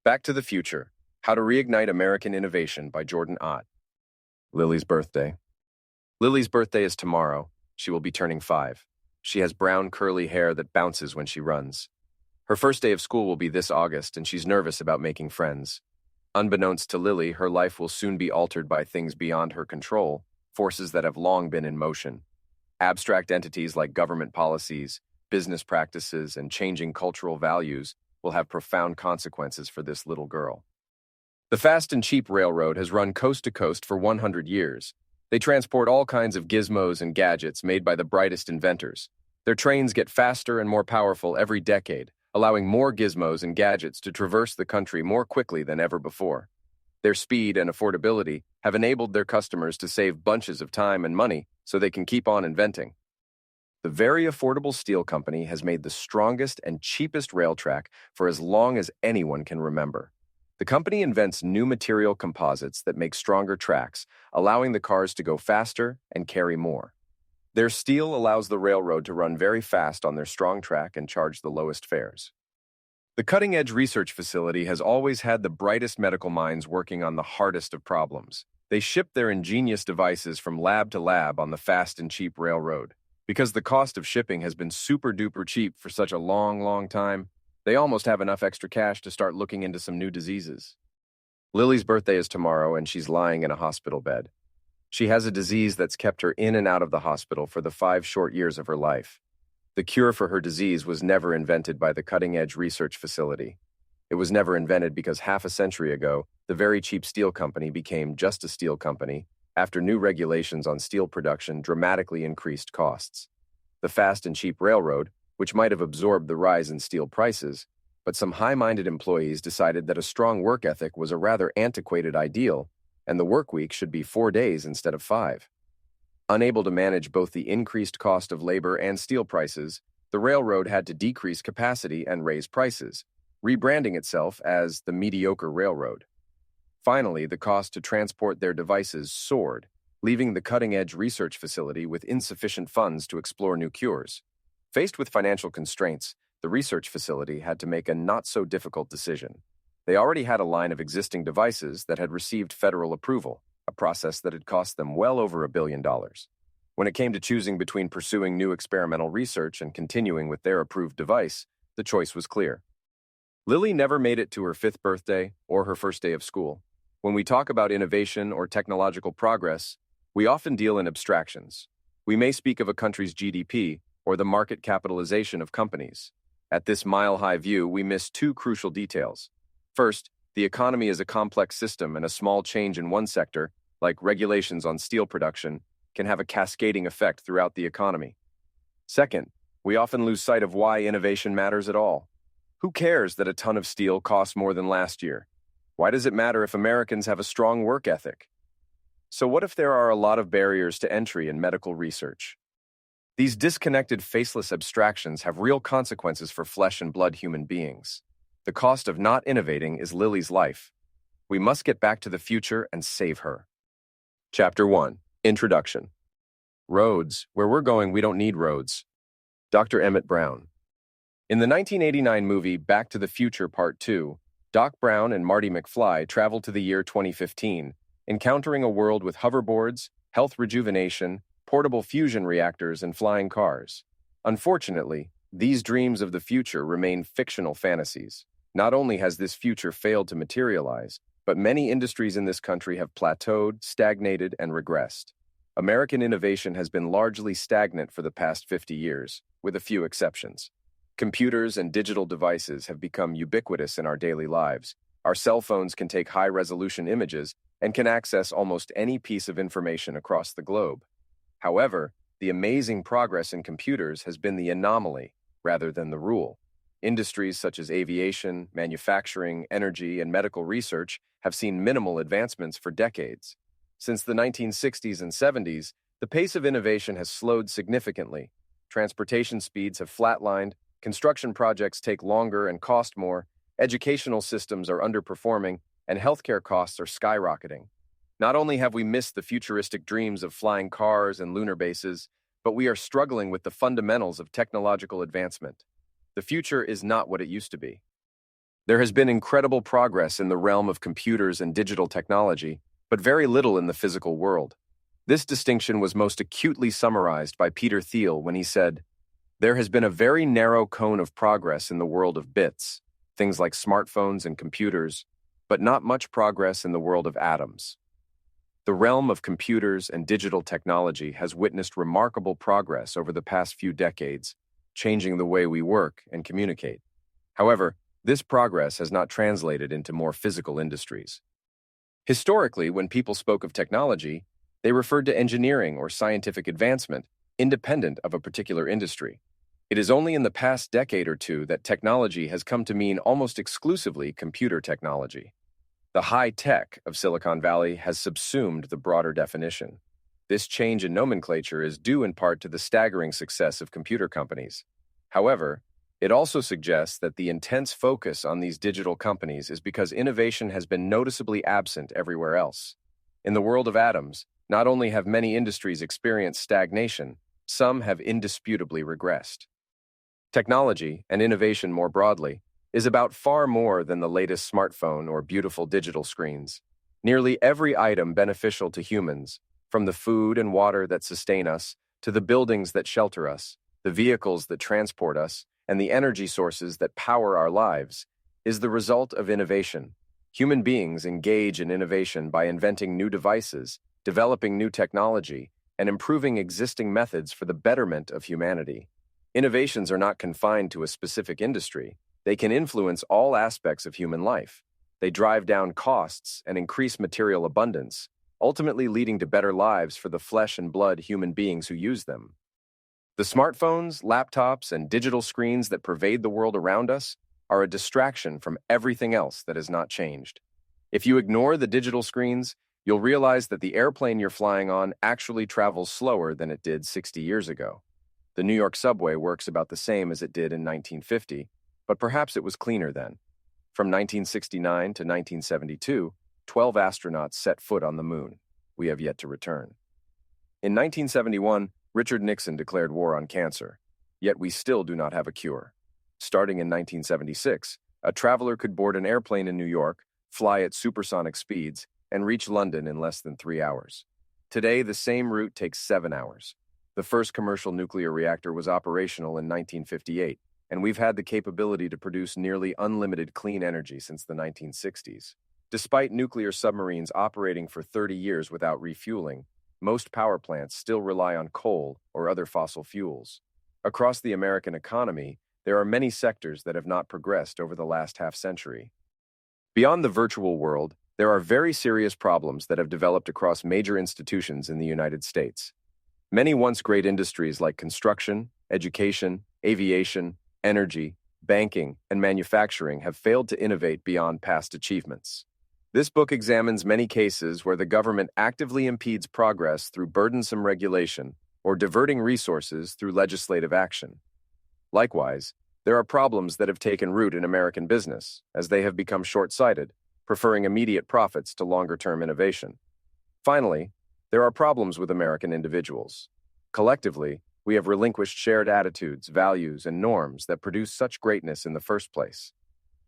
Back to the Future: How to Reignite American Innovation by Jordan Ott. Lily's birthday. Lily's birthday is tomorrow. She will be turning 5. She has brown curly hair that bounces when she runs. Her first day of school will be this August, and she's nervous about making friends. Unbeknownst to Lily, her life will soon be altered by things beyond her control, forces that have long been in motion. Abstract entities like government policies, business practices, and changing cultural values will have profound consequences for this little girl. The fast and cheap railroad has run coast to coast for 100 years. They transport all kinds of gizmos and gadgets made by the brightest inventors. Their trains get faster and more powerful every decade, allowing more gizmos and gadgets to traverse the country more quickly than ever before. Their speed and affordability have enabled their customers to save bunches of time and money so they can keep on inventing. The very affordable steel company has made the strongest and cheapest rail track for as long as anyone can remember. The company invents new material composites that make stronger tracks, allowing the cars to go faster and carry more. Their steel allows the railroad to run very fast on their strong track and charge the lowest fares. The cutting-edge research facility has always had the brightest medical minds working on the hardest of problems. They ship their ingenious devices from lab to lab on the fast and cheap railroad. Because the cost of shipping has been super-duper cheap for such a long time, they almost have enough extra cash to start looking into some new diseases. Lily's birthday is tomorrow, and she's lying in a hospital bed. She has a disease that's kept her in and out of the hospital for the 5 short years of her life. The cure for her disease was never invented by the cutting-edge research facility. It was never invented because half a century ago, the very cheap steel company became just a steel company after new regulations on steel production dramatically increased costs. The fast and cheap railroad, which might have absorbed the rise in steel prices, but some high-minded employees decided that a strong work ethic was a rather antiquated ideal, and the work week should be 4 days instead of 5. Unable to manage both the increased cost of labor and steel prices, the railroad had to decrease capacity and raise prices, rebranding itself as the mediocre railroad. Finally, the cost to transport their devices soared, leaving the cutting-edge research facility with insufficient funds to explore new cures. Faced with financial constraints, the research facility had to make a not-so-difficult decision. They already had a line of existing devices that had received federal approval, a process that had cost them well over $1 billion. When it came to choosing between pursuing new experimental research and continuing with their approved device, the choice was clear. Lily never made it to her 5th birthday or her first day of school. When we talk about innovation or technological progress, we often deal in abstractions. We may speak of a country's GDP or the market capitalization of companies. At this mile-high view, we miss 2 crucial details. First, the economy is a complex system, and a small change in one sector, like regulations on steel production, can have a cascading effect throughout the economy. Second, we often lose sight of why innovation matters at all. Who cares that a ton of steel costs more than last year? Why does it matter if Americans have a strong work ethic? So what if there are a lot of barriers to entry in medical research? These disconnected, faceless abstractions have real consequences for flesh and blood human beings. The cost of not innovating is Lily's life. We must get back to the future and save her. Chapter 1. Introduction. Roads. Where we're going, we don't need roads. Dr. Emmett Brown. In the 1989 movie Back to the Future Part 2, Doc Brown and Marty McFly travel to the year 2015, encountering a world with hoverboards, health rejuvenation, portable fusion reactors, and flying cars. Unfortunately, these dreams of the future remain fictional fantasies. Not only has this future failed to materialize, but many industries in this country have plateaued, stagnated, and regressed. American innovation has been largely stagnant for the past 50 years, with a few exceptions. Computers and digital devices have become ubiquitous in our daily lives. Our cell phones can take high-resolution images and can access almost any piece of information across the globe. However, the amazing progress in computers has been the anomaly rather than the rule. Industries such as aviation, manufacturing, energy, and medical research have seen minimal advancements for decades. Since the 1960s and 70s, the pace of innovation has slowed significantly. Transportation speeds have flatlined, construction projects take longer and cost more, educational systems are underperforming, and healthcare costs are skyrocketing. Not only have we missed the futuristic dreams of flying cars and lunar bases, but we are struggling with the fundamentals of technological advancement. The future is not what it used to be. There has been incredible progress in the realm of computers and digital technology, but very little in the physical world. This distinction was most acutely summarized by Peter Thiel when he said, "There has been a very narrow cone of progress in the world of bits, things like smartphones and computers, but not much progress in the world of atoms." The realm of computers and digital technology has witnessed remarkable progress over the past few decades, changing the way we work and communicate. However, this progress has not translated into more physical industries. Historically, when people spoke of technology, they referred to engineering or scientific advancement, independent of a particular industry. It is only in the past decade or two that technology has come to mean almost exclusively computer technology. The high tech of Silicon Valley has subsumed the broader definition. This change in nomenclature is due in part to the staggering success of computer companies. However, it also suggests that the intense focus on these digital companies is because innovation has been noticeably absent everywhere else. In the world of atoms, not only have many industries experienced stagnation, some have indisputably regressed. Technology, and innovation more broadly, is about far more than the latest smartphone or beautiful digital screens. Nearly every item beneficial to humans, from the food and water that sustain us, to the buildings that shelter us, the vehicles that transport us, and the energy sources that power our lives, is the result of innovation. Human beings engage in innovation by inventing new devices, developing new technology, and improving existing methods for the betterment of humanity. Innovations are not confined to a specific industry. They can influence all aspects of human life. They drive down costs and increase material abundance, ultimately leading to better lives for the flesh and blood human beings who use them. The smartphones, laptops, and digital screens that pervade the world around us are a distraction from everything else that has not changed. If you ignore the digital screens, you'll realize that the airplane you're flying on actually travels slower than it did 60 years ago. The New York subway works about the same as it did in 1950, but perhaps it was cleaner then. From 1969 to 1972, 12 astronauts set foot on the moon. We have yet to return. In 1971, Richard Nixon declared war on cancer, yet we still do not have a cure. Starting in 1976, a traveler could board an airplane in New York, fly at supersonic speeds, and reach London in less than 3 hours. Today, the same route takes 7 hours. The first commercial nuclear reactor was operational in 1958, and we've had the capability to produce nearly unlimited clean energy since the 1960s. Despite nuclear submarines operating for 30 years without refueling, most power plants still rely on coal or other fossil fuels. Across the American economy, there are many sectors that have not progressed over the last half-century. Beyond the virtual world, there are very serious problems that have developed across major institutions in the United States. Many once great industries like construction, education, aviation, energy, banking, and manufacturing have failed to innovate beyond past achievements. This book examines many cases where the government actively impedes progress through burdensome regulation or diverting resources through legislative action. Likewise, there are problems that have taken root in American business, as they have become short-sighted, preferring immediate profits to longer-term innovation. Finally, there are problems with American individuals. Collectively, we have relinquished shared attitudes, values, and norms that produce such greatness in the first place.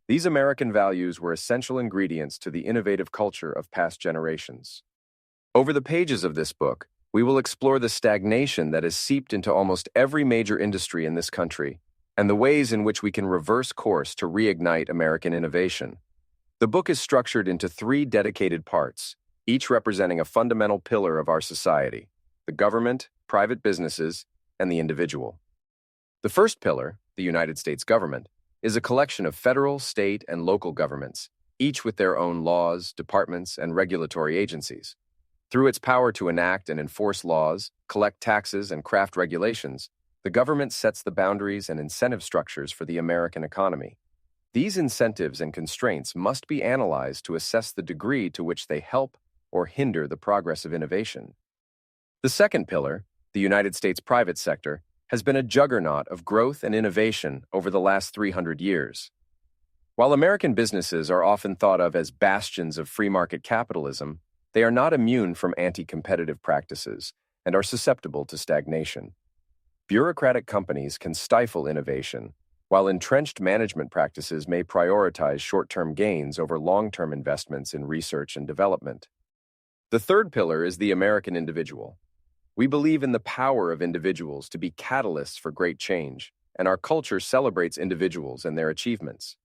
These American values were essential ingredients to the innovative culture of past generations. Over the pages of this book, we will explore the stagnation that has seeped into almost every major industry in this country and the ways in which we can reverse course to reignite American innovation. The book is structured into 3 dedicated parts, each representing a fundamental pillar of our society: the government, private businesses, and the individual. The first pillar, the United States government, is a collection of federal, state, and local governments, each with their own laws, departments, and regulatory agencies. Through its power to enact and enforce laws, collect taxes, and craft regulations, the government sets the boundaries and incentive structures for the American economy. These incentives and constraints must be analyzed to assess the degree to which they help or hinder the progress of innovation. The second pillar, the United States private sector, has been a juggernaut of growth and innovation over the last 300 years. While American businesses are often thought of as bastions of free market capitalism, they are not immune from anti-competitive practices and are susceptible to stagnation. Bureaucratic companies can stifle innovation, while entrenched management practices may prioritize short-term gains over long-term investments in research and development. The third pillar is the American individual. We believe in the power of individuals to be catalysts for great change, and our culture celebrates individuals and their achievements.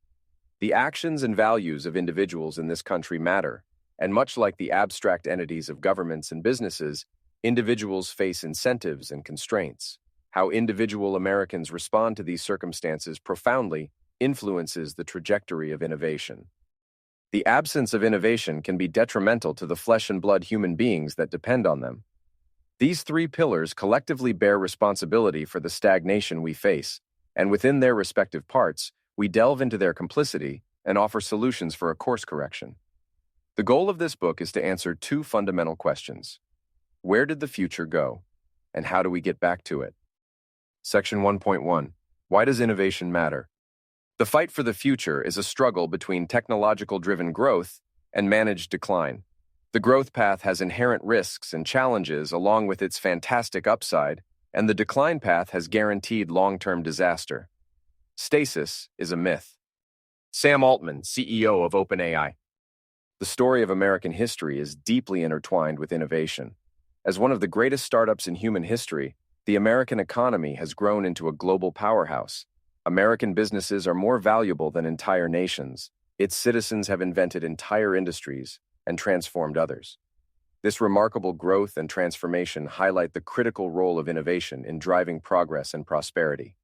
The actions and values of individuals in this country matter, and much like the abstract entities of governments and businesses, individuals face incentives and constraints. How individual Americans respond to these circumstances profoundly influences the trajectory of innovation. The absence of innovation can be detrimental to the flesh and blood human beings that depend on them. These three pillars collectively bear responsibility for the stagnation we face, and within their respective parts, we delve into their complicity and offer solutions for a course correction. The goal of this book is to answer two fundamental questions. Where did the future go, and how do we get back to it? Section 1.1. Why does innovation matter? The fight for the future is a struggle between technological-driven growth and managed decline. The growth path has inherent risks and challenges along with its fantastic upside, and the decline path has guaranteed long-term disaster. Stasis is a myth. Sam Altman, CEO of OpenAI. The story of American history is deeply intertwined with innovation. As one of the greatest startups in human history, the American economy has grown into a global powerhouse. American businesses are more valuable than entire nations. Its citizens have invented entire industries and transformed others. This remarkable growth and transformation highlight the critical role of innovation in driving progress and prosperity.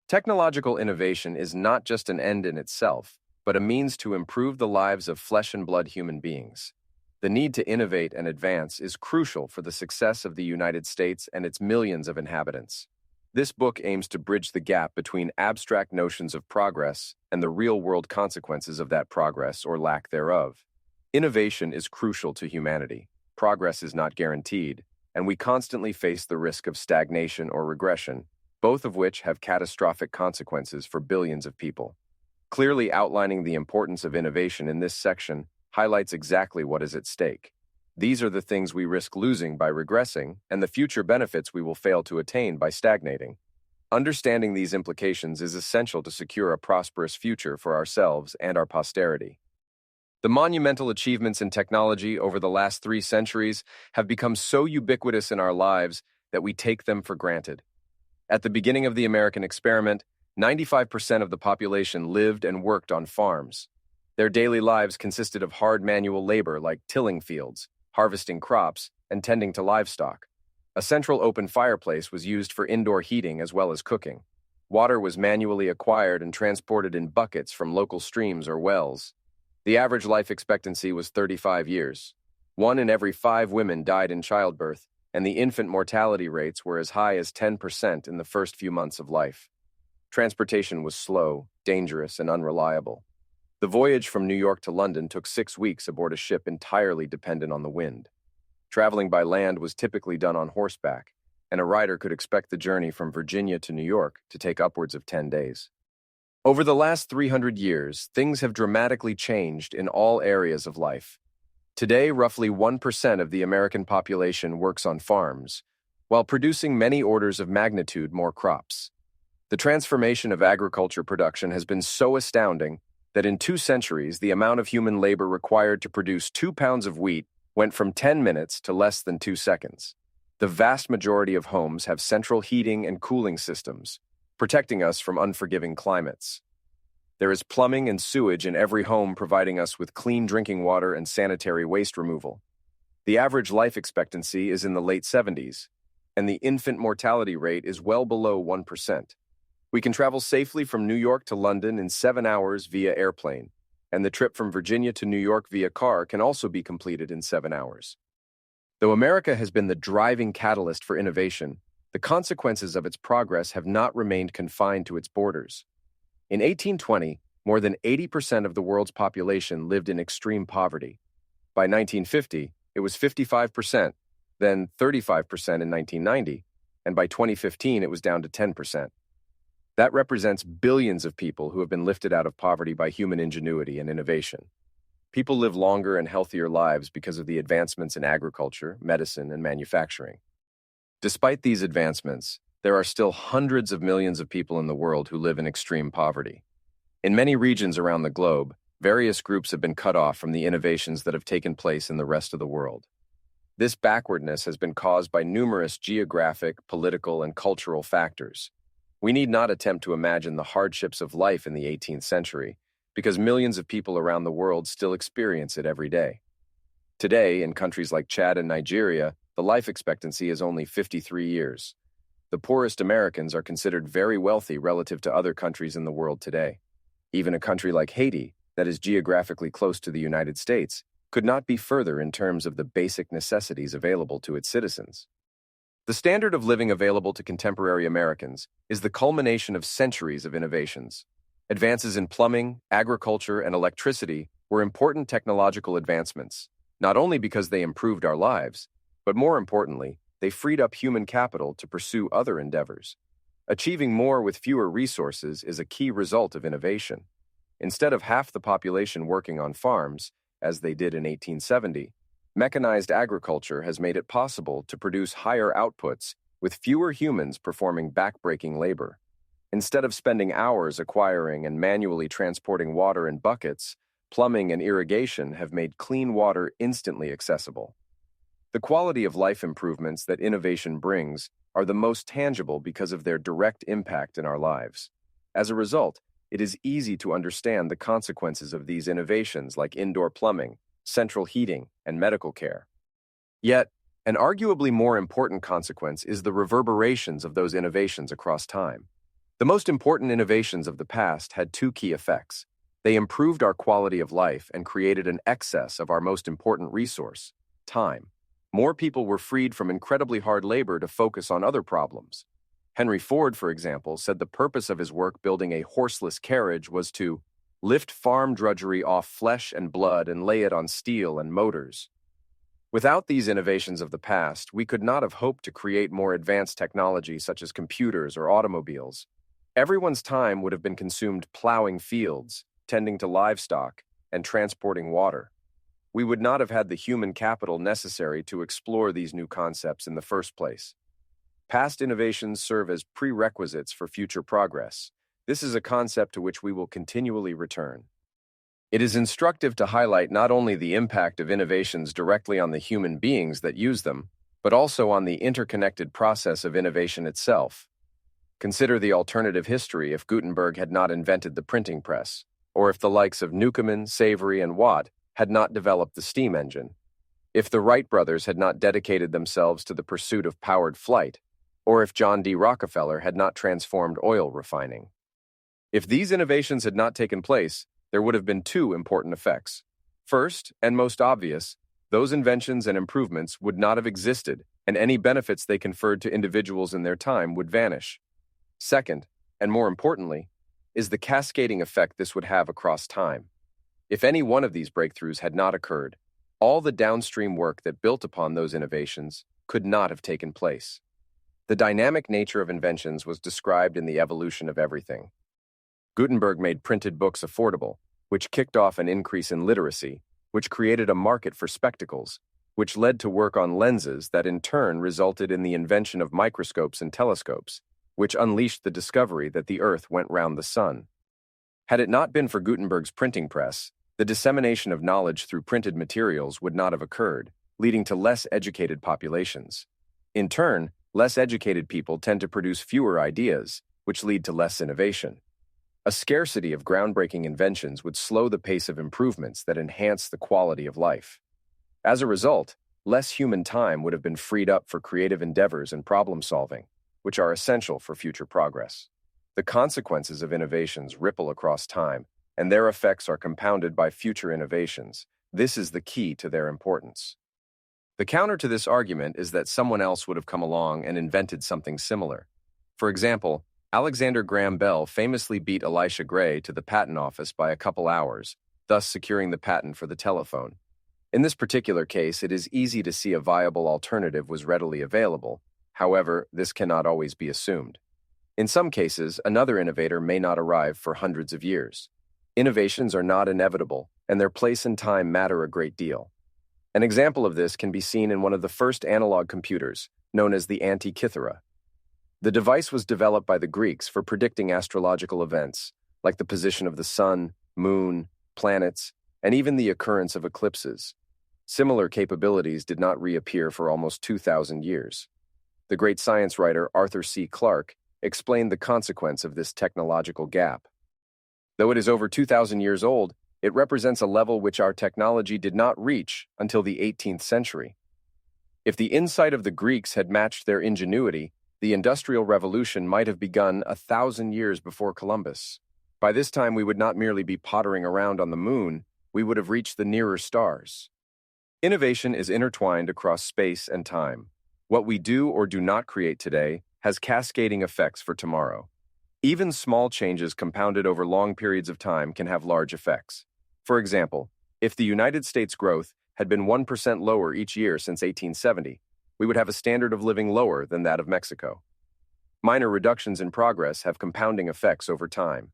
Technological innovation is not just an end in itself, but a means to improve the lives of flesh and blood human beings. The need to innovate and advance is crucial for the success of the United States and its millions of inhabitants. This book aims to bridge the gap between abstract notions of progress and the real-world consequences of that progress or lack thereof. Innovation is crucial to humanity. Progress is not guaranteed, and we constantly face the risk of stagnation or regression, both of which have catastrophic consequences for billions of people. Clearly outlining the importance of innovation in this section highlights exactly what is at stake. These are the things we risk losing by regressing and the future benefits we will fail to attain by stagnating. Understanding these implications is essential to secure a prosperous future for ourselves and our posterity. The monumental achievements in technology over the last 3 centuries have become so ubiquitous in our lives that we take them for granted. At the beginning of the American experiment, 95% of the population lived and worked on farms. Their daily lives consisted of hard manual labor like tilling fields, harvesting crops, and tending to livestock. A central open fireplace was used for indoor heating as well as cooking. Water was manually acquired and transported in buckets from local streams or wells. The average life expectancy was 35 years. 1 in every 5 women died in childbirth, and the infant mortality rates were as high as 10% in the first few months of life. Transportation was slow, dangerous, and unreliable. The voyage from New York to London took 6 weeks aboard a ship entirely dependent on the wind. Traveling by land was typically done on horseback, and a rider could expect the journey from Virginia to New York to take upwards of 10 days. Over the last 300 years, things have dramatically changed in all areas of life. Today, roughly 1% of the American population works on farms, while producing many orders of magnitude more crops. The transformation of agriculture production has been so astounding that in 2 centuries, the amount of human labor required to produce 2 pounds of wheat went from 10 minutes to less than 2 seconds. The vast majority of homes have central heating and cooling systems, protecting us from unforgiving climates. There is plumbing and sewage in every home, providing us with clean drinking water and sanitary waste removal. The average life expectancy is in the late 70s, and the infant mortality rate is well below 1%. We can travel safely from New York to London in 7 hours via airplane, and the trip from Virginia to New York via car can also be completed in 7 hours. Though America has been the driving catalyst for innovation, the consequences of its progress have not remained confined to its borders. In 1820, more than 80% of the world's population lived in extreme poverty. By 1950, it was 55%, then 35% in 1990, and by 2015, it was down to 10%. That represents billions of people who have been lifted out of poverty by human ingenuity and innovation. People live longer and healthier lives because of the advancements in agriculture, medicine, and manufacturing. Despite these advancements, there are still hundreds of millions of people in the world who live in extreme poverty. In many regions around the globe, various groups have been cut off from the innovations that have taken place in the rest of the world. This backwardness has been caused by numerous geographic, political, and cultural factors. We need not attempt to imagine the hardships of life in the 18th century, because millions of people around the world still experience it every day. Today, in countries like Chad and Nigeria, the life expectancy is only 53 years. The poorest Americans are considered very wealthy relative to other countries in the world today. Even a country like Haiti, that is geographically close to the United States, could not be further in terms of the basic necessities available to its citizens. The standard of living available to contemporary Americans is the culmination of centuries of innovations. Advances in plumbing, agriculture, and electricity were important technological advancements, not only because they improved our lives, but more importantly, they freed up human capital to pursue other endeavors. Achieving more with fewer resources is a key result of innovation. Instead of half the population working on farms, as they did in 1870, mechanized agriculture has made it possible to produce higher outputs with fewer humans performing back-breaking labor. Instead of spending hours acquiring and manually transporting water in buckets, plumbing and irrigation have made clean water instantly accessible. The quality of life improvements that innovation brings are the most tangible because of their direct impact in our lives. As a result, it is easy to understand the consequences of these innovations like indoor plumbing, central heating, and medical care. Yet, an arguably more important consequence is the reverberations of those innovations across time. The most important innovations of the past had two key effects. They improved our quality of life and created an excess of our most important resource, time. More people were freed from incredibly hard labor to focus on other problems. Henry Ford, for example, said the purpose of his work building a horseless carriage was to lift farm drudgery off flesh and blood and lay it on steel and motors. Without these innovations of the past, we could not have hoped to create more advanced technology such as computers or automobiles. Everyone's time would have been consumed plowing fields, tending to livestock, and transporting water. We would not have had the human capital necessary to explore these new concepts in the first place. Past innovations serve as prerequisites for future progress. This is a concept to which we will continually return. It is instructive to highlight not only the impact of innovations directly on the human beings that use them, but also on the interconnected process of innovation itself. Consider the alternative history if Gutenberg had not invented the printing press, or if the likes of Newcomen, Savery, and Watt had not developed the steam engine, if the Wright brothers had not dedicated themselves to the pursuit of powered flight, or if John D. Rockefeller had not transformed oil refining. If these innovations had not taken place, there would have been two important effects. First, and most obvious, those inventions and improvements would not have existed, and any benefits they conferred to individuals in their time would vanish. Second, and more importantly, is the cascading effect this would have across time. If any one of these breakthroughs had not occurred, all the downstream work that built upon those innovations could not have taken place. The dynamic nature of inventions was described in The Evolution of Everything. Gutenberg made printed books affordable, which kicked off an increase in literacy, which created a market for spectacles, which led to work on lenses that in turn resulted in the invention of microscopes and telescopes, which unleashed the discovery that the Earth went round the sun. Had it not been for Gutenberg's printing press, the dissemination of knowledge through printed materials would not have occurred, leading to less educated populations. In turn, less educated people tend to produce fewer ideas, which lead to less innovation. A scarcity of groundbreaking inventions would slow the pace of improvements that enhance the quality of life. As a result, less human time would have been freed up for creative endeavors and problem solving, which are essential for future progress. The consequences of innovations ripple across time, and their effects are compounded by future innovations. This is the key to their importance. The counter to this argument is that someone else would have come along and invented something similar. For example, Alexander Graham Bell famously beat Elisha Gray to the patent office by a couple hours, thus securing the patent for the telephone. In this particular case, it is easy to see a viable alternative was readily available. However, this cannot always be assumed. In some cases, another innovator may not arrive for hundreds of years. Innovations are not inevitable, and their place and time matter a great deal. An example of this can be seen in one of the first analog computers, known as the Antikythera. The device was developed by the Greeks for predicting astrological events, like the position of the sun, moon, planets, and even the occurrence of eclipses. Similar capabilities did not reappear for almost 2,000 years. The great science writer Arthur C. Clarke explained the consequence of this technological gap. Though it is over 2,000 years old, it represents a level which our technology did not reach until the 18th century. If the insight of the Greeks had matched their ingenuity, the Industrial Revolution might have begun 1,000 years before Columbus. By this time, we would not merely be pottering around on the moon, we would have reached the nearer stars. Innovation is intertwined across space and time. What we do or do not create today has cascading effects for tomorrow. Even small changes compounded over long periods of time can have large effects. For example, if the United States growth had been 1% lower each year since 1870, we would have a standard of living lower than that of Mexico. Minor reductions in progress have compounding effects over time.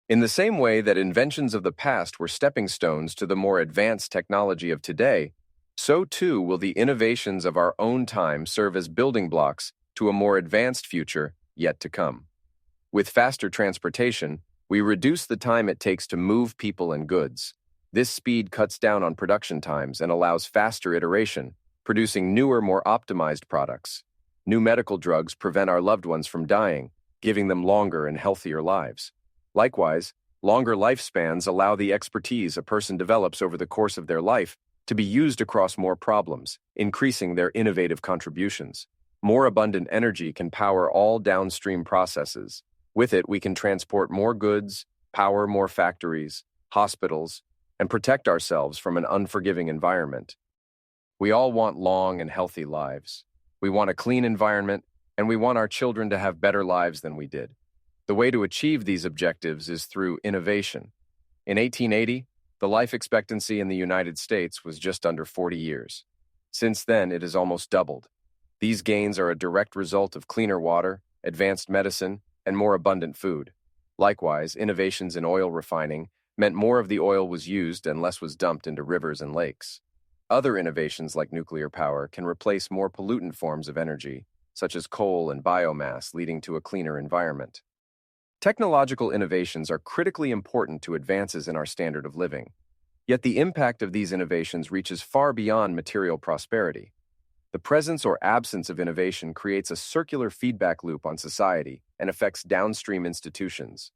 In the same way that inventions of the past were stepping stones to the more advanced technology of today, so too will the innovations of our own time serve as building blocks to a more advanced future yet to come. With faster transportation, we reduce the time it takes to move people and goods. This speed cuts down on production times and allows faster iteration, producing newer, more optimized products. New medical drugs prevent our loved ones from dying, giving them longer and healthier lives. Likewise, longer lifespans allow the expertise a person develops over the course of their life to be used across more problems, increasing their innovative contributions. More abundant energy can power all downstream processes. With it, we can transport more goods, power more factories, hospitals, and protect ourselves from an unforgiving environment. We all want long and healthy lives. We want a clean environment, and we want our children to have better lives than we did. The way to achieve these objectives is through innovation. In 1880, the life expectancy in the United States was just under 40 years. Since then, it has almost doubled. These gains are a direct result of cleaner water, advanced medicine, and more abundant food. Likewise, innovations in oil refining meant more of the oil was used and less was dumped into rivers and lakes. Other innovations like nuclear power can replace more pollutant forms of energy, such as coal and biomass, leading to a cleaner environment. Technological innovations are critically important to advances in our standard of living. Yet the impact of these innovations reaches far beyond material prosperity. The presence or absence of innovation creates a circular feedback loop on society and affects downstream institutions.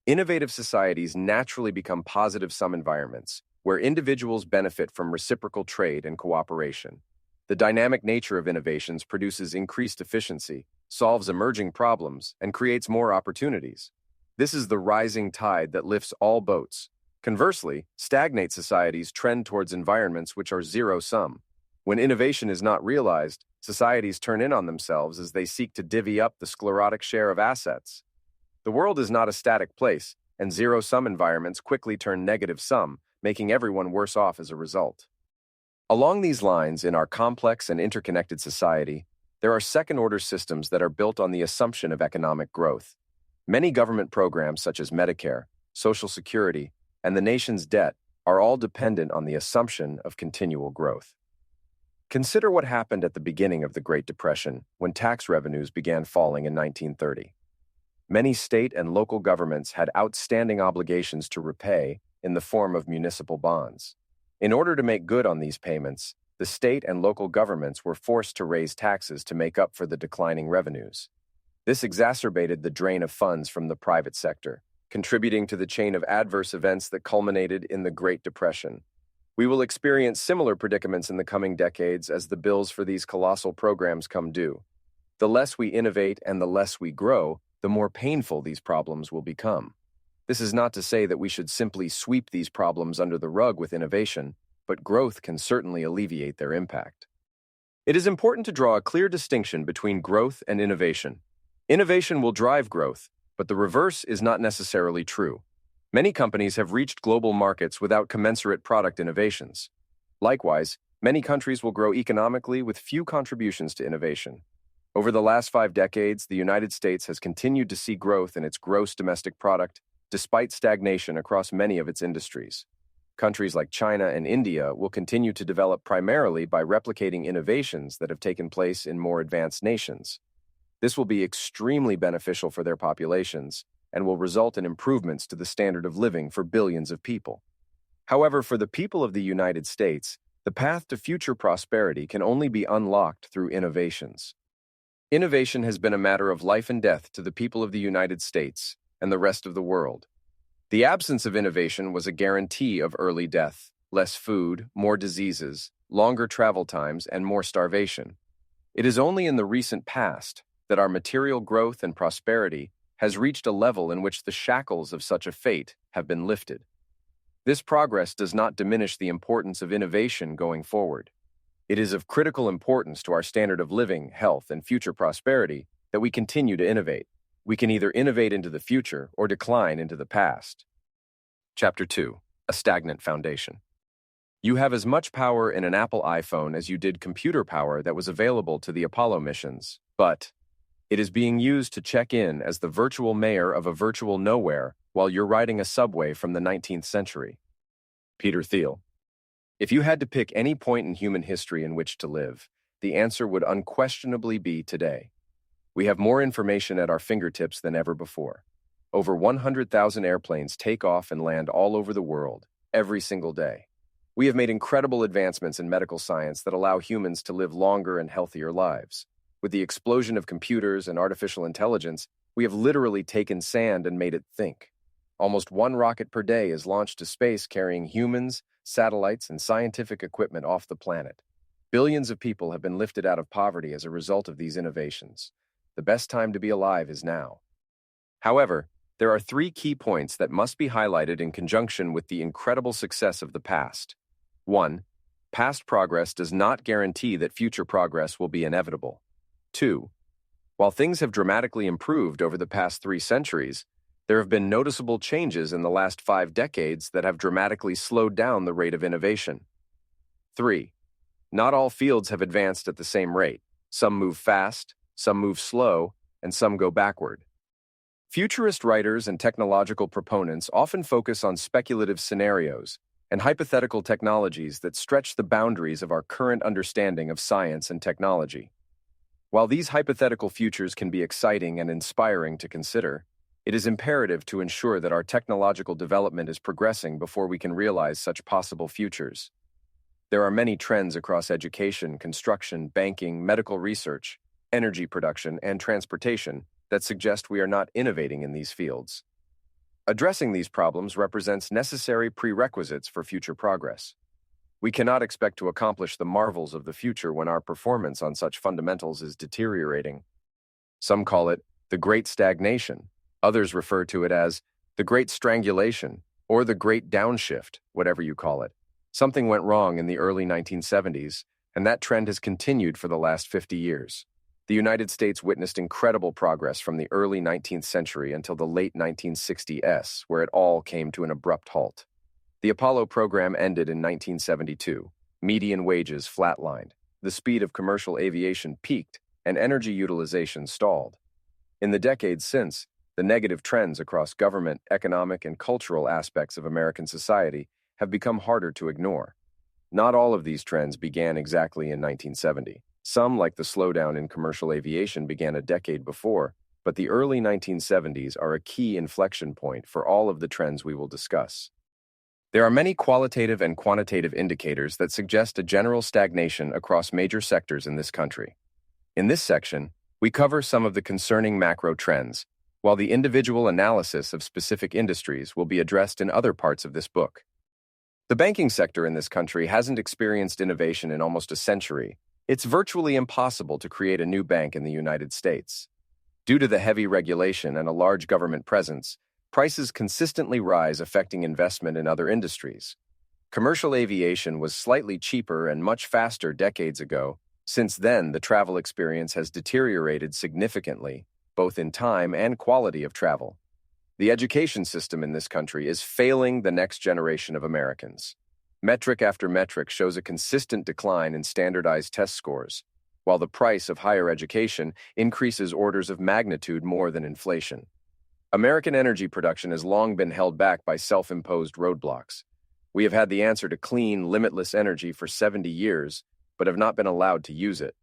Innovative societies naturally become positive-sum environments, where individuals benefit from reciprocal trade and cooperation. The dynamic nature of innovations produces increased efficiency, solves emerging problems, and creates more opportunities. This is the rising tide that lifts all boats. Conversely, stagnate societies trend towards environments which are zero-sum. When innovation is not realized, societies turn in on themselves as they seek to divvy up the sclerotic share of assets. The world is not a static place, and zero-sum environments quickly turn negative-sum, making everyone worse off as a result. Along these lines, in our complex and interconnected society, there are second-order systems that are built on the assumption of economic growth. Many government programs such as Medicare, Social Security, and the nation's debt are all dependent on the assumption of continual growth. Consider what happened at the beginning of the Great Depression when tax revenues began falling in 1930. Many state and local governments had outstanding obligations to repay in the form of municipal bonds. In order to make good on these payments, the state and local governments were forced to raise taxes to make up for the declining revenues. This exacerbated the drain of funds from the private sector, contributing to the chain of adverse events that culminated in the Great Depression. We will experience similar predicaments in the coming decades as the bills for these colossal programs come due. The less we innovate and the less we grow, the more painful these problems will become. This is not to say that we should simply sweep these problems under the rug with innovation, but growth can certainly alleviate their impact. It is important to draw a clear distinction between growth and innovation. Innovation will drive growth, but the reverse is not necessarily true. Many companies have reached global markets without commensurate product innovations. Likewise, many countries will grow economically with few contributions to innovation. Over the last 5 decades, the United States has continued to see growth in its gross domestic product, despite stagnation across many of its industries. Countries like China and India will continue to develop primarily by replicating innovations that have taken place in more advanced nations. This will be extremely beneficial for their populations and will result in improvements to the standard of living for billions of people. However, for the people of the United States, the path to future prosperity can only be unlocked through innovations. Innovation has been a matter of life and death to the people of the United States and the rest of the world. The absence of innovation was a guarantee of early death, less food, more diseases, longer travel times, and more starvation. It is only in the recent past that our material growth and prosperity has reached a level in which the shackles of such a fate have been lifted. This progress does not diminish the importance of innovation going forward. It is of critical importance to our standard of living, health, and future prosperity that we continue to innovate. We can either innovate into the future or decline into the past. Chapter 2. A stagnant foundation. You have as much power in an Apple iPhone as you did computer power that was available to the Apollo missions, but it is being used to check in as the virtual mayor of a virtual nowhere while you're riding a subway from the 19th century. Peter Thiel. If you had to pick any point in human history in which to live, the answer would unquestionably be today. We have more information at our fingertips than ever before. Over 100,000 airplanes take off and land all over the world, every single day. We have made incredible advancements in medical science that allow humans to live longer and healthier lives. With the explosion of computers and artificial intelligence, we have literally taken sand and made it think. Almost one rocket per day is launched to space carrying humans, satellites, and scientific equipment off the planet. Billions of people have been lifted out of poverty as a result of these innovations. The best time to be alive is now. However, there are three key points that must be highlighted in conjunction with the incredible success of the past. 1. Past progress does not guarantee that future progress will be inevitable. 2. While things have dramatically improved over the past 3 centuries, there have been noticeable changes in the last 5 decades that have dramatically slowed down the rate of innovation. 3. Not all fields have advanced at the same rate. Some move fast, some move slow, and some go backward. Futurist writers and technological proponents often focus on speculative scenarios and hypothetical technologies that stretch the boundaries of our current understanding of science and technology. While these hypothetical futures can be exciting and inspiring to consider, it is imperative to ensure that our technological development is progressing before we can realize such possible futures. There are many trends across education, construction, banking, medical research, energy production, and transportation that suggest we are not innovating in these fields. Addressing these problems represents necessary prerequisites for future progress. We cannot expect to accomplish the marvels of the future when our performance on such fundamentals is deteriorating. Some call it the Great Stagnation. Others refer to it as the Great Strangulation or the Great Downshift, whatever you call it. Something went wrong in the early 1970s, and that trend has continued for the last 50 years. The United States witnessed incredible progress from the early 19th century until the late 1960s, where it all came to an abrupt halt. The Apollo program ended in 1972. Median wages flatlined, the speed of commercial aviation peaked, and energy utilization stalled. In the decades since, the negative trends across government, economic, and cultural aspects of American society have become harder to ignore. Not all of these trends began exactly in 1970. Some, like the slowdown in commercial aviation, began a decade before, but the early 1970s are a key inflection point for all of the trends we will discuss. There are many qualitative and quantitative indicators that suggest a general stagnation across major sectors in this country. In this section, we cover some of the concerning macro trends, while the individual analysis of specific industries will be addressed in other parts of this book. The banking sector in this country hasn't experienced innovation in almost a century. It's virtually impossible to create a new bank in the United States. Due to the heavy regulation and a large government presence, prices consistently rise, affecting investment in other industries. Commercial aviation was slightly cheaper and much faster decades ago. Since then, the travel experience has deteriorated significantly, both in time and quality of travel. The education system in this country is failing the next generation of Americans. Metric after metric shows a consistent decline in standardized test scores, while the price of higher education increases orders of magnitude more than inflation. American energy production has long been held back by self-imposed roadblocks. We have had the answer to clean, limitless energy for 70 years, but have not been allowed to use it.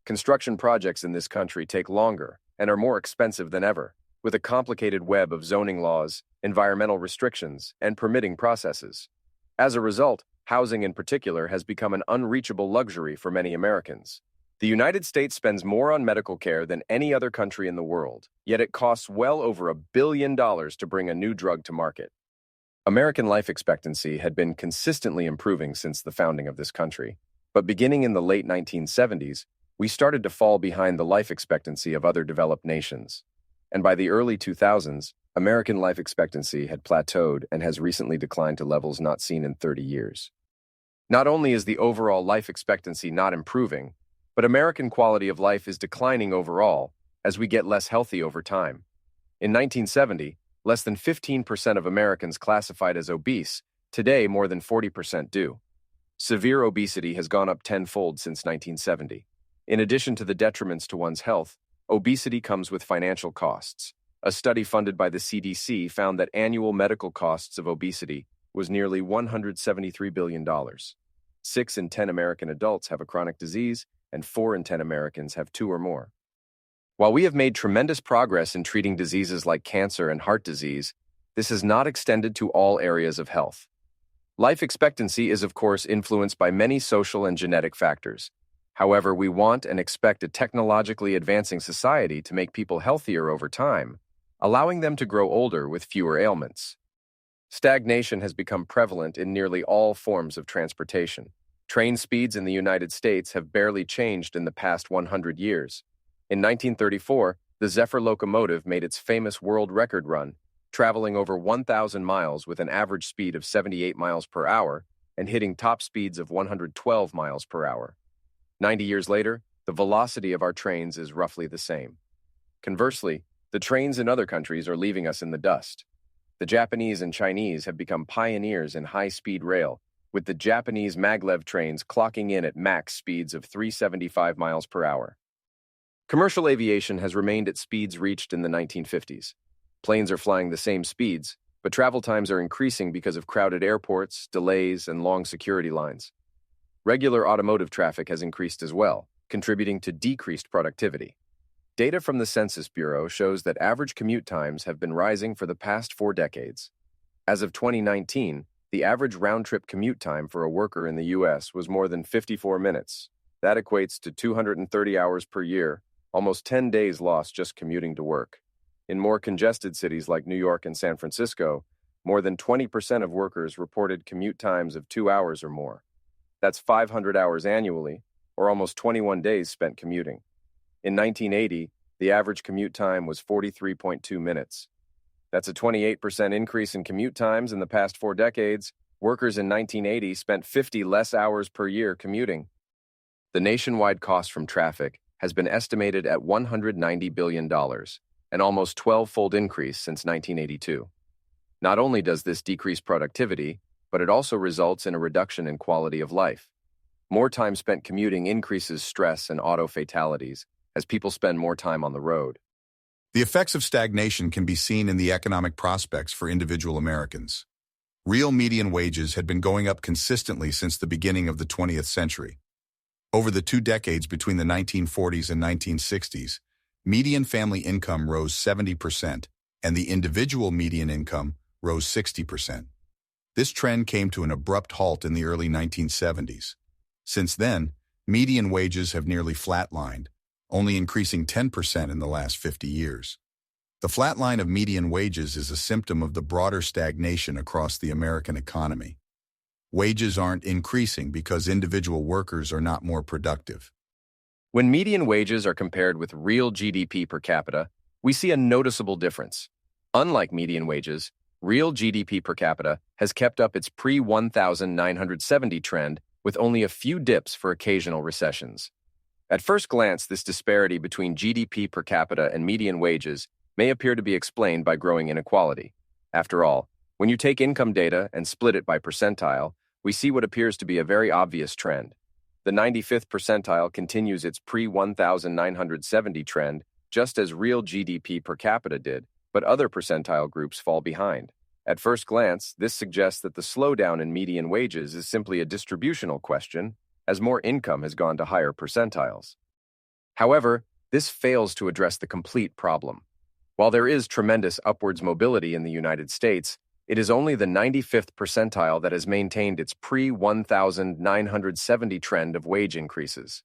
Construction projects in this country take longer and are more expensive than ever, with a complicated web of zoning laws, environmental restrictions, and permitting processes. As a result, housing in particular has become an unreachable luxury for many Americans. The United States spends more on medical care than any other country in the world, yet it costs well over $1 billion to bring a new drug to market. American life expectancy had been consistently improving since the founding of this country, but beginning in the late 1970s, we started to fall behind the life expectancy of other developed nations. And by the early 2000s, American life expectancy had plateaued and has recently declined to levels not seen in 30 years. Not only is the overall life expectancy not improving, but American quality of life is declining overall as we get less healthy over time. In 1970, less than 15% of Americans classified as obese. Today, more than 40% do. Severe obesity has gone up tenfold since 1970. In addition to the detriments to one's health, obesity comes with financial costs. A study funded by the CDC found that annual medical costs of obesity was nearly $173 billion. 6 in 10 American adults have a chronic disease, and 4 in 10 Americans have 2 or more. While we have made tremendous progress in treating diseases like cancer and heart disease, this has not extended to all areas of health. Life expectancy is, of course, influenced by many social and genetic factors. However, we want and expect a technologically advancing society to make people healthier over time, allowing them to grow older with fewer ailments. Stagnation has become prevalent in nearly all forms of transportation. Train speeds in the United States have barely changed in the past 100 years. In 1934, the Zephyr locomotive made its famous world record run, traveling over 1,000 miles with an average speed of 78 miles per hour and hitting top speeds of 112 miles per hour. 90 years later, the velocity of our trains is roughly the same. Conversely, the trains in other countries are leaving us in the dust. The Japanese and Chinese have become pioneers in high-speed rail, with the Japanese maglev trains clocking in at max speeds of 375 miles per hour. Commercial aviation has remained at speeds reached in the 1950s. Planes are flying the same speeds, but travel times are increasing because of crowded airports, delays, and long security lines. Regular automotive traffic has increased as well, contributing to decreased productivity. Data from the Census Bureau shows that average commute times have been rising for the past 4 decades. As of 2019, the average round-trip commute time for a worker in the U.S. was more than 54 minutes. That equates to 230 hours per year, almost 10 days lost just commuting to work. In more congested cities like New York and San Francisco, more than 20% of workers reported commute times of 2 hours or more. That's 500 hours annually, or almost 21 days spent commuting. In 1980, the average commute time was 43.2 minutes. That's a 28% increase in commute times in the past 4 decades. Workers in 1980 spent 50 less hours per year commuting. The nationwide cost from traffic has been estimated at $190 billion, an almost 12-fold increase since 1982. Not only does this decrease productivity, but it also results in a reduction in quality of life. More time spent commuting increases stress and auto fatalities as people spend more time on the road. The effects of stagnation can be seen in the economic prospects for individual Americans. Real median wages had been going up consistently since the beginning of the 20th century. Over the 2 decades between the 1940s and 1960s, median family income rose 70%, and the individual median income rose 60%. This trend came to an abrupt halt in the early 1970s. Since then, median wages have nearly flatlined, only increasing 10% in the last 50 years. The flatline of median wages is a symptom of the broader stagnation across the American economy. Wages aren't increasing because individual workers are not more productive. When median wages are compared with real GDP per capita, we see a noticeable difference. Unlike median wages, real GDP per capita has kept up its pre-1970 trend with only a few dips for occasional recessions. At first glance, this disparity between GDP per capita and median wages may appear to be explained by growing inequality. After all, when you take income data and split it by percentile, we see what appears to be a very obvious trend. The 95th percentile continues its pre-1970 trend, just as real GDP per capita did, but other percentile groups fall behind. At first glance, this suggests that the slowdown in median wages is simply a distributional question, as more income has gone to higher percentiles. However, this fails to address the complete problem. While there is tremendous upwards mobility in the United States, it is only the 95th percentile that has maintained its pre-1970 trend of wage increases.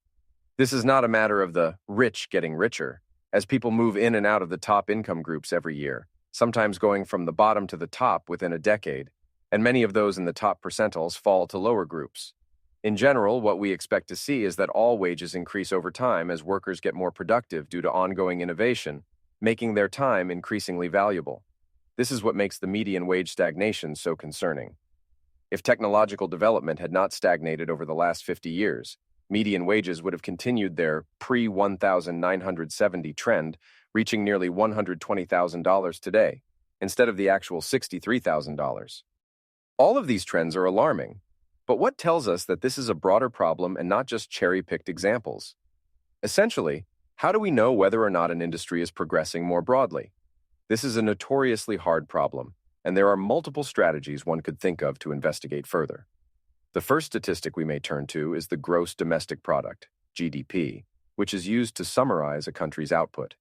This is not a matter of the rich getting richer, as people move in and out of the top income groups every year, sometimes going from the bottom to the top within a decade, and many of those in the top percentiles fall to lower groups. In general, what we expect to see is that all wages increase over time as workers get more productive due to ongoing innovation, making their time increasingly valuable. This is what makes the median wage stagnation so concerning. If technological development had not stagnated over the last 50 years, median wages would have continued their pre-1970 trend, reaching nearly $120,000 today, instead of the actual $63,000. All of these trends are alarming, but what tells us that this is a broader problem and not just cherry-picked examples? Essentially, how do we know whether or not an industry is progressing more broadly? This is a notoriously hard problem, and there are multiple strategies one could think of to investigate further. The first statistic we may turn to is the gross domestic product, GDP, which is used to summarize a country's output.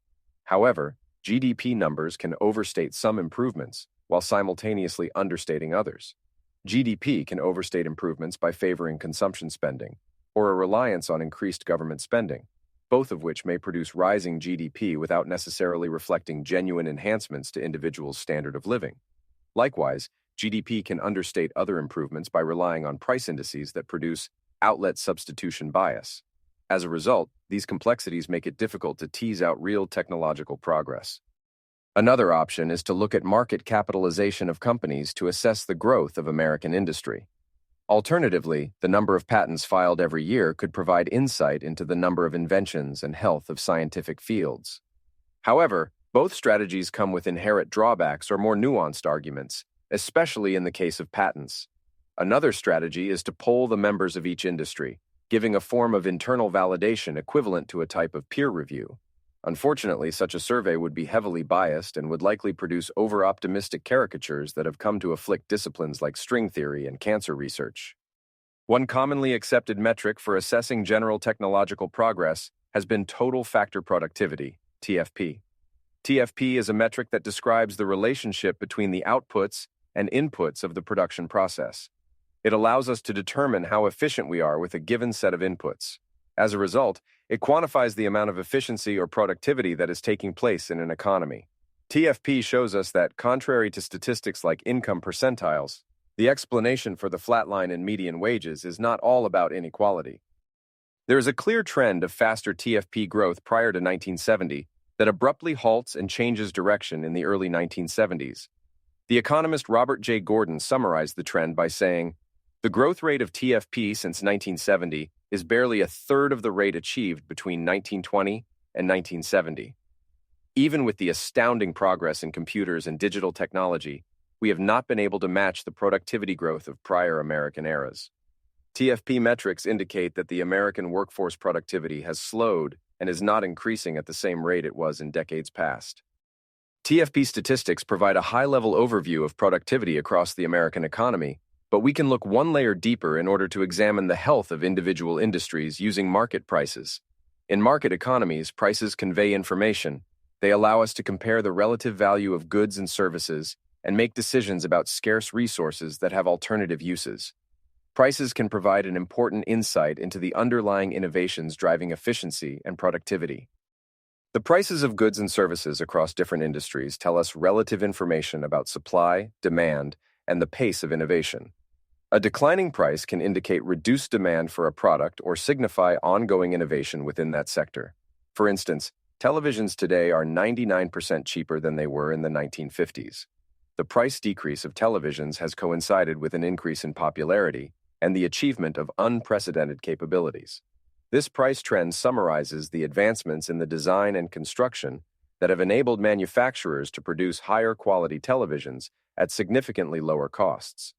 However, GDP numbers can overstate some improvements while simultaneously understating others. GDP can overstate improvements by favoring consumption spending or a reliance on increased government spending, both of which may produce rising GDP without necessarily reflecting genuine enhancements to individuals' standard of living. Likewise, GDP can understate other improvements by relying on price indices that produce outlet substitution bias. As a result, these complexities make it difficult to tease out real technological progress. Another option is to look at market capitalization of companies to assess the growth of American industry. Alternatively, the number of patents filed every year could provide insight into the number of inventions and health of scientific fields. However, both strategies come with inherent drawbacks or more nuanced arguments, especially in the case of patents. Another strategy is to poll the members of each industry, giving a form of internal validation equivalent to a type of peer review. Unfortunately, such a survey would be heavily biased and would likely produce over-optimistic caricatures that have come to afflict disciplines like string theory and cancer research. One commonly accepted metric for assessing general technological progress has been total factor productivity, TFP. TFP is a metric that describes the relationship between the outputs and inputs of the production process. It allows us to determine how efficient we are with a given set of inputs. As a result, it quantifies the amount of efficiency or productivity that is taking place in an economy. TFP shows us that, contrary to statistics like income percentiles, the explanation for the flat line in median wages is not all about inequality. There is a clear trend of faster TFP growth prior to 1970 that abruptly halts and changes direction in the early 1970s. The economist Robert J. Gordon summarized the trend by saying, "The growth rate of TFP since 1970 is barely a third of the rate achieved between 1920 and 1970. Even with the astounding progress in computers and digital technology, we have not been able to match the productivity growth of prior American eras." TFP metrics indicate that the American workforce productivity has slowed and is not increasing at the same rate it was in decades past. TFP statistics provide a high-level overview of productivity across the American economy, but we can look one layer deeper in order to examine the health of individual industries using market prices. In market economies, prices convey information. They allow us to compare the relative value of goods and services and make decisions about scarce resources that have alternative uses. Prices can provide an important insight into the underlying innovations driving efficiency and productivity. The prices of goods and services across different industries tell us relative information about supply, demand, and the pace of innovation. A declining price can indicate reduced demand for a product or signify ongoing innovation within that sector. For instance, televisions today are 99% cheaper than they were in the 1950s. The price decrease of televisions has coincided with an increase in popularity and the achievement of unprecedented capabilities. This price trend summarizes the advancements in the design and construction that have enabled manufacturers to produce higher quality televisions at significantly lower costs.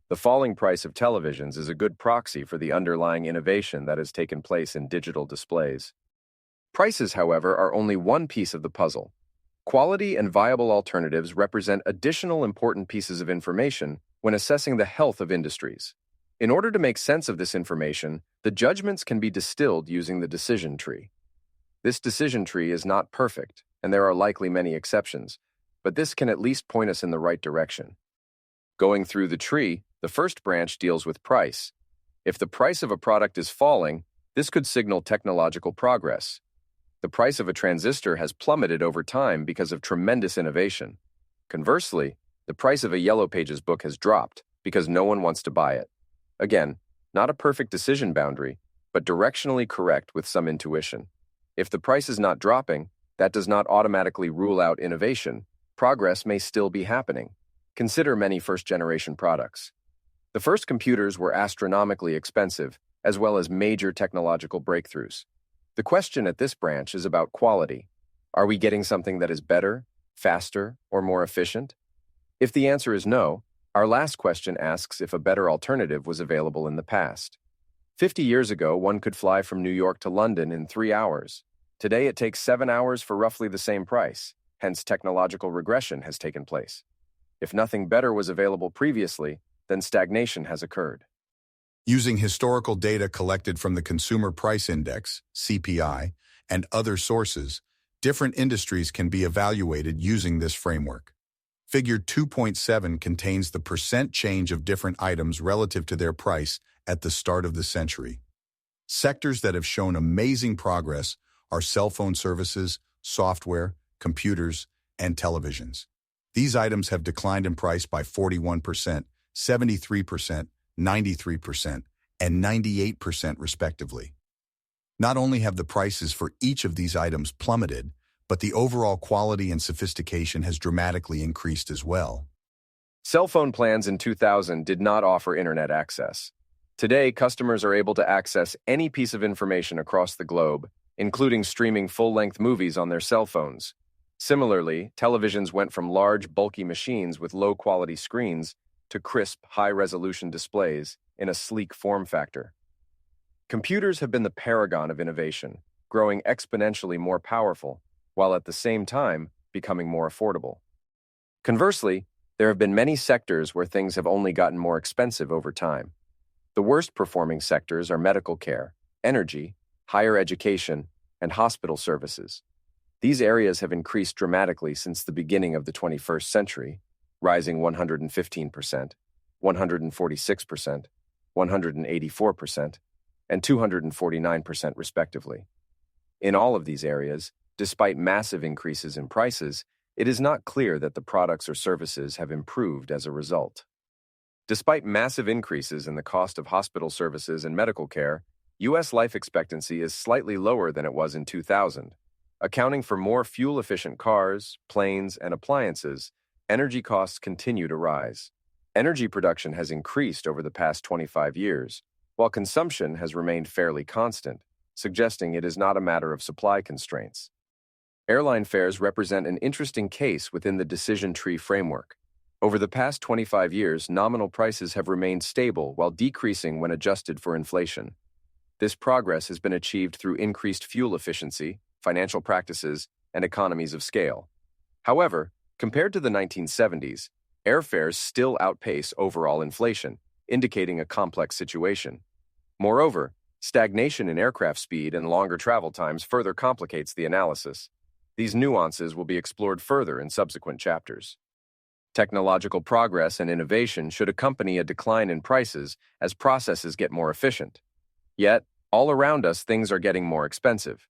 The falling price of televisions is a good proxy for the underlying innovation that has taken place in digital displays. Prices, however, are only one piece of the puzzle. Quality and viable alternatives represent additional important pieces of information when assessing the health of industries. In order to make sense of this information, the judgments can be distilled using the decision tree. This decision tree is not perfect, and there are likely many exceptions, but this can at least point us in the right direction. Going through the tree, the first branch deals with price. If the price of a product is falling, this could signal technological progress. The price of a transistor has plummeted over time because of tremendous innovation. Conversely, the price of a Yellow Pages book has dropped because no one wants to buy it. Again, not a perfect decision boundary, but directionally correct with some intuition. If the price is not dropping, that does not automatically rule out innovation. Progress may still be happening. Consider many first-generation products. The first computers were astronomically expensive, as well as major technological breakthroughs. The question at this branch is about quality. Are we getting something that is better, faster, or more efficient? If the answer is no, our last question asks if a better alternative was available in the past. 50 years ago, one could fly from New York to London in 3 hours. Today, it takes 7 hours for roughly the same price, hence technological regression has taken place. If nothing better was available previously, then stagnation has occurred. Using historical data collected from the Consumer Price Index, CPI, and other sources, different industries can be evaluated using this framework. Figure 2.7 contains the percent change of different items relative to their price at the start of the century. Sectors that have shown amazing progress are cell phone services, software, computers, and televisions. These items have declined in price by 41%, 73%, 93%, and 98% respectively. Not only have the prices for each of these items plummeted, but the overall quality and sophistication has dramatically increased as well. Cell phone plans in 2000 did not offer internet access. Today, customers are able to access any piece of information across the globe, including streaming full-length movies on their cell phones. Similarly, televisions went from large, bulky machines with low-quality screens to crisp, high-resolution displays in a sleek form factor. Computers have been the paragon of innovation, growing exponentially more powerful, while at the same time becoming more affordable. Conversely, there have been many sectors where things have only gotten more expensive over time. The worst-performing sectors are medical care, energy, higher education, and hospital services. These areas have increased dramatically since the beginning of the 21st century, rising 115%, 146%, 184%, and 249% respectively. In all of these areas, despite massive increases in prices, it is not clear that the products or services have improved as a result. Despite massive increases in the cost of hospital services and medical care, U.S. life expectancy is slightly lower than it was in 2000. Accounting for more fuel-efficient cars, planes, and appliances, energy costs continue to rise. Energy production has increased over the past 25 years, while consumption has remained fairly constant, suggesting it is not a matter of supply constraints. Airline fares represent an interesting case within the decision tree framework. Over the past 25 years, nominal prices have remained stable while decreasing when adjusted for inflation. This progress has been achieved through increased fuel efficiency, financial practices, and economies of scale. However, compared to the 1970s, airfares still outpace overall inflation, indicating a complex situation. Moreover, stagnation in aircraft speed and longer travel times further complicates the analysis. These nuances will be explored further in subsequent chapters. Technological progress and innovation should accompany a decline in prices as processes get more efficient. Yet, all around us, things are getting more expensive.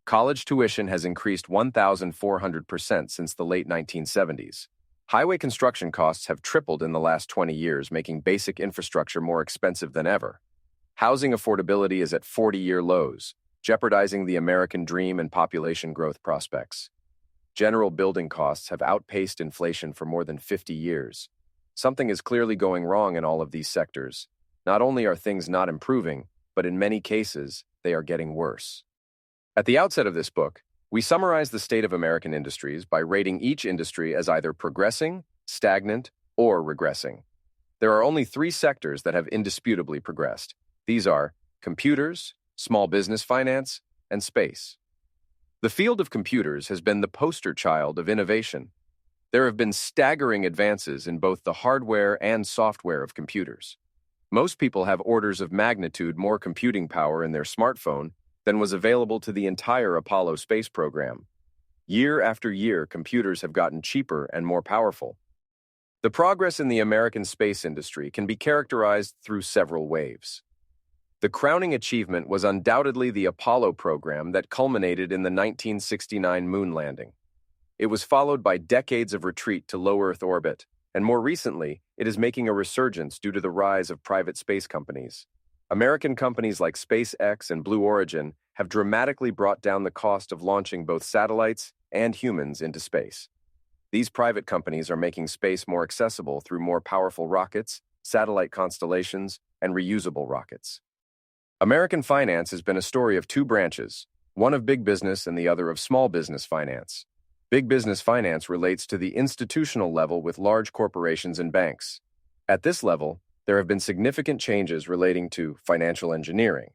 College tuition has increased 1,400% since the late 1970s. Highway construction costs have tripled in the last 20 years, making basic infrastructure more expensive than ever. Housing affordability is at 40-year lows, jeopardizing the American dream and population growth prospects. General building costs have outpaced inflation for more than 50 years. Something is clearly going wrong in all of these sectors. Not only are things not improving, but in many cases, they are getting worse. At the outset of this book, we summarize the state of American industries by rating each industry as either progressing, stagnant, or regressing. There are only 3 sectors that have indisputably progressed. These are computers, small business finance, and space. The field of computers has been the poster child of innovation. There have been staggering advances in both the hardware and software of computers. Most people have orders of magnitude more computing power in their smartphone than was available to the entire Apollo space program. Year after year, computers have gotten cheaper and more powerful. The progress in the American space industry can be characterized through several waves. The crowning achievement was undoubtedly the Apollo program that culminated in the 1969 moon landing. It was followed by decades of retreat to low Earth orbit, and more recently, it is making a resurgence due to the rise of private space companies. American companies like SpaceX and Blue Origin have dramatically brought down the cost of launching both satellites and humans into space. These private companies are making space more accessible through more powerful rockets, satellite constellations, and reusable rockets. American finance has been a story of two branches, one of big business and the other of small business finance. Big business finance relates to the institutional level with large corporations and banks. At this level, there have been significant changes relating to financial engineering,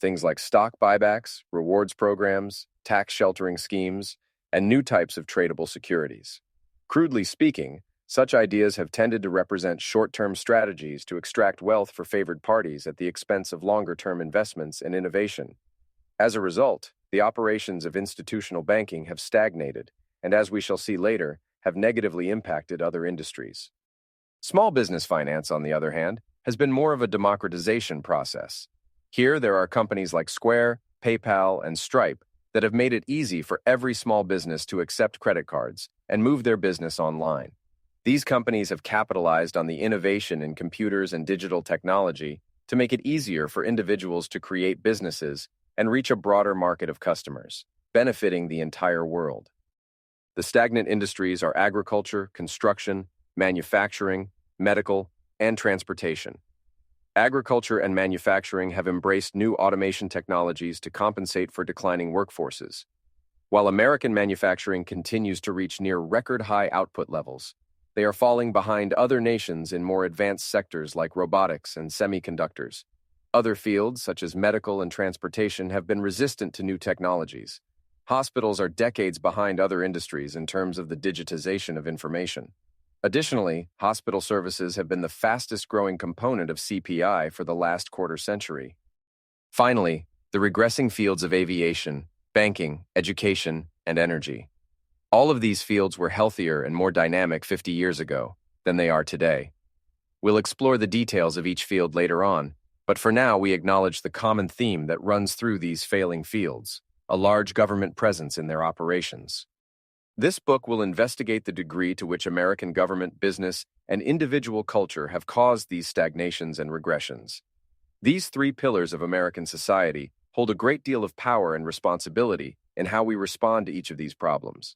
things like stock buybacks, rewards programs, tax sheltering schemes, and new types of tradable securities. Crudely speaking, such ideas have tended to represent short-term strategies to extract wealth for favored parties at the expense of longer-term investments and innovation. As a result, the operations of institutional banking have stagnated, and as we shall see later, have negatively impacted other industries. Small business finance, on the other hand, has been more of a democratization process. Here, there are companies like Square, PayPal, and Stripe that have made it easy for every small business to accept credit cards and move their business online. These companies have capitalized on the innovation in computers and digital technology to make it easier for individuals to create businesses and reach a broader market of customers, benefiting the entire world. The stagnant industries are agriculture, construction, manufacturing, medical, and transportation. Agriculture and manufacturing have embraced new automation technologies to compensate for declining workforces. While American manufacturing continues to reach near record-high output levels, they are falling behind other nations in more advanced sectors like robotics and semiconductors. Other fields, such as medical and transportation, have been resistant to new technologies. Hospitals are decades behind other industries in terms of the digitization of information. Additionally, hospital services have been the fastest-growing component of CPI for the last quarter century. Finally, the regressing fields of aviation, banking, education, and energy. All of these fields were healthier and more dynamic 50 years ago than they are today. We'll explore the details of each field later on, but for now we acknowledge the common theme that runs through these failing fields: a large government presence in their operations. This book will investigate the degree to which American government, business, and individual culture have caused these stagnations and regressions. These three pillars of American society hold a great deal of power and responsibility in how we respond to each of these problems.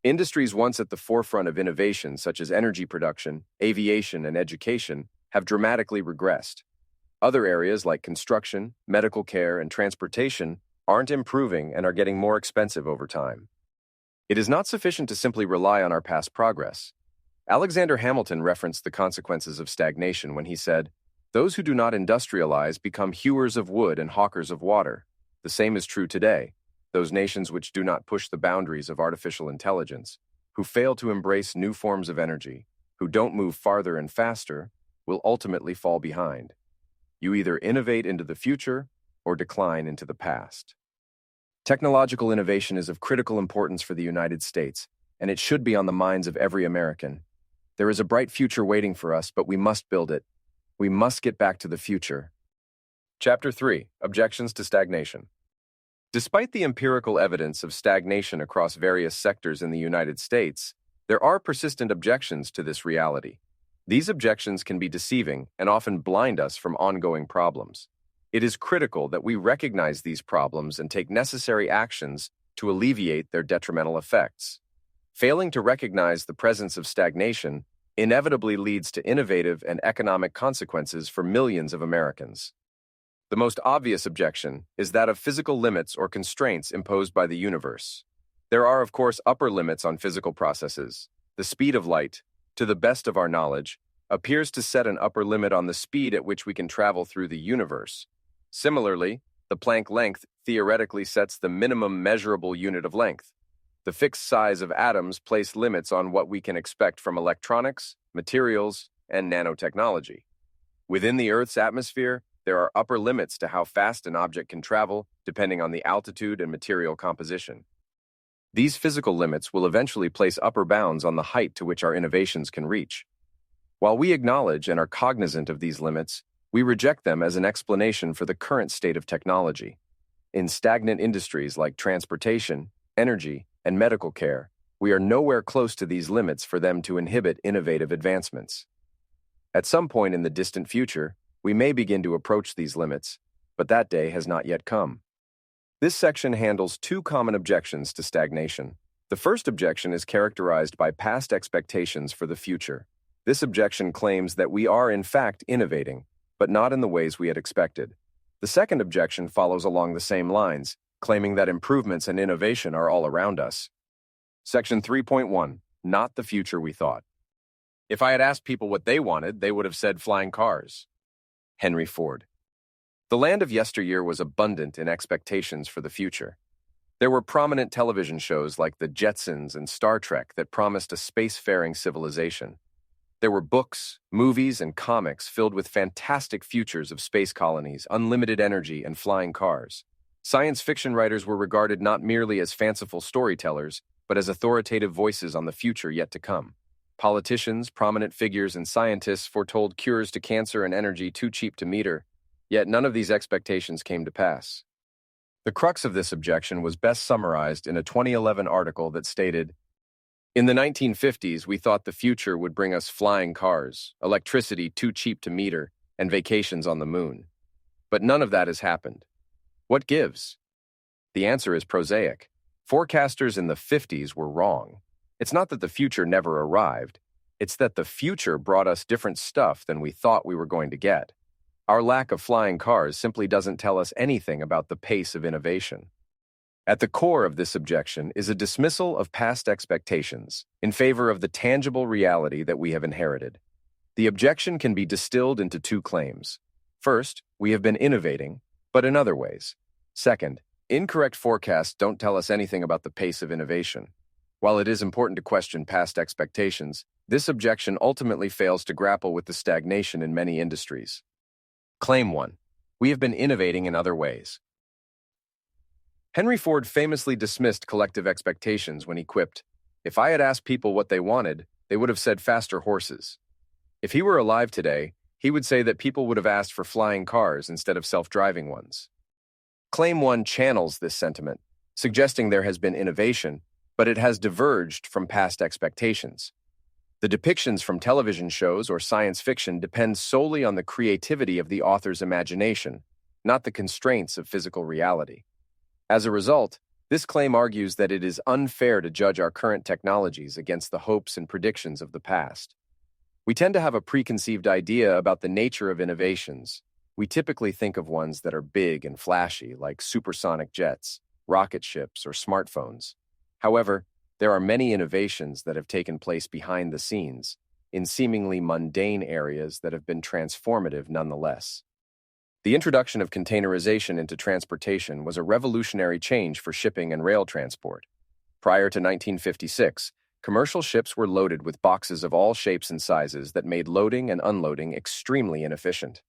Industries once at the forefront of innovation, such as energy production, aviation, and education, have dramatically regressed. Other areas like construction, medical care, and transportation aren't improving and are getting more expensive over time. It is not sufficient to simply rely on our past progress. Alexander Hamilton referenced the consequences of stagnation when he said, "Those who do not industrialize become hewers of wood and hawkers of water." The same is true today. Those nations which do not push the boundaries of artificial intelligence, who fail to embrace new forms of energy, who don't move farther and faster, will ultimately fall behind. You either innovate into the future or decline into the past. Technological innovation is of critical importance for the United States, and it should be on the minds of every American. There is a bright future waiting for us, but we must build it. We must get back to the future. Chapter 3: Objections to Stagnation. Despite the empirical evidence of stagnation across various sectors in the United States, there are persistent objections to this reality. These objections can be deceiving and often blind us from ongoing problems. It is critical that we recognize these problems and take necessary actions to alleviate their detrimental effects. Failing to recognize the presence of stagnation inevitably leads to innovative and economic consequences for millions of Americans. The most obvious objection is that of physical limits or constraints imposed by the universe. There are, of course, upper limits on physical processes. The speed of light, to the best of our knowledge, appears to set an upper limit on the speed at which we can travel through the universe. Similarly, the Planck length theoretically sets the minimum measurable unit of length. The fixed size of atoms place limits on what we can expect from electronics, materials, and nanotechnology. Within the Earth's atmosphere, There are upper limits to how fast an object can travel, depending on the altitude and material composition. These physical limits will eventually place upper bounds on the height to which our innovations can reach. While we acknowledge and are cognizant of these limits, we reject them as an explanation for the current state of technology. In stagnant industries like transportation, energy, and medical care, we are nowhere close to these limits for them to inhibit innovative advancements. At some point in the distant future, we may begin to approach these limits, but that day has not yet come. This section handles two common objections to stagnation. The first objection is characterized by past expectations for the future. This objection claims that we are in fact innovating, but not in the ways we had expected. The second objection follows along the same lines, claiming that improvements and innovation are all around us. Section 3.1. Not the future we thought. If I had asked people what they wanted, they would have said flying cars. Henry Ford. The land of yesteryear was abundant in expectations for the future. There were prominent television shows like The Jetsons and Star Trek that promised a spacefaring civilization. There were books, movies, and comics filled with fantastic futures of space colonies, unlimited energy, and flying cars. Science fiction writers were regarded not merely as fanciful storytellers, but as authoritative voices on the future yet to come. Politicians, prominent figures, and scientists foretold cures to cancer and energy too cheap to meter, yet none of these expectations came to pass. The crux of this objection was best summarized in a 2011 article that stated, "In the 1950s, we thought the future would bring us flying cars, electricity too cheap to meter, and vacations on the moon. But none of that has happened. What gives?" The answer is prosaic. Forecasters in the 50s were wrong. It's not that the future never arrived. It's that the future brought us different stuff than we thought we were going to get. Our lack of flying cars simply doesn't tell us anything about the pace of innovation. At the core of this objection is a dismissal of past expectations in favor of the tangible reality that we have inherited. The objection can be distilled into two claims. First, we have been innovating, but in other ways. Second, incorrect forecasts don't tell us anything about the pace of innovation. While it is important to question past expectations, this objection ultimately fails to grapple with the stagnation in many industries. Claim 1. We have been innovating in other ways. Henry Ford famously dismissed collective expectations when he quipped, "If I had asked people what they wanted, they would have said faster horses." If he were alive today, he would say that people would have asked for flying cars instead of self-driving ones. Claim 1 channels this sentiment, suggesting there has been innovation, but it has diverged from past expectations. The depictions from television shows or science fiction depend solely on the creativity of the author's imagination, not the constraints of physical reality. As a result, this claim argues that it is unfair to judge our current technologies against the hopes and predictions of the past. We tend to have a preconceived idea about the nature of innovations. We typically think of ones that are big and flashy, like supersonic jets, rocket ships, or smartphones. However, there are many innovations that have taken place behind the scenes, in seemingly mundane areas that have been transformative nonetheless. The introduction of containerization into transportation was a revolutionary change for shipping and rail transport. Prior to 1956, commercial ships were loaded with boxes of all shapes and sizes that made loading and unloading extremely inefficient.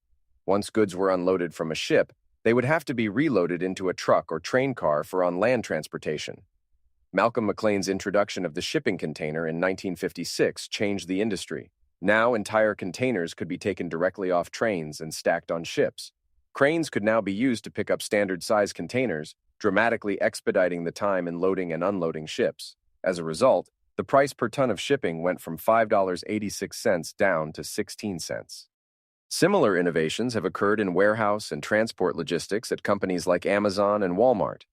Once goods were unloaded from a ship, they would have to be reloaded into a truck or train car for on-land transportation. Malcolm McLean's introduction of the shipping container in 1956 changed the industry. Now, entire containers could be taken directly off trains and stacked on ships. Cranes could now be used to pick up standard-size containers, dramatically expediting the time in loading and unloading ships. As a result, the price per ton of shipping went from $5.86 down to 16 cents. Similar innovations have occurred in warehouse and transport logistics at companies like Amazon and Walmart.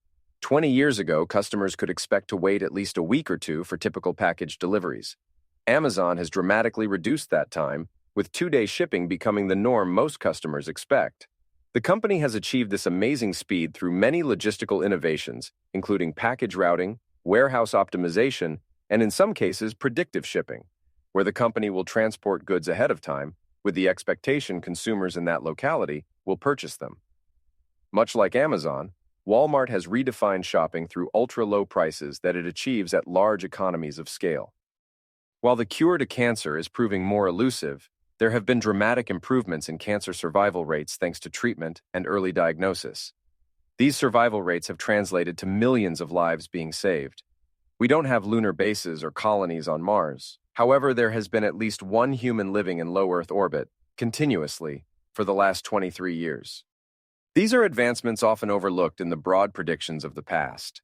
20 years ago, customers could expect to wait at least a week or two for typical package deliveries. Amazon has dramatically reduced that time, with 2-day shipping becoming the norm most customers expect. The company has achieved this amazing speed through many logistical innovations, including package routing, warehouse optimization, and in some cases, predictive shipping, where the company will transport goods ahead of time, with the expectation consumers in that locality will purchase them. Much like Amazon, Walmart has redefined shopping through ultra-low prices that it achieves at large economies of scale. While the cure to cancer is proving more elusive, There have been dramatic improvements in cancer survival rates thanks to treatment and early diagnosis. These survival rates have translated to millions of lives being saved. We don't have lunar bases or colonies on Mars. However, there has been at least one human living in low Earth orbit, continuously, for the last 23 years. These are advancements often overlooked in the broad predictions of the past.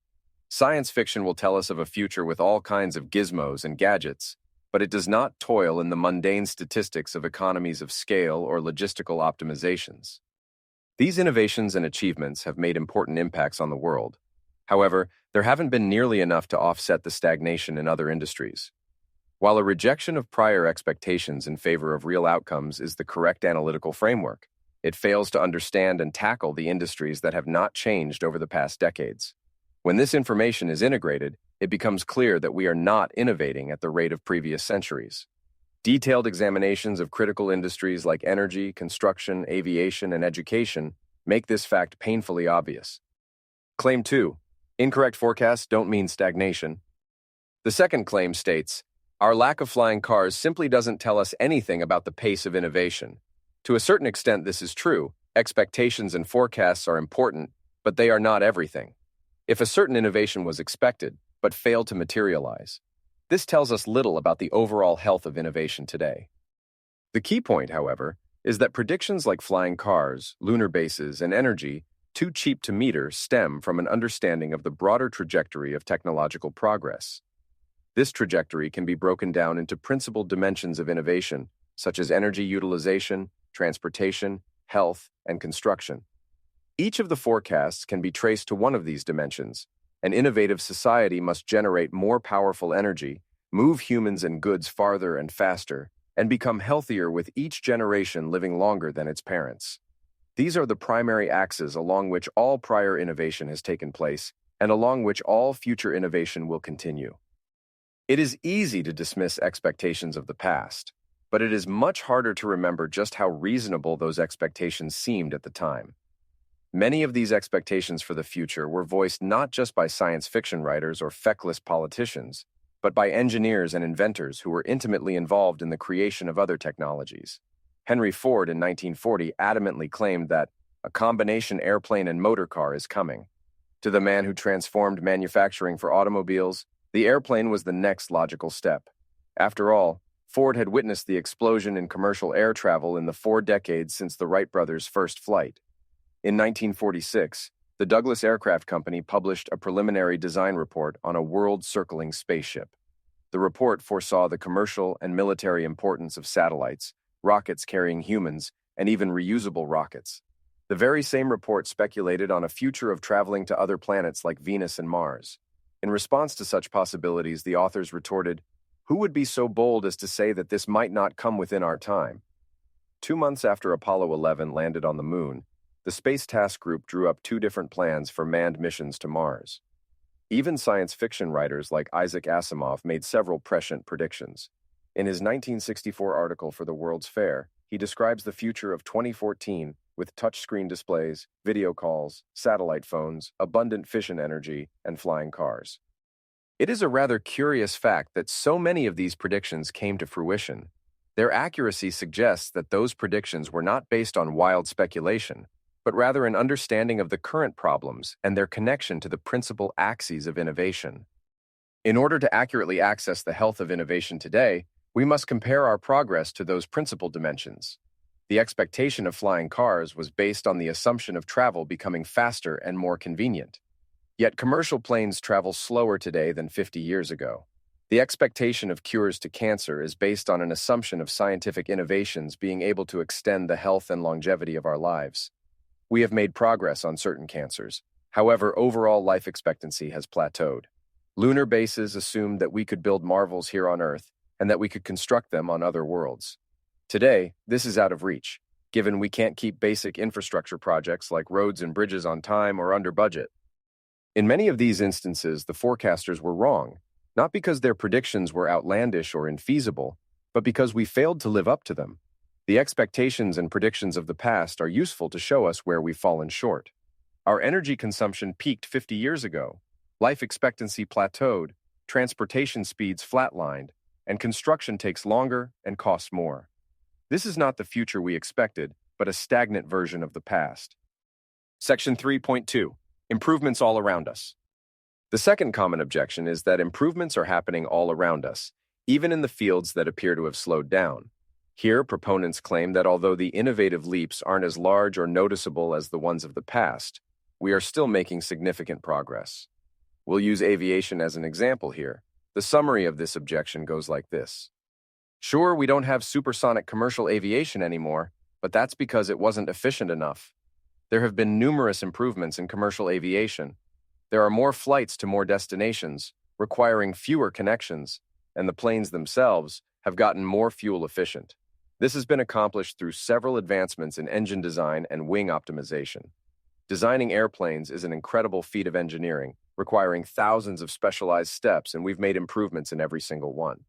Science fiction will tell us of a future with all kinds of gizmos and gadgets, but it does not toil in the mundane statistics of economies of scale or logistical optimizations. These innovations and achievements have made important impacts on the world. However, there haven't been nearly enough to offset the stagnation in other industries. While a rejection of prior expectations in favor of real outcomes is the correct analytical framework, it fails to understand and tackle the industries that have not changed over the past decades. When this information is integrated, it becomes clear that we are not innovating at the rate of previous centuries. Detailed examinations of critical industries like energy, construction, aviation, and education make this fact painfully obvious. Claim 2. Incorrect forecasts don't mean stagnation. The second claim states, our lack of flying cars simply doesn't tell us anything about the pace of innovation. To a certain extent, this is true. Expectations and forecasts are important, but they are not everything. If a certain innovation was expected, but failed to materialize, this tells us little about the overall health of innovation today. The key point, however, is that predictions like flying cars, lunar bases, and energy, too cheap to meter, stem from an understanding of the broader trajectory of technological progress. This trajectory can be broken down into principal dimensions of innovation, such as energy utilization, transportation, health, and construction. Each of the forecasts can be traced to one of these dimensions. An innovative society must generate more powerful energy, move humans and goods farther and faster, and become healthier with each generation living longer than its parents. These are the primary axes along which all prior innovation has taken place, and along which all future innovation will continue. It is easy to dismiss expectations of the past, but it is much harder to remember just how reasonable those expectations seemed at the time. Many of these expectations for the future were voiced not just by science fiction writers or feckless politicians, but by engineers and inventors who were intimately involved in the creation of other technologies. Henry Ford in 1940 adamantly claimed that a combination airplane and motor car is coming. To the man who transformed manufacturing for automobiles, the airplane was the next logical step. After all, Ford had witnessed the explosion in commercial air travel in the 4 decades since the Wright brothers' first flight. In 1946, the Douglas Aircraft Company published a preliminary design report on a world-circling spaceship. The report foresaw the commercial and military importance of satellites, rockets carrying humans, and even reusable rockets. The very same report speculated on a future of traveling to other planets like Venus and Mars. In response to such possibilities, the authors retorted, "Who would be so bold as to say that this might not come within our time?" 2 months after Apollo 11 landed on the Moon, the Space Task Group drew up 2 different plans for manned missions to Mars. Even science fiction writers like Isaac Asimov made several prescient predictions. In his 1964 article for the World's Fair, he describes the future of 2014 with touchscreen displays, video calls, satellite phones, abundant fission energy, and flying cars. It is a rather curious fact that so many of these predictions came to fruition. Their accuracy suggests that those predictions were not based on wild speculation, but rather an understanding of the current problems and their connection to the principal axes of innovation. In order to accurately access the health of innovation today, we must compare our progress to those principal dimensions. The expectation of flying cars was based on the assumption of travel becoming faster and more convenient. Yet commercial planes travel slower today than 50 years ago. The expectation of cures to cancer is based on an assumption of scientific innovations being able to extend the health and longevity of our lives. We have made progress on certain cancers. However, overall life expectancy has plateaued. Lunar bases assumed that we could build marvels here on Earth and that we could construct them on other worlds. Today, this is out of reach, given we can't keep basic infrastructure projects like roads and bridges on time or under budget. In many of these instances, the forecasters were wrong, not because their predictions were outlandish or infeasible, but because we failed to live up to them. The expectations and predictions of the past are useful to show us where we've fallen short. Our energy consumption peaked 50 years ago, life expectancy plateaued, transportation speeds flatlined, and construction takes longer and costs more. This is not the future we expected, but a stagnant version of the past. Section 3.2. Improvements all around us. The second common objection is that improvements are happening all around us, even in the fields that appear to have slowed down. Here, proponents claim that although the innovative leaps aren't as large or noticeable as the ones of the past, we are still making significant progress. We'll use aviation as an example here. The summary of this objection goes like this. Sure, we don't have supersonic commercial aviation anymore, but that's because it wasn't efficient enough. There have been numerous improvements in commercial aviation. There are more flights to more destinations, requiring fewer connections, and the planes themselves have gotten more fuel efficient. This has been accomplished through several advancements in engine design and wing optimization. Designing airplanes is an incredible feat of engineering, requiring thousands of specialized steps, and we've made improvements in every single one.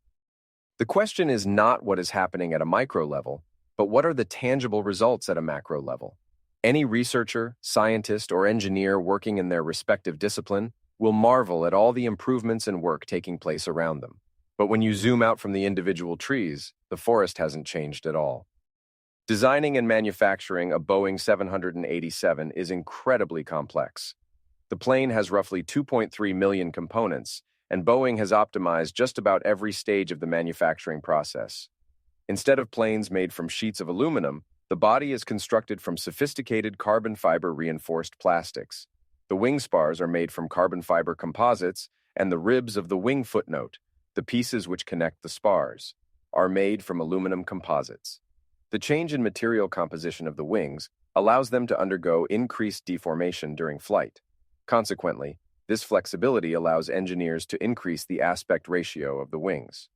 The question is not what is happening at a micro level, but what are the tangible results at a macro level? Any researcher, scientist, or engineer working in their respective discipline will marvel at all the improvements and work taking place around them. But when you zoom out from the individual trees, the forest hasn't changed at all. Designing and manufacturing a Boeing 787 is incredibly complex. The plane has roughly 2.3 million components, and Boeing has optimized just about every stage of the manufacturing process. Instead of planes made from sheets of aluminum, the body is constructed from sophisticated carbon fiber reinforced plastics. The wing spars are made from carbon fiber composites, and the ribs of the wing footnote, the pieces which connect the spars, are made from aluminum composites. The change in material composition of the wings allows them to undergo increased deformation during flight. Consequently, this flexibility allows engineers to increase the aspect ratio of the wings.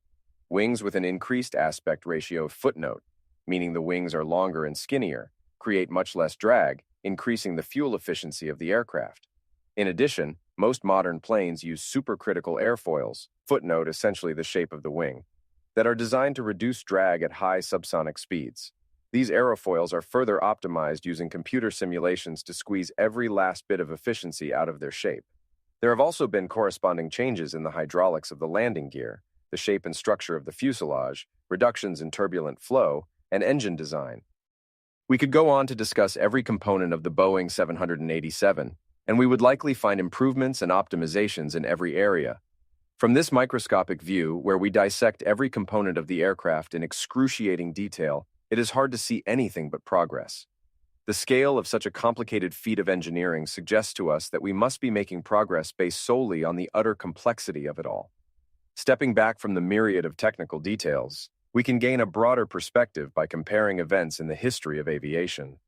Wings with an increased aspect ratio footnote, meaning the wings are longer and skinnier, create much less drag, increasing the fuel efficiency of the aircraft. In addition, most modern planes use supercritical airfoils, footnote essentially the shape of the wing, that are designed to reduce drag at high subsonic speeds. These aerofoils are further optimized using computer simulations to squeeze every last bit of efficiency out of their shape. There have also been corresponding changes in the hydraulics of the landing gear, the shape and structure of the fuselage, reductions in turbulent flow, and engine design. We could go on to discuss every component of the Boeing 787, and we would likely find improvements and optimizations in every area. From this microscopic view, where we dissect every component of the aircraft in excruciating detail, it is hard to see anything but progress. The scale of such a complicated feat of engineering suggests to us that we must be making progress based solely on the utter complexity of it all. Stepping back from the myriad of technical details, we can gain a broader perspective by comparing events in the history of aviation.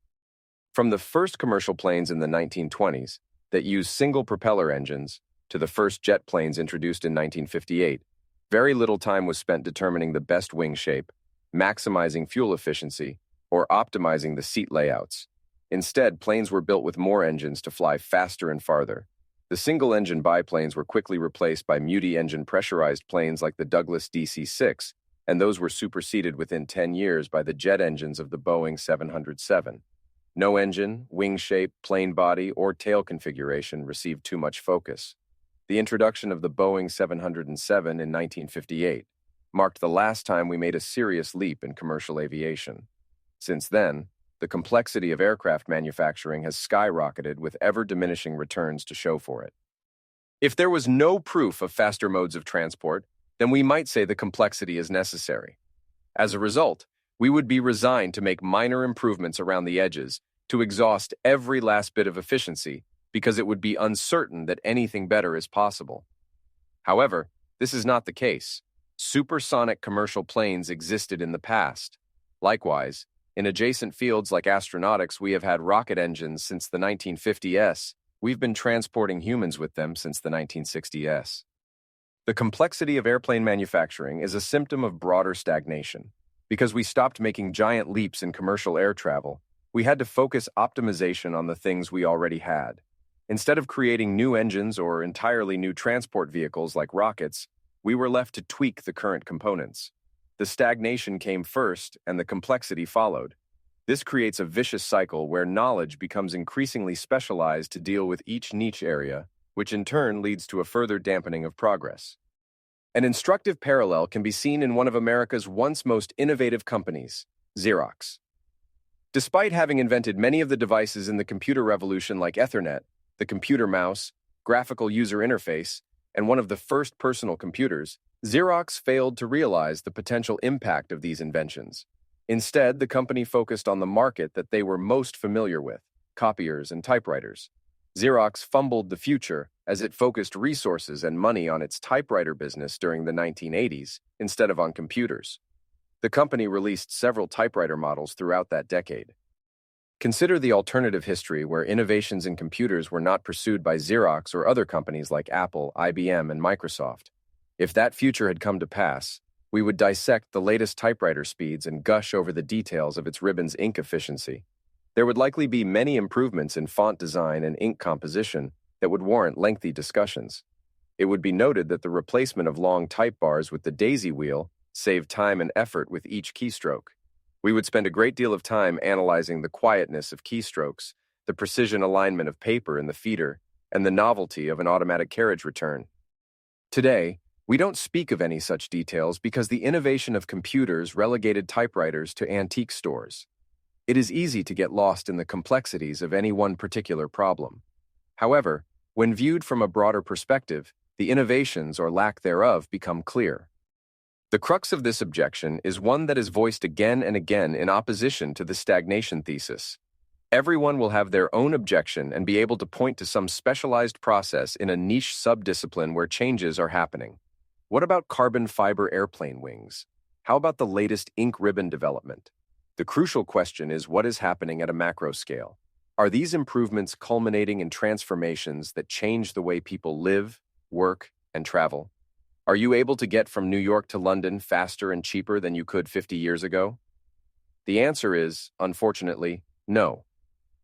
From the first commercial planes in the 1920s that used single propeller engines to the first jet planes introduced in 1958, very little time was spent determining the best wing shape, maximizing fuel efficiency, or optimizing the seat layouts. Instead, planes were built with more engines to fly faster and farther. The single-engine biplanes were quickly replaced by multi-engine pressurized planes like the Douglas DC-6, and those were superseded within 10 years by the jet engines of the Boeing 707. No engine, wing shape, plane body, or tail configuration received too much focus. The introduction of the Boeing 707 in 1958 marked the last time we made a serious leap in commercial aviation. Since then, the complexity of aircraft manufacturing has skyrocketed with ever-diminishing returns to show for it. If there was no proof of faster modes of transport, then we might say the complexity is necessary. As a result, we would be resigned to make minor improvements around the edges to exhaust every last bit of efficiency because it would be uncertain that anything better is possible. However, this is not the case. Supersonic commercial planes existed in the past. Likewise, in adjacent fields like astronautics, we have had rocket engines since the 1950s. We've been transporting humans with them since the 1960s. The complexity of airplane manufacturing is a symptom of broader stagnation. Because we stopped making giant leaps in commercial air travel, we had to focus optimization on the things we already had. Instead of creating new engines or entirely new transport vehicles like rockets, we were left to tweak the current components. The stagnation came first, and the complexity followed. This creates a vicious cycle where knowledge becomes increasingly specialized to deal with each niche area, which in turn leads to a further dampening of progress. An instructive parallel can be seen in one of America's once most innovative companies, Xerox. Despite having invented many of the devices in the computer revolution like Ethernet, the computer mouse, graphical user interface, and one of the first personal computers, Xerox failed to realize the potential impact of these inventions. Instead, the company focused on the market that they were most familiar with, copiers and typewriters. Xerox fumbled the future as it focused resources and money on its typewriter business during the 1980s instead of on computers. The company released several typewriter models throughout that decade. Consider the alternative history where innovations in computers were not pursued by Xerox or other companies like Apple, IBM, and Microsoft. If that future had come to pass, we would dissect the latest typewriter speeds and gush over the details of its ribbon's ink efficiency. There would likely be many improvements in font design and ink composition that would warrant lengthy discussions. It would be noted that the replacement of long type bars with the daisy wheel saved time and effort with each keystroke. We would spend a great deal of time analyzing the quietness of keystrokes, the precision alignment of paper in the feeder, and the novelty of an automatic carriage return. Today, we don't speak of any such details because the innovation of computers relegated typewriters to antique stores. It is easy to get lost in the complexities of any one particular problem. However, when viewed from a broader perspective, the innovations or lack thereof become clear. The crux of this objection is one that is voiced again and again in opposition to the stagnation thesis. Everyone will have their own objection and be able to point to some specialized process in a niche subdiscipline where changes are happening. What about carbon fiber airplane wings? How about the latest ink ribbon development? The crucial question is what is happening at a macro scale. Are these improvements culminating in transformations that change the way people live, work, and travel? Are you able to get from New York to London faster and cheaper than you could 50 years ago? The answer is, unfortunately, no.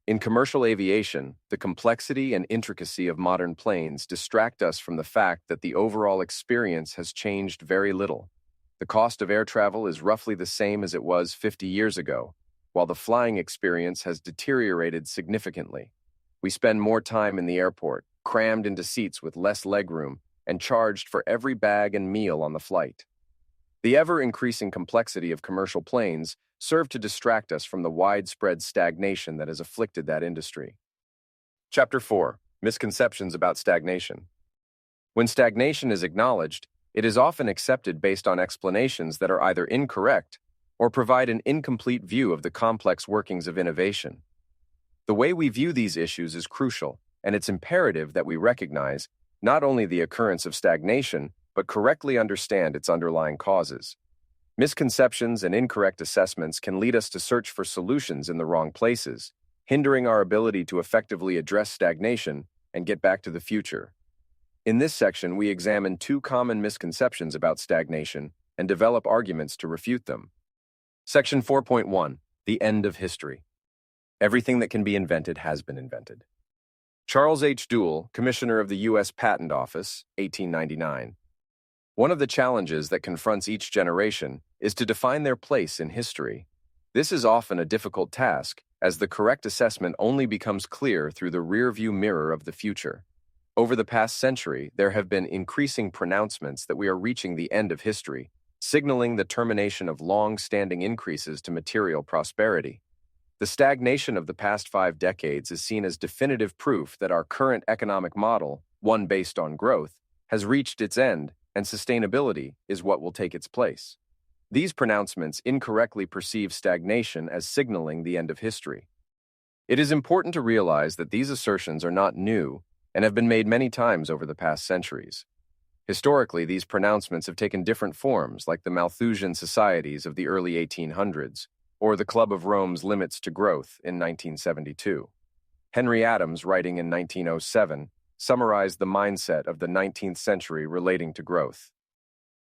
In commercial aviation, the complexity and intricacy of modern planes distract us from the fact that the overall experience has changed very little. The cost of air travel is roughly the same as it was 50 years ago, while the flying experience has deteriorated significantly. We spend more time in the airport, crammed into seats with less legroom, and charged for every bag and meal on the flight. The ever-increasing complexity of commercial planes serve to distract us from the widespread stagnation that has afflicted that industry. Chapter 4. Misconceptions about stagnation. When stagnation is acknowledged, it is often accepted based on explanations that are either incorrect or provide an incomplete view of the complex workings of innovation. The way we view these issues is crucial, and it's imperative that we recognize not only the occurrence of stagnation, but correctly understand its underlying causes. Misconceptions and incorrect assessments can lead us to search for solutions in the wrong places, hindering our ability to effectively address stagnation and get back to the future. In this section, we examine two common misconceptions about stagnation and develop arguments to refute them. Section 4.1. The End of History. Everything that can be invented has been invented. Charles H. Dewey, Commissioner of the U.S. Patent Office, 1899. One of the challenges that confronts each generation is to define their place in history. This is often a difficult task, as the correct assessment only becomes clear through the rearview mirror of the future. Over the past century, there have been increasing pronouncements that we are reaching the end of history, signaling the termination of long-standing increases to material prosperity. The stagnation of the past 5 decades is seen as definitive proof that our current economic model, one based on growth, has reached its end, and sustainability is what will take its place. These pronouncements incorrectly perceive stagnation as signaling the end of history. It is important to realize that these assertions are not new and have been made many times over the past centuries. Historically, these pronouncements have taken different forms, like the Malthusian societies of the early 1800s, or the Club of Rome's limits to growth in 1972. Henry Adams, writing in 1907, summarized the mindset of the 19th century relating to growth.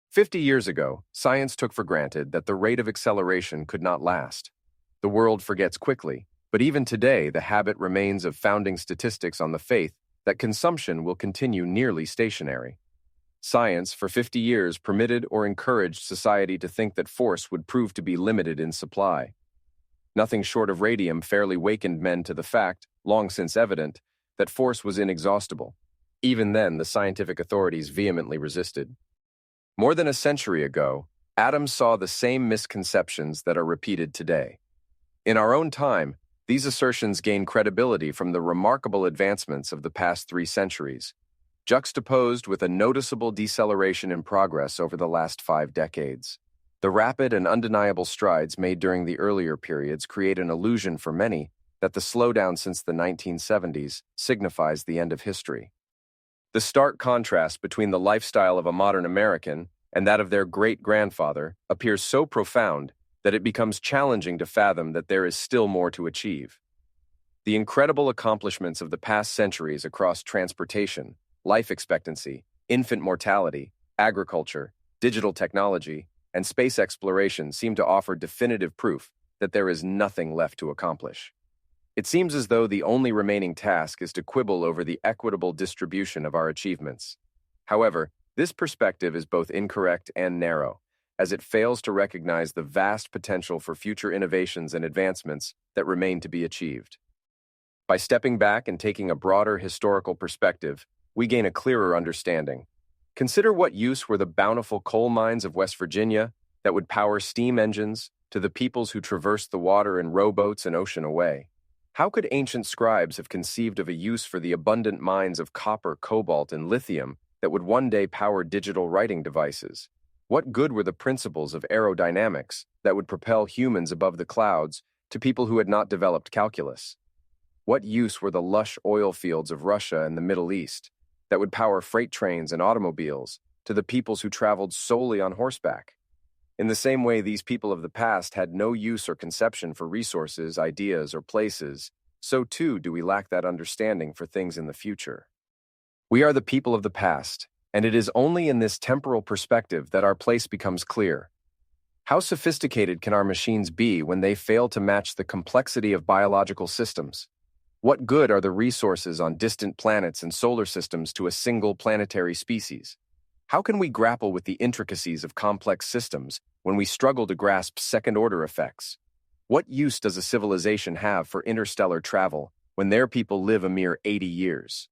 50 years ago, science took for granted that the rate of acceleration could not last. The world forgets quickly, but even today the habit remains of founding statistics on the faith that consumption will continue nearly stationary. Science, for 50 years, permitted or encouraged society to think that force would prove to be limited in supply. Nothing short of radium fairly wakened men to the fact, long since evident, that force was inexhaustible. Even then, the scientific authorities vehemently resisted. More than a century ago, Adams saw the same misconceptions that are repeated today. In our own time, these assertions gain credibility from the remarkable advancements of the past 3 centuries, juxtaposed with a noticeable deceleration in progress over the last 5 decades. The rapid and undeniable strides made during the earlier periods create an illusion for many that the slowdown since the 1970s signifies the end of history. The stark contrast between the lifestyle of a modern American and that of their great-grandfather appears so profound that it becomes challenging to fathom that there is still more to achieve. The incredible accomplishments of the past centuries across transportation, life expectancy, infant mortality, agriculture, digital technology, and space exploration seem to offer definitive proof that there is nothing left to accomplish. It seems as though the only remaining task is to quibble over the equitable distribution of our achievements. However, this perspective is both incorrect and narrow, as it fails to recognize the vast potential for future innovations and advancements that remain to be achieved. By stepping back and taking a broader historical perspective, we gain a clearer understanding. Consider what use were the bountiful coal mines of West Virginia that would power steam engines to the peoples who traversed the water in rowboats and ocean away. How could ancient scribes have conceived of a use for the abundant mines of copper, cobalt, and lithium that would one day power digital writing devices? What good were the principles of aerodynamics that would propel humans above the clouds to people who had not developed calculus? What use were the lush oil fields of Russia and the Middle East that would power freight trains and automobiles to the peoples who traveled solely on horseback? In the same way these people of the past had no use or conception for resources, ideas, or places, so too do we lack that understanding for things in the future. We are the people of the past, and it is only in this temporal perspective that our place becomes clear. How sophisticated can our machines be when they fail to match the complexity of biological systems? What good are the resources on distant planets and solar systems to a single planetary species? How can we grapple with the intricacies of complex systems when we struggle to grasp second-order effects? What use does a civilization have for interstellar travel when their people live a mere 80 years?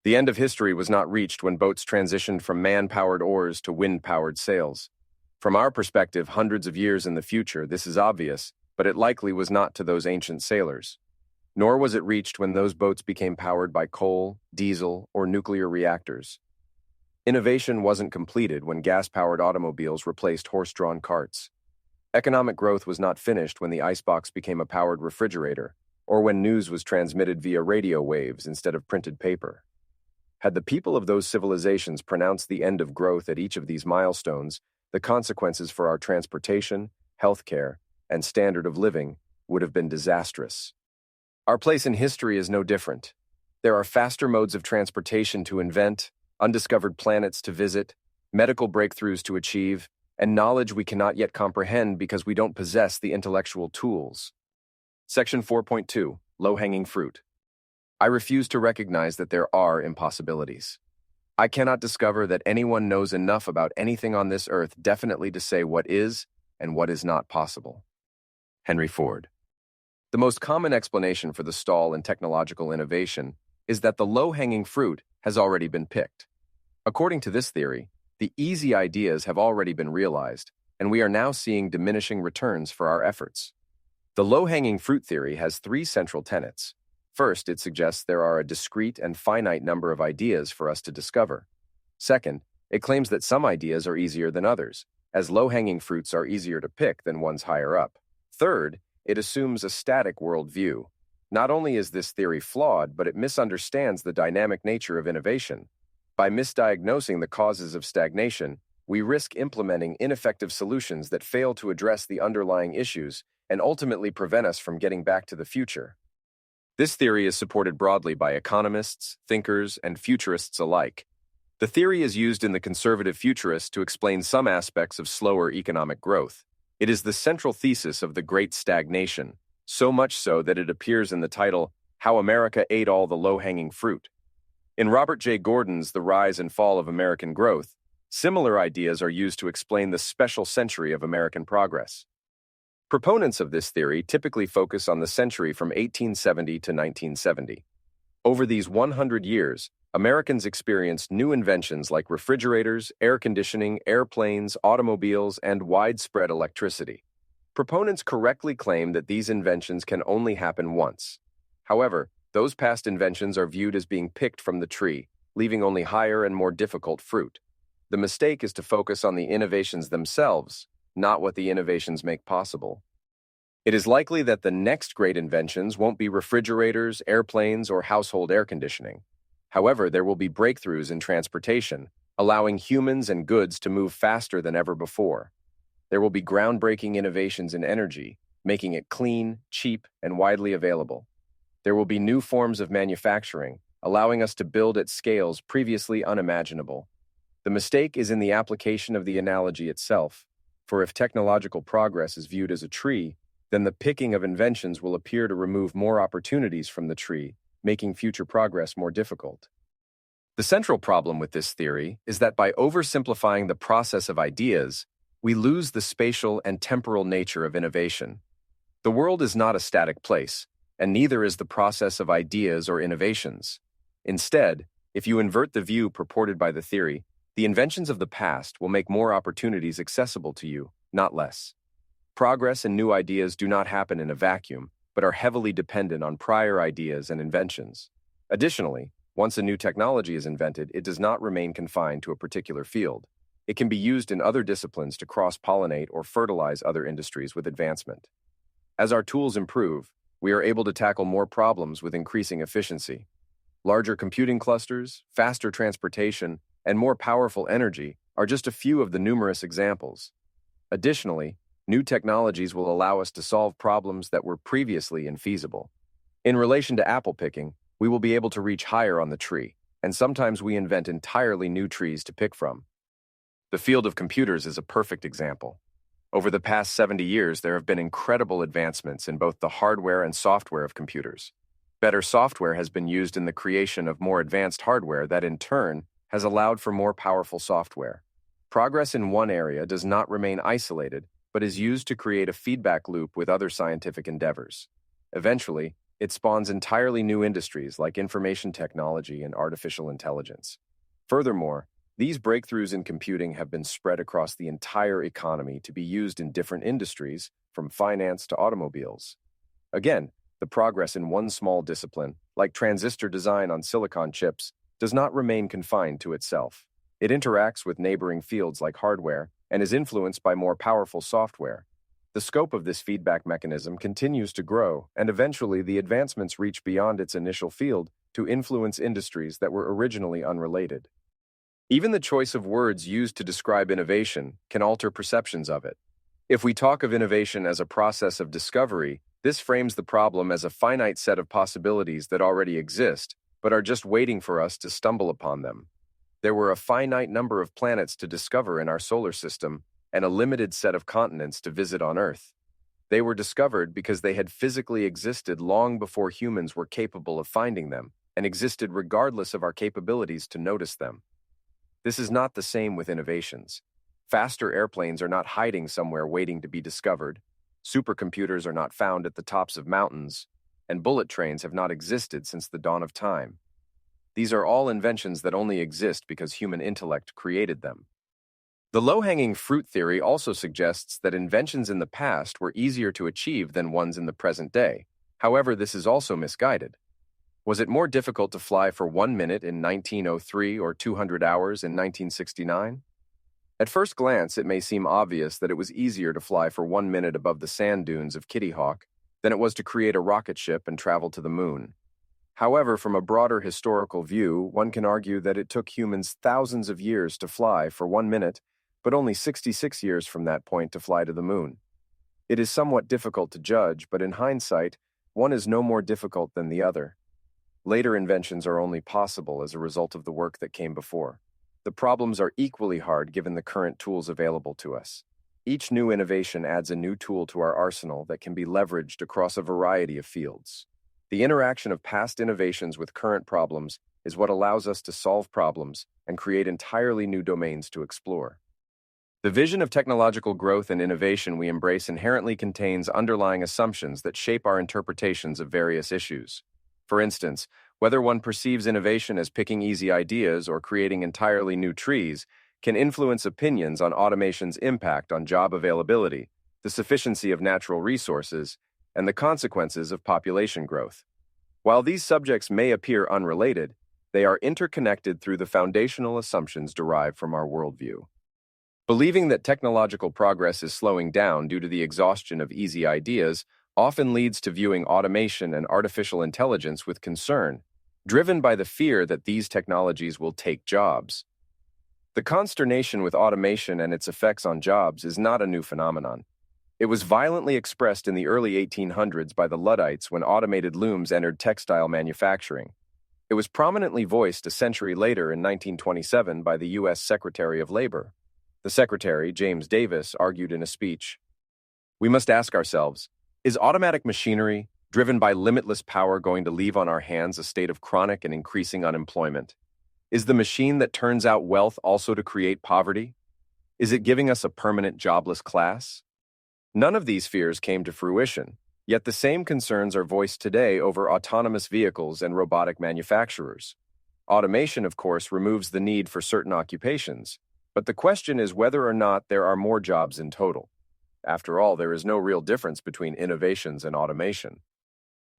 The end of history was not reached when boats transitioned from man-powered oars to wind-powered sails. From our perspective, hundreds of years in the future, this is obvious, but it likely was not to those ancient sailors. Nor was it reached when those boats became powered by coal, diesel, or nuclear reactors. Innovation wasn't completed when gas-powered automobiles replaced horse-drawn carts. Economic growth was not finished when the icebox became a powered refrigerator, or when news was transmitted via radio waves instead of printed paper. Had the people of those civilizations pronounced the end of growth at each of these milestones, the consequences for our transportation, healthcare, and standard of living would have been disastrous. Our place in history is no different. There are faster modes of transportation to invent, undiscovered planets to visit, medical breakthroughs to achieve, and knowledge we cannot yet comprehend because we don't possess the intellectual tools. Section 4.2, Low-Hanging Fruit. I refuse to recognize that there are impossibilities. I cannot discover that anyone knows enough about anything on this earth definitely to say what is and what is not possible. Henry Ford. The most common explanation for the stall in technological innovation is that the low-hanging fruit has already been picked. According to this theory, the easy ideas have already been realized, and we are now seeing diminishing returns for our efforts. The low-hanging fruit theory has 3 central tenets. First, it suggests there are a discrete and finite number of ideas for us to discover. Second, it claims that some ideas are easier than others, as low-hanging fruits are easier to pick than ones higher up. Third, it assumes a static worldview. Not only is this theory flawed, but it misunderstands the dynamic nature of innovation. By misdiagnosing the causes of stagnation, we risk implementing ineffective solutions that fail to address the underlying issues and ultimately prevent us from getting back to the future. This theory is supported broadly by economists, thinkers, and futurists alike. The theory is used in the conservative futurists to explain some aspects of slower economic growth. It is the central thesis of the Great Stagnation, so much so that it appears in the title, How America Ate All the Low-Hanging Fruit. In Robert J. Gordon's The Rise and Fall of American Growth, similar ideas are used to explain the special century of American progress. Proponents of this theory typically focus on the century from 1870 to 1970. Over these 100 years, Americans experienced new inventions like refrigerators, air conditioning, airplanes, automobiles, and widespread electricity. Proponents correctly claim that these inventions can only happen once. However, those past inventions are viewed as being picked from the tree, leaving only higher and more difficult fruit. The mistake is to focus on the innovations themselves, not what the innovations make possible. It is likely that the next great inventions won't be refrigerators, airplanes, or household air conditioning. However, there will be breakthroughs in transportation, allowing humans and goods to move faster than ever before. There will be groundbreaking innovations in energy, making it clean, cheap, and widely available. There will be new forms of manufacturing, allowing us to build at scales previously unimaginable. The mistake is in the application of the analogy itself, for if technological progress is viewed as a tree, then the picking of inventions will appear to remove more opportunities from the tree, making future progress more difficult. The central problem with this theory is that by oversimplifying the process of ideas, we lose the spatial and temporal nature of innovation. The world is not a static place, and neither is the process of ideas or innovations. Instead, if you invert the view purported by the theory, the inventions of the past will make more opportunities accessible to you, not less. Progress and new ideas do not happen in a vacuum, but are heavily dependent on prior ideas and inventions. Additionally, once a new technology is invented, it does not remain confined to a particular field. It can be used in other disciplines to cross-pollinate or fertilize other industries with advancement. As our tools improve, we are able to tackle more problems with increasing efficiency. Larger computing clusters, faster transportation, and more powerful energy are just a few of the numerous examples. Additionally, new technologies will allow us to solve problems that were previously infeasible. In relation to apple picking, we will be able to reach higher on the tree, and sometimes we invent entirely new trees to pick from. The field of computers is a perfect example. Over the past 70 years, there have been incredible advancements in both the hardware and software of computers. Better software has been used in the creation of more advanced hardware that, in turn, has allowed for more powerful software. Progress in one area does not remain isolated, but is used to create a feedback loop with other scientific endeavors. Eventually, it spawns entirely new industries like information technology and artificial intelligence. Furthermore, these breakthroughs in computing have been spread across the entire economy to be used in different industries, from finance to automobiles. Again, the progress in one small discipline, like transistor design on silicon chips, does not remain confined to itself. It interacts with neighboring fields like hardware and is influenced by more powerful software. The scope of this feedback mechanism continues to grow, and eventually the advancements reach beyond its initial field to influence industries that were originally unrelated. Even the choice of words used to describe innovation can alter perceptions of it. If we talk of innovation as a process of discovery, this frames the problem as a finite set of possibilities that already exist, but are just waiting for us to stumble upon them. There were a finite number of planets to discover in our solar system, and a limited set of continents to visit on Earth. They were discovered because they had physically existed long before humans were capable of finding them, and existed regardless of our capabilities to notice them. This is not the same with innovations. Faster airplanes are not hiding somewhere waiting to be discovered. Supercomputers are not found at the tops of mountains, and bullet trains have not existed since the dawn of time. These are all inventions that only exist because human intellect created them. The low-hanging fruit theory also suggests that inventions in the past were easier to achieve than ones in the present day. However, this is also misguided. Was it more difficult to fly for 1 minute in 1903 or 200 hours in 1969? At first glance, it may seem obvious that it was easier to fly for 1 minute above the sand dunes of Kitty Hawk than it was to create a rocket ship and travel to the moon. However, from a broader historical view, one can argue that it took humans thousands of years to fly for 1 minute, but only 66 years from that point to fly to the moon. It is somewhat difficult to judge, but in hindsight, one is no more difficult than the other. Later inventions are only possible as a result of the work that came before. The problems are equally hard given the current tools available to us. Each new innovation adds a new tool to our arsenal that can be leveraged across a variety of fields. The interaction of past innovations with current problems is what allows us to solve problems and create entirely new domains to explore. The vision of technological growth and innovation we embrace inherently contains underlying assumptions that shape our interpretations of various issues. For instance, Whether one perceives innovation as picking easy ideas or creating entirely new trees can influence opinions on automation's impact on job availability, the sufficiency of natural resources, and the consequences of population growth. While these subjects may appear unrelated, they are interconnected through the foundational assumptions derived from our worldview. Believing that technological progress is slowing down due to the exhaustion of easy ideas often leads to viewing automation and artificial intelligence with concern, driven by the fear that these technologies will take jobs. The consternation with automation and its effects on jobs is not a new phenomenon. It was violently expressed in the early 1800s by the Luddites when automated looms entered textile manufacturing. It was prominently voiced a century later in 1927 by the U.S. Secretary of Labor. The Secretary, James Davis, argued in a speech, "We must ask ourselves, is automatic machinery, driven by limitless power, going to leave on our hands a state of chronic and increasing unemployment? Is the machine that turns out wealth also to create poverty? Is it giving us a permanent jobless class?" None of these fears came to fruition, yet the same concerns are voiced today over autonomous vehicles and robotic manufacturers. Automation, of course, removes the need for certain occupations, but the question is whether or not there are more jobs in total. After all, there is no real difference between innovations and automation.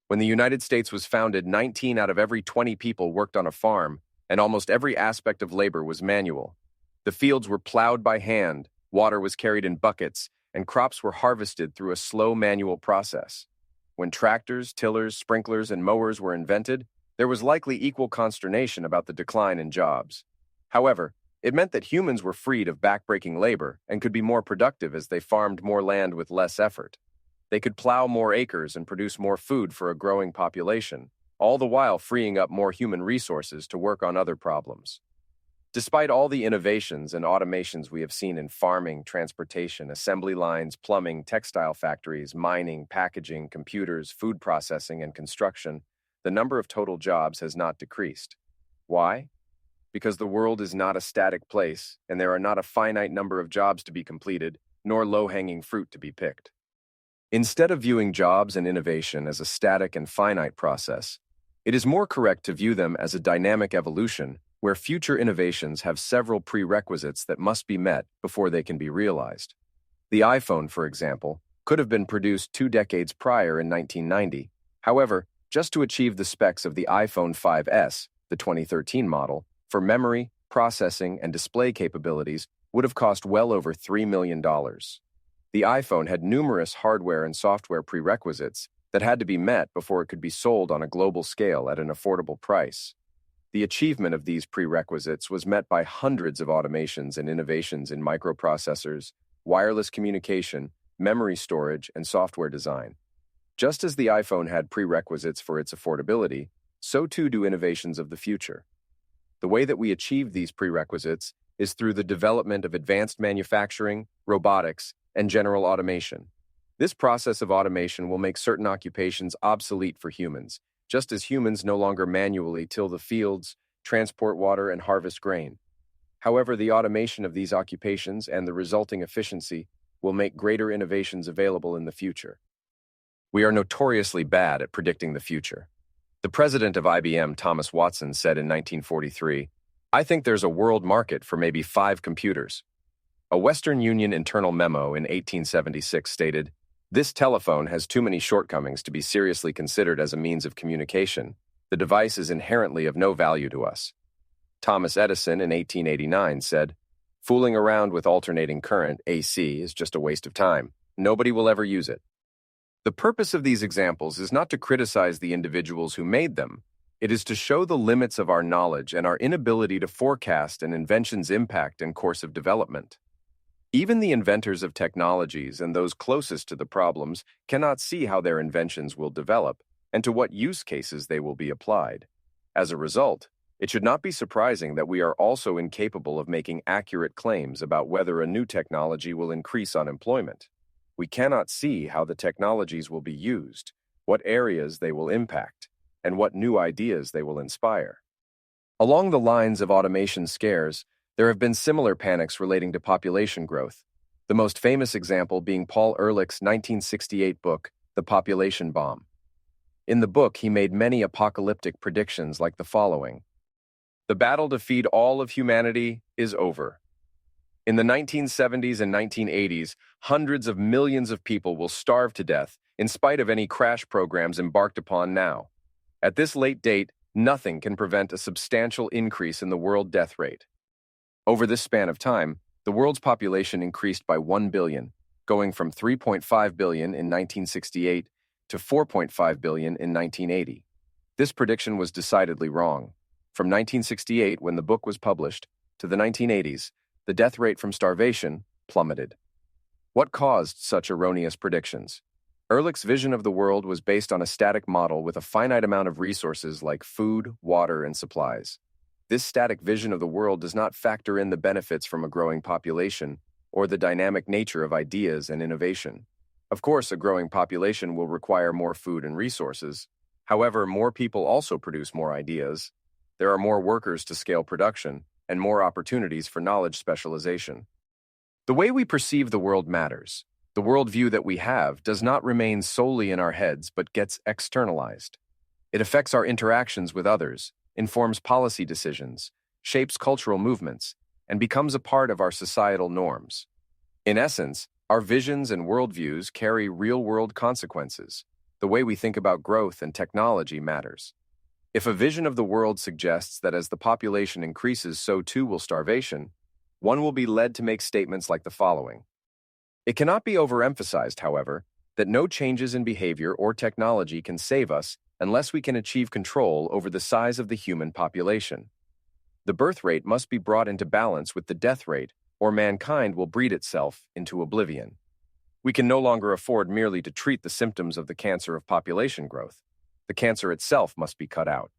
When the United States was founded, 19 out of every 20 people worked on a farm, and almost every aspect of labor was manual. The fields were plowed by hand, water was carried in buckets, and crops were harvested through a slow manual process. When tractors, tillers, sprinklers, and mowers were invented, there was likely equal consternation about the decline in jobs. However, it meant that humans were freed of backbreaking labor and could be more productive as they farmed more land with less effort. They could plow more acres and produce more food for a growing population, all the while freeing up more human resources to work on other problems. Despite all the innovations and automations we have seen in farming, transportation, assembly lines, plumbing, textile factories, mining, packaging, computers, food processing, and construction, the number of total jobs has not decreased. Why? Because the world is not a static place, and there are not a finite number of jobs to be completed, nor low-hanging fruit to be picked. Instead of viewing jobs and innovation as a static and finite process, it is more correct to view them as a dynamic evolution where future innovations have several prerequisites that must be met before they can be realized. The iPhone, for example, could have been produced 2 decades prior in 1990. However, just to achieve the specs of the iPhone 5S, the 2013 model, for memory, processing, and display capabilities would have cost well over $3 million. The iPhone had numerous hardware and software prerequisites that had to be met before it could be sold on a global scale at an affordable price. The achievement of these prerequisites was met by hundreds of automations and innovations in microprocessors, wireless communication, memory storage, and software design. Just as the iPhone had prerequisites for its affordability, so too do innovations of the future. The way that we achieve these prerequisites is through the development of advanced manufacturing, robotics, and general automation. This process of automation will make certain occupations obsolete for humans, just as humans no longer manually till the fields, transport water, and harvest grain. However, the automation of these occupations and the resulting efficiency will make greater innovations available in the future. We are notoriously bad at predicting the future. The president of IBM, Thomas Watson, said in 1943, "I think there's a world market for maybe 5 computers." A Western Union internal memo in 1876 stated, "This telephone has too many shortcomings to be seriously considered as a means of communication. The device is inherently of no value to us." Thomas Edison in 1889 said, "Fooling around with alternating current, AC, is just a waste of time. Nobody will ever use it." The purpose of these examples is not to criticize the individuals who made them. It is to show the limits of our knowledge and our inability to forecast an invention's impact and course of development. Even the inventors of technologies and those closest to the problems cannot see how their inventions will develop and to what use cases they will be applied. As a result, it should not be surprising that we are also incapable of making accurate claims about whether a new technology will increase unemployment. We cannot see how the technologies will be used, what areas they will impact, and what new ideas they will inspire. Along the lines of automation scares, there have been similar panics relating to population growth, the most famous example being Paul Ehrlich's 1968 book, The Population Bomb. In the book, he made many apocalyptic predictions like the following. The battle to feed all of humanity is over. In the 1970s and 1980s, hundreds of millions of people will starve to death in spite of any crash programs embarked upon now. At this late date, nothing can prevent a substantial increase in the world death rate. Over this span of time, the world's population increased by 1 billion, going from 3.5 billion in 1968 to 4.5 billion in 1980. This prediction was decidedly wrong. From 1968, when the book was published, to the 1980s, the death rate from starvation plummeted. What caused such erroneous predictions? Ehrlich's vision of the world was based on a static model with a finite amount of resources like food, water, and supplies. This static vision of the world does not factor in the benefits from a growing population or the dynamic nature of ideas and innovation. Of course, a growing population will require more food and resources. However, more people also produce more ideas. There are more workers to scale production and more opportunities for knowledge specialization. The way we perceive the world matters. The worldview that we have does not remain solely in our heads but gets externalized. It affects our interactions with others, informs policy decisions, shapes cultural movements, and becomes a part of our societal norms. In essence, our visions and worldviews carry real-world consequences. The way we think about growth and technology matters. If a vision of the world suggests that as the population increases, so too will starvation, one will be led to make statements like the following. It cannot be overemphasized, however, that no changes in behavior or technology can save us unless we can achieve control over the size of the human population. The birth rate must be brought into balance with the death rate, or mankind will breed itself into oblivion. We can no longer afford merely to treat the symptoms of the cancer of population growth. The cancer itself must be cut out.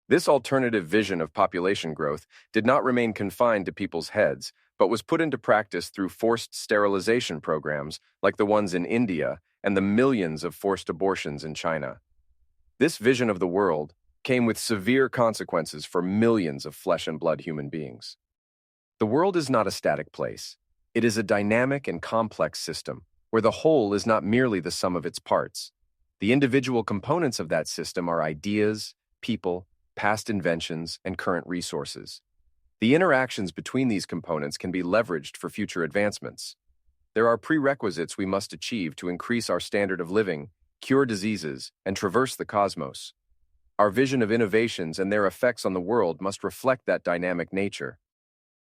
This alternative vision of population growth did not remain confined to people's heads, but was put into practice through forced sterilization programs like the ones in India and the millions of forced abortions in China. This vision of the world came with severe consequences for millions of flesh and blood human beings. The world is not a static place. It is a dynamic and complex system, where the whole is not merely the sum of its parts. The individual components of that system are ideas, people, past inventions, and current resources. The interactions between these components can be leveraged for future advancements. There are prerequisites we must achieve to increase our standard of living, cure diseases, and traverse the cosmos. Our vision of innovations and their effects on the world must reflect that dynamic nature.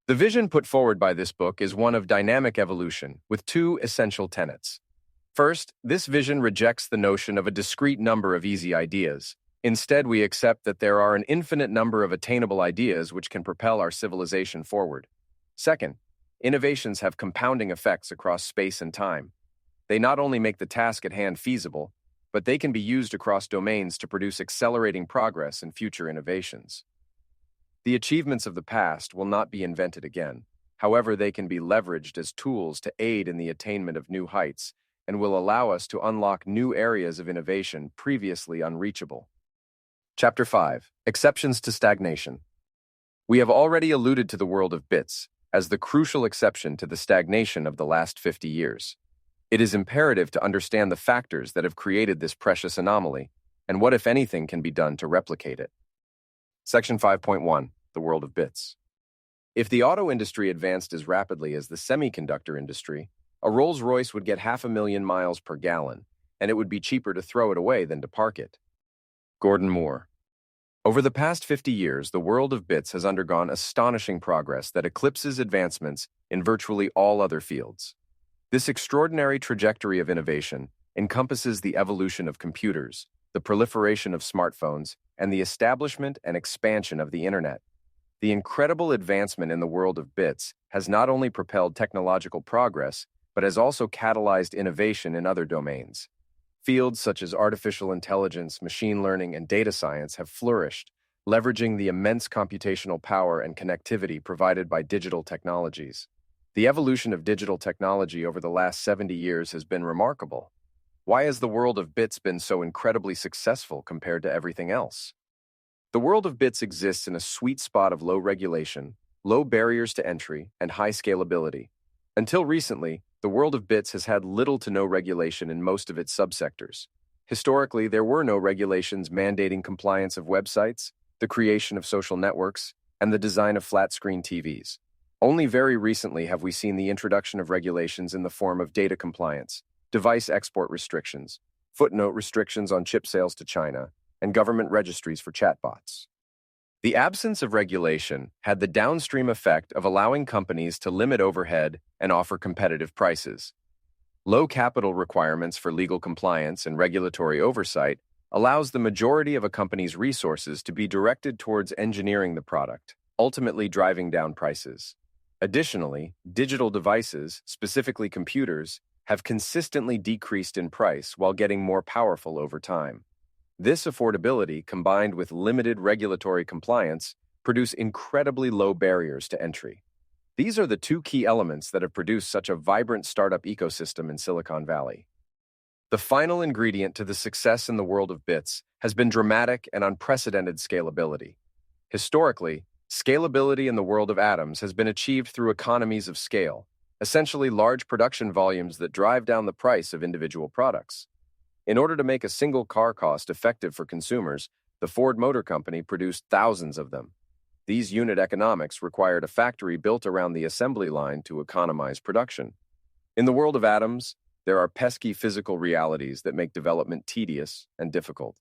The vision put forward by this book is one of dynamic evolution, with two essential tenets. First, this vision rejects the notion of a discrete number of easy ideas. Instead, we accept that there are an infinite number of attainable ideas which can propel our civilization forward. Second, innovations have compounding effects across space and time. They not only make the task at hand feasible, but they can be used across domains to produce accelerating progress in future innovations. The achievements of the past will not be invented again. However, they can be leveraged as tools to aid in the attainment of new heights and will allow us to unlock new areas of innovation previously unreachable. Chapter 5. Exceptions to Stagnation. We have already alluded to the world of bits as the crucial exception to the stagnation of the last 50 years. It is imperative to understand the factors that have created this precious anomaly and what, if anything, can be done to replicate it. Section 5.1. The world of bits. If the auto industry advanced as rapidly as the semiconductor industry, a Rolls-Royce would get 500,000 miles per gallon, and it would be cheaper to throw it away than to park it. Gordon Moore. Over the past 50 years, the world of bits has undergone astonishing progress that eclipses advancements in virtually all other fields. This extraordinary trajectory of innovation encompasses the evolution of computers, the proliferation of smartphones, and the establishment and expansion of the Internet. The incredible advancement in the world of bits has not only propelled technological progress, but has also catalyzed innovation in other domains. Fields such as artificial intelligence, machine learning, and data science have flourished, leveraging the immense computational power and connectivity provided by digital technologies. The evolution of digital technology over the last 70 years has been remarkable. Why has the world of bits been so incredibly successful compared to everything else? The world of bits exists in a sweet spot of low regulation, low barriers to entry, and high scalability. Until recently, the world of bits has had little to no regulation in most of its subsectors. Historically, there were no regulations mandating compliance of websites, the creation of social networks, and the design of flat-screen TVs. Only very recently have we seen the introduction of regulations in the form of data compliance, device export restrictions, footnote restrictions on chip sales to China, and government registries for chatbots. The absence of regulation had the downstream effect of allowing companies to limit overhead and offer competitive prices. Low capital requirements for legal compliance and regulatory oversight allows the majority of a company's resources to be directed towards engineering the product, ultimately driving down prices. Additionally, digital devices, specifically computers, have consistently decreased in price while getting more powerful over time. This affordability, combined with limited regulatory compliance, produce incredibly low barriers to entry. These are the two key elements that have produced such a vibrant startup ecosystem in Silicon Valley. The final ingredient to the success in the world of bits has been dramatic and unprecedented scalability. Historically, scalability in the world of atoms has been achieved through economies of scale, essentially large production volumes that drive down the price of individual products. In order to make a single car cost-effective for consumers, the Ford Motor Company produced thousands of them. These unit economics required a factory built around the assembly line to economize production. In the world of atoms, there are pesky physical realities that make development tedious and difficult.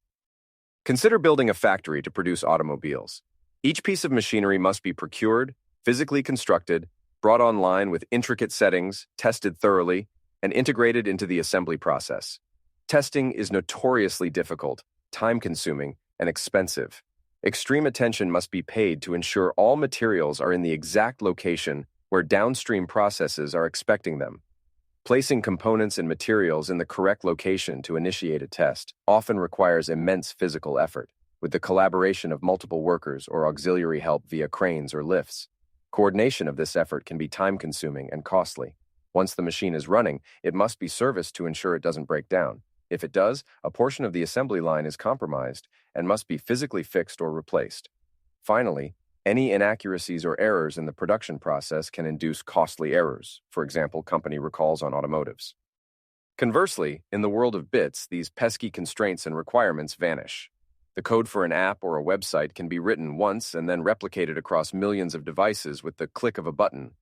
Consider building a factory to produce automobiles. Each piece of machinery must be procured, physically constructed, brought online with intricate settings, tested thoroughly, and integrated into the assembly process. Testing is notoriously difficult, time-consuming, and expensive. Extreme attention must be paid to ensure all materials are in the exact location where downstream processes are expecting them. Placing components and materials in the correct location to initiate a test often requires immense physical effort, with the collaboration of multiple workers or auxiliary help via cranes or lifts. Coordination of this effort can be time-consuming and costly. Once the machine is running, it must be serviced to ensure it doesn't break down. If it does, a portion of the assembly line is compromised and must be physically fixed or replaced. Finally, any inaccuracies or errors in the production process can induce costly errors, for example, company recalls on automotives. Conversely, in the world of bits, these pesky constraints and requirements vanish. The code for an app or a website can be written once and then replicated across millions of devices with the click of a button.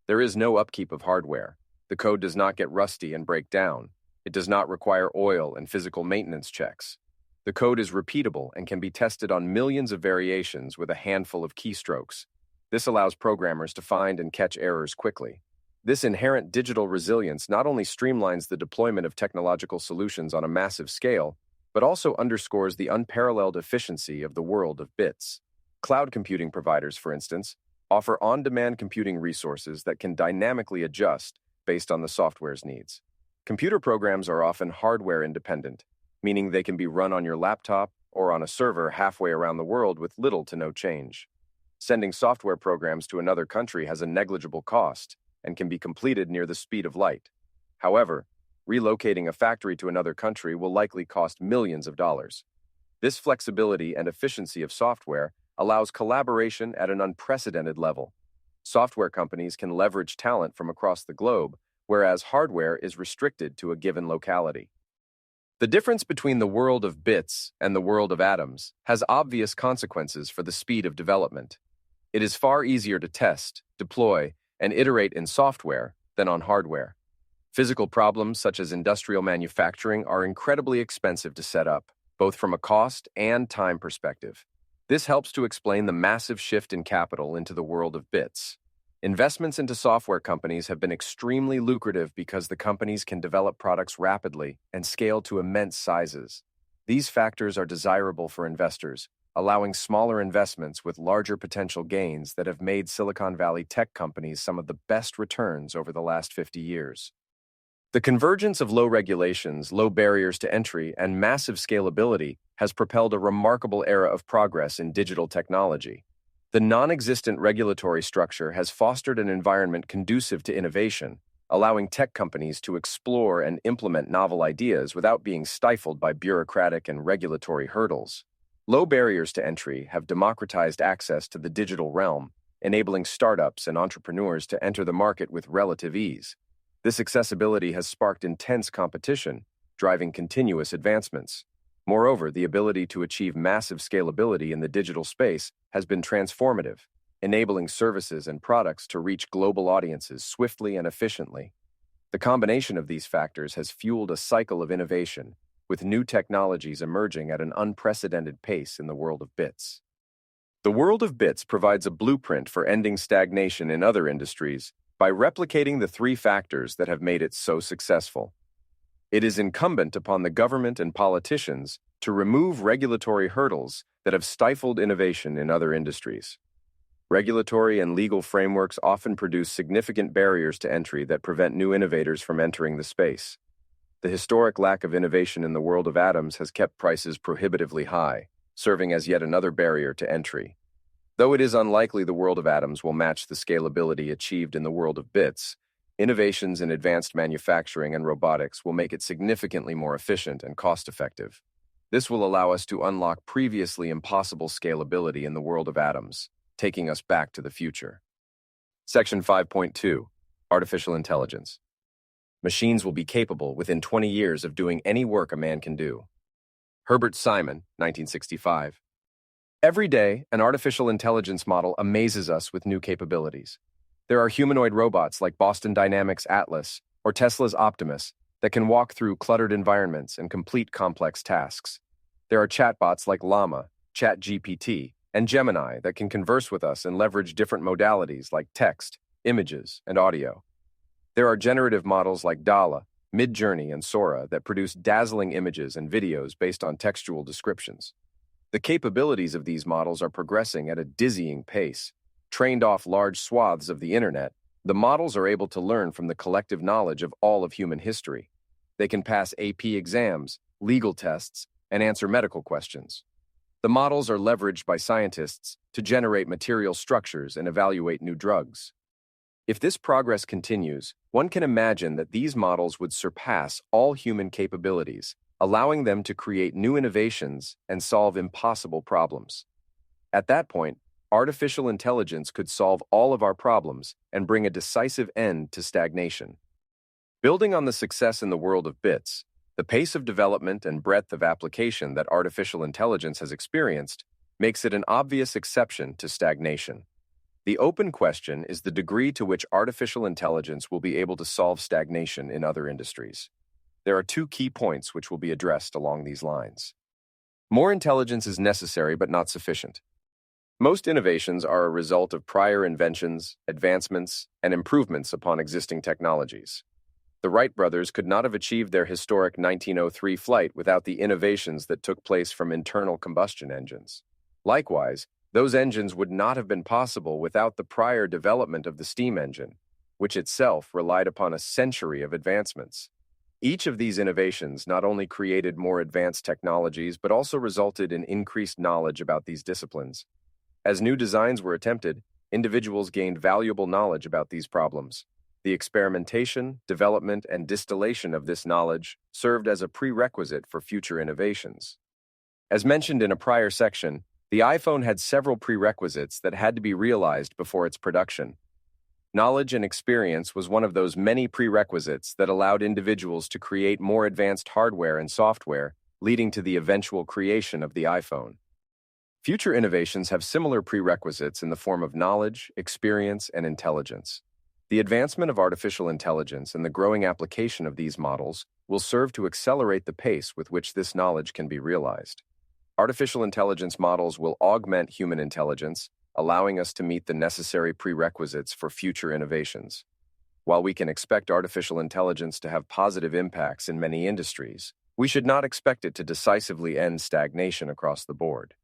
There is no upkeep of hardware. The code does not get rusty and break down. It does not require oil and physical maintenance checks. The code is repeatable and can be tested on millions of variations with a handful of keystrokes. This allows programmers to find and catch errors quickly. This inherent digital resilience not only streamlines the deployment of technological solutions on a massive scale, but also underscores the unparalleled efficiency of the world of bits. Cloud computing providers, for instance, offer on-demand computing resources that can dynamically adjust based on the software's needs. Computer programs are often hardware independent, meaning they can be run on your laptop or on a server halfway around the world with little to no change. Sending software programs to another country has a negligible cost and can be completed near the speed of light. However, relocating a factory to another country will likely cost millions of dollars. This flexibility and efficiency of software allows collaboration at an unprecedented level. Software companies can leverage talent from across the globe, whereas hardware is restricted to a given locality. The difference between the world of bits and the world of atoms has obvious consequences for the speed of development. It is far easier to test, deploy, and iterate in software than on hardware. Physical problems such as industrial manufacturing are incredibly expensive to set up, both from a cost and time perspective. This helps to explain the massive shift in capital into the world of bits. Investments into software companies have been extremely lucrative because the companies can develop products rapidly and scale to immense sizes. These factors are desirable for investors, allowing smaller investments with larger potential gains that have made Silicon Valley tech companies some of the best returns over the last 50 years. The convergence of low regulations, low barriers to entry, and massive scalability has propelled a remarkable era of progress in digital technology. The non-existent regulatory structure has fostered an environment conducive to innovation, allowing tech companies to explore and implement novel ideas without being stifled by bureaucratic and regulatory hurdles. Low barriers to entry have democratized access to the digital realm, enabling startups and entrepreneurs to enter the market with relative ease. This accessibility has sparked intense competition, driving continuous advancements. Moreover, the ability to achieve massive scalability in the digital space has been transformative, enabling services and products to reach global audiences swiftly and efficiently. The combination of these factors has fueled a cycle of innovation, with new technologies emerging at an unprecedented pace in the world of bits. The world of bits provides a blueprint for ending stagnation in other industries by replicating the three factors that have made it so successful. It is incumbent upon the government and politicians to remove regulatory hurdles that have stifled innovation in other industries. Regulatory and legal frameworks often produce significant barriers to entry that prevent new innovators from entering the space. The historic lack of innovation in the world of atoms has kept prices prohibitively high, serving as yet another barrier to entry. Though it is unlikely the world of atoms will match the scalability achieved in the world of bits, innovations in advanced manufacturing and robotics will make it significantly more efficient and cost-effective. This will allow us to unlock previously impossible scalability in the world of atoms, taking us back to the future. Section 5.2. Artificial Intelligence. Machines will be capable within 20 years of doing any work a man can do. Herbert Simon, 1965. Every day, an artificial intelligence model amazes us with new capabilities. There are humanoid robots like Boston Dynamics' Atlas or Tesla's Optimus that can walk through cluttered environments and complete complex tasks. There are chatbots like Llama, ChatGPT, and Gemini that can converse with us and leverage different modalities like text, images, and audio. There are generative models like Dala, Midjourney, and Sora that produce dazzling images and videos based on textual descriptions. The capabilities of these models are progressing at a dizzying pace. Trained off large swaths of the internet, the models are able to learn from the collective knowledge of all of human history. They can pass AP exams, legal tests, and answer medical questions. The models are leveraged by scientists to generate material structures and evaluate new drugs. If this progress continues, one can imagine that these models would surpass all human capabilities, allowing them to create new innovations and solve impossible problems. At that point, artificial intelligence could solve all of our problems and bring a decisive end to stagnation. Building on the success in the world of bits, the pace of development and breadth of application that artificial intelligence has experienced makes it an obvious exception to stagnation. The open question is the degree to which artificial intelligence will be able to solve stagnation in other industries. There are two key points which will be addressed along these lines. More intelligence is necessary but not sufficient. Most innovations are a result of prior inventions, advancements, and improvements upon existing technologies. The Wright brothers could not have achieved their historic 1903 flight without the innovations that took place from internal combustion engines. Likewise, those engines would not have been possible without the prior development of the steam engine, which itself relied upon a century of advancements. Each of these innovations not only created more advanced technologies but also resulted in increased knowledge about these disciplines. As new designs were attempted, individuals gained valuable knowledge about these problems. The experimentation, development, and distillation of this knowledge served as a prerequisite for future innovations. As mentioned in a prior section, the iPhone had several prerequisites that had to be realized before its production. Knowledge and experience was one of those many prerequisites that allowed individuals to create more advanced hardware and software, leading to the eventual creation of the iPhone. Future innovations have similar prerequisites in the form of knowledge, experience, and intelligence. The advancement of artificial intelligence and the growing application of these models will serve to accelerate the pace with which this knowledge can be realized. Artificial intelligence models will augment human intelligence, allowing us to meet the necessary prerequisites for future innovations. While we can expect artificial intelligence to have positive impacts in many industries, we should not expect it to decisively end stagnation across the board.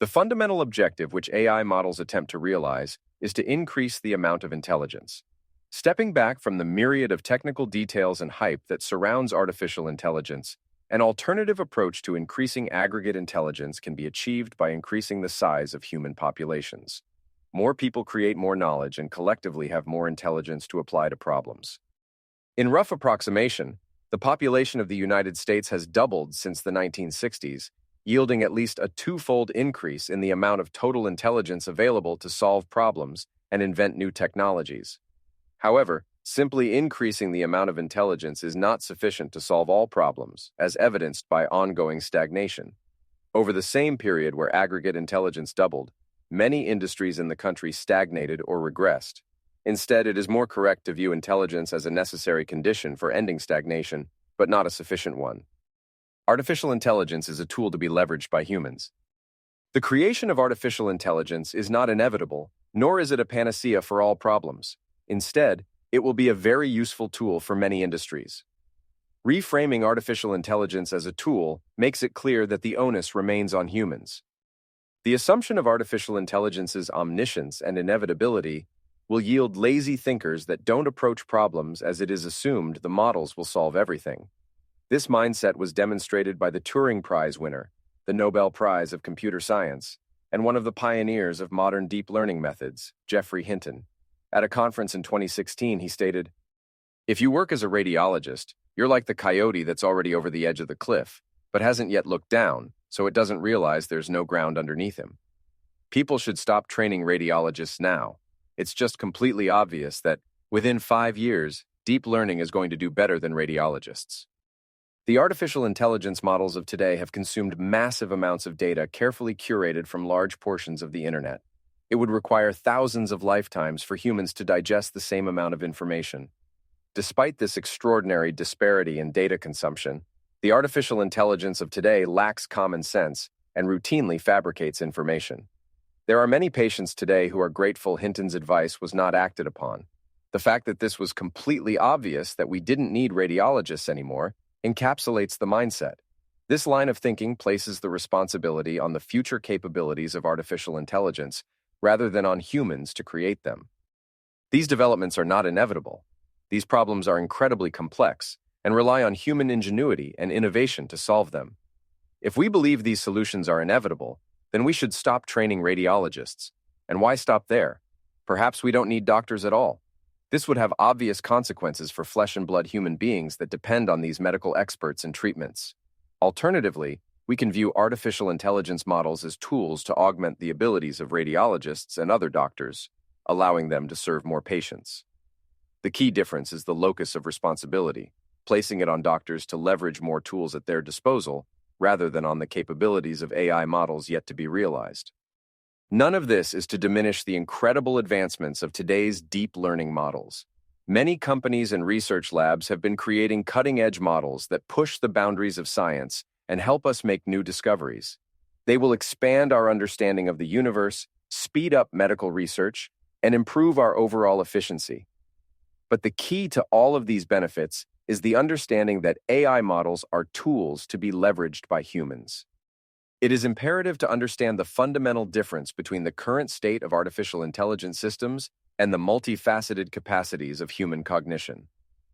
The fundamental objective which AI models attempt to realize is to increase the amount of intelligence. Stepping back from the myriad of technical details and hype that surrounds artificial intelligence, an alternative approach to increasing aggregate intelligence can be achieved by increasing the size of human populations. More people create more knowledge and collectively have more intelligence to apply to problems. In rough approximation, the population of the United States has doubled since the 1960s, yielding at least a twofold increase in the amount of total intelligence available to solve problems and invent new technologies. However, Simply increasing the amount of intelligence is not sufficient to solve all problems, as evidenced by ongoing stagnation. Over the same period where aggregate intelligence doubled, many industries in the country stagnated or regressed. Instead, it is more correct to view intelligence as a necessary condition for ending stagnation, but not a sufficient one. Artificial intelligence is a tool to be leveraged by humans. The creation of artificial intelligence is not inevitable, nor is it a panacea for all problems. Instead, it will be a very useful tool for many industries. Reframing artificial intelligence as a tool makes it clear that the onus remains on humans. The assumption of artificial intelligence's omniscience and inevitability will yield lazy thinkers that don't approach problems as it is assumed the models will solve everything. This mindset was demonstrated by the Turing Prize winner, the Nobel Prize of Computer Science, and one of the pioneers of modern deep learning methods, Geoffrey Hinton. At a conference in 2016, he stated, "If you work as a radiologist, you're like the coyote that's already over the edge of the cliff, but hasn't yet looked down, so it doesn't realize there's no ground underneath him. People should stop training radiologists now. It's just completely obvious that, within 5 years, deep learning is going to do better than radiologists." The artificial intelligence models of today have consumed massive amounts of data carefully curated from large portions of the internet. It would require thousands of lifetimes for humans to digest the same amount of information. Despite this extraordinary disparity in data consumption, the artificial intelligence of today lacks common sense and routinely fabricates information. There are many patients today who are grateful Hinton's advice was not acted upon. The fact that this was completely obvious that we didn't need radiologists anymore encapsulates the mindset. This line of thinking places the responsibility on the future capabilities of artificial intelligence rather than on humans to create them. These developments are not inevitable. These problems are incredibly complex and rely on human ingenuity and innovation to solve them. If we believe these solutions are inevitable, then we should stop training radiologists. And why stop there? Perhaps we don't need doctors at all. This would have obvious consequences for flesh and blood human beings that depend on these medical experts and treatments. Alternatively, we can view artificial intelligence models as tools to augment the abilities of radiologists and other doctors, allowing them to serve more patients. The key difference is the locus of responsibility, placing it on doctors to leverage more tools at their disposal rather than on the capabilities of AI models yet to be realized. None of this is to diminish the incredible advancements of today's deep learning models. Many companies and research labs have been creating cutting-edge models that push the boundaries of science and help us make new discoveries. They will expand our understanding of the universe, speed up medical research, and improve our overall efficiency. But the key to all of these benefits is the understanding that AI models are tools to be leveraged by humans. It is imperative to understand the fundamental difference between the current state of artificial intelligence systems and the multifaceted capacities of human cognition.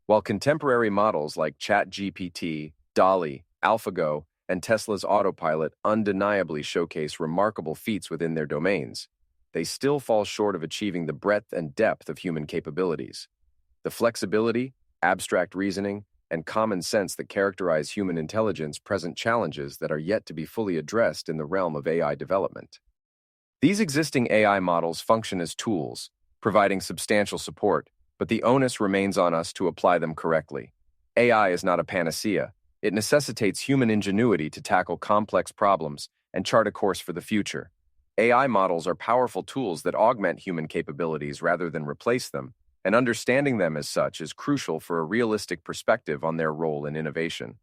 While contemporary models like ChatGPT, DALL-E, AlphaGo, and Tesla's Autopilot undeniably showcase remarkable feats within their domains, they still fall short of achieving the breadth and depth of human capabilities. The flexibility, abstract reasoning, and common sense that characterize human intelligence present challenges that are yet to be fully addressed in the realm of AI development. These existing AI models function as tools, providing substantial support, but the onus remains on us to apply them correctly. AI is not a panacea. It necessitates human ingenuity to tackle complex problems and chart a course for the future. AI models are powerful tools that augment human capabilities rather than replace them, and understanding them as such is crucial for a realistic perspective on their role in innovation.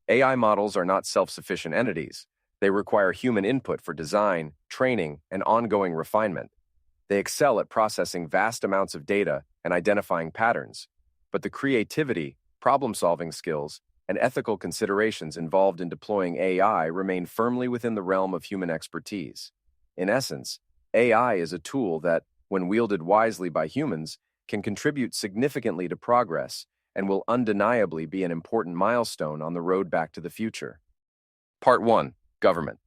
AI models are not self-sufficient entities. They require human input for design, training, and ongoing refinement. They excel at processing vast amounts of data and identifying patterns, but the creativity, problem-solving skills, and ethical considerations involved in deploying AI remain firmly within the realm of human expertise. In essence, AI is a tool that, when wielded wisely by humans, can contribute significantly to progress and will undeniably be an important milestone on the road back to the future. Part 1. Government.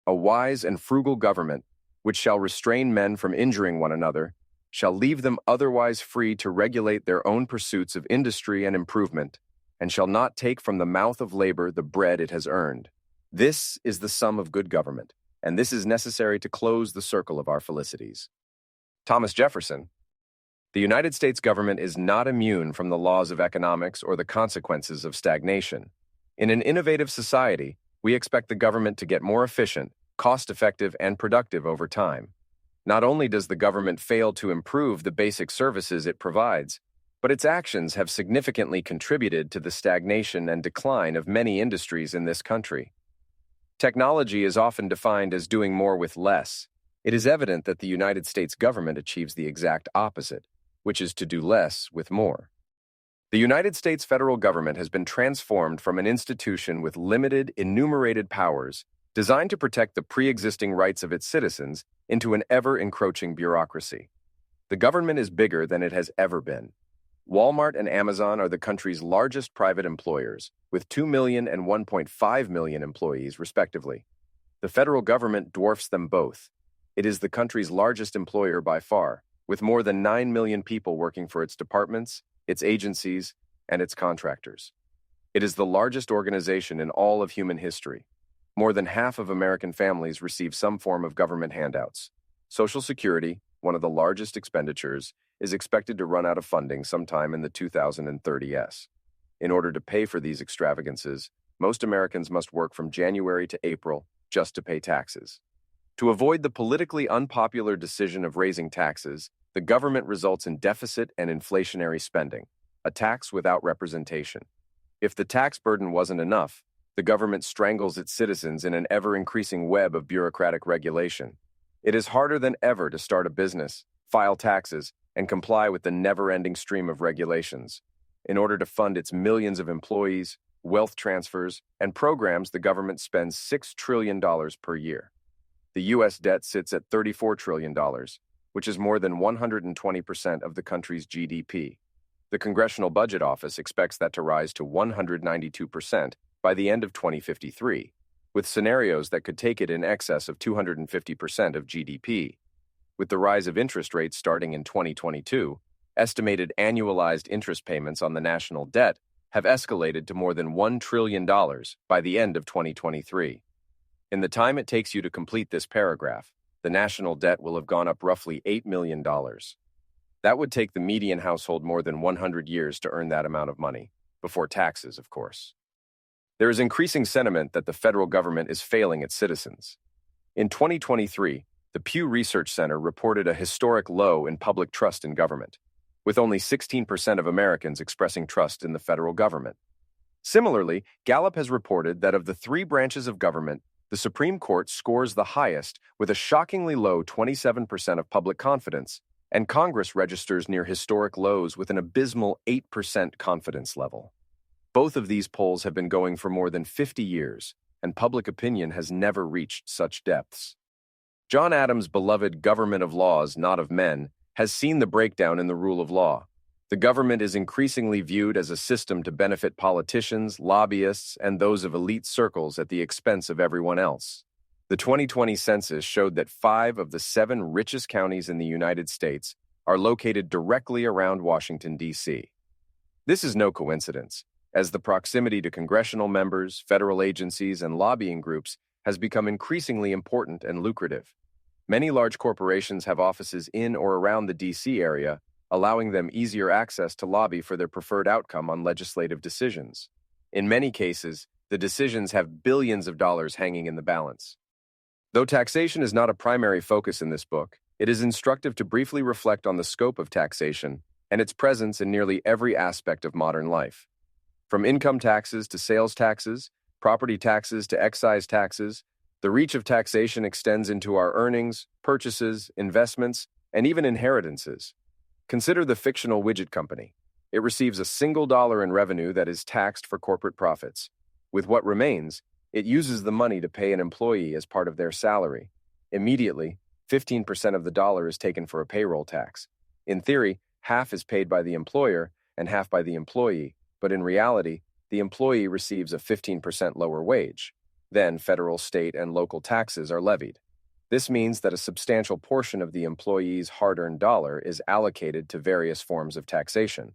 A wise and frugal government, which shall restrain men from injuring one another, shall leave them otherwise free to regulate their own pursuits of industry and improvement, and shall not take from the mouth of labor the bread it has earned. This is the sum of good government, and this is necessary to close the circle of our felicities. Thomas Jefferson, The United States government is not immune from the laws of economics or the consequences of stagnation. In an innovative society, we expect the government to get more efficient, cost-effective, and productive over time. Not only does the government fail to improve the basic services it provides, but its actions have significantly contributed to the stagnation and decline of many industries in this country. Technology is often defined as doing more with less. It is evident that the United States government achieves the exact opposite, which is to do less with more. The United States federal government has been transformed from an institution with limited, enumerated powers designed to protect the pre-existing rights of its citizens into an ever-encroaching bureaucracy. The government is bigger than it has ever been. Walmart and Amazon are the country's largest private employers, with 2 million and 1.5 million employees, respectively. The federal government dwarfs them both. It is the country's largest employer by far, with more than 9 million people working for its departments, its agencies, and its contractors. It is the largest organization in all of human history. More than half of American families receive some form of government handouts. Social Security, one of the largest expenditures, is expected to run out of funding sometime in the 2030s. In order to pay for these extravagances, most Americans must work from January to April just to pay taxes. To avoid the politically unpopular decision of raising taxes, the government results in deficit and inflationary spending, a tax without representation. If the tax burden wasn't enough, the government strangles its citizens in an ever-increasing web of bureaucratic regulation. It is harder than ever to start a business, file taxes, and comply with the never-ending stream of regulations. In order to fund its millions of employees, wealth transfers, and programs, the government spends $6 trillion per year. The U.S. debt sits at $34 trillion, which is more than 120% of the country's GDP. The Congressional Budget Office expects that to rise to 192% by the end of 2053, with scenarios that could take it in excess of 250% of GDP. With the rise of interest rates starting in 2022, estimated annualized interest payments on the national debt have escalated to more than $1 trillion by the end of 2023. In the time it takes you to complete this paragraph, the national debt will have gone up roughly $8 million. That would take the median household more than 100 years to earn that amount of money, before taxes, of course. There is increasing sentiment that the federal government is failing its citizens. In 2023, the Pew Research Center reported a historic low in public trust in government, with only 16% of Americans expressing trust in the federal government. Similarly, Gallup has reported that of the three branches of government, the Supreme Court scores the highest with a shockingly low 27% of public confidence, and Congress registers near historic lows with an abysmal 8% confidence level. Both of these polls have been going for more than 50 years, and public opinion has never reached such depths. John Adams' beloved government of laws, not of men, has seen the breakdown in the rule of law. The government is increasingly viewed as a system to benefit politicians, lobbyists, and those of elite circles at the expense of everyone else. The 2020 census showed that 5 of the 7 richest counties in the United States are located directly around Washington, D.C. This is no coincidence, as the proximity to congressional members, federal agencies, and lobbying groups has become increasingly important and lucrative. Many large corporations have offices in or around the D.C. area, allowing them easier access to lobby for their preferred outcome on legislative decisions. In many cases, the decisions have billions of dollars hanging in the balance. Though taxation is not a primary focus in this book, it is instructive to briefly reflect on the scope of taxation and its presence in nearly every aspect of modern life. From income taxes to sales taxes, property taxes to excise taxes, the reach of taxation extends into our earnings, purchases, investments, and even inheritances. Consider the fictional widget company. It receives a single dollar in revenue that is taxed for corporate profits. With what remains, it uses the money to pay an employee as part of their salary. Immediately, 15% of the dollar is taken for a payroll tax. In theory, half is paid by the employer and half by the employee, but in reality, the employee receives a 15% lower wage. Then federal, state, and local taxes are levied. This means that a substantial portion of the employee's hard-earned dollar is allocated to various forms of taxation.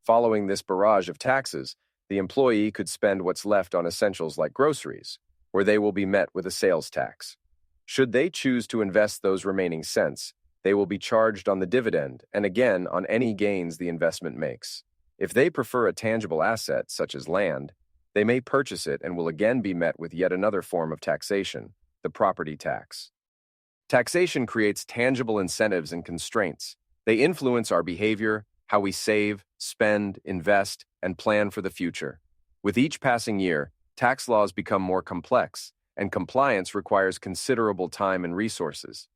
Following this barrage of taxes, the employee could spend what's left on essentials like groceries, where they will be met with a sales tax. Should they choose to invest those remaining cents, they will be charged on the dividend and again on any gains the investment makes. If they prefer a tangible asset, such as land, they may purchase it and will again be met with yet another form of taxation, the property tax. Taxation creates tangible incentives and constraints. They influence our behavior, how we save, spend, invest, and plan for the future. With each passing year, tax laws become more complex, and compliance requires considerable time and resources.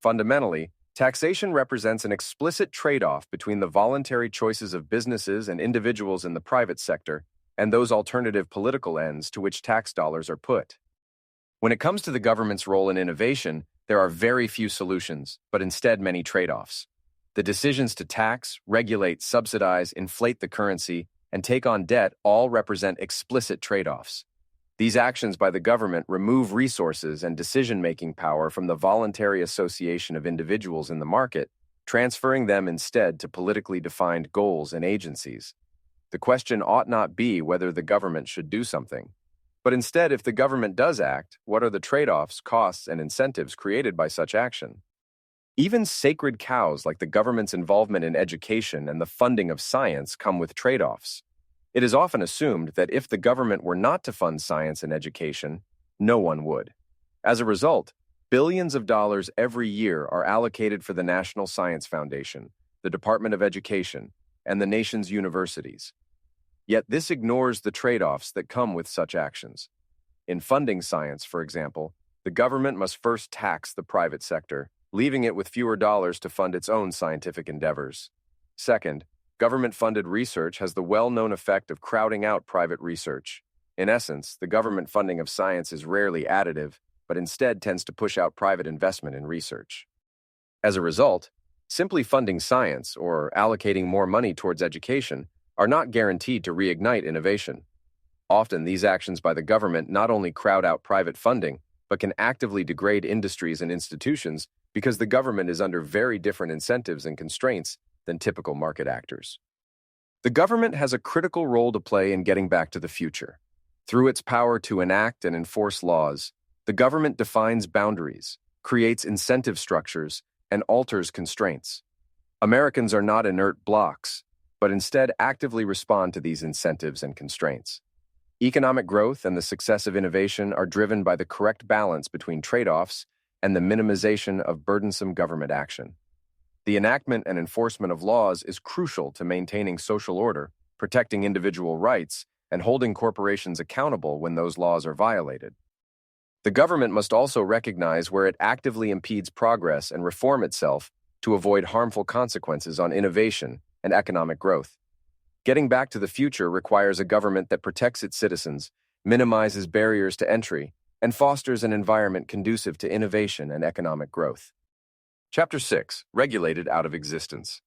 Fundamentally, taxation represents an explicit trade-off between the voluntary choices of businesses and individuals in the private sector and those alternative political ends to which tax dollars are put. When it comes to the government's role in innovation, there are very few solutions, but instead many trade-offs. The decisions to tax, regulate, subsidize, inflate the currency, and take on debt all represent explicit trade-offs. These actions by the government remove resources and decision-making power from the voluntary association of individuals in the market, transferring them instead to politically defined goals and agencies. The question ought not be whether the government should do something, but instead, if the government does act, what are the trade-offs, costs, and incentives created by such action? Even sacred cows like the government's involvement in education and the funding of science come with trade-offs. It is often assumed that if the government were not to fund science and education, no one would. As a result, billions of dollars every year are allocated for the National Science Foundation, the Department of Education, and the nation's universities. Yet this ignores the trade-offs that come with such actions. In funding science, for example, the government must first tax the private sector, leaving it with fewer dollars to fund its own scientific endeavors. Second, government-funded research has the well-known effect of crowding out private research. In essence, the government funding of science is rarely additive, but instead tends to push out private investment in research. As a result, simply funding science or allocating more money towards education are not guaranteed to reignite innovation. Often, these actions by the government not only crowd out private funding, but can actively degrade industries and institutions because the government is under very different incentives and constraints than typical market actors. The government has a critical role to play in getting back to the future. Through its power to enact and enforce laws, the government defines boundaries, creates incentive structures, and alters constraints. Americans are not inert blocks, but instead actively respond to these incentives and constraints. Economic growth and the success of innovation are driven by the correct balance between trade-offs and the minimization of burdensome government action. The enactment and enforcement of laws is crucial to maintaining social order, protecting individual rights, and holding corporations accountable when those laws are violated. The government must also recognize where it actively impedes progress and reform itself to avoid harmful consequences on innovation and economic growth. Getting back to the future requires a government that protects its citizens, minimizes barriers to entry, and fosters an environment conducive to innovation and economic growth. Chapter 6. Regulated out of existence.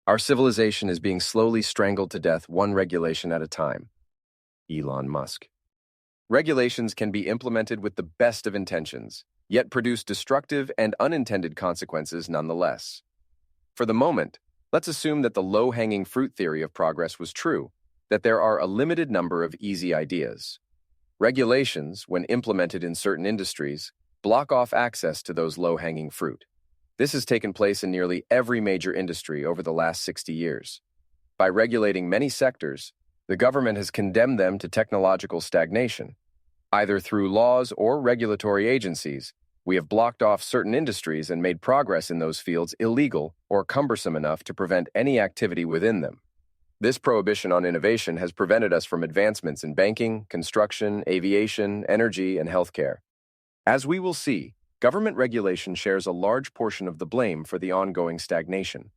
Our civilization is being slowly strangled to death one regulation at a time. Elon Musk. Regulations can be implemented with the best of intentions, yet produce destructive and unintended consequences nonetheless. For the moment, let's assume that the low-hanging fruit theory of progress was true, that there are a limited number of easy ideas. Regulations, when implemented in certain industries, block off access to those low-hanging fruit. This has taken place in nearly every major industry over the last 60 years. By regulating many sectors, the government has condemned them to technological stagnation. Either through laws or regulatory agencies, we have blocked off certain industries and made progress in those fields illegal or cumbersome enough to prevent any activity within them. This prohibition on innovation has prevented us from advancements in banking, construction, aviation, energy, and healthcare. As we will see, government regulation shares a large portion of the blame for the ongoing stagnation.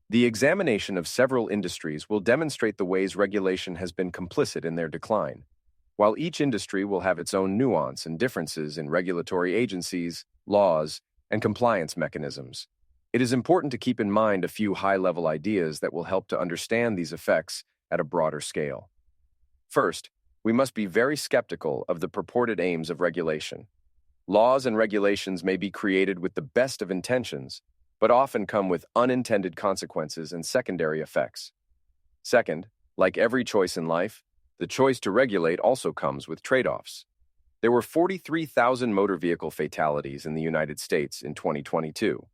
The examination of several industries will demonstrate the ways regulation has been complicit in their decline. While each industry will have its own nuance and differences in regulatory agencies, laws, and compliance mechanisms, it is important to keep in mind a few high-level ideas that will help to understand these effects at a broader scale. First, we must be very skeptical of the purported aims of regulation. Laws and regulations may be created with the best of intentions, but often come with unintended consequences and secondary effects. Second, like every choice in life, the choice to regulate also comes with trade-offs. There were 43,000 motor vehicle fatalities in the United States in 2022.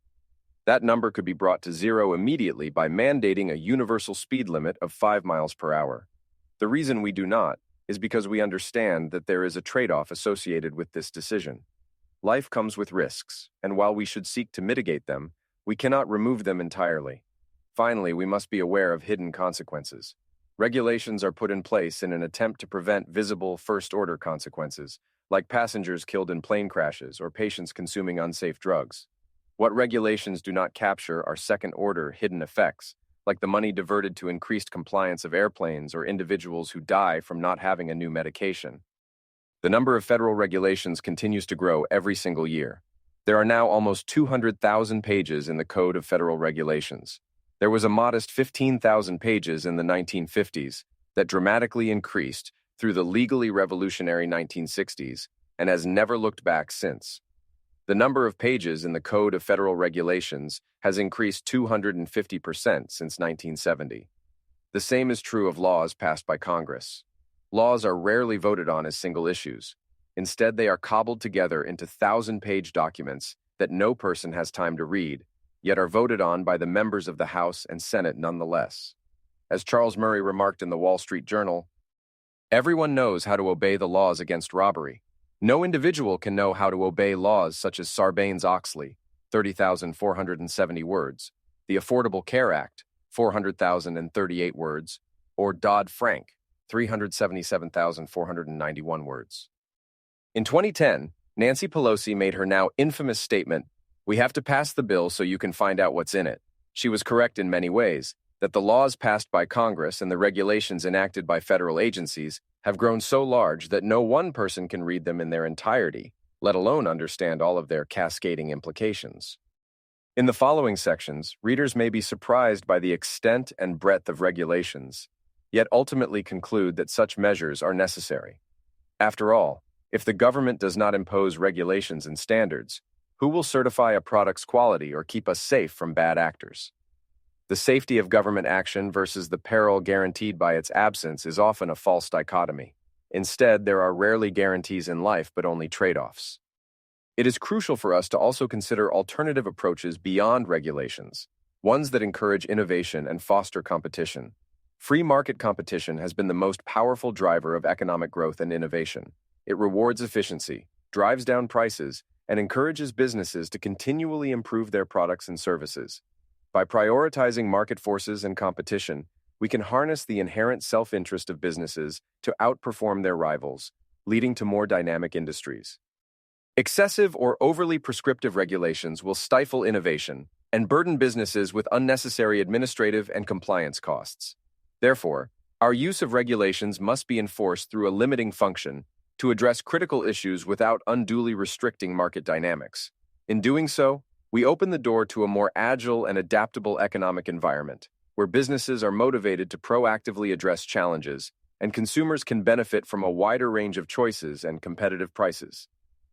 That number could be brought to zero immediately by mandating a universal speed limit of 5 miles per hour. The reason we do not is because we understand that there is a trade-off associated with this decision. Life comes with risks, and while we should seek to mitigate them, we cannot remove them entirely. Finally, we must be aware of hidden consequences. Regulations are put in place in an attempt to prevent visible first-order consequences, like passengers killed in plane crashes or patients consuming unsafe drugs. What regulations do not capture are second-order hidden effects, like the money diverted to increased compliance of airplanes or individuals who die from not having a new medication. The number of federal regulations continues to grow every single year. There are now almost 200,000 pages in the Code of Federal Regulations. There was a modest 15,000 pages in the 1950s that dramatically increased through the legally revolutionary 1960s and has never looked back since. The number of pages in the Code of Federal Regulations has increased 250% since 1970. The same is true of laws passed by Congress. Laws are rarely voted on as single issues. Instead, they are cobbled together into 1,000-page documents that no person has time to read, yet are voted on by the members of the House and Senate nonetheless. As Charles Murray remarked in the Wall Street Journal, "Everyone knows how to obey the laws against robbery. No individual can know how to obey laws such as Sarbanes-Oxley, 30,470 words, the Affordable Care Act, 400,038 words, or Dodd-Frank, 377,491 words." In 2010, Nancy Pelosi made her now infamous statement, "We have to pass the bill so you can find out what's in it." She was correct in many ways, that the laws passed by Congress and the regulations enacted by federal agencies have grown so large that no one person can read them in their entirety, let alone understand all of their cascading implications. In the following sections, readers may be surprised by the extent and breadth of regulations, yet ultimately conclude that such measures are necessary. After all, if the government does not impose regulations and standards, who will certify a product's quality or keep us safe from bad actors? The safety of government action versus the peril guaranteed by its absence is often a false dichotomy. Instead, there are rarely guarantees in life, but only trade-offs. It is crucial for us to also consider alternative approaches beyond regulations, ones that encourage innovation and foster competition. Free market competition has been the most powerful driver of economic growth and innovation. It rewards efficiency, drives down prices, and encourages businesses to continually improve their products and services. By prioritizing market forces and competition, we can harness the inherent self-interest of businesses to outperform their rivals, leading to more dynamic industries. Excessive or overly prescriptive regulations will stifle innovation and burden businesses with unnecessary administrative and compliance costs. Therefore, our use of regulations must be enforced through a limiting function to address critical issues without unduly restricting market dynamics. In doing so, we open the door to a more agile and adaptable economic environment, where businesses are motivated to proactively address challenges, and consumers can benefit from a wider range of choices and competitive prices.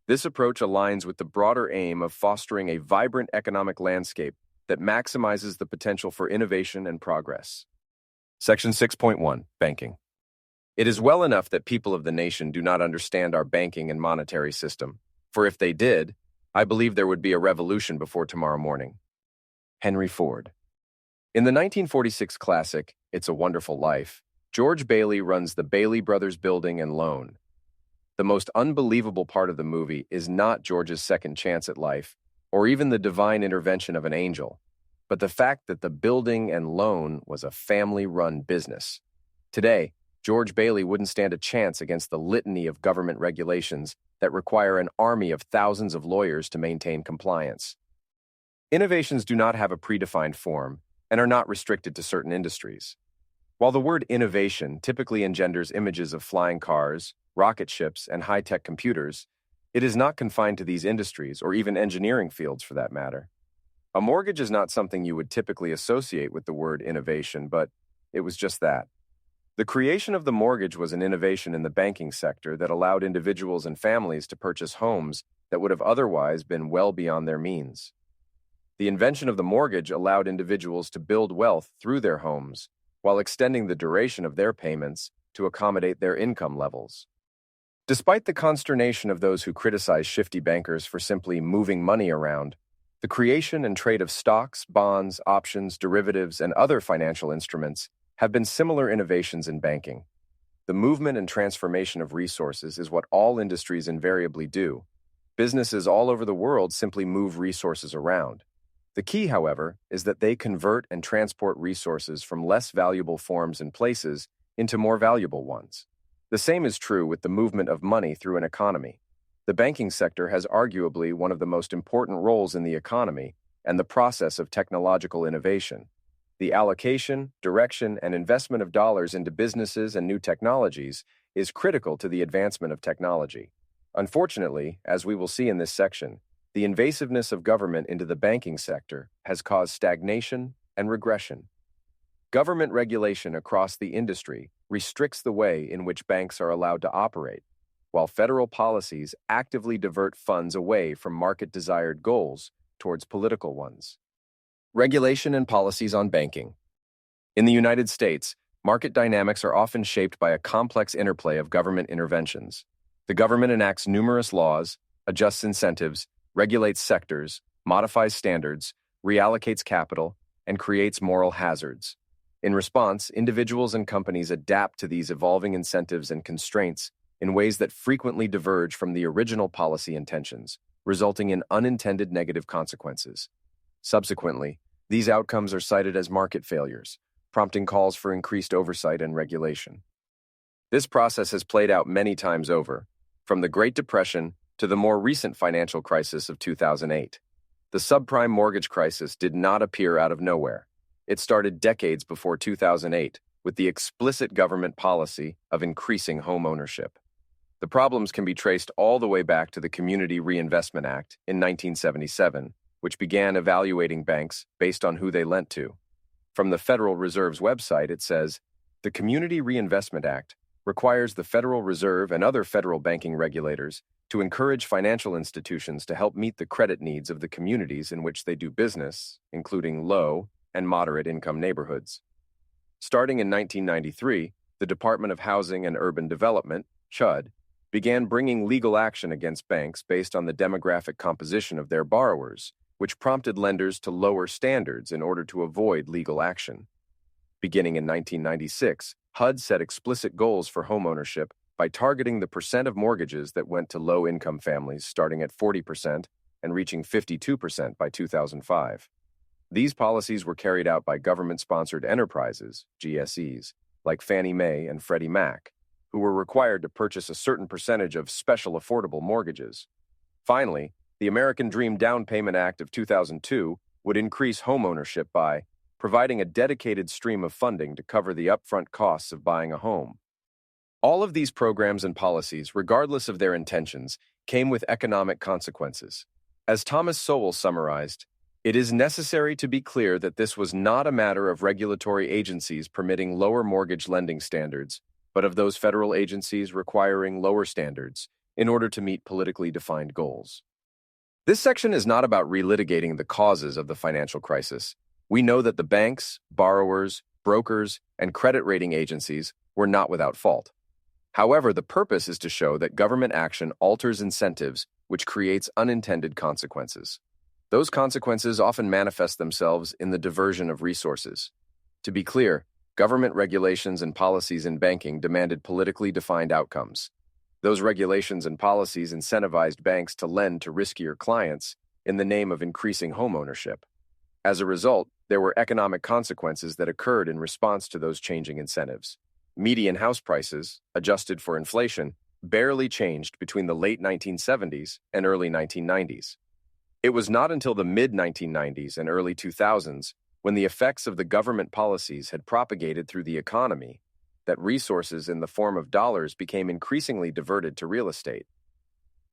This approach aligns with the broader aim of fostering a vibrant economic landscape that maximizes the potential for innovation and progress. Section 6.1, Banking. It is well enough that people of the nation do not understand our banking and monetary system, for if they did, I believe there would be a revolution before tomorrow morning. Henry Ford. In the 1946 classic, It's a Wonderful Life, George Bailey runs the Bailey Brothers Building and Loan. The most unbelievable part of the movie is not George's second chance at life, or even the divine intervention of an angel, but the fact that the building and loan was a family-run business. Today, George Bailey wouldn't stand a chance against the litany of government regulations that require an army of thousands of lawyers to maintain compliance. Innovations do not have a predefined form and are not restricted to certain industries. While the word innovation typically engenders images of flying cars, rocket ships, and high-tech computers, it is not confined to these industries or even engineering fields for that matter. A mortgage is not something you would typically associate with the word innovation, but it was just that. The creation of the mortgage was an innovation in the banking sector that allowed individuals and families to purchase homes that would have otherwise been well beyond their means. The invention of the mortgage allowed individuals to build wealth through their homes, while extending the duration of their payments to accommodate their income levels. Despite the consternation of those who criticize shifty bankers for simply moving money around, The creation and trade of stocks, bonds, options, derivatives, and other financial instruments have been similar innovations in banking. The movement and transformation of resources is what all industries invariably do. Businesses all over the world simply move resources around. The key, however, is that they convert and transport resources from less valuable forms and places into more valuable ones. The same is true with the movement of money through an economy. The banking sector has arguably one of the most important roles in the economy and the process of technological innovation. The allocation, direction, and investment of dollars into businesses and new technologies is critical to the advancement of technology. Unfortunately, as we will see in this section, the invasiveness of government into the banking sector has caused stagnation and regression. Government regulation across the industry restricts the way in which banks are allowed to operate, while federal policies actively divert funds away from market-desired goals towards political ones. Regulation and policies on banking. In the United States, market dynamics are often shaped by a complex interplay of government interventions. The government enacts numerous laws, adjusts incentives, regulates sectors, modifies standards, reallocates capital, and creates moral hazards. In response, individuals and companies adapt to these evolving incentives and constraints in ways that frequently diverge from the original policy intentions, resulting in unintended negative consequences. Subsequently, these outcomes are cited as market failures, prompting calls for increased oversight and regulation. This process has played out many times over, from the Great Depression to the more recent financial crisis of 2008. The subprime mortgage crisis did not appear out of nowhere. It started decades before 2008 with the explicit government policy of increasing home ownership. The problems can be traced all the way back to the Community Reinvestment Act in 1977, which began evaluating banks based on who they lent to. From the Federal Reserve's website, it says, "The Community Reinvestment Act requires the Federal Reserve and other federal banking regulators to encourage financial institutions to help meet the credit needs of the communities in which they do business, including low and moderate income neighborhoods." Starting in 1993, the Department of Housing and Urban Development, (CHUD), began bringing legal action against banks based on the demographic composition of their borrowers, which prompted lenders to lower standards in order to avoid legal action. Beginning in 1996, HUD set explicit goals for homeownership by targeting the percent of mortgages that went to low-income families starting at 40% and reaching 52% by 2005. These policies were carried out by government-sponsored enterprises, GSEs, like Fannie Mae and Freddie Mac, who were required to purchase a certain percentage of special affordable mortgages. Finally, the American Dream Down Payment Act of 2002 would increase homeownership by providing a dedicated stream of funding to cover the upfront costs of buying a home. All of these programs and policies, regardless of their intentions, came with economic consequences. As Thomas Sowell summarized, "It is necessary to be clear that this was not a matter of regulatory agencies permitting lower mortgage lending standards, but of those federal agencies requiring lower standards in order to meet politically defined goals." This section is not about relitigating the causes of the financial crisis. We know that the banks, borrowers, brokers, and credit rating agencies were not without fault. However, the purpose is to show that government action alters incentives, which creates unintended consequences. Those consequences often manifest themselves in the diversion of resources. To be clear, government regulations and policies in banking demanded politically defined outcomes. Those regulations and policies incentivized banks to lend to riskier clients in the name of increasing homeownership. As a result, there were economic consequences that occurred in response to those changing incentives. Median house prices, adjusted for inflation, barely changed between the late 1970s and early 1990s. It was not until the mid-1990s and early 2000s, when the effects of the government policies had propagated through the economy, that resources in the form of dollars became increasingly diverted to real estate.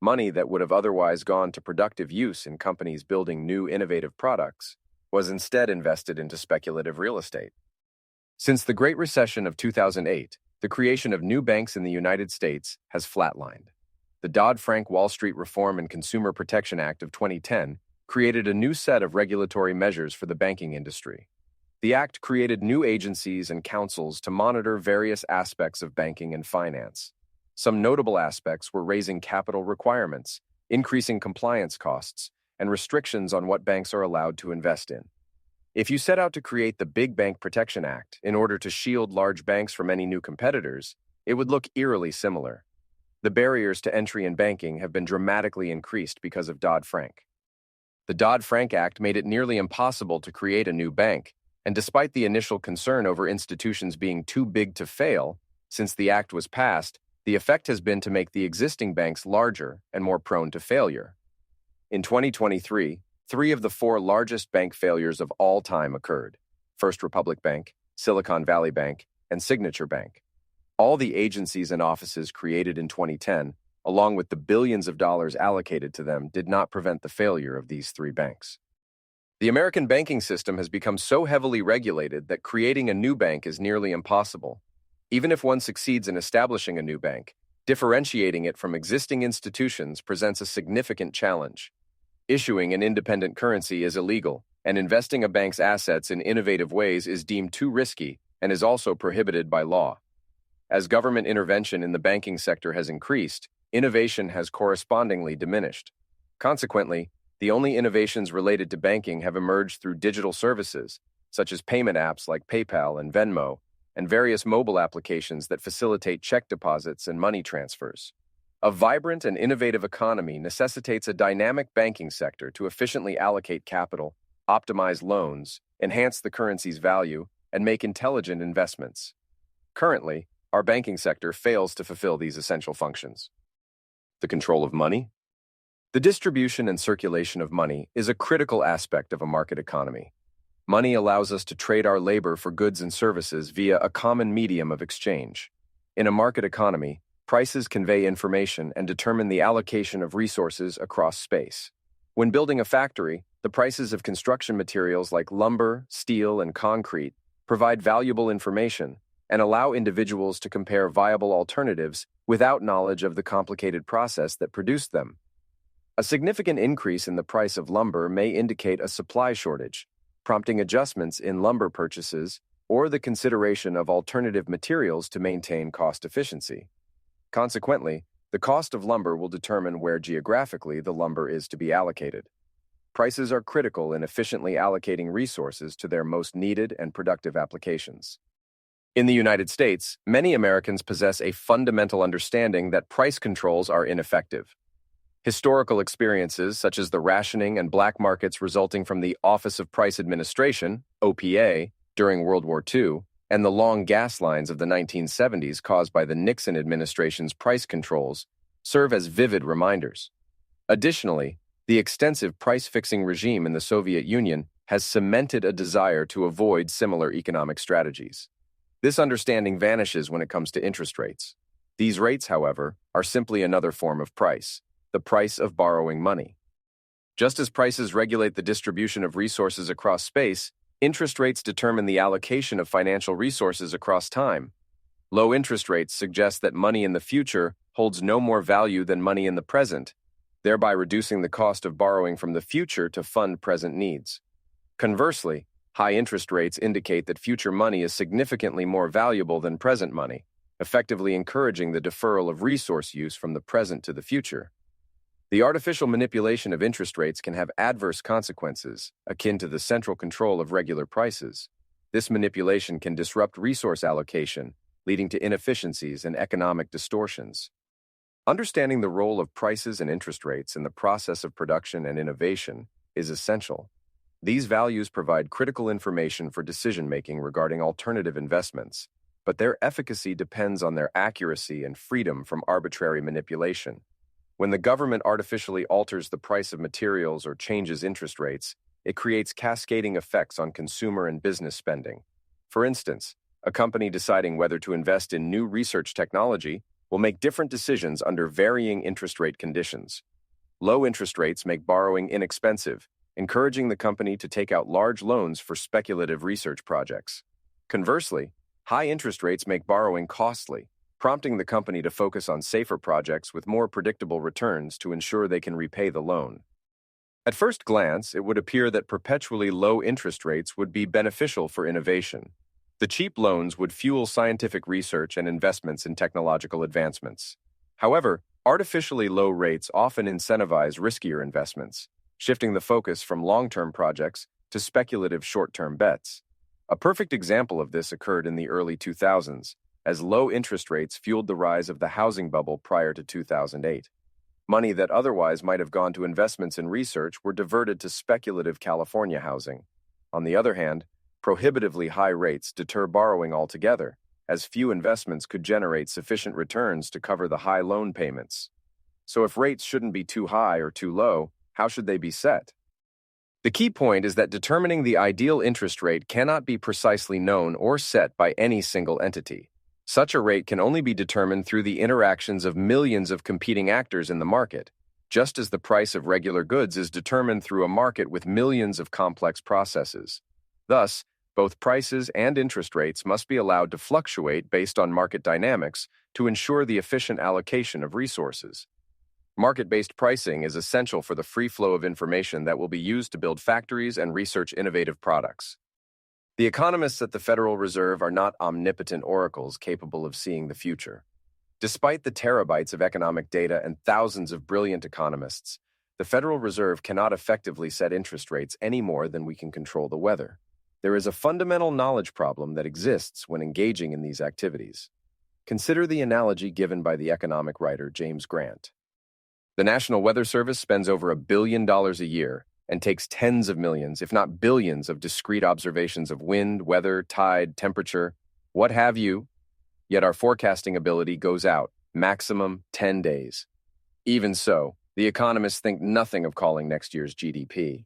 Money that would have otherwise gone to productive use in companies building new innovative products was instead invested into speculative real estate. Since the Great Recession of 2008, the creation of new banks in the United States has flatlined. The Dodd-Frank Wall Street Reform and Consumer Protection Act of 2010 created a new set of regulatory measures for the banking industry. The act created new agencies and councils to monitor various aspects of banking and finance. Some notable aspects were raising capital requirements, increasing compliance costs, and restrictions on what banks are allowed to invest in. If you set out to create the Big Bank Protection Act in order to shield large banks from any new competitors, it would look eerily similar. The barriers to entry in banking have been dramatically increased because of Dodd-Frank. The Dodd-Frank Act made it nearly impossible to create a new bank, and despite the initial concern over institutions being too big to fail, since the act was passed, the effect has been to make the existing banks larger and more prone to failure. In 2023, 3 of the 4 largest bank failures of all time occurred: First Republic Bank, Silicon Valley Bank, and Signature Bank. All the agencies and offices created in 2010, along with the billions of dollars allocated to them, did not prevent the failure of these 3 banks. The American banking system has become so heavily regulated that creating a new bank is nearly impossible. Even if one succeeds in establishing a new bank, differentiating it from existing institutions presents a significant challenge. Issuing an independent currency is illegal, and investing a bank's assets in innovative ways is deemed too risky and is also prohibited by law. As government intervention in the banking sector has increased, innovation has correspondingly diminished. Consequently, the only innovations related to banking have emerged through digital services, such as payment apps like PayPal and Venmo, and various mobile applications that facilitate check deposits and money transfers. A vibrant and innovative economy necessitates a dynamic banking sector to efficiently allocate capital, optimize loans, enhance the currency's value, and make intelligent investments. Currently, our banking sector fails to fulfill these essential functions. The control of money? The distribution and circulation of money is a critical aspect of a market economy. Money allows us to trade our labor for goods and services via a common medium of exchange. In a market economy, prices convey information and determine the allocation of resources across space. When building a factory, the prices of construction materials like lumber, steel, and concrete provide valuable information and allow individuals to compare viable alternatives without knowledge of the complicated process that produced them. A significant increase in the price of lumber may indicate a supply shortage, prompting adjustments in lumber purchases or the consideration of alternative materials to maintain cost efficiency. Consequently, the cost of lumber will determine where geographically the lumber is to be allocated. Prices are critical in efficiently allocating resources to their most needed and productive applications. In the United States, many Americans possess a fundamental understanding that price controls are ineffective. Historical experiences such as the rationing and black markets resulting from the Office of Price Administration, OPA, during World War II, and the long gas lines of the 1970s caused by the Nixon administration's price controls serve as vivid reminders. Additionally, the extensive price-fixing regime in the Soviet Union has cemented a desire to avoid similar economic strategies. This understanding vanishes when it comes to interest rates. These rates, however, are simply another form of price, the price of borrowing money. Just as prices regulate the distribution of resources across space, interest rates determine the allocation of financial resources across time. Low interest rates suggest that money in the future holds no more value than money in the present, thereby reducing the cost of borrowing from the future to fund present needs. Conversely, high interest rates indicate that future money is significantly more valuable than present money, effectively encouraging the deferral of resource use from the present to the future. The artificial manipulation of interest rates can have adverse consequences, akin to the central control of regular prices. This manipulation can disrupt resource allocation, leading to inefficiencies and economic distortions. Understanding the role of prices and interest rates in the process of production and innovation is essential. These values provide critical information for decision-making regarding alternative investments, but their efficacy depends on their accuracy and freedom from arbitrary manipulation. When the government artificially alters the price of materials or changes interest rates, it creates cascading effects on consumer and business spending. For instance, a company deciding whether to invest in new research technology will make different decisions under varying interest rate conditions. Low interest rates make borrowing inexpensive, encouraging the company to take out large loans for speculative research projects. Conversely, high interest rates make borrowing costly, prompting the company to focus on safer projects with more predictable returns to ensure they can repay the loan. At first glance, it would appear that perpetually low interest rates would be beneficial for innovation. The cheap loans would fuel scientific research and investments in technological advancements. However, artificially low rates often incentivize riskier investments. shifting the focus from long-term projects to speculative short-term bets. A perfect example of this occurred in the early 2000s, as low interest rates fueled the rise of the housing bubble prior to 2008. Money that otherwise might have gone to investments in research were diverted to speculative California housing. On the other hand, prohibitively high rates deter borrowing altogether, as few investments could generate sufficient returns to cover the high loan payments. So if rates shouldn't be too high or too low, how should they be set? The key point is that determining the ideal interest rate cannot be precisely known or set by any single entity. Such a rate can only be determined through the interactions of millions of competing actors in the market, just as the price of regular goods is determined through a market with millions of complex processes. Thus, both prices and interest rates must be allowed to fluctuate based on market dynamics to ensure the efficient allocation of resources. Market-based pricing is essential for the free flow of information that will be used to build factories and research innovative products. The economists at the Federal Reserve are not omnipotent oracles capable of seeing the future. Despite the terabytes of economic data and thousands of brilliant economists, the Federal Reserve cannot effectively set interest rates any more than we can control the weather. There is a fundamental knowledge problem that exists when engaging in these activities. Consider the analogy given by the economic writer James Grant. The National Weather Service spends over $1 billion a year and takes tens of millions, if not billions, of discrete observations of wind, weather, tide, temperature, what have you, yet our forecasting ability goes out, maximum 10 days. Even so, the economists think nothing of calling next year's GDP.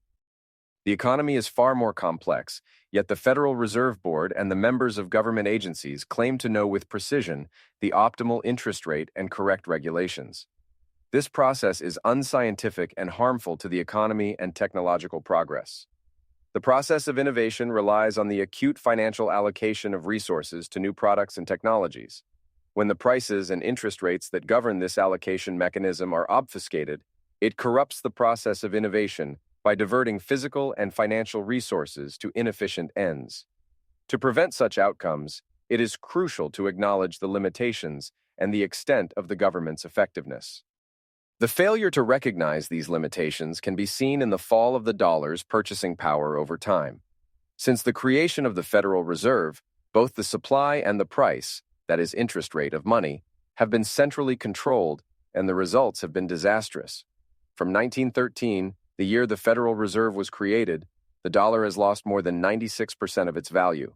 The economy is far more complex, yet the Federal Reserve Board and the members of government agencies claim to know with precision the optimal interest rate and correct regulations. This process is unscientific and harmful to the economy and technological progress. The process of innovation relies on the acute financial allocation of resources to new products and technologies. When the prices and interest rates that govern this allocation mechanism are obfuscated, it corrupts the process of innovation by diverting physical and financial resources to inefficient ends. To prevent such outcomes, it is crucial to acknowledge the limitations and the extent of the government's effectiveness. The failure to recognize these limitations can be seen in the fall of the dollar's purchasing power over time. Since the creation of the Federal Reserve, both the supply and the price, that is, interest rate of money, have been centrally controlled, and the results have been disastrous. From 1913, the year the Federal Reserve was created, the dollar has lost more than 96% of its value.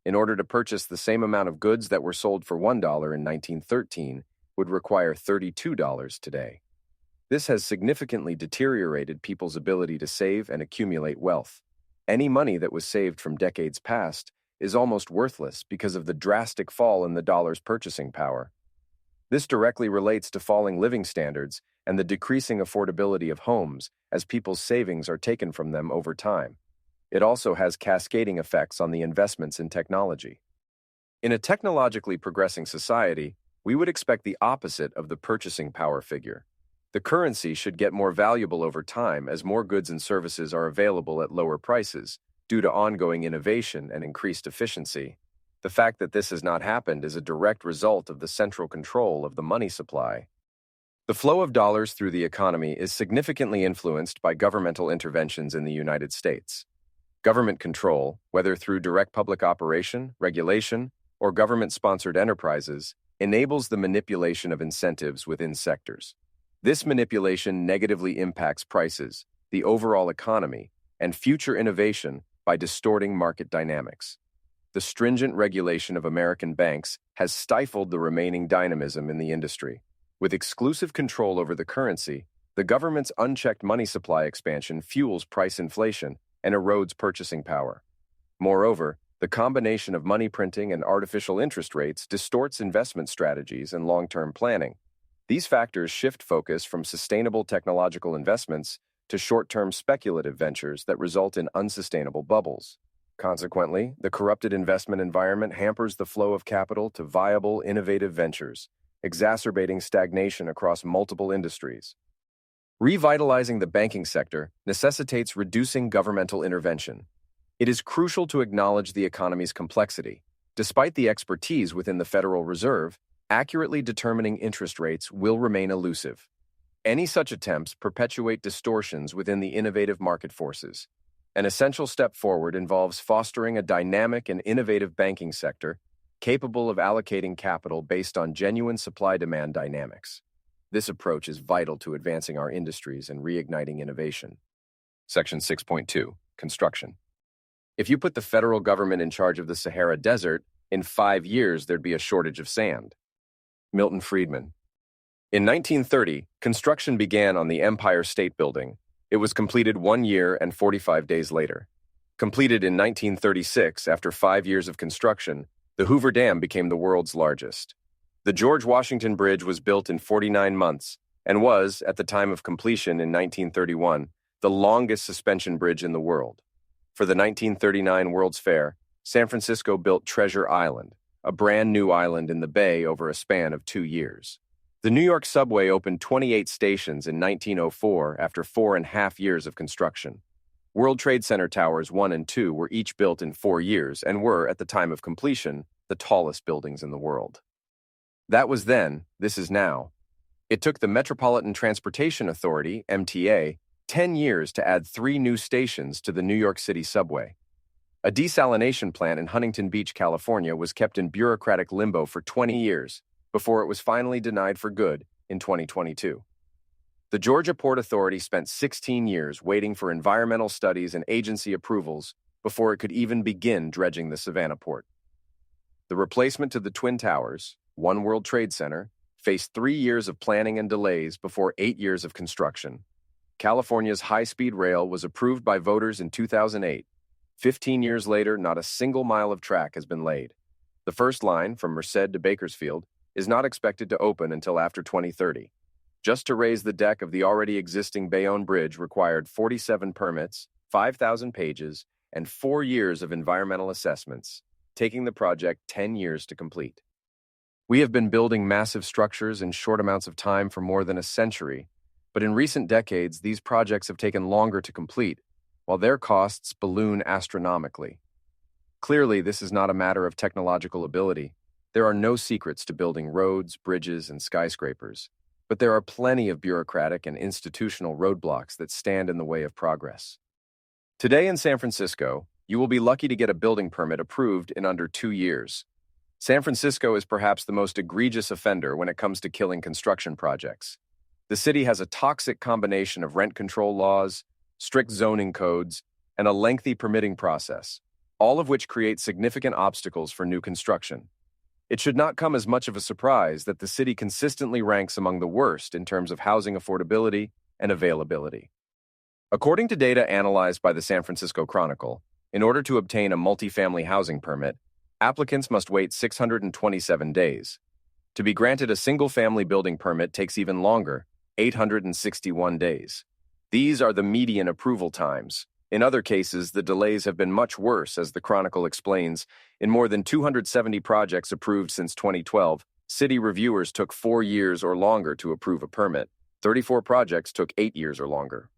In order to purchase the same amount of goods that were sold for $1 in 1913 would require $32 today. This has significantly deteriorated people's ability to save and accumulate wealth. Any money that was saved from decades past is almost worthless because of the drastic fall in the dollar's purchasing power. This directly relates to falling living standards and the decreasing affordability of homes as people's savings are taken from them over time. It also has cascading effects on the investments in technology. In a technologically progressing society, we would expect the opposite of the purchasing power figure. The currency should get more valuable over time as more goods and services are available at lower prices due to ongoing innovation and increased efficiency. The fact that this has not happened is a direct result of the central control of the money supply. The flow of dollars through the economy is significantly influenced by governmental interventions in the United States. Government control, whether through direct public operation, regulation, or government-sponsored enterprises, enables the manipulation of incentives within sectors. This manipulation negatively impacts prices, the overall economy, and future innovation by distorting market dynamics. The stringent regulation of American banks has stifled the remaining dynamism in the industry. With exclusive control over the currency, the government's unchecked money supply expansion fuels price inflation and erodes purchasing power. Moreover, the combination of money printing and artificial interest rates distorts investment strategies and long-term planning. These factors shift focus from sustainable technological investments to short-term speculative ventures that result in unsustainable bubbles. Consequently, the corrupted investment environment hampers the flow of capital to viable, innovative ventures, exacerbating stagnation across multiple industries. Revitalizing the banking sector necessitates reducing governmental intervention. It is crucial to acknowledge the economy's complexity. Despite the expertise within the Federal Reserve, accurately determining interest rates will remain elusive. Any such attempts perpetuate distortions within the innovative market forces. An essential step forward involves fostering a dynamic and innovative banking sector capable of allocating capital based on genuine supply-demand dynamics. This approach is vital to advancing our industries and reigniting innovation. Section 6.2, Construction. If you put the federal government in charge of the Sahara Desert, in 5 years there'd be a shortage of sand. Milton Friedman. In 1930, construction began on the Empire State Building. It was completed 1 year and 45 days later. Completed in 1936, after 5 years of construction, the Hoover Dam became the world's largest. The George Washington Bridge was built in 49 months and was, at the time of completion in 1931, the longest suspension bridge in the world. For the 1939 World's Fair, San Francisco built Treasure Island, a brand new island in the bay over a span of 2 years. The New York subway opened 28 stations in 1904 after 4.5 years of construction. World Trade Center Towers 1 and 2 were each built in 4 years and were, at the time of completion, the tallest buildings in the world. That was then, this is now. It took the Metropolitan Transportation Authority, MTA, 10 years to add 3 new stations to the New York City subway. A desalination plant in Huntington Beach, California was kept in bureaucratic limbo for 20 years before it was finally denied for good in 2022. The Georgia Port Authority spent 16 years waiting for environmental studies and agency approvals before it could even begin dredging the Savannah port. The replacement to the Twin Towers, One World Trade Center, faced 3 years of planning and delays before 8 years of construction. California's high-speed rail was approved by voters in 2008. 15 years later, not a single mile of track has been laid. The first line, from Merced to Bakersfield, is not expected to open until after 2030. Just to raise the deck of the already existing Bayonne Bridge required 47 permits, 5,000 pages, and 4 years of environmental assessments, taking the project 10 years to complete. We have been building massive structures in short amounts of time for more than a century, but in recent decades, these projects have taken longer to complete, while their costs balloon astronomically. Clearly, this is not a matter of technological ability. There are no secrets to building roads, bridges, and skyscrapers, but there are plenty of bureaucratic and institutional roadblocks that stand in the way of progress. Today in San Francisco, you will be lucky to get a building permit approved in under 2 years. San Francisco is perhaps the most egregious offender when it comes to killing construction projects. The city has a toxic combination of rent control laws, strict zoning codes, and a lengthy permitting process, all of which create significant obstacles for new construction. It should not come as much of a surprise that the city consistently ranks among the worst in terms of housing affordability and availability. According to data analyzed by the San Francisco Chronicle, in order to obtain a multifamily housing permit, applicants must wait 627 days. To be granted a single-family building permit takes even longer, 861 days. These are the median approval times. In other cases, the delays have been much worse, as the Chronicle explains. In more than 270 projects approved since 2012, city reviewers took 4 years or longer to approve a permit. 34 projects took 8 years or longer.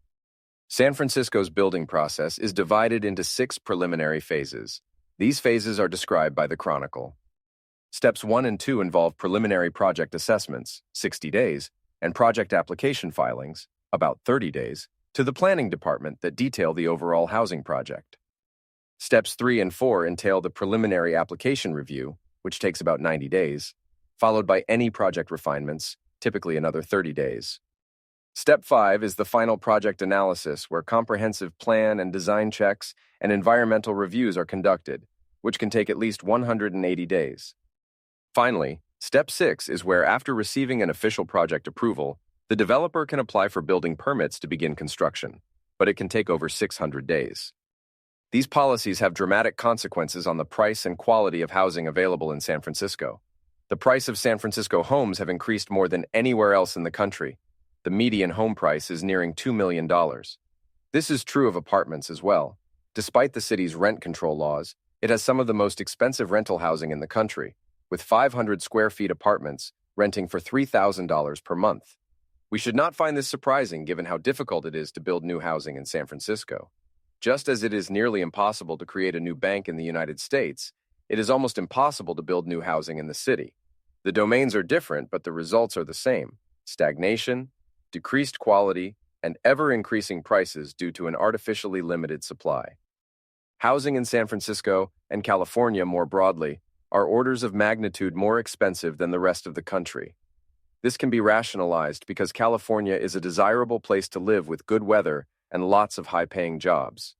San Francisco's building process is divided into 6 preliminary phases. These phases are described by the Chronicle. Steps 1 and 2 involve preliminary project assessments, 60 days, and project application filings, about 30 days, to the planning department that detail the overall housing project. Steps 3 and 4 entail the preliminary application review, which takes about 90 days, followed by any project refinements, typically another 30 days. Step 5 is the final project analysis, where comprehensive plan and design checks and environmental reviews are conducted, which can take at least 180 days. Finally, Step 6 is where, after receiving an official project approval, the developer can apply for building permits to begin construction, but it can take over 600 days. These policies have dramatic consequences on the price and quality of housing available in San Francisco. The price of San Francisco homes have increased more than anywhere else in the country. The median home price is nearing $2 million. This is true of apartments as well. Despite the city's rent control laws, it has some of the most expensive rental housing in the country, with 500 square feet apartments renting for $3,000 per month. We should not find this surprising given how difficult it is to build new housing in San Francisco. Just as it is nearly impossible to create a new bank in the United States, it is almost impossible to build new housing in the city. The domains are different, but the results are the same: stagnation, decreased quality, and ever-increasing prices due to an artificially limited supply. Housing in San Francisco and California more broadly are orders of magnitude more expensive than the rest of the country. This can be rationalized because California is a desirable place to live with good weather and lots of high-paying jobs.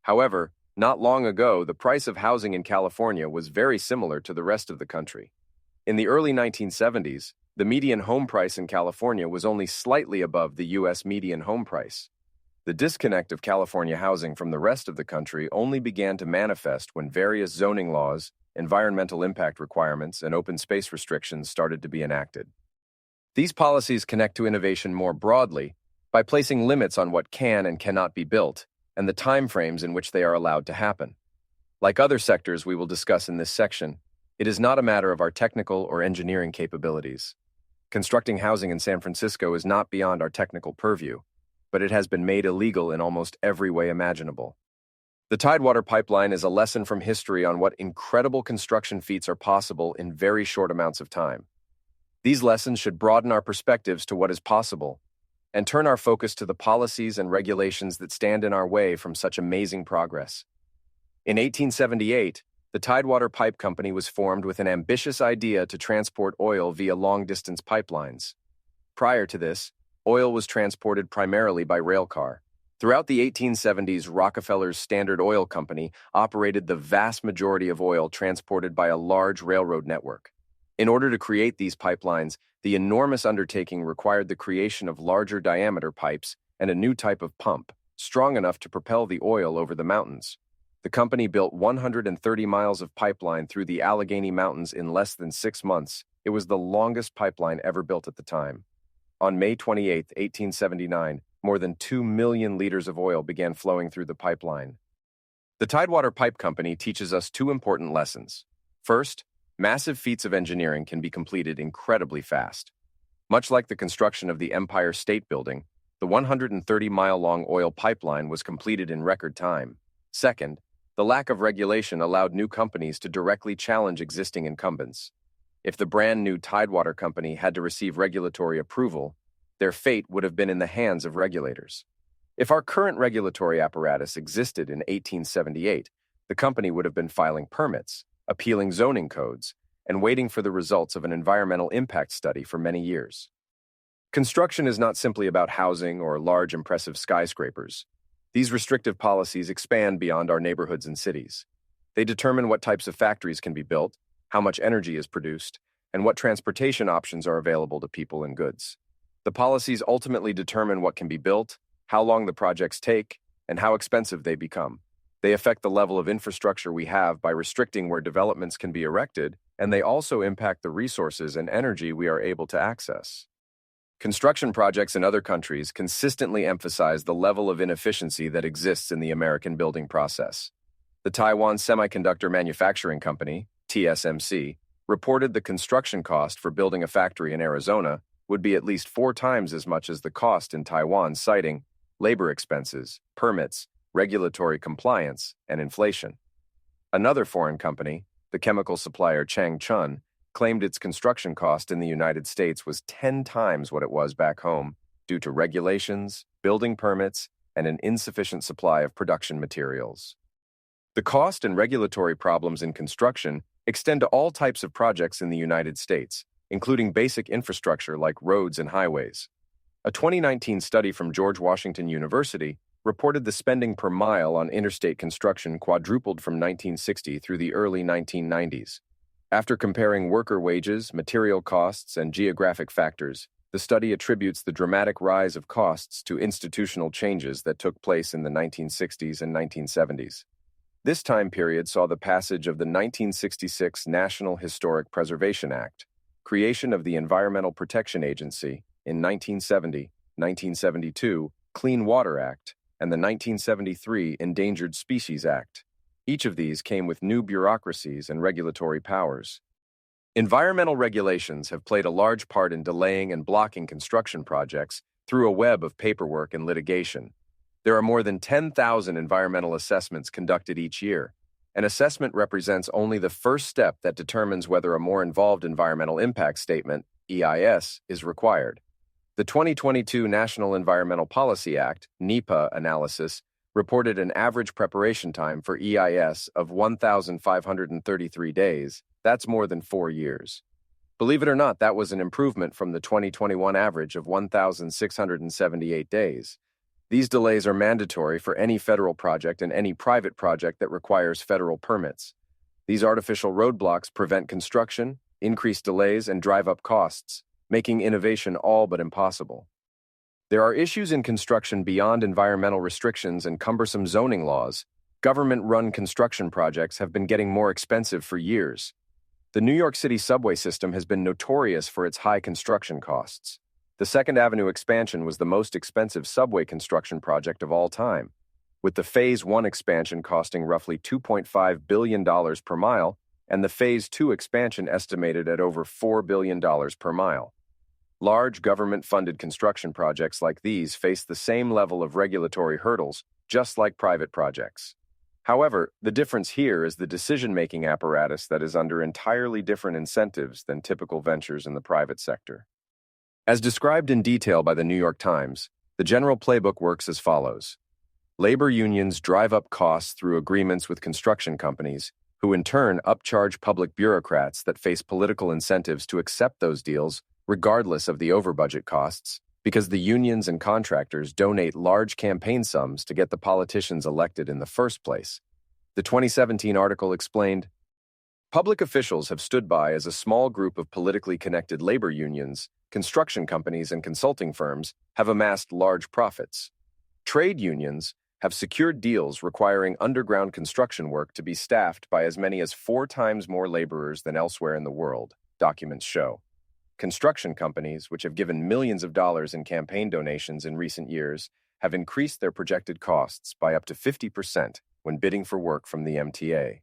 However, not long ago, the price of housing in California was very similar to the rest of the country. In the early 1970s, the median home price in California was only slightly above the U.S. median home price. The disconnect of California housing from the rest of the country only began to manifest when various zoning laws, environmental impact requirements, and open space restrictions started to be enacted. These policies connect to innovation more broadly by placing limits on what can and cannot be built and the timeframes in which they are allowed to happen. Like other sectors we will discuss in this section, it is not a matter of our technical or engineering capabilities. Constructing housing in San Francisco is not beyond our technical purview, but it has been made illegal in almost every way imaginable. The Tidewater Pipeline is a lesson from history on what incredible construction feats are possible in very short amounts of time. These lessons should broaden our perspectives to what is possible and turn our focus to the policies and regulations that stand in our way from such amazing progress. In 1878, the Tidewater Pipe Company was formed with an ambitious idea to transport oil via long-distance pipelines. Prior to this, oil was transported primarily by railcar. Throughout the 1870s, Rockefeller's Standard Oil Company operated the vast majority of oil transported by a large railroad network. In order to create these pipelines, the enormous undertaking required the creation of larger diameter pipes and a new type of pump, strong enough to propel the oil over the mountains. The company built 130 miles of pipeline through the Allegheny Mountains in less than 6 months. It was the longest pipeline ever built at the time. On May 28, 1879, more than 2 million liters of oil began flowing through the pipeline. The Tidewater Pipe Company teaches us 2 important lessons. First, massive feats of engineering can be completed incredibly fast. Much like the construction of the Empire State Building, the 130-mile-long oil pipeline was completed in record time. Second, the lack of regulation allowed new companies to directly challenge existing incumbents. If the brand new Tidewater Company had to receive regulatory approval, their fate would have been in the hands of regulators. If our current regulatory apparatus existed in 1878, the company would have been filing permits, appealing zoning codes, and waiting for the results of an environmental impact study for many years. Construction is not simply about housing or large impressive skyscrapers. These restrictive policies expand beyond our neighborhoods and cities. They determine what types of factories can be built, how much energy is produced, and what transportation options are available to people and goods. The policies ultimately determine what can be built, how long the projects take, and how expensive they become. They affect the level of infrastructure we have by restricting where developments can be erected, and they also impact the resources and energy we are able to access. Construction projects in other countries consistently emphasize the level of inefficiency that exists in the American building process. The Taiwan Semiconductor Manufacturing Company, TSMC, reported the construction cost for building a factory in Arizona would be at least 4 times as much as the cost in Taiwan, citing labor expenses, permits, regulatory compliance, and inflation. Another foreign company, the chemical supplier Changchun, claimed its construction cost in the United States was 10 times what it was back home due to regulations, building permits, and an insufficient supply of production materials. The cost and regulatory problems in construction extend to all types of projects in the United States, including basic infrastructure like roads and highways. A 2019 study from George Washington University reported the spending per mile on interstate construction quadrupled from 1960 through the early 1990s. After comparing worker wages, material costs, and geographic factors, the study attributes the dramatic rise of costs to institutional changes that took place in the 1960s and 1970s. This time period saw the passage of the 1966 National Historic Preservation Act, creation of the Environmental Protection Agency in 1970, 1972, Clean Water Act, and the 1973 Endangered Species Act. Each of these came with new bureaucracies and regulatory powers. Environmental regulations have played a large part in delaying and blocking construction projects through a web of paperwork and litigation. There are more than 10,000 environmental assessments conducted each year. An assessment represents only the first step that determines whether a more involved environmental impact statement, EIS, is required. The 2022 National Environmental Policy Act (NEPA) analysis reported an average preparation time for EIS of 1,533 days. That's more than 4 years. Believe it or not, that was an improvement from the 2021 average of 1,678 days. These delays are mandatory for any federal project and any private project that requires federal permits. These artificial roadblocks prevent construction, increase delays, and drive up costs, making innovation all but impossible. There are issues in construction beyond environmental restrictions and cumbersome zoning laws. Government-run construction projects have been getting more expensive for years. The New York City subway system has been notorious for its high construction costs. The Second Avenue expansion was the most expensive subway construction project of all time, with the Phase 1 expansion costing roughly $2.5 billion per mile and the Phase 2 expansion estimated at over $4 billion per mile. Large government-funded construction projects like these face the same level of regulatory hurdles, just like private projects. However, the difference here is the decision-making apparatus that is under entirely different incentives than typical ventures in the private sector. As described in detail by the New York Times, the general playbook works as follows. Labor unions drive up costs through agreements with construction companies, who in turn upcharge public bureaucrats that face political incentives to accept those deals regardless of the over-budget costs, because the unions and contractors donate large campaign sums to get the politicians elected in the first place. The 2017 article explained, public officials have stood by as a small group of politically connected labor unions, construction companies, and consulting firms have amassed large profits. Trade unions have secured deals requiring underground construction work to be staffed by as many as 4 times more laborers than elsewhere in the world, documents show. Construction companies, which have given millions of dollars in campaign donations in recent years, have increased their projected costs by up to 50% when bidding for work from the MTA.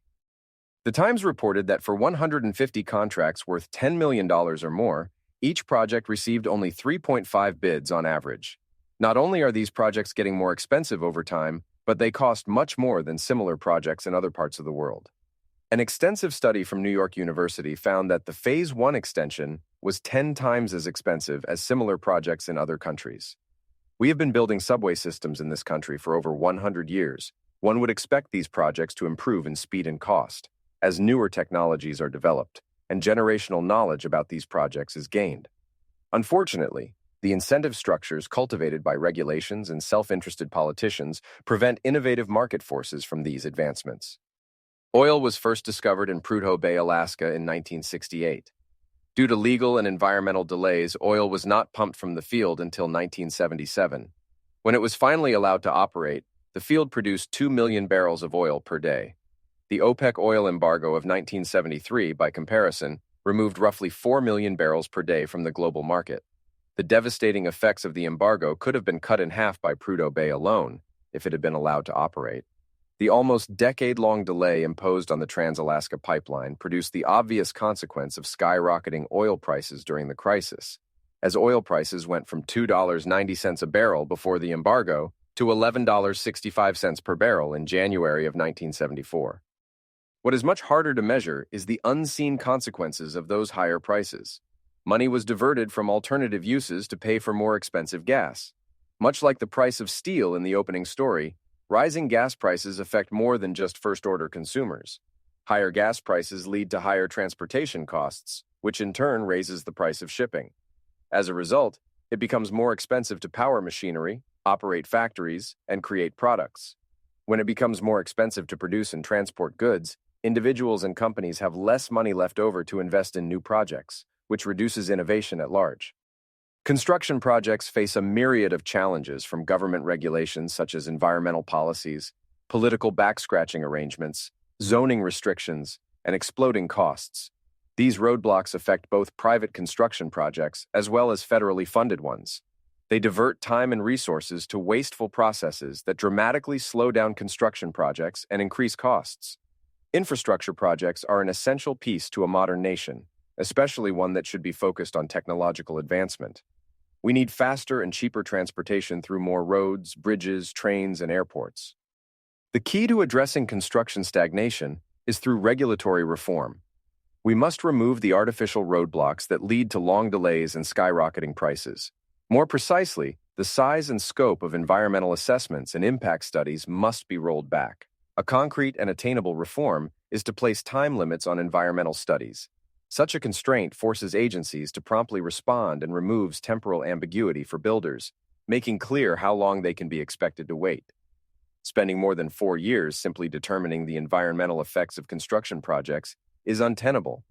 The Times reported that for 150 contracts worth $10 million or more, each project received only 3.5 bids on average. Not only are these projects getting more expensive over time, but they cost much more than similar projects in other parts of the world. An extensive study from New York University found that the Phase 1 extension was 10 times as expensive as similar projects in other countries. We have been building subway systems in this country for over 100 years. One would expect these projects to improve in speed and cost, as newer technologies are developed, and generational knowledge about these projects is gained. Unfortunately, the incentive structures cultivated by regulations and self-interested politicians prevent innovative market forces from these advancements. Oil was first discovered in Prudhoe Bay, Alaska in 1968. Due to legal and environmental delays, oil was not pumped from the field until 1977. When it was finally allowed to operate, the field produced 2 million barrels of oil per day. The OPEC oil embargo of 1973, by comparison, removed roughly 4 million barrels per day from the global market. The devastating effects of the embargo could have been cut in half by Prudhoe Bay alone, if it had been allowed to operate. The almost decade-long delay imposed on the Trans-Alaska Pipeline produced the obvious consequence of skyrocketing oil prices during the crisis, as oil prices went from $2.90 a barrel before the embargo to $11.65 per barrel in January of 1974. What is much harder to measure is the unseen consequences of those higher prices. Money was diverted from alternative uses to pay for more expensive gas. Much like the price of steel in the opening story, rising gas prices affect more than just first-order consumers. Higher gas prices lead to higher transportation costs, which in turn raises the price of shipping. As a result, it becomes more expensive to power machinery, operate factories, and create products. When it becomes more expensive to produce and transport goods, individuals and companies have less money left over to invest in new projects, which reduces innovation at large. Construction projects face a myriad of challenges from government regulations such as environmental policies, political back-scratching arrangements, zoning restrictions, and exploding costs. These roadblocks affect both private construction projects as well as federally funded ones. They divert time and resources to wasteful processes that dramatically slow down construction projects and increase costs. Infrastructure projects are an essential piece to a modern nation, especially one that should be focused on technological advancement. We need faster and cheaper transportation through more roads, bridges, trains, and airports. The key to addressing construction stagnation is through regulatory reform. We must remove the artificial roadblocks that lead to long delays and skyrocketing prices. More precisely, the size and scope of environmental assessments and impact studies must be rolled back. A concrete and attainable reform is to place time limits on environmental studies. Such a constraint forces agencies to promptly respond and removes temporal ambiguity for builders, making clear how long they can be expected to wait. Spending more than 4 years simply determining the environmental effects of construction projects is untenable.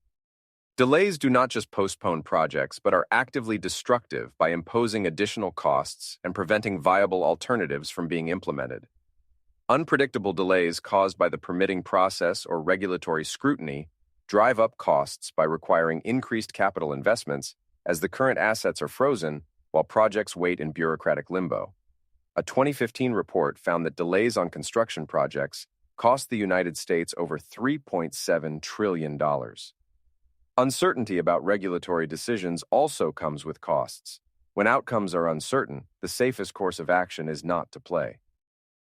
Delays do not just postpone projects, but are actively destructive by imposing additional costs and preventing viable alternatives from being implemented. Unpredictable delays caused by the permitting process or regulatory scrutiny drive up costs by requiring increased capital investments as the current assets are frozen while projects wait in bureaucratic limbo. A 2015 report found that delays on construction projects cost the United States over $3.7 trillion. Uncertainty about regulatory decisions also comes with costs. When outcomes are uncertain, the safest course of action is not to play.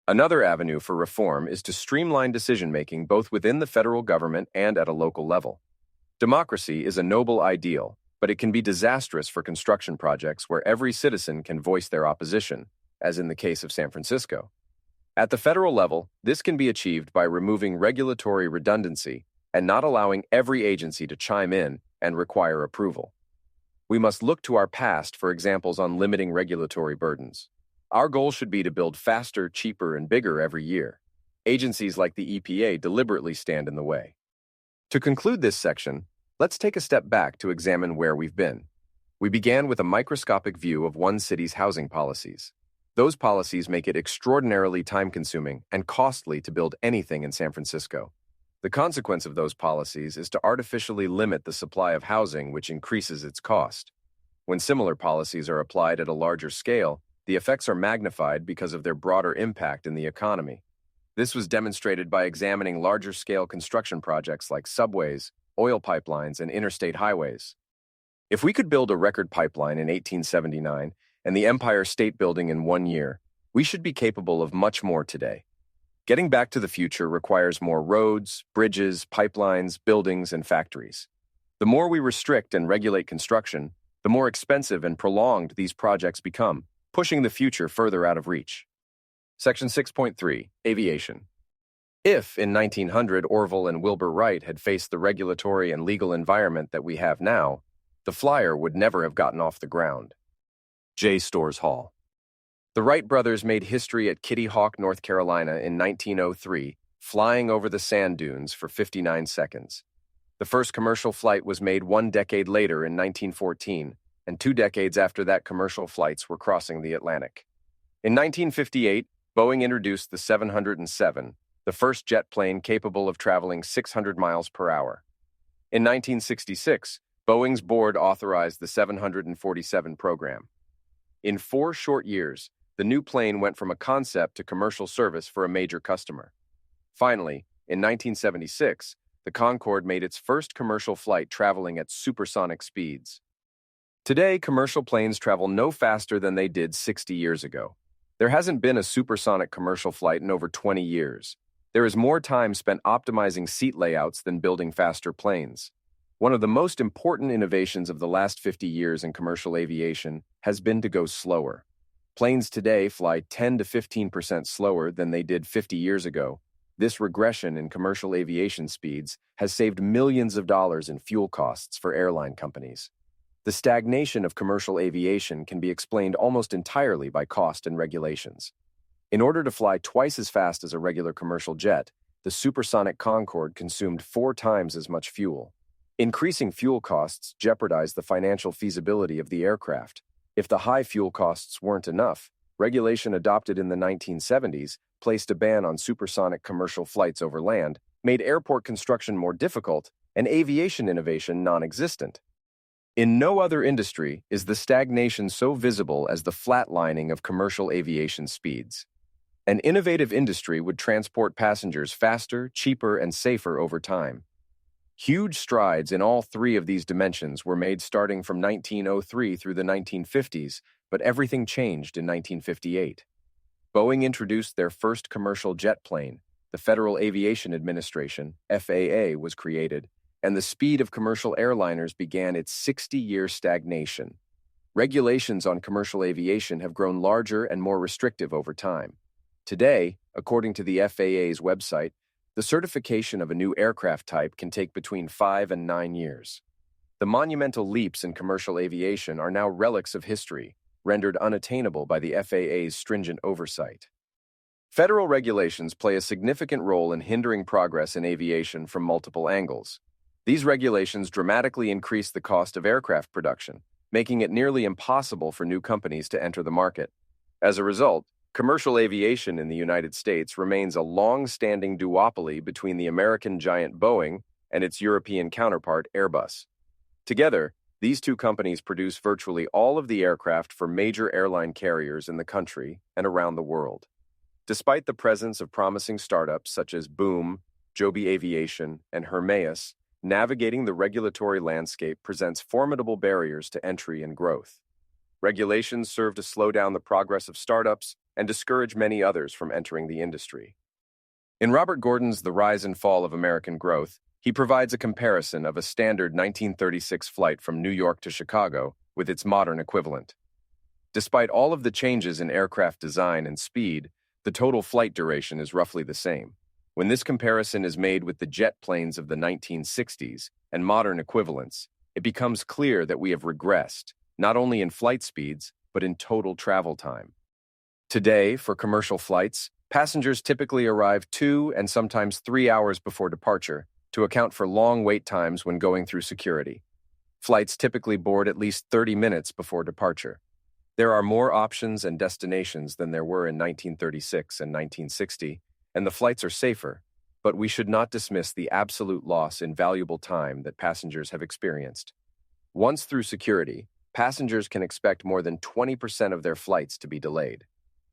Another avenue for reform is to streamline decision-making both within the federal government and at a local level. Democracy is a noble ideal, but it can be disastrous for construction projects where every citizen can voice their opposition, as in the case of San Francisco. At the federal level, this can be achieved by removing regulatory redundancy and not allowing every agency to chime in and require approval. We must look to our past for examples on limiting regulatory burdens. Our goal should be to build faster, cheaper, and bigger every year. Agencies like the EPA deliberately stand in the way. To conclude this section, let's take a step back to examine where we've been. We began with a microscopic view of one city's housing policies. Those policies make it extraordinarily time-consuming and costly to build anything in San Francisco. The consequence of those policies is to artificially limit the supply of housing, which increases its cost. When similar policies are applied at a larger scale, the effects are magnified because of their broader impact in the economy. This was demonstrated by examining larger-scale construction projects like subways, oil pipelines, and interstate highways. If we could build a record pipeline in 1879 and the Empire State Building in 1 year, we should be capable of much more today. Getting back to the future requires more roads, bridges, pipelines, buildings, and factories. The more we restrict and regulate construction, the more expensive and prolonged these projects become, pushing the future further out of reach. Section 6.3, Aviation. If, in 1900, Orville and Wilbur Wright had faced the regulatory and legal environment that we have now, the Flyer would never have gotten off the ground. J. Storrs Hall. The Wright brothers made history at Kitty Hawk, North Carolina in 1903, flying over the sand dunes for 59 seconds. The first commercial flight was made 1 decade later in 1914, and 2 decades after that commercial flights were crossing the Atlantic. In 1958, Boeing introduced the 707, the first jet plane capable of traveling 600 miles per hour. In 1966, Boeing's board authorized the 747 program. In 4 short years, the new plane went from a concept to commercial service for a major customer. Finally, in 1976, the Concorde made its first commercial flight traveling at supersonic speeds. Today, commercial planes travel no faster than they did 60 years ago. There hasn't been a supersonic commercial flight in over 20 years. There is more time spent optimizing seat layouts than building faster planes. One of the most important innovations of the last 50 years in commercial aviation has been to go slower. Planes today fly 10 to 15% slower than they did 50 years ago. This regression in commercial aviation speeds has saved millions of dollars in fuel costs for airline companies. The stagnation of commercial aviation can be explained almost entirely by cost and regulations. In order to fly twice as fast as a regular commercial jet, the supersonic Concorde consumed 4 times as much fuel. Increasing fuel costs jeopardized the financial feasibility of the aircraft. If the high fuel costs weren't enough, regulation adopted in the 1970s placed a ban on supersonic commercial flights over land, made airport construction more difficult, and aviation innovation non-existent. In no other industry is the stagnation so visible as the flatlining of commercial aviation speeds. An innovative industry would transport passengers faster, cheaper, and safer over time. Huge strides in all 3 of these dimensions were made starting from 1903 through the 1950s, but everything changed in 1958. Boeing introduced their first commercial jet plane, the Federal Aviation Administration, FAA, was created, and the speed of commercial airliners began its 60-year stagnation. Regulations on commercial aviation have grown larger and more restrictive over time. Today, according to the FAA's website, the certification of a new aircraft type can take between 5 and 9 years. The monumental leaps in commercial aviation are now relics of history, rendered unattainable by the FAA's stringent oversight. Federal regulations play a significant role in hindering progress in aviation from multiple angles. These regulations dramatically increase the cost of aircraft production, making it nearly impossible for new companies to enter the market. As a result, commercial aviation in the United States remains a long-standing duopoly between the American giant Boeing and its European counterpart Airbus. Together, these two companies produce virtually all of the aircraft for major airline carriers in the country and around the world. Despite the presence of promising startups such as Boom, Joby Aviation, and Hermeus, navigating the regulatory landscape presents formidable barriers to entry and growth. Regulations serve to slow down the progress of startups and discourage many others from entering the industry. In Robert Gordon's The Rise and Fall of American Growth, he provides a comparison of a standard 1936 flight from New York to Chicago with its modern equivalent. Despite all of the changes in aircraft design and speed, the total flight duration is roughly the same. When this comparison is made with the jet planes of the 1960s and modern equivalents, it becomes clear that we have regressed, not only in flight speeds, but in total travel time. Today, for commercial flights, passengers typically arrive 2 and sometimes 3 hours before departure to account for long wait times when going through security. Flights typically board at least 30 minutes before departure. There are more options and destinations than there were in 1936 and 1960, and the flights are safer, but we should not dismiss the absolute loss in valuable time that passengers have experienced. Once through security, passengers can expect more than 20% of their flights to be delayed.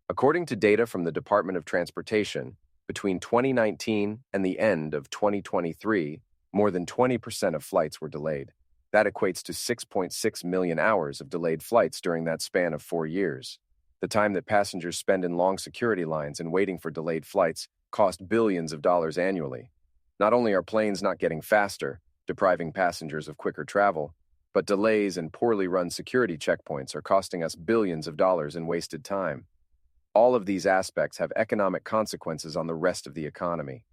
According to data from the Department of Transportation, between 2019 and the end of 2023, more than 20% of flights were delayed. That equates to 6.6 million hours of delayed flights during that span of 4 years. The time that passengers spend in long security lines and waiting for delayed flights cost billions of dollars annually. Not only are planes not getting faster, depriving passengers of quicker travel, but delays and poorly run security checkpoints are costing us billions of dollars in wasted time. All of these aspects have economic consequences on the rest of the economy.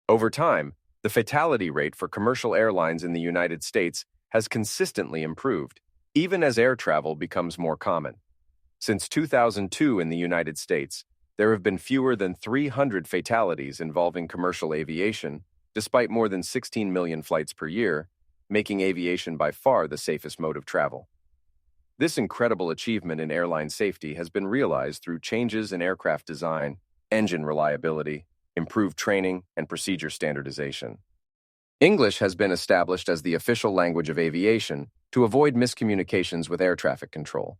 Over time, the fatality rate for commercial airlines in the United States has consistently improved, even as air travel becomes more common. Since 2002 in the United States, there have been fewer than 300 fatalities involving commercial aviation, despite more than 16 million flights per year, making aviation by far the safest mode of travel. This incredible achievement in airline safety has been realized through changes in aircraft design, engine reliability, improved training, and procedure standardization. English has been established as the official language of aviation to avoid miscommunications with air traffic control.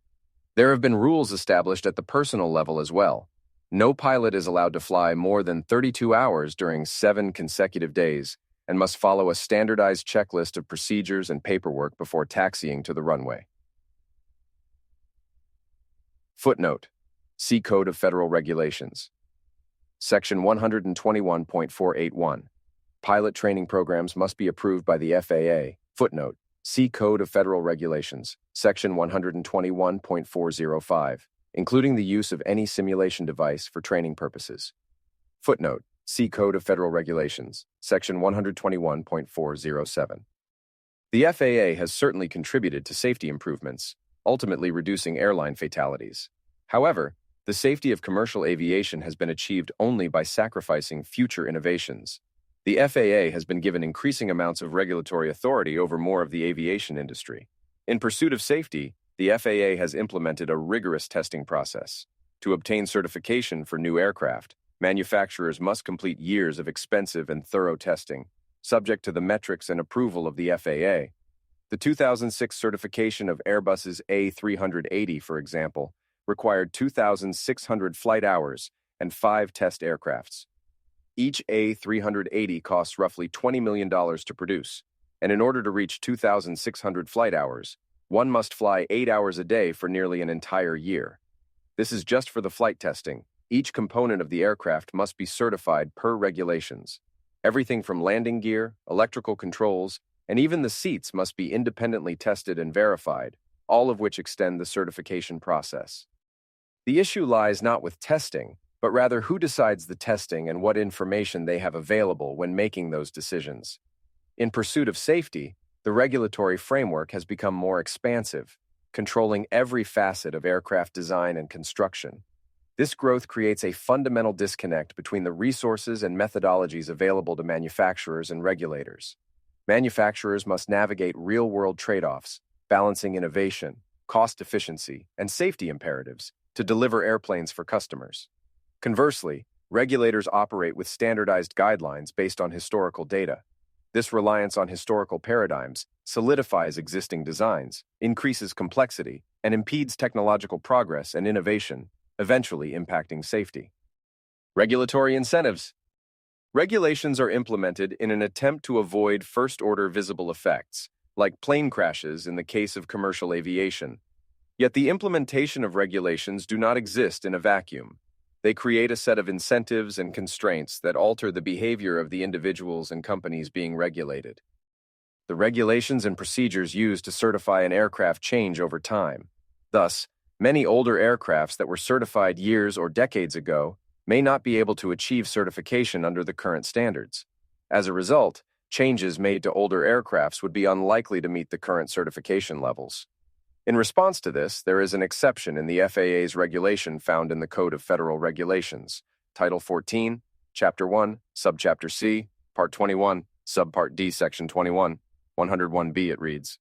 There have been rules established at the personal level as well. No pilot is allowed to fly more than 32 hours during 7 consecutive days and must follow a standardized checklist of procedures and paperwork before taxiing to the runway. Footnote: See Code of Federal Regulations. Section 121.481. Pilot training programs must be approved by the FAA. Footnote: See Code of Federal Regulations, Section 121.405, including the use of any simulation device for training purposes. Footnote: See Code of Federal Regulations, Section 121.407. The FAA has certainly contributed to safety improvements, ultimately reducing airline fatalities. However, the safety of commercial aviation has been achieved only by sacrificing future innovations. The FAA has been given increasing amounts of regulatory authority over more of the aviation industry. In pursuit of safety, the FAA has implemented a rigorous testing process. To obtain certification for new aircraft, manufacturers must complete years of expensive and thorough testing, subject to the metrics and approval of the FAA. The 2006 certification of Airbus's A380, for example, required 2,600 flight hours and 5 test aircrafts. Each A380 costs roughly $20 million to produce, and in order to reach 2,600 flight hours, one must fly 8 hours a day for nearly an entire year. This is just for the flight testing. Each component of the aircraft must be certified per regulations. Everything from landing gear, electrical controls, and even the seats must be independently tested and verified, all of which extend the certification process. The issue lies not with testing, but rather who decides the testing and what information they have available when making those decisions. In pursuit of safety, the regulatory framework has become more expansive, controlling every facet of aircraft design and construction. This growth creates a fundamental disconnect between the resources and methodologies available to manufacturers and regulators. Manufacturers must navigate real-world trade-offs, balancing innovation, cost efficiency, and safety imperatives to deliver airplanes for customers. Conversely, regulators operate with standardized guidelines based on historical data. This reliance on historical paradigms solidifies existing designs, increases complexity, and impedes technological progress and innovation, eventually impacting safety. Regulatory incentives. Regulations are implemented in an attempt to avoid first-order visible effects, like plane crashes in the case of commercial aviation. Yet the implementation of regulations do not exist in a vacuum. They create a set of incentives and constraints that alter the behavior of the individuals and companies being regulated. The regulations and procedures used to certify an aircraft change over time. Thus, many older aircrafts that were certified years or decades ago may not be able to achieve certification under the current standards. As a result, changes made to older aircrafts would be unlikely to meet the current certification levels. In response to this, there is an exception in the FAA's regulation found in the Code of Federal Regulations, Title 14, Chapter 1, Subchapter C, Part 21, Subpart D, Section 21, 101B. It reads,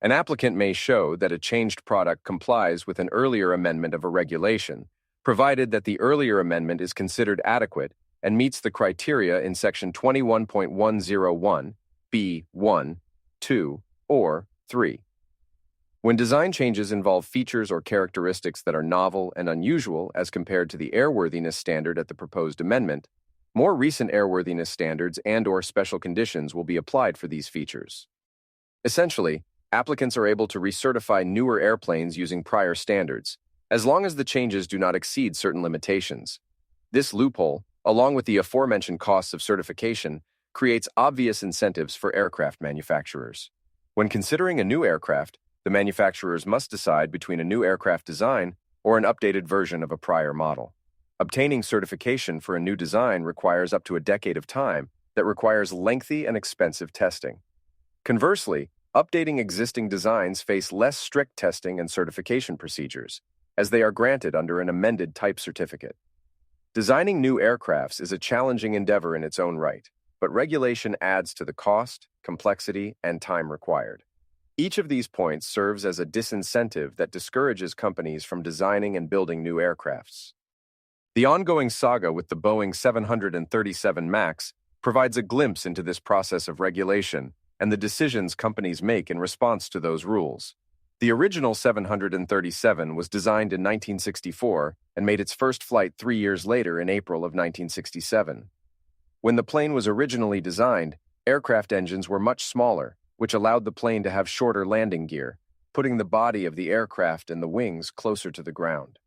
an applicant may show that a changed product complies with an earlier amendment of a regulation, provided that the earlier amendment is considered adequate and meets the criteria in Section 21.101, B, 1, 2, or 3. When design changes involve features or characteristics that are novel and unusual as compared to the airworthiness standard at the proposed amendment, more recent airworthiness standards and/or special conditions will be applied for these features. Essentially, applicants are able to recertify newer airplanes using prior standards, as long as the changes do not exceed certain limitations. This loophole, along with the aforementioned costs of certification, creates obvious incentives for aircraft manufacturers. When considering a new aircraft, the manufacturers must decide between a new aircraft design or an updated version of a prior model. Obtaining certification for a new design requires up to a decade of time that requires lengthy and expensive testing. Conversely, updating existing designs face less strict testing and certification procedures, as they are granted under an amended type certificate. Designing new aircrafts is a challenging endeavor in its own right, but regulation adds to the cost, complexity, and time required. Each of these points serves as a disincentive that discourages companies from designing and building new aircrafts. The ongoing saga with the Boeing 737 MAX provides a glimpse into this process of regulation and the decisions companies make in response to those rules. The original 737 was designed in 1964 and made its first flight 3 years later in April of 1967. When the plane was originally designed, aircraft engines were much smaller, which allowed the plane to have shorter landing gear, putting the body of the aircraft and the wings closer to the ground.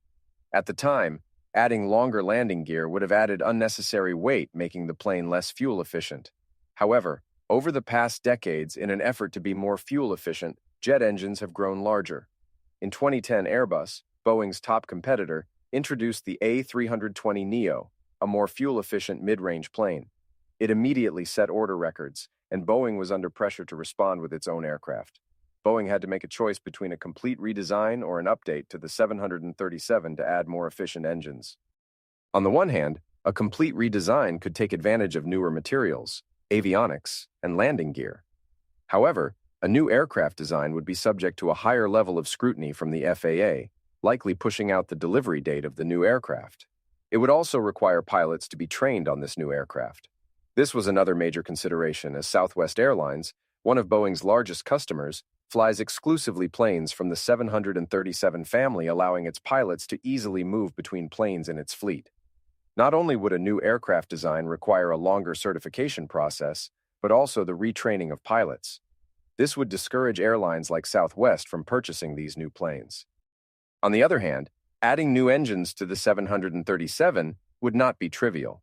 At the time, adding longer landing gear would have added unnecessary weight, making the plane less fuel efficient. However, over the past decades, in an effort to be more fuel efficient, jet engines have grown larger. In 2010, Airbus, Boeing's top competitor, introduced the A320neo, a more fuel-efficient mid-range plane. It immediately set order records, and Boeing was under pressure to respond with its own aircraft. Boeing had to make a choice between a complete redesign or an update to the 737 to add more efficient engines. On the one hand, a complete redesign could take advantage of newer materials, avionics, and landing gear. However, a new aircraft design would be subject to a higher level of scrutiny from the FAA, likely pushing out the delivery date of the new aircraft. It would also require pilots to be trained on this new aircraft. This was another major consideration, as Southwest Airlines, one of Boeing's largest customers, flies exclusively planes from the 737 family, allowing its pilots to easily move between planes in its fleet. Not only would a new aircraft design require a longer certification process, but also the retraining of pilots. This would discourage airlines like Southwest from purchasing these new planes. On the other hand, adding new engines to the 737 would not be trivial.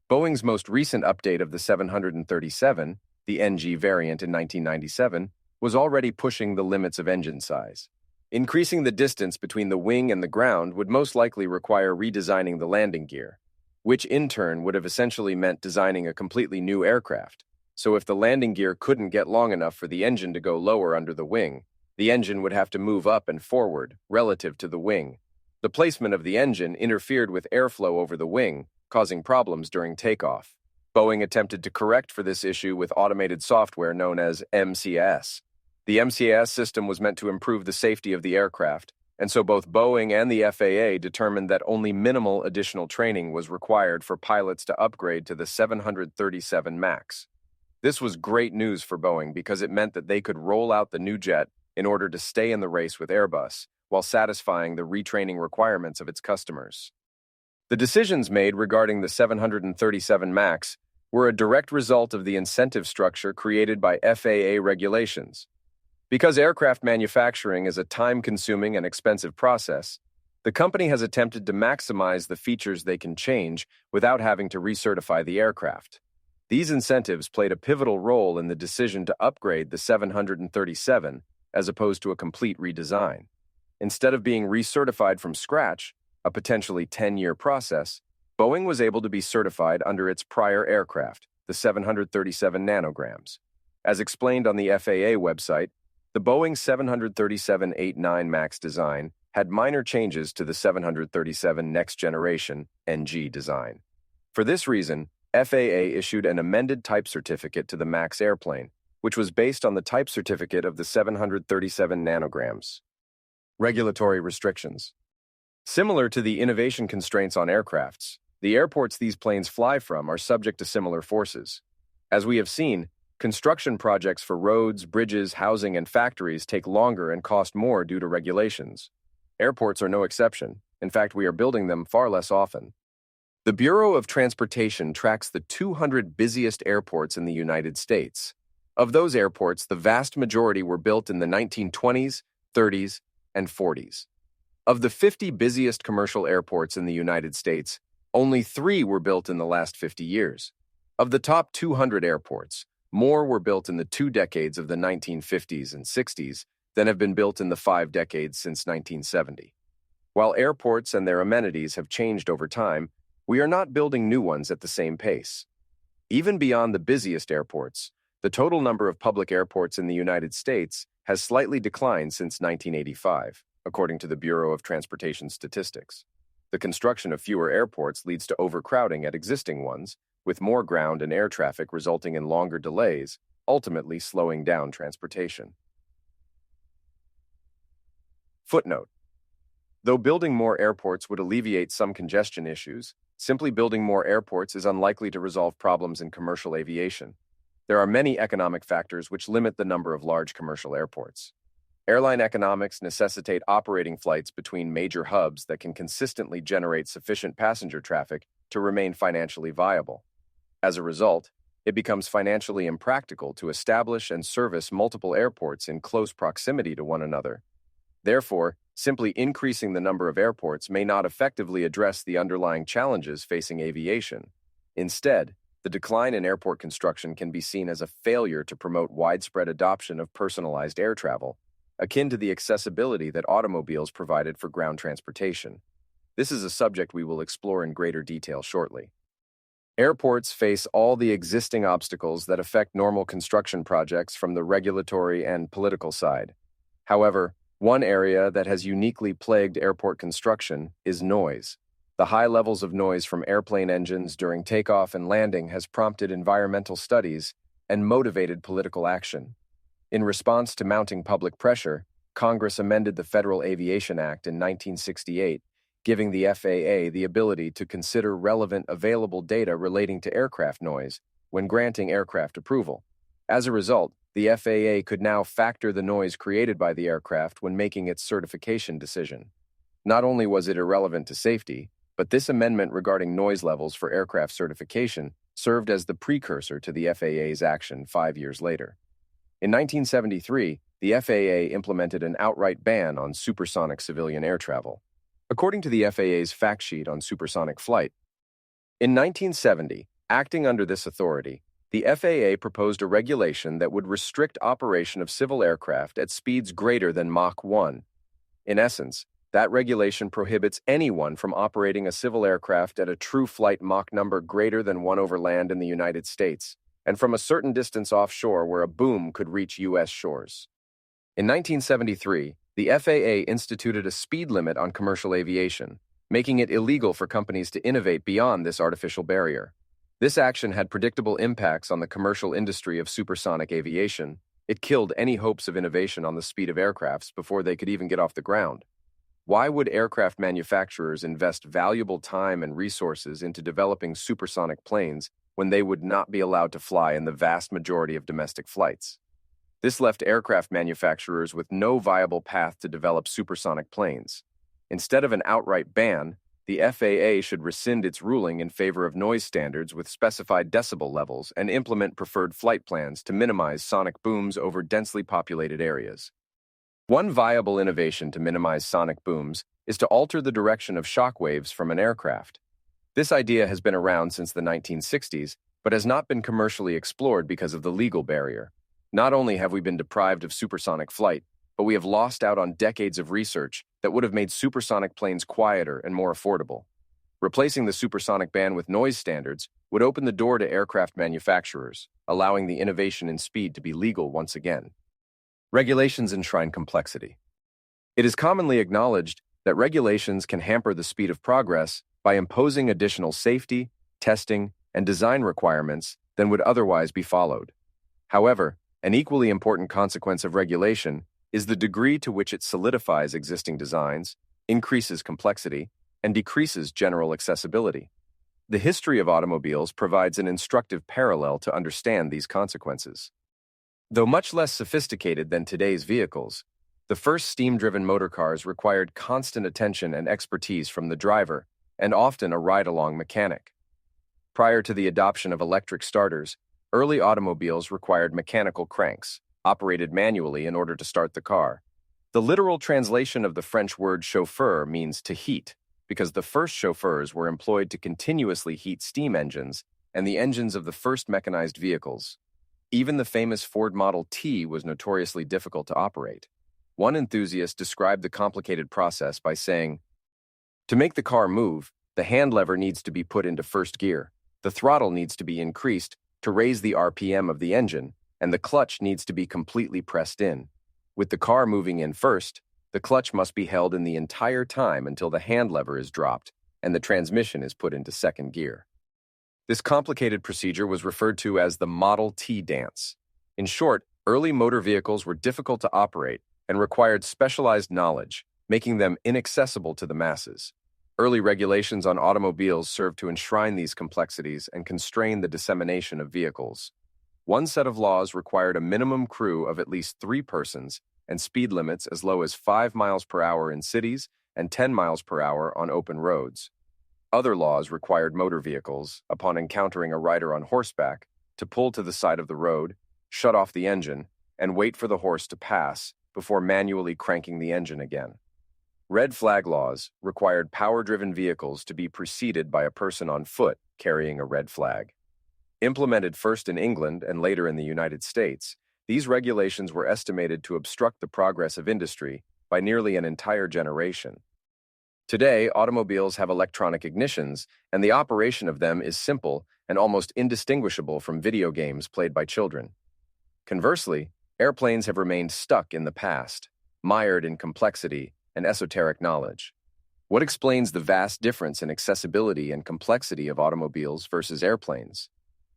Boeing's most recent update of the 737, the NG variant in 1997, was already pushing the limits of engine size. Increasing the distance between the wing and the ground would most likely require redesigning the landing gear, which in turn would have essentially meant designing a completely new aircraft. So if the landing gear couldn't get long enough for the engine to go lower under the wing, the engine would have to move up and forward relative to the wing. The placement of the engine interfered with airflow over the wing, causing problems during takeoff. Boeing attempted to correct for this issue with automated software known as MCAS. The MCAS system was meant to improve the safety of the aircraft, and so both Boeing and the FAA determined that only minimal additional training was required for pilots to upgrade to the 737 MAX. This was great news for Boeing because it meant that they could roll out the new jet in order to stay in the race with Airbus while satisfying the retraining requirements of its customers. The decisions made regarding the 737 MAX were a direct result of the incentive structure created by FAA regulations. Because aircraft manufacturing is a time-consuming and expensive process, the company has attempted to maximize the features they can change without having to recertify the aircraft. These incentives played a pivotal role in the decision to upgrade the 737 as opposed to a complete redesign. Instead of being recertified from scratch, a potentially 10-year process, Boeing was able to be certified under its prior aircraft, the 737 nanograms. As explained on the FAA website, the Boeing 737-89 MAX design had minor changes to the 737 Next Generation NG design. For this reason, FAA issued an amended type certificate to the MAX airplane, which was based on the type certificate of the 737 nanograms. Regulatory restrictions. Similar to the innovation constraints on aircrafts, the airports these planes fly from are subject to similar forces. As we have seen, construction projects for roads, bridges, housing, and factories take longer and cost more due to regulations. Airports are no exception. In fact, we are building them far less often. The Bureau of Transportation tracks the 200 busiest airports in the United States. Of those airports, the vast majority were built in the 1920s, 30s, and 40s. Of the 50 busiest commercial airports in the United States, only 3 were built in the last 50 years. Of the top 200 airports, more were built in the 2 decades of the 1950s and 60s than have been built in the 5 decades since 1970. While airports and their amenities have changed over time, we are not building new ones at the same pace. Even beyond the busiest airports, the total number of public airports in the United States has slightly declined since 1985, according to the Bureau of Transportation Statistics. The construction of fewer airports leads to overcrowding at existing ones, with more ground and air traffic resulting in longer delays, ultimately slowing down transportation. Footnote: though building more airports would alleviate some congestion issues, simply building more airports is unlikely to resolve problems in commercial aviation. There are many economic factors which limit the number of large commercial airports. Airline economics necessitate operating flights between major hubs that can consistently generate sufficient passenger traffic to remain financially viable. As a result, it becomes financially impractical to establish and service multiple airports in close proximity to one another. Therefore, simply increasing the number of airports may not effectively address the underlying challenges facing aviation. Instead, the decline in airport construction can be seen as a failure to promote widespread adoption of personalized air travel, akin to the accessibility that automobiles provided for ground transportation. This is a subject we will explore in greater detail shortly. Airports face all the existing obstacles that affect normal construction projects from the regulatory and political side. However, one area that has uniquely plagued airport construction is noise. The high levels of noise from airplane engines during takeoff and landing has prompted environmental studies and motivated political action. In response to mounting public pressure, Congress amended the Federal Aviation Act in 1968, giving the FAA the ability to consider relevant available data relating to aircraft noise when granting aircraft approval. As a result, the FAA could now factor the noise created by the aircraft when making its certification decision. Not only was it irrelevant to safety, but this amendment regarding noise levels for aircraft certification served as the precursor to the FAA's action 5 years later. In 1973, the FAA implemented an outright ban on supersonic civilian air travel. According to the FAA's fact sheet on supersonic flight, in 1970, acting under this authority, The FAA proposed a regulation that would restrict operation of civil aircraft at speeds greater than Mach 1. In essence, that regulation prohibits anyone from operating a civil aircraft at a true flight Mach number greater than 1 over land in the United States, and from a certain distance offshore where a boom could reach U.S. shores. In 1973, the FAA instituted a speed limit on commercial aviation, making it illegal for companies to innovate beyond this artificial barrier. This action had predictable impacts on the commercial industry of supersonic aviation. It killed any hopes of innovation on the speed of aircrafts before they could even get off the ground. Why would aircraft manufacturers invest valuable time and resources into developing supersonic planes when they would not be allowed to fly in the vast majority of domestic flights? This left aircraft manufacturers with no viable path to develop supersonic planes. Instead of an outright ban, the FAA should rescind its ruling in favor of noise standards with specified decibel levels and implement preferred flight plans to minimize sonic booms over densely populated areas. One viable innovation to minimize sonic booms is to alter the direction of shock waves from an aircraft. This idea has been around since the 1960s, but has not been commercially explored because of the legal barrier. Not only have we been deprived of supersonic flight, but we have lost out on decades of research that would have made supersonic planes quieter and more affordable. Replacing the supersonic ban with noise standards would open the door to aircraft manufacturers, allowing the innovation in speed to be legal once again. Regulations enshrine complexity. It is commonly acknowledged that regulations can hamper the speed of progress by imposing additional safety, testing, and design requirements than would otherwise be followed. However, an equally important consequence of regulation is the degree to which it solidifies existing designs, increases complexity, and decreases general accessibility. The history of automobiles provides an instructive parallel to understand these consequences. Though much less sophisticated than today's vehicles, the first steam-driven motor cars required constant attention and expertise from the driver, and often a ride-along mechanic. Prior to the adoption of electric starters, early automobiles required mechanical cranks, operated manually in order to start the car. The literal translation of the French word chauffeur means to heat, because the first chauffeurs were employed to continuously heat steam engines and the engines of the first mechanized vehicles. Even the famous Ford Model T was notoriously difficult to operate. One enthusiast described the complicated process by saying, "To make the car move, the hand lever needs to be put into first gear, the throttle needs to be increased to raise the RPM of the engine, and the clutch needs to be completely pressed in. With the car moving in first, the clutch must be held in the entire time until the hand lever is dropped and the transmission is put into second gear." This complicated procedure was referred to as the Model T dance. In short, early motor vehicles were difficult to operate and required specialized knowledge, making them inaccessible to the masses. Early regulations on automobiles served to enshrine these complexities and constrain the dissemination of vehicles. One set of laws required a minimum crew of at least 3 persons and speed limits as low as 5 miles per hour in cities and 10 miles per hour on open roads. Other laws required motor vehicles, upon encountering a rider on horseback, to pull to the side of the road, shut off the engine, and wait for the horse to pass before manually cranking the engine again. Red flag laws required power-driven vehicles to be preceded by a person on foot carrying a red flag. Implemented first in England and later in the United States, these regulations were estimated to obstruct the progress of industry by nearly an entire generation. Today, automobiles have electronic ignitions, and the operation of them is simple and almost indistinguishable from video games played by children. Conversely, airplanes have remained stuck in the past, mired in complexity and esoteric knowledge. What explains the vast difference in accessibility and complexity of automobiles versus airplanes?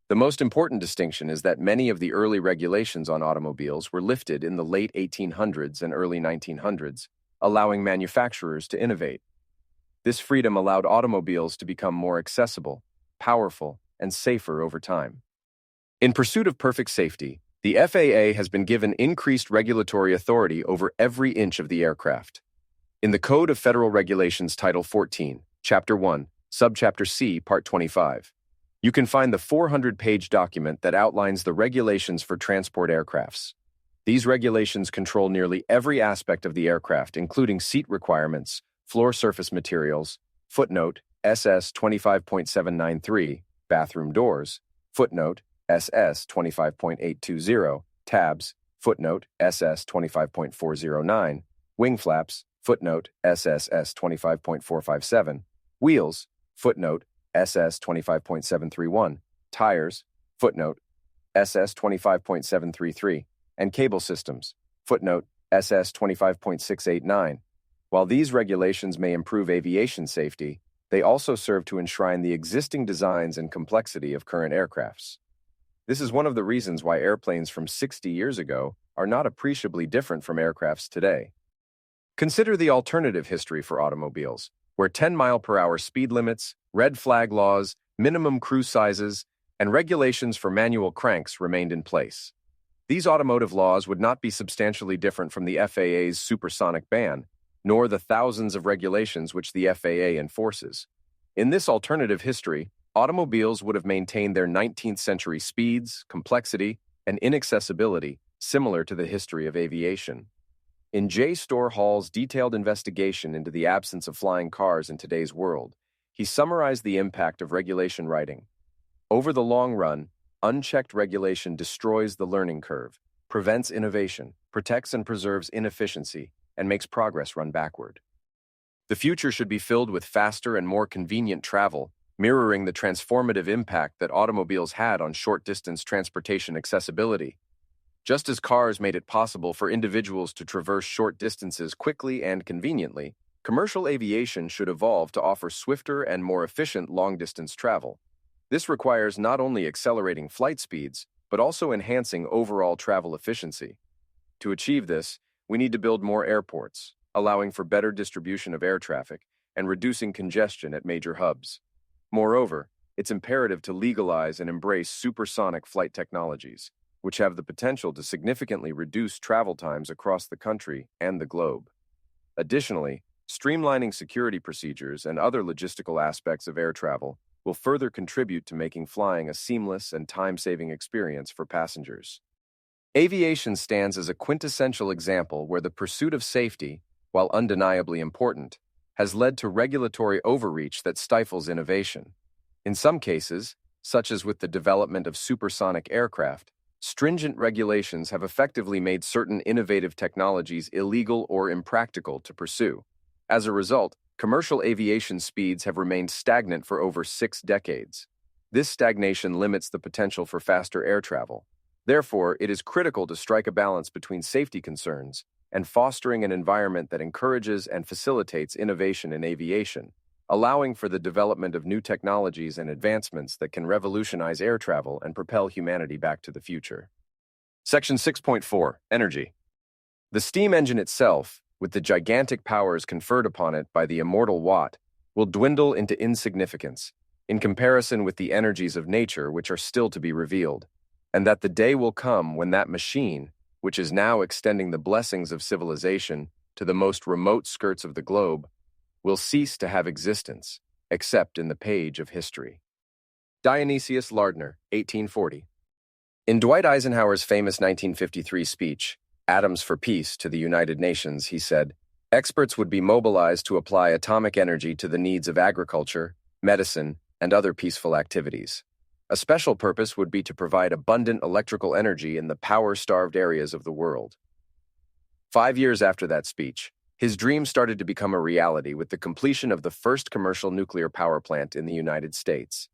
The most important distinction is that many of the early regulations on automobiles were lifted in the late 1800s and early 1900s, allowing manufacturers to innovate. This freedom allowed automobiles to become more accessible, powerful, and safer over time. In pursuit of perfect safety, the FAA has been given increased regulatory authority over every inch of the aircraft. In the Code of Federal Regulations Title 14, Chapter 1, Subchapter C, Part 25, you can find the 400-page document that outlines the regulations for transport aircrafts. These regulations control nearly every aspect of the aircraft, including seat requirements, floor surface materials, footnote SS 25.793, bathroom doors, footnote SS 25.820, tabs, footnote SS 25.409, wing flaps, footnote SSS 25.457, wheels, footnote SS 25.731, tires, footnote SS 25.733, and cable systems, footnote SS 25.689. While these regulations may improve aviation safety, they also serve to enshrine the existing designs and complexity of current aircrafts. This is one of the reasons why airplanes from 60 years ago are not appreciably different from aircrafts today. Consider the alternative history for automobiles, where 10-mile-per-hour speed limits, red flag laws, minimum cruise sizes, and regulations for manual cranks remained in place. These automotive laws would not be substantially different from the FAA's supersonic ban, nor the thousands of regulations which the FAA enforces. In this alternative history, automobiles would have maintained their 19th century speeds, complexity, and inaccessibility similar to the history of aviation. In J. Storr Hall's detailed investigation into the absence of flying cars in today's world, he summarized the impact of regulation writing. Over the long run, unchecked regulation destroys the learning curve, prevents innovation, protects and preserves inefficiency, and makes progress run backward. The future should be filled with faster and more convenient travel, mirroring the transformative impact that automobiles had on short-distance transportation accessibility. Just as cars made it possible for individuals to traverse short distances quickly and conveniently, commercial aviation should evolve to offer swifter and more efficient long-distance travel. This requires not only accelerating flight speeds, but also enhancing overall travel efficiency. To achieve this, we need to build more airports, allowing for better distribution of air traffic and reducing congestion at major hubs. Moreover, it's imperative to legalize and embrace supersonic flight technologies, which have the potential to significantly reduce travel times across the country and the globe. Additionally, streamlining security procedures and other logistical aspects of air travel will further contribute to making flying a seamless and time-saving experience for passengers. Aviation stands as a quintessential example where the pursuit of safety, while undeniably important, has led to regulatory overreach that stifles innovation. In some cases, such as with the development of supersonic aircraft, stringent regulations have effectively made certain innovative technologies illegal or impractical to pursue. As a result, commercial aviation speeds have remained stagnant for over 6 decades. This stagnation limits the potential for faster air travel. Therefore, it is critical to strike a balance between safety concerns and fostering an environment that encourages and facilitates innovation in aviation, allowing for the development of new technologies and advancements that can revolutionize air travel and propel humanity back to the future. Section 6.4, Energy. The steam engine itself, with the gigantic powers conferred upon it by the immortal Watt, will dwindle into insignificance in comparison with the energies of nature which are still to be revealed, and that the day will come when that machine, which is now extending the blessings of civilization to the most remote skirts of the globe, will cease to have existence, except in the page of history. Dionysius Lardner, 1840. In Dwight Eisenhower's famous 1953 speech, Atoms for Peace, to the United Nations, he said, "Experts would be mobilized to apply atomic energy to the needs of agriculture, medicine, and other peaceful activities. A special purpose would be to provide abundant electrical energy in the power-starved areas of the world." 5 years after that speech, his dream started to become a reality with the completion of the first commercial nuclear power plant in the United States.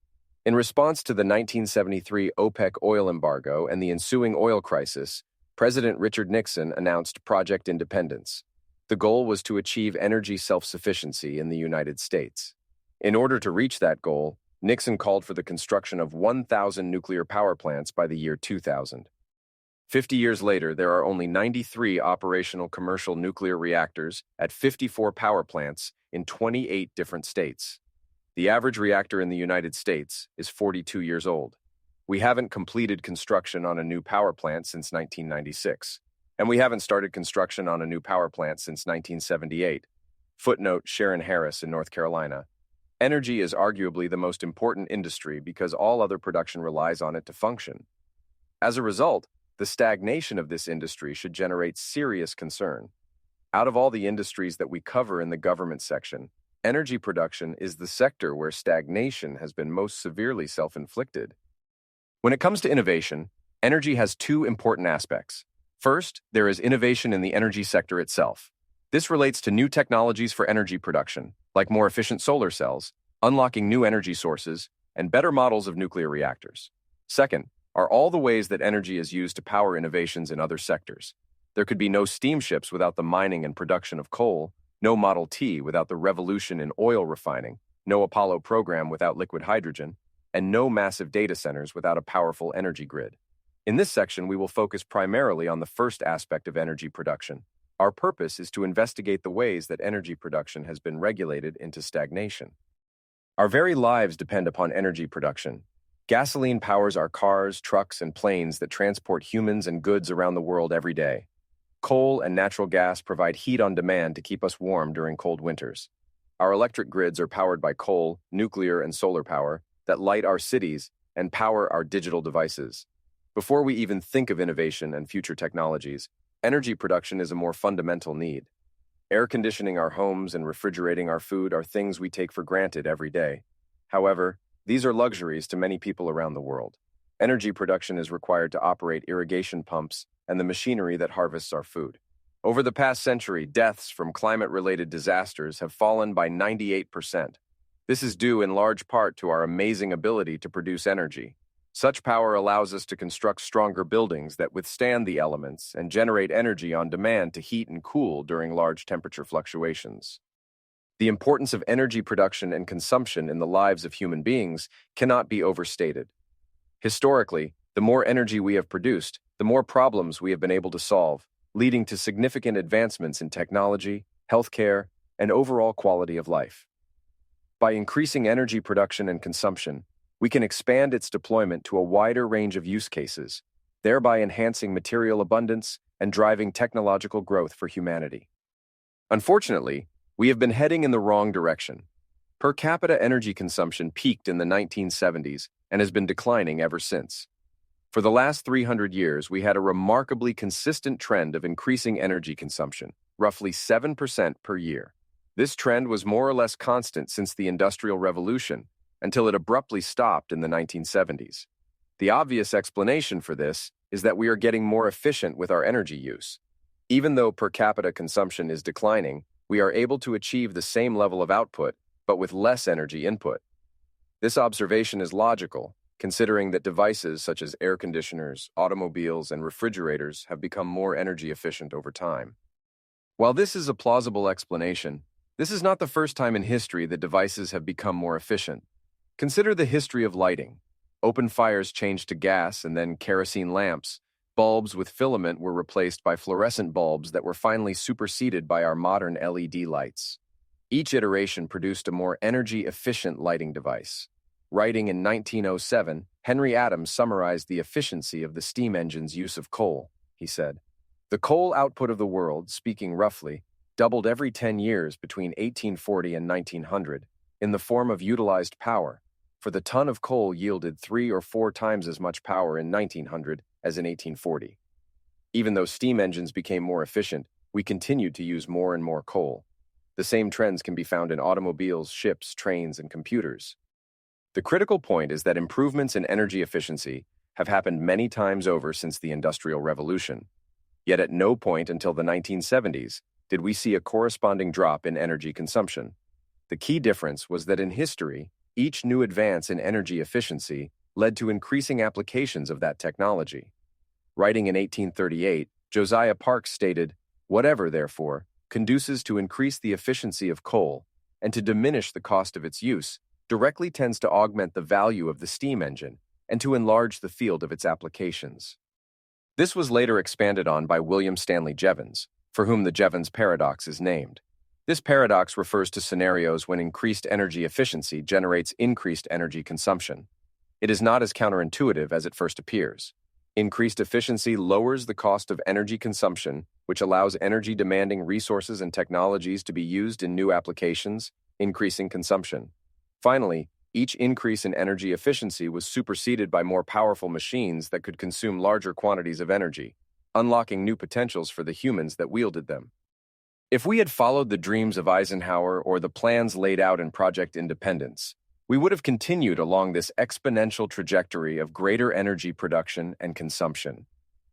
In response to the 1973 OPEC oil embargo and the ensuing oil crisis, President Richard Nixon announced Project Independence. The goal was to achieve energy self-sufficiency in the United States. In order to reach that goal, Nixon called for the construction of 1,000 nuclear power plants by the year 2000. 50 years later, there are only 93 operational commercial nuclear reactors at 54 power plants in 28 different states. The average reactor in the United States is 42 years old. We haven't completed construction on a new power plant since 1996, and we haven't started construction on a new power plant since 1978. Footnote Sharon Harris in North Carolina. Energy is arguably the most important industry because all other production relies on it to function. As a result, the stagnation of this industry should generate serious concern. Out of all the industries that we cover in the government section, energy production is the sector where stagnation has been most severely self-inflicted. When it comes to innovation, energy has two important aspects. First, there is innovation in the energy sector itself. This relates to new technologies for energy production, like more efficient solar cells, unlocking new energy sources, and better models of nuclear reactors. Second, are all the ways that energy is used to power innovations in other sectors. There could be no steamships without the mining and production of coal, no Model T without the revolution in oil refining, no Apollo program without liquid hydrogen, and no massive data centers without a powerful energy grid. In this section, we will focus primarily on the first aspect of energy production. Our purpose is to investigate the ways that energy production has been regulated into stagnation. Our very lives depend upon energy production. Gasoline powers our cars, trucks, and planes that transport humans and goods around the world every day. Coal and natural gas provide heat on demand to keep us warm during cold winters. Our electric grids are powered by coal, nuclear, and solar power that light our cities and power our digital devices. Before we even think of innovation and future technologies, energy production is a more fundamental need. Air conditioning our homes and refrigerating our food are things we take for granted every day. However, these are luxuries to many people around the world. Energy production is required to operate irrigation pumps and the machinery that harvests our food. Over the past century, deaths from climate-related disasters have fallen by 98%. This is due in large part to our amazing ability to produce energy. Such power allows us to construct stronger buildings that withstand the elements and generate energy on demand to heat and cool during large temperature fluctuations. The importance of energy production and consumption in the lives of human beings cannot be overstated. Historically, the more energy we have produced, the more problems we have been able to solve, leading to significant advancements in technology, healthcare, and overall quality of life. By increasing energy production and consumption, we can expand its deployment to a wider range of use cases, thereby enhancing material abundance and driving technological growth for humanity. Unfortunately, we have been heading in the wrong direction. Per capita energy consumption peaked in the 1970s and has been declining ever since. For the last 300 years, we had a remarkably consistent trend of increasing energy consumption, roughly 7% per year. This trend was more or less constant since the Industrial Revolution, until it abruptly stopped in the 1970s. The obvious explanation for this is that we are getting more efficient with our energy use. Even though per capita consumption is declining, we are able to achieve the same level of output, but with less energy input. This observation is logical, considering that devices such as air conditioners, automobiles, and refrigerators have become more energy efficient over time. While this is a plausible explanation, this is not the first time in history that devices have become more efficient. Consider the history of lighting. Open fires changed to gas and then kerosene lamps. Bulbs with filament were replaced by fluorescent bulbs that were finally superseded by our modern LED lights. Each iteration produced a more energy-efficient lighting device. Writing in 1907, Henry Adams summarized the efficiency of the steam engine's use of coal. He said, "The coal output of the world, speaking roughly, doubled every 10 years between 1840 and 1900 in the form of utilized power, for the ton of coal yielded 3 or 4 times as much power in 1900 as in 1840. Even though steam engines became more efficient, we continued to use more and more coal. The same trends can be found in automobiles, ships, trains, and computers. The critical point is that improvements in energy efficiency have happened many times over since the Industrial Revolution. Yet at no point until the 1970s did we see a corresponding drop in energy consumption. The key difference was that in history, each new advance in energy efficiency led to increasing applications of that technology. Writing in 1838, Josiah Parks stated, "Whatever, therefore, conduces to increase the efficiency of coal and to diminish the cost of its use, directly tends to augment the value of the steam engine and to enlarge the field of its applications." This was later expanded on by William Stanley Jevons, for whom the Jevons paradox is named. This paradox refers to scenarios when increased energy efficiency generates increased energy consumption. It is not as counterintuitive as it first appears. Increased efficiency lowers the cost of energy consumption, which allows energy-demanding resources and technologies to be used in new applications, increasing consumption. Finally, each increase in energy efficiency was superseded by more powerful machines that could consume larger quantities of energy, unlocking new potentials for the humans that wielded them. If we had followed the dreams of Eisenhower or the plans laid out in Project Independence, we would have continued along this exponential trajectory of greater energy production and consumption.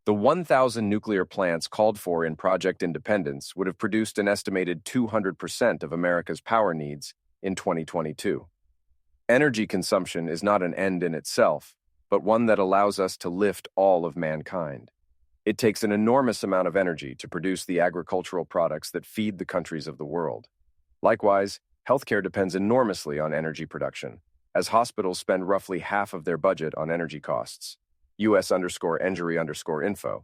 The 1,000 nuclear plants called for in Project Independence would have produced an estimated 200% of America's power needs in 2022. Energy consumption is not an end in itself, but one that allows us to lift all of mankind. It takes an enormous amount of energy to produce the agricultural products that feed the countries of the world. Likewise, healthcare depends enormously on energy production, as hospitals spend roughly half of their budget on energy costs. US_injury_info.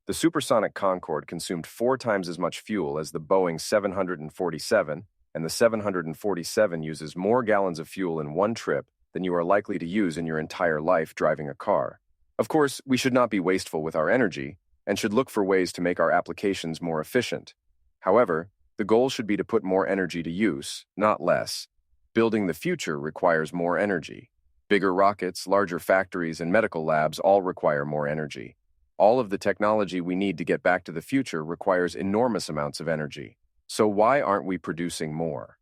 The supersonic Concorde consumed 4 times as much fuel as the Boeing 747, and the 747 uses more gallons of fuel in one trip than you are likely to use in your entire life driving a car. Of course, we should not be wasteful with our energy, and should look for ways to make our applications more efficient. However, the goal should be to put more energy to use, not less. Building the future requires more energy. Bigger rockets, larger factories, and medical labs all require more energy. All of the technology we need to get back to the future requires enormous amounts of energy. So why aren't we producing more?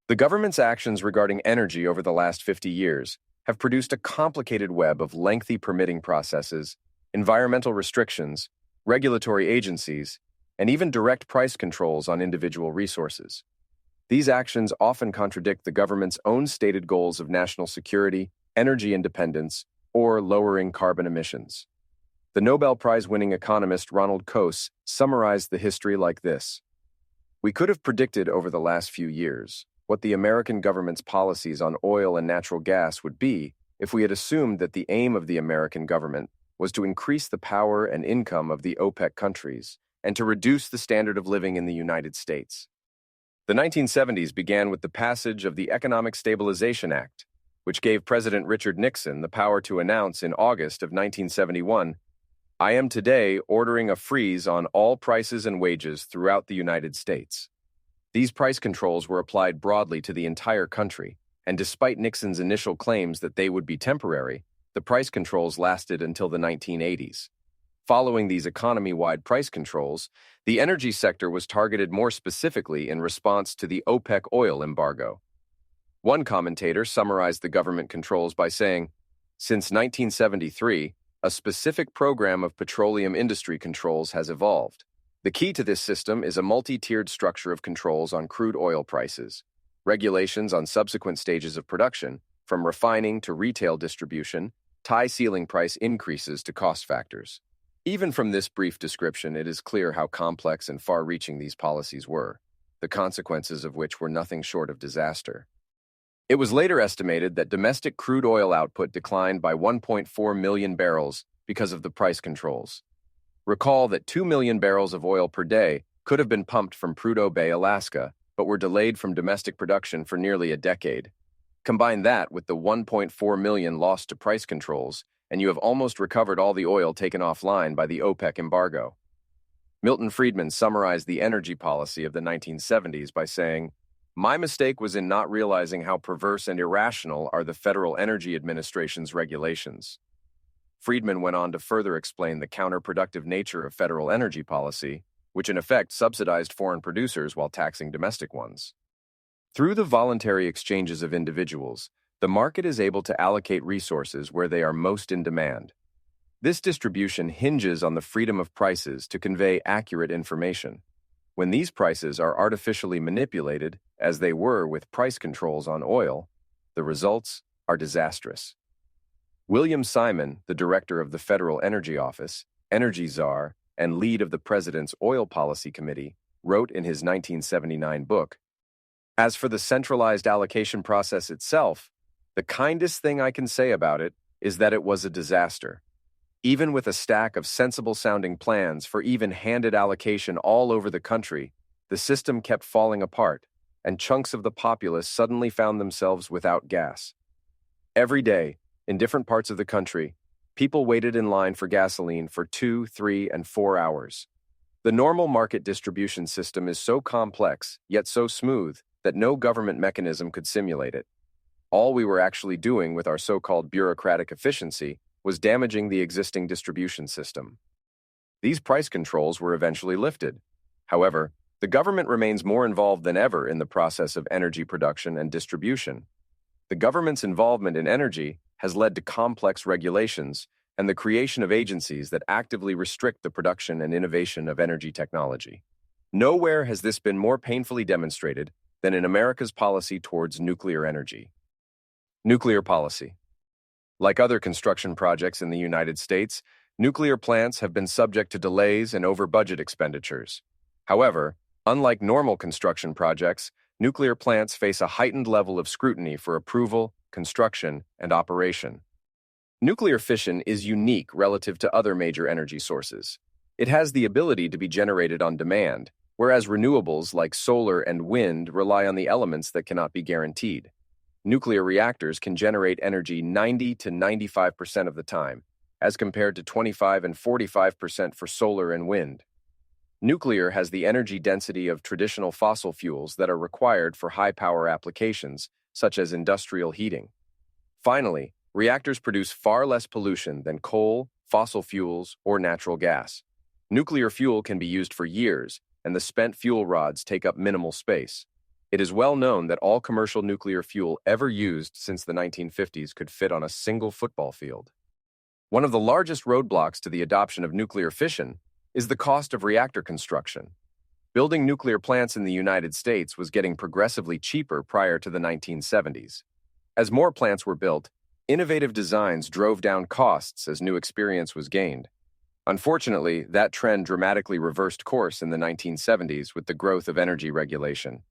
The government's actions regarding energy over the last 50 years have produced a complicated web of lengthy permitting processes, environmental restrictions, regulatory agencies, and even direct price controls on individual resources. These actions often contradict the government's own stated goals of national security, energy independence, or lowering carbon emissions. The Nobel Prize-winning economist Ronald Coase summarized the history like this: "We could have predicted over the last few years what the American government's policies on oil and natural gas would be if we had assumed that the aim of the American government was to increase the power and income of the OPEC countries and to reduce the standard of living in the United States." The 1970s began with the passage of the Economic Stabilization Act, which gave President Richard Nixon the power to announce in August of 1971, "I am today ordering a freeze on all prices and wages throughout the United States." These price controls were applied broadly to the entire country, and despite Nixon's initial claims that they would be temporary, the price controls lasted until the 1980s. Following these economy-wide price controls, the energy sector was targeted more specifically in response to the OPEC oil embargo. One commentator summarized the government controls by saying, "Since 1973, a specific program of petroleum industry controls has evolved. The key to this system is a multi-tiered structure of controls on crude oil prices, regulations on subsequent stages of production, from refining to retail distribution, tie ceiling price increases to cost factors." Even from this brief description, it is clear how complex and far-reaching these policies were, the consequences of which were nothing short of disaster. It was later estimated that domestic crude oil output declined by 1.4 million barrels because of the price controls. Recall that 2 million barrels of oil per day could have been pumped from Prudhoe Bay, Alaska, but were delayed from domestic production for nearly a decade. Combine that with the 1.4 million lost to price controls, and you have almost recovered all the oil taken offline by the OPEC embargo. Milton Friedman summarized the energy policy of the 1970s by saying, "My mistake was in not realizing how perverse and irrational are the Federal Energy Administration's regulations." Friedman went on to further explain the counterproductive nature of federal energy policy, which in effect subsidized foreign producers while taxing domestic ones. Through the voluntary exchanges of individuals, the market is able to allocate resources where they are most in demand. This distribution hinges on the freedom of prices to convey accurate information. When these prices are artificially manipulated, as they were with price controls on oil, the results are disastrous. William Simon, the director of the Federal Energy Office, energy czar, and lead of the President's Oil Policy Committee, wrote in his 1979 book, "As for the centralized allocation process itself, the kindest thing I can say about it is that it was a disaster. Even with a stack of sensible-sounding plans for even-handed allocation all over the country, the system kept falling apart, and chunks of the populace suddenly found themselves without gas. Every day, in different parts of the country, people waited in line for gasoline for 2, 3, and 4 hours. The normal market distribution system is so complex, yet so smooth, that no government mechanism could simulate it. All we were actually doing with our so-called bureaucratic efficiency was damaging the existing distribution system." These price controls were eventually lifted. However, the government remains more involved than ever in the process of energy production and distribution. The government's involvement in energy has led to complex regulations and the creation of agencies that actively restrict the production and innovation of energy technology. Nowhere has this been more painfully demonstrated than in America's policy towards nuclear energy. Nuclear policy. Like other construction projects in the United States, nuclear plants have been subject to delays and over-budget expenditures. However, unlike normal construction projects, nuclear plants face a heightened level of scrutiny for approval, construction, and operation. Nuclear fission is unique relative to other major energy sources. It has the ability to be generated on demand, whereas renewables like solar and wind rely on the elements that cannot be guaranteed. Nuclear reactors can generate energy 90 to 95% of the time, as compared to 25 and 45% for solar and wind. Nuclear has the energy density of traditional fossil fuels that are required for high-power applications, such as industrial heating. Finally, reactors produce far less pollution than coal, fossil fuels, or natural gas. Nuclear fuel can be used for years, and the spent fuel rods take up minimal space. It is well known that all commercial nuclear fuel ever used since the 1950s could fit on a single football field. One of the largest roadblocks to the adoption of nuclear fission is the cost of reactor construction. Building nuclear plants in the United States was getting progressively cheaper prior to the 1970s. As more plants were built, innovative designs drove down costs as new experience was gained. Unfortunately, that trend dramatically reversed course in the 1970s with the growth of energy regulation.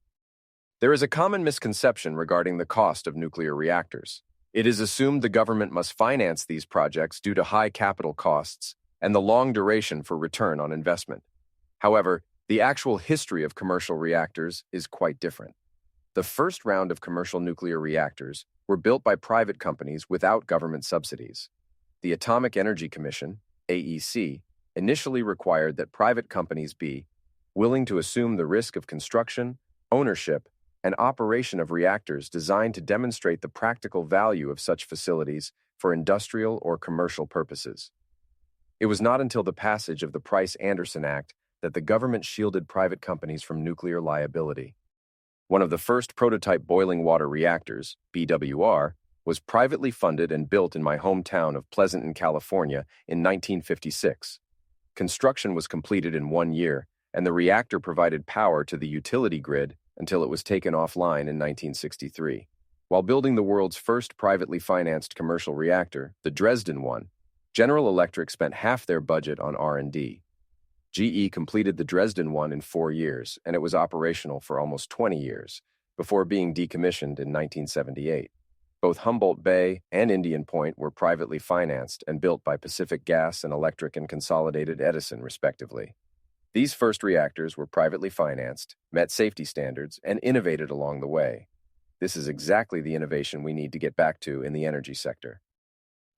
There is a common misconception regarding the cost of nuclear reactors. It is assumed the government must finance these projects due to high capital costs and the long duration for return on investment. However, the actual history of commercial reactors is quite different. The first round of commercial nuclear reactors were built by private companies without government subsidies. The Atomic Energy Commission, AEC, initially required that private companies be willing to assume the risk of construction, ownership, and operation of reactors designed to demonstrate the practical value of such facilities for industrial or commercial purposes. It was not until the passage of the Price-Anderson Act that the government shielded private companies from nuclear liability. One of the first prototype boiling water reactors, BWR, was privately funded and built in my hometown of Pleasanton, California in 1956. Construction was completed in 1 year, and the reactor provided power to the utility grid until it was taken offline in 1963. While building the world's first privately financed commercial reactor, the Dresden one, General Electric spent half their budget on R&D. GE completed the Dresden one in 4 years, and it was operational for almost 20 years, before being decommissioned in 1978. Both Humboldt Bay and Indian Point were privately financed and built by Pacific Gas and Electric and Consolidated Edison, respectively. These first reactors were privately financed, met safety standards, and innovated along the way. This is exactly the innovation we need to get back to in the energy sector.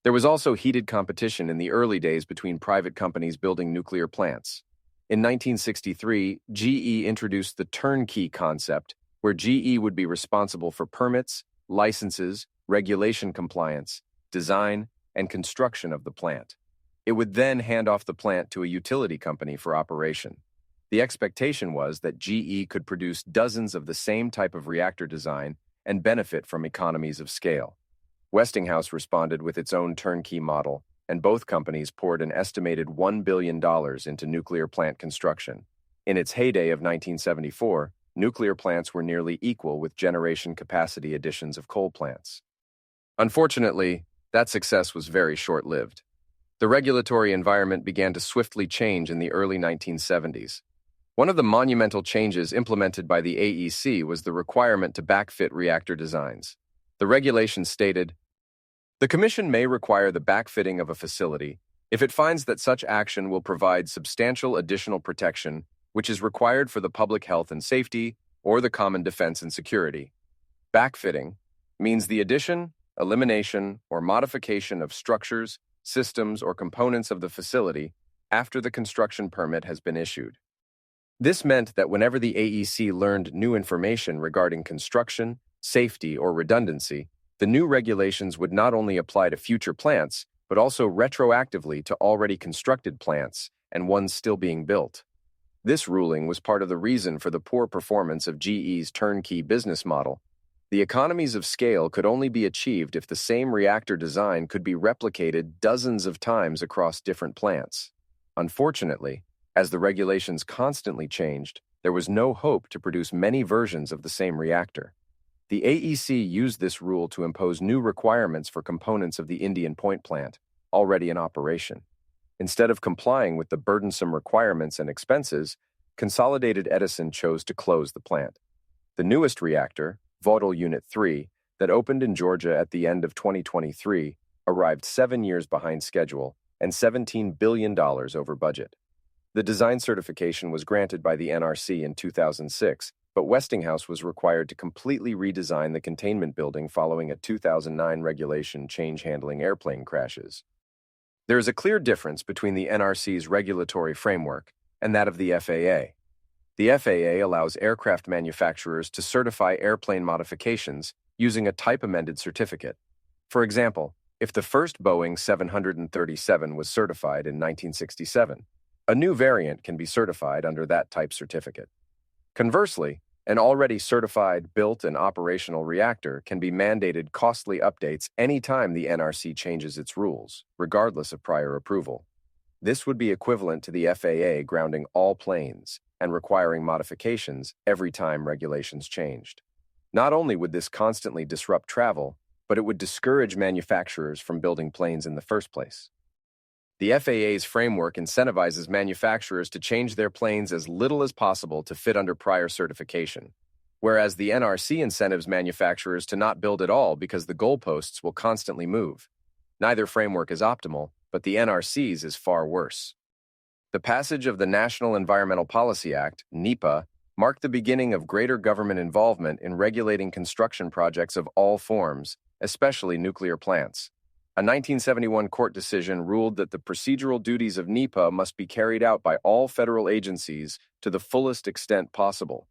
There was also heated competition in the early days between private companies building nuclear plants. In 1963, GE introduced the turnkey concept, where GE would be responsible for permits, licenses, regulation compliance, design, and construction of the plant. It would then hand off the plant to a utility company for operation. The expectation was that GE could produce dozens of the same type of reactor design and benefit from economies of scale. Westinghouse responded with its own turnkey model, and both companies poured an estimated $1 billion into nuclear plant construction. In its heyday of 1974, nuclear plants were nearly equal with generation capacity additions of coal plants. Unfortunately, that success was very short-lived. The regulatory environment began to swiftly change in the early 1970s. One of the monumental changes implemented by the AEC was the requirement to backfit reactor designs. The regulation stated, "The Commission may require the backfitting of a facility if it finds that such action will provide substantial additional protection which is required for the public health and safety or the common defense and security." Backfitting means the addition, elimination, or modification of structures, systems, or components of the facility after the construction permit has been issued. This meant that whenever the AEC learned new information regarding construction, safety, or redundancy, the new regulations would not only apply to future plants, but also retroactively to already constructed plants and ones still being built. This ruling was part of the reason for the poor performance of GE's turnkey business model. The economies of scale could only be achieved if the same reactor design could be replicated dozens of times across different plants. Unfortunately, as the regulations constantly changed, there was no hope to produce many versions of the same reactor. The AEC used this rule to impose new requirements for components of the Indian Point plant, already in operation. Instead of complying with the burdensome requirements and expenses, Consolidated Edison chose to close the plant. The newest reactor, Vogtle Unit 3, that opened in Georgia at the end of 2023, arrived 7 years behind schedule and $17 billion over budget. The design certification was granted by the NRC in 2006, but Westinghouse was required to completely redesign the containment building following a 2009 regulation change handling airplane crashes. There is a clear difference between the NRC's regulatory framework and that of the FAA. The FAA allows aircraft manufacturers to certify airplane modifications using a type-amended certificate. For example, if the first Boeing 737 was certified in 1967, a new variant can be certified under that type certificate. Conversely, an already certified, built, and operational reactor can be mandated costly updates anytime the NRC changes its rules, regardless of prior approval. This would be equivalent to the FAA grounding all planes and requiring modifications every time regulations changed. Not only would this constantly disrupt travel, but it would discourage manufacturers from building planes in the first place. The FAA's framework incentivizes manufacturers to change their planes as little as possible to fit under prior certification, whereas the NRC incentives manufacturers to not build at all because the goalposts will constantly move. Neither framework is optimal, but the NRC's is far worse. The passage of the National Environmental Policy Act, NEPA, marked the beginning of greater government involvement in regulating construction projects of all forms, especially nuclear plants. A 1971 court decision ruled that the procedural duties of NEPA must be carried out by all federal agencies to the fullest extent possible.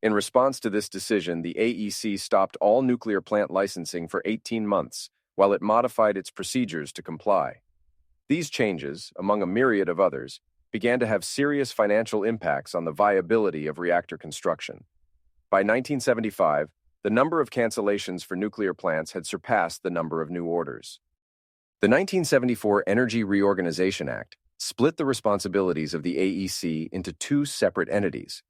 In response to this decision, the AEC stopped all nuclear plant licensing for 18 months, while it modified its procedures to comply. These changes, among a myriad of others, began to have serious financial impacts on the viability of reactor construction. By 1975, the number of cancellations for nuclear plants had surpassed the number of new orders. The 1974 Energy Reorganization Act split the responsibilities of the AEC into two separate entities.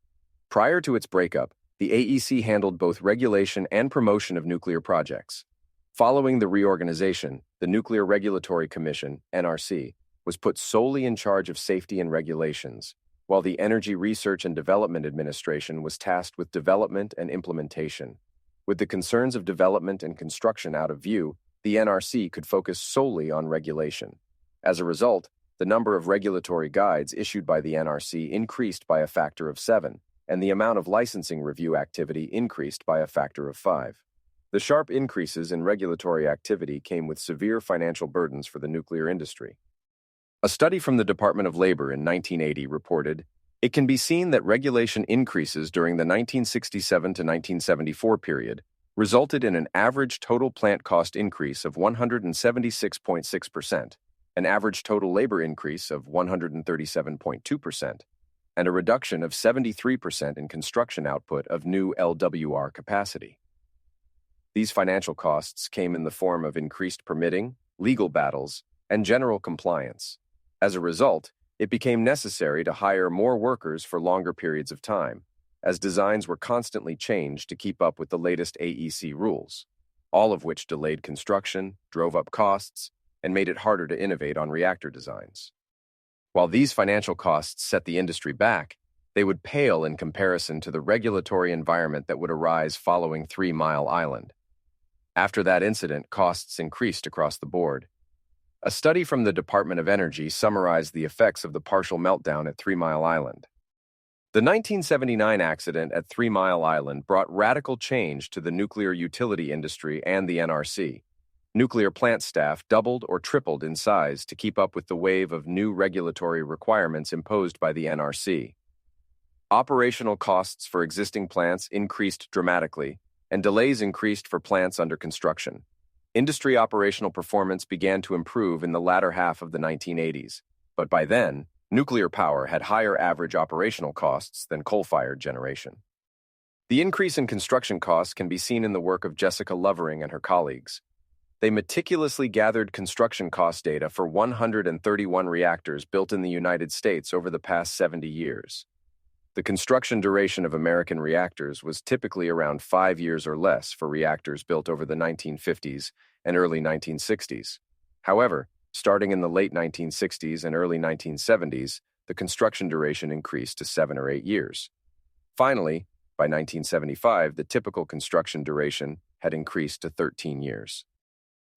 Prior to its breakup, the AEC handled both regulation and promotion of nuclear projects. Following the reorganization, the Nuclear Regulatory Commission, NRC, was put solely in charge of safety and regulations, while the Energy Research and Development Administration was tasked with development and implementation. With the concerns of development and construction out of view, the NRC could focus solely on regulation. As a result, the number of regulatory guides issued by the NRC increased by a factor of 7, and the amount of licensing review activity increased by a factor of 5. The sharp increases in regulatory activity came with severe financial burdens for the nuclear industry. A study from the Department of Labor in 1980 reported, "It can be seen that regulation increases during the 1967 to 1974 period resulted in an average total plant cost increase of 176.6%, an average total labor increase of 137.2%, and a reduction of 73% in construction output of new LWR capacity." These financial costs came in the form of increased permitting, legal battles, and general compliance. As a result, it became necessary to hire more workers for longer periods of time, as designs were constantly changed to keep up with the latest AEC rules, all of which delayed construction, drove up costs, and made it harder to innovate on reactor designs. While these financial costs set the industry back, they would pale in comparison to the regulatory environment that would arise following 3 Mile Island. After that incident, costs increased across the board. A study from the Department of Energy summarized the effects of the partial meltdown at 3 Mile Island. The 1979 accident at 3 Mile Island brought radical change to the nuclear utility industry and the NRC. Nuclear plant staff doubled or tripled in size to keep up with the wave of new regulatory requirements imposed by the NRC. Operational costs for existing plants increased dramatically, and delays increased for plants under construction. Industry operational performance began to improve in the latter half of the 1980s, but by then, nuclear power had higher average operational costs than coal-fired generation. The increase in construction costs can be seen in the work of Jessica Lovering and her colleagues. They meticulously gathered construction cost data for 131 reactors built in the United States over the past 70 years. The construction duration of American reactors was typically around 5 years or less for reactors built over the 1950s and early 1960s. However, starting in the late 1960s and early 1970s, the construction duration increased to 7 or 8 years. Finally, by 1975, the typical construction duration had increased to 13 years.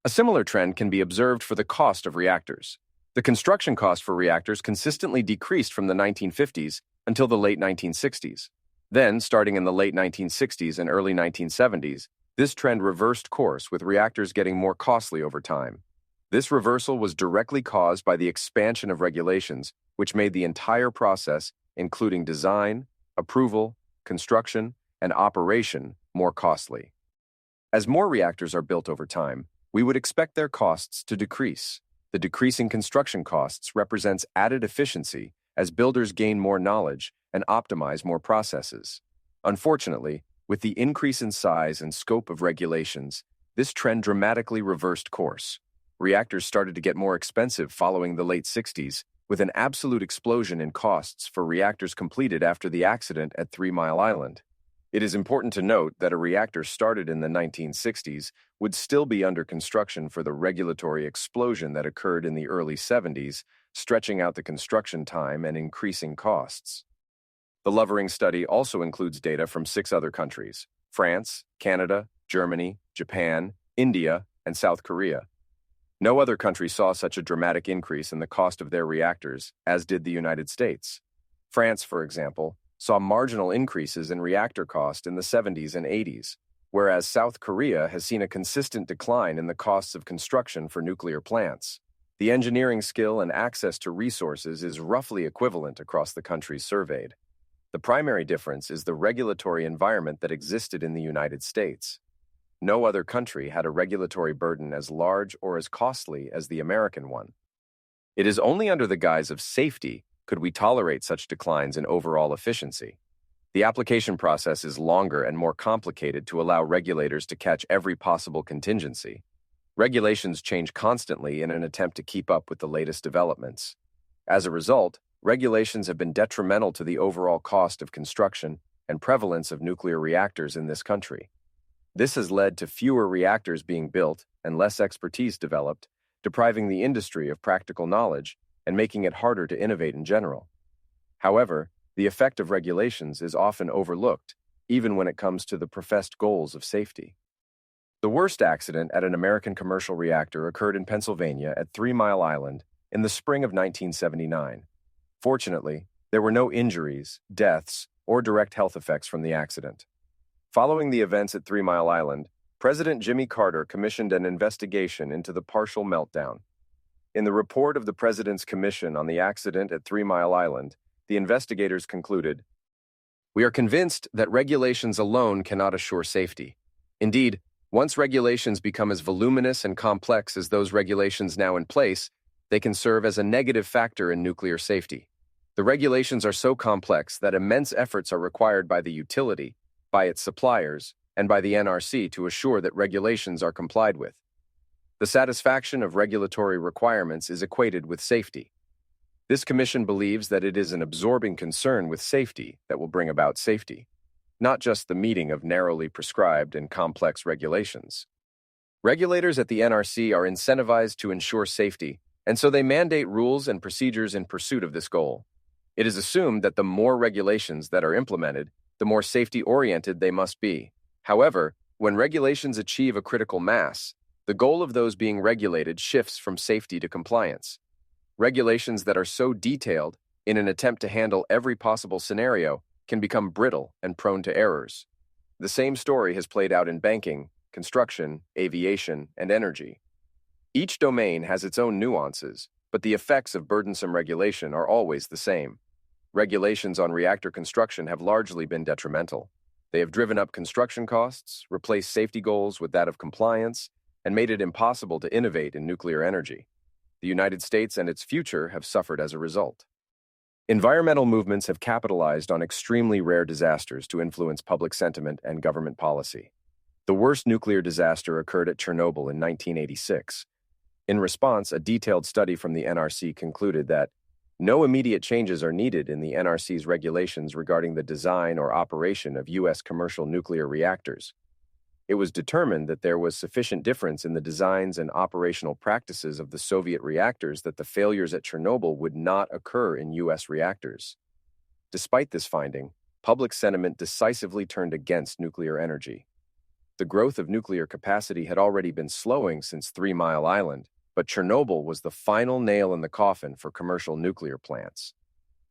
A similar trend can be observed for the cost of reactors. The construction cost for reactors consistently decreased from the 1950s until the late 1960s. Then, starting in the late 1960s and early 1970s, this trend reversed course with reactors getting more costly over time. This reversal was directly caused by the expansion of regulations, which made the entire process, including design, approval, construction, and operation, more costly. As more reactors are built over time, we would expect their costs to decrease. The decreasing construction costs represents added efficiency as builders gain more knowledge and optimize more processes. Unfortunately, with the increase in size and scope of regulations, this trend dramatically reversed course. Reactors started to get more expensive following the late 60s, with an absolute explosion in costs for reactors completed after the accident at 3 Mile Island. It is important to note that a reactor started in the 1960s would still be under construction for the regulatory explosion that occurred in the early 70s, stretching out the construction time and increasing costs. The Lovering study also includes data from 6 other countries: France, Canada, Germany, Japan, India, and South Korea. No other country saw such a dramatic increase in the cost of their reactors as did the United States. France, for example, saw marginal increases in reactor cost in the 70s and 80s, whereas South Korea has seen a consistent decline in the costs of construction for nuclear plants. The engineering skill and access to resources is roughly equivalent across the countries surveyed. The primary difference is the regulatory environment that existed in the United States. No other country had a regulatory burden as large or as costly as the American one. It is only under the guise of safety could we tolerate such declines in overall efficiency. The application process is longer and more complicated to allow regulators to catch every possible contingency. Regulations change constantly in an attempt to keep up with the latest developments. As a result, regulations have been detrimental to the overall cost of construction and prevalence of nuclear reactors in this country. This has led to fewer reactors being built and less expertise developed, depriving the industry of practical knowledge and making it harder to innovate in general. However, the effect of regulations is often overlooked, even when it comes to the professed goals of safety. The worst accident at an American commercial reactor occurred in Pennsylvania at 3 Mile Island in the spring of 1979. Fortunately, there were no injuries, deaths, or direct health effects from the accident. Following the events at 3 Mile Island, President Jimmy Carter commissioned an investigation into the partial meltdown. In the report of the President's Commission on the accident at 3 Mile Island, the investigators concluded, "We are convinced that regulations alone cannot assure safety. Indeed, once regulations become as voluminous and complex as those regulations now in place, they can serve as a negative factor in nuclear safety. The regulations are so complex that immense efforts are required by the utility, by its suppliers, and by the NRC to assure that regulations are complied with. The satisfaction of regulatory requirements is equated with safety. This commission believes that it is an absorbing concern with safety that will bring about safety, not just the meeting of narrowly prescribed and complex regulations. Regulators at the NRC are incentivized to ensure safety, and so they mandate rules and procedures in pursuit of this goal. It is assumed that the more regulations that are implemented, the more safety-oriented they must be. However, when regulations achieve a critical mass, the goal of those being regulated shifts from safety to compliance. Regulations that are so detailed in an attempt to handle every possible scenario can become brittle and prone to errors. The same story has played out in banking, construction, aviation, and energy. Each domain has its own nuances, but the effects of burdensome regulation are always the same. Regulations on reactor construction have largely been detrimental. They have driven up construction costs, replaced safety goals with that of compliance, and made it impossible to innovate in nuclear energy. The United States and its future have suffered as a result. Environmental movements have capitalized on extremely rare disasters to influence public sentiment and government policy. The worst nuclear disaster occurred at Chernobyl in 1986. In response, a detailed study from the NRC concluded that no immediate changes are needed in the NRC's regulations regarding the design or operation of U.S. commercial nuclear reactors. It was determined that there was sufficient difference in the designs and operational practices of the Soviet reactors that the failures at Chernobyl would not occur in U.S. reactors. Despite this finding, public sentiment decisively turned against nuclear energy. The growth of nuclear capacity had already been slowing since 3 Mile Island, but Chernobyl was the final nail in the coffin for commercial nuclear plants.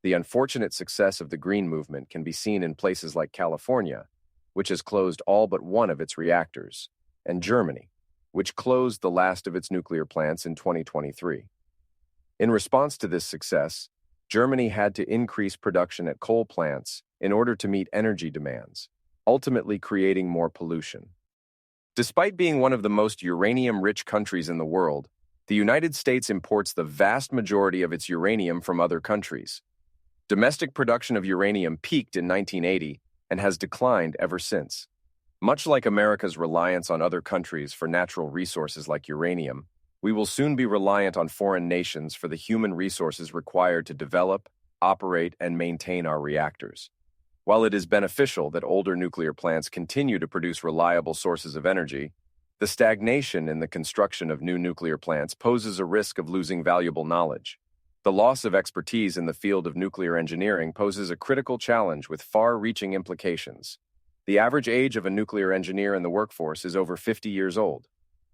The unfortunate success of the Green Movement can be seen in places like California, which has closed all but one of its reactors, and Germany, which closed the last of its nuclear plants in 2023. In response to this success, Germany had to increase production at coal plants in order to meet energy demands, ultimately creating more pollution. Despite being one of the most uranium-rich countries in the world, the United States imports the vast majority of its uranium from other countries. Domestic production of uranium peaked in 1980 and has declined ever since. Much like America's reliance on other countries for natural resources like uranium, we will soon be reliant on foreign nations for the human resources required to develop, operate, and maintain our reactors. While it is beneficial that older nuclear plants continue to produce reliable sources of energy, the stagnation in the construction of new nuclear plants poses a risk of losing valuable knowledge. The loss of expertise in the field of nuclear engineering poses a critical challenge with far-reaching implications. The average age of a nuclear engineer in the workforce is over 50 years old.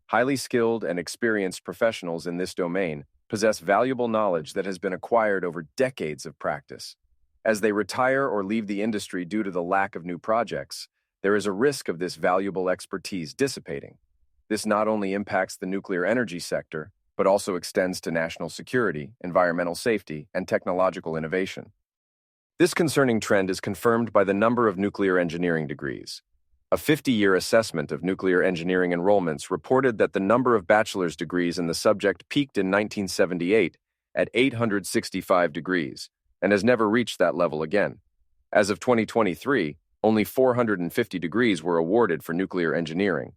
Highly skilled and experienced professionals in this domain possess valuable knowledge that has been acquired over decades of practice. As they retire or leave the industry due to the lack of new projects, there is a risk of this valuable expertise dissipating. This not only impacts the nuclear energy sector, but also extends to national security, environmental safety, and technological innovation. This concerning trend is confirmed by the number of nuclear engineering degrees. A 50-year assessment of nuclear engineering enrollments reported that the number of bachelor's degrees in the subject peaked in 1978 at 865 degrees and has never reached that level again. As of 2023, only 450 degrees were awarded for nuclear engineering.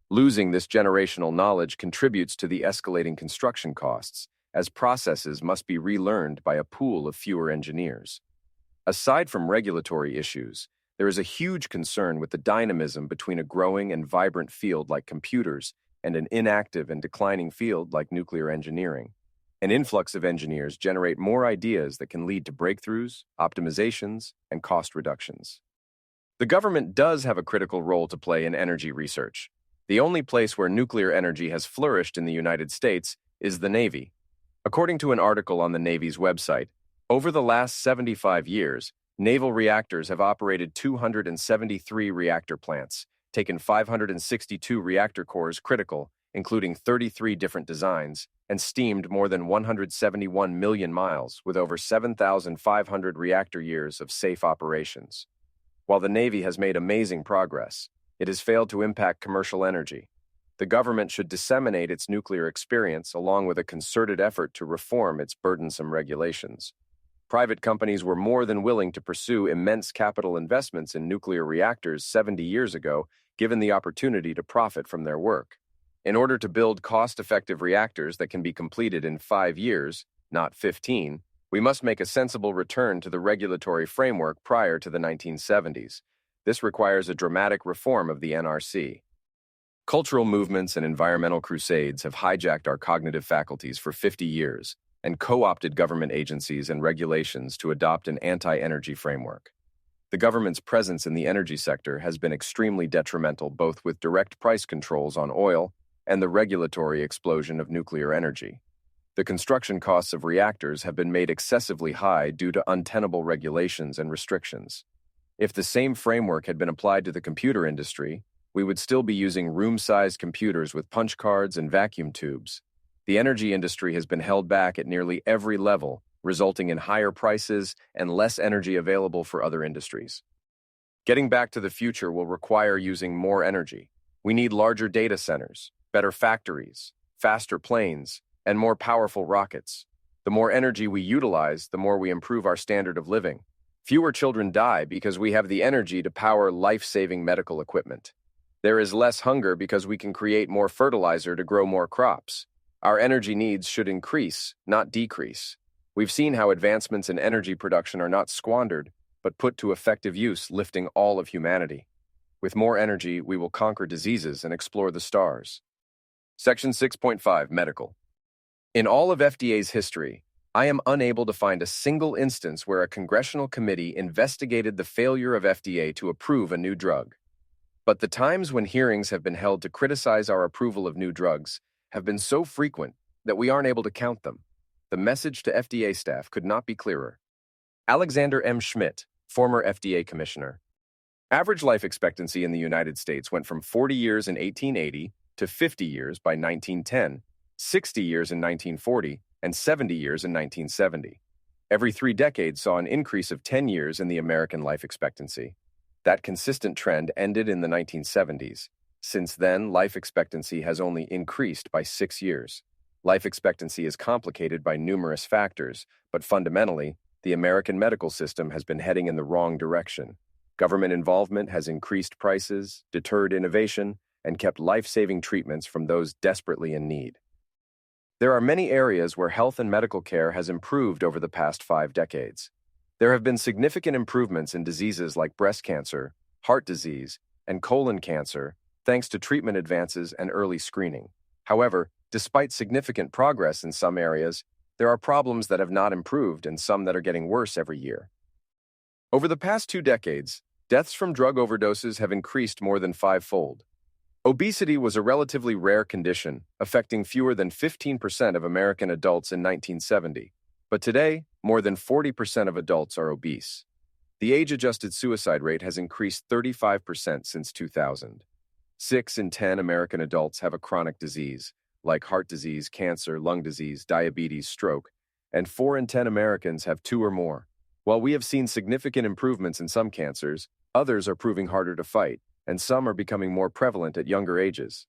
Losing this generational knowledge contributes to the escalating construction costs, as processes must be relearned by a pool of fewer engineers. Aside from regulatory issues, there is a huge concern with the dynamism between a growing and vibrant field like computers and an inactive and declining field like nuclear engineering. An influx of engineers generate more ideas that can lead to breakthroughs, optimizations, and cost reductions. The government does have a critical role to play in energy research. The only place where nuclear energy has flourished in the United States is the Navy. According to an article on the Navy's website, over the last 75 years, naval reactors have operated 273 reactor plants, taken 562 reactor cores critical, including 33 different designs, and steamed more than 171 million miles with over 7,500 reactor years of safe operations. While the Navy has made amazing progress, it has failed to impact commercial energy. The government should disseminate its nuclear experience along with a concerted effort to reform its burdensome regulations. Private companies were more than willing to pursue immense capital investments in nuclear reactors 70 years ago, given the opportunity to profit from their work. In order to build cost-effective reactors that can be completed in 5 years, not 15, we must make a sensible return to the regulatory framework prior to the 1970s. This requires a dramatic reform of the NRC. Cultural movements and environmental crusades have hijacked our cognitive faculties for 50 years and co-opted government agencies and regulations to adopt an anti-energy framework. The government's presence in the energy sector has been extremely detrimental, both with direct price controls on oil and the regulatory explosion of nuclear energy. The construction costs of reactors have been made excessively high due to untenable regulations and restrictions. If the same framework had been applied to the computer industry, we would still be using room-sized computers with punch cards and vacuum tubes. The energy industry has been held back at nearly every level, resulting in higher prices and less energy available for other industries. Getting back to the future will require using more energy. We need larger data centers, better factories, faster planes, and more powerful rockets. The more energy we utilize, the more we improve our standard of living. Fewer children die because we have the energy to power life-saving medical equipment. There is less hunger because we can create more fertilizer to grow more crops. Our energy needs should increase, not decrease. We've seen how advancements in energy production are not squandered, but put to effective use, lifting all of humanity. With more energy, we will conquer diseases and explore the stars. Section 6.5, Medical. In all of FDA's history, I am unable to find a single instance where a congressional committee investigated the failure of FDA to approve a new drug. But the times when hearings have been held to criticize our approval of new drugs have been so frequent that we aren't able to count them. The message to FDA staff could not be clearer. Alexander M. Schmidt, former FDA commissioner. Average life expectancy in the United States went from 40 years in 1880 to 50 years by 1910, 60 years in 1940, and 70 years in 1970. Every 3 decades saw an increase of 10 years in the American life expectancy. That consistent trend ended in the 1970s. Since then, life expectancy has only increased by 6 years. Life expectancy is complicated by numerous factors, but fundamentally, the American medical system has been heading in the wrong direction. Government involvement has increased prices, deterred innovation, and kept life-saving treatments from those desperately in need. There are many areas where health and medical care has improved over the past 5 decades. There have been significant improvements in diseases like breast cancer, heart disease, and colon cancer, thanks to treatment advances and early screening. However, despite significant progress in some areas, there are problems that have not improved and some that are getting worse every year. Over the past 2 decades, deaths from drug overdoses have increased more than 5-fold. Obesity was a relatively rare condition, affecting fewer than 15% of American adults in 1970. But today, more than 40% of adults are obese. The age-adjusted suicide rate has increased 35% since 2000. 6 in 10 American adults have a chronic disease, like heart disease, cancer, lung disease, diabetes, stroke, and 4 in 10 Americans have 2 or more. While we have seen significant improvements in some cancers, others are proving harder to fight, and some are becoming more prevalent at younger ages.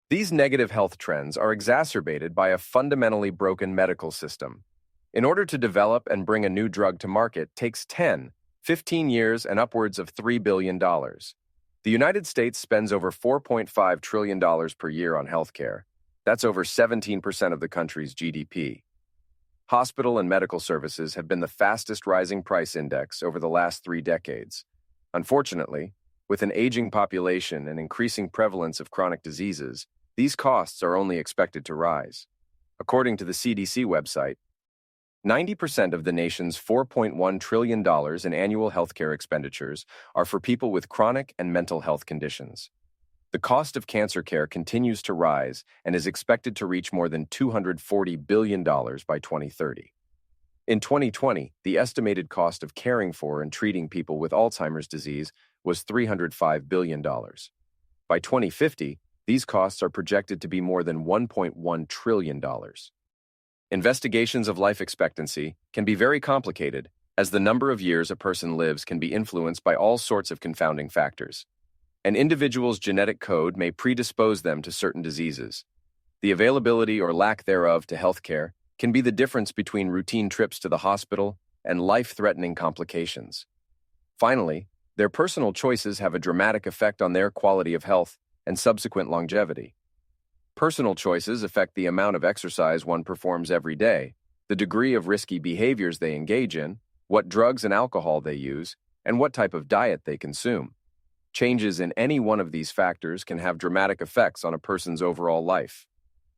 These negative health trends are exacerbated by a fundamentally broken medical system. In order to develop and bring a new drug to market takes 10, 15 years and upwards of $3 billion. The United States spends over $4.5 trillion per year on healthcare. That's over 17% of the country's GDP. Hospital and medical services have been the fastest rising price index over the last 3 decades. Unfortunately, with an aging population and increasing prevalence of chronic diseases, these costs are only expected to rise. According to the CDC website, 90% of the nation's $4.1 trillion in annual healthcare expenditures are for people with chronic and mental health conditions. The cost of cancer care continues to rise and is expected to reach more than $240 billion by 2030. In 2020, the estimated cost of caring for and treating people with Alzheimer's disease was $305 billion. By 2050, these costs are projected to be more than $1.1 trillion. Investigations of life expectancy can be very complicated, as the number of years a person lives can be influenced by all sorts of confounding factors. An individual's genetic code may predispose them to certain diseases. The availability or lack thereof to healthcare can be the difference between routine trips to the hospital and life-threatening complications. Finally, their personal choices have a dramatic effect on their quality of health and subsequent longevity. Personal choices affect the amount of exercise one performs every day, the degree of risky behaviors they engage in, what drugs and alcohol they use, and what type of diet they consume. Changes in any one of these factors can have dramatic effects on a person's overall life.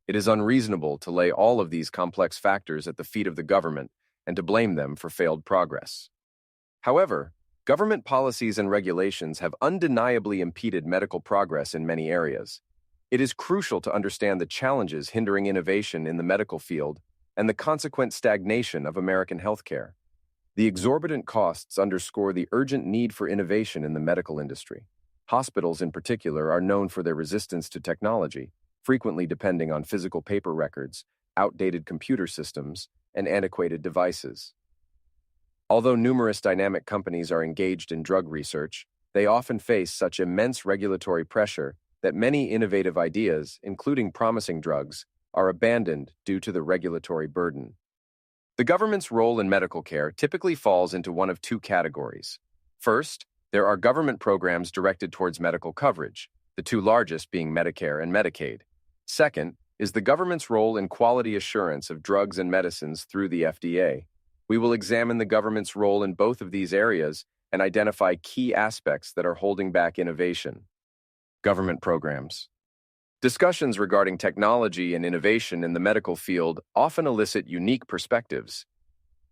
It is unreasonable to lay all of these complex factors at the feet of the government and to blame them for failed progress. However, government policies and regulations have undeniably impeded medical progress in many areas. It is crucial to understand the challenges hindering innovation in the medical field and the consequent stagnation of American healthcare. The exorbitant costs underscore the urgent need for innovation in the medical industry. Hospitals, in particular, are known for their resistance to technology, frequently depending on physical paper records, outdated computer systems, and antiquated devices. Although numerous dynamic companies are engaged in drug research, they often face such immense regulatory pressure that many innovative ideas, including promising drugs, are abandoned due to the regulatory burden. The government's role in medical care typically falls into one of two categories. First, there are government programs directed towards medical coverage, the two largest being Medicare and Medicaid. Second is the government's role in quality assurance of drugs and medicines through the FDA. We will examine the government's role in both of these areas and identify key aspects that are holding back innovation. Government programs. Discussions regarding technology and innovation in the medical field often elicit unique perspectives.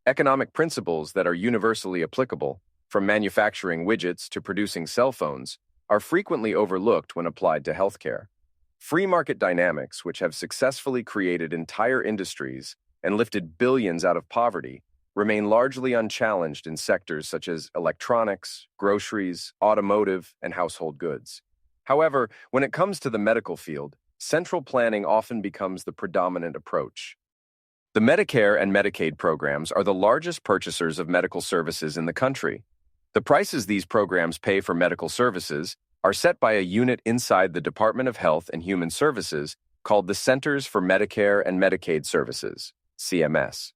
Economic principles that are universally applicable, from manufacturing widgets to producing cell phones, are frequently overlooked when applied to healthcare. Free market dynamics, which have successfully created entire industries and lifted billions out of poverty, remain largely unchallenged in sectors such as electronics, groceries, automotive, and household goods. However, when it comes to the medical field, central planning often becomes the predominant approach. The Medicare and Medicaid programs are the largest purchasers of medical services in the country. The prices these programs pay for medical services are set by a unit inside the Department of Health and Human Services called the Centers for Medicare and Medicaid Services, CMS.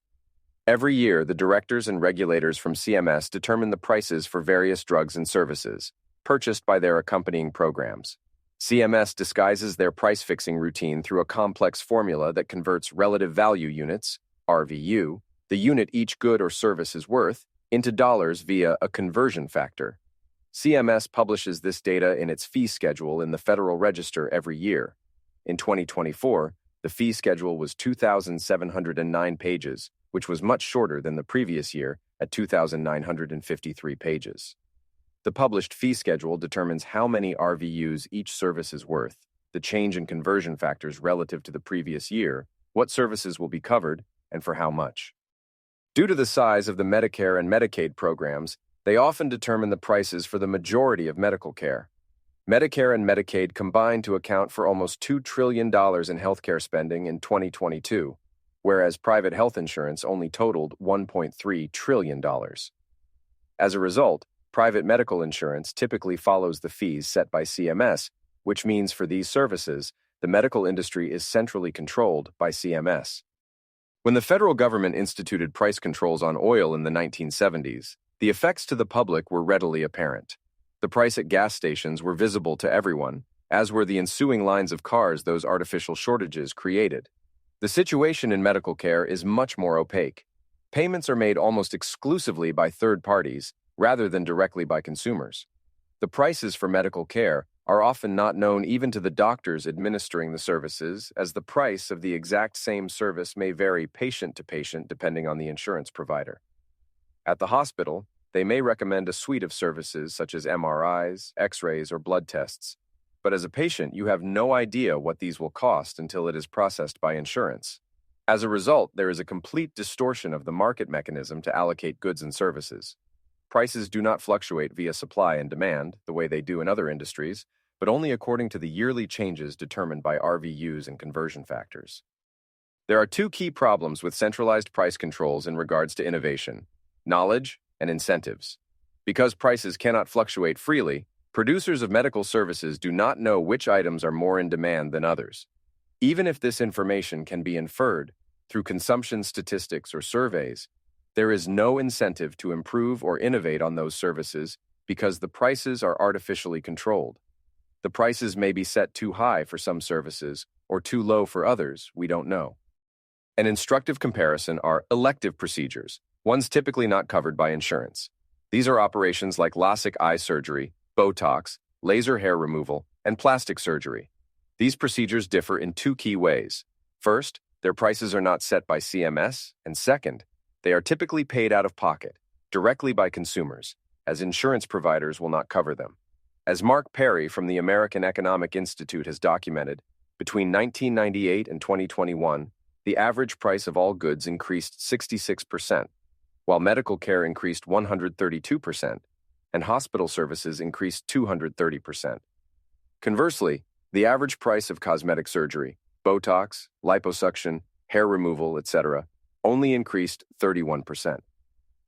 Every year, the directors and regulators from CMS determine the prices for various drugs and services purchased by their accompanying programs. CMS disguises their price-fixing routine through a complex formula that converts relative value units, RVU, the unit each good or service is worth, into dollars via a conversion factor. CMS publishes this data in its fee schedule in the Federal Register every year. In 2024, the fee schedule was 2,709 pages, which was much shorter than the previous year at 2,953 pages. The published fee schedule determines how many RVUs each service is worth, the change in conversion factors relative to the previous year, what services will be covered, and for how much. Due to the size of the Medicare and Medicaid programs, they often determine the prices for the majority of medical care. Medicare and Medicaid combine to account for almost $2 trillion in healthcare spending in 2022, whereas private health insurance only totaled $1.3 trillion. As a result, private medical insurance typically follows the fees set by CMS, which means for these services, the medical industry is centrally controlled by CMS. When the federal government instituted price controls on oil in the 1970s, the effects to the public were readily apparent. The price at gas stations were visible to everyone, as were the ensuing lines of cars those artificial shortages created. The situation in medical care is much more opaque. Payments are made almost exclusively by third parties, rather than directly by consumers. The prices for medical care are often not known even to the doctors administering the services, as the price of the exact same service may vary patient to patient depending on the insurance provider. At the hospital, they may recommend a suite of services such as MRIs, X-rays, or blood tests. But as a patient, you have no idea what these will cost until it is processed by insurance. As a result, there is a complete distortion of the market mechanism to allocate goods and services. Prices do not fluctuate via supply and demand, the way they do in other industries, but only according to the yearly changes determined by RVUs and conversion factors. There are two key problems with centralized price controls in regards to innovation: knowledge and incentives. Because prices cannot fluctuate freely, producers of medical services do not know which items are more in demand than others. Even if this information can be inferred through consumption statistics or surveys, there is no incentive to improve or innovate on those services because the prices are artificially controlled. The prices may be set too high for some services or too low for others, we don't know. An instructive comparison are elective procedures, ones typically not covered by insurance. These are operations like LASIK eye surgery, Botox, laser hair removal, and plastic surgery. These procedures differ in two key ways. First, their prices are not set by CMS, and second, they are typically paid out of pocket, directly by consumers, as insurance providers will not cover them. As Mark Perry from the American Economic Institute has documented, between 1998 and 2021, the average price of all goods increased 66%, while medical care increased 132%, and hospital services increased 230%. Conversely, the average price of cosmetic surgery, Botox, liposuction, hair removal, etc., only increased 31%.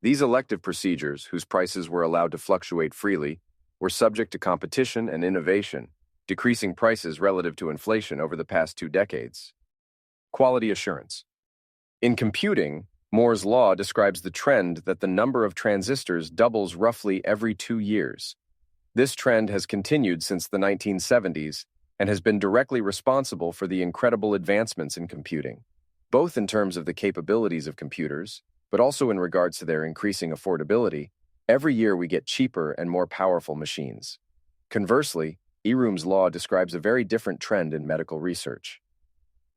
These elective procedures, whose prices were allowed to fluctuate freely, were subject to competition and innovation, decreasing prices relative to inflation over the past 2 decades. Quality assurance. In computing, Moore's law describes the trend that the number of transistors doubles roughly every 2 years. This trend has continued since the 1970s and has been directly responsible for the incredible advancements in computing, both in terms of the capabilities of computers, but also in regards to their increasing affordability. Every year we get cheaper and more powerful machines. Conversely, Eroom's law describes a very different trend in medical research.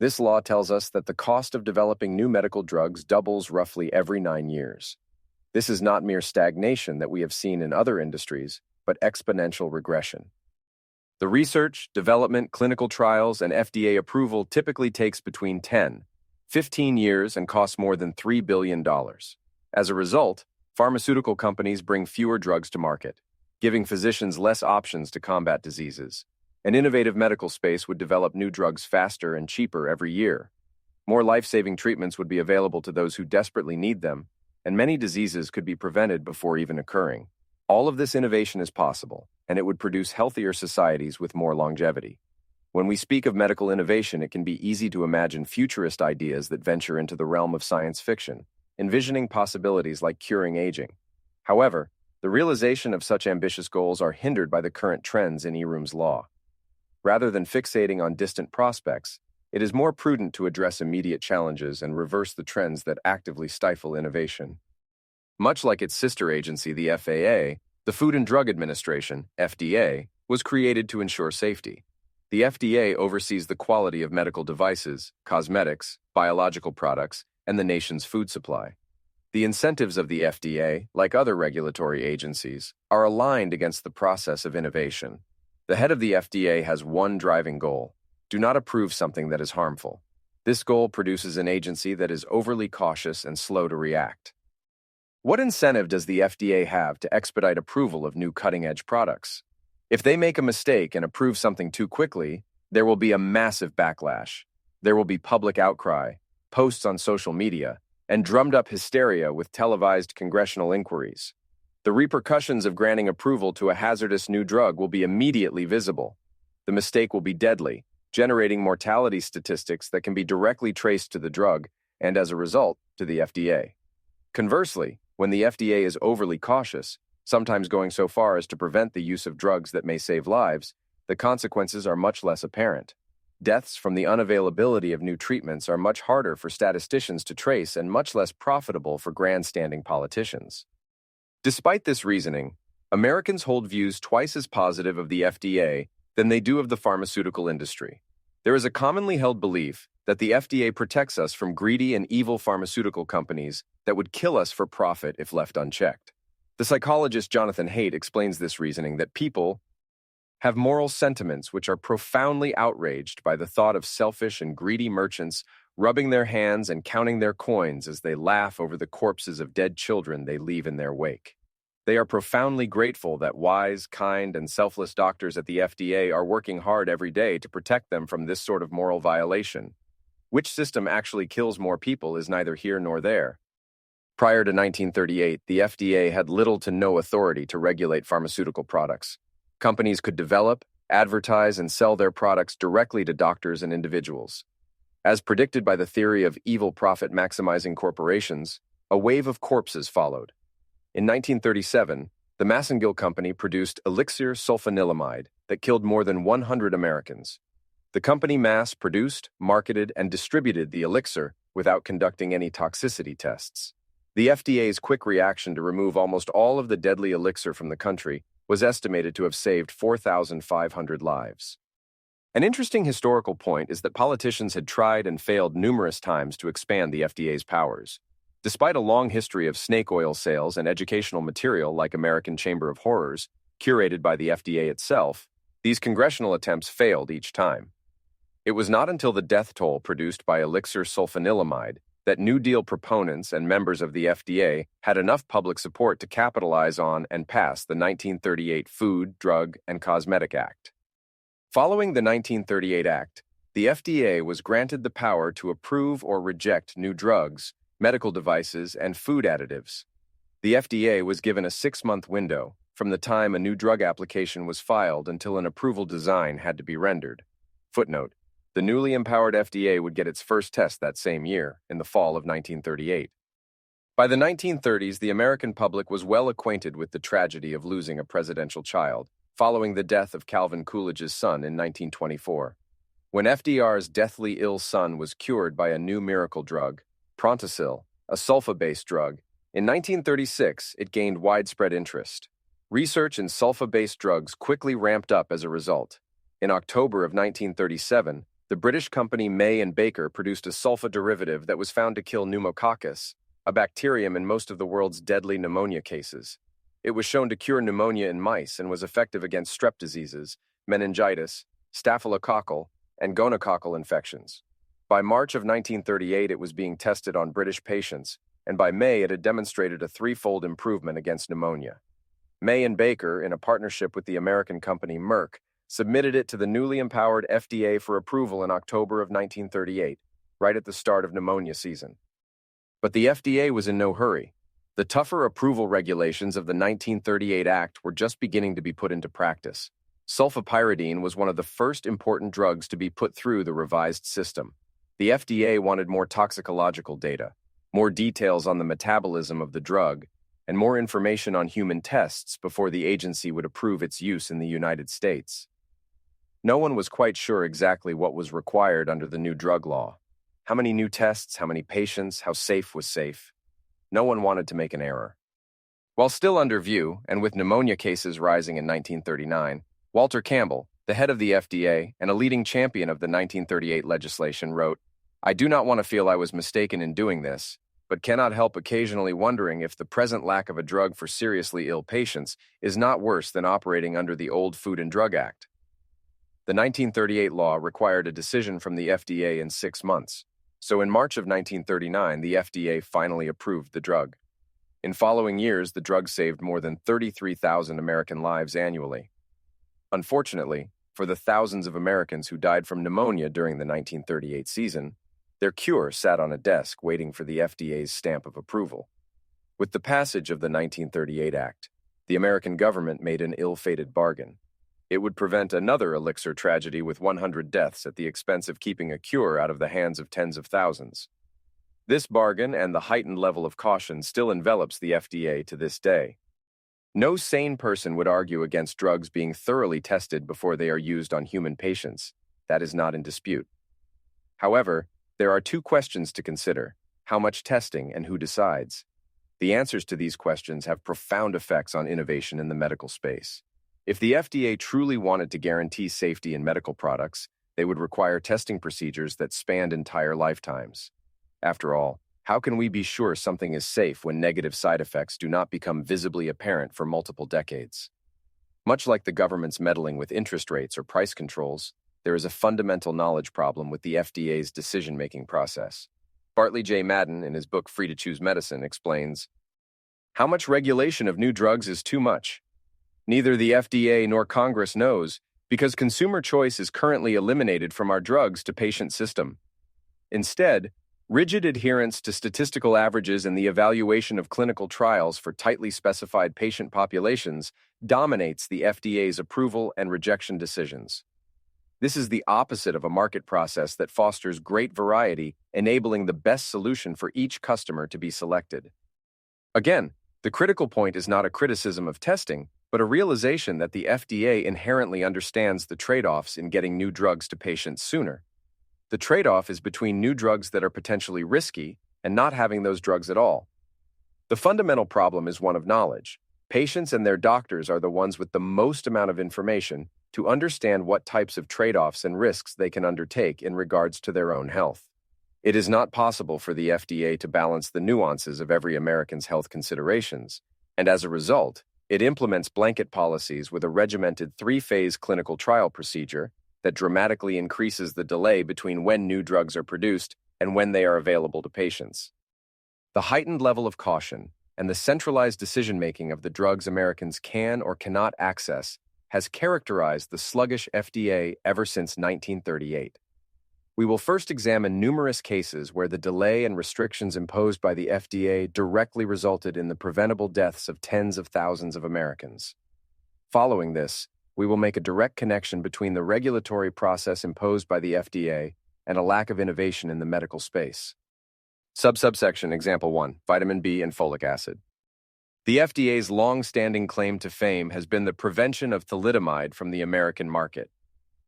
This law tells us that the cost of developing new medical drugs doubles roughly every 9 years. This is not mere stagnation that we have seen in other industries, but exponential regression. The research, development, clinical trials, and FDA approval typically takes between 10–15 years and costs more than $3 billion. As a result, pharmaceutical companies bring fewer drugs to market, giving physicians less options to combat diseases. An innovative medical space would develop new drugs faster and cheaper every year. More life-saving treatments would be available to those who desperately need them, and many diseases could be prevented before even occurring. All of this innovation is possible, and it would produce healthier societies with more longevity. When we speak of medical innovation, it can be easy to imagine futurist ideas that venture into the realm of science fiction, envisioning possibilities like curing aging. However, the realization of such ambitious goals are hindered by the current trends in Eroom's law. Rather than fixating on distant prospects, it is more prudent to address immediate challenges and reverse the trends that actively stifle innovation. Much like its sister agency, the FAA, the Food and Drug Administration, FDA, was created to ensure safety. The FDA oversees the quality of medical devices, cosmetics, biological products, and the nation's food supply. The incentives of the FDA, like other regulatory agencies, are aligned against the process of innovation. The head of the FDA has one driving goal: do not approve something that is harmful. This goal produces an agency that is overly cautious and slow to react. What incentive does the FDA have to expedite approval of new cutting-edge products? If they make a mistake and approve something too quickly, there will be a massive backlash. There will be public outcry, posts on social media, and drummed-up hysteria with televised congressional inquiries. The repercussions of granting approval to a hazardous new drug will be immediately visible. The mistake will be deadly, generating mortality statistics that can be directly traced to the drug and, as a result, to the FDA. Conversely, when the FDA is overly cautious, sometimes going so far as to prevent the use of drugs that may save lives, the consequences are much less apparent. Deaths from the unavailability of new treatments are much harder for statisticians to trace and much less profitable for grandstanding politicians. Despite this reasoning, Americans hold views twice as positive of the FDA than they do of the pharmaceutical industry. There is a commonly held belief that the FDA protects us from greedy and evil pharmaceutical companies that would kill us for profit if left unchecked. The psychologist Jonathan Haidt explains this reasoning that people have moral sentiments which are profoundly outraged by the thought of selfish and greedy merchants rubbing their hands and counting their coins as they laugh over the corpses of dead children they leave in their wake. They are profoundly grateful that wise, kind, and selfless doctors at the FDA are working hard every day to protect them from this sort of moral violation. Which system actually kills more people is neither here nor there. Prior to 1938, the FDA had little to no authority to regulate pharmaceutical products. Companies could develop, advertise, and sell their products directly to doctors and individuals. As predicted by the theory of evil profit-maximizing corporations, a wave of corpses followed. In 1937, the Massengill Company produced elixir sulfanilamide that killed more than 100 Americans. The company mass-produced, marketed, and distributed the elixir without conducting any toxicity tests. The FDA's quick reaction to remove almost all of the deadly elixir from the country was estimated to have saved 4,500 lives. An interesting historical point is that politicians had tried and failed numerous times to expand the FDA's powers. Despite a long history of snake oil sales and educational material like American Chamber of Horrors, curated by the FDA itself, these congressional attempts failed each time. It was not until the death toll produced by elixir sulfanilamide that New Deal proponents and members of the FDA had enough public support to capitalize on and pass the 1938 Food, Drug, and Cosmetic Act. Following the 1938 Act, the FDA was granted the power to approve or reject new drugs, medical devices, and food additives. The FDA was given a 6-month window from the time a new drug application was filed until an approval design had to be rendered. Footnote: the newly empowered FDA would get its first test that same year, in the fall of 1938. By the 1930s, the American public was well acquainted with the tragedy of losing a presidential child, following the death of Calvin Coolidge's son in 1924. When FDR's deathly ill son was cured by a new miracle drug, Prontosil, a sulfa-based drug, in 1936 it gained widespread interest. Research in sulfa-based drugs quickly ramped up as a result. In October of 1937, the British company May and Baker produced a sulfa derivative that was found to kill pneumococcus, a bacterium in most of the world's deadly pneumonia cases. It was shown to cure pneumonia in mice and was effective against strep diseases, meningitis, staphylococcal, and gonococcal infections. By March of 1938, it was being tested on British patients, and by May it had demonstrated a threefold improvement against pneumonia. May and Baker, in a partnership with the American company Merck, submitted it to the newly empowered FDA for approval in October of 1938, right at the start of pneumonia season. But the FDA was in no hurry. The tougher approval regulations of the 1938 Act were just beginning to be put into practice. Sulfapyridine was one of the first important drugs to be put through the revised system. The FDA wanted more toxicological data, more details on the metabolism of the drug, and more information on human tests before the agency would approve its use in the United States. No one was quite sure exactly what was required under the new drug law. How many new tests, how many patients, how safe was safe? No one wanted to make an error. While still under view, and with pneumonia cases rising in 1939, Walter Campbell, the head of the FDA and a leading champion of the 1938 legislation, wrote, "I do not want to feel I was mistaken in doing this, but cannot help occasionally wondering if the present lack of a drug for seriously ill patients is not worse than operating under the old Food and Drug Act." The 1938 law required a decision from the FDA in 6 months, so in March of 1939, the FDA finally approved the drug. In following years, the drug saved more than 33,000 American lives annually. Unfortunately, for the thousands of Americans who died from pneumonia during the 1938 season, their cure sat on a desk waiting for the FDA's stamp of approval. With the passage of the 1938 Act, the American government made an ill-fated bargain. It would prevent another elixir tragedy with 100 deaths at the expense of keeping a cure out of the hands of tens of thousands. This bargain and the heightened level of caution still envelops the FDA to this day. No sane person would argue against drugs being thoroughly tested before they are used on human patients. That is not in dispute. However, there are two questions to consider: how much testing and who decides. The answers to these questions have profound effects on innovation in the medical space. If the FDA truly wanted to guarantee safety in medical products, they would require testing procedures that spanned entire lifetimes. After all, how can we be sure something is safe when negative side effects do not become visibly apparent for multiple decades? Much like the government's meddling with interest rates or price controls, there is a fundamental knowledge problem with the FDA's decision-making process. Bartley J. Madden, in his book Free to Choose Medicine, explains, "How much regulation of new drugs is too much? Neither the FDA nor Congress knows, because consumer choice is currently eliminated from our drugs-to-patient system. Instead, rigid adherence to statistical averages and the evaluation of clinical trials for tightly specified patient populations dominates the FDA's approval and rejection decisions. This is the opposite of a market process that fosters great variety, enabling the best solution for each customer to be selected." Again, the critical point is not a criticism of testing, but a realization that the FDA inherently understands the trade-offs in getting new drugs to patients sooner. The trade-off is between new drugs that are potentially risky and not having those drugs at all. The fundamental problem is one of knowledge. Patients and their doctors are the ones with the most amount of information to understand what types of trade-offs and risks they can undertake in regards to their own health. It is not possible for the FDA to balance the nuances of every American's health considerations, and as a result, it implements blanket policies with a regimented 3-phase clinical trial procedure that dramatically increases the delay between when new drugs are produced and when they are available to patients. The heightened level of caution and the centralized decision-making of the drugs Americans can or cannot access has characterized the sluggish FDA ever since 1938. We will first examine numerous cases where the delay and restrictions imposed by the FDA directly resulted in the preventable deaths of tens of thousands of Americans. Following this, we will make a direct connection between the regulatory process imposed by the FDA and a lack of innovation in the medical space. Subsection Example 1, vitamin B and folic acid. The FDA's long-standing claim to fame has been the prevention of thalidomide from the American market.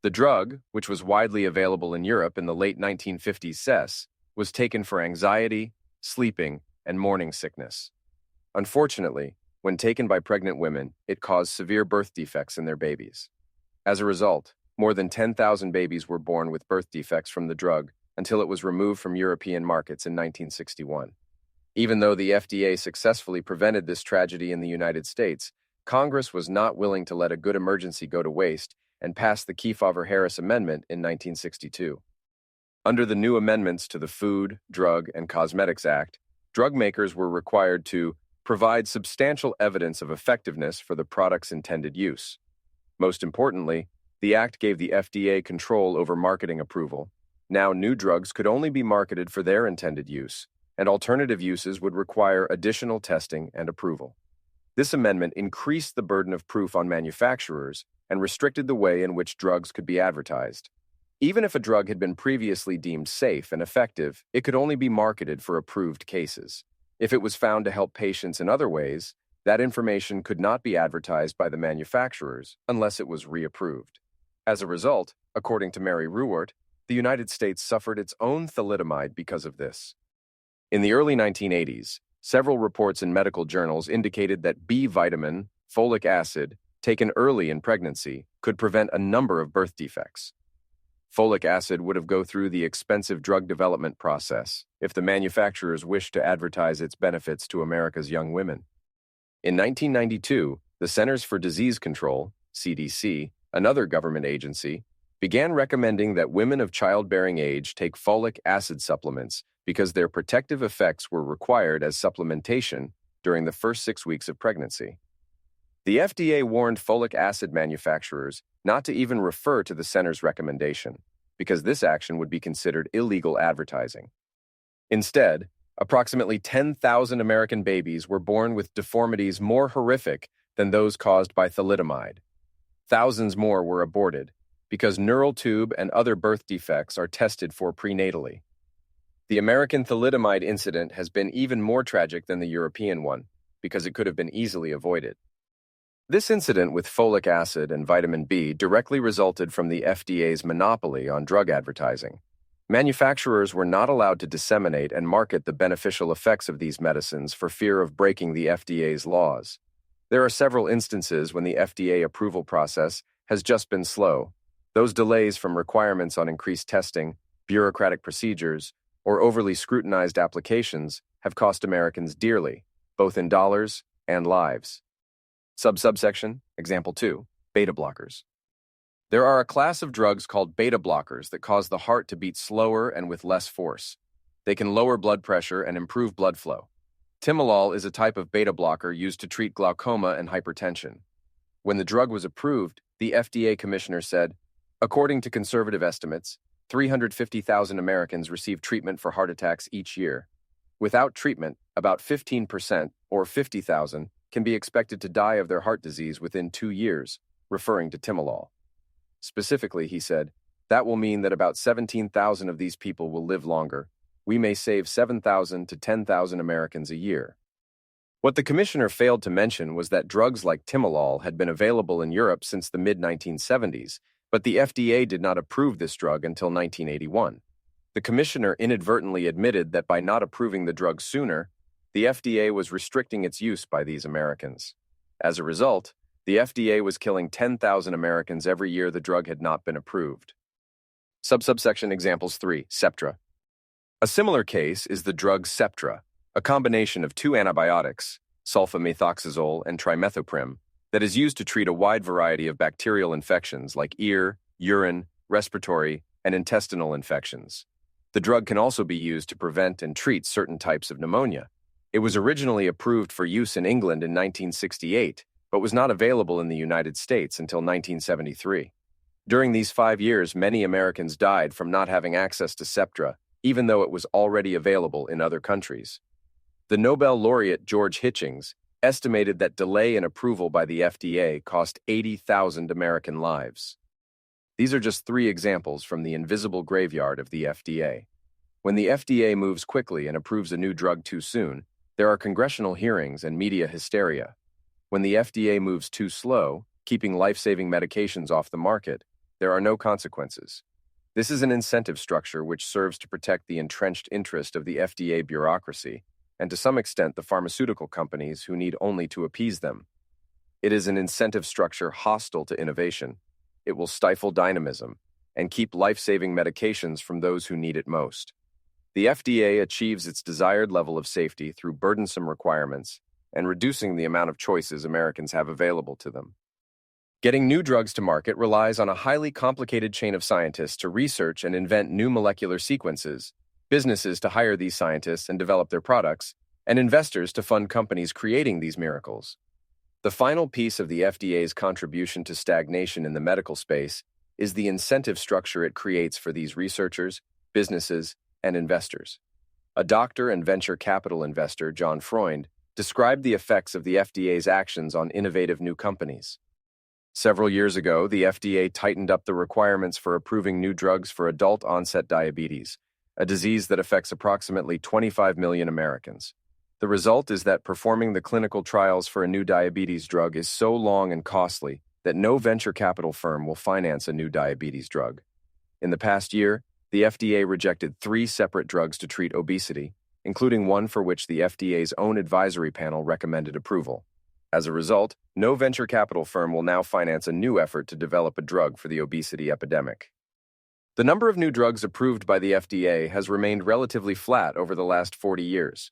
The drug, which was widely available in Europe in the late 1950s, was taken for anxiety, sleeping, and morning sickness. Unfortunately, when taken by pregnant women, it caused severe birth defects in their babies. As a result, more than 10,000 babies were born with birth defects from the drug until it was removed from European markets in 1961. Even though the FDA successfully prevented this tragedy in the United States, Congress was not willing to let a good emergency go to waste and passed the Kefauver-Harris Amendment in 1962. Under the new amendments to the Food, Drug, and Cosmetics Act, drug makers were required to provide substantial evidence of effectiveness for the product's intended use. Most importantly, the act gave the FDA control over marketing approval. Now new drugs could only be marketed for their intended use, and alternative uses would require additional testing and approval. This amendment increased the burden of proof on manufacturers and restricted the way in which drugs could be advertised. Even if a drug had been previously deemed safe and effective, it could only be marketed for approved cases. If it was found to help patients in other ways, that information could not be advertised by the manufacturers unless it was reapproved. As a result, according to Mary Ruwart, the United States suffered its own thalidomide because of this. In the early 1980s, several reports in medical journals indicated that B vitamin, folic acid, taken early in pregnancy, could prevent a number of birth defects. Folic acid would have gone through the expensive drug development process if the manufacturers wished to advertise its benefits to America's young women. In 1992, the Centers for Disease Control, CDC, another government agency, began recommending that women of childbearing age take folic acid supplements because their protective effects were required as supplementation during the first 6 weeks of pregnancy. The FDA warned folic acid manufacturers not to even refer to the center's recommendation, because this action would be considered illegal advertising. Instead, approximately 10,000 American babies were born with deformities more horrific than those caused by thalidomide. Thousands more were aborted, because neural tube and other birth defects are tested for prenatally. The American thalidomide incident has been even more tragic than the European one, because it could have been easily avoided. This incident with folic acid and vitamin B directly resulted from the FDA's monopoly on drug advertising. Manufacturers were not allowed to disseminate and market the beneficial effects of these medicines for fear of breaking the FDA's laws. There are several instances when the FDA approval process has just been slow. Those delays from requirements on increased testing, bureaucratic procedures, or overly scrutinized applications have cost Americans dearly, both in dollars and lives. Subsection, Example 2, beta blockers. There are a class of drugs called beta blockers that cause the heart to beat slower and with less force. They can lower blood pressure and improve blood flow. Timolol is a type of beta blocker used to treat glaucoma and hypertension. When the drug was approved, the FDA commissioner said, according to conservative estimates, 350,000 Americans receive treatment for heart attacks each year. Without treatment, about 15%, or 50,000, can be expected to die of their heart disease within 2 years, referring to timolol. Specifically, he said, that will mean that about 17,000 of these people will live longer. We may save 7,000 to 10,000 Americans a year. What the commissioner failed to mention was that drugs like timolol had been available in Europe since the mid-1970s, but the FDA did not approve this drug until 1981. The commissioner inadvertently admitted that by not approving the drug sooner, the FDA was restricting its use by these Americans. As a result, the FDA was killing 10,000 Americans every year the drug had not been approved. Subsection Examples 3, Septra. A similar case is the drug Septra, a combination of 2 antibiotics, sulfamethoxazole and trimethoprim, that is used to treat a wide variety of bacterial infections like ear, urine, respiratory, and intestinal infections. The drug can also be used to prevent and treat certain types of pneumonia. It was originally approved for use in England in 1968, but was not available in the United States until 1973. During these 5 years, many Americans died from not having access to Septra, even though it was already available in other countries. The Nobel laureate George Hitchings estimated that delay in approval by the FDA cost 80,000 American lives. These are just 3 examples from the invisible graveyard of the FDA. When the FDA moves quickly and approves a new drug too soon, there are congressional hearings and media hysteria. When the FDA moves too slow, keeping life-saving medications off the market, there are no consequences. This is an incentive structure which serves to protect the entrenched interest of the FDA bureaucracy, and to some extent the pharmaceutical companies who need only to appease them. It is an incentive structure hostile to innovation. It will stifle dynamism and keep life-saving medications from those who need it most. The FDA achieves its desired level of safety through burdensome requirements and reducing the amount of choices Americans have available to them. Getting new drugs to market relies on a highly complicated chain of scientists to research and invent new molecular sequences, businesses to hire these scientists and develop their products, and investors to fund companies creating these miracles. The final piece of the FDA's contribution to stagnation in the medical space is the incentive structure it creates for these researchers, businesses, and investors. A doctor and venture capital investor, John Freund, described the effects of the FDA's actions on innovative new companies. Several years ago, the FDA tightened up the requirements for approving new drugs for adult-onset diabetes, a disease that affects approximately 25 million Americans. The result is that performing the clinical trials for a new diabetes drug is so long and costly that no venture capital firm will finance a new diabetes drug. In the past year, the FDA rejected 3 separate drugs to treat obesity, including one for which the FDA's own advisory panel recommended approval. As a result, no venture capital firm will now finance a new effort to develop a drug for the obesity epidemic. The number of new drugs approved by the FDA has remained relatively flat over the last 40 years.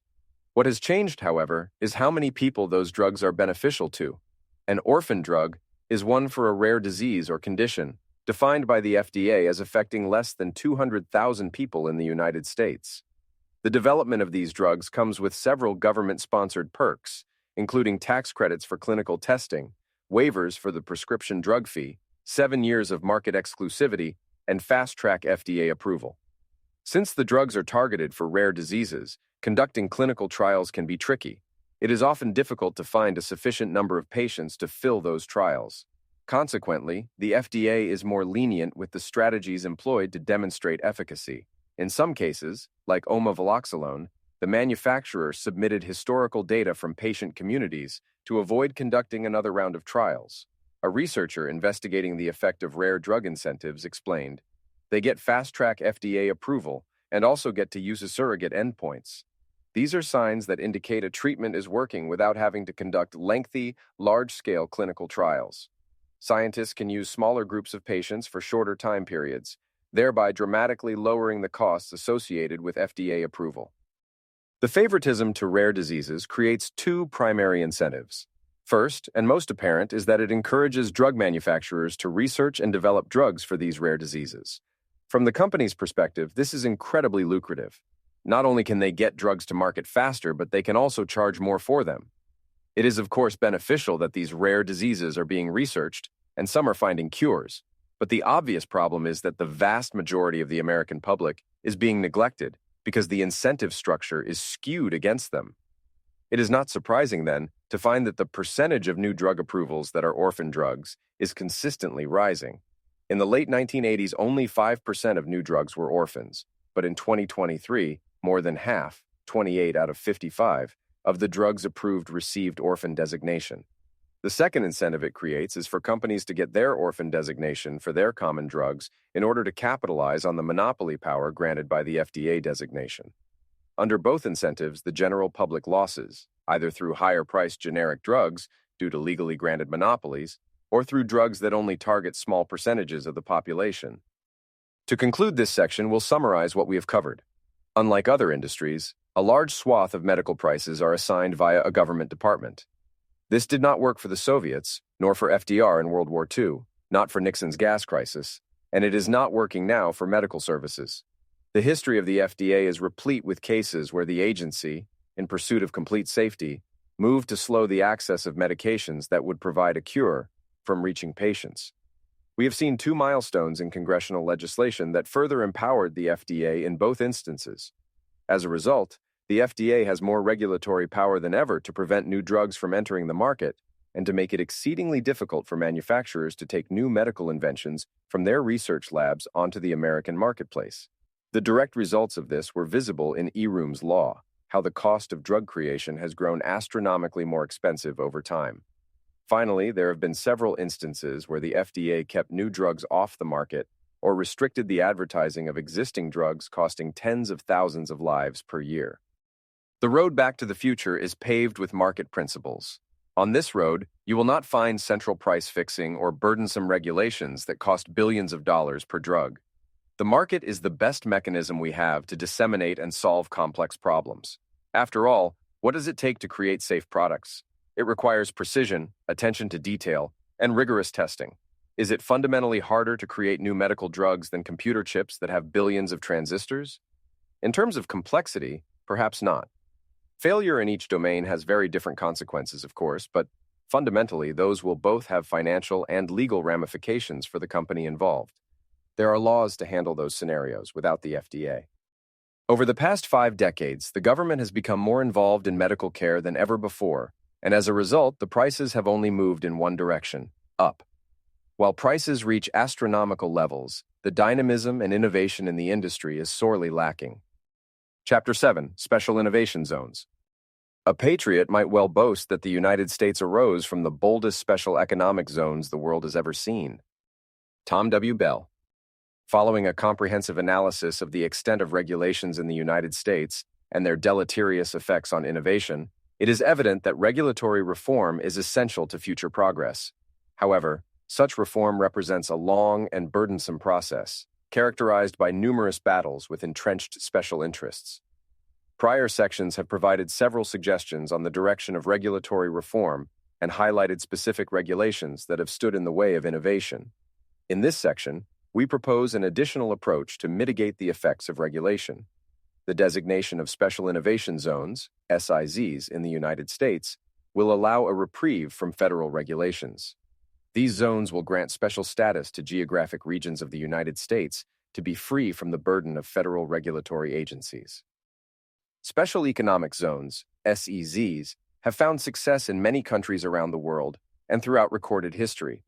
What has changed, however, is how many people those drugs are beneficial to. An orphan drug is one for a rare disease or condition, defined by the FDA as affecting less than 200,000 people in the United States. The development of these drugs comes with several government-sponsored perks, including tax credits for clinical testing, waivers for the prescription drug fee, 7 years of market exclusivity, and fast-track FDA approval. Since the drugs are targeted for rare diseases, conducting clinical trials can be tricky. It is often difficult to find a sufficient number of patients to fill those trials. Consequently, the FDA is more lenient with the strategies employed to demonstrate efficacy. In some cases, like omaveloxolone, the manufacturer submitted historical data from patient communities to avoid conducting another round of trials. A researcher investigating the effect of rare drug incentives explained, "They get fast-track FDA approval and also get to use a surrogate endpoints. These are signs that indicate a treatment is working without having to conduct lengthy, large-scale clinical trials. Scientists can use smaller groups of patients for shorter time periods, thereby dramatically lowering the costs associated with FDA approval." The favoritism to rare diseases creates 2 primary incentives. First, and most apparent, is that it encourages drug manufacturers to research and develop drugs for these rare diseases. From the company's perspective, this is incredibly lucrative. Not only can they get drugs to market faster, but they can also charge more for them. It is, of course, beneficial that these rare diseases are being researched, and some are finding cures. But the obvious problem is that the vast majority of the American public is being neglected because the incentive structure is skewed against them. It is not surprising, then, to find that the percentage of new drug approvals that are orphan drugs is consistently rising. In the late 1980s, only 5% of new drugs were orphans, but in 2023, more than half, 28 out of 55, of the drugs approved received orphan designation. The second incentive it creates is for companies to get their orphan designation for their common drugs in order to capitalize on the monopoly power granted by the FDA designation. Under both incentives, the general public losses, either through higher-priced generic drugs due to legally granted monopolies, or through drugs that only target small percentages of the population. To conclude this section, we'll summarize what we have covered. Unlike other industries, a large swath of medical prices are assigned via a government department. This did not work for the Soviets, nor for FDR in World War II, not for Nixon's gas crisis, and it is not working now for medical services. The history of the FDA is replete with cases where the agency, in pursuit of complete safety, moved to slow the access of medications that would provide a cure from reaching patients. We have seen 2 milestones in congressional legislation that further empowered the FDA in both instances. As a result, the FDA has more regulatory power than ever to prevent new drugs from entering the market and to make it exceedingly difficult for manufacturers to take new medical inventions from their research labs onto the American marketplace. The direct results of this were visible in Eroom's law, how the cost of drug creation has grown astronomically more expensive over time. Finally, there have been several instances where the FDA kept new drugs off the market or restricted the advertising of existing drugs costing tens of thousands of lives per year. The road back to the future is paved with market principles. On this road, you will not find central price fixing or burdensome regulations that cost billions of dollars per drug. The market is the best mechanism we have to disseminate and solve complex problems. After all, what does it take to create safe products? It requires precision, attention to detail, and rigorous testing. Is it fundamentally harder to create new medical drugs than computer chips that have billions of transistors? In terms of complexity, perhaps not. Failure in each domain has very different consequences, of course, but fundamentally, those will both have financial and legal ramifications for the company involved. There are laws to handle those scenarios without the FDA. Over the past 5 decades, the government has become more involved in medical care than ever before, and as a result, the prices have only moved in one direction, up. While prices reach astronomical levels, the dynamism and innovation in the industry is sorely lacking. Chapter 7, Special Innovation Zones. A patriot might well boast that the United States arose from the boldest special economic zones the world has ever seen. Tom W. Bell. Following a comprehensive analysis of the extent of regulations in the United States and their deleterious effects on innovation, it is evident that regulatory reform is essential to future progress. However, such reform represents a long and burdensome process, characterized by numerous battles with entrenched special interests. Prior sections have provided several suggestions on the direction of regulatory reform and highlighted specific regulations that have stood in the way of innovation. In this section, we propose an additional approach to mitigate the effects of regulation. The designation of Special Innovation Zones, SIZs, in the United States will allow a reprieve from federal regulations. These zones will grant special status to geographic regions of the United States to be free from the burden of federal regulatory agencies. Special Economic Zones, SEZs, have found success in many countries around the world and throughout recorded history.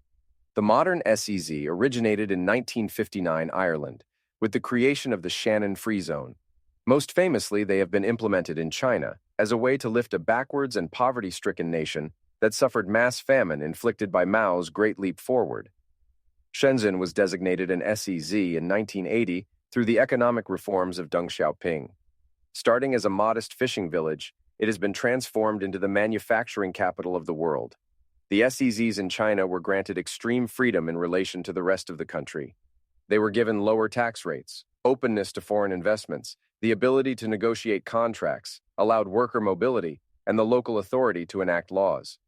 The modern SEZ originated in 1959 Ireland, with the creation of the Shannon Free Zone. Most famously, they have been implemented in China as a way to lift a backwards and poverty-stricken nation that suffered mass famine inflicted by Mao's Great Leap Forward. Shenzhen was designated an SEZ in 1980 through the economic reforms of Deng Xiaoping. Starting as a modest fishing village, it has been transformed into the manufacturing capital of the world. The SEZs in China were granted extreme freedom in relation to the rest of the country. They were given lower tax rates, openness to foreign investments, the ability to negotiate contracts, allowed worker mobility, and the local authority to enact laws.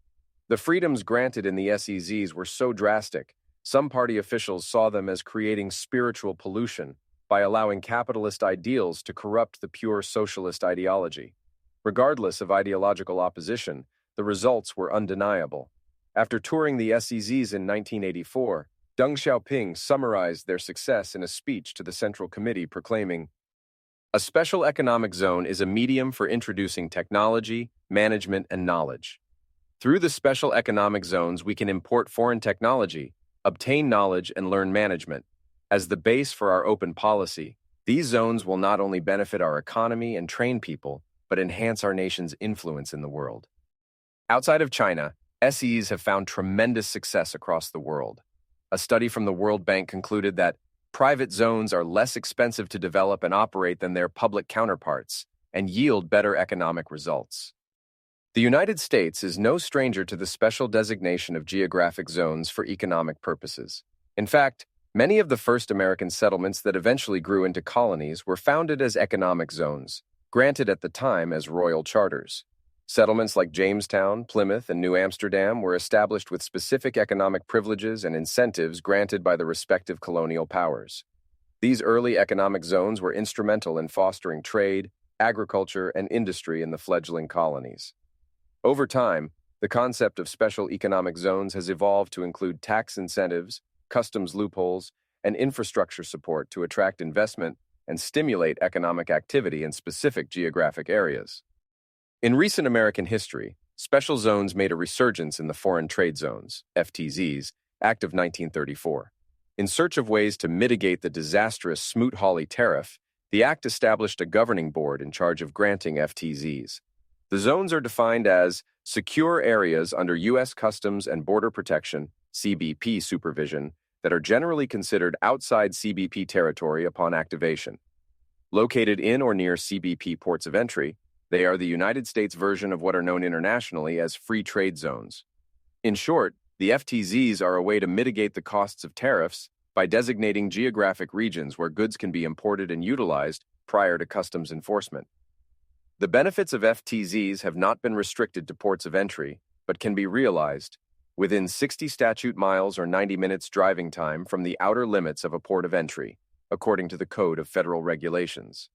The freedoms granted in the SEZs were so drastic, some party officials saw them as creating spiritual pollution by allowing capitalist ideals to corrupt the pure socialist ideology. Regardless of ideological opposition, the results were undeniable. After touring the SEZs in 1984, Deng Xiaoping summarized their success in a speech to the Central Committee proclaiming, "A special economic zone is a medium for introducing technology, management, and knowledge. Through the special economic zones, we can import foreign technology, obtain knowledge, and learn management. As the base for our open policy, these zones will not only benefit our economy and train people, but enhance our nation's influence in the world." Outside of China, SEs have found tremendous success across the world. A study from the World Bank concluded that private zones are less expensive to develop and operate than their public counterparts and yield better economic results. The United States is no stranger to the special designation of geographic zones for economic purposes. In fact, many of the first American settlements that eventually grew into colonies were founded as economic zones, granted at the time as royal charters. Settlements like Jamestown, Plymouth, and New Amsterdam were established with specific economic privileges and incentives granted by the respective colonial powers. These early economic zones were instrumental in fostering trade, agriculture, and industry in the fledgling colonies. Over time, the concept of special economic zones has evolved to include tax incentives, customs loopholes, and infrastructure support to attract investment and stimulate economic activity in specific geographic areas. In recent American history, special zones made a resurgence in the Foreign Trade Zones, FTZs, Act of 1934. In search of ways to mitigate the disastrous Smoot-Hawley tariff, The Act established a governing board in charge of granting FTZs. The zones are defined as secure areas under U.S. Customs and Border Protection (CBP) supervision that are generally considered outside CBP territory upon activation. Located in or near CBP ports of entry, they are the United States version of what are known internationally as free trade zones. In short, the FTZs are a way to mitigate the costs of tariffs by designating geographic regions where goods can be imported and utilized prior to customs enforcement. The benefits of FTZs have not been restricted to ports of entry, but can be realized within 60 statute miles or 90 minutes driving time from the outer limits of a port of entry, according to the Code of Federal Regulations.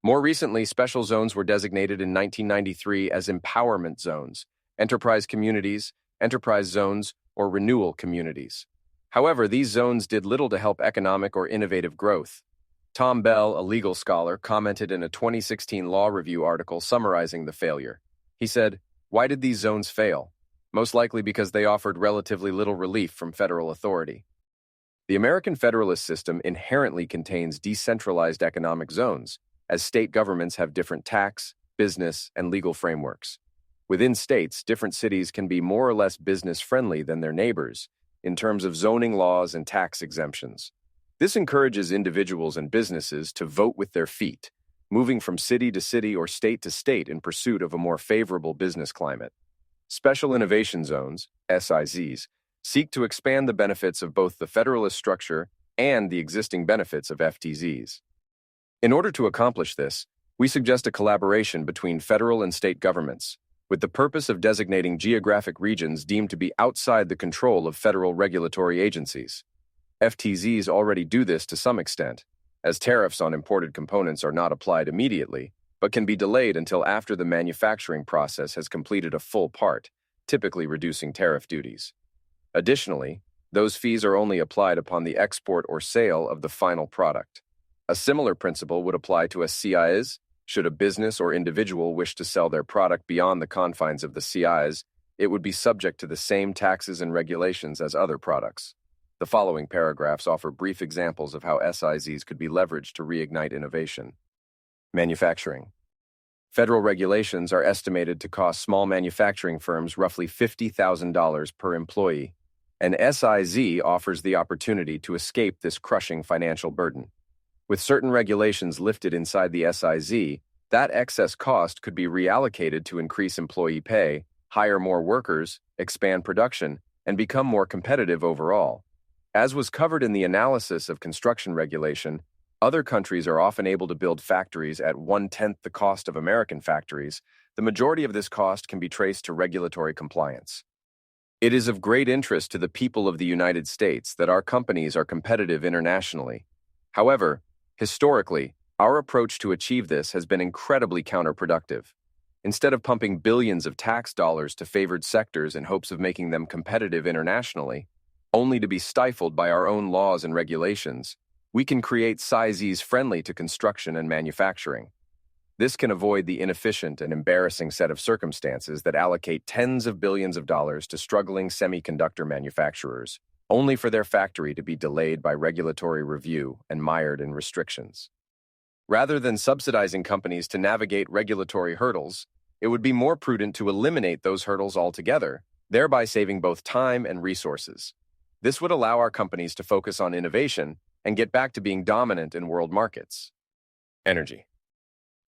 More recently, special zones were designated in 1993 as empowerment zones, enterprise communities, enterprise zones, or renewal communities. However, these zones did little to help economic or innovative growth. Tom Bell, a legal scholar, commented in a 2016 Law Review article summarizing the failure. He said, "Why did these zones fail? Most likely because they offered relatively little relief from federal authority." The American Federalist system inherently contains decentralized economic zones, as state governments have different tax, business, and legal frameworks. Within states, different cities can be more or less business-friendly than their neighbors in terms of zoning laws and tax exemptions. This encourages individuals and businesses to vote with their feet, moving from city to city or state to state in pursuit of a more favorable business climate. Special Innovation Zones, SIZs, seek to expand the benefits of both the federalist structure and the existing benefits of FTZs. In order to accomplish this, we suggest a collaboration between federal and state governments, with the purpose of designating geographic regions deemed to be outside the control of federal regulatory agencies. FTZs already do this to some extent, as tariffs on imported components are not applied immediately, but can be delayed until after the manufacturing process has completed a full part, typically reducing tariff duties. Additionally, those fees are only applied upon the export or sale of the final product. A similar principle would apply to a CIS. Should a business or individual wish to sell their product beyond the confines of the CIS, it would be subject to the same taxes and regulations as other products. The following paragraphs offer brief examples of how SIZs could be leveraged to reignite innovation. Manufacturing. Federal regulations are estimated to cost small manufacturing firms roughly $50,000 per employee. An SIZ offers the opportunity to escape this crushing financial burden. With certain regulations lifted inside the SIZ, that excess cost could be reallocated to increase employee pay, hire more workers, expand production, and become more competitive overall. As was covered in the analysis of construction regulation, other countries are often able to build factories at 1/10 the cost of American factories. The majority of this cost can be traced to regulatory compliance. It is of great interest to the people of the United States that our companies are competitive internationally. However, historically, our approach to achieve this has been incredibly counterproductive. Instead of pumping billions of tax dollars to favored sectors in hopes of making them competitive internationally, only to be stifled by our own laws and regulations, we can create SIZs friendly to construction and manufacturing. This can avoid the inefficient and embarrassing set of circumstances that allocate tens of billions of dollars to struggling semiconductor manufacturers, only for their factory to be delayed by regulatory review and mired in restrictions. Rather than subsidizing companies to navigate regulatory hurdles, it would be more prudent to eliminate those hurdles altogether, thereby saving both time and resources. This would allow our companies to focus on innovation and get back to being dominant in world markets. Energy.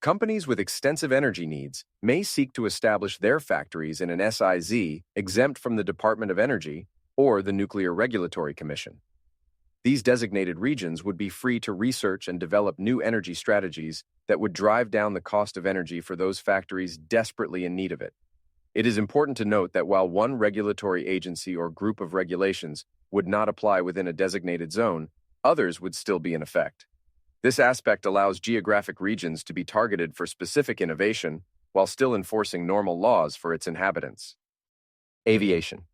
Companies with extensive energy needs may seek to establish their factories in an SIZ exempt from the Department of Energy or the Nuclear Regulatory Commission. These designated regions would be free to research and develop new energy strategies that would drive down the cost of energy for those factories desperately in need of it. It is important to note that while one regulatory agency or group of regulations would not apply within a designated zone, others would still be in effect. This aspect allows geographic regions to be targeted for specific innovation while still enforcing normal laws for its inhabitants. Aviation.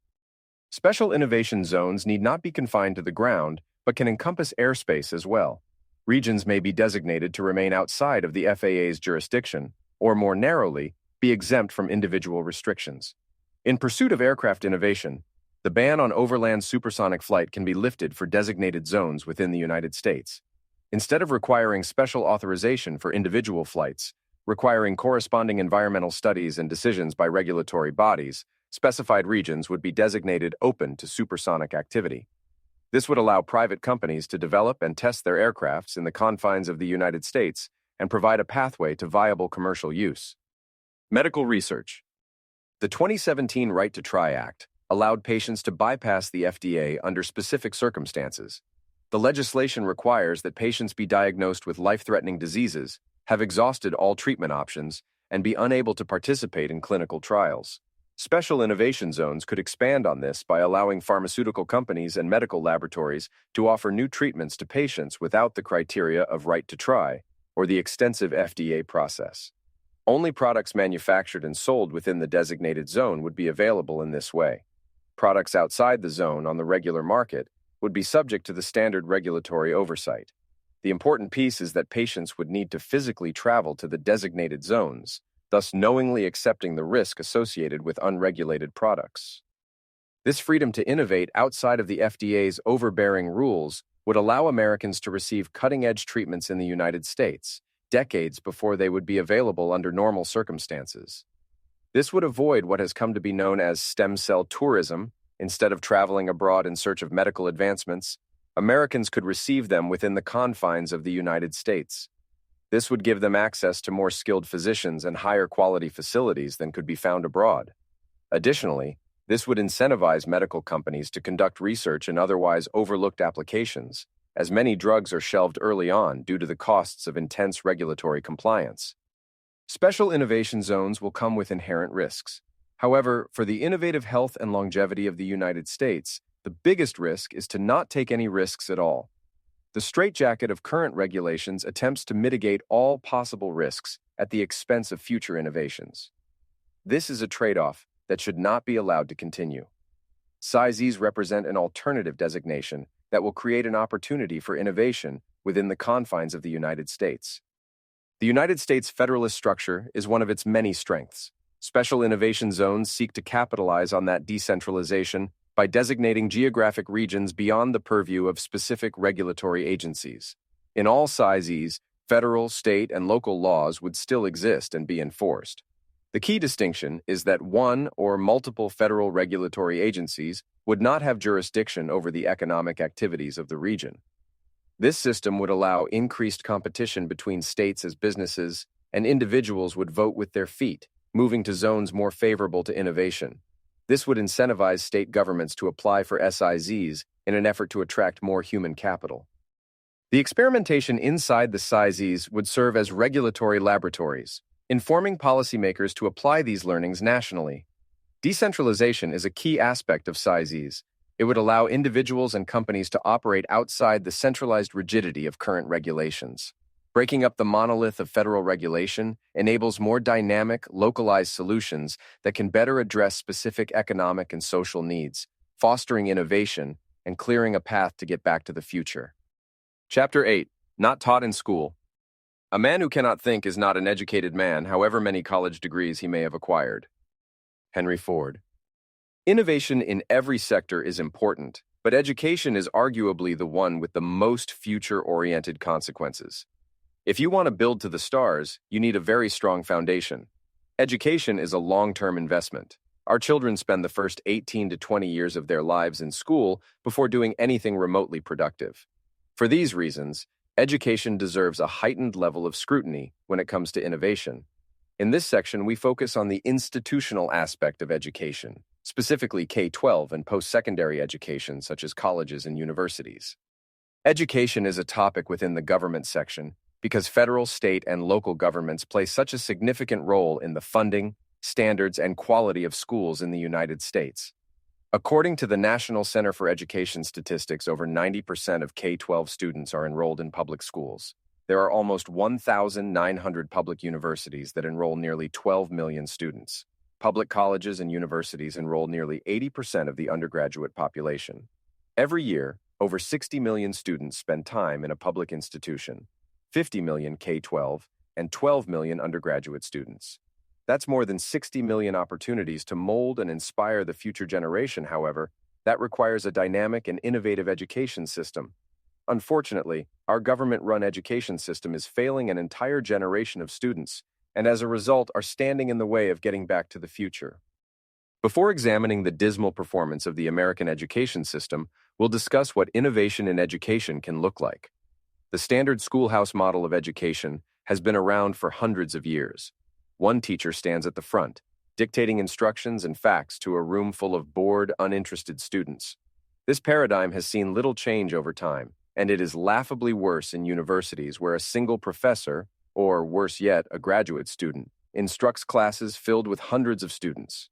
Special innovation zones need not be confined to the ground, but can encompass airspace as well. Regions may be designated to remain outside of the FAA's jurisdiction, or more narrowly, be exempt from individual restrictions. In pursuit of aircraft innovation, the ban on overland supersonic flight can be lifted for designated zones within the United States. Instead of requiring special authorization for individual flights, requiring corresponding environmental studies and decisions by regulatory bodies, specified regions would be designated open to supersonic activity. This would allow private companies to develop and test their aircrafts in the confines of the United States and provide a pathway to viable commercial use. Medical research. The 2017 Right to Try Act allowed patients to bypass the FDA under specific circumstances. The legislation requires that patients be diagnosed with life-threatening diseases, have exhausted all treatment options, and be unable to participate in clinical trials. Special innovation zones could expand on this by allowing pharmaceutical companies and medical laboratories to offer new treatments to patients without the criteria of right to try or the extensive FDA process. Only products manufactured and sold within the designated zone would be available in this way. Products outside the zone on the regular market would be subject to the standard regulatory oversight. The important piece is that patients would need to physically travel to the designated zones, thus knowingly accepting the risk associated with unregulated products. This freedom to innovate outside of the FDA's overbearing rules would allow Americans to receive cutting-edge treatments in the United States, decades before they would be available under normal circumstances. This would avoid what has come to be known as stem cell tourism. Instead of traveling abroad in search of medical advancements, Americans could receive them within the confines of the United States. This would give them access to more skilled physicians and higher quality facilities than could be found abroad. Additionally, this would incentivize medical companies to conduct research in otherwise overlooked applications, as many drugs are shelved early on due to the costs of intense regulatory compliance. Special innovation zones will come with inherent risks. However, for the innovative health and longevity of the United States, the biggest risk is to not take any risks at all. The straitjacket of current regulations attempts to mitigate all possible risks at the expense of future innovations. This is a trade-off that should not be allowed to continue. SIZEs represent an alternative designation that will create an opportunity for innovation within the confines of the United States. The United States federalist structure is one of its many strengths. Special innovation zones seek to capitalize on that decentralization by designating geographic regions beyond the purview of specific regulatory agencies. In all SIZEs, federal, state, and local laws would still exist and be enforced. The key distinction is that one or multiple federal regulatory agencies would not have jurisdiction over the economic activities of the region. This system would allow increased competition between states as businesses, and individuals would vote with their feet, moving to zones more favorable to innovation. This would incentivize state governments to apply for SIZes in an effort to attract more human capital. The experimentation inside the SIZes would serve as regulatory laboratories, informing policymakers to apply these learnings nationally. Decentralization is a key aspect of SIZes. It would allow individuals and companies to operate outside the centralized rigidity of current regulations. Breaking up the monolith of federal regulation enables more dynamic, localized solutions that can better address specific economic and social needs, fostering innovation and clearing a path to get back to the future. Chapter 8. Not taught in school. A man who cannot think is not an educated man, however many college degrees he may have acquired. Henry Ford. Innovation in every sector is important, but education is arguably the one with the most future-oriented consequences. If you want to build to the stars, you need a very strong foundation. Education is a long-term investment. Our children spend the first 18 to 20 years of their lives in school before doing anything remotely productive. For these reasons, education deserves a heightened level of scrutiny when it comes to innovation. In this section, we focus on the institutional aspect of education, specifically K-12 and post-secondary education such as colleges and universities. Education is a topic within the government section because federal, state, and local governments play such a significant role in the funding, standards, and quality of schools in the United States. According to the National Center for Education Statistics, over 90% of K-12 students are enrolled in public schools. There are almost 1,900 public universities that enroll nearly 12 million students. Public colleges and universities enroll nearly 80% of the undergraduate population. Every year, over 60 million students spend time in a public institution, 50 million K-12, and 12 million undergraduate students. That's more than 60 million opportunities to mold and inspire the future generation. However, that requires a dynamic and innovative education system. Unfortunately, our government-run education system is failing an entire generation of students, and as a result are standing in the way of getting back to the future. Before examining the dismal performance of the American education system, we'll discuss what innovation in education can look like. The standard schoolhouse model of education has been around for hundreds of years. One teacher stands at the front, dictating instructions and facts to a room full of bored, uninterested students. This paradigm has seen little change over time, and it is laughably worse in universities where a single professor, or worse yet, a graduate student, instructs classes filled with hundreds of students.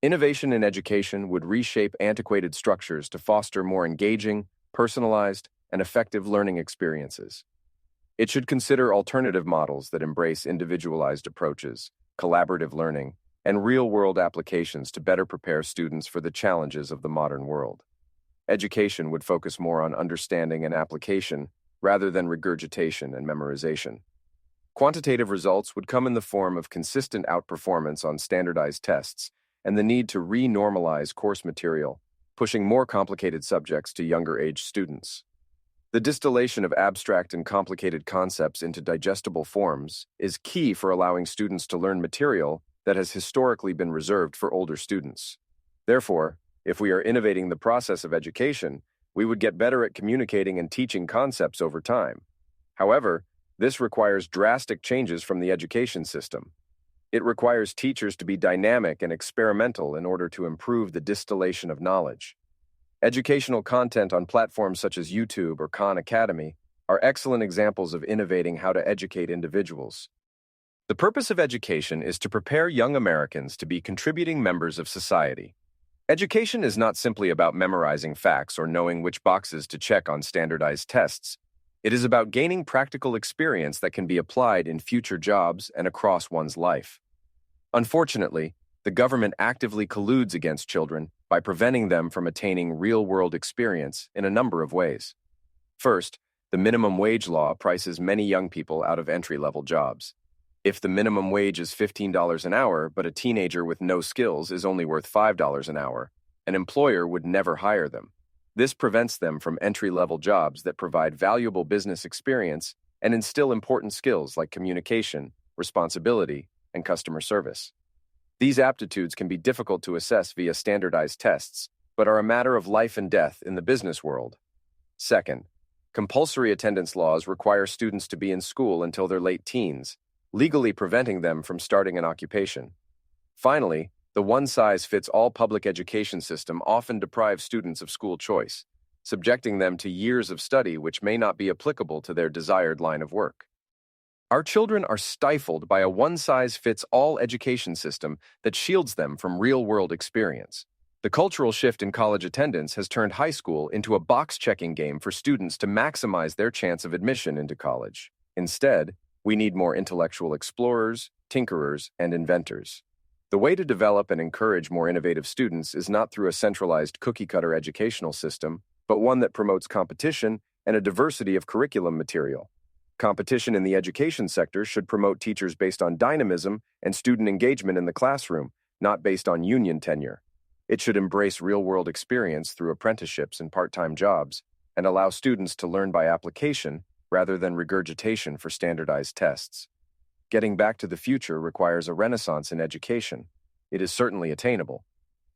Innovation in education would reshape antiquated structures to foster more engaging, personalized, and effective learning experiences. It should consider alternative models that embrace individualized approaches, collaborative learning, and real-world applications to better prepare students for the challenges of the modern world. Education would focus more on understanding and application rather than regurgitation and memorization. Quantitative results would come in the form of consistent outperformance on standardized tests and the need to re-normalize course material, pushing more complicated subjects to younger-age students. The distillation of abstract and complicated concepts into digestible forms is key for allowing students to learn material that has historically been reserved for older students. Therefore, if we are innovating the process of education, we would get better at communicating and teaching concepts over time. However, this requires drastic changes from the education system. It requires teachers to be dynamic and experimental in order to improve the distillation of knowledge. Educational content on platforms such as YouTube or Khan Academy are excellent examples of innovating how to educate individuals. The purpose of education is to prepare young Americans to be contributing members of society. Education is not simply about memorizing facts or knowing which boxes to check on standardized tests. It is about gaining practical experience that can be applied in future jobs and across one's life. Unfortunately, the government actively colludes against children by preventing them from attaining real-world experience in a number of ways. First, the minimum wage law prices many young people out of entry-level jobs. If the minimum wage is $15 an hour, but a teenager with no skills is only worth $5 an hour, an employer would never hire them. This prevents them from entry-level jobs that provide valuable business experience and instill important skills like communication, responsibility, and customer service. These aptitudes can be difficult to assess via standardized tests, but are a matter of life and death in the business world. Second, compulsory attendance laws require students to be in school until their late teens, legally preventing them from starting an occupation. Finally, the one-size-fits-all public education system often deprives students of school choice, subjecting them to years of study which may not be applicable to their desired line of work. Our children are stifled by a one-size-fits-all education system that shields them from real-world experience. The cultural shift in college attendance has turned high school into a box-checking game for students to maximize their chance of admission into college. Instead, we need more intellectual explorers, tinkerers, and inventors. The way to develop and encourage more innovative students is not through a centralized cookie-cutter educational system, but one that promotes competition and a diversity of curriculum material. Competition in the education sector should promote teachers based on dynamism and student engagement in the classroom, not based on union tenure. It should embrace real-world experience through apprenticeships and part-time jobs, and allow students to learn by application rather than regurgitation for standardized tests. Getting back to the future requires a renaissance in education. It is certainly attainable.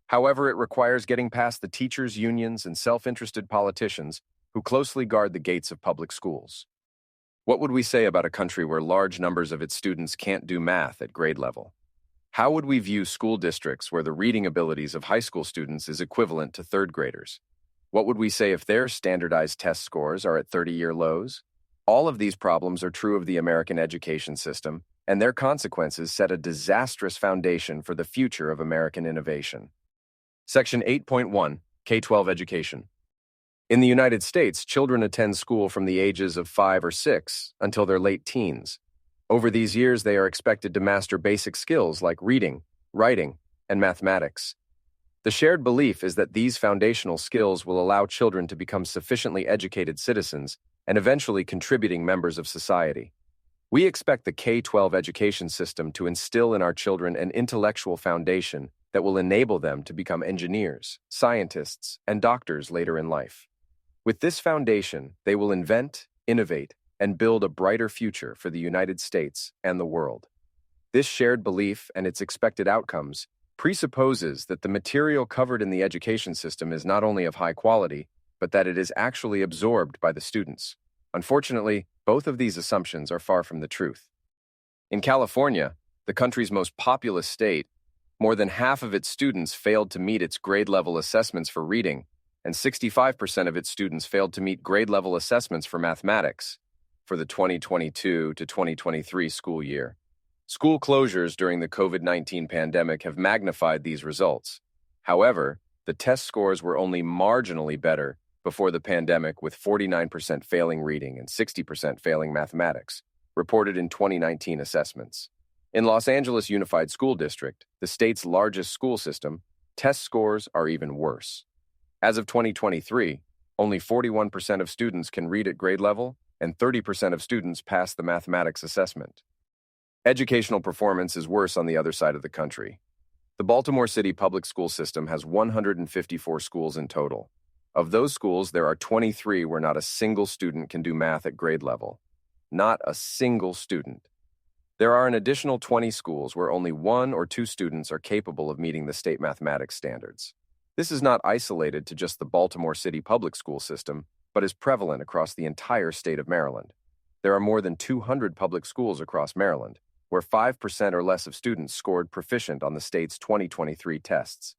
However, it requires getting past the teachers' unions and self-interested politicians who closely guard the gates of public schools. What would we say about a country where large numbers of its students can't do math at grade level? How would we view school districts where the reading abilities of high school students is equivalent to third graders? What would we say if their standardized test scores are at 30-year lows? All of these problems are true of the American education system, and their consequences set a disastrous foundation for the future of American innovation. Section 8.1, K-12 Education. In the United States, children attend school from the ages of 5 or 6 until their late teens. Over these years, they are expected to master basic skills like reading, writing, and mathematics. The shared belief is that these foundational skills will allow children to become sufficiently educated citizens and eventually contributing members of society. We expect the K-12 education system to instill in our children an intellectual foundation that will enable them to become engineers, scientists, and doctors later in life. With this foundation, they will invent, innovate, and build a brighter future for the United States and the world. This shared belief and its expected outcomes presupposes that the material covered in the education system is not only of high quality, but that it is actually absorbed by the students. Unfortunately, both of these assumptions are far from the truth. In California, the country's most populous state, more than half of its students failed to meet its grade-level assessments for reading, and 65% of its students failed to meet grade-level assessments for mathematics for the 2022 to 2023 school year. School closures during the COVID-19 pandemic have magnified these results. However, the test scores were only marginally better before the pandemic, with 49% failing reading and 60% failing mathematics, reported in 2019 assessments. In Los Angeles Unified School District, the state's largest school system, test scores are even worse. As of 2023, only 41% of students can read at grade level, and 30% of students pass the mathematics assessment. Educational performance is worse on the other side of the country. The Baltimore City public school system has 154 schools in total. Of those schools, there are 23 where not a single student can do math at grade level. Not a single student. There are an additional 20 schools where only 1 or 2 students are capable of meeting the state mathematics standards. This is not isolated to just the Baltimore City public school system, but is prevalent across the entire state of Maryland. There are more than 200 public schools across Maryland, where 5% or less of students scored proficient on the state's 2023 tests.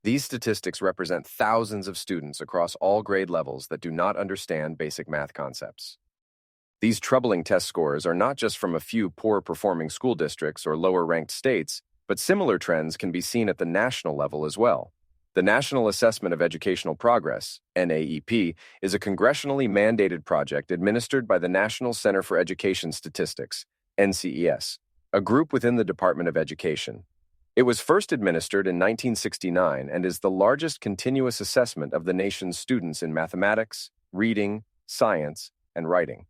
These statistics represent thousands of students across all grade levels that do not understand basic math concepts. These troubling test scores are not just from a few poor-performing school districts or lower-ranked states, but similar trends can be seen at the national level as well. The National Assessment of Educational Progress, NAEP, is a congressionally mandated project administered by the National Center for Education Statistics, NCES, a group within the Department of Education. It was first administered in 1969 and is the largest continuous assessment of the nation's students in mathematics, reading, science, and writing.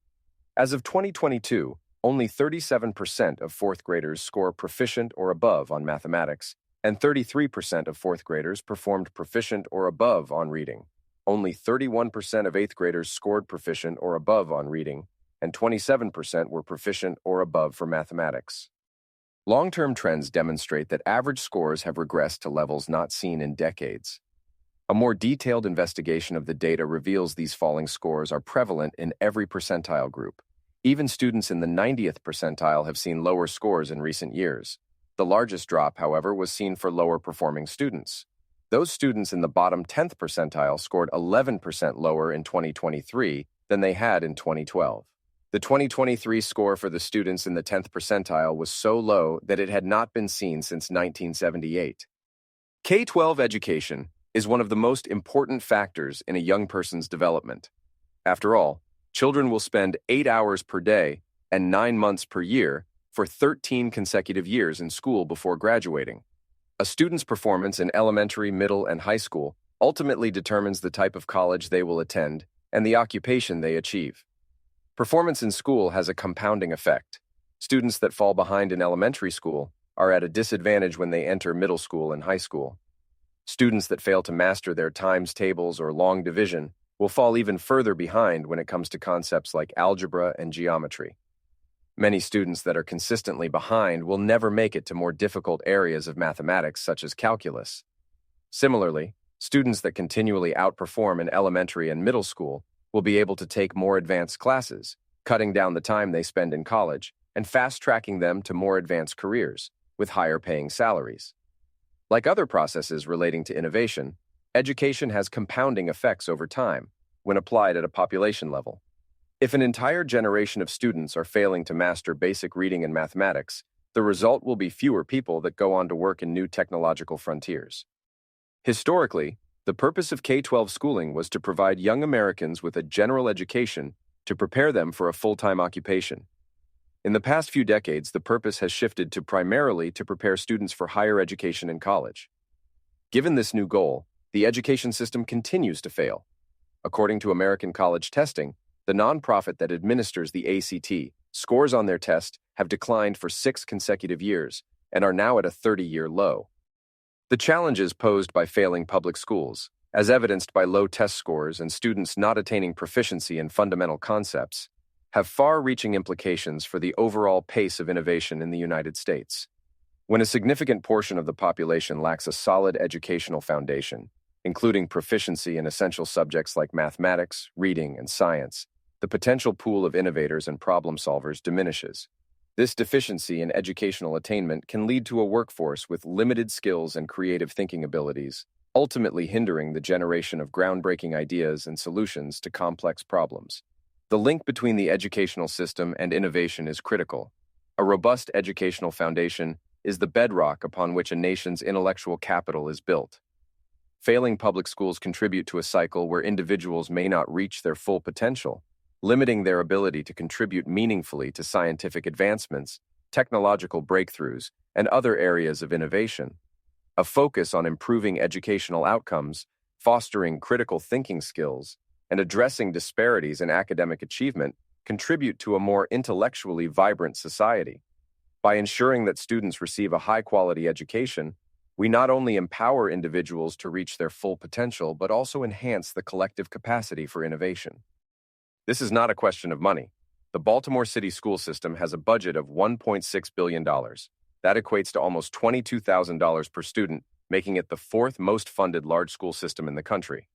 As of 2022, only 37% of fourth graders score proficient or above on mathematics, and 33% of fourth graders performed proficient or above on reading. Only 31% of eighth graders scored proficient or above on reading, and 27% were proficient or above for mathematics. Long-term trends demonstrate that average scores have regressed to levels not seen in decades. A more detailed investigation of the data reveals these falling scores are prevalent in every percentile group. Even students in the 90th percentile have seen lower scores in recent years. The largest drop, however, was seen for lower-performing students. Those students in the bottom 10th percentile scored 11% lower in 2023 than they had in 2012. The 2023 score for the students in the 10th percentile was so low that it had not been seen since 1978. K-12 education is one of the most important factors in a young person's development. After all, children will spend 8 hours per day and 9 months per year for 13 consecutive years in school before graduating. A student's performance in elementary, middle, and high school ultimately determines the type of college they will attend and the occupation they achieve. Performance in school has a compounding effect. Students that fall behind in elementary school are at a disadvantage when they enter middle school and high school. Students that fail to master their times tables or long division will fall even further behind when it comes to concepts like algebra and geometry. Many students that are consistently behind will never make it to more difficult areas of mathematics such as calculus. Similarly, students that continually outperform in elementary and middle school will be able to take more advanced classes, cutting down the time they spend in college and fast-tracking them to more advanced careers with higher-paying salaries. Like other processes relating to innovation, education has compounding effects over time when applied at a population level. If an entire generation of students are failing to master basic reading and mathematics, the result will be fewer people that go on to work in new technological frontiers. Historically, the purpose of K-12 schooling was to provide young Americans with a general education to prepare them for a full-time occupation. In the past few decades, the purpose has shifted to primarily to prepare students for higher education in college. Given this new goal, the education system continues to fail. According to American College Testing, the nonprofit that administers the ACT, scores on their test have declined for 6 consecutive years and are now at a 30-year low. The challenges posed by failing public schools as evidenced by low test scores and students not attaining proficiency in fundamental concepts, have far-reaching implications for the overall pace of innovation in the United States. When a significant portion of the population lacks a solid educational foundation, including proficiency in essential subjects like mathematics, reading, and science, the potential pool of innovators and problem solvers diminishes. This deficiency in educational attainment can lead to a workforce with limited skills and creative thinking abilities, ultimately hindering the generation of groundbreaking ideas and solutions to complex problems. The link between the educational system and innovation is critical. A robust educational foundation is the bedrock upon which a nation's intellectual capital is built. Failing public schools contribute to a cycle where individuals may not reach their full potential, limiting their ability to contribute meaningfully to scientific advancements, technological breakthroughs, and other areas of innovation. A focus on improving educational outcomes, fostering critical thinking skills, and addressing disparities in academic achievement contribute to a more intellectually vibrant society. By ensuring that students receive a high-quality education, we not only empower individuals to reach their full potential, but also enhance the collective capacity for innovation. This is not a question of money. The Baltimore City school system has a budget of $1.6 billion. That equates to almost $22,000 per student, making it the fourth most funded large school system in the country.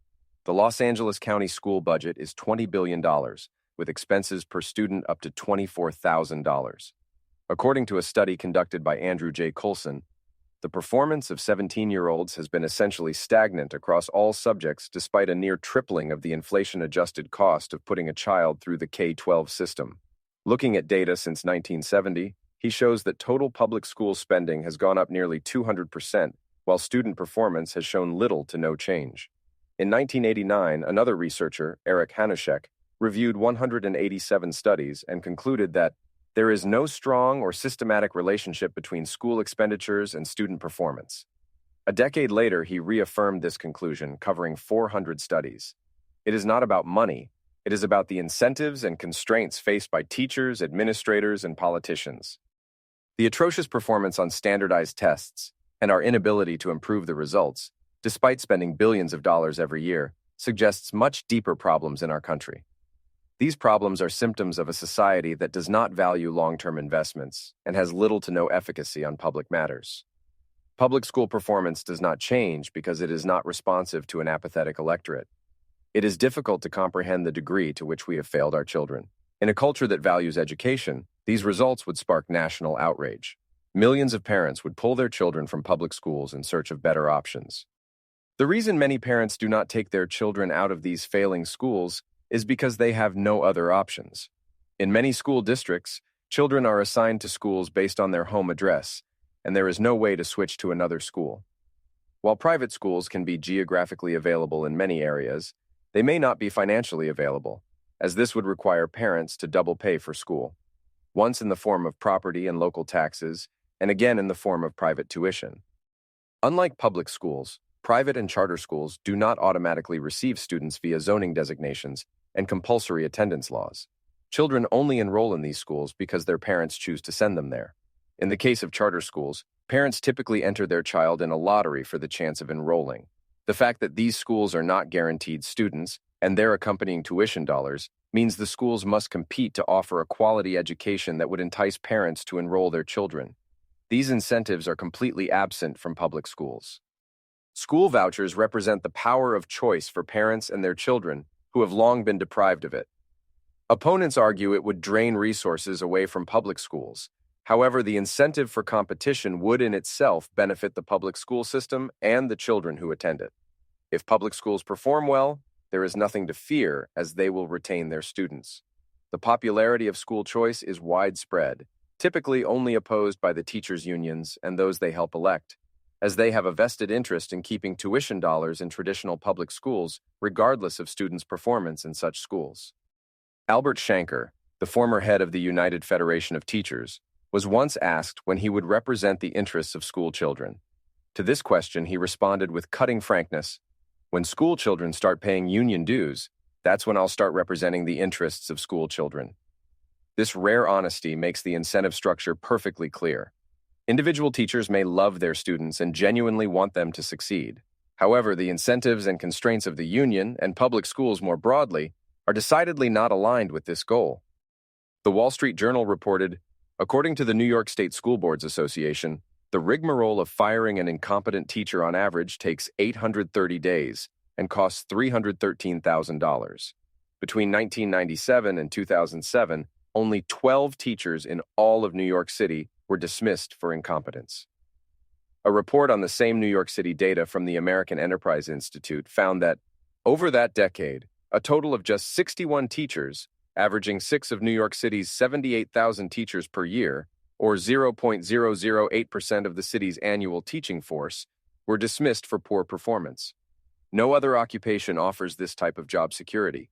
The Los Angeles County school budget is $20 billion, with expenses per student up to $24,000. According to a study conducted by Andrew J. Coulson, the performance of 17-year-olds has been essentially stagnant across all subjects despite a near tripling of the inflation-adjusted cost of putting a child through the K-12 system. Looking at data since 1970, he shows that total public school spending has gone up nearly 200%, while student performance has shown little to no change. In 1989, another researcher, Eric Hanushek, reviewed 187 studies and concluded that there is no strong or systematic relationship between school expenditures and student performance. A decade later, he reaffirmed this conclusion, covering 400 studies. It is not about money. It is about the incentives and constraints faced by teachers, administrators, and politicians. The atrocious performance on standardized tests and our inability to improve the results, despite spending billions of dollars every year, suggests much deeper problems in our country. These problems are symptoms of a society that does not value long-term investments and has little to no efficacy on public matters. Public school performance does not change because it is not responsive to an apathetic electorate. It is difficult to comprehend the degree to which we have failed our children. In a culture that values education, these results would spark national outrage. Millions of parents would pull their children from public schools in search of better options. The reason many parents do not take their children out of these failing schools is because they have no other options. In many school districts, children are assigned to schools based on their home address, and there is no way to switch to another school. While private schools can be geographically available in many areas, they may not be financially available, as this would require parents to double pay for school, once in the form of property and local taxes, and again in the form of private tuition. Unlike public schools, private and charter schools do not automatically receive students via zoning designations and compulsory attendance laws. Children only enroll in these schools because their parents choose to send them there. In the case of charter schools, parents typically enter their child in a lottery for the chance of enrolling. The fact that these schools are not guaranteed students and their accompanying tuition dollars means the schools must compete to offer a quality education that would entice parents to enroll their children. These incentives are completely absent from public schools. School vouchers represent the power of choice for parents and their children who have long been deprived of it. Opponents argue it would drain resources away from public schools. However, the incentive for competition would in itself benefit the public school system and the children who attend it. If public schools perform well, there is nothing to fear as they will retain their students. The popularity of school choice is widespread, typically only opposed by the teachers' unions and those they help elect, as they have a vested interest in keeping tuition dollars in traditional public schools regardless of students' performance in such schools. Albert Shanker, the former head of the United Federation of Teachers, was once asked when he would represent the interests of school children. To this question, he responded with cutting frankness, "When school children start paying union dues, that's when I'll start representing the interests of school children." This rare honesty makes the incentive structure perfectly clear. Individual teachers may love their students and genuinely want them to succeed. However, the incentives and constraints of the union and public schools more broadly are decidedly not aligned with this goal. The Wall Street Journal reported, according to the New York State School Boards Association, the rigmarole of firing an incompetent teacher on average takes 830 days and costs $313,000. Between 1997 and 2007, only 12 teachers in all of New York City were dismissed for incompetence. A report on the same New York City data from the American Enterprise Institute found that, over that decade, a total of just 61 teachers, averaging 6 of New York City's 78,000 teachers per year, or 0.008% of the city's annual teaching force, were dismissed for poor performance. No other occupation offers this type of job security.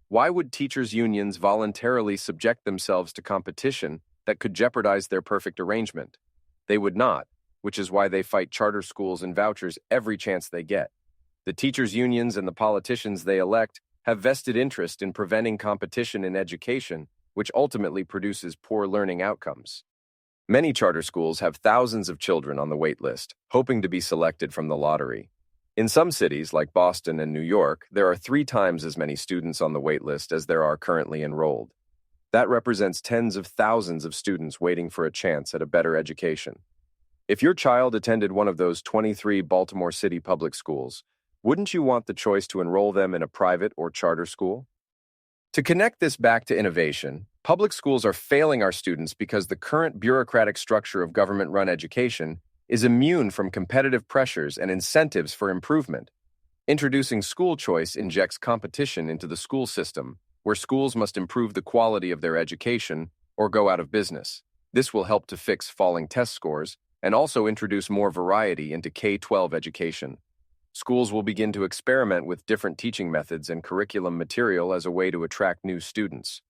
Why would teachers' unions voluntarily subject themselves to competition that could jeopardize their perfect arrangement? They would not, which is why they fight charter schools and vouchers every chance they get. The teachers' unions and the politicians they elect have vested interest in preventing competition in education, which ultimately produces poor learning outcomes. Many charter schools have thousands of children on the wait list, hoping to be selected from the lottery. In some cities, like Boston and New York, there are 3 times as many students on the wait list as there are currently enrolled. That represents tens of thousands of students waiting for a chance at a better education. If your child attended one of those 23 Baltimore City public schools, wouldn't you want the choice to enroll them in a private or charter school? To connect this back to innovation, public schools are failing our students because the current bureaucratic structure of government-run education is immune from competitive pressures and incentives for improvement. Introducing school choice injects competition into the school system, where schools must improve the quality of their education or go out of business. This will help to fix falling test scores and also introduce more variety into K-12 education. Schools will begin to experiment with different teaching methods and curriculum material as a way to attract new students.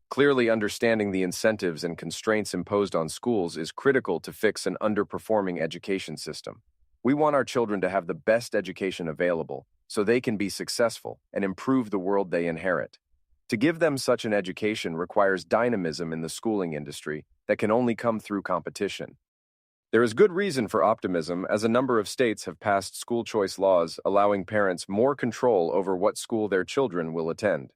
Clearly understanding the incentives and constraints imposed on schools is critical to fix an underperforming education system. We want our children to have the best education available so they can be successful and improve the world they inherit. To give them such an education requires dynamism in the schooling industry that can only come through competition. There is good reason for optimism, as a number of states have passed school choice laws allowing parents more control over what school their children will attend.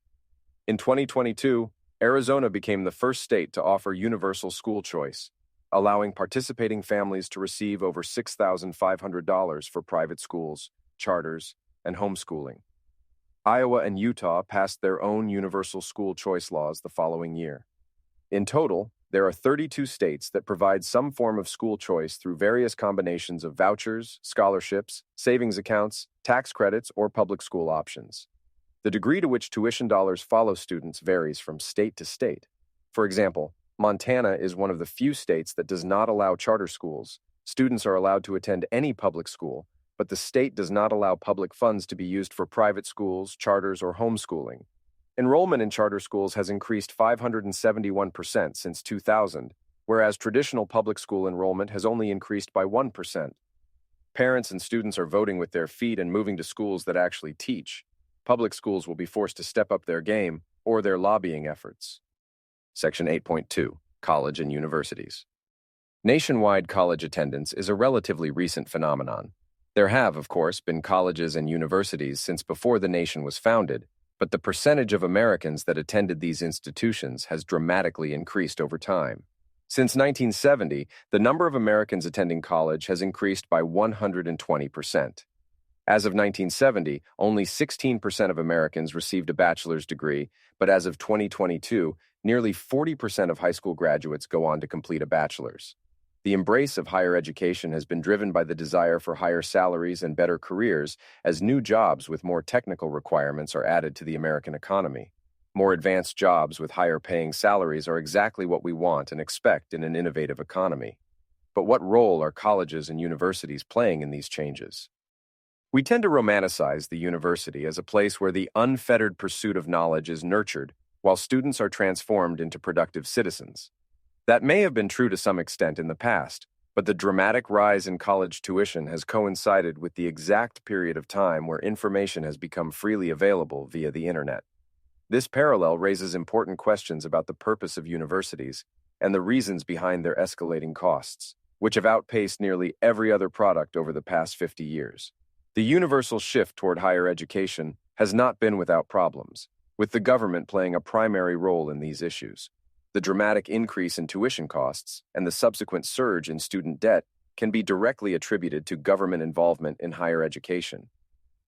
In 2022, Arizona became the first state to offer universal school choice, allowing participating families to receive over $6,500 for private schools, charters, and homeschooling. Iowa and Utah passed their own universal school choice laws the following year. In total, there are 32 states that provide some form of school choice through various combinations of vouchers, scholarships, savings accounts, tax credits, or public school options. The degree to which tuition dollars follow students varies from state to state. For example, Montana is one of the few states that does not allow charter schools. Students are allowed to attend any public school, but the state does not allow public funds to be used for private schools, charters, or homeschooling. Enrollment in charter schools has increased 571% since 2000, whereas traditional public school enrollment has only increased by 1%. Parents and students are voting with their feet and moving to schools that actually teach. Public schools will be forced to step up their game or their lobbying efforts. Section 8.2, College and Universities. Nationwide college attendance is a relatively recent phenomenon. There have, of course, been colleges and universities since before the nation was founded, but the percentage of Americans that attended these institutions has dramatically increased over time. Since 1970, the number of Americans attending college has increased by 120%. As of 1970, only 16% of Americans received a bachelor's degree, but as of 2022, nearly 40% of high school graduates go on to complete a bachelor's. The embrace of higher education has been driven by the desire for higher salaries and better careers, as new jobs with more technical requirements are added to the American economy. More advanced jobs with higher paying salaries are exactly what we want and expect in an innovative economy. But what role are colleges and universities playing in these changes? We tend to romanticize the university as a place where the unfettered pursuit of knowledge is nurtured, while students are transformed into productive citizens. That may have been true to some extent in the past, but the dramatic rise in college tuition has coincided with the exact period of time where information has become freely available via the internet. This parallel raises important questions about the purpose of universities and the reasons behind their escalating costs, which have outpaced nearly every other product over the past 50 years. The The universal shift toward higher education has not been without problems, with the government playing a primary role in these issues. The dramatic increase in tuition costs and the subsequent surge in student debt can be directly attributed to government involvement in higher education.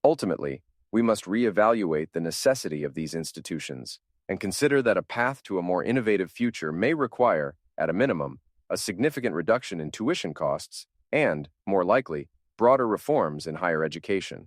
Ultimately, we must reevaluate the necessity of these institutions and consider that a path to a more innovative future may require, at a minimum, a significant reduction in tuition costs and, more likely, broader reforms in higher education.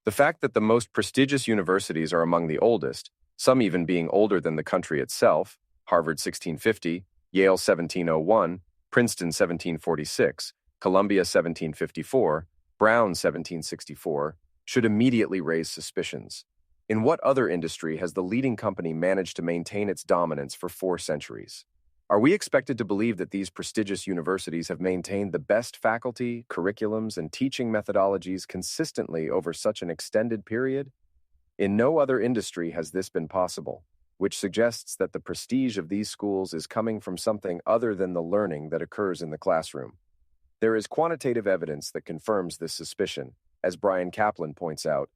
The fact that the most prestigious universities are among the oldest, some even being older than the country itself, Harvard 1650, Yale 1701, Princeton 1746, Columbia 1754, Brown 1764, should immediately raise suspicions. In what other industry has the leading company managed to maintain its dominance for 4 centuries? Are we expected to believe that these prestigious universities have maintained the best faculty, curriculums, and teaching methodologies consistently over such an extended period? In no other industry has this been possible, which suggests that the prestige of these schools is coming from something other than the learning that occurs in the classroom. There is quantitative evidence that confirms this suspicion, as Brian Kaplan points out.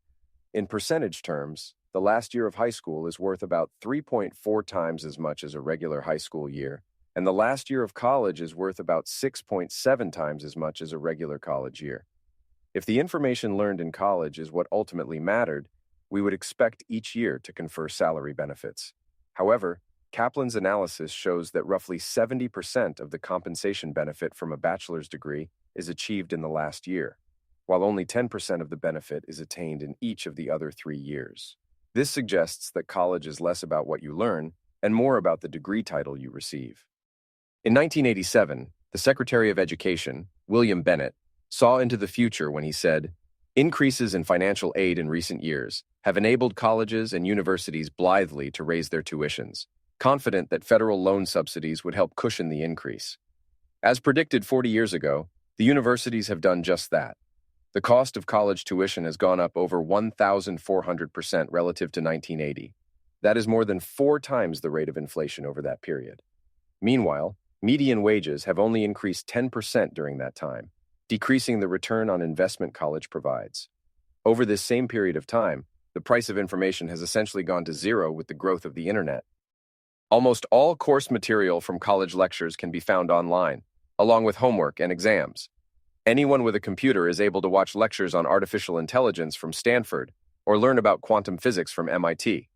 In percentage terms, the last year of high school is worth about 3.4 times as much as a regular high school year, and the last year of college is worth about 6.7 times as much as a regular college year. If the information learned in college is what ultimately mattered, we would expect each year to confer salary benefits. However, Kaplan's analysis shows that roughly 70% of the compensation benefit from a bachelor's degree is achieved in the last year, while only 10% of the benefit is attained in each of the other 3 years. This suggests that college is less about what you learn and more about the degree title you receive. In 1987, the Secretary of Education, William Bennett, saw into the future when he said, "Increases in financial aid in recent years have enabled colleges and universities blithely to raise their tuitions, confident that federal loan subsidies would help cushion the increase." As predicted 40 years ago, the universities have done just that. The cost of college tuition has gone up over 1,400% relative to 1980. That is more than 4 times the rate of inflation over that period. Meanwhile, median wages have only increased 10% during that time, decreasing the return on investment college provides. Over this same period of time, the price of information has essentially gone to zero with the growth of the internet. Almost all course material from college lectures can be found online, along with homework and exams. Anyone with a computer is able to watch lectures on artificial intelligence from Stanford or learn about quantum physics from MIT.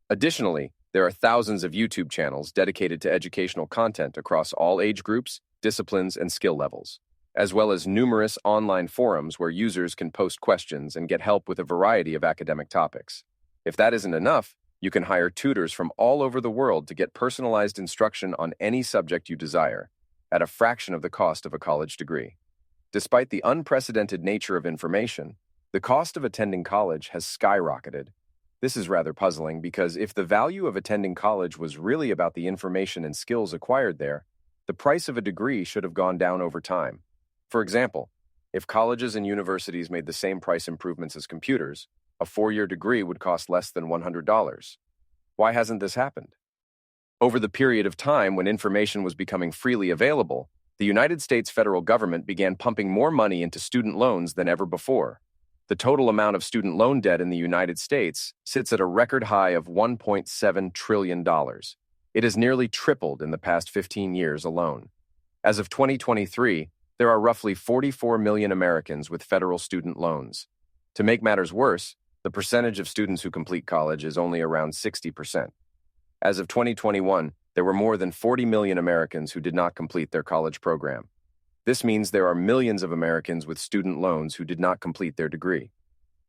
Additionally, there are thousands of YouTube channels dedicated to educational content across all age groups, disciplines, and skill levels, as well as numerous online forums where users can post questions and get help with a variety of academic topics. If that isn't enough, you can hire tutors from all over the world to get personalized instruction on any subject you desire, at a fraction of the cost of a college degree. Despite the unprecedented nature of information, the cost of attending college has skyrocketed. This is rather puzzling because if the value of attending college was really about the information and skills acquired there, the price of a degree should have gone down over time. For example, if colleges and universities made the same price improvements as computers, a 4-year degree would cost less than $100. Why hasn't this happened? Over the period of time when information was becoming freely available, the United States federal government began pumping more money into student loans than ever before. The total amount of student loan debt in the United States sits at a record high of $1.7 trillion. It has nearly tripled in the past 15 years alone. As of 2023, there are roughly 44 million Americans with federal student loans. To make matters worse, the percentage of students who complete college is only around 60%. As of 2021, there were more than 40 million Americans who did not complete their college program. This means there are millions of Americans with student loans who did not complete their degree.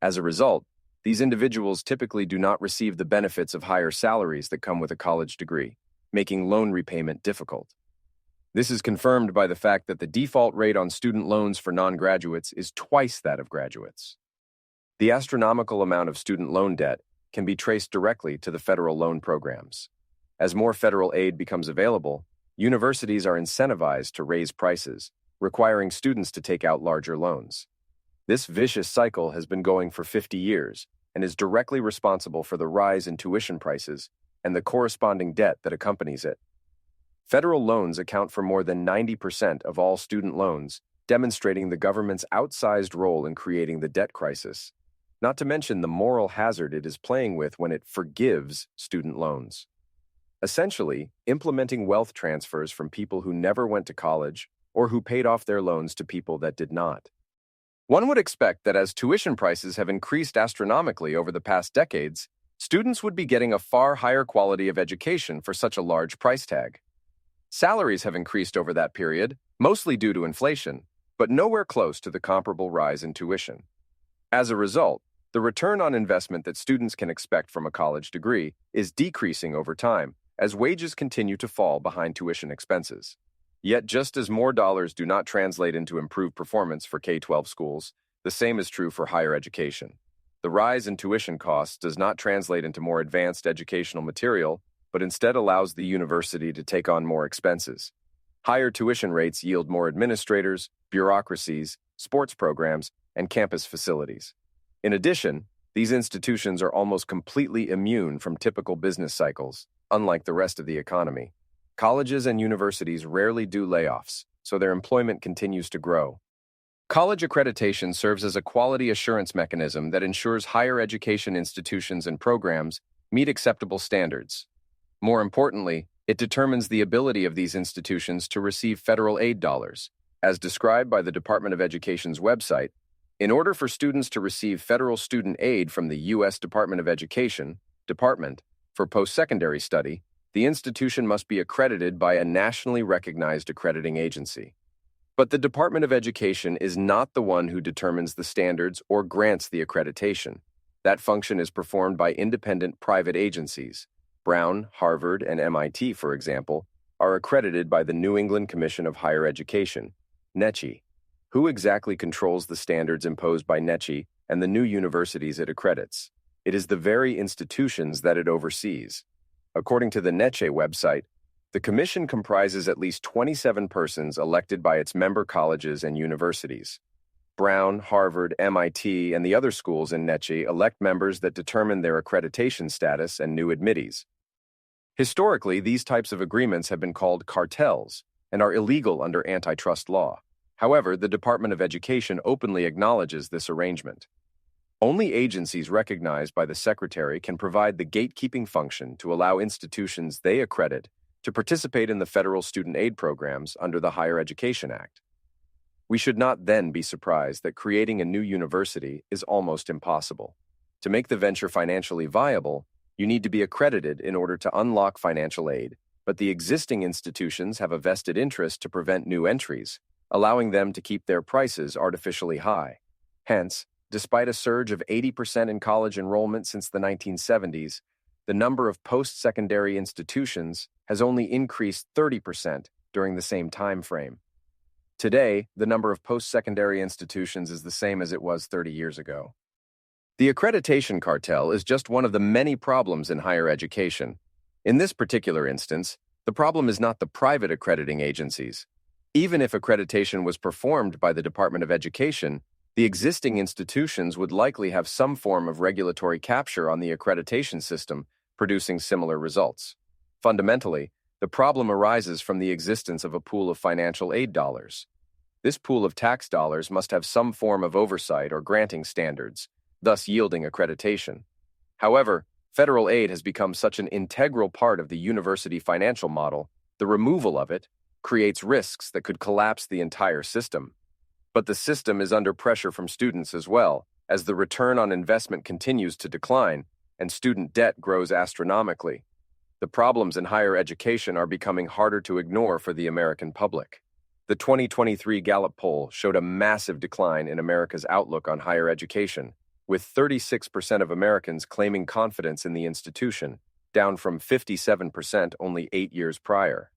As a result, these individuals typically do not receive the benefits of higher salaries that come with a college degree, making loan repayment difficult. This is confirmed by the fact that the default rate on student loans for non-graduates is twice that of graduates. The astronomical amount of student loan debt can be traced directly to the federal loan programs. As more federal aid becomes available, universities are incentivized to raise prices, requiring students to take out larger loans. This vicious cycle has been going for 50 years and is directly responsible for the rise in tuition prices and the corresponding debt that accompanies it. Federal loans account for more than 90% of all student loans demonstrating the government's outsized role in creating the debt crisis, not to mention the moral hazard it is playing with when it forgives student loans. Essentially, implementing wealth transfers from people who never went to college or who paid off their loans to people that did not. One would expect that as tuition prices have increased astronomically over the past decades, students would be getting a far higher quality of education for such a large price tag. Salaries have increased over that period, mostly due to inflation, but nowhere close to the comparable rise in tuition. As a result, the return on investment that students can expect from a college degree is decreasing over time as wages continue to fall behind tuition expenses. Yet just as more dollars do not translate into improved performance for K-12 schools, the same is true for higher education. The rise in tuition costs does not translate into more advanced educational material, but instead allows the university to take on more expenses. Higher tuition rates yield more administrators, bureaucracies, sports programs, and campus facilities. In addition, these institutions are almost completely immune from typical business cycles, unlike the rest of the economy. Colleges and universities rarely do layoffs, so their employment continues to grow. College accreditation serves as a quality assurance mechanism that ensures higher education institutions and programs meet acceptable standards. More importantly, it determines the ability of these institutions to receive federal aid dollars. As described by the Department of Education's website, in order for students to receive federal student aid from the U.S. Department of Education, Department, for post-secondary study, the institution must be accredited by a nationally recognized accrediting agency. But the Department of Education is not the one who determines the standards or grants the accreditation. That function is performed by independent private agencies. Brown, Harvard, and MIT, for example, are accredited by the New England Commission of Higher Education, NECHI. Who exactly controls the standards imposed by NECHI and the new universities it accredits? It is the very institutions that it oversees. According to the NECHI website, the commission comprises at least 27 persons elected by its member colleges and universities. Brown, Harvard, MIT, and the other schools in NECHI elect members that determine their accreditation status and new admittees. Historically, these types of agreements have been called cartels and are illegal under antitrust law. However, the Department of Education openly acknowledges this arrangement. Only agencies recognized by the Secretary can provide the gatekeeping function to allow institutions they accredit to participate in the federal student aid programs under the Higher Education Act. We should not then be surprised that creating a new university is almost impossible. To make the venture financially viable, you need to be accredited in order to unlock financial aid, but the existing institutions have a vested interest to prevent new entries, allowing them to keep their prices artificially high. Hence, despite a surge of 80% in college enrollment since the 1970s, the number of post-secondary institutions has only increased 30% during the same time frame. Today, the number of post-secondary institutions is the same as it was 30 years ago. The accreditation cartel is just one of the many problems in higher education. In this particular instance, the problem is not the private accrediting agencies. Even if accreditation was performed by the Department of Education, the existing institutions would likely have some form of regulatory capture on the accreditation system, producing similar results. Fundamentally, the problem arises from the existence of a pool of financial aid dollars. This pool of tax dollars must have some form of oversight or granting standards, thus yielding accreditation. However, federal aid has become such an integral part of the university financial model, the removal of it creates risks that could collapse the entire system. But the system is under pressure from students as well, as the return on investment continues to decline and student debt grows astronomically. The problems in higher education are becoming harder to ignore for the American public. The 2023 Gallup poll showed a massive decline in America's outlook on higher education, with 36% of Americans claiming confidence in the institution, down from 57% only 8 years prior.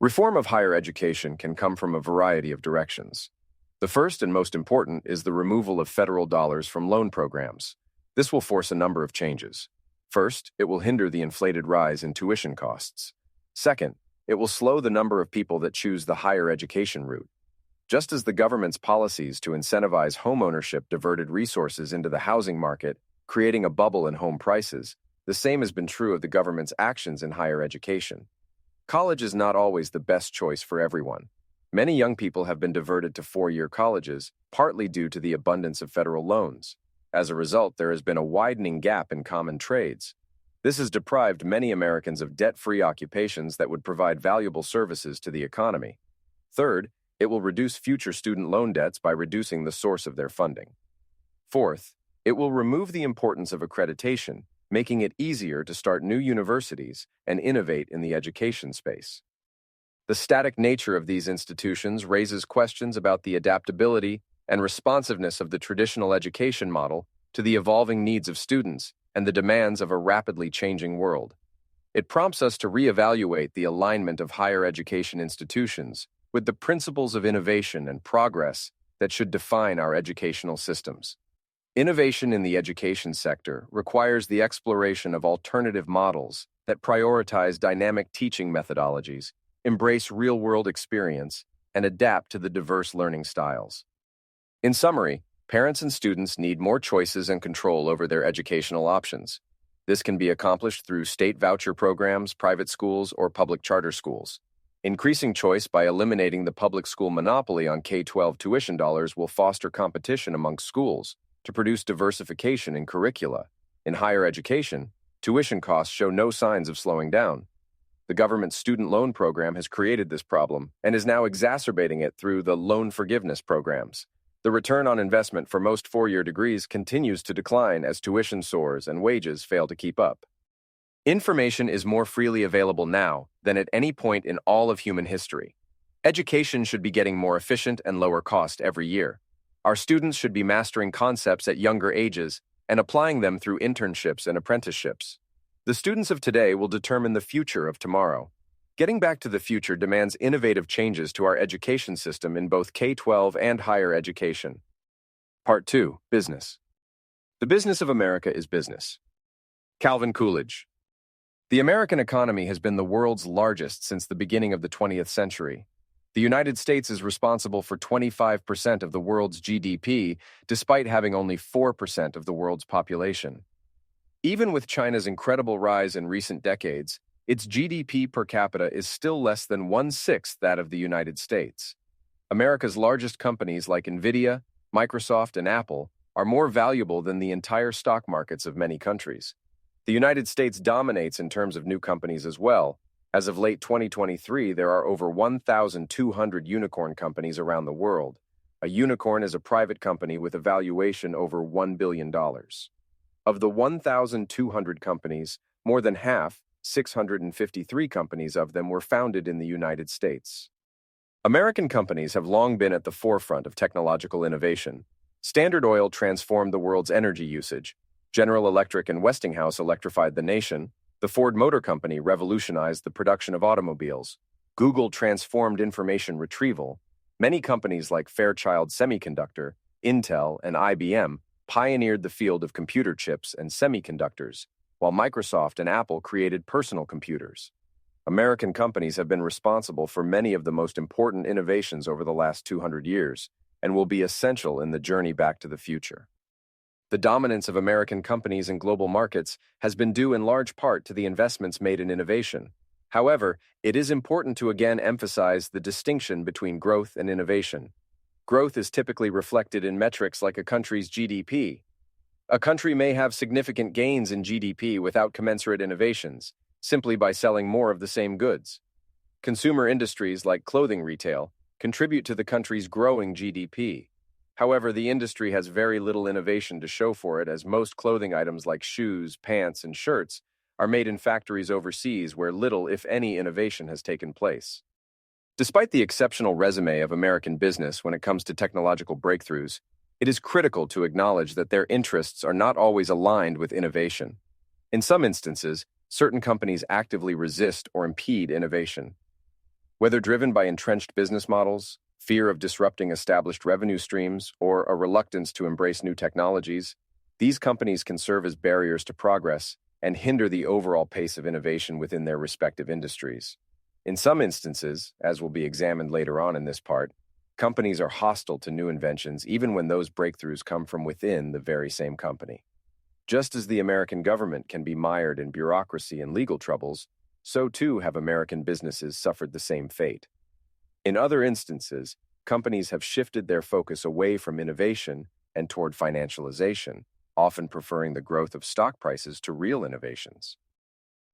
Reform of higher education can come from a variety of directions. The first and most important is the removal of federal dollars from loan programs. This will force a number of changes. First, it will hinder the inflated rise in tuition costs. Second, it will slow the number of people that choose the higher education route. Just as the government's policies to incentivize homeownership diverted resources into the housing market, creating a bubble in home prices, the same has been true of the government's actions in higher education. College is not always the best choice for everyone. Many young people have been diverted to four-year colleges, partly due to the abundance of federal loans. As a result, there has been a widening gap in common trades. This has deprived many Americans of debt-free occupations that would provide valuable services to the economy. Third, it will reduce future student loan debts by reducing the source of their funding. Fourth, it will remove the importance of accreditation, making it easier to start new universities and innovate in the education space. The static nature of these institutions raises questions about the adaptability and responsiveness of the traditional education model to the evolving needs of students and the demands of a rapidly changing world. It prompts us to reevaluate the alignment of higher education institutions with the principles of innovation and progress that should define our educational systems. Innovation in the education sector requires the exploration of alternative models that prioritize dynamic teaching methodologies, embrace real-world experience, and adapt to the diverse learning styles. In summary, parents and students need more choices and control over their educational options. This can be accomplished through state voucher programs, private schools, or public charter schools. Increasing choice by eliminating the public school monopoly on K-12 tuition dollars will foster competition amongst schools to produce diversification in curricula. In higher education, tuition costs show no signs of slowing down. The government's student loan program has created this problem and is now exacerbating it through the loan forgiveness programs. The return on investment for most four-year degrees continues to decline as tuition soars and wages fail to keep up. Information is more freely available now than at any point in all of human history. Education should be getting more efficient and lower cost every year. Our students should be mastering concepts at younger ages and applying them through internships and apprenticeships. The students of today will determine the future of tomorrow. Getting back to the future demands innovative changes to our education system in both K-12 and higher education. Part 2. Business. The business of America is business. Calvin Coolidge. The American economy has been the world's largest since the beginning of the 20th century. The United States is responsible for 25% of the world's GDP, despite having only 4% of the world's population. Even with China's incredible rise in recent decades, its GDP per capita is still less than 1/6 that of the United States. America's largest companies like Nvidia, Microsoft, and Apple are more valuable than the entire stock markets of many countries. The United States dominates in terms of new companies as well. As of late 2023, there are over 1,200 unicorn companies around the world. A unicorn is a private company with a valuation over $1 billion. Of the 1,200 companies, more than half, 653 companies of them, were founded in the United States. American companies have long been at the forefront of technological innovation. Standard Oil transformed the world's energy usage. General Electric and Westinghouse electrified the nation. The Ford Motor Company revolutionized the production of automobiles. Google transformed information retrieval. Many companies like Fairchild Semiconductor, Intel, and IBM pioneered the field of computer chips and semiconductors, while Microsoft and Apple created personal computers. American companies have been responsible for many of the most important innovations over the last 200 years and will be essential in the journey back to the future. The dominance of American companies in global markets has been due in large part to the investments made in innovation. However, it is important to again emphasize the distinction between growth and innovation. Growth is typically reflected in metrics like a country's GDP. A country may have significant gains in GDP without commensurate innovations, simply by selling more of the same goods. Consumer industries like clothing retail contribute to the country's growing GDP. However, the industry has very little innovation to show for it, as most clothing items like shoes, pants, and shirts are made in factories overseas where little, if any, innovation has taken place. Despite the exceptional resume of American business when it comes to technological breakthroughs, it is critical to acknowledge that their interests are not always aligned with innovation. In some instances, certain companies actively resist or impede innovation. Whether driven by entrenched business models, fear of disrupting established revenue streams, or a reluctance to embrace new technologies, these companies can serve as barriers to progress and hinder the overall pace of innovation within their respective industries. In some instances, as will be examined later on in this part, companies are hostile to new inventions even when those breakthroughs come from within the very same company. Just as the American government can be mired in bureaucracy and legal troubles, so too have American businesses suffered the same fate. In other instances, companies have shifted their focus away from innovation and toward financialization, often preferring the growth of stock prices to real innovations.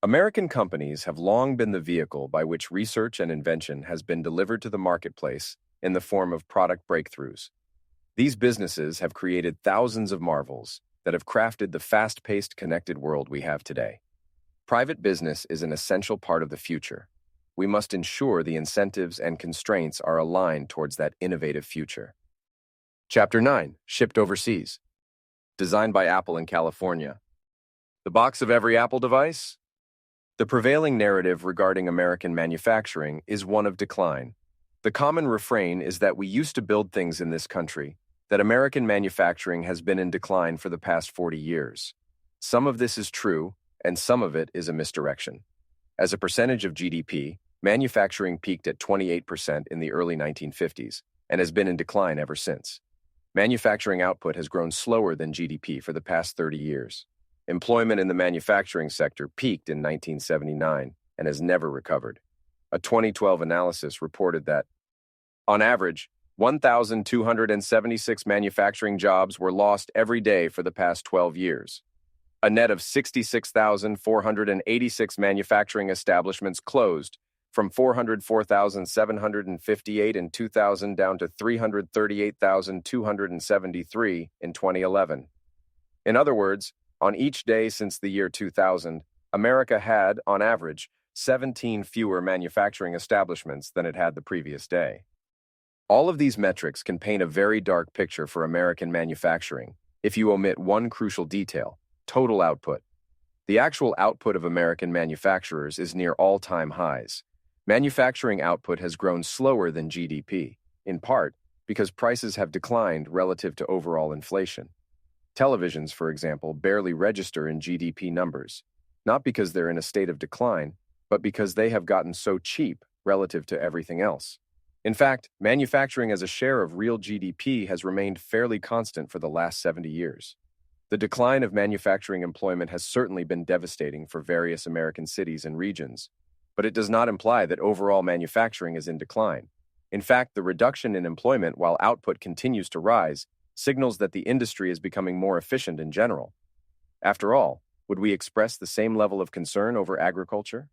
American companies have long been the vehicle by which research and invention has been delivered to the marketplace in the form of product breakthroughs. These businesses have created thousands of marvels that have crafted the fast-paced, connected world we have today. Private business is an essential part of the future. We must ensure the incentives and constraints are aligned towards that innovative future. Chapter 9, Shipped Overseas. Designed by Apple in California. The box of every Apple device? The prevailing narrative regarding American manufacturing is one of decline. The common refrain is that we used to build things in this country, that American manufacturing has been in decline for the past 40 years. Some of this is true, and some of it is a misdirection. As a percentage of GDP, manufacturing peaked at 28% in the early 1950s and has been in decline ever since. Manufacturing output has grown slower than GDP for the past 30 years. Employment in the manufacturing sector peaked in 1979 and has never recovered. A 2012 analysis reported that, on average, 1,276 manufacturing jobs were lost every day for the past 12 years. A net of 66,486 manufacturing establishments closed, from 404,758 in 2000 down to 338,273 in 2011. In other words, on each day since the year 2000, America had, on average, 17 fewer manufacturing establishments than it had the previous day. All of these metrics can paint a very dark picture for American manufacturing if you omit one crucial detail: total output. The actual output of American manufacturers is near all-time highs. Manufacturing output has grown slower than GDP, in part because prices have declined relative to overall inflation. Televisions, for example, barely register in GDP numbers, not because they're in a state of decline, but because they have gotten so cheap relative to everything else. In fact, manufacturing as a share of real GDP has remained fairly constant for the last 70 years. The decline of manufacturing employment has certainly been devastating for various American cities and regions, but it does not imply that overall manufacturing is in decline. In fact, the reduction in employment while output continues to rise signals that the industry is becoming more efficient in general. After all, would we express the same level of concern over agriculture?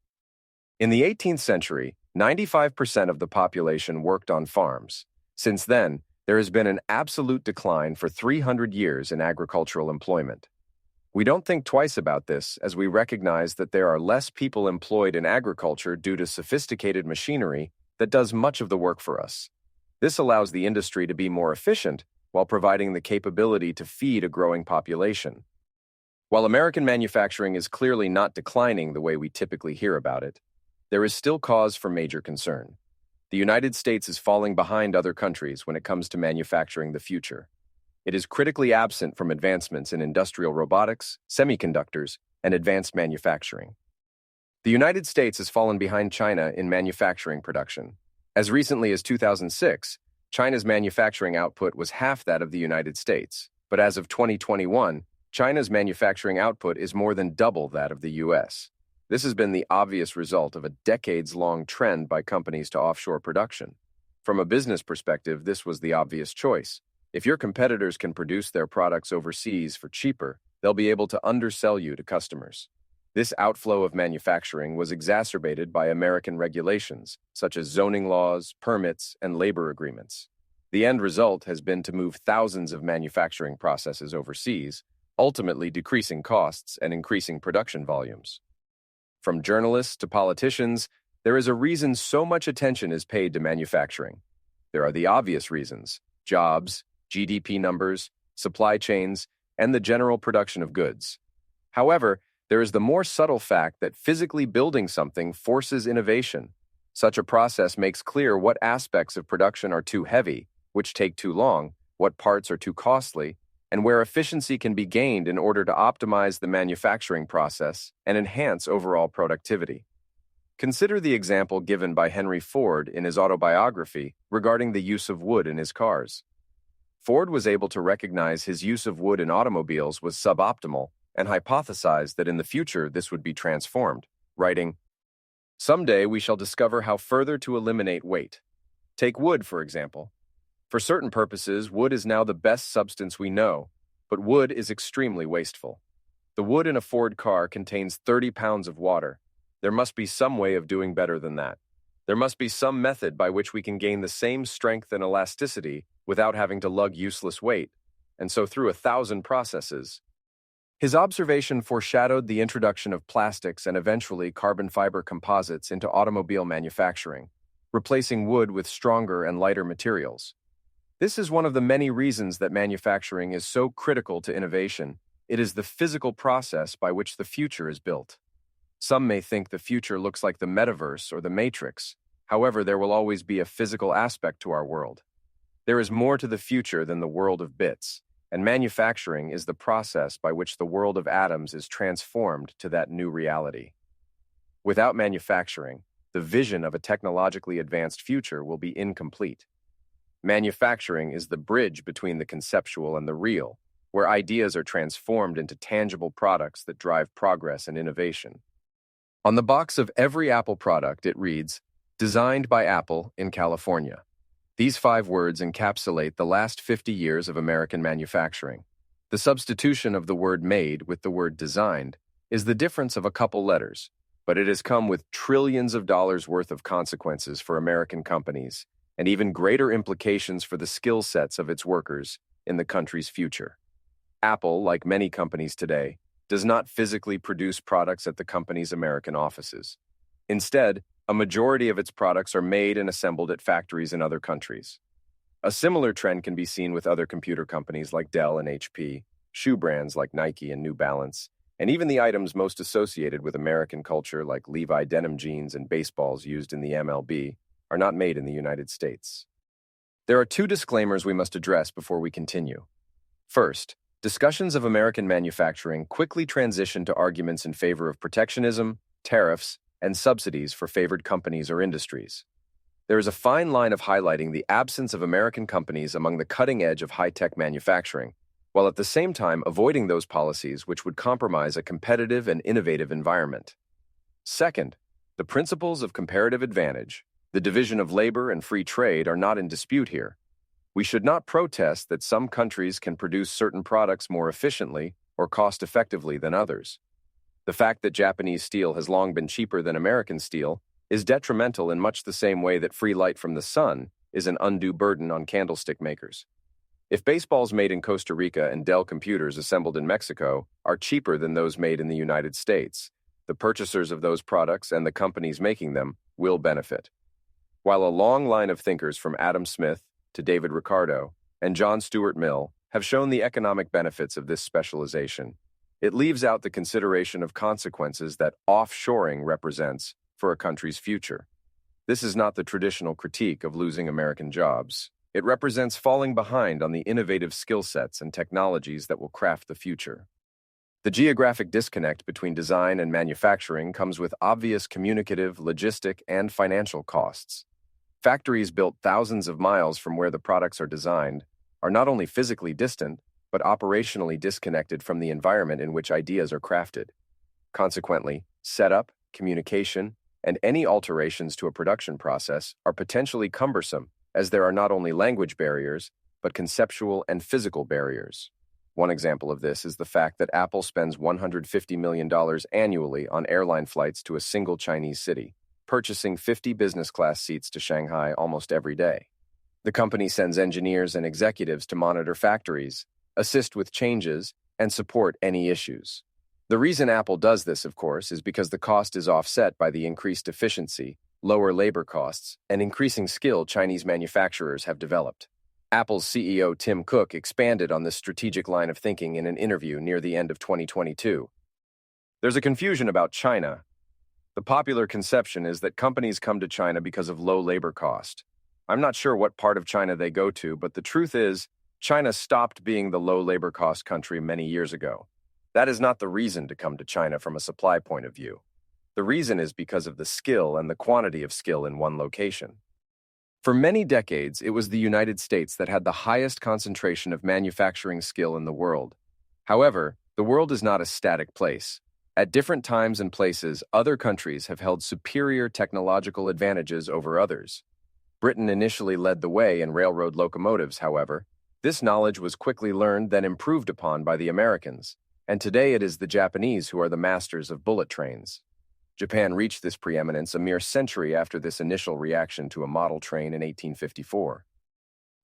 In the 18th century, 95% of the population worked on farms. Since then, there has been an absolute decline for 300 years in agricultural employment. We don't think twice about this as we recognize that there are less people employed in agriculture due to sophisticated machinery that does much of the work for us. This allows the industry to be more efficient while providing the capability to feed a growing population. While American manufacturing is clearly not declining the way we typically hear about it, there is still cause for major concern. The United States is falling behind other countries when it comes to manufacturing the future. It is critically absent from advancements in industrial robotics, semiconductors, and advanced manufacturing. The United States has fallen behind China in manufacturing production. As recently as 2006, China's manufacturing output was half that of the United States, but as of 2021, China's manufacturing output is more than double that of the U.S. This has been the obvious result of a decades-long trend by companies to offshore production. From a business perspective, this was the obvious choice. If your competitors can produce their products overseas for cheaper, they'll be able to undersell you to customers. This outflow of manufacturing was exacerbated by American regulations, such as zoning laws, permits, and labor agreements. The end result has been to move thousands of manufacturing processes overseas, ultimately decreasing costs and increasing production volumes. From journalists to politicians, there is a reason so much attention is paid to manufacturing. There are the obvious reasons: jobs, GDP numbers, supply chains, and the general production of goods. However, there is the more subtle fact that physically building something forces innovation. Such a process makes clear what aspects of production are too heavy, which take too long, what parts are too costly, and where efficiency can be gained in order to optimize the manufacturing process and enhance overall productivity. Consider the example given by Henry Ford in his autobiography regarding the use of wood in his cars. Ford was able to recognize his use of wood in automobiles was suboptimal and hypothesized that in the future this would be transformed, writing, "Someday we shall discover how further to eliminate weight. Take wood, for example. For certain purposes, wood is now the best substance we know, but wood is extremely wasteful. The wood in a Ford car contains 30 pounds of water. There must be some way of doing better than that. There must be some method by which we can gain the same strength and elasticity without having to lug useless weight, and so through 1,000 processes. His observation foreshadowed the introduction of plastics and eventually carbon fiber composites into automobile manufacturing, replacing wood with stronger and lighter materials. This is one of the many reasons that manufacturing is so critical to innovation. It is the physical process by which the future is built. Some may think the future looks like the metaverse or the matrix. However, there will always be a physical aspect to our world. There is more to the future than the world of bits, and manufacturing is the process by which the world of atoms is transformed to that new reality. Without manufacturing, the vision of a technologically advanced future will be incomplete. Manufacturing is the bridge between the conceptual and the real, where ideas are transformed into tangible products that drive progress and innovation. On the box of every Apple product, it reads, "Designed by Apple in California." These 5 words encapsulate the last 50 years of American manufacturing. The substitution of the word made with the word designed is the difference of a couple letters, but it has come with trillions of dollars worth of consequences for American companies and even greater implications for the skill sets of its workers in the country's future. Apple, like many companies today, does not physically produce products at the company's American offices. Instead, a majority of its products are made and assembled at factories in other countries. A similar trend can be seen with other computer companies like Dell and HP, shoe brands like Nike and New Balance, and even the items most associated with American culture like Levi denim jeans and baseballs used in the MLB are not made in the United States. There are 2 disclaimers we must address before we continue. First, discussions of American manufacturing quickly transition to arguments in favor of protectionism, tariffs, and subsidies for favored companies or industries. There is a fine line of highlighting the absence of American companies among the cutting edge of high-tech manufacturing, while at the same time avoiding those policies which would compromise a competitive and innovative environment. Second, the principles of comparative advantage, the division of labor and free trade are not in dispute here. We should not protest that some countries can produce certain products more efficiently or cost-effectively than others. The fact that Japanese steel has long been cheaper than American steel is detrimental in much the same way that free light from the sun is an undue burden on candlestick makers. If baseballs made in Costa Rica and Dell computers assembled in Mexico are cheaper than those made in the United States, the purchasers of those products and the companies making them will benefit. While a long line of thinkers from Adam Smith to David Ricardo and John Stuart Mill have shown the economic benefits of this specialization, it leaves out the consideration of consequences that offshoring represents for a country's future. This is not the traditional critique of losing American jobs. It represents falling behind on the innovative skill sets and technologies that will craft the future. The geographic disconnect between design and manufacturing comes with obvious communicative, logistic, and financial costs. Factories built thousands of miles from where the products are designed are not only physically distant, but operationally disconnected from the environment in which ideas are crafted. Consequently, setup, communication, and any alterations to a production process are potentially cumbersome, as there are not only language barriers, but conceptual and physical barriers. One example of this is the fact that Apple spends $150 million annually on airline flights to a single Chinese city, purchasing 50 business-class seats to Shanghai almost every day. The company sends engineers and executives to monitor factories, assist with changes, and support any issues. The reason Apple does this, of course, is because the cost is offset by the increased efficiency, lower labor costs, and increasing skill Chinese manufacturers have developed. Apple's CEO Tim Cook expanded on this strategic line of thinking in an interview near the end of 2022. There's a confusion about China. The popular conception is that companies come to China because of low labor cost. I'm not sure what part of China they go to, but the truth is, China stopped being the low labor cost country many years ago. That is not the reason to come to China from a supply point of view. The reason is because of the skill and the quantity of skill in one location. For many decades, it was the United States that had the highest concentration of manufacturing skill in the world. However, the world is not a static place. At different times and places, other countries have held superior technological advantages over others. Britain initially led the way in railroad locomotives, however. This knowledge was quickly learned, then improved upon by the Americans, and today it is the Japanese who are the masters of bullet trains. Japan reached this preeminence a mere century after this initial reaction to a model train in 1854.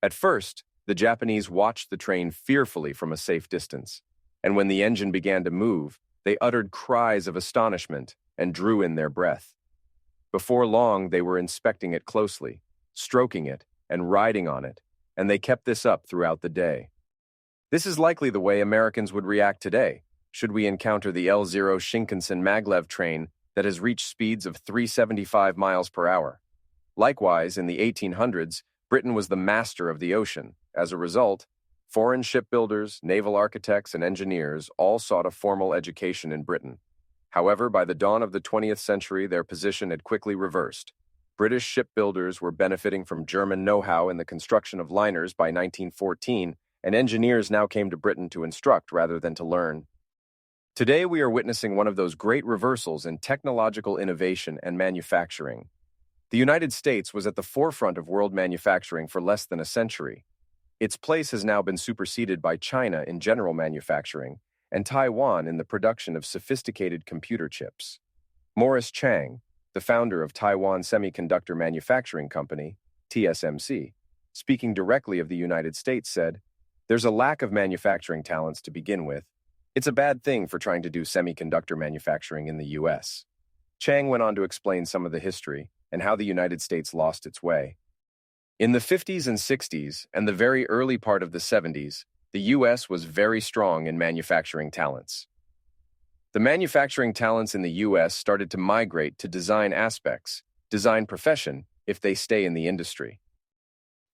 At first, the Japanese watched the train fearfully from a safe distance, and when the engine began to move, they uttered cries of astonishment and drew in their breath. Before long, they were inspecting it closely, stroking it, and riding on it, and they kept this up throughout the day. This is likely the way Americans would react today, should we encounter the L0 Shinkansen maglev train that has reached speeds of 375 miles per hour. Likewise, in the 1800s, Britain was the master of the ocean. As a result, foreign shipbuilders, naval architects, and engineers all sought a formal education in Britain. However, by the dawn of the 20th century, their position had quickly reversed. British shipbuilders were benefiting from German know-how in the construction of liners by 1914, and engineers now came to Britain to instruct rather than to learn. Today, we are witnessing one of those great reversals in technological innovation and manufacturing. The United States was at the forefront of world manufacturing for less than a century. Its place has now been superseded by China in general manufacturing and Taiwan in the production of sophisticated computer chips. Morris Chang, the founder of Taiwan Semiconductor Manufacturing Company, TSMC, speaking directly of the United States, said, "There's a lack of manufacturing talents to begin with. It's a bad thing for trying to do semiconductor manufacturing in the U.S." Chang went on to explain some of the history and how the United States lost its way. In the 50s and 60s and the very early part of the 70s, the U.S. was very strong in manufacturing talents. The manufacturing talents in the U.S. started to migrate to design aspects, design profession, if they stay in the industry.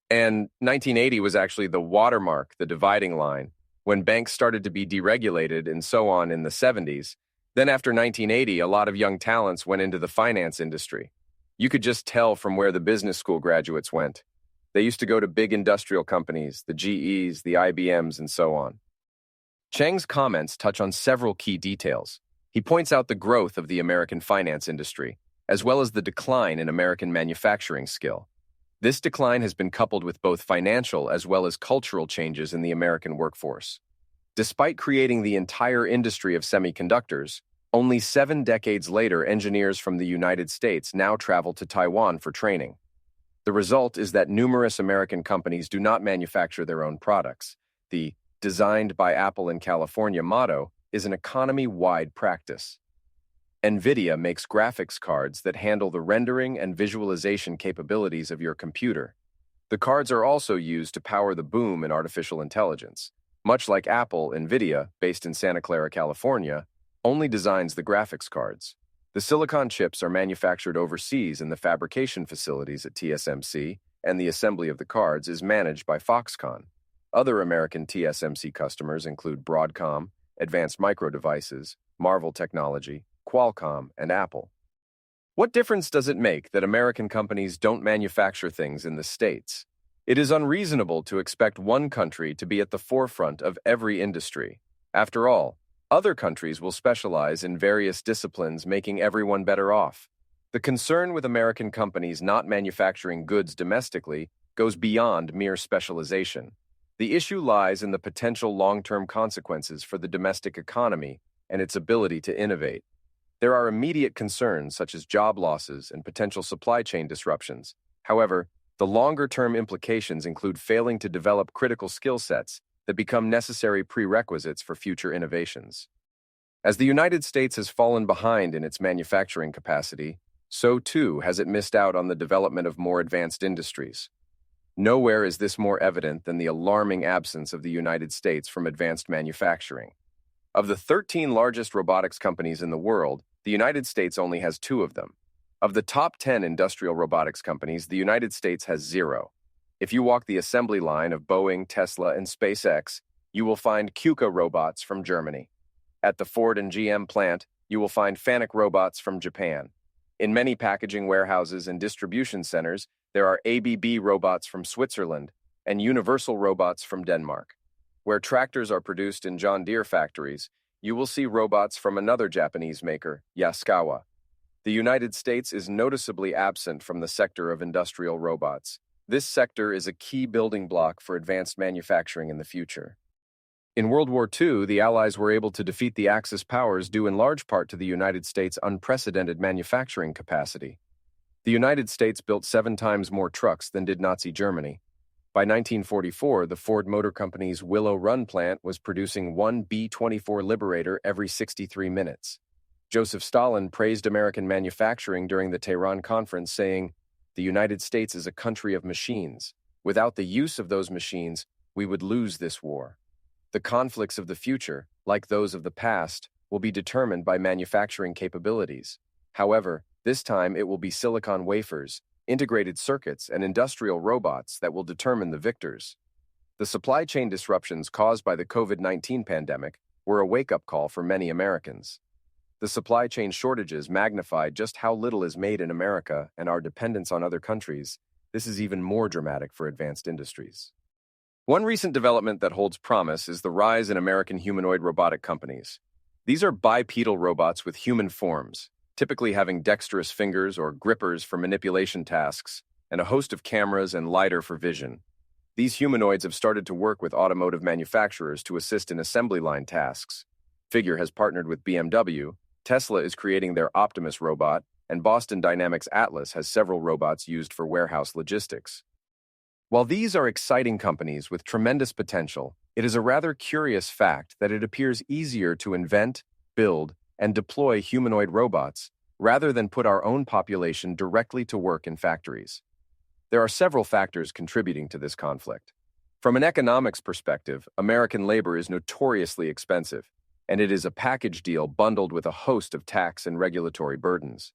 And 1980 was actually the watermark, the dividing line, when banks started to be deregulated and so on in the 70s. Then after 1980, a lot of young talents went into the finance industry. You could just tell from where the business school graduates went. They used to go to big industrial companies, the GEs, the IBMs, and so on. Chang's comments touch on several key details. He points out the growth of the American finance industry, as well as the decline in American manufacturing skill. This decline has been coupled with both financial as well as cultural changes in the American workforce. Despite creating the entire industry of semiconductors, only 7 decades later, engineers from the United States now travel to Taiwan for training. The result is that numerous American companies do not manufacture their own products. The "designed by Apple in California" motto is an economy-wide practice. NVIDIA makes graphics cards that handle the rendering and visualization capabilities of your computer. The cards are also used to power the boom in artificial intelligence. Much like Apple, NVIDIA, based in Santa Clara, California, only designs the graphics cards. The silicon chips are manufactured overseas in the fabrication facilities at TSMC, and the assembly of the cards is managed by Foxconn. Other American TSMC customers include Broadcom, Advanced Micro Devices, Marvell Technology, Qualcomm, and Apple. What difference does it make that American companies don't manufacture things in the States? It is unreasonable to expect one country to be at the forefront of every industry. After all, other countries will specialize in various disciplines, making everyone better off. The concern with American companies not manufacturing goods domestically goes beyond mere specialization. The issue lies in the potential long-term consequences for the domestic economy and its ability to innovate. There are immediate concerns such as job losses and potential supply chain disruptions. However, the longer-term implications include failing to develop critical skill sets that become necessary prerequisites for future innovations. As the United States has fallen behind in its manufacturing capacity, so too has it missed out on the development of more advanced industries. Nowhere is this more evident than the alarming absence of the United States from advanced manufacturing. Of the 13 largest robotics companies in the world, the United States only has 2 of them. Of the top 10 industrial robotics companies, the United States has 0. If you walk the assembly line of Boeing, Tesla, and SpaceX, you will find KUKA robots from Germany. At the Ford and GM plant, you will find FANUC robots from Japan. In many packaging warehouses and distribution centers, there are ABB robots from Switzerland and Universal robots from Denmark. Where tractors are produced in John Deere factories, you will see robots from another Japanese maker, Yaskawa. The United States is noticeably absent from the sector of industrial robots. This sector is a key building block for advanced manufacturing in the future. In World War II, the Allies were able to defeat the Axis powers due in large part to the United States' unprecedented manufacturing capacity. The United States built 7 times more trucks than did Nazi Germany. By 1944, the Ford Motor Company's Willow Run plant was producing one B-24 Liberator every 63 minutes. Joseph Stalin praised American manufacturing during the Tehran Conference, saying, "The United States is a country of machines. Without the use of those machines, we would lose this war." The conflicts of the future, like those of the past, will be determined by manufacturing capabilities. However, this time it will be silicon wafers, integrated circuits, and industrial robots that will determine the victors. The supply chain disruptions caused by the COVID-19 pandemic were a wake-up call for many Americans. The supply chain shortages magnified just how little is made in America and our dependence on other countries. This is even more dramatic for advanced industries. One recent development that holds promise is the rise in American humanoid robotic companies. These are bipedal robots with human forms, typically having dexterous fingers or grippers for manipulation tasks, and a host of cameras and lidar for vision. These humanoids have started to work with automotive manufacturers to assist in assembly line tasks. Figure has partnered with BMW, Tesla is creating their Optimus robot, and Boston Dynamics Atlas has several robots used for warehouse logistics. While these are exciting companies with tremendous potential, it is a rather curious fact that it appears easier to invent, build, and deploy humanoid robots rather than put our own population directly to work in factories. There are several factors contributing to this conflict. From an economics perspective, American labor is notoriously expensive, and it is a package deal bundled with a host of tax and regulatory burdens.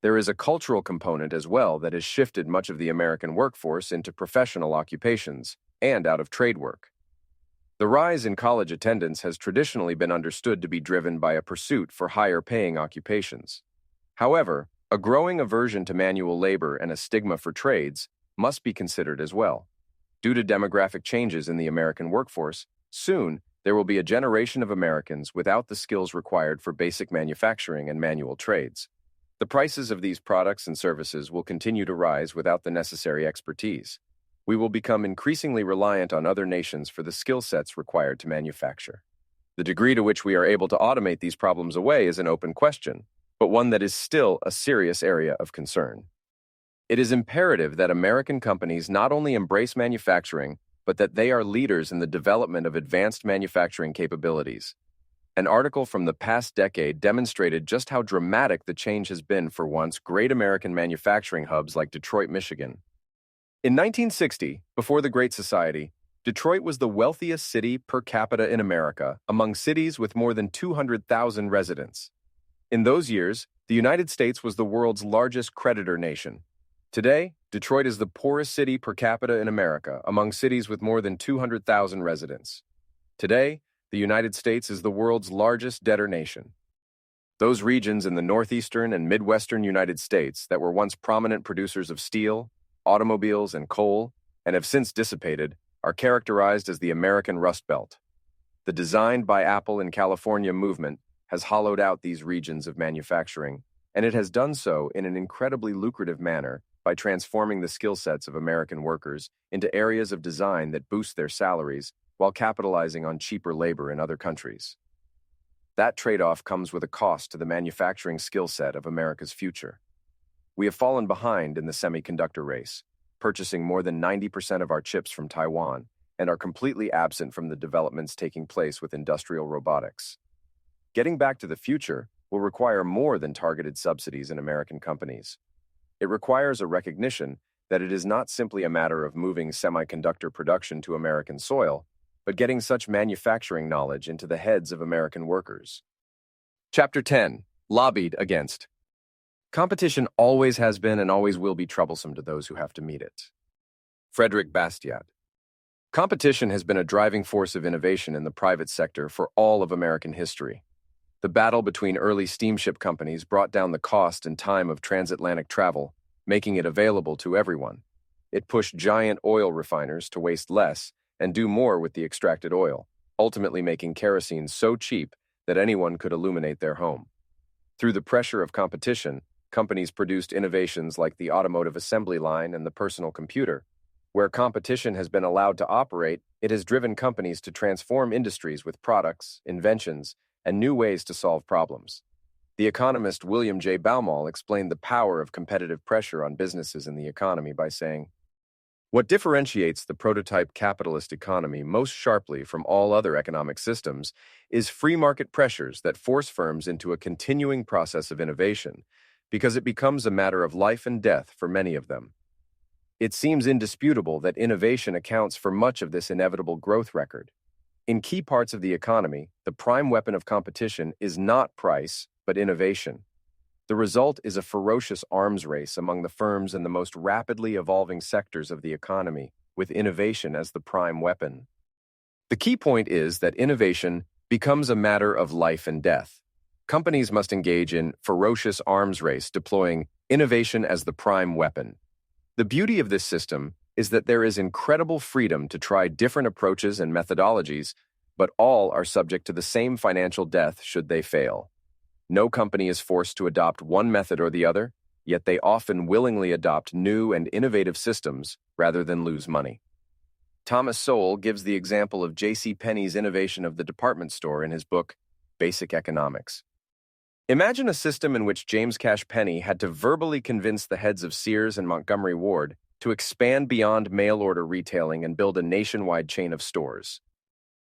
There is a cultural component as well that has shifted much of the American workforce into professional occupations and out of trade work. The rise in college attendance has traditionally been understood to be driven by a pursuit for higher-paying occupations. However, a growing aversion to manual labor and a stigma for trades must be considered as well. Due to demographic changes in the American workforce, soon there will be a generation of Americans without the skills required for basic manufacturing and manual trades. The prices of these products and services will continue to rise without the necessary expertise. We will become increasingly reliant on other nations for the skill sets required to manufacture. The degree to which we are able to automate these problems away is an open question, but one that is still a serious area of concern. It is imperative that American companies not only embrace manufacturing, but that they are leaders in the development of advanced manufacturing capabilities. An article from the past decade demonstrated just how dramatic the change has been for once great American manufacturing hubs like Detroit, Michigan. In 1960, before the Great Society, Detroit was the wealthiest city per capita in America among cities with more than 200,000 residents. In those years, the United States was the world's largest creditor nation. Today, Detroit is the poorest city per capita in America among cities with more than 200,000 residents. Today, the United States is the world's largest debtor nation. Those regions in the northeastern and midwestern United States that were once prominent producers of steel, automobiles, and coal, and have since dissipated, are characterized as the American Rust Belt. The Designed by Apple in California movement has hollowed out these regions of manufacturing, and it has done so in an incredibly lucrative manner by transforming the skill sets of American workers into areas of design that boost their salaries while capitalizing on cheaper labor in other countries. That trade-off comes with a cost to the manufacturing skill set of America's future. We have fallen behind in the semiconductor race, purchasing more than 90% of our chips from Taiwan, and are completely absent from the developments taking place with industrial robotics. Getting back to the future will require more than targeted subsidies in American companies. It requires a recognition that it is not simply a matter of moving semiconductor production to American soil, but getting such manufacturing knowledge into the heads of American workers. Chapter 10. Lobbied Against. Competition always has been and always will be troublesome to those who have to meet it. Frederick Bastiat. Competition has been a driving force of innovation in the private sector for all of American history. The battle between early steamship companies brought down the cost and time of transatlantic travel, making it available to everyone. It pushed giant oil refiners to waste less and do more with the extracted oil, ultimately making kerosene so cheap that anyone could illuminate their home. Through the pressure of competition, companies produced innovations like the automotive assembly line and the personal computer. Where competition has been allowed to operate, it has driven companies to transform industries with products, inventions, and new ways to solve problems. The economist William J. Baumol explained the power of competitive pressure on businesses in the economy by saying, "What differentiates the prototype capitalist economy most sharply from all other economic systems is free market pressures that force firms into a continuing process of innovation, because it becomes a matter of life and death for many of them. It seems indisputable that innovation accounts for much of this inevitable growth record. In key parts of the economy, the prime weapon of competition is not price, but innovation. The result is a ferocious arms race among the firms in the most rapidly evolving sectors of the economy, with innovation as the prime weapon. The key point is that innovation becomes a matter of life and death. Companies must engage in ferocious arms race, deploying innovation as the prime weapon. The beauty of this system is that there is incredible freedom to try different approaches and methodologies, but all are subject to the same financial death should they fail. No company is forced to adopt one method or the other, yet they often willingly adopt new and innovative systems rather than lose money. Thomas Sowell gives the example of J.C. Penney's innovation of the department store in his book, Basic Economics. Imagine a system in which James Cash Penney had to verbally convince the heads of Sears and Montgomery Ward to expand beyond mail-order retailing and build a nationwide chain of stores.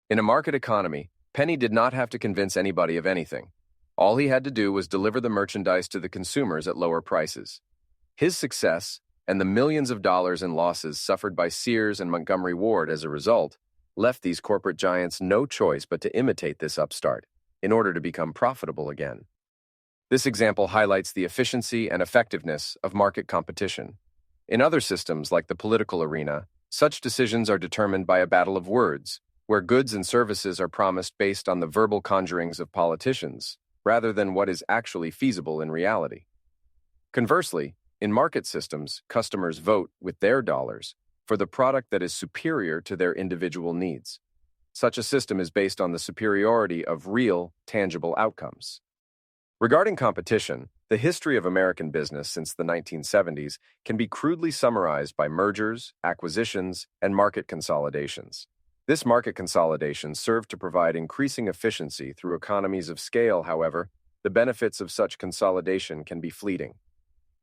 In a market economy, Penney did not have to convince anybody of anything. All he had to do was deliver the merchandise to the consumers at lower prices. His success, and the millions of dollars in losses suffered by Sears and Montgomery Ward as a result, left these corporate giants no choice but to imitate this upstart in order to become profitable again. This example highlights the efficiency and effectiveness of market competition. In other systems, like the political arena, such decisions are determined by a battle of words, where goods and services are promised based on the verbal conjurings of politicians, rather than what is actually feasible in reality. Conversely, in market systems, customers vote with their dollars for the product that is superior to their individual needs. Such a system is based on the superiority of real, tangible outcomes. Regarding competition, the history of American business since the 1970s can be crudely summarized by mergers, acquisitions, and market consolidations. This market consolidation served to provide increasing efficiency through economies of scale. However, the benefits of such consolidation can be fleeting.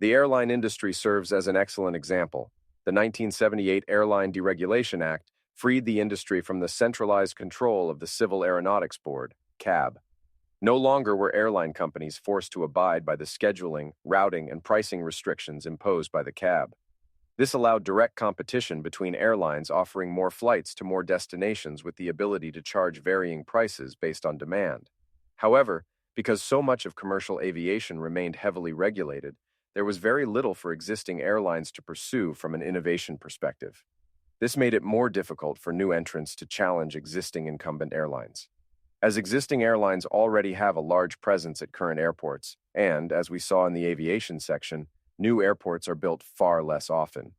The airline industry serves as an excellent example. The 1978 Airline Deregulation Act freed the industry from the centralized control of the Civil Aeronautics Board, CAB. No longer were airline companies forced to abide by the scheduling, routing, and pricing restrictions imposed by the CAB. This allowed direct competition between airlines offering more flights to more destinations with the ability to charge varying prices based on demand. However, because so much of commercial aviation remained heavily regulated, there was very little for existing airlines to pursue from an innovation perspective. This made it more difficult for new entrants to challenge existing incumbent airlines. As existing airlines already have a large presence at current airports, and, as we saw in the aviation section, new airports are built far less often.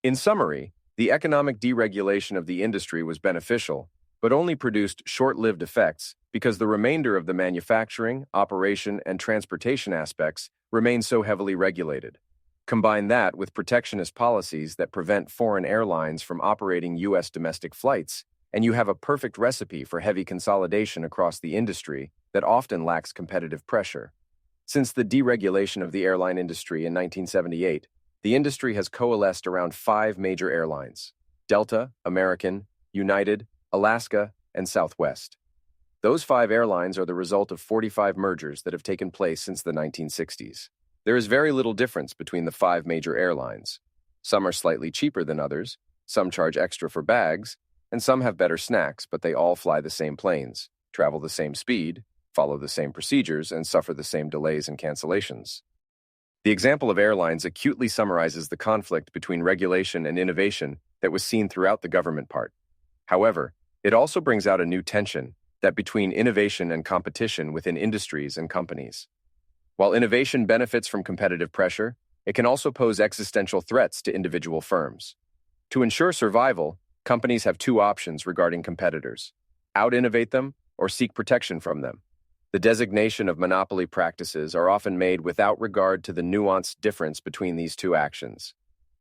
In summary, the economic deregulation of the industry was beneficial, but only produced short-lived effects because the remainder of the manufacturing, operation, and transportation aspects remain so heavily regulated. Combine that with protectionist policies that prevent foreign airlines from operating U.S. domestic flights, and you have a perfect recipe for heavy consolidation across the industry that often lacks competitive pressure. Since the deregulation of the airline industry in 1978, the industry has coalesced around 5 major airlines: Delta, American, United, Alaska, and Southwest. Those 5 airlines are the result of 45 mergers that have taken place since the 1960s. There is very little difference between the 5 major airlines. Some are slightly cheaper than others, some charge extra for bags, and some have better snacks, but they all fly the same planes, travel the same speed, follow the same procedures, and suffer the same delays and cancellations. The example of airlines acutely summarizes the conflict between regulation and innovation that was seen throughout the government part. However, it also brings out a new tension that between innovation and competition within industries and companies. While innovation benefits from competitive pressure, it can also pose existential threats to individual firms. To ensure survival, companies have 2 options regarding competitors: out-innovate them or seek protection from them. The designation of monopoly practices are often made without regard to the nuanced difference between these two actions.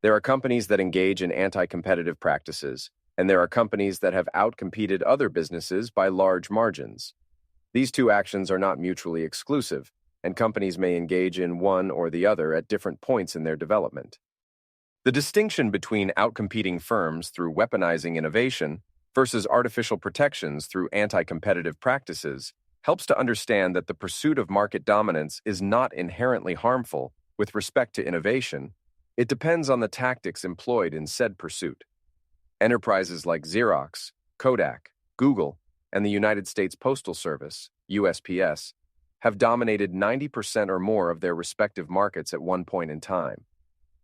There are companies that engage in anti-competitive practices, and there are companies that have outcompeted other businesses by large margins. These two actions are not mutually exclusive, and companies may engage in one or the other at different points in their development. The distinction between outcompeting firms through weaponizing innovation versus artificial protections through anti-competitive practices helps to understand that the pursuit of market dominance is not inherently harmful with respect to innovation. It depends on the tactics employed in said pursuit. Enterprises like Xerox, Kodak, Google, and the United States Postal Service, USPS, have dominated 90% or more of their respective markets at one point in time.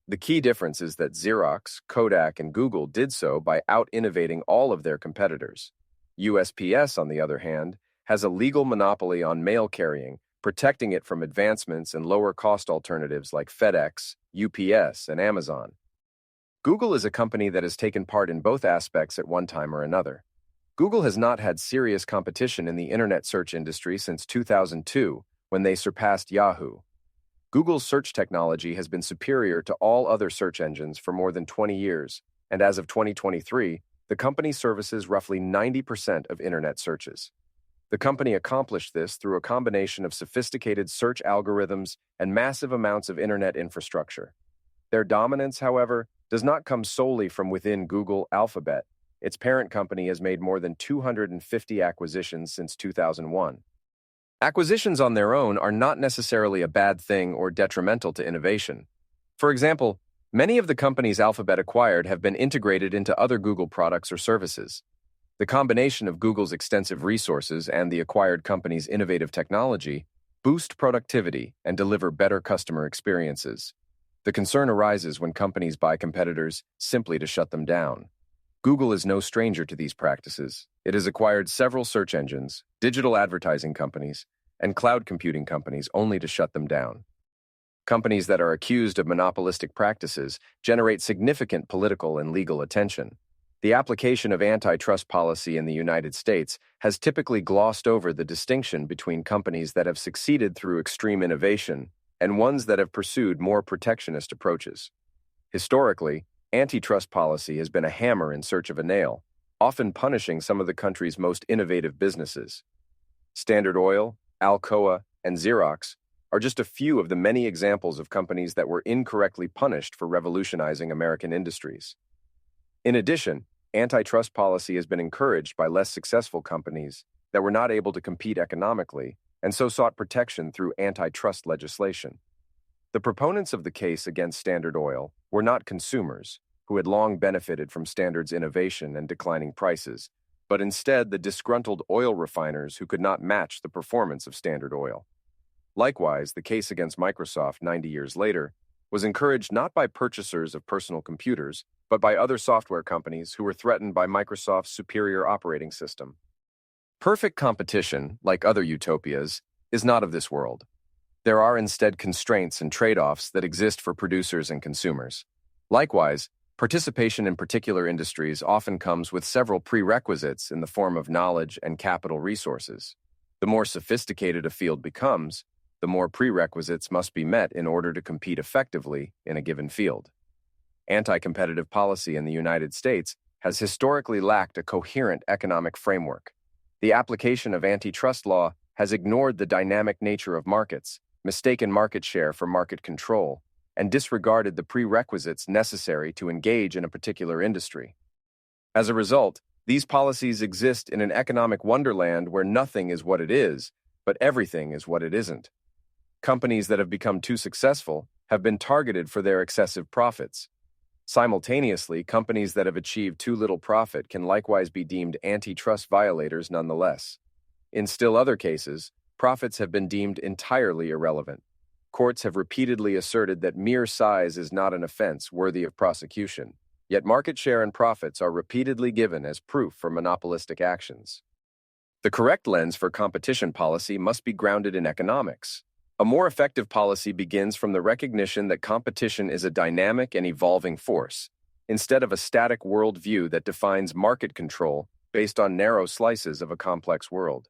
The key difference is that Xerox, Kodak, and Google did so by out-innovating all of their competitors. USPS, on the other hand, has a legal monopoly on mail carrying, protecting it from advancements and lower-cost alternatives like FedEx, UPS, and Amazon. Google is a company that has taken part in both aspects at one time or another. Google has not had serious competition in the internet search industry since 2002, when they surpassed Yahoo. Google's search technology has been superior to all other search engines for more than 20 years, and as of 2023, the company services roughly 90% of internet searches. The company accomplished this through a combination of sophisticated search algorithms and massive amounts of internet infrastructure. Their dominance, however, does not come solely from within Google Alphabet. Its parent company has made more than 250 acquisitions since 2001. Acquisitions on their own are not necessarily a bad thing or detrimental to innovation. For example, many of the companies Alphabet acquired have been integrated into other Google products or services. The combination of Google's extensive resources and the acquired company's innovative technology boost productivity and deliver better customer experiences. The concern arises when companies buy competitors simply to shut them down. Google is no stranger to these practices. It has acquired several search engines, digital advertising companies, and cloud computing companies only to shut them down. Companies that are accused of monopolistic practices generate significant political and legal attention. The application of antitrust policy in the United States has typically glossed over the distinction between companies that have succeeded through extreme innovation and ones that have pursued more protectionist approaches. Historically, antitrust policy has been a hammer in search of a nail, often punishing some of the country's most innovative businesses. Standard Oil, Alcoa, and Xerox are just a few of the many examples of companies that were incorrectly punished for revolutionizing American industries. In addition, antitrust policy has been encouraged by less successful companies that were not able to compete economically and so sought protection through antitrust legislation. The proponents of the case against Standard Oil were not consumers, who had long benefited from Standard's innovation and declining prices, but instead the disgruntled oil refiners who could not match the performance of Standard Oil. Likewise, the case against Microsoft 90 years later was encouraged not by purchasers of personal computers, but by other software companies who were threatened by Microsoft's superior operating system. Perfect competition, like other utopias, is not of this world. There are instead constraints and trade-offs that exist for producers and consumers. Likewise, participation in particular industries often comes with several prerequisites in the form of knowledge and capital resources. The more sophisticated a field becomes, the more prerequisites must be met in order to compete effectively in a given field. Anti-competitive policy in the United States has historically lacked a coherent economic framework. The application of antitrust law has ignored the dynamic nature of markets, mistaken market share for market control, and disregarded the prerequisites necessary to engage in a particular industry. As a result, these policies exist in an economic wonderland where nothing is what it is, but everything is what it isn't. Companies that have become too successful have been targeted for their excessive profits. Simultaneously, companies that have achieved too little profit can likewise be deemed antitrust violators nonetheless. In still other cases, profits have been deemed entirely irrelevant. Courts have repeatedly asserted that mere size is not an offense worthy of prosecution, yet market share and profits are repeatedly given as proof for monopolistic actions. The correct lens for competition policy must be grounded in economics. A more effective policy begins from the recognition that competition is a dynamic and evolving force, instead of a static worldview that defines market control based on narrow slices of a complex world.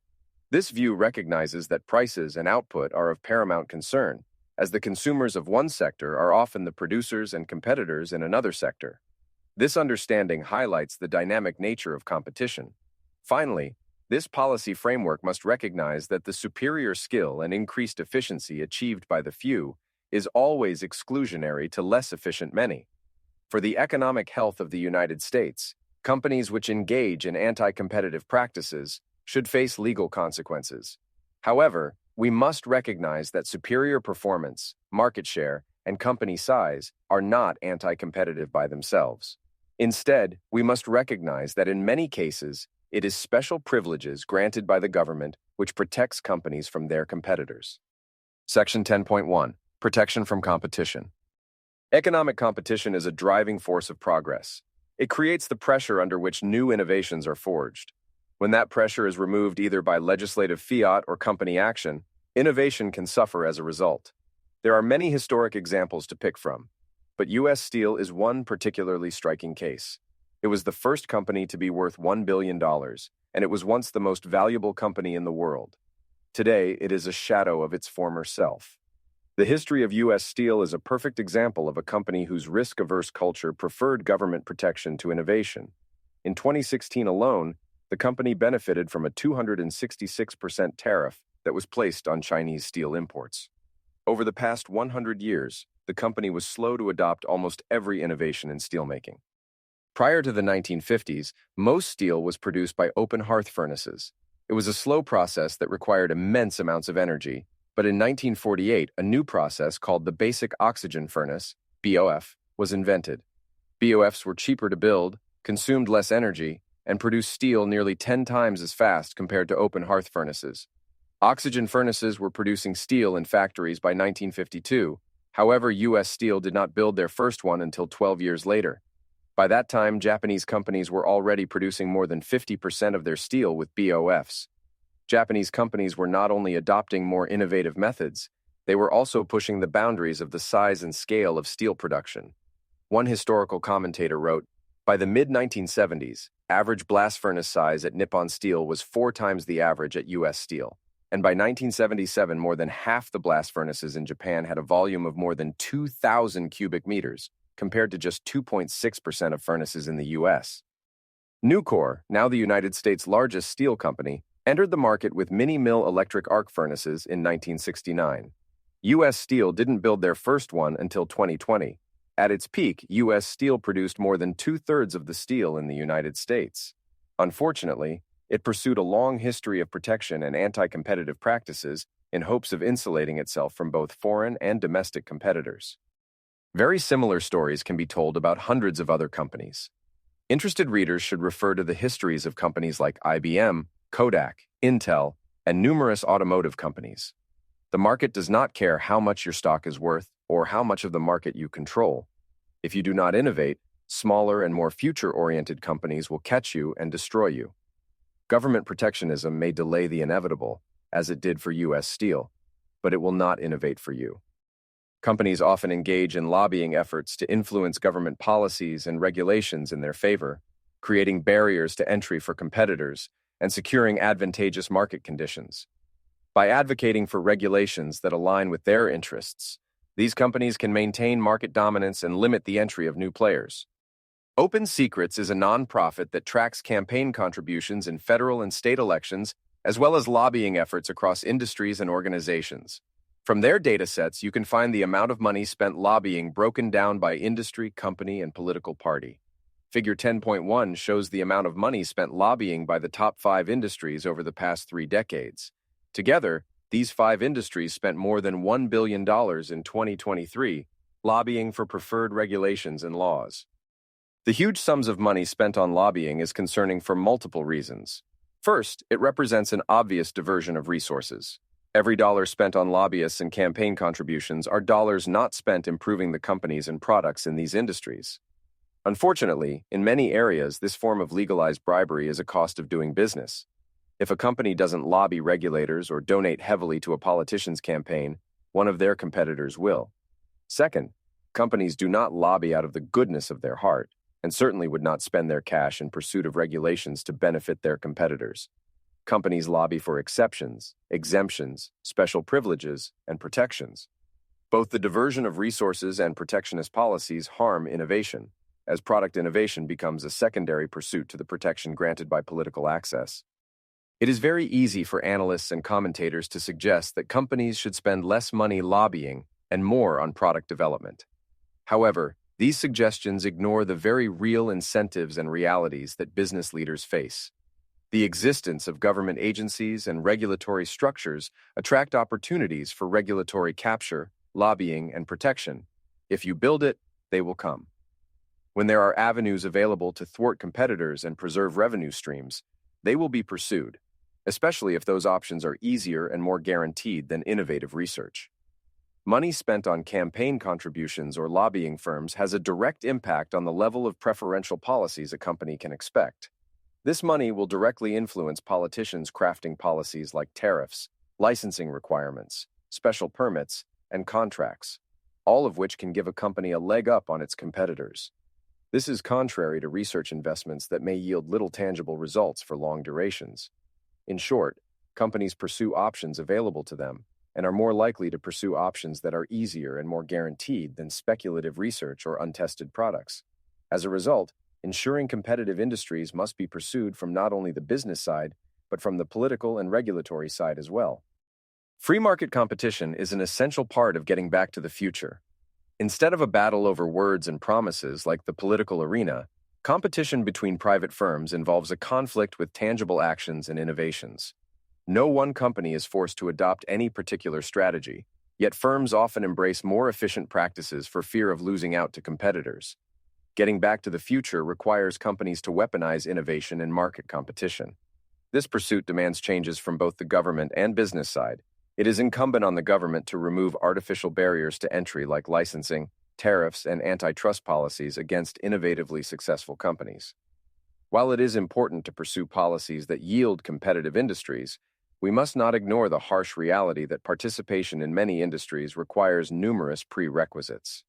This view recognizes that prices and output are of paramount concern, as the consumers of one sector are often the producers and competitors in another sector. This understanding highlights the dynamic nature of competition. Finally, this policy framework must recognize that the superior skill and increased efficiency achieved by the few is always exclusionary to less efficient many. For the economic health of the United States, companies which engage in anti-competitive practices should face legal consequences. However, we must recognize that superior performance, market share, and company size are not anti-competitive by themselves. Instead, we must recognize that in many cases, it is special privileges granted by the government which protects companies from their competitors. Section 10.1. Protection from competition. Economic competition is a driving force of progress. It creates the pressure under which new innovations are forged. When that pressure is removed either by legislative fiat or company action, innovation can suffer as a result. There are many historic examples to pick from, but U.S. Steel is one particularly striking case. It was the first company to be worth $1 billion, and it was once the most valuable company in the world. Today, it is a shadow of its former self. The history of U.S. Steel is a perfect example of a company whose risk-averse culture preferred government protection to innovation. In 2016 alone, the company benefited from a 266% tariff that was placed on Chinese steel imports. Over the past 100 years, the company was slow to adopt almost every innovation in steelmaking. Prior to the 1950s, most steel was produced by open hearth furnaces. It was a slow process that required immense amounts of energy, but in 1948, a new process called the basic oxygen furnace, BOF, was invented. BOFs were cheaper to build, consumed less energy, and produced steel nearly 10 times as fast compared to open hearth furnaces. Oxygen furnaces were producing steel in factories by 1952. However, U.S. Steel did not build their first one until 12 years later. By that time, Japanese companies were already producing more than 50% of their steel with BOFs. Japanese companies were not only adopting more innovative methods, they were also pushing the boundaries of the size and scale of steel production. One historical commentator wrote, "By the mid-1970s, average blast furnace size at Nippon Steel was 4 times the average at U.S. Steel. And by 1977, more than half the blast furnaces in Japan had a volume of more than 2,000 cubic meters, compared to just 2.6% of furnaces in the U.S. Nucor, now the United States' largest steel company, entered the market with mini-mill electric arc furnaces in 1969. U.S. Steel didn't build their first one until 2020. At its peak, U.S. Steel produced more than 2/3 of the steel in the United States. Unfortunately, it pursued a long history of protection and anti-competitive practices in hopes of insulating itself from both foreign and domestic competitors. Very similar stories can be told about hundreds of other companies. Interested readers should refer to the histories of companies like IBM, Kodak, Intel, and numerous automotive companies. The market does not care how much your stock is worth or how much of the market you control. If you do not innovate, smaller and more future-oriented companies will catch you and destroy you. Government protectionism may delay the inevitable, as it did for U.S. Steel, but it will not innovate for you. Companies often engage in lobbying efforts to influence government policies and regulations in their favor, creating barriers to entry for competitors and securing advantageous market conditions. By advocating for regulations that align with their interests, these companies can maintain market dominance and limit the entry of new players. Open Secrets is a nonprofit that tracks campaign contributions in federal and state elections, as well as lobbying efforts across industries and organizations. From their datasets, you can find the amount of money spent lobbying broken down by industry, company, and political party. Figure 10.1 shows the amount of money spent lobbying by the top 5 industries over the past 3 decades. Together, these 5 industries spent more than $1 billion in 2023 lobbying for preferred regulations and laws. The huge sums of money spent on lobbying is concerning for multiple reasons. First, it represents an obvious diversion of resources. Every dollar spent on lobbyists and campaign contributions are dollars not spent improving the companies and products in these industries. Unfortunately, in many areas, this form of legalized bribery is a cost of doing business. If a company doesn't lobby regulators or donate heavily to a politician's campaign, one of their competitors will. Second, companies do not lobby out of the goodness of their heart, and certainly would not spend their cash in pursuit of regulations to benefit their competitors. Companies lobby for exceptions, exemptions, special privileges, and protections. Both the diversion of resources and protectionist policies harm innovation, as product innovation becomes a secondary pursuit to the protection granted by political access. It is very easy for analysts and commentators to suggest that companies should spend less money lobbying and more on product development. However, these suggestions ignore the very real incentives and realities that business leaders face. The existence of government agencies and regulatory structures attract opportunities for regulatory capture, lobbying, and protection. If you build it, they will come. When there are avenues available to thwart competitors and preserve revenue streams, they will be pursued, especially if those options are easier and more guaranteed than innovative research. Money spent on campaign contributions or lobbying firms has a direct impact on the level of preferential policies a company can expect. This money will directly influence politicians crafting policies like tariffs, licensing requirements, special permits, and contracts, all of which can give a company a leg up on its competitors. This is contrary to research investments that may yield little tangible results for long durations. In short, companies pursue options available to them and are more likely to pursue options that are easier and more guaranteed than speculative research or untested products. As a result, ensuring competitive industries must be pursued from not only the business side, but from the political and regulatory side as well. Free market competition is an essential part of getting back to the future. Instead of a battle over words and promises like the political arena, competition between private firms involves a conflict with tangible actions and innovations. No one company is forced to adopt any particular strategy, yet firms often embrace more efficient practices for fear of losing out to competitors. Getting back to the future requires companies to weaponize innovation and market competition. This pursuit demands changes from both the government and business side. It is incumbent on the government to remove artificial barriers to entry like licensing, tariffs, and antitrust policies against innovatively successful companies. While it is important to pursue policies that yield competitive industries, we must not ignore the harsh reality that participation in many industries requires numerous prerequisites.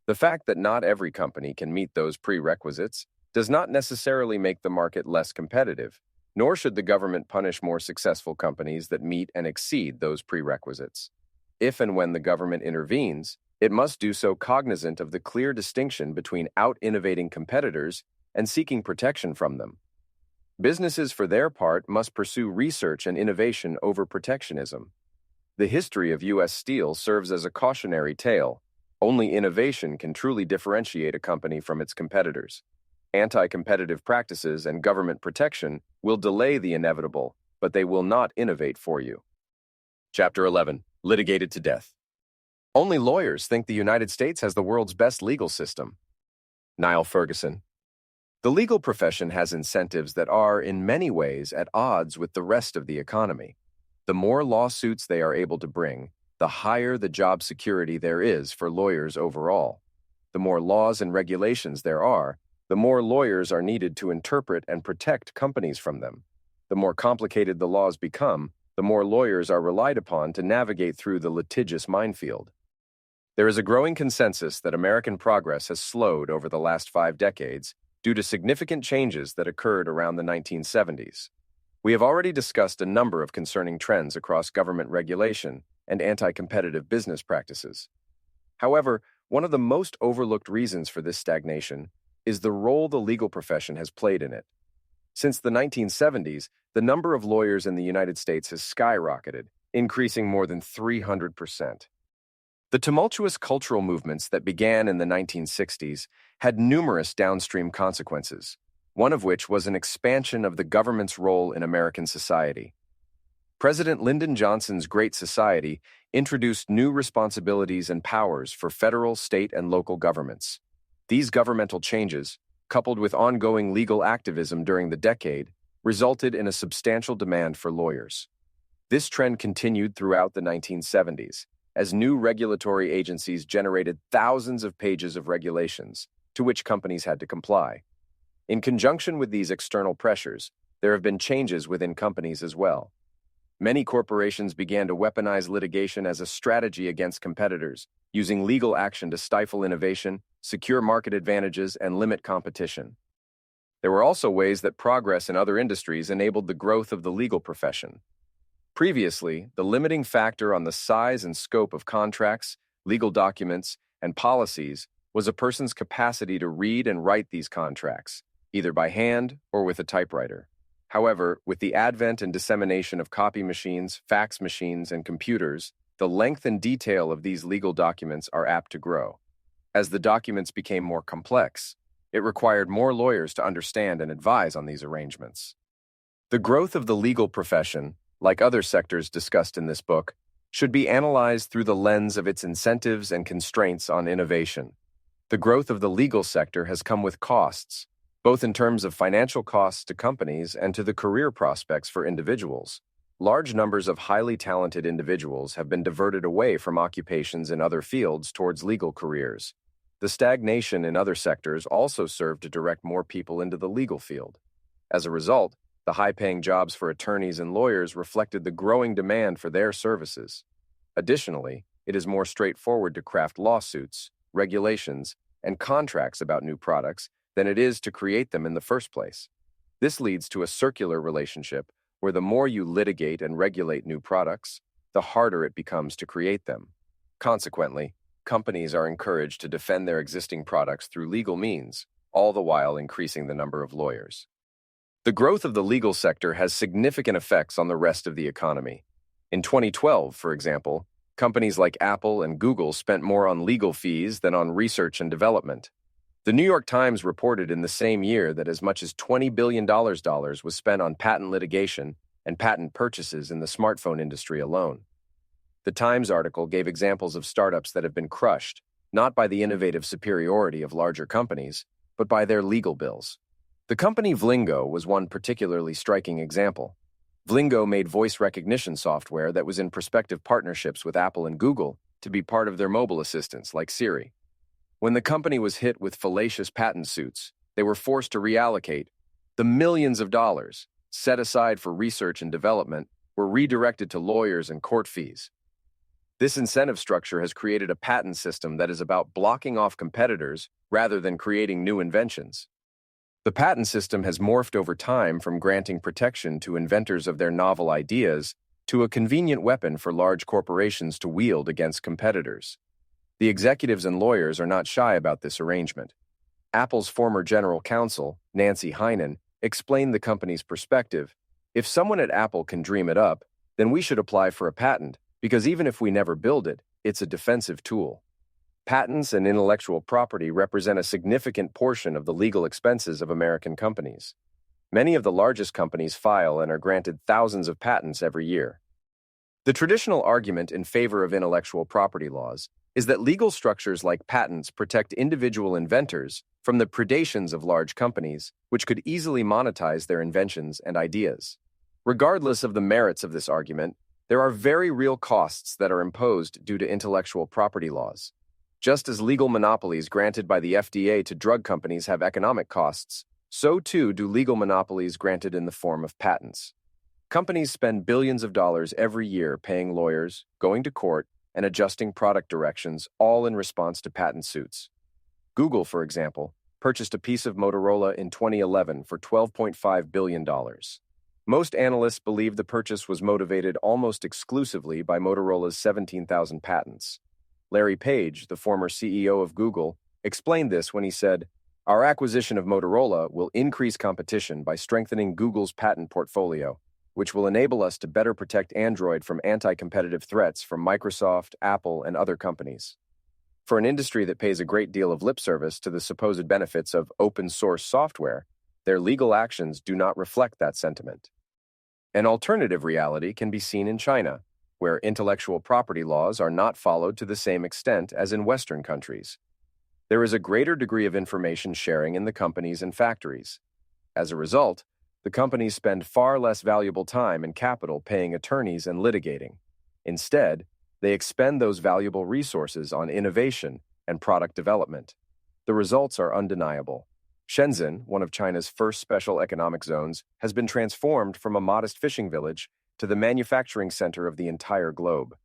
The fact that not every company can meet those prerequisites does not necessarily make the market less competitive, nor should the government punish more successful companies that meet and exceed those prerequisites. If and when the government intervenes, it must do so cognizant of the clear distinction between out-innovating competitors and seeking protection from them. Businesses, for their part, must pursue research and innovation over protectionism. The history of U.S. Steel serves as a cautionary tale. Only innovation can truly differentiate a company from its competitors. Anti-competitive practices and government protection will delay the inevitable, but they will not innovate for you. Chapter 11. Litigated to death. Only lawyers think the United States has the world's best legal system. Niall Ferguson. The legal profession has incentives that are, in many ways, at odds with the rest of the economy. The more lawsuits they are able to bring, the higher the job security there is for lawyers overall. The more laws and regulations there are, the more lawyers are needed to interpret and protect companies from them. The more complicated the laws become, the more lawyers are relied upon to navigate through the litigious minefield. There is a growing consensus that American progress has slowed over the last 5 decades due to significant changes that occurred around the 1970s. We have already discussed a number of concerning trends across government regulation and anti-competitive business practices. However, one of the most overlooked reasons for this stagnation is the role the legal profession has played in it. Since the 1970s, the number of lawyers in the United States has skyrocketed, increasing more than 300%. The tumultuous cultural movements that began in the 1960s had numerous downstream consequences, one of which was an expansion of the government's role in American society. President Lyndon Johnson's Great Society introduced new responsibilities and powers for federal, state, and local governments. These governmental changes, coupled with ongoing legal activism during the decade, resulted in a substantial demand for lawyers. This trend continued throughout the 1970s, as new regulatory agencies generated thousands of pages of regulations, to which companies had to comply. In conjunction with these external pressures, there have been changes within companies as well. Many corporations began to weaponize litigation as a strategy against competitors, using legal action to stifle innovation, secure market advantages, and limit competition. There were also ways that progress in other industries enabled the growth of the legal profession. Previously, the limiting factor on the size and scope of contracts, legal documents, and policies was a person's capacity to read and write these contracts, either by hand or with a typewriter. However, with the advent and dissemination of copy machines, fax machines, and computers, the length and detail of these legal documents are apt to grow. As the documents became more complex, it required more lawyers to understand and advise on these arrangements. The growth of the legal profession, like other sectors discussed in this book, should be analyzed through the lens of its incentives and constraints on innovation. The growth of the legal sector has come with costs, both in terms of financial costs to companies and to the career prospects for individuals. Large numbers of highly talented individuals have been diverted away from occupations in other fields towards legal careers. The stagnation in other sectors also served to direct more people into the legal field. As a result, the high-paying jobs for attorneys and lawyers reflected the growing demand for their services. Additionally, it is more straightforward to craft lawsuits, regulations, and contracts about new products than it is to create them in the first place. This leads to a circular relationship where the more you litigate and regulate new products, the harder it becomes to create them. Consequently, companies are encouraged to defend their existing products through legal means, all the while increasing the number of lawyers. The growth of the legal sector has significant effects on the rest of the economy. In 2012, for example, companies like Apple and Google spent more on legal fees than on research and development. The New York Times reported in the same year that as much as $20 billion was spent on patent litigation and patent purchases in the smartphone industry alone. The Times article gave examples of startups that have been crushed, not by the innovative superiority of larger companies, but by their legal bills. The company Vlingo was one particularly striking example. Vlingo made voice recognition software that was in prospective partnerships with Apple and Google to be part of their mobile assistants like Siri. When the company was hit with fallacious patent suits, they were forced to reallocate. The millions of dollars set aside for research and development were redirected to lawyers and court fees. This incentive structure has created a patent system that is about blocking off competitors rather than creating new inventions. The patent system has morphed over time from granting protection to inventors of their novel ideas to a convenient weapon for large corporations to wield against competitors. The executives and lawyers are not shy about this arrangement. Apple's former general counsel, Nancy Heinen, explained the company's perspective. If someone at Apple can dream it up, then we should apply for a patent, because even if we never build it, it's a defensive tool. Patents and intellectual property represent a significant portion of the legal expenses of American companies. Many of the largest companies file and are granted thousands of patents every year. The traditional argument in favor of intellectual property laws is that legal structures like patents protect individual inventors from the predations of large companies, which could easily monetize their inventions and ideas. Regardless of the merits of this argument, there are very real costs that are imposed due to intellectual property laws. Just as legal monopolies granted by the FDA to drug companies have economic costs, so too do legal monopolies granted in the form of patents. Companies spend billions of dollars every year paying lawyers, going to court, and adjusting product directions, all in response to patent suits. Google, for example, purchased a piece of Motorola in 2011 for $12.5 billion. Most analysts believe the purchase was motivated almost exclusively by Motorola's 17,000 patents. Larry Page, the former CEO of Google, explained this when he said, "Our acquisition of Motorola will increase competition by strengthening Google's patent portfolio, which will enable us to better protect Android from anti-competitive threats from Microsoft, Apple, and other companies." For an industry that pays a great deal of lip service to the supposed benefits of open-source software, their legal actions do not reflect that sentiment. An alternative reality can be seen in China, where intellectual property laws are not followed to the same extent as in Western countries. There is a greater degree of information sharing in the companies and factories. As a result, the companies spend far less valuable time and capital paying attorneys and litigating. Instead, they expend those valuable resources on innovation and product development. The results are undeniable. Shenzhen, one of China's first special economic zones, has been transformed from a modest fishing village to the manufacturing center of the entire globe.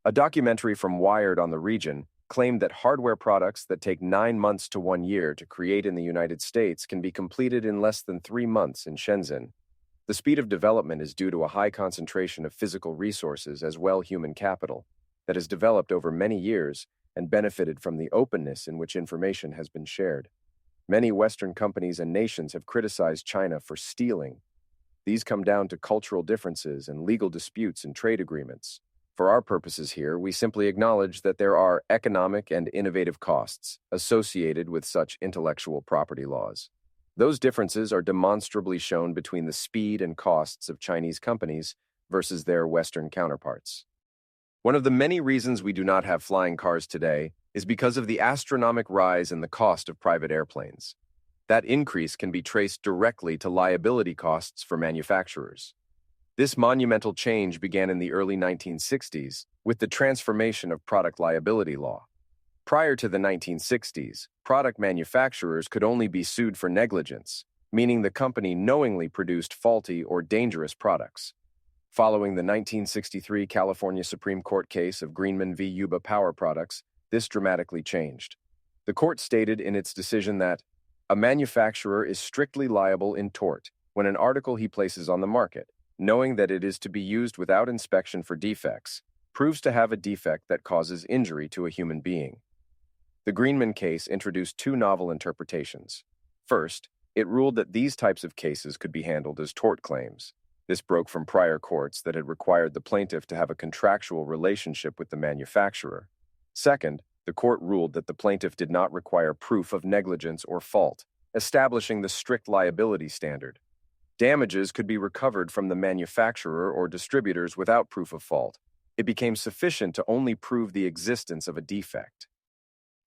A documentary from Wired on the region claimed that hardware products that take 9 months to 1 year to create in the United States can be completed in less than 3 months in Shenzhen. The speed of development is due to a high concentration of physical resources as well human capital that has developed over many years and benefited from the openness in which information has been shared. Many Western companies and nations have criticized China for stealing. These come down to cultural differences and legal disputes and trade agreements. For our purposes here, we simply acknowledge that there are economic and innovative costs associated with such intellectual property laws. Those differences are demonstrably shown between the speed and costs of Chinese companies versus their Western counterparts. One of the many reasons we do not have flying cars today is because of the astronomical rise in the cost of private airplanes. That increase can be traced directly to liability costs for manufacturers. This monumental change began in the early 1960s with the transformation of product liability law. Prior to the 1960s, product manufacturers could only be sued for negligence, meaning the company knowingly produced faulty or dangerous products. Following the 1963 California Supreme Court case of Greenman v. Yuba Power Products, this dramatically changed. The court stated in its decision that a manufacturer is strictly liable in tort when an article he places on the market, knowing that it is to be used without inspection for defects, proves to have a defect that causes injury to a human being. The Greenman case introduced two novel interpretations. First, it ruled that these types of cases could be handled as tort claims. This broke from prior courts that had required the plaintiff to have a contractual relationship with the manufacturer. Second, the court ruled that the plaintiff did not require proof of negligence or fault, establishing the strict liability standard. Damages could be recovered from the manufacturer or distributors without proof of fault. It became sufficient to only prove the existence of a defect.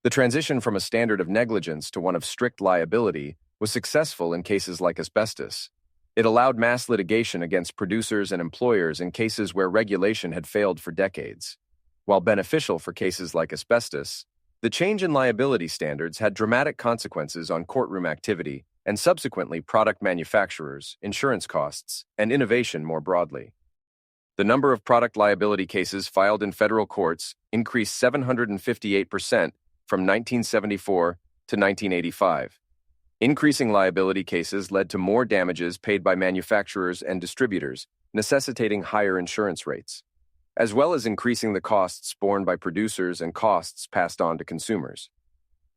The transition from a standard of negligence to one of strict liability was successful in cases like asbestos. It allowed mass litigation against producers and employers in cases where regulation had failed for decades. While beneficial for cases like asbestos, the change in liability standards had dramatic consequences on courtroom activity and subsequently product manufacturers, insurance costs, and innovation more broadly. The number of product liability cases filed in federal courts increased 758% from 1974 to 1985. Increasing liability cases led to more damages paid by manufacturers and distributors, necessitating higher insurance rates, as well as increasing the costs borne by producers and costs passed on to consumers.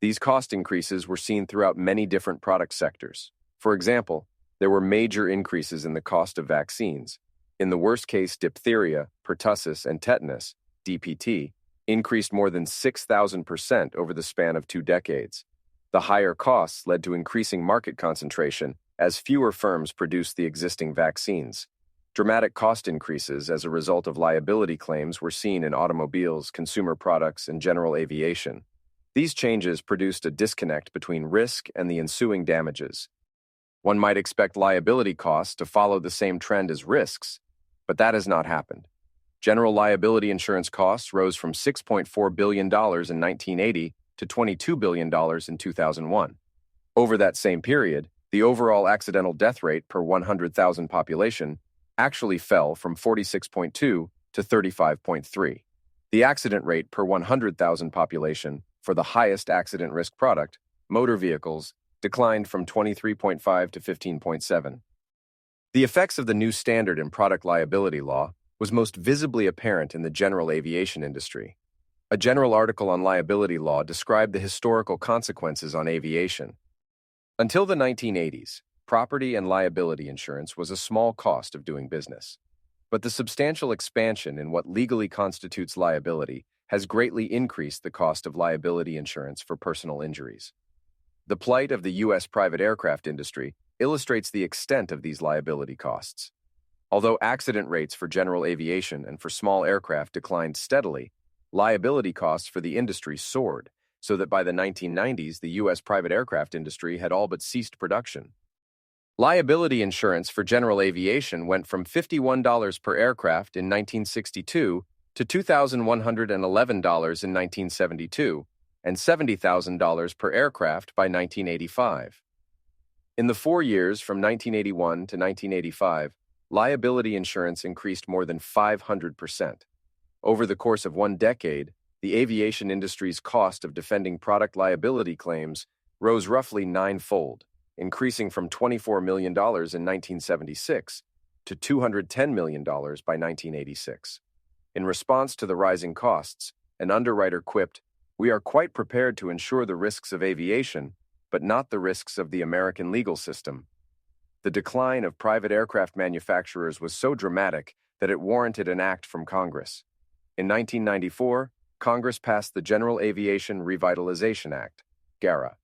These cost increases were seen throughout many different product sectors. For example, there were major increases in the cost of vaccines. In the worst case, diphtheria, pertussis, and tetanus, DPT, increased more than 6,000% over the span of 2 decades. The higher costs led to increasing market concentration as fewer firms produced the existing vaccines. Dramatic cost increases as a result of liability claims were seen in automobiles, consumer products, and general aviation. These changes produced a disconnect between risk and the ensuing damages. One might expect liability costs to follow the same trend as risks, but that has not happened. General liability insurance costs rose from $6.4 billion in 1980 to $22 billion in 2001. Over that same period, the overall accidental death rate per 100,000 population actually fell from 46.2 to 35.3. The accident rate per 100,000 population for the highest accident risk product, motor vehicles, declined from 23.5 to 15.7. The effects of the new standard in product liability law was most visibly apparent in the general aviation industry. A general article on liability law described the historical consequences on aviation. Until the 1980s, property and liability insurance was a small cost of doing business. But the substantial expansion in what legally constitutes liability has greatly increased the cost of liability insurance for personal injuries. The plight of the U.S. private aircraft industry illustrates the extent of these liability costs. Although accident rates for general aviation and for small aircraft declined steadily, liability costs for the industry soared, so that by the 1990s, the U.S. private aircraft industry had all but ceased production. Liability insurance for general aviation went from $51 per aircraft in 1962 to $2,111 in 1972 and $70,000 per aircraft by 1985. In the 4 years from 1981 to 1985, liability insurance increased more than 500%. Over the course of 1 decade, the aviation industry's cost of defending product liability claims rose roughly ninefold, increasing from $24 million in 1976 to $210 million by 1986. In response to the rising costs, an underwriter quipped, "We are quite prepared to insure the risks of aviation, but not the risks of the American legal system." The decline of private aircraft manufacturers was so dramatic that it warranted an act from Congress. In 1994, Congress passed the General Aviation Revitalization Act, GARA.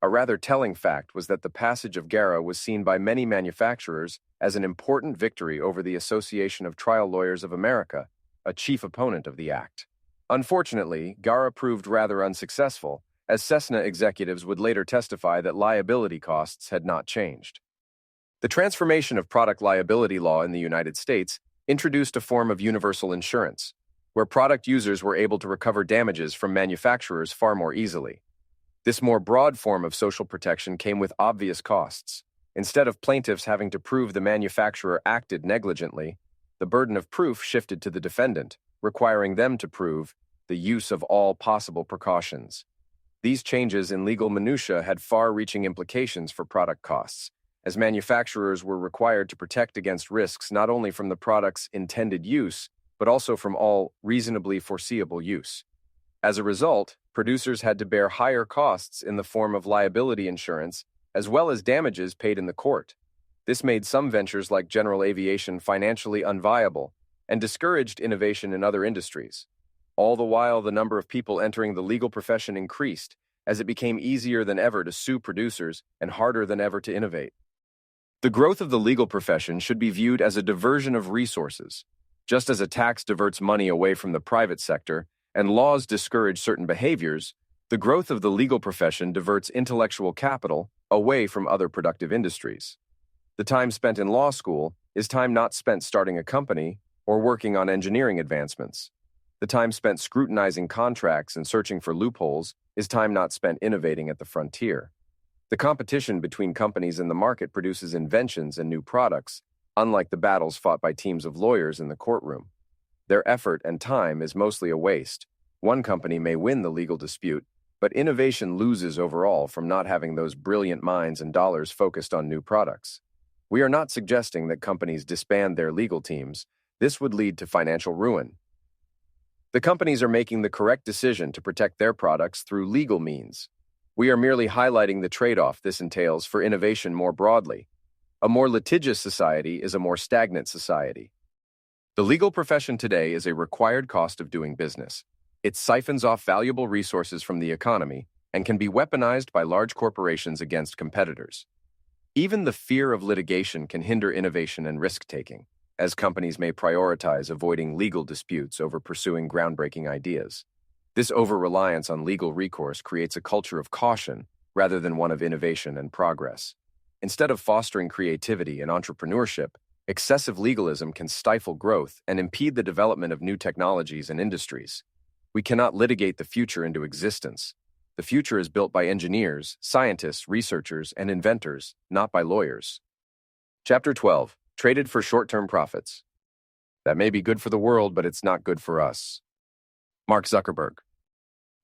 A rather telling fact was that the passage of GARA was seen by many manufacturers as an important victory over the Association of Trial Lawyers of America, a chief opponent of the act. Unfortunately, GARA proved rather unsuccessful, as Cessna executives would later testify that liability costs had not changed. The transformation of product liability law in the United States introduced a form of universal insurance, where product users were able to recover damages from manufacturers far more easily. This more broad form of social protection came with obvious costs. Instead of plaintiffs having to prove the manufacturer acted negligently, the burden of proof shifted to the defendant, requiring them to prove the use of all possible precautions. These changes in legal minutiae had far-reaching implications for product costs, as manufacturers were required to protect against risks not only from the product's intended use, but also from all reasonably foreseeable use. As a result, producers had to bear higher costs in the form of liability insurance, as well as damages paid in the court. This made some ventures like general aviation financially unviable and discouraged innovation in other industries. All the while, the number of people entering the legal profession increased, as it became easier than ever to sue producers and harder than ever to innovate. The growth of the legal profession should be viewed as a diversion of resources. Just as a tax diverts money away from the private sector and laws discourage certain behaviors, the growth of the legal profession diverts intellectual capital away from other productive industries. The time spent in law school is time not spent starting a company or working on engineering advancements. The time spent scrutinizing contracts and searching for loopholes is time not spent innovating at the frontier. The competition between companies in the market produces inventions and new products, unlike the battles fought by teams of lawyers in the courtroom. Their effort and time is mostly a waste. One company may win the legal dispute, but innovation loses overall from not having those brilliant minds and dollars focused on new products. We are not suggesting that companies disband their legal teams. This would lead to financial ruin. The companies are making the correct decision to protect their products through legal means. We are merely highlighting the trade-off this entails for innovation more broadly. A more litigious society is a more stagnant society. The legal profession today is a required cost of doing business. It siphons off valuable resources from the economy and can be weaponized by large corporations against competitors. Even the fear of litigation can hinder innovation and risk-taking, as companies may prioritize avoiding legal disputes over pursuing groundbreaking ideas. This over-reliance on legal recourse creates a culture of caution rather than one of innovation and progress. Instead of fostering creativity and entrepreneurship, excessive legalism can stifle growth and impede the development of new technologies and industries. We cannot litigate the future into existence. The future is built by engineers, scientists, researchers, and inventors, not by lawyers. Chapter 12. Traded for short-term profits. That may be good for the world, but it's not good for us. Mark Zuckerberg.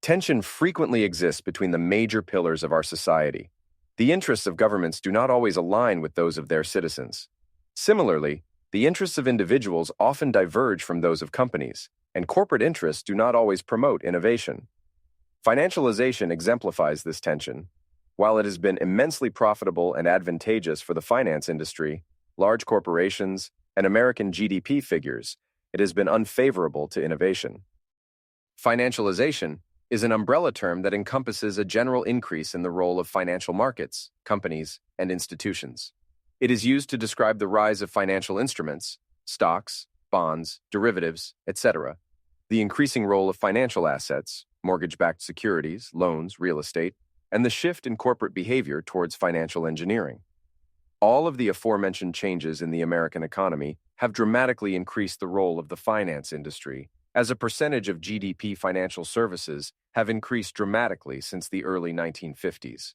Tension frequently exists between the major pillars of our society. The interests of governments do not always align with those of their citizens. Similarly, the interests of individuals often diverge from those of companies, and corporate interests do not always promote innovation. Financialization exemplifies this tension. While it has been immensely profitable and advantageous for the finance industry, large corporations, and American GDP figures, it has been unfavorable to innovation. Financialization is an umbrella term that encompasses a general increase in the role of financial markets, companies, and institutions. It is used to describe the rise of financial instruments, stocks, bonds, derivatives, etc., the increasing role of financial assets, mortgage-backed securities, loans, real estate, and the shift in corporate behavior towards financial engineering. All of the aforementioned changes in the American economy have dramatically increased the role of the finance industry, as a percentage of GDP. Financial services have increased dramatically since the early 1950s.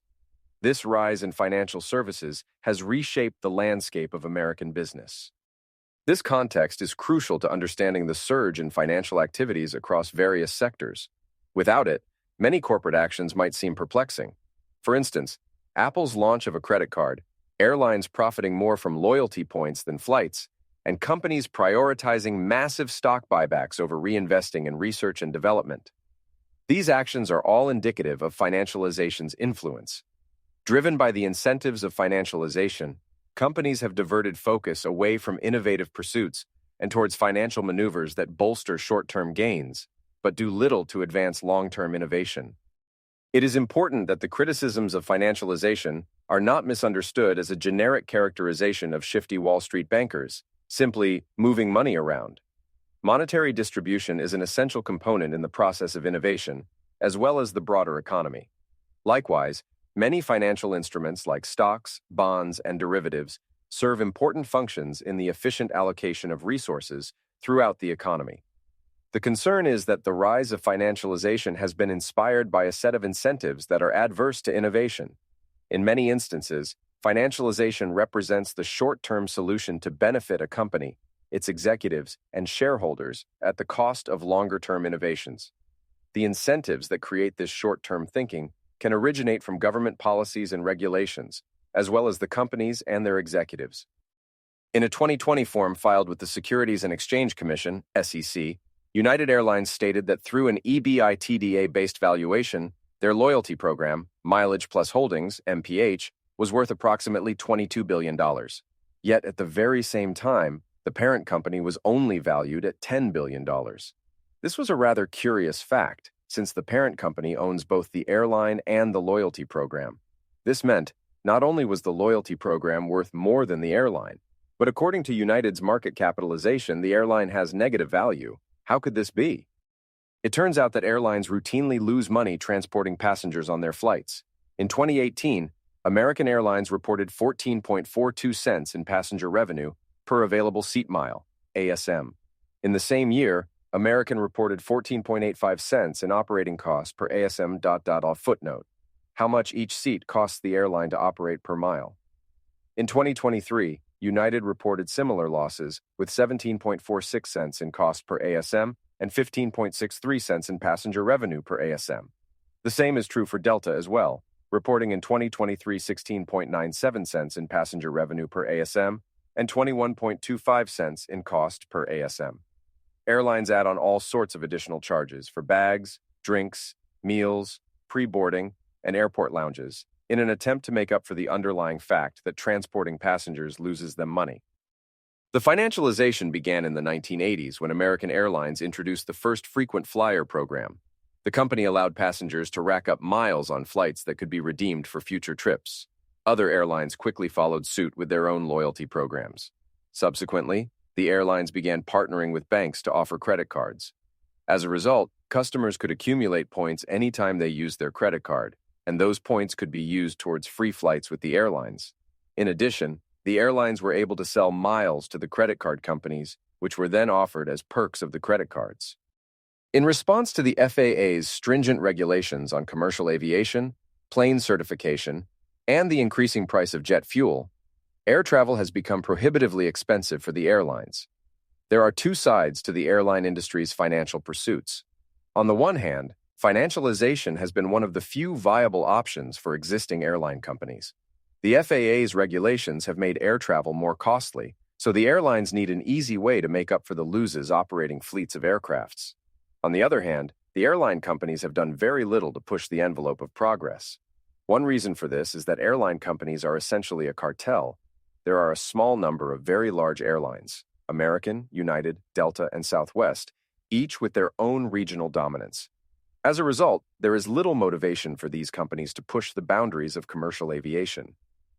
This rise in financial services has reshaped the landscape of American business. This context is crucial to understanding the surge in financial activities across various sectors. Without it, many corporate actions might seem perplexing. For instance, Apple's launch of a credit card, airlines profiting more from loyalty points than flights, and companies prioritizing massive stock buybacks over reinvesting in research and development. These actions are all indicative of financialization's influence. Driven by the incentives of financialization, companies have diverted focus away from innovative pursuits and towards financial maneuvers that bolster short-term gains, but do little to advance long-term innovation. It is important that the criticisms of financialization are not misunderstood as a generic characterization of shifty Wall Street bankers, simply moving money around. Monetary distribution is an essential component in the process of innovation, as well as the broader economy. Likewise, many financial instruments like stocks, bonds, and derivatives serve important functions in the efficient allocation of resources throughout the economy. The concern is that the rise of financialization has been inspired by a set of incentives that are adverse to innovation. In many instances, financialization represents the short-term solution to benefit a company, its executives, and shareholders at the cost of longer-term innovations. The incentives that create this short-term thinking can originate from government policies and regulations, as well as the companies and their executives. In a 2020 form filed with the Securities and Exchange Commission, SEC, United Airlines stated that through an EBITDA-based valuation, their loyalty program, Mileage Plus Holdings, MPH, was worth approximately $22 billion. Yet at the very same time, the parent company was only valued at $10 billion. This was a rather curious fact, since the parent company owns both the airline and the loyalty program. This meant not only was the loyalty program worth more than the airline, but according to United's market capitalization, the airline has negative value. How could this be? It turns out that airlines routinely lose money transporting passengers on their flights. In 2018, American Airlines reported 14.42 cents in passenger revenue per available seat mile, ASM. In the same year, American reported 14.85 cents in operating costs per ASM. Off footnote. How much each seat costs the airline to operate per mile. In 2023, United reported similar losses with 17.46 cents in cost per ASM and 15.63 cents in passenger revenue per ASM. The same is true for Delta as well, reporting in 2023 16.97 cents in passenger revenue per ASM and 21.25 cents in cost per ASM. Airlines add on all sorts of additional charges for bags, drinks, meals, pre-boarding, and airport lounges in an attempt to make up for the underlying fact that transporting passengers loses them money. The financialization began in the 1980s when American Airlines introduced the first frequent flyer program. The company allowed passengers to rack up miles on flights that could be redeemed for future trips. Other airlines quickly followed suit with their own loyalty programs. Subsequently, the airlines began partnering with banks to offer credit cards. As a result, customers could accumulate points anytime they used their credit card, and those points could be used towards free flights with the airlines. In addition, the airlines were able to sell miles to the credit card companies, which were then offered as perks of the credit cards. In response to the FAA's stringent regulations on commercial aviation, plane certification, and the increasing price of jet fuel, air travel has become prohibitively expensive for the airlines. There are two sides to the airline industry's financial pursuits. On the one hand, financialization has been one of the few viable options for existing airline companies. The FAA's regulations have made air travel more costly, so the airlines need an easy way to make up for the losses operating fleets of aircrafts. On the other hand, the airline companies have done very little to push the envelope of progress. One reason for this is that airline companies are essentially a cartel. There are a small number of very large airlines, American, United, Delta, and Southwest, each with their own regional dominance. As a result, there is little motivation for these companies to push the boundaries of commercial aviation.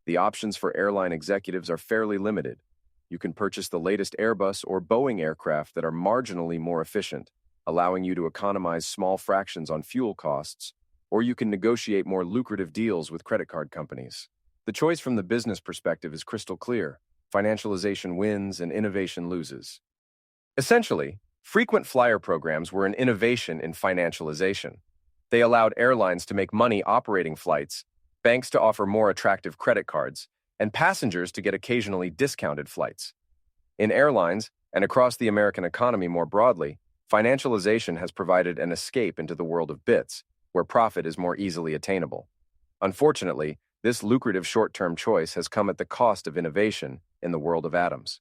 The options for airline executives are fairly limited. You can purchase the latest Airbus or Boeing aircraft that are marginally more efficient, allowing you to economize small fractions on fuel costs, or you can negotiate more lucrative deals with credit card companies. The choice from the business perspective is crystal clear. Financialization wins and innovation loses. Essentially, frequent flyer programs were an innovation in financialization. They allowed airlines to make money operating flights, banks to offer more attractive credit cards, and passengers to get occasionally discounted flights. In airlines, and across the American economy more broadly, financialization has provided an escape into the world of bits, where profit is more easily attainable. Unfortunately, this lucrative short-term choice has come at the cost of innovation in the world of atoms.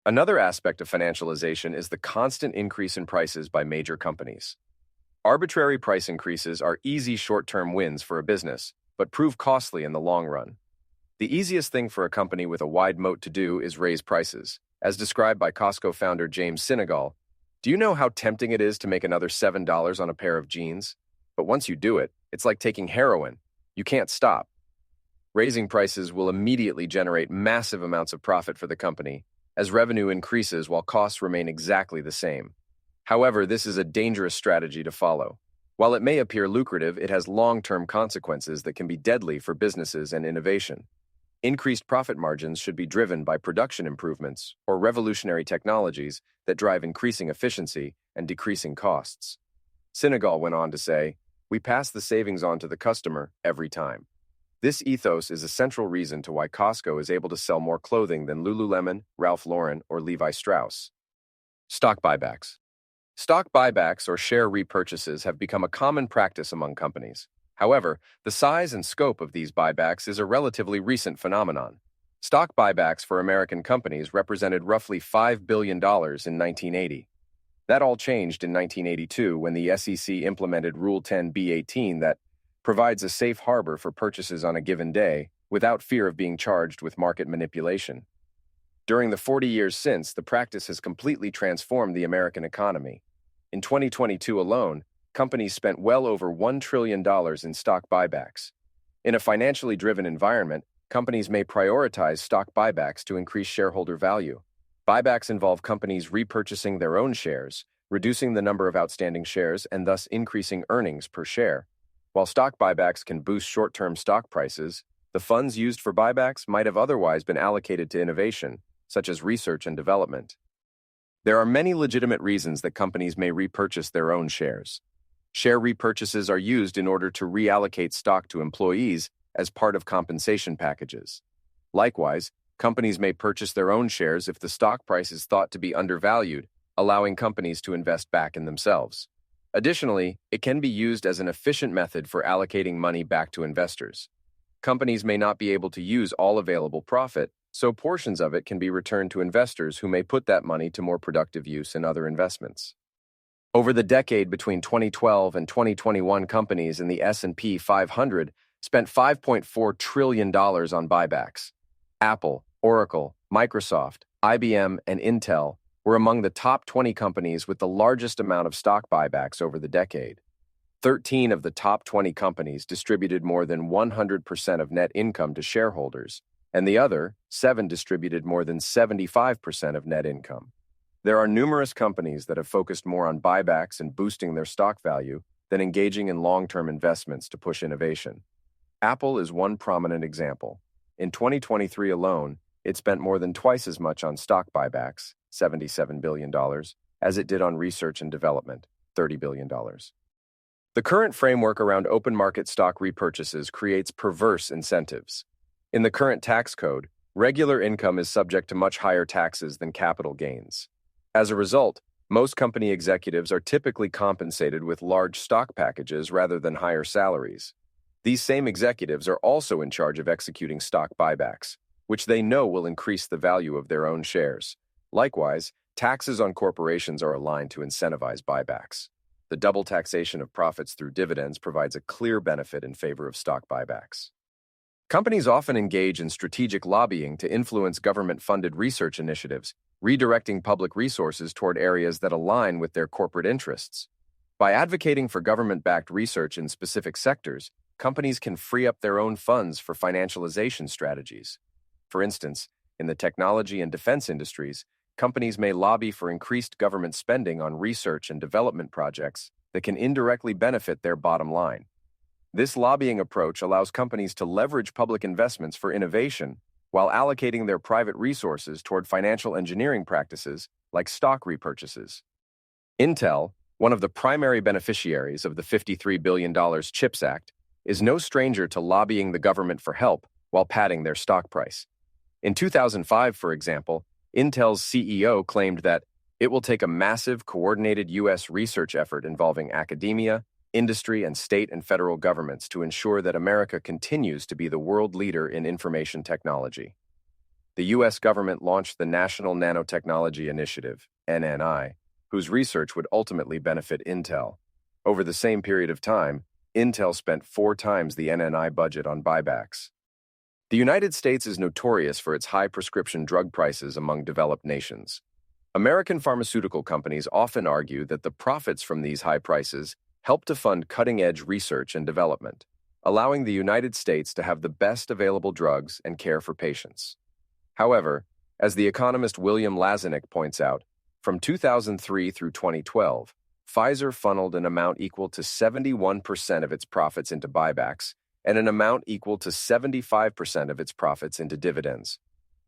Another aspect of financialization is the constant increase in prices by major companies. Arbitrary price increases are easy short-term wins for a business, but prove costly in the long run. The easiest thing for a company with a wide moat to do is raise prices. As described by Costco founder James Sinegal, do you know how tempting it is to make another $7 on a pair of jeans? But once you do it, it's like taking heroin. You can't stop. Raising prices will immediately generate massive amounts of profit for the company, as revenue increases while costs remain exactly the same. However, this is a dangerous strategy to follow. While it may appear lucrative, it has long-term consequences that can be deadly for businesses and innovation. Increased profit margins should be driven by production improvements or revolutionary technologies that drive increasing efficiency and decreasing costs. Sinegal went on to say, "We pass the savings on to the customer every time." This ethos is a central reason to why Costco is able to sell more clothing than Lululemon, Ralph Lauren, or Levi Strauss. Stock buybacks. Stock buybacks or share repurchases have become a common practice among companies. However, the size and scope of these buybacks is a relatively recent phenomenon. Stock buybacks for American companies represented roughly $5 billion in 1980. That all changed in 1982 when the SEC implemented Rule 10b-18 that provides a safe harbor for purchases on a given day without fear of being charged with market manipulation. During the 40 years since, the practice has completely transformed the American economy. In 2022 alone, companies spent well over $1 trillion in stock buybacks. In a financially driven environment, companies may prioritize stock buybacks to increase shareholder value. Buybacks involve companies repurchasing their own shares, reducing the number of outstanding shares and thus increasing earnings per share. While stock buybacks can boost short-term stock prices, the funds used for buybacks might have otherwise been allocated to innovation, such as research and development. There are many legitimate reasons that companies may repurchase their own shares. Share repurchases are used in order to reallocate stock to employees as part of compensation packages. Likewise, companies may purchase their own shares if the stock price is thought to be undervalued, allowing companies to invest back in themselves. Additionally, it can be used as an efficient method for allocating money back to investors. Companies may not be able to use all available profit, so portions of it can be returned to investors who may put that money to more productive use in other investments. Over the decade between 2012 and 2021, companies in the S&P 500 spent $5.4 trillion on buybacks. Apple, Oracle, Microsoft, IBM, and Intel were among the top 20 companies with the largest amount of stock buybacks over the decade. 13 of the top 20 companies distributed more than 100% of net income to shareholders, and the other 7 distributed more than 75% of net income. There are numerous companies that have focused more on buybacks and boosting their stock value than engaging in long-term investments to push innovation. Apple is one prominent example. In 2023 alone, it spent more than twice as much on stock buybacks, $77 billion, as it did on research and development, $30 billion. The current framework around open market stock repurchases creates perverse incentives. In the current tax code, regular income is subject to much higher taxes than capital gains. As a result, most company executives are typically compensated with large stock packages rather than higher salaries. These same executives are also in charge of executing stock buybacks, which they know will increase the value of their own shares. Likewise, taxes on corporations are aligned to incentivize buybacks. The double taxation of profits through dividends provides a clear benefit in favor of stock buybacks. Companies often engage in strategic lobbying to influence government-funded research initiatives, redirecting public resources toward areas that align with their corporate interests. By advocating for government-backed research in specific sectors, companies can free up their own funds for financialization strategies. For instance, in the technology and defense industries, companies may lobby for increased government spending on research and development projects that can indirectly benefit their bottom line. This lobbying approach allows companies to leverage public investments for innovation while allocating their private resources toward financial engineering practices like stock repurchases. Intel, one of the primary beneficiaries of the $53 billion CHIPS Act, is no stranger to lobbying the government for help while padding their stock price. In 2005, for example, Intel's CEO claimed that it will take a massive, coordinated U.S. research effort involving academia, industry, and state and federal governments to ensure that America continues to be the world leader in information technology. The U.S. government launched the National Nanotechnology Initiative, NNI, whose research would ultimately benefit Intel. Over the same period of time, Intel spent 4 times the NNI budget on buybacks. The United States is notorious for its high prescription drug prices among developed nations. American pharmaceutical companies often argue that the profits from these high prices help to fund cutting-edge research and development, allowing the United States to have the best available drugs and care for patients. However, as the economist William Lazanick points out, from 2003 through 2012, Pfizer funneled an amount equal to 71% of its profits into buybacks and an amount equal to 75% of its profits into dividends.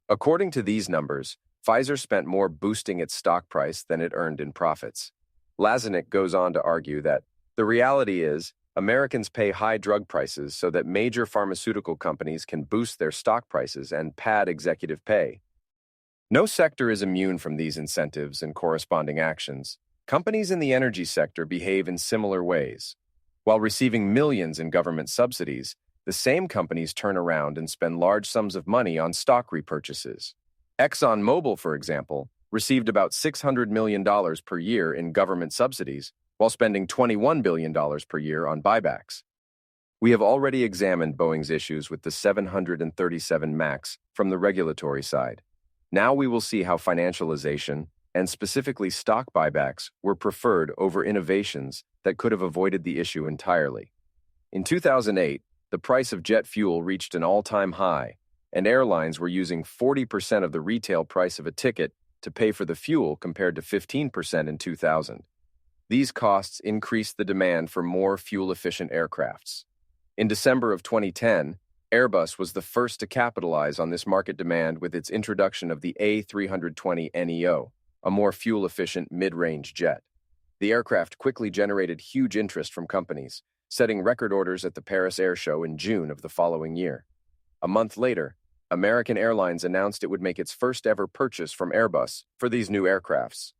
According to these numbers, Pfizer spent more boosting its stock price than it earned in profits. Lazanick goes on to argue that the reality is Americans pay high drug prices so that major pharmaceutical companies can boost their stock prices and pad executive pay. No sector is immune from these incentives and corresponding actions. Companies in the energy sector behave in similar ways. While receiving millions in government subsidies, the same companies turn around and spend large sums of money on stock repurchases. ExxonMobil, for example, received about $600 million per year in government subsidies, while spending $21 billion per year on buybacks. We have already examined Boeing's issues with the 737 MAX from the regulatory side. Now we will see how financialization, and specifically stock buybacks, were preferred over innovations that could have avoided the issue entirely. In 2008, the price of jet fuel reached an all-time high, and airlines were using 40% of the retail price of a ticket to pay for the fuel compared to 15% in 2000. These costs increased the demand for more fuel-efficient aircrafts. In December of 2010, Airbus was the first to capitalize on this market demand with its introduction of the A320neo, a more fuel-efficient mid-range jet. The aircraft quickly generated huge interest from companies, setting record orders at the Paris Air Show in June of the following year. A month later, American Airlines announced it would make its first-ever purchase from Airbus for these new aircrafts.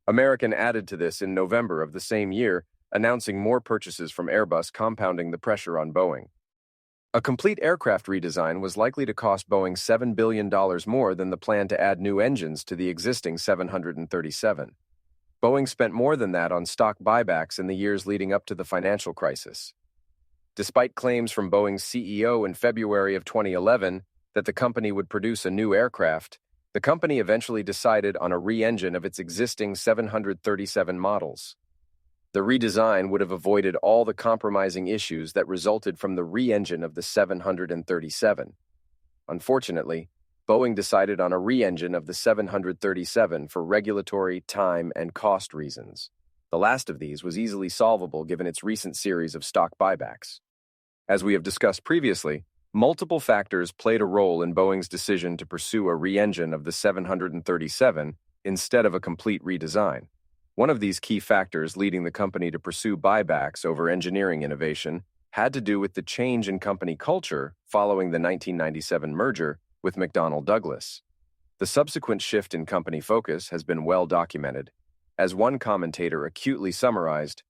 American added to this in November of the same year, announcing more purchases from Airbus, compounding the pressure on Boeing. A complete aircraft redesign was likely to cost Boeing $7 billion more than the plan to add new engines to the existing 737. Boeing spent more than that on stock buybacks in the years leading up to the financial crisis. Despite claims from Boeing's CEO in February of 2011 that the company would produce a new aircraft, the company eventually decided on a re-engine of its existing 737 models. The redesign would have avoided all the compromising issues that resulted from the re-engine of the 737. Unfortunately, Boeing decided on a re-engine of the 737 for regulatory, time, and cost reasons. The last of these was easily solvable given its recent series of stock buybacks. As we have discussed previously, multiple factors played a role in Boeing's decision to pursue a re-engine of the 737 instead of a complete redesign. One of these key factors leading the company to pursue buybacks over engineering innovation had to do with the change in company culture following the 1997 merger with McDonnell Douglas. The subsequent shift in company focus has been well documented. As one commentator acutely summarized,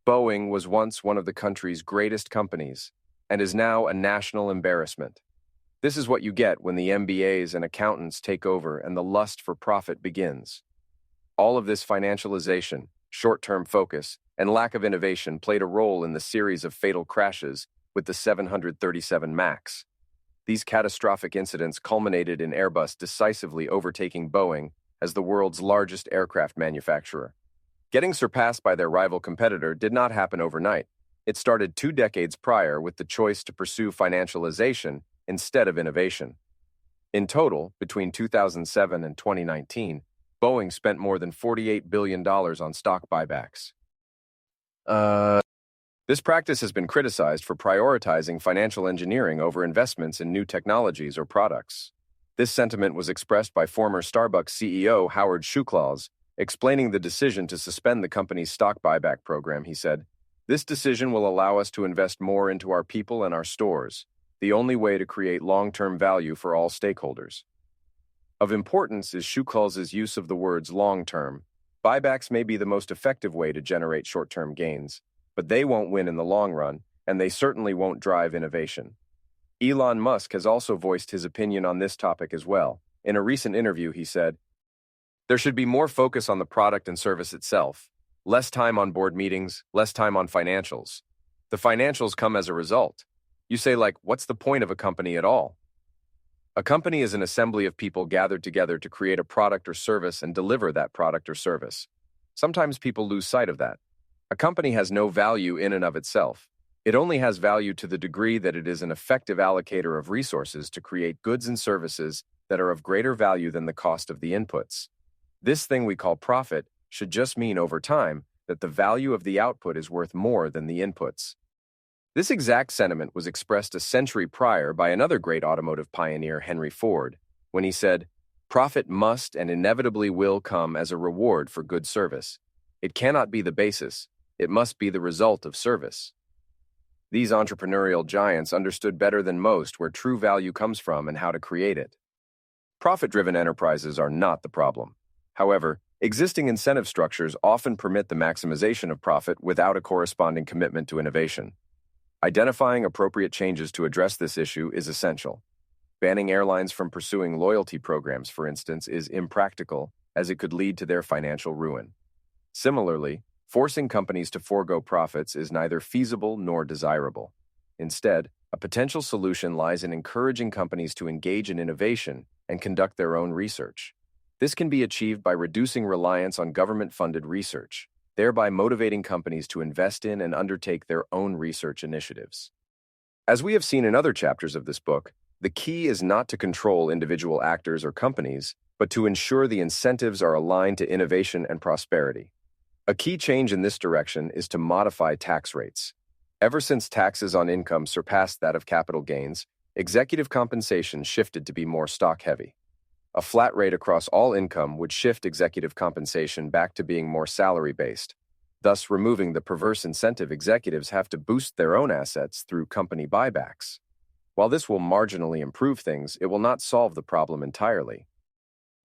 Boeing was once one of the country's greatest companies and is now a national embarrassment. This is what you get when the MBAs and accountants take over and the lust for profit begins. All of this financialization, short-term focus, and lack of innovation played a role in the series of fatal crashes with the 737 MAX. These catastrophic incidents culminated in Airbus decisively overtaking Boeing as the world's largest aircraft manufacturer. Getting surpassed by their rival competitor did not happen overnight. It started 2 decades prior with the choice to pursue financialization instead of innovation. In total, between 2007 and 2019, Boeing spent more than $48 billion on stock buybacks. This practice has been criticized for prioritizing financial engineering over investments in new technologies or products. This sentiment was expressed by former Starbucks CEO Howard Schuklas, explaining the decision to suspend the company's stock buyback program. He said, "This decision will allow us to invest more into our people and our stores, the only way to create long-term value for all stakeholders." Of importance is Schuklz's use of the words long-term. Buybacks may be the most effective way to generate short-term gains, but they won't win in the long run, and they certainly won't drive innovation. Elon Musk has also voiced his opinion on this topic as well. In a recent interview, he said, "There should be more focus on the product and service itself, less time on board meetings, less time on financials. The financials come as a result. You say, like, what's the point of a company at all? A company is an assembly of people gathered together to create a product or service and deliver that product or service. Sometimes people lose sight of that. A company has no value in and of itself. It only has value to the degree that it is an effective allocator of resources to create goods and services that are of greater value than the cost of the inputs. This thing we call profit should just mean over time that the value of the output is worth more than the inputs." This exact sentiment was expressed a century prior by another great automotive pioneer, Henry Ford, when he said, "Profit must and inevitably will come as a reward for good service. It cannot be the basis, it must be the result of service." These entrepreneurial giants understood better than most where true value comes from and how to create it. Profit-driven enterprises are not the problem. However, existing incentive structures often permit the maximization of profit without a corresponding commitment to innovation. Identifying appropriate changes to address this issue is essential. Banning airlines from pursuing loyalty programs, for instance, is impractical, as it could lead to their financial ruin. Similarly, forcing companies to forego profits is neither feasible nor desirable. Instead, a potential solution lies in encouraging companies to engage in innovation and conduct their own research. This can be achieved by reducing reliance on government-funded research, thereby motivating companies to invest in and undertake their own research initiatives. As we have seen in other chapters of this book, the key is not to control individual actors or companies, but to ensure the incentives are aligned to innovation and prosperity. A key change in this direction is to modify tax rates. Ever since taxes on income surpassed that of capital gains, executive compensation shifted to be more stock-heavy. A flat rate across all income would shift executive compensation back to being more salary-based, thus removing the perverse incentive executives have to boost their own assets through company buybacks. While this will marginally improve things, it will not solve the problem entirely.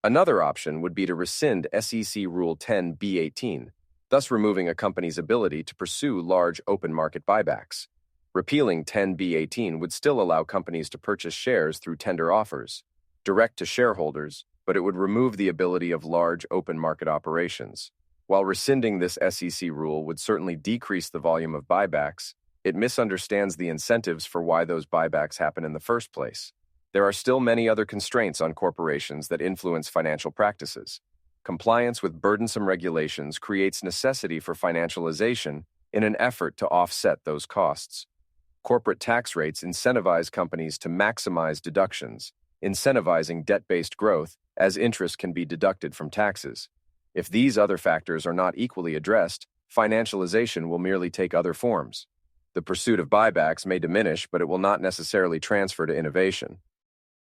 Another option would be to rescind SEC Rule 10b-18, thus removing a company's ability to pursue large open market buybacks. Repealing 10b-18 would still allow companies to purchase shares through tender offers, direct to shareholders, but it would remove the ability of large open market operations. While rescinding this SEC rule would certainly decrease the volume of buybacks, it misunderstands the incentives for why those buybacks happen in the first place. There are still many other constraints on corporations that influence financial practices. Compliance with burdensome regulations creates necessity for financialization in an effort to offset those costs. Corporate tax rates incentivize companies to maximize deductions, incentivizing debt-based growth as interest can be deducted from taxes. If these other factors are not equally addressed, financialization will merely take other forms. The pursuit of buybacks may diminish, but it will not necessarily transfer to innovation.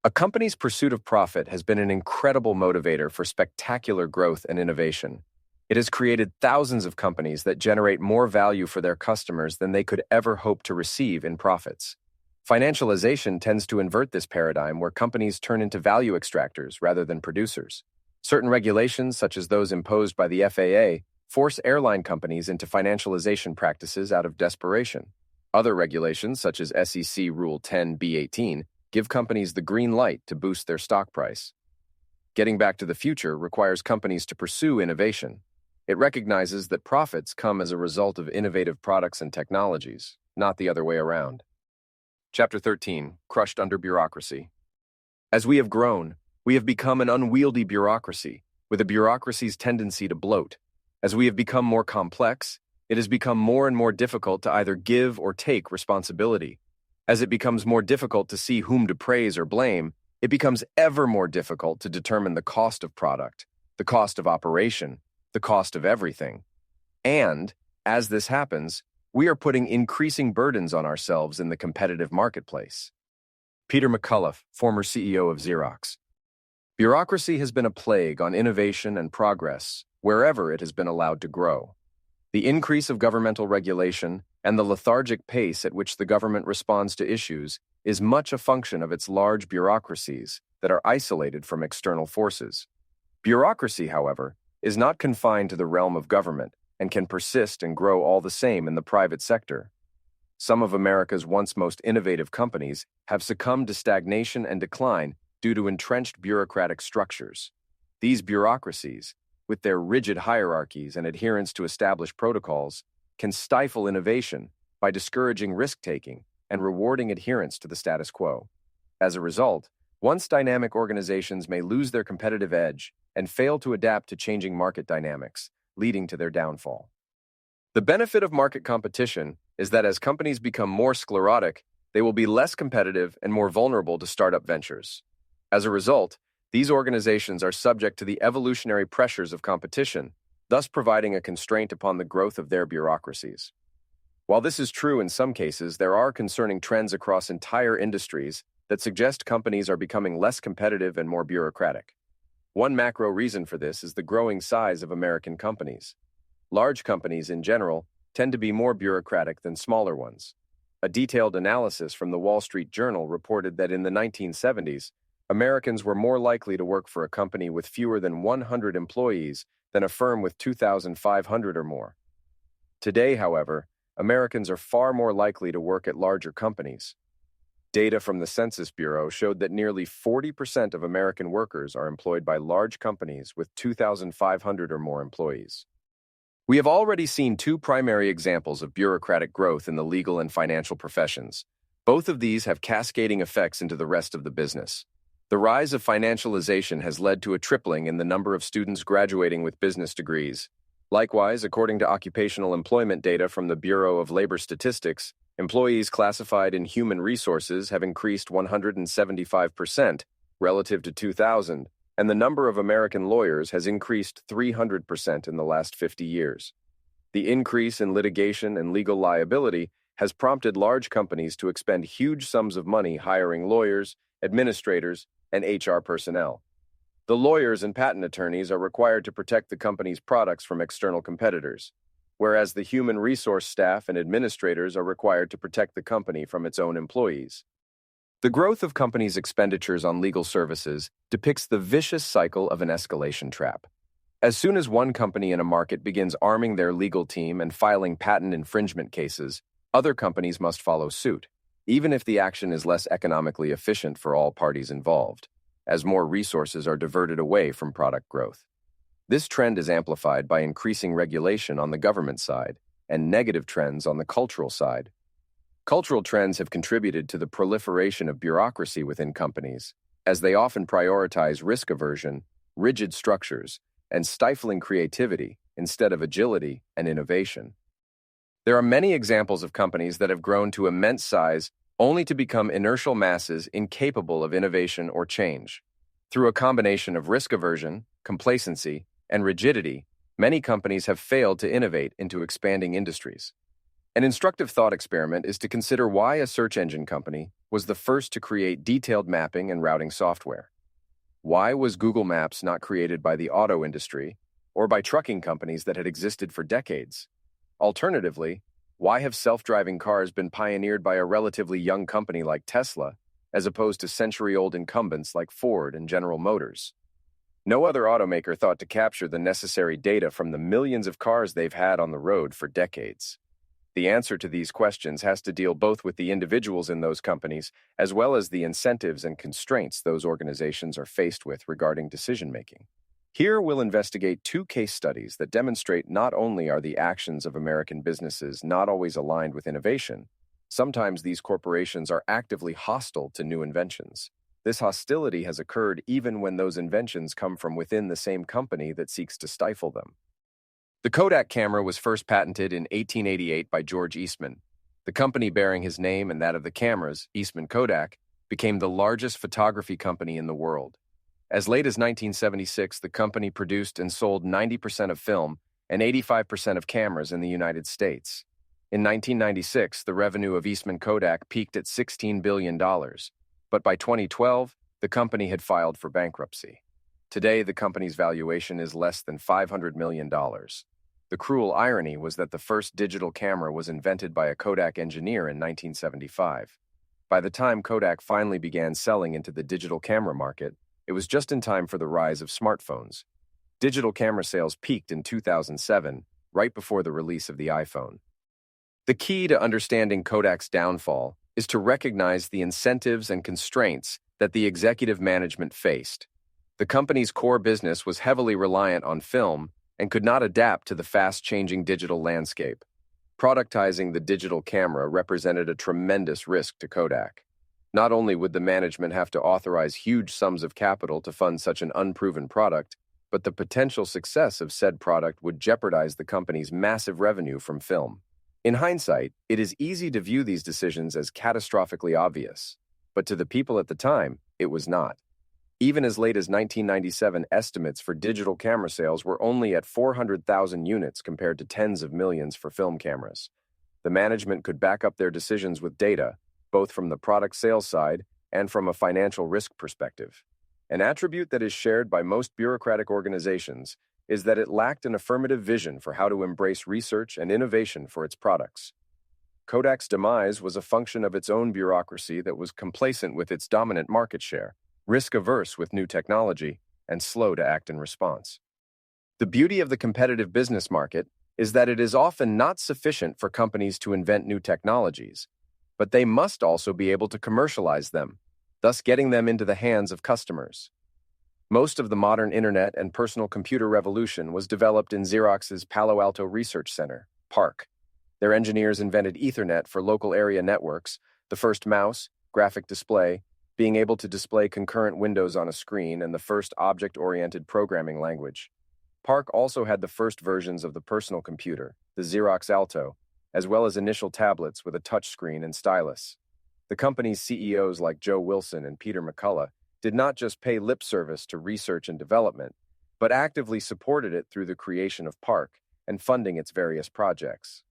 A company's pursuit of profit has been an incredible motivator for spectacular growth and innovation. It has created thousands of companies that generate more value for their customers than they could ever hope to receive in profits. Financialization tends to invert this paradigm where companies turn into value extractors rather than producers. Certain regulations, such as those imposed by the FAA, force airline companies into financialization practices out of desperation. Other regulations, such as SEC Rule 10b-18, give companies the green light to boost their stock price. Getting back to the future requires companies to pursue innovation. It recognizes that profits come as a result of innovative products and technologies, not the other way around. Chapter 13, Crushed Under Bureaucracy. As we have grown, we have become an unwieldy bureaucracy, with a bureaucracy's tendency to bloat. As we have become more complex, it has become more and more difficult to either give or take responsibility. As it becomes more difficult to see whom to praise or blame, it becomes ever more difficult to determine the cost of product, the cost of operation, the cost of everything. And, as this happens, we are putting increasing burdens on ourselves in the competitive marketplace. Peter McCullough, former CEO of Xerox. Bureaucracy has been a plague on innovation and progress wherever it has been allowed to grow. The increase of governmental regulation and the lethargic pace at which the government responds to issues is much a function of its large bureaucracies that are isolated from external forces. Bureaucracy, however, is not confined to the realm of government and can persist and grow all the same in the private sector. Some of America's once most innovative companies have succumbed to stagnation and decline due to entrenched bureaucratic structures. These bureaucracies, with their rigid hierarchies and adherence to established protocols, can stifle innovation by discouraging risk-taking and rewarding adherence to the status quo. As a result, once dynamic organizations may lose their competitive edge and fail to adapt to changing market dynamics, leading to their downfall. The benefit of market competition is that as companies become more sclerotic, they will be less competitive and more vulnerable to startup ventures. As a result, these organizations are subject to the evolutionary pressures of competition, thus providing a constraint upon the growth of their bureaucracies. While this is true in some cases, there are concerning trends across entire industries that suggest companies are becoming less competitive and more bureaucratic. One macro reason for this is the growing size of American companies. Large companies, in general, tend to be more bureaucratic than smaller ones. A detailed analysis from the Wall Street Journal reported that in the 1970s, Americans were more likely to work for a company with fewer than 100 employees than a firm with 2,500 or more. Today, however, Americans are far more likely to work at larger companies. Data from the Census Bureau showed that nearly 40% of American workers are employed by large companies with 2,500 or more employees. We have already seen two primary examples of bureaucratic growth in the legal and financial professions. Both of these have cascading effects into the rest of the business. The rise of financialization has led to a tripling in the number of students graduating with business degrees. Likewise, according to occupational employment data from the Bureau of Labor Statistics, employees classified in human resources have increased 175% relative to 2000, and the number of American lawyers has increased 300% in the last 50 years. The increase in litigation and legal liability has prompted large companies to expend huge sums of money hiring lawyers, administrators, and HR personnel. The lawyers and patent attorneys are required to protect the company's products from external competitors, whereas the human resource staff and administrators are required to protect the company from its own employees. The growth of companies' expenditures on legal services depicts the vicious cycle of an escalation trap. As soon as one company in a market begins arming their legal team and filing patent infringement cases, other companies must follow suit, even if the action is less economically efficient for all parties involved, as more resources are diverted away from product growth. This trend is amplified by increasing regulation on the government side and negative trends on the cultural side. Cultural trends have contributed to the proliferation of bureaucracy within companies, as they often prioritize risk aversion, rigid structures, and stifling creativity instead of agility and innovation. There are many examples of companies that have grown to immense size only to become inertial masses incapable of innovation or change. Through a combination of risk aversion, complacency, and rigidity, many companies have failed to innovate into expanding industries. An instructive thought experiment is to consider why a search engine company was the first to create detailed mapping and routing software. Why was Google Maps not created by the auto industry or by trucking companies that had existed for decades? Alternatively, why have self-driving cars been pioneered by a relatively young company like Tesla, as opposed to century-old incumbents like Ford and General Motors? No other automaker thought to capture the necessary data from the millions of cars they've had on the road for decades. The answer to these questions has to deal both with the individuals in those companies as well as the incentives and constraints those organizations are faced with regarding decision-making. Here we'll investigate two case studies that demonstrate not only are the actions of American businesses not always aligned with innovation, sometimes these corporations are actively hostile to new inventions. This hostility has occurred even when those inventions come from within the same company that seeks to stifle them. The Kodak camera was first patented in 1888 by George Eastman. The company bearing his name and that of the cameras, Eastman Kodak, became the largest photography company in the world. As late as 1976, the company produced and sold 90% of film and 85% of cameras in the United States. In 1996, the revenue of Eastman Kodak peaked at $16 billion, but by 2012, the company had filed for bankruptcy. Today, the company's valuation is less than $500 million. The cruel irony was that the first digital camera was invented by a Kodak engineer in 1975. By the time Kodak finally began selling into the digital camera market, it was just in time for the rise of smartphones. Digital camera sales peaked in 2007, right before the release of the iPhone. The key to understanding Kodak's downfall is to recognize the incentives and constraints that the executive management faced. The company's core business was heavily reliant on film and could not adapt to the fast-changing digital landscape. Productizing the digital camera represented a tremendous risk to Kodak. Not only would the management have to authorize huge sums of capital to fund such an unproven product, but the potential success of said product would jeopardize the company's massive revenue from film. In hindsight, it is easy to view these decisions as catastrophically obvious, but to the people at the time, it was not. Even as late as 1997, estimates for digital camera sales were only at 400,000 units compared to tens of millions for film cameras. The management could back up their decisions with data, both from the product sales side and from a financial risk perspective. An attribute that is shared by most bureaucratic organizations is that it lacked an affirmative vision for how to embrace research and innovation for its products. Kodak's demise was a function of its own bureaucracy that was complacent with its dominant market share, risk-averse with new technology, and slow to act in response. The beauty of the competitive business market is that it is often not sufficient for companies to invent new technologies, but they must also be able to commercialize them, thus getting them into the hands of customers. Most of the modern internet and personal computer revolution was developed in Xerox's Palo Alto Research Center, PARC. Their engineers invented Ethernet for local area networks, the first mouse, graphic display, being able to display concurrent windows on a screen, and the first object-oriented programming language. PARC also had the first versions of the personal computer, the Xerox Alto, as well as initial tablets with a touchscreen and stylus. The company's CEOs like Joe Wilson and Peter McCullough did not just pay lip service to research and development, but actively supported it through the creation of PARC and funding its various projects.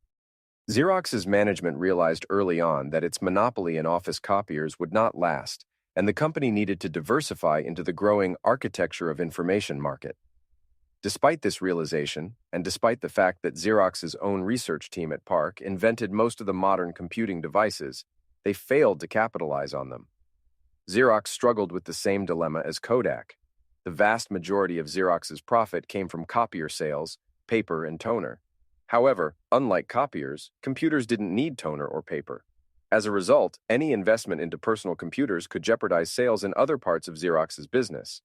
Xerox's management realized early on that its monopoly in office copiers would not last, and the company needed to diversify into the growing architecture of information market. Despite this realization, and despite the fact that Xerox's own research team at PARC invented most of the modern computing devices, they failed to capitalize on them. Xerox struggled with the same dilemma as Kodak. The vast majority of Xerox's profit came from copier sales, paper, and toner. However, unlike copiers, computers didn't need toner or paper. As a result, any investment into personal computers could jeopardize sales in other parts of Xerox's business.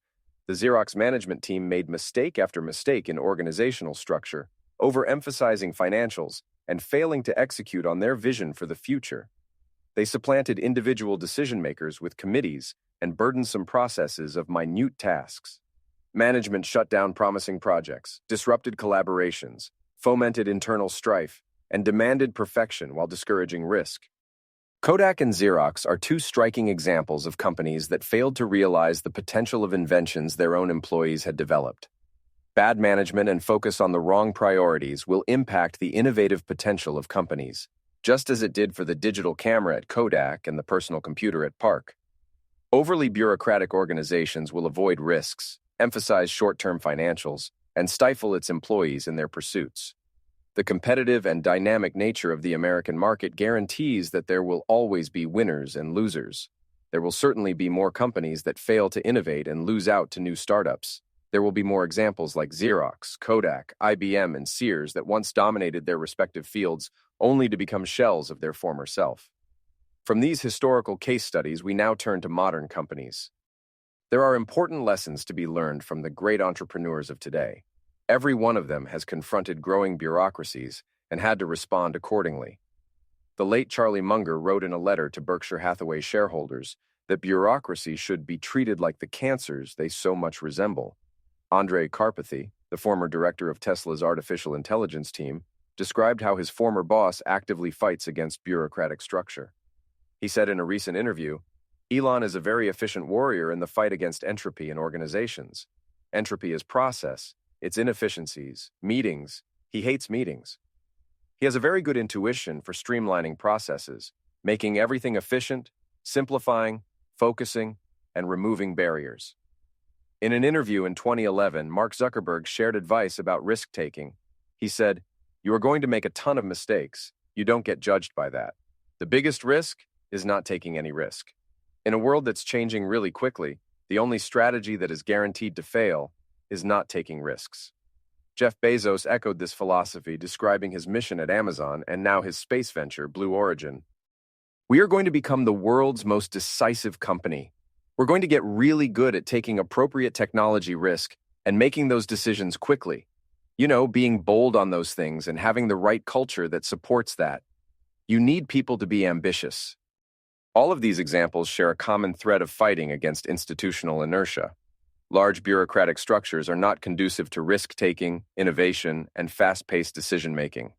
The Xerox management team made mistake after mistake in organizational structure, overemphasizing financials and failing to execute on their vision for the future. They supplanted individual decision-makers with committees and burdensome processes of minute tasks. Management shut down promising projects, disrupted collaborations, fomented internal strife, and demanded perfection while discouraging risk. Kodak and Xerox are two striking examples of companies that failed to realize the potential of inventions their own employees had developed. Bad management and focus on the wrong priorities will impact the innovative potential of companies, just as it did for the digital camera at Kodak and the personal computer at PARC. Overly bureaucratic organizations will avoid risks, emphasize short-term financials, and stifle its employees in their pursuits. The competitive and dynamic nature of the American market guarantees that there will always be winners and losers. There will certainly be more companies that fail to innovate and lose out to new startups. There will be more examples like Xerox, Kodak, IBM, and Sears that once dominated their respective fields only to become shells of their former self. From these historical case studies, we now turn to modern companies. There are important lessons to be learned from the great entrepreneurs of today. Every one of them has confronted growing bureaucracies and had to respond accordingly. The late Charlie Munger wrote in a letter to Berkshire Hathaway shareholders that bureaucracy should be treated like the cancers they so much resemble. Andrej Karpathy, the former director of Tesla's artificial intelligence team, described how his former boss actively fights against bureaucratic structure. He said in a recent interview, "Elon is a very efficient warrior in the fight against entropy in organizations. Entropy is process, its inefficiencies, meetings. He hates meetings. He has a very good intuition for streamlining processes, making everything efficient, simplifying, focusing, and removing barriers." In an interview in 2011, Mark Zuckerberg shared advice about risk-taking. He said, "You are going to make a ton of mistakes. You don't get judged by that. The biggest risk is not taking any risk. In a world that's changing really quickly, the only strategy that is guaranteed to fail is not taking risks. Jeff Bezos echoed this philosophy, describing his mission at Amazon and now his space venture, Blue Origin. We are going to become the world's most decisive company. We're going to get really good at taking appropriate technology risk and making those decisions quickly. You know, being bold on those things and having the right culture that supports that. You need people to be ambitious. All of these examples share a common thread of fighting against institutional inertia. Large bureaucratic structures are not conducive to risk-taking, innovation, and fast-paced decision-making.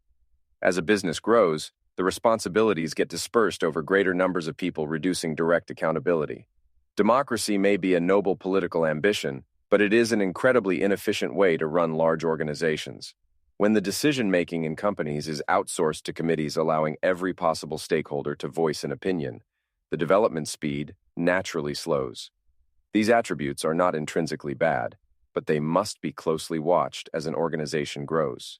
As a business grows, the responsibilities get dispersed over greater numbers of people, reducing direct accountability. Democracy may be a noble political ambition, but it is an incredibly inefficient way to run large organizations. When the decision-making in companies is outsourced to committees allowing every possible stakeholder to voice an opinion, the development speed naturally slows. These attributes are not intrinsically bad, but they must be closely watched as an organization grows.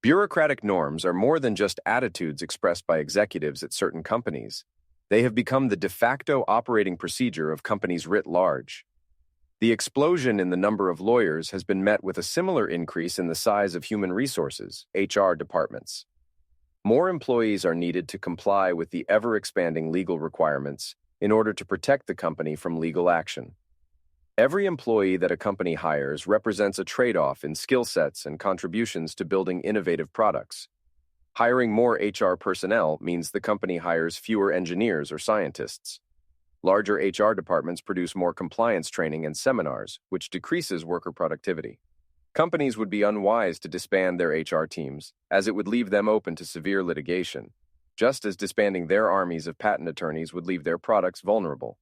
Bureaucratic norms are more than just attitudes expressed by executives at certain companies. They have become the de facto operating procedure of companies writ large. The explosion in the number of lawyers has been met with a similar increase in the size of human resources, HR departments. More employees are needed to comply with the ever-expanding legal requirements in order to protect the company from legal action. Every employee that a company hires represents a trade-off in skill sets and contributions to building innovative products. Hiring more HR personnel means the company hires fewer engineers or scientists. Larger HR departments produce more compliance training and seminars, which decreases worker productivity. Companies would be unwise to disband their HR teams, as it would leave them open to severe litigation, just as disbanding their armies of patent attorneys would leave their products vulnerable.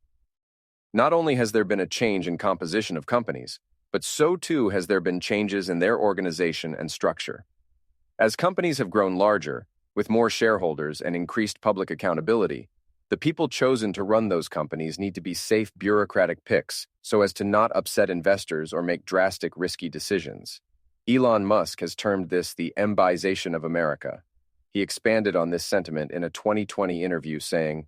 Not only has there been a change in composition of companies, but so too has there been changes in their organization and structure. As companies have grown larger, with more shareholders and increased public accountability, the people chosen to run those companies need to be safe bureaucratic picks so as to not upset investors or make drastic, risky decisions. Elon Musk has termed this the "embization of America." He expanded on this sentiment in a 2020 interview, saying,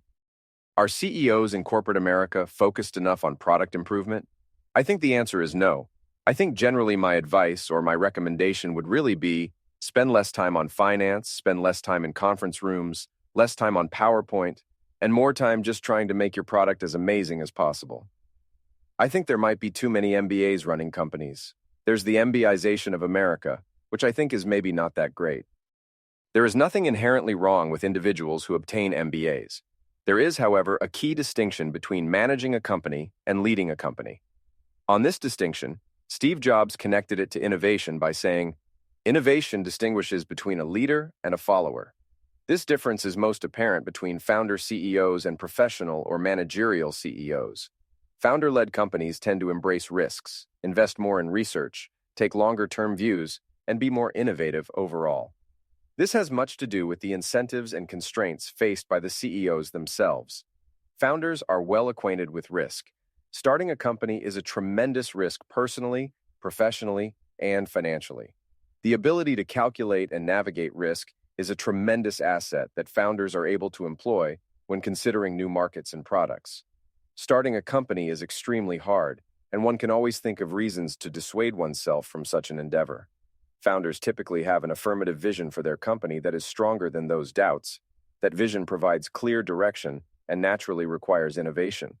"Are CEOs in corporate America focused enough on product improvement? I think the answer is no. I think generally my advice or my recommendation would really be spend less time on finance, spend less time in conference rooms, less time on PowerPoint, and more time just trying to make your product as amazing as possible." I think there might be too many MBAs running companies. There's the MBIzation of America, which I think is maybe not that great. There is nothing inherently wrong with individuals who obtain MBAs. There is, however, a key distinction between managing a company and leading a company. On this distinction, Steve Jobs connected it to innovation by saying, "Innovation distinguishes between a leader and a follower." This difference is most apparent between founder CEOs and professional or managerial CEOs. Founder-led companies tend to embrace risks, invest more in research, take longer-term views, and be more innovative overall. This has much to do with the incentives and constraints faced by the CEOs themselves. Founders are well acquainted with risk. Starting a company is a tremendous risk personally, professionally, and financially. The ability to calculate and navigate risk is a tremendous asset that founders are able to employ when considering new markets and products. Starting a company is extremely hard, and one can always think of reasons to dissuade oneself from such an endeavor. Founders typically have an affirmative vision for their company that is stronger than those doubts. That vision provides clear direction and naturally requires innovation.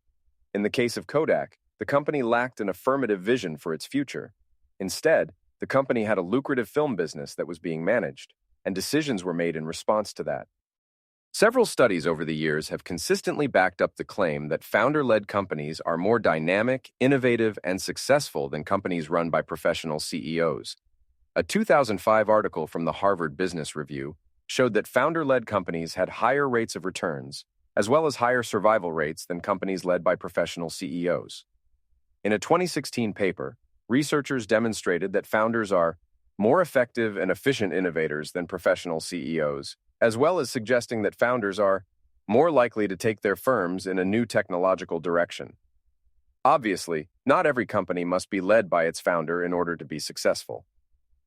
In the case of Kodak, the company lacked an affirmative vision for its future. Instead, the company had a lucrative film business that was being managed, and decisions were made in response to that. Several studies over the years have consistently backed up the claim that founder-led companies are more dynamic, innovative, and successful than companies run by professional CEOs. A 2005 article from the Harvard Business Review showed that founder-led companies had higher rates of returns, as well as higher survival rates than companies led by professional CEOs. In a 2016 paper, researchers demonstrated that founders are more effective and efficient innovators than professional CEOs, as well as suggesting that founders are more likely to take their firms in a new technological direction. Obviously, not every company must be led by its founder in order to be successful.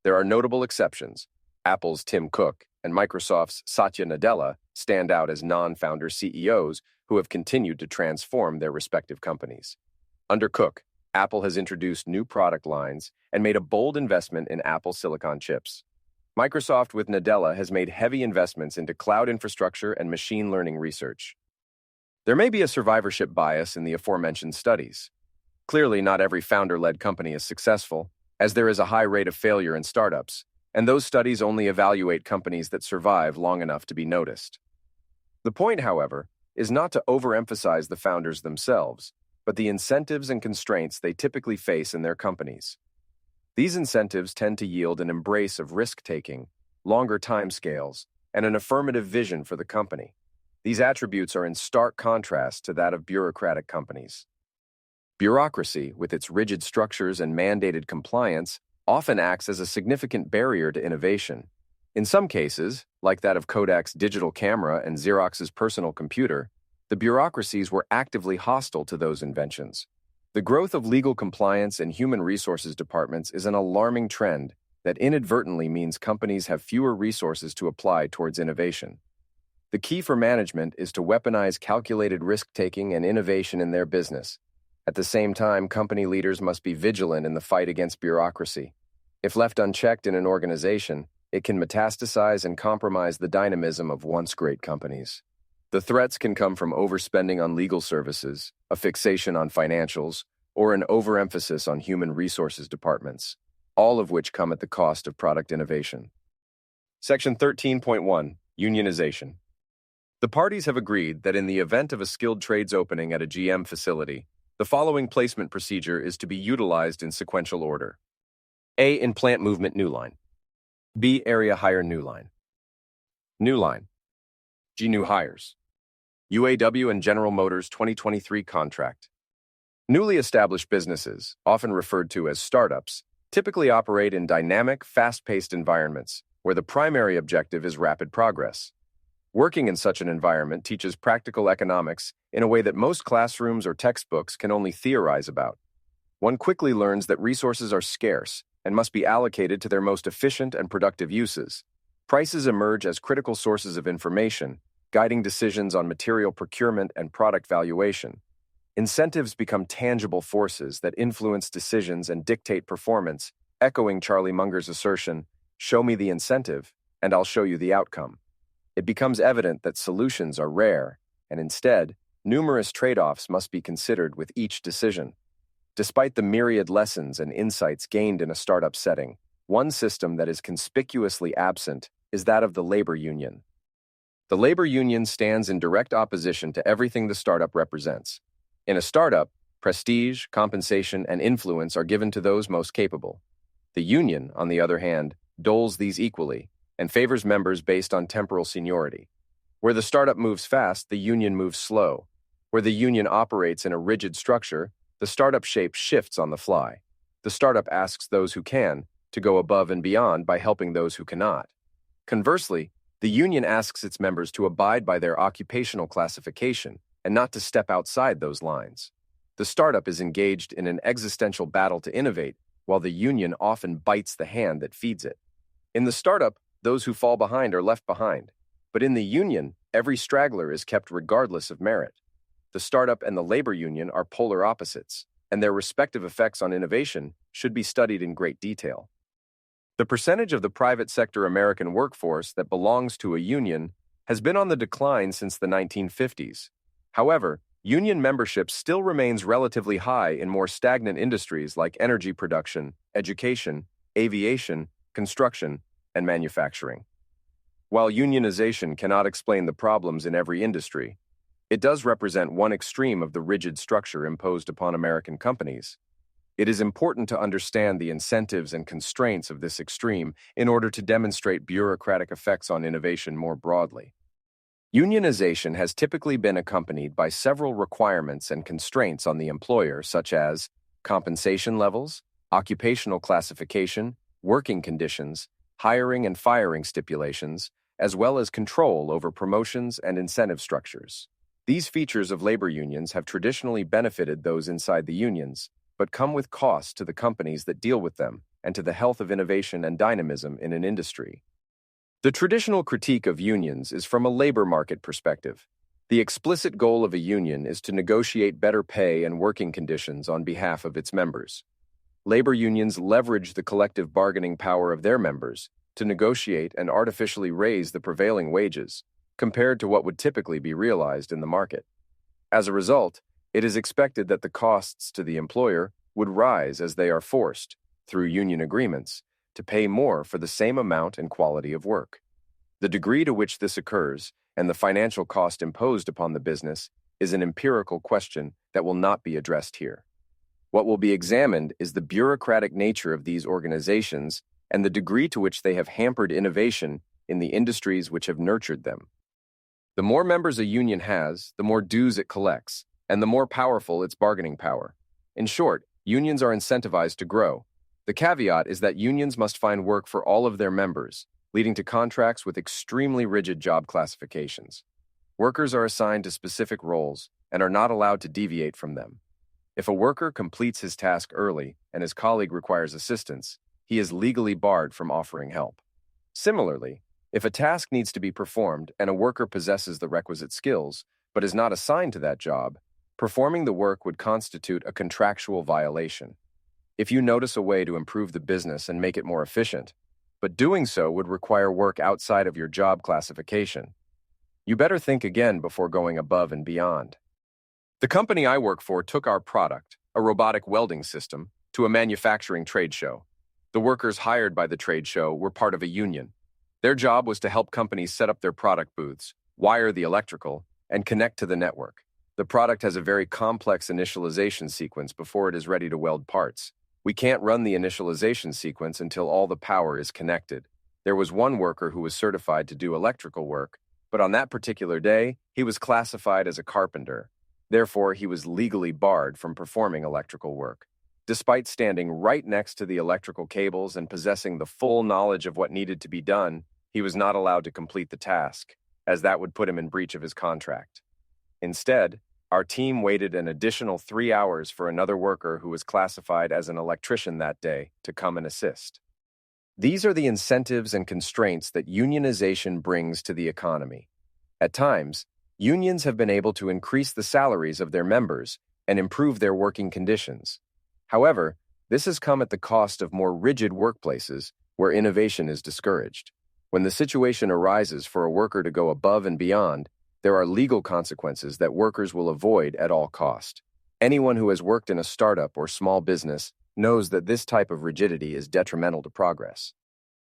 There are notable exceptions. Apple's Tim Cook and Microsoft's Satya Nadella stand out as non-founder CEOs who have continued to transform their respective companies. Under Cook, Apple has introduced new product lines and made a bold investment in Apple silicon chips. Microsoft with Nadella has made heavy investments into cloud infrastructure and machine learning research. There may be a survivorship bias in the aforementioned studies. Clearly, not every founder-led company is successful, as there is a high rate of failure in startups, and those studies only evaluate companies that survive long enough to be noticed. The point, however, is not to overemphasize the founders themselves, but the incentives and constraints they typically face in their companies. These incentives tend to yield an embrace of risk-taking, longer timescales, and an affirmative vision for the company. These attributes are in stark contrast to that of bureaucratic companies. Bureaucracy, with its rigid structures and mandated compliance, often acts as a significant barrier to innovation. In some cases, like that of Kodak's digital camera and Xerox's personal computer, the bureaucracies were actively hostile to those inventions. The growth of legal compliance and human resources departments is an alarming trend that inadvertently means companies have fewer resources to apply towards innovation. The key for management is to weaponize calculated risk-taking and innovation in their business. At the same time, company leaders must be vigilant in the fight against bureaucracy. If left unchecked in an organization, it can metastasize and compromise the dynamism of once great companies. The threats can come from overspending on legal services, a fixation on financials, or an overemphasis on human resources departments, all of which come at the cost of product innovation. Section 13.1, Unionization. The parties have agreed that in the event of a skilled trades opening at a GM facility, the following placement procedure is to be utilized in sequential order. A. In plant movement new line. B. Area hire new line. New line. G. New hires. UAW and General Motors 2023 contract. Newly established businesses, often referred to as startups, typically operate in dynamic, fast-paced environments where the primary objective is rapid progress. Working in such an environment teaches practical economics in a way that most classrooms or textbooks can only theorize about. One quickly learns that resources are scarce and must be allocated to their most efficient and productive uses. Prices emerge as critical sources of information, guiding decisions on material procurement and product valuation. Incentives become tangible forces that influence decisions and dictate performance, echoing Charlie Munger's assertion, "Show me the incentive, and I'll show you the outcome." It becomes evident that solutions are rare, and instead, numerous trade-offs must be considered with each decision. Despite the myriad lessons and insights gained in a startup setting, one system that is conspicuously absent is that of the labor union. The labor union stands in direct opposition to everything the startup represents. In a startup, prestige, compensation, and influence are given to those most capable. The union, on the other hand, doles these equally and favors members based on temporal seniority. Where the startup moves fast, the union moves slow. Where the union operates in a rigid structure, the startup shape shifts on the fly. The startup asks those who can to go above and beyond by helping those who cannot. Conversely, the union asks its members to abide by their occupational classification and not to step outside those lines. The startup is engaged in an existential battle to innovate, while the union often bites the hand that feeds it. In the startup, those who fall behind are left behind. But in the union, every straggler is kept regardless of merit. The startup and the labor union are polar opposites, and their respective effects on innovation should be studied in great detail. The percentage of the private sector American workforce that belongs to a union has been on the decline since the 1950s. However, union membership still remains relatively high in more stagnant industries like energy production, education, aviation, construction, and manufacturing. While unionization cannot explain the problems in every industry, it does represent one extreme of the rigid structure imposed upon American companies. It is important to understand the incentives and constraints of this extreme in order to demonstrate bureaucratic effects on innovation more broadly. Unionization has typically been accompanied by several requirements and constraints on the employer, such as compensation levels, occupational classification, working conditions, hiring and firing stipulations, as well as control over promotions and incentive structures. These features of labor unions have traditionally benefited those inside the unions, but come with costs to the companies that deal with them and to the health of innovation and dynamism in an industry. The traditional critique of unions is from a labor market perspective. The explicit goal of a union is to negotiate better pay and working conditions on behalf of its members. Labor unions leverage the collective bargaining power of their members to negotiate and artificially raise the prevailing wages compared to what would typically be realized in the market. As a result, it is expected that the costs to the employer would rise as they are forced, through union agreements, to pay more for the same amount and quality of work. The degree to which this occurs and the financial cost imposed upon the business is an empirical question that will not be addressed here. What will be examined is the bureaucratic nature of these organizations and the degree to which they have hampered innovation in the industries which have nurtured them. The more members a union has, the more dues it collects, and the more powerful its bargaining power. In short, unions are incentivized to grow. The caveat is that unions must find work for all of their members, leading to contracts with extremely rigid job classifications. Workers are assigned to specific roles and are not allowed to deviate from them. If a worker completes his task early and his colleague requires assistance, he is legally barred from offering help. Similarly, if a task needs to be performed and a worker possesses the requisite skills but is not assigned to that job, performing the work would constitute a contractual violation. If you notice a way to improve the business and make it more efficient, but doing so would require work outside of your job classification, you better think again before going above and beyond. The company I work for took our product, a robotic welding system, to a manufacturing trade show. The workers hired by the trade show were part of a union. Their job was to help companies set up their product booths, wire the electrical, and connect to the network. The product has a very complex initialization sequence before it is ready to weld parts. We can't run the initialization sequence until all the power is connected. There was one worker who was certified to do electrical work, but on that particular day, he was classified as a carpenter. Therefore, he was legally barred from performing electrical work. Despite standing right next to the electrical cables and possessing the full knowledge of what needed to be done, he was not allowed to complete the task, as that would put him in breach of his contract. Instead, our team waited an additional 3 hours for another worker who was classified as an electrician that day to come and assist. These are the incentives and constraints that unionization brings to the economy. At times, unions have been able to increase the salaries of their members and improve their working conditions. However, this has come at the cost of more rigid workplaces where innovation is discouraged. When the situation arises for a worker to go above and beyond, there are legal consequences that workers will avoid at all cost. Anyone who has worked in a startup or small business knows that this type of rigidity is detrimental to progress.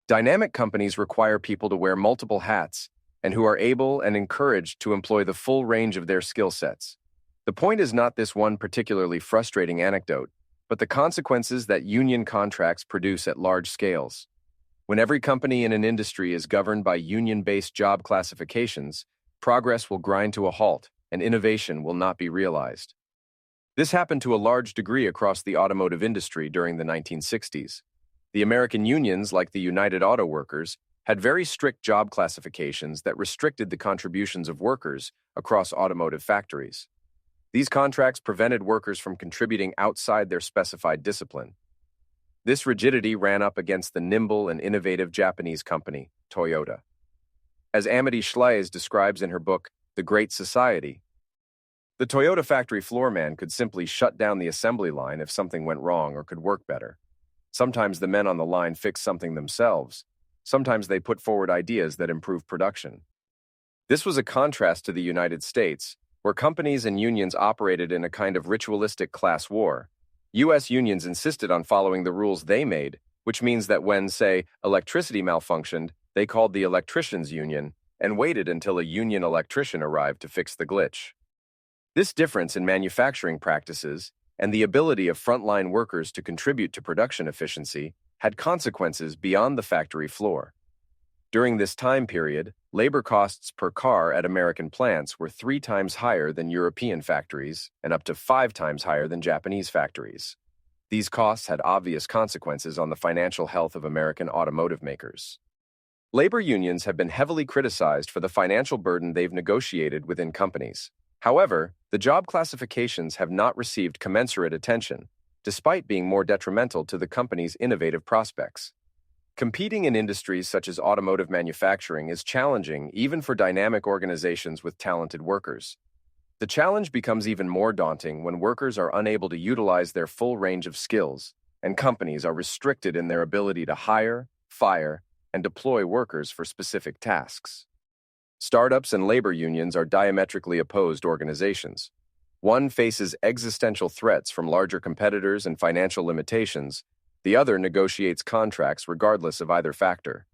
Dynamic companies require people to wear multiple hats and who are able and encouraged to employ the full range of their skill sets. The point is not this one particularly frustrating anecdote, but the consequences that union contracts produce at large scales. When every company in an industry is governed by union-based job classifications, progress will grind to a halt and innovation will not be realized. This happened to a large degree across the automotive industry during the 1960s. The American unions, like the United Auto Workers, had very strict job classifications that restricted the contributions of workers across automotive factories. These contracts prevented workers from contributing outside their specified discipline. This rigidity ran up against the nimble and innovative Japanese company, Toyota. As Amity Schleis describes in her book, The Great Society, the Toyota factory floorman could simply shut down the assembly line if something went wrong or could work better. Sometimes the men on the line fixed something themselves. Sometimes they put forward ideas that improved production. This was a contrast to the United States, where companies and unions operated in a kind of ritualistic class war. U.S. unions insisted on following the rules they made, which means that when, say, electricity malfunctioned, they called the electricians' union and waited until a union electrician arrived to fix the glitch. This difference in manufacturing practices and the ability of frontline workers to contribute to production efficiency had consequences beyond the factory floor. During this time period, labor costs per car at American plants were 3 times higher than European factories and up to 5 times higher than Japanese factories. These costs had obvious consequences on the financial health of American automotive makers. Labor unions have been heavily criticized for the financial burden they've negotiated within companies. However, the job classifications have not received commensurate attention, despite being more detrimental to the company's innovative prospects. Competing in industries such as automotive manufacturing is challenging even for dynamic organizations with talented workers. The challenge becomes even more daunting when workers are unable to utilize their full range of skills, and companies are restricted in their ability to hire, fire, and deploy workers for specific tasks. Startups and labor unions are diametrically opposed organizations. One faces existential threats from larger competitors and financial limitations. The other negotiates contracts regardless of either factor.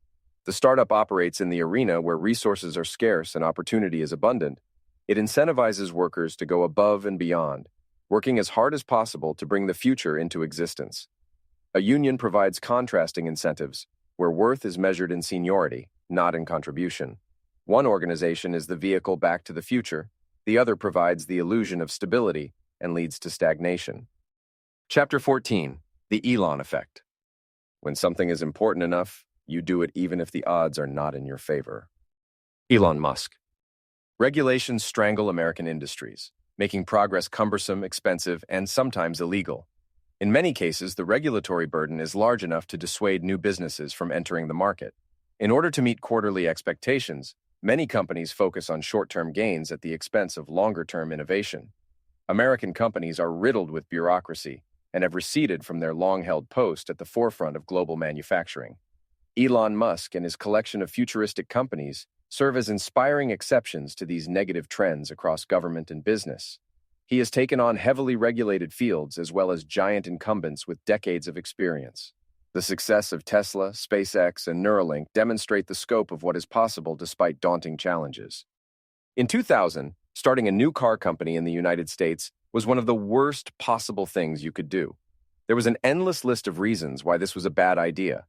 The startup operates in the arena where resources are scarce and opportunity is abundant. It incentivizes workers to go above and beyond, working as hard as possible to bring the future into existence. A union provides contrasting incentives, where worth is measured in seniority, not in contribution. One organization is the vehicle back to the future, the other provides the illusion of stability and leads to stagnation. Chapter 14. The Elon Effect. When something is important enough, you do it even if the odds are not in your favor. Elon Musk. Regulations strangle American industries, making progress cumbersome, expensive, and sometimes illegal. In many cases, the regulatory burden is large enough to dissuade new businesses from entering the market. In order to meet quarterly expectations, many companies focus on short-term gains at the expense of longer-term innovation. American companies are riddled with bureaucracy and have receded from their long-held post at the forefront of global manufacturing. Elon Musk and his collection of futuristic companies serve as inspiring exceptions to these negative trends across government and business. He has taken on heavily regulated fields as well as giant incumbents with decades of experience. The success of Tesla, SpaceX, and Neuralink demonstrate the scope of what is possible despite daunting challenges. In 2000, starting a new car company in the United States was one of the worst possible things you could do. There was an endless list of reasons why this was a bad idea.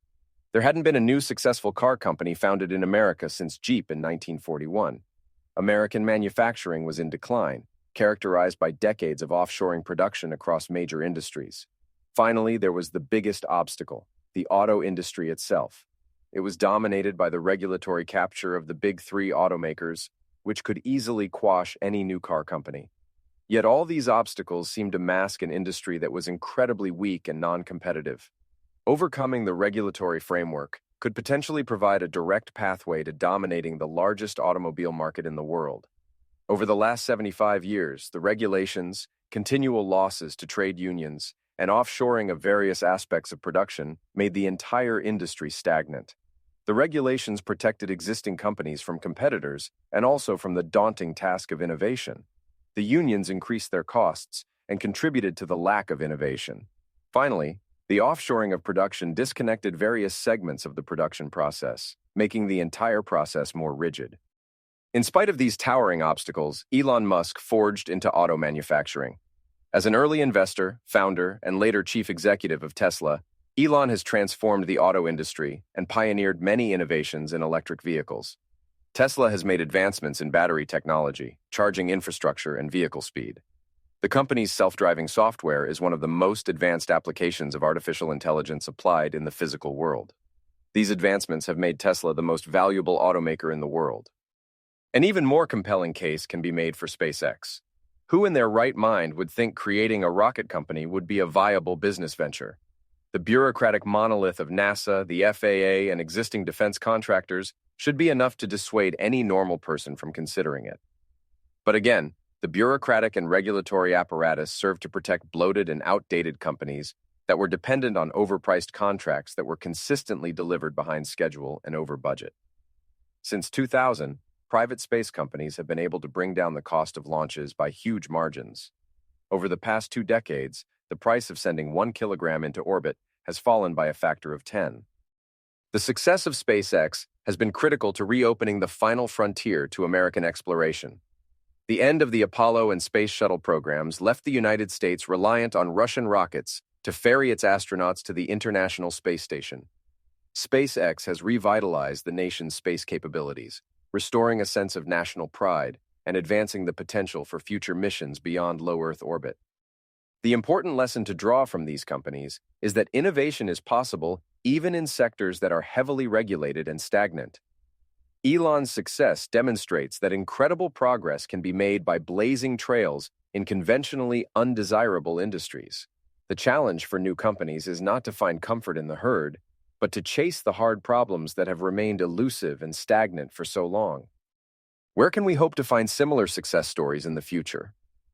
There hadn't been a new successful car company founded in America since Jeep in 1941. American manufacturing was in decline, characterized by decades of offshoring production across major industries. Finally, there was the biggest obstacle: the auto industry itself. It was dominated by the regulatory capture of the big three automakers, which could easily quash any new car company. Yet all these obstacles seemed to mask an industry that was incredibly weak and non-competitive. Overcoming the regulatory framework could potentially provide a direct pathway to dominating the largest automobile market in the world. Over the last 75 years, the regulations, continual losses to trade unions, and offshoring of various aspects of production made the entire industry stagnant. The regulations protected existing companies from competitors and also from the daunting task of innovation. The unions increased their costs and contributed to the lack of innovation. Finally, the offshoring of production disconnected various segments of the production process, making the entire process more rigid. In spite of these towering obstacles, Elon Musk forged into auto manufacturing. As an early investor, founder, and later chief executive of Tesla, Elon has transformed the auto industry and pioneered many innovations in electric vehicles. Tesla has made advancements in battery technology, charging infrastructure, and vehicle speed. The company's self-driving software is one of the most advanced applications of artificial intelligence applied in the physical world. These advancements have made Tesla the most valuable automaker in the world. An even more compelling case can be made for SpaceX. Who in their right mind would think creating a rocket company would be a viable business venture? The bureaucratic monolith of NASA, the FAA, and existing defense contractors should be enough to dissuade any normal person from considering it. But again, the bureaucratic and regulatory apparatus serve to protect bloated and outdated companies that were dependent on overpriced contracts that were consistently delivered behind schedule and over budget. Since 2000, private space companies have been able to bring down the cost of launches by huge margins. Over the past 2 decades, the price of sending 1 kilogram into orbit has fallen by a factor of 10. The success of SpaceX has been critical to reopening the final frontier to American exploration. The end of the Apollo and Space Shuttle programs left the United States reliant on Russian rockets to ferry its astronauts to the International Space Station. SpaceX has revitalized the nation's space capabilities, restoring a sense of national pride and advancing the potential for future missions beyond low Earth orbit. The important lesson to draw from these companies is that innovation is possible even in sectors that are heavily regulated and stagnant. Elon's success demonstrates that incredible progress can be made by blazing trails in conventionally undesirable industries. The challenge for new companies is not to find comfort in the herd, but to chase the hard problems that have remained elusive and stagnant for so long. Where can we hope to find similar success stories in the future?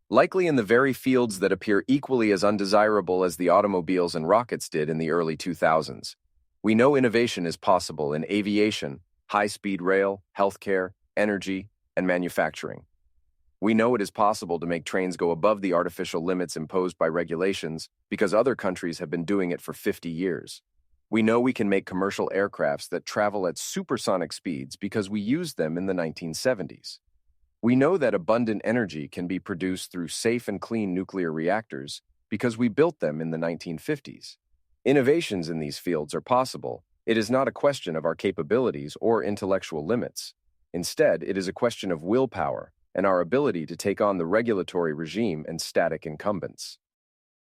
Likely in the very fields that appear equally as undesirable as the automobiles and rockets did in the early 2000s. We know innovation is possible in aviation, high-speed rail, healthcare, energy, and manufacturing. We know it is possible to make trains go above the artificial limits imposed by regulations because other countries have been doing it for 50 years. We know we can make commercial aircrafts that travel at supersonic speeds because we used them in the 1970s. We know that abundant energy can be produced through safe and clean nuclear reactors because we built them in the 1950s. Innovations in these fields are possible. It is not a question of our capabilities or intellectual limits. Instead, it is a question of willpower and our ability to take on the regulatory regime and static incumbents.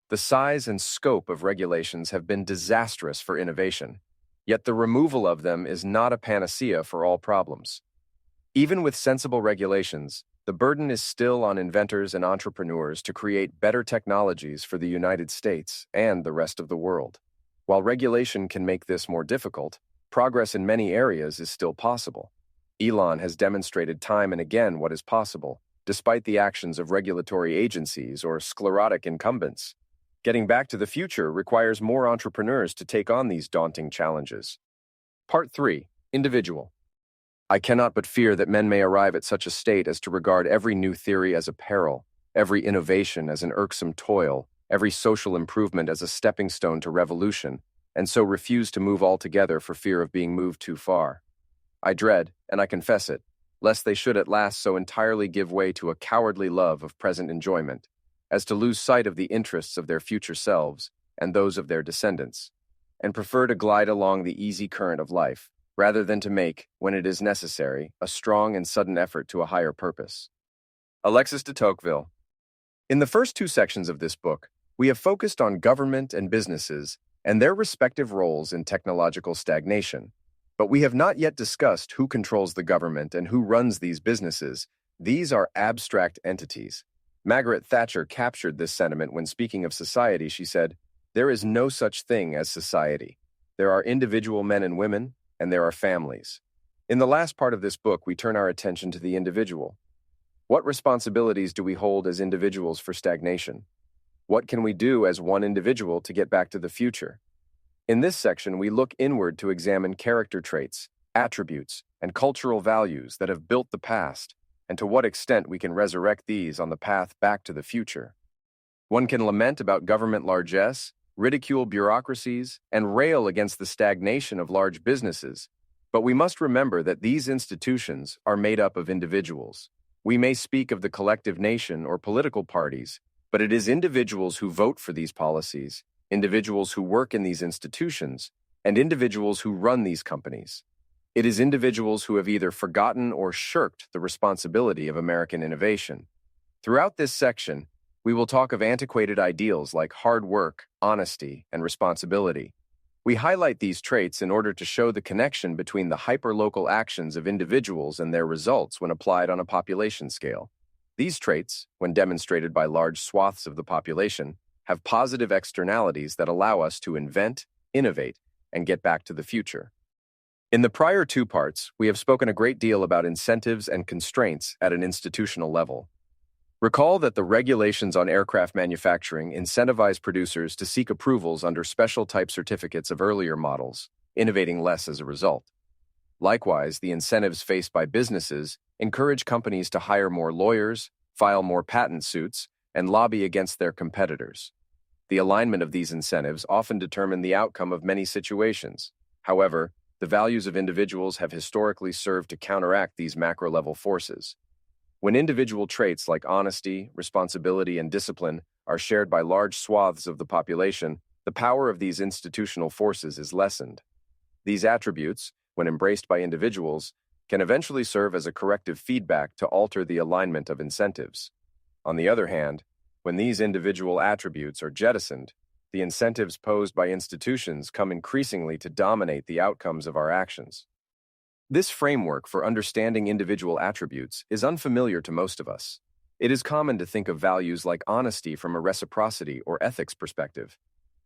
The size and scope of regulations have been disastrous for innovation, yet the removal of them is not a panacea for all problems. Even with sensible regulations, the burden is still on inventors and entrepreneurs to create better technologies for the United States and the rest of the world. While regulation can make this more difficult, progress in many areas is still possible. Elon has demonstrated time and again what is possible, despite the actions of regulatory agencies or sclerotic incumbents. Getting back to the future requires more entrepreneurs to take on these daunting challenges. Part 3. Individual. I cannot but fear that men may arrive at such a state as to regard every new theory as a peril, every innovation as an irksome toil, every social improvement as a stepping stone to revolution, and so refuse to move altogether for fear of being moved too far. I dread, and I confess it, lest they should at last so entirely give way to a cowardly love of present enjoyment, as to lose sight of the interests of their future selves and those of their descendants, and prefer to glide along the easy current of life, rather than to make, when it is necessary, a strong and sudden effort to a higher purpose. Alexis de Tocqueville. In the first 2 sections of this book, we have focused on government and businesses and their respective roles in technological stagnation, but we have not yet discussed who controls the government and who runs these businesses. These are abstract entities. Margaret Thatcher captured this sentiment when speaking of society. She said, "There is no such thing as society. There are individual men and women, and there are families." In the last part of this book, we turn our attention to the individual. What responsibilities do we hold as individuals for stagnation? What can we do as one individual to get back to the future? In this section, we look inward to examine character traits, attributes, and cultural values that have built the past, and to what extent we can resurrect these on the path back to the future. One can lament about government largesse, ridicule bureaucracies, and rail against the stagnation of large businesses, but we must remember that these institutions are made up of individuals. We may speak of the collective nation or political parties, but it is individuals who vote for these policies, individuals who work in these institutions, and individuals who run these companies. It is individuals who have either forgotten or shirked the responsibility of American innovation. Throughout this section, we will talk of antiquated ideals like hard work, honesty, and responsibility. We highlight these traits in order to show the connection between the hyperlocal actions of individuals and their results when applied on a population scale. These traits, when demonstrated by large swaths of the population, have positive externalities that allow us to invent, innovate, and get back to the future. In the prior 2 parts, we have spoken a great deal about incentives and constraints at an institutional level. Recall that the regulations on aircraft manufacturing incentivize producers to seek approvals under special type certificates of earlier models, innovating less as a result. Likewise, the incentives faced by businesses encourage companies to hire more lawyers, file more patent suits, and lobby against their competitors. The alignment of these incentives often determine the outcome of many situations. However, the values of individuals have historically served to counteract these macro-level forces. When individual traits like honesty, responsibility, and discipline are shared by large swaths of the population, the power of these institutional forces is lessened. These attributes, when embraced by individuals, can eventually serve as a corrective feedback to alter the alignment of incentives. On the other hand, when these individual attributes are jettisoned, the incentives posed by institutions come increasingly to dominate the outcomes of our actions. This framework for understanding individual attributes is unfamiliar to most of us. It is common to think of values like honesty from a reciprocity or ethics perspective.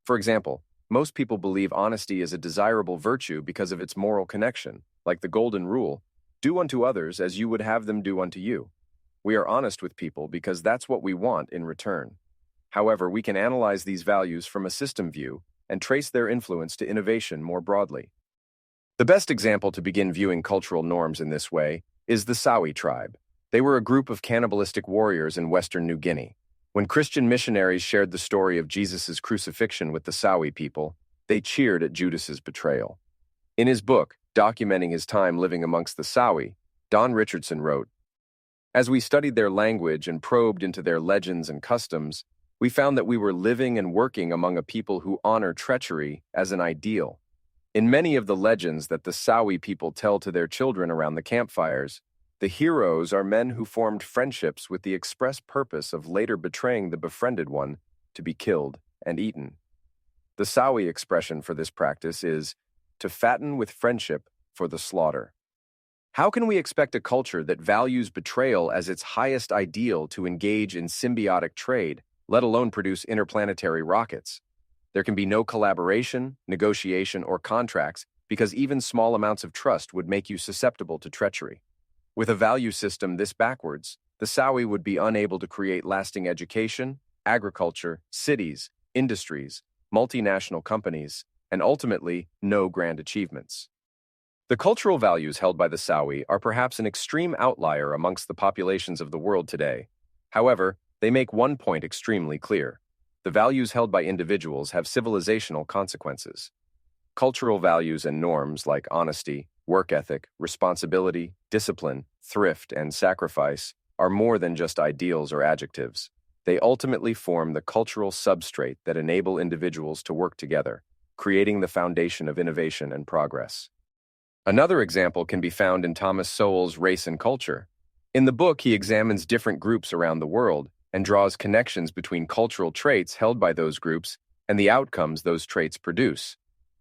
For example, Most people believe honesty is a desirable virtue because of its moral connection, like the golden rule, do unto others as you would have them do unto you. We are honest with people because that's what we want in return. However, we can analyze these values from a system view and trace their influence to innovation more broadly. The best example to begin viewing cultural norms in this way is the Sawi tribe. They were a group of cannibalistic warriors in western New Guinea. When Christian missionaries shared the story of Jesus' crucifixion with the Sawi people, they cheered at Judas's betrayal. In his book, documenting his time living amongst the Sawi, Don Richardson wrote, "As we studied their language and probed into their legends and customs, we found that we were living and working among a people who honor treachery as an ideal. In many of the legends that the Sawi people tell to their children around the campfires, the heroes are men who formed friendships with the express purpose of later betraying the befriended one to be killed and eaten. The Sawi expression for this practice is to fatten with friendship for the slaughter." How can we expect a culture that values betrayal as its highest ideal to engage in symbiotic trade, let alone produce interplanetary rockets? There can be no collaboration, negotiation, or contracts because even small amounts of trust would make you susceptible to treachery. With a value system this backwards, the Sawi would be unable to create lasting education, agriculture, cities, industries, multinational companies, and ultimately, no grand achievements. The cultural values held by the Sawi are perhaps an extreme outlier amongst the populations of the world today. However, they make one point extremely clear. The values held by individuals have civilizational consequences. Cultural values and norms like honesty, work ethic, responsibility, discipline, thrift, and sacrifice are more than just ideals or adjectives. They ultimately form the cultural substrate that enable individuals to work together, creating the foundation of innovation and progress. Another example can be found in Thomas Sowell's Race and Culture. In the book, he examines different groups around the world and draws connections between cultural traits held by those groups and the outcomes those traits produce.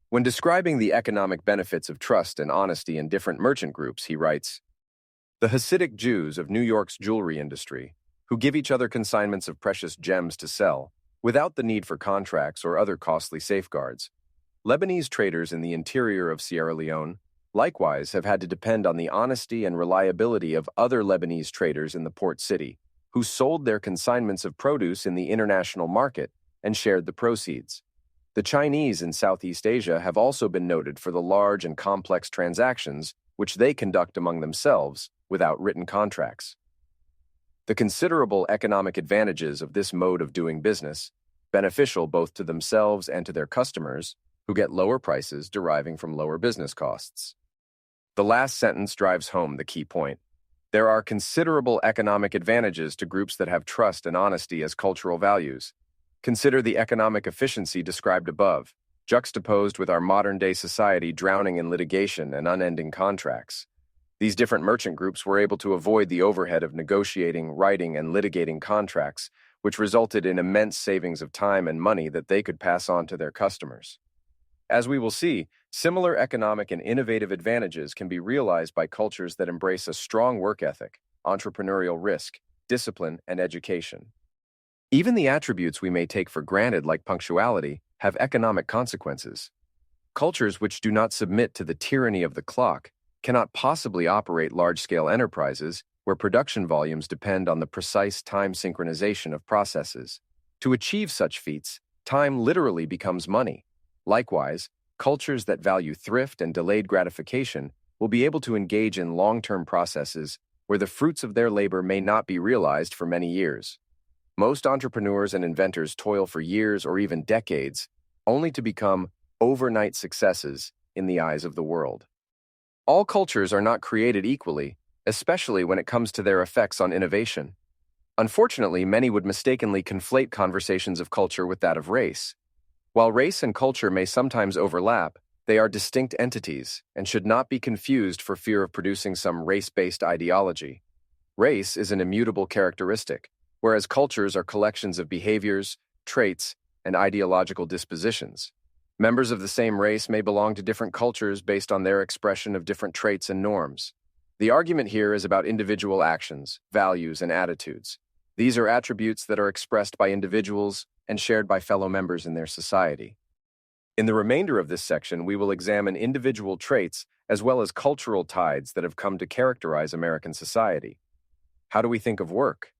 When describing the economic benefits of trust and honesty in different merchant groups, he writes, "The Hasidic Jews of New York's jewelry industry, who give each other consignments of precious gems to sell, without the need for contracts or other costly safeguards. Lebanese traders in the interior of Sierra Leone, likewise, have had to depend on the honesty and reliability of other Lebanese traders in the port city, who sold their consignments of produce in the international market and shared the proceeds. The Chinese in Southeast Asia have also been noted for the large and complex transactions which they conduct among themselves without written contracts. The considerable economic advantages of this mode of doing business, beneficial both to themselves and to their customers, who get lower prices deriving from lower business costs." The last sentence drives home the key point. There are considerable economic advantages to groups that have trust and honesty as cultural values. Consider the economic efficiency described above, juxtaposed with our modern-day society drowning in litigation and unending contracts. These different merchant groups were able to avoid the overhead of negotiating, writing, and litigating contracts, which resulted in immense savings of time and money that they could pass on to their customers. As we will see, similar economic and innovative advantages can be realized by cultures that embrace a strong work ethic, entrepreneurial risk, discipline, and education. Even the attributes we may take for granted, like punctuality, have economic consequences. Cultures which do not submit to the tyranny of the clock cannot possibly operate large-scale enterprises where production volumes depend on the precise time synchronization of processes. To achieve such feats, time literally becomes money. Likewise, cultures that value thrift and delayed gratification will be able to engage in long-term processes where the fruits of their labor may not be realized for many years. Most entrepreneurs and inventors toil for years or even decades, only to become overnight successes in the eyes of the world. All cultures are not created equally, especially when it comes to their effects on innovation. Unfortunately, many would mistakenly conflate conversations of culture with that of race. While race and culture may sometimes overlap, they are distinct entities and should not be confused for fear of producing some race-based ideology. Race is an immutable characteristic, whereas cultures are collections of behaviors, traits, and ideological dispositions. Members of the same race may belong to different cultures based on their expression of different traits and norms. The argument here is about individual actions, values, and attitudes. These are attributes that are expressed by individuals and shared by fellow members in their society. In the remainder of this section, we will examine individual traits as well as cultural tides that have come to characterize American society. How do we think of work?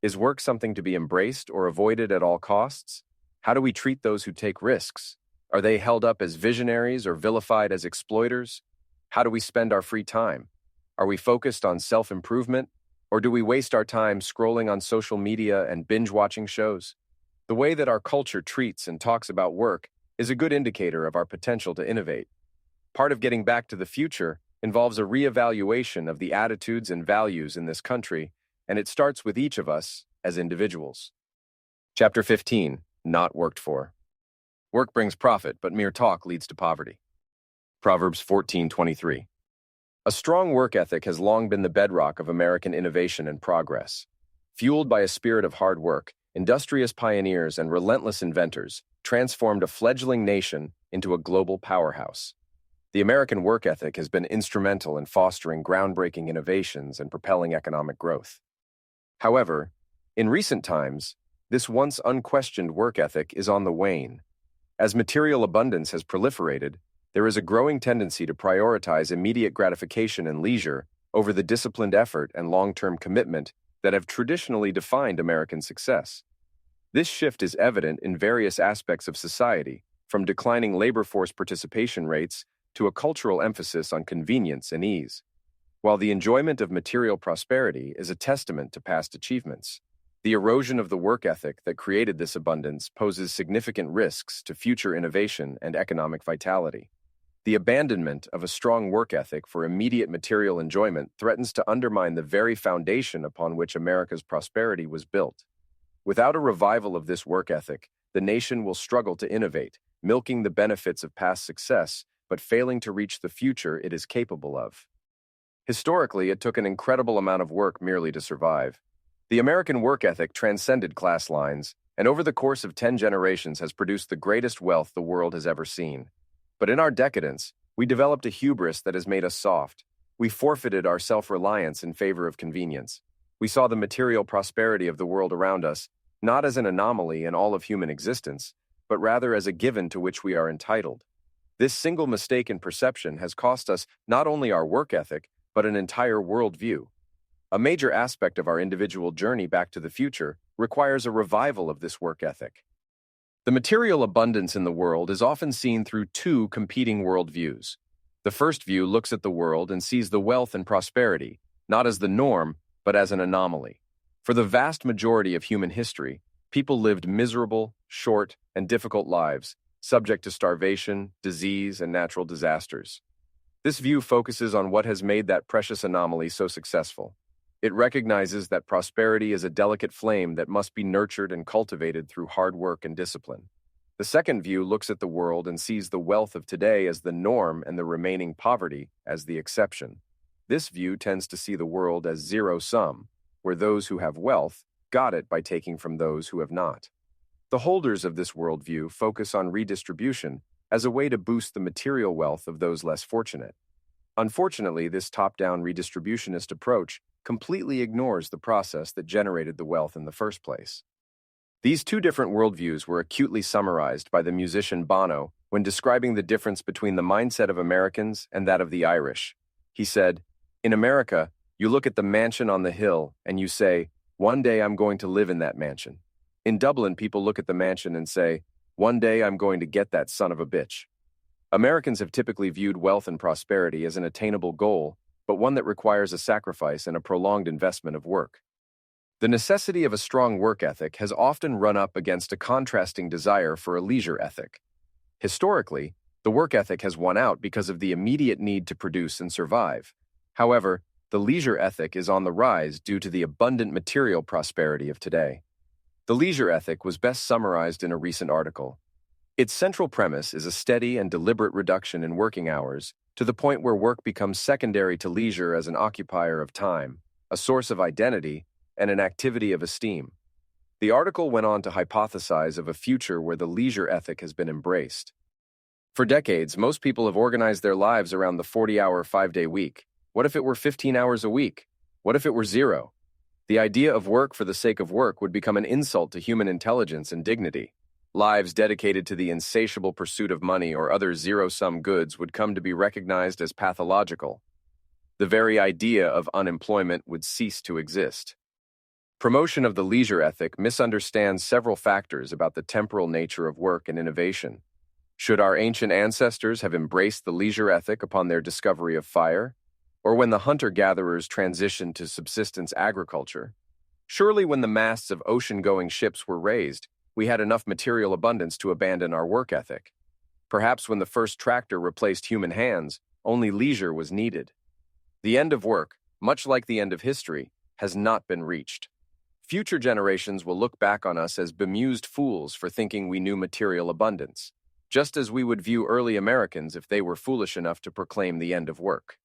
Is work something to be embraced or avoided at all costs? How do we treat those who take risks? Are they held up as visionaries or vilified as exploiters? How do we spend our free time? Are we focused on self-improvement, or do we waste our time scrolling on social media and binge-watching shows? The way that our culture treats and talks about work is a good indicator of our potential to innovate. Part of getting back to the future involves a reevaluation of the attitudes and values in this country, and it starts with each of us as individuals. Chapter 15, Not Worked For. Work brings profit, but mere talk leads to poverty. Proverbs 14:23. A strong work ethic has long been the bedrock of American innovation and progress. Fueled by a spirit of hard work, industrious pioneers and relentless inventors transformed a fledgling nation into a global powerhouse. The American work ethic has been instrumental in fostering groundbreaking innovations and propelling economic growth. However, in recent times, this once unquestioned work ethic is on the wane. As material abundance has proliferated, there is a growing tendency to prioritize immediate gratification and leisure over the disciplined effort and long-term commitment that have traditionally defined American success. This shift is evident in various aspects of society, from declining labor force participation rates to a cultural emphasis on convenience and ease. While the enjoyment of material prosperity is a testament to past achievements, the erosion of the work ethic that created this abundance poses significant risks to future innovation and economic vitality. The abandonment of a strong work ethic for immediate material enjoyment threatens to undermine the very foundation upon which America's prosperity was built. Without a revival of this work ethic, the nation will struggle to innovate, milking the benefits of past success, but failing to reach the future it is capable of. Historically, it took an incredible amount of work merely to survive. The American work ethic transcended class lines, and over the course of 10 generations has produced the greatest wealth the world has ever seen. But in our decadence, we developed a hubris that has made us soft. We forfeited our self-reliance in favor of convenience. We saw the material prosperity of the world around us not as an anomaly in all of human existence, but rather as a given to which we are entitled. This single mistake in perception has cost us not only our work ethic, but an entire worldview. A major aspect of our individual journey back to the future requires a revival of this work ethic. The material abundance in the world is often seen through two competing worldviews. The first view looks at the world and sees the wealth and prosperity, not as the norm, but as an anomaly. For the vast majority of human history, people lived miserable, short, and difficult lives, subject to starvation, disease, and natural disasters. This view focuses on what has made that precious anomaly so successful. It recognizes that prosperity is a delicate flame that must be nurtured and cultivated through hard work and discipline. The second view looks at the world and sees the wealth of today as the norm and the remaining poverty as the exception. This view tends to see the world as zero-sum, where those who have wealth got it by taking from those who have not. The holders of this worldview focus on redistribution as a way to boost the material wealth of those less fortunate. Unfortunately, this top-down redistributionist approach completely ignores the process that generated the wealth in the first place. These two different worldviews were acutely summarized by the musician Bono when describing the difference between the mindset of Americans and that of the Irish. He said, "In America, you look at the mansion on the hill and you say, 'One day I'm going to live in that mansion.' In Dublin, people look at the mansion and say, 'One day I'm going to get that son of a bitch.'" Americans have typically viewed wealth and prosperity as an attainable goal, but one that requires a sacrifice and a prolonged investment of work. The necessity of a strong work ethic has often run up against a contrasting desire for a leisure ethic. Historically, the work ethic has won out because of the immediate need to produce and survive. However, the leisure ethic is on the rise due to the abundant material prosperity of today. The leisure ethic was best summarized in a recent article. Its central premise is a steady and deliberate reduction in working hours to the point where work becomes secondary to leisure as an occupier of time, a source of identity, and an activity of esteem. The article went on to hypothesize of a future where the leisure ethic has been embraced. For decades, most people have organized their lives around the 40-hour, 5-day week. What if it were 15 hours a week? What if it were 0? The idea of work for the sake of work would become an insult to human intelligence and dignity. Lives dedicated to the insatiable pursuit of money or other zero-sum goods would come to be recognized as pathological. The very idea of unemployment would cease to exist. Promotion of the leisure ethic misunderstands several factors about the temporal nature of work and innovation. Should our ancient ancestors have embraced the leisure ethic upon their discovery of fire? Or when the hunter-gatherers transitioned to subsistence agriculture? Surely when the masts of ocean-going ships were raised, we had enough material abundance to abandon our work ethic. Perhaps when the first tractor replaced human hands, only leisure was needed. The end of work, much like the end of history, has not been reached. Future generations will look back on us as bemused fools for thinking we knew material abundance, just as we would view early Americans if they were foolish enough to proclaim the end of work.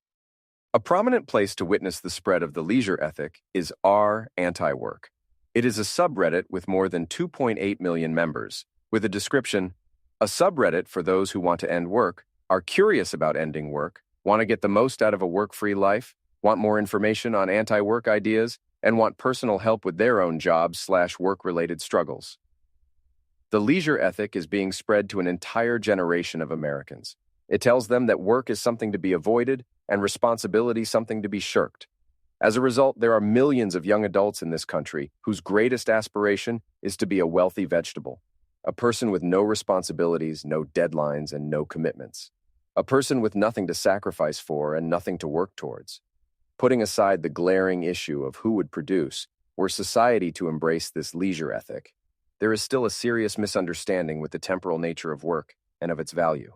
A prominent place to witness the spread of the leisure ethic is r/anti-work. It is a subreddit with more than 2.8 million members, with a description, a subreddit for those who want to end work, are curious about ending work, want to get the most out of a work-free life, want more information on anti-work ideas, and want personal help with their own jobs/work-related struggles. The leisure ethic is being spread to an entire generation of Americans. It tells them that work is something to be avoided and responsibility something to be shirked. As a result, there are millions of young adults in this country whose greatest aspiration is to be a wealthy vegetable, a person with no responsibilities, no deadlines, and no commitments, a person with nothing to sacrifice for and nothing to work towards. Putting aside the glaring issue of who would produce, were society to embrace this leisure ethic, there is still a serious misunderstanding with the temporal nature of work and of its value.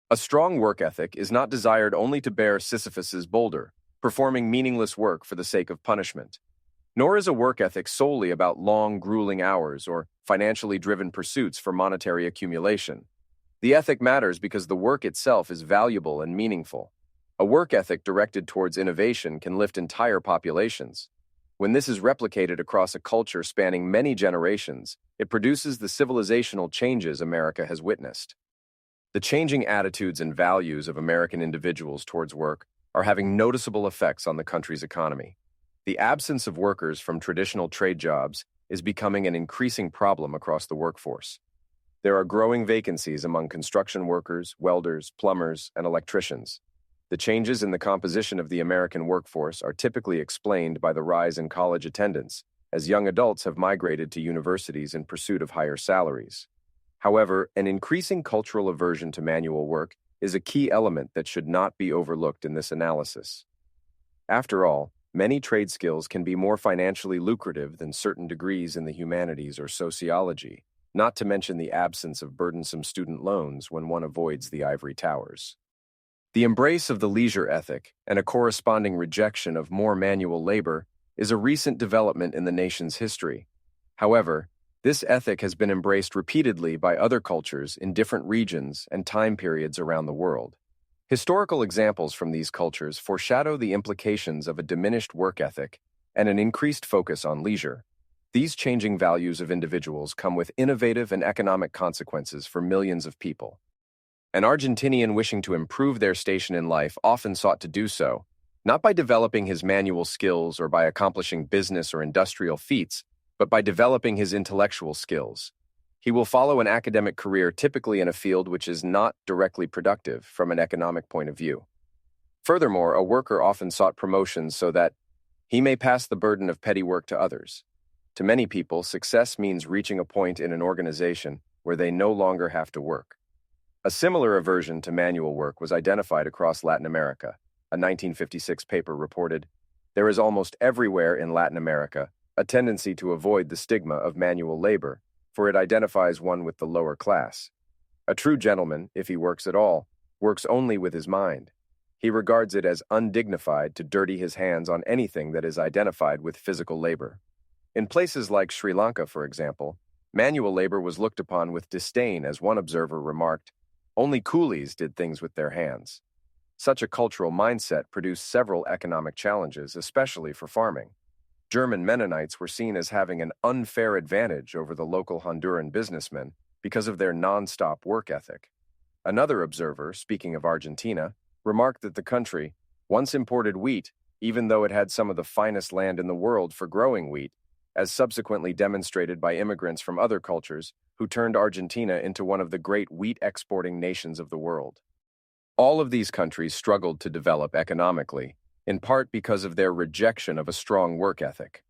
A strong work ethic is not desired only to bear Sisyphus's boulder, performing meaningless work for the sake of punishment. Nor is a work ethic solely about long, grueling hours or financially driven pursuits for monetary accumulation. The ethic matters because the work itself is valuable and meaningful. A work ethic directed towards innovation can lift entire populations. When this is replicated across a culture spanning many generations, it produces the civilizational changes America has witnessed. The changing attitudes and values of American individuals towards work are having noticeable effects on the country's economy. The absence of workers from traditional trade jobs is becoming an increasing problem across the workforce. There are growing vacancies among construction workers, welders, plumbers, and electricians. The changes in the composition of the American workforce are typically explained by the rise in college attendance, as young adults have migrated to universities in pursuit of higher salaries. However, an increasing cultural aversion to manual work is a key element that should not be overlooked in this analysis. After all, many trade skills can be more financially lucrative than certain degrees in the humanities or sociology, not to mention the absence of burdensome student loans when one avoids the ivory towers. The embrace of the leisure ethic and a corresponding rejection of more manual labor is a recent development in the nation's history. However, this ethic has been embraced repeatedly by other cultures in different regions and time periods around the world. Historical examples from these cultures foreshadow the implications of a diminished work ethic and an increased focus on leisure. These changing values of individuals come with innovative and economic consequences for millions of people. An Argentinian wishing to improve their station in life often sought to do so, not by developing his manual skills or by accomplishing business or industrial feats, but by developing his intellectual skills. He will follow an academic career typically in a field which is not directly productive from an economic point of view. Furthermore, a worker often sought promotions so that he may pass the burden of petty work to others. To many people, success means reaching a point in an organization where they no longer have to work. A similar aversion to manual work was identified across Latin America. A 1956 paper reported, "There is almost everywhere in Latin America a tendency to avoid the stigma of manual labor, for it identifies one with the lower class. A true gentleman, if he works at all, works only with his mind. He regards it as undignified to dirty his hands on anything that is identified with physical labor." In places like Sri Lanka, for example, manual labor was looked upon with disdain, as one observer remarked, "Only coolies did things with their hands." Such a cultural mindset produced several economic challenges, especially for farming. German Mennonites were seen as having an unfair advantage over the local Honduran businessmen because of their non-stop work ethic. Another observer, speaking of Argentina, remarked that the country once imported wheat, even though it had some of the finest land in the world for growing wheat, as subsequently demonstrated by immigrants from other cultures who turned Argentina into one of the great wheat-exporting nations of the world. All of these countries struggled to develop economically, in part because of their rejection of a strong work ethic.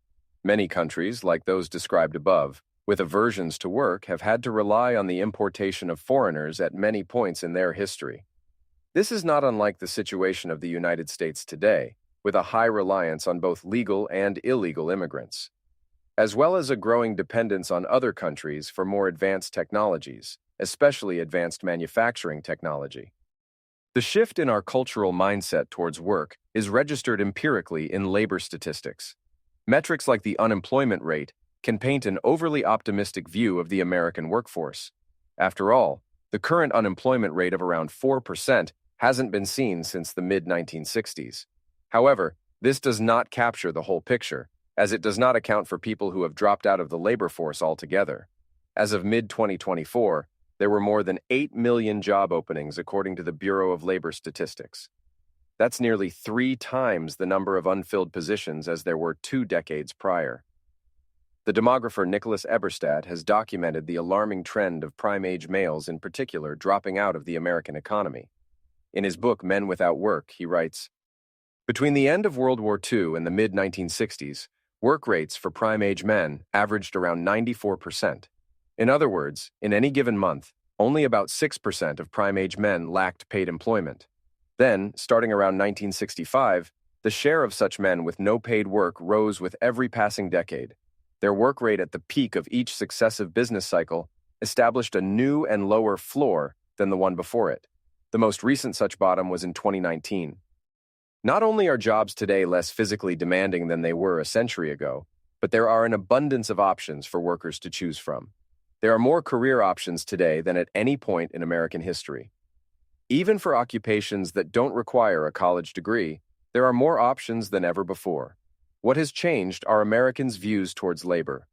Many countries, like those described above, with aversions to work, have had to rely on the importation of foreigners at many points in their history. This is not unlike the situation of the United States today, with a high reliance on both legal and illegal immigrants, as well as a growing dependence on other countries for more advanced technologies, especially advanced manufacturing technology. The shift in our cultural mindset towards work is registered empirically in labor statistics. Metrics like the unemployment rate can paint an overly optimistic view of the American workforce. After all, the current unemployment rate of around 4% hasn't been seen since the mid-1960s. However, this does not capture the whole picture, as it does not account for people who have dropped out of the labor force altogether. As of mid-2024, there were more than 8 million job openings according to the Bureau of Labor Statistics. That's nearly 3 times the number of unfilled positions as there were 2 decades prior. The demographer Nicholas Eberstadt has documented the alarming trend of prime-age males in particular dropping out of the American economy. In his book Men Without Work, he writes, "Between the end of World War II and the mid-1960s, work rates for prime-age men averaged around 94%. In other words, in any given month, only about 6% of prime-age men lacked paid employment. Then, starting around 1965, the share of such men with no paid work rose with every passing decade. Their work rate at the peak of each successive business cycle established a new and lower floor than the one before it. The most recent such bottom was in 2019. Not only are jobs today less physically demanding than they were a century ago, but there are an abundance of options for workers to choose from. There are more career options today than at any point in American history. Even for occupations that don't require a college degree, there are more options than ever before. What has changed are Americans' views towards labor.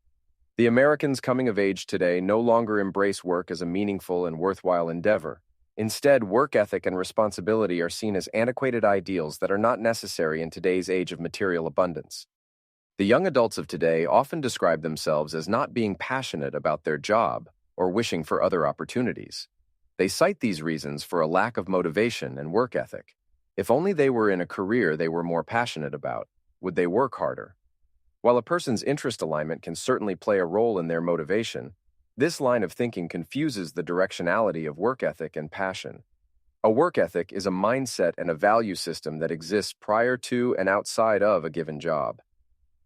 The Americans coming of age today no longer embrace work as a meaningful and worthwhile endeavor. Instead, work ethic and responsibility are seen as antiquated ideals that are not necessary in today's age of material abundance. The young adults of today often describe themselves as not being passionate about their job or wishing for other opportunities. They cite these reasons for a lack of motivation and work ethic. If only they were in a career they were more passionate about, would they work harder? While a person's interest alignment can certainly play a role in their motivation, this line of thinking confuses the directionality of work ethic and passion. A work ethic is a mindset and a value system that exists prior to and outside of a given job.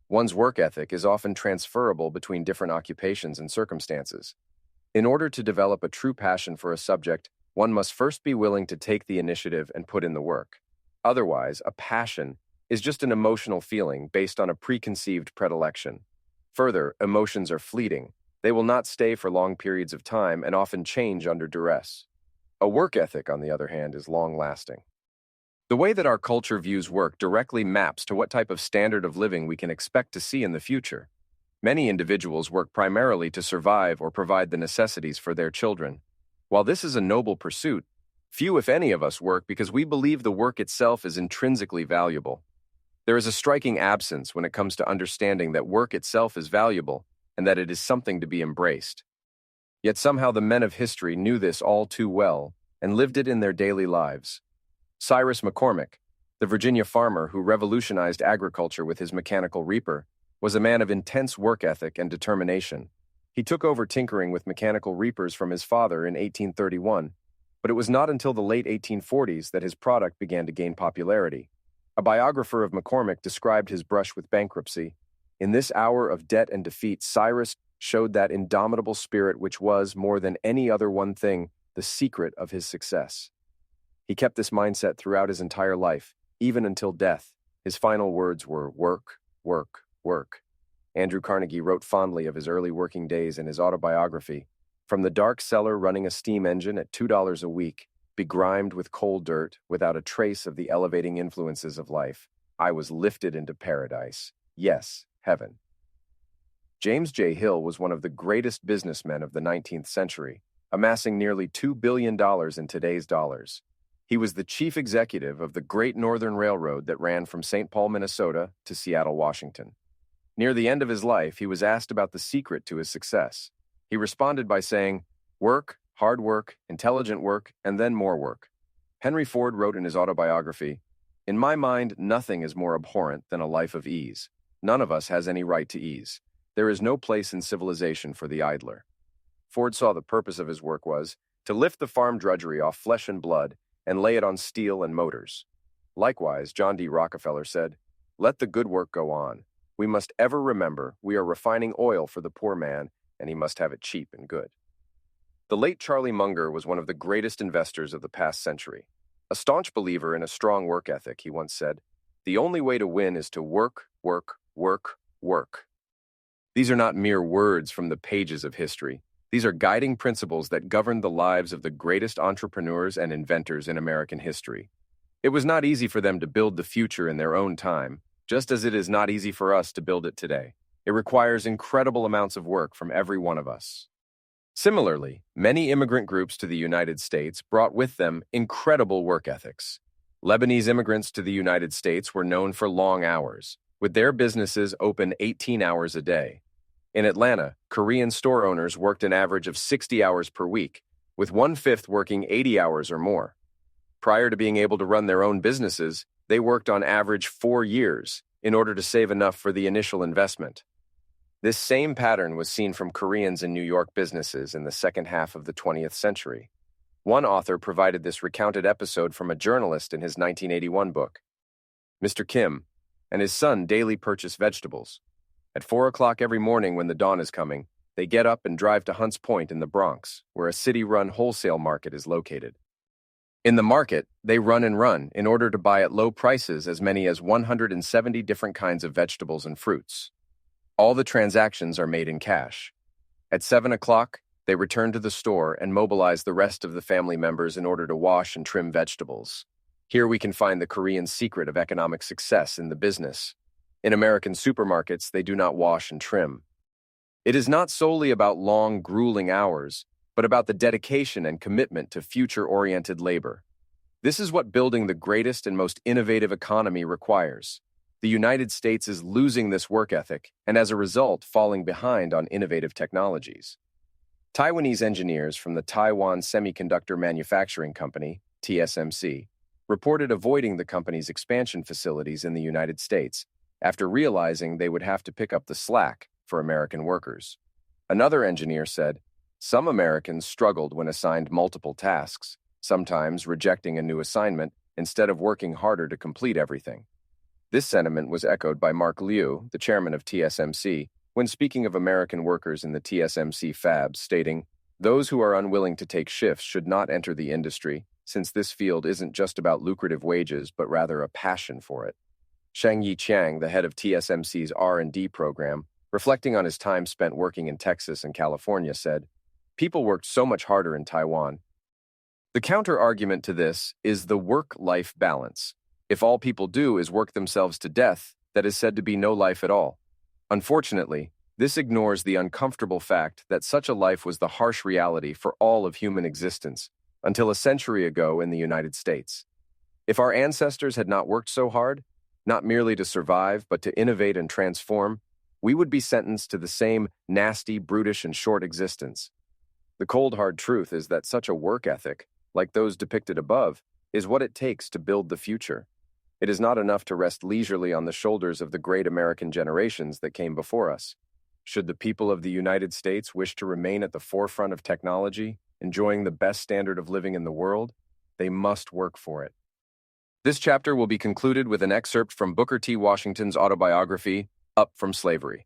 One's work ethic is often transferable between different occupations and circumstances. In order to develop a true passion for a subject, one must first be willing to take the initiative and put in the work. Otherwise, a passion is just an emotional feeling based on a preconceived predilection. Further, emotions are fleeting. They will not stay for long periods of time and often change under duress. A work ethic, on the other hand, is long-lasting. The way that our culture views work directly maps to what type of standard of living we can expect to see in the future. Many individuals work primarily to survive or provide the necessities for their children. While this is a noble pursuit, few, if any, of us work because we believe the work itself is intrinsically valuable. There is a striking absence when it comes to understanding that work itself is valuable and that it is something to be embraced. Yet somehow the men of history knew this all too well and lived it in their daily lives. Cyrus McCormick, the Virginia farmer who revolutionized agriculture with his mechanical reaper, was a man of intense work ethic and determination. He took over tinkering with mechanical reapers from his father in 1831, but it was not until the late 1840s that his product began to gain popularity. A biographer of McCormick described his brush with bankruptcy. In this hour of debt and defeat, Cyrus showed that indomitable spirit which was, more than any other one thing, the secret of his success. He kept this mindset throughout his entire life, even until death. His final words were, "Work, work, work." Andrew Carnegie wrote fondly of his early working days in his autobiography. "From the dark cellar running a steam engine at $2 a week, begrimed with coal dirt, without a trace of the elevating influences of life, I was lifted into paradise. Yes, heaven." James J. Hill was one of the greatest businessmen of the 19th century, amassing nearly $2 billion in today's dollars. He was the chief executive of the Great Northern Railroad that ran from St. Paul, Minnesota to Seattle, Washington. Near the end of his life, he was asked about the secret to his success. He responded by saying, "Work, hard work, intelligent work, and then more work." Henry Ford wrote in his autobiography, "In my mind, nothing is more abhorrent than a life of ease. None of us has any right to ease. There is no place in civilization for the idler." Ford saw the purpose of his work was to lift the farm drudgery off flesh and blood and lay it on steel and motors. Likewise, John D. Rockefeller said, "Let the good work go on. We must ever remember we are refining oil for the poor man, and he must have it cheap and good." The late Charlie Munger was one of the greatest investors of the past century. A staunch believer in a strong work ethic, he once said, "The only way to win is to work, work, work, work." These are not mere words from the pages of history. These are guiding principles that governed the lives of the greatest entrepreneurs and inventors in American history. It was not easy for them to build the future in their own time, just as it is not easy for us to build it today. It requires incredible amounts of work from every one of us. Similarly, many immigrant groups to the United States brought with them incredible work ethics. Lebanese immigrants to the United States were known for long hours, with their businesses open 18 hours a day. In Atlanta, Korean store owners worked an average of 60 hours per week, with 1/5 working 80 hours or more. Prior to being able to run their own businesses, they worked on average 4 years in order to save enough for the initial investment. This same pattern was seen from Koreans in New York businesses in the second half of the 20th century. One author provided this recounted episode from a journalist in his 1981 book. Mr. Kim and his son daily purchase vegetables. At 4 o'clock every morning when the dawn is coming, they get up and drive to Hunts Point in the Bronx, where a city-run wholesale market is located. In the market, they run and run in order to buy at low prices as many as 170 different kinds of vegetables and fruits. All the transactions are made in cash. At 7 o'clock, they return to the store and mobilize the rest of the family members in order to wash and trim vegetables. Here we can find the Korean secret of economic success in the business. In American supermarkets, they do not wash and trim. It is not solely about long, grueling hours, but about the dedication and commitment to future-oriented labor. This is what building the greatest and most innovative economy requires. The United States is losing this work ethic, and as a result, falling behind on innovative technologies. Taiwanese engineers from the Taiwan Semiconductor Manufacturing Company, TSMC, reported avoiding the company's expansion facilities in the United States after realizing they would have to pick up the slack for American workers. Another engineer said, "Some Americans struggled when assigned multiple tasks, sometimes rejecting a new assignment instead of working harder to complete everything." This sentiment was echoed by Mark Liu, the chairman of TSMC, when speaking of American workers in the TSMC fabs, stating, "Those who are unwilling to take shifts should not enter the industry, since this field isn't just about lucrative wages, but rather a passion for it." Shang-Yi Chiang, the head of TSMC's R&D program, reflecting on his time spent working in Texas and California, said, "People worked so much harder in Taiwan." The counter-argument to this is the work-life balance. If all people do is work themselves to death, that is said to be no life at all. Unfortunately, this ignores the uncomfortable fact that such a life was the harsh reality for all of human existence until a century ago in the United States. If our ancestors had not worked so hard, not merely to survive, but to innovate and transform, we would be sentenced to the same nasty, brutish, and short existence. The cold, hard truth is that such a work ethic, like those depicted above, is what it takes to build the future. It is not enough to rest leisurely on the shoulders of the great American generations that came before us. Should the people of the United States wish to remain at the forefront of technology, enjoying the best standard of living in the world, they must work for it. This chapter will be concluded with an excerpt from Booker T. Washington's autobiography, Up from Slavery.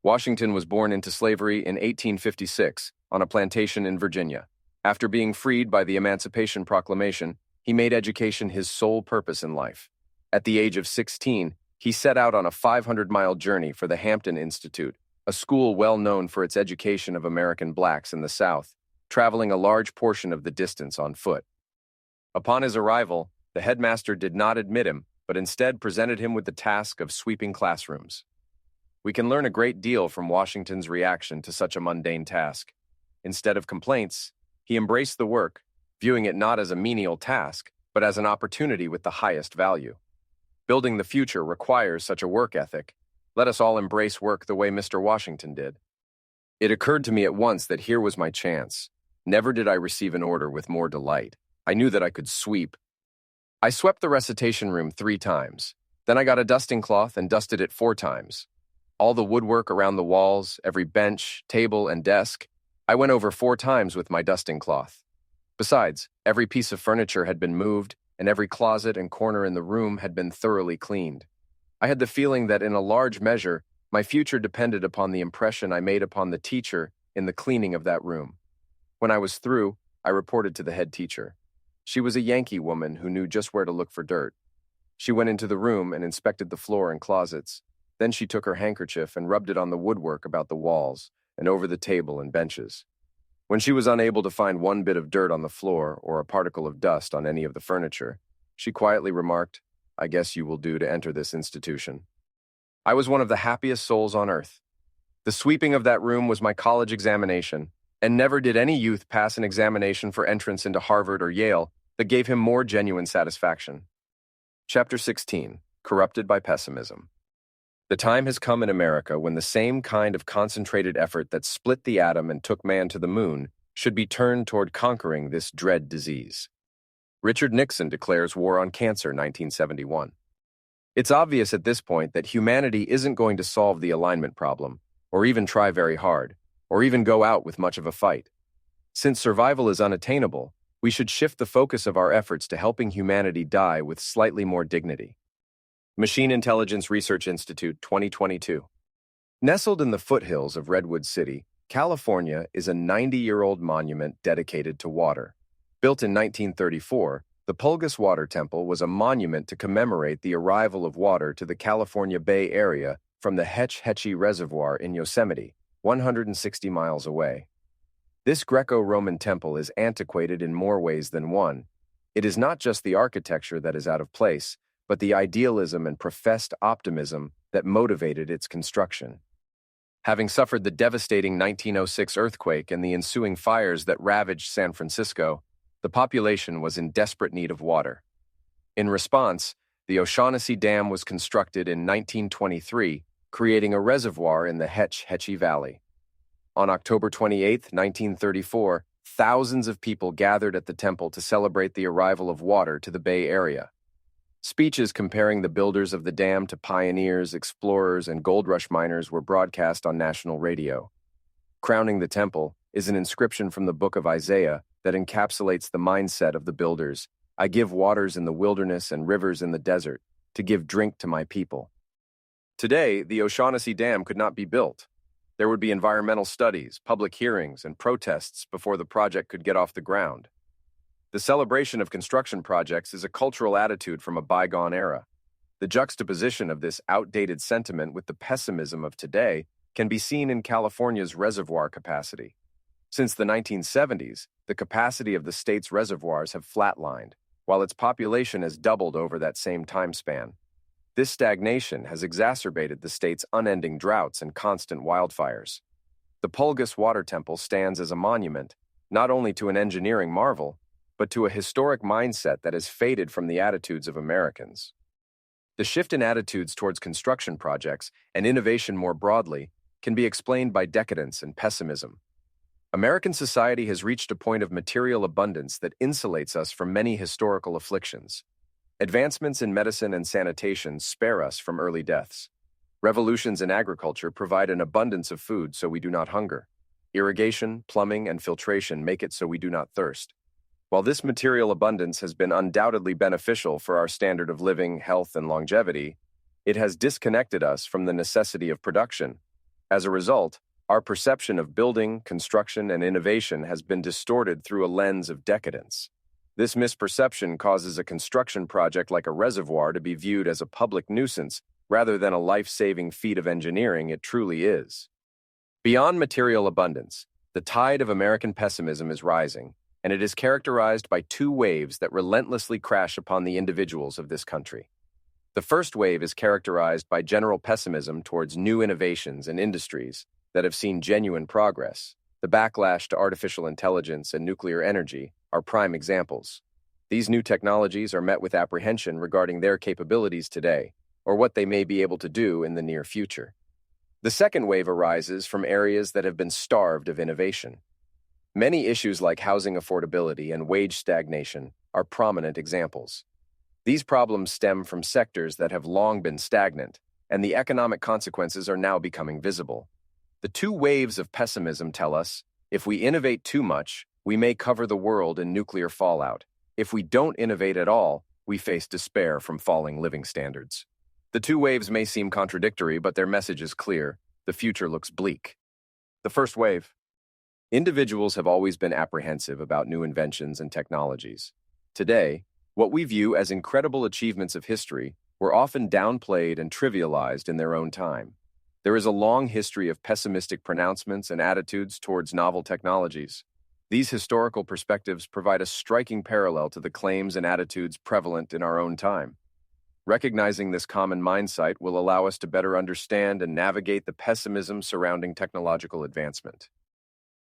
Washington was born into slavery in 1856 on a plantation in Virginia. After being freed by the Emancipation Proclamation, he made education his sole purpose in life. At the age of 16, he set out on a 500-mile journey for the Hampton Institute, a school well known for its education of American blacks in the South, traveling a large portion of the distance on foot. Upon his arrival, the headmaster did not admit him, but instead presented him with the task of sweeping classrooms. We can learn a great deal from Washington's reaction to such a mundane task. Instead of complaints, he embraced the work, viewing it not as a menial task, but as an opportunity with the highest value. Building the future requires such a work ethic. Let us all embrace work the way Mr. Washington did. It occurred to me at once that here was my chance. Never did I receive an order with more delight. I knew that I could sweep. I swept the recitation room 3 times. Then I got a dusting cloth and dusted it 4 times. All the woodwork around the walls, every bench, table, and desk, I went over 4 times with my dusting cloth. Besides, every piece of furniture had been moved, and every closet and corner in the room had been thoroughly cleaned. I had the feeling that in a large measure, my future depended upon the impression I made upon the teacher in the cleaning of that room. When I was through, I reported to the head teacher. She was a Yankee woman who knew just where to look for dirt. She went into the room and inspected the floor and closets. Then she took her handkerchief and rubbed it on the woodwork about the walls and over the table and benches. When she was unable to find one bit of dirt on the floor or a particle of dust on any of the furniture, she quietly remarked, "I guess you will do to enter this institution." I was one of the happiest souls on earth. The sweeping of that room was my college examination, and never did any youth pass an examination for entrance into Harvard or Yale that gave him more genuine satisfaction. Chapter 16. Corrupted by Pessimism. The time has come in America when the same kind of concentrated effort that split the atom and took man to the moon should be turned toward conquering this dread disease. Richard Nixon declares war on cancer, 1971. It's obvious at this point that humanity isn't going to solve the alignment problem, or even try very hard, or even go out with much of a fight. Since survival is unattainable, we should shift the focus of our efforts to helping humanity die with slightly more dignity. Machine Intelligence Research Institute, 2022. Nestled in the foothills of Redwood City, California is a 90-year-old monument dedicated to water. Built in 1934, the Pulgas Water Temple was a monument to commemorate the arrival of water to the California Bay Area from the Hetch Hetchy Reservoir in Yosemite, 160 miles away. This Greco-Roman temple is antiquated in more ways than one. It is not just the architecture that is out of place, but the idealism and professed optimism that motivated its construction. Having suffered the devastating 1906 earthquake and the ensuing fires that ravaged San Francisco, the population was in desperate need of water. In response, the O'Shaughnessy Dam was constructed in 1923, creating a reservoir in the Hetch Hetchy Valley. On October 28, 1934, thousands of people gathered at the temple to celebrate the arrival of water to the Bay Area. Speeches comparing the builders of the dam to pioneers, explorers, and gold rush miners were broadcast on national radio. Crowning the temple is an inscription from the book of Isaiah that encapsulates the mindset of the builders. "I give waters in the wilderness and rivers in the desert to give drink to my people." Today, the O'Shaughnessy Dam could not be built. There would be environmental studies, public hearings, and protests before the project could get off the ground. The celebration of construction projects is a cultural attitude from a bygone era. The juxtaposition of this outdated sentiment with the pessimism of today can be seen in California's reservoir capacity. Since the 1970s, the capacity of the state's reservoirs have flatlined, while its population has doubled over that same time span. This stagnation has exacerbated the state's unending droughts and constant wildfires. The Pulgas Water Temple stands as a monument, not only to an engineering marvel, but to a historic mindset that has faded from the attitudes of Americans. The shift in attitudes towards construction projects and innovation more broadly can be explained by decadence and pessimism. American society has reached a point of material abundance that insulates us from many historical afflictions. Advancements in medicine and sanitation spare us from early deaths. Revolutions in agriculture provide an abundance of food so we do not hunger. Irrigation, plumbing, and filtration make it so we do not thirst. While this material abundance has been undoubtedly beneficial for our standard of living, health, and longevity, it has disconnected us from the necessity of production. As a result, our perception of building, construction, and innovation has been distorted through a lens of decadence. This misperception causes a construction project like a reservoir to be viewed as a public nuisance rather than a life-saving feat of engineering it truly is. Beyond material abundance, the tide of American pessimism is rising, and it is characterized by 2 waves that relentlessly crash upon the individuals of this country. The first wave is characterized by general pessimism towards new innovations and industries that have seen genuine progress. The backlash to artificial intelligence and nuclear energy are prime examples. These new technologies are met with apprehension regarding their capabilities today, or what they may be able to do in the near future. The second wave arises from areas that have been starved of innovation. Many issues like housing affordability and wage stagnation are prominent examples. These problems stem from sectors that have long been stagnant, and the economic consequences are now becoming visible. The two waves of pessimism tell us, if we innovate too much, we may cover the world in nuclear fallout. If we don't innovate at all, we face despair from falling living standards. The two waves may seem contradictory, but their message is clear. The future looks bleak. The first wave. Individuals have always been apprehensive about new inventions and technologies. Today, what we view as incredible achievements of history were often downplayed and trivialized in their own time. There is a long history of pessimistic pronouncements and attitudes towards novel technologies. These historical perspectives provide a striking parallel to the claims and attitudes prevalent in our own time. Recognizing this common mindset will allow us to better understand and navigate the pessimism surrounding technological advancement.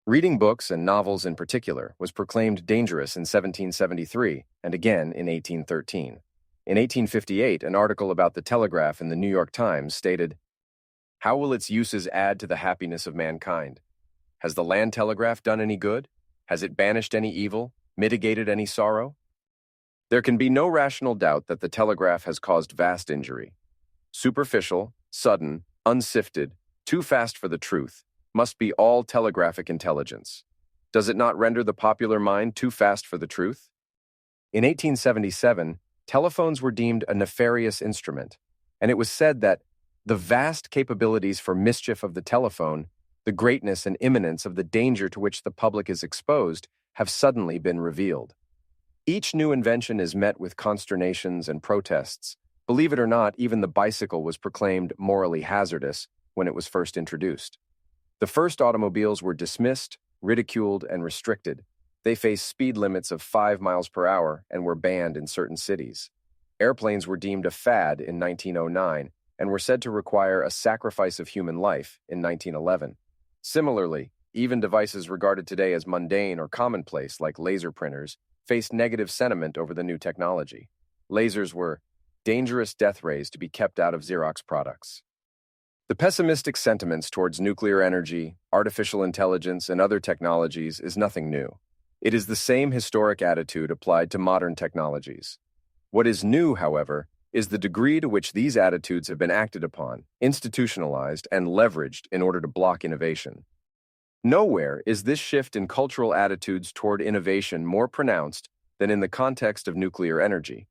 Reading books and novels in particular was proclaimed dangerous in 1773 and again in 1813. In 1858, an article about the telegraph in the New York Times stated, "How will its uses add to the happiness of mankind? Has the land telegraph done any good? Has it banished any evil, mitigated any sorrow?" There can be no rational doubt that the telegraph has caused vast injury. Superficial, sudden, unsifted, too fast for the truth, must be all telegraphic intelligence. Does it not render the popular mind too fast for the truth? In 1877, telephones were deemed a nefarious instrument, and it was said that the vast capabilities for mischief of the telephone, the greatness and imminence of the danger to which the public is exposed, have suddenly been revealed. Each new invention is met with consternations and protests. Believe it or not, even the bicycle was proclaimed morally hazardous when it was first introduced. The first automobiles were dismissed, ridiculed, and restricted. They faced speed limits of 5 miles per hour and were banned in certain cities. Airplanes were deemed a fad in 1909 and were said to require a sacrifice of human life in 1911. Similarly, even devices regarded today as mundane or commonplace, like laser printers, faced negative sentiment over the new technology. Lasers were dangerous death rays to be kept out of Xerox products. The pessimistic sentiments towards nuclear energy, artificial intelligence, and other technologies is nothing new. It is the same historic attitude applied to modern technologies. What is new, however, is the degree to which these attitudes have been acted upon, institutionalized, and leveraged in order to block innovation. Nowhere is this shift in cultural attitudes toward innovation more pronounced than in the context of nuclear energy.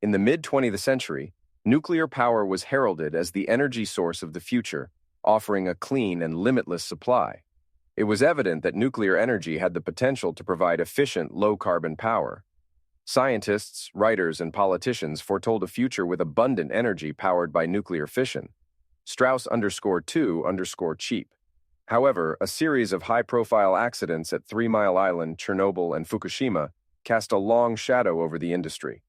In the mid-20th century, nuclear power was heralded as the energy source of the future, offering a clean and limitless supply. It was evident that nuclear energy had the potential to provide efficient, low-carbon power. Scientists, writers, and politicians foretold a future with abundant energy powered by nuclear fission. Strauss_2_cheap. However, a series of high-profile accidents at 3 Mile Island, Chernobyl, and Fukushima cast a long shadow over the industry.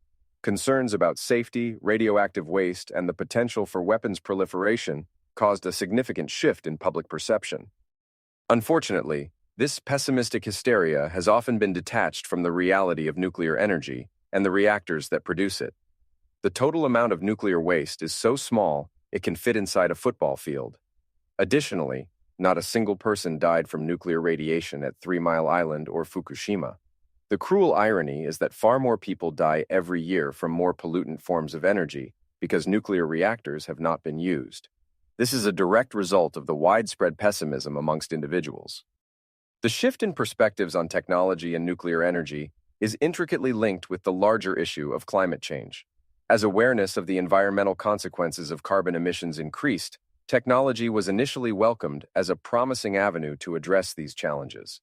Concerns about safety, radioactive waste, and the potential for weapons proliferation caused a significant shift in public perception. Unfortunately, this pessimistic hysteria has often been detached from the reality of nuclear energy and the reactors that produce it. The total amount of nuclear waste is so small it can fit inside a football field. Additionally, not a single person died from nuclear radiation at 3 Mile Island or Fukushima. The cruel irony is that far more people die every year from more pollutant forms of energy because nuclear reactors have not been used. This is a direct result of the widespread pessimism amongst individuals. The shift in perspectives on technology and nuclear energy is intricately linked with the larger issue of climate change. As awareness of the environmental consequences of carbon emissions increased, technology was initially welcomed as a promising avenue to address these challenges.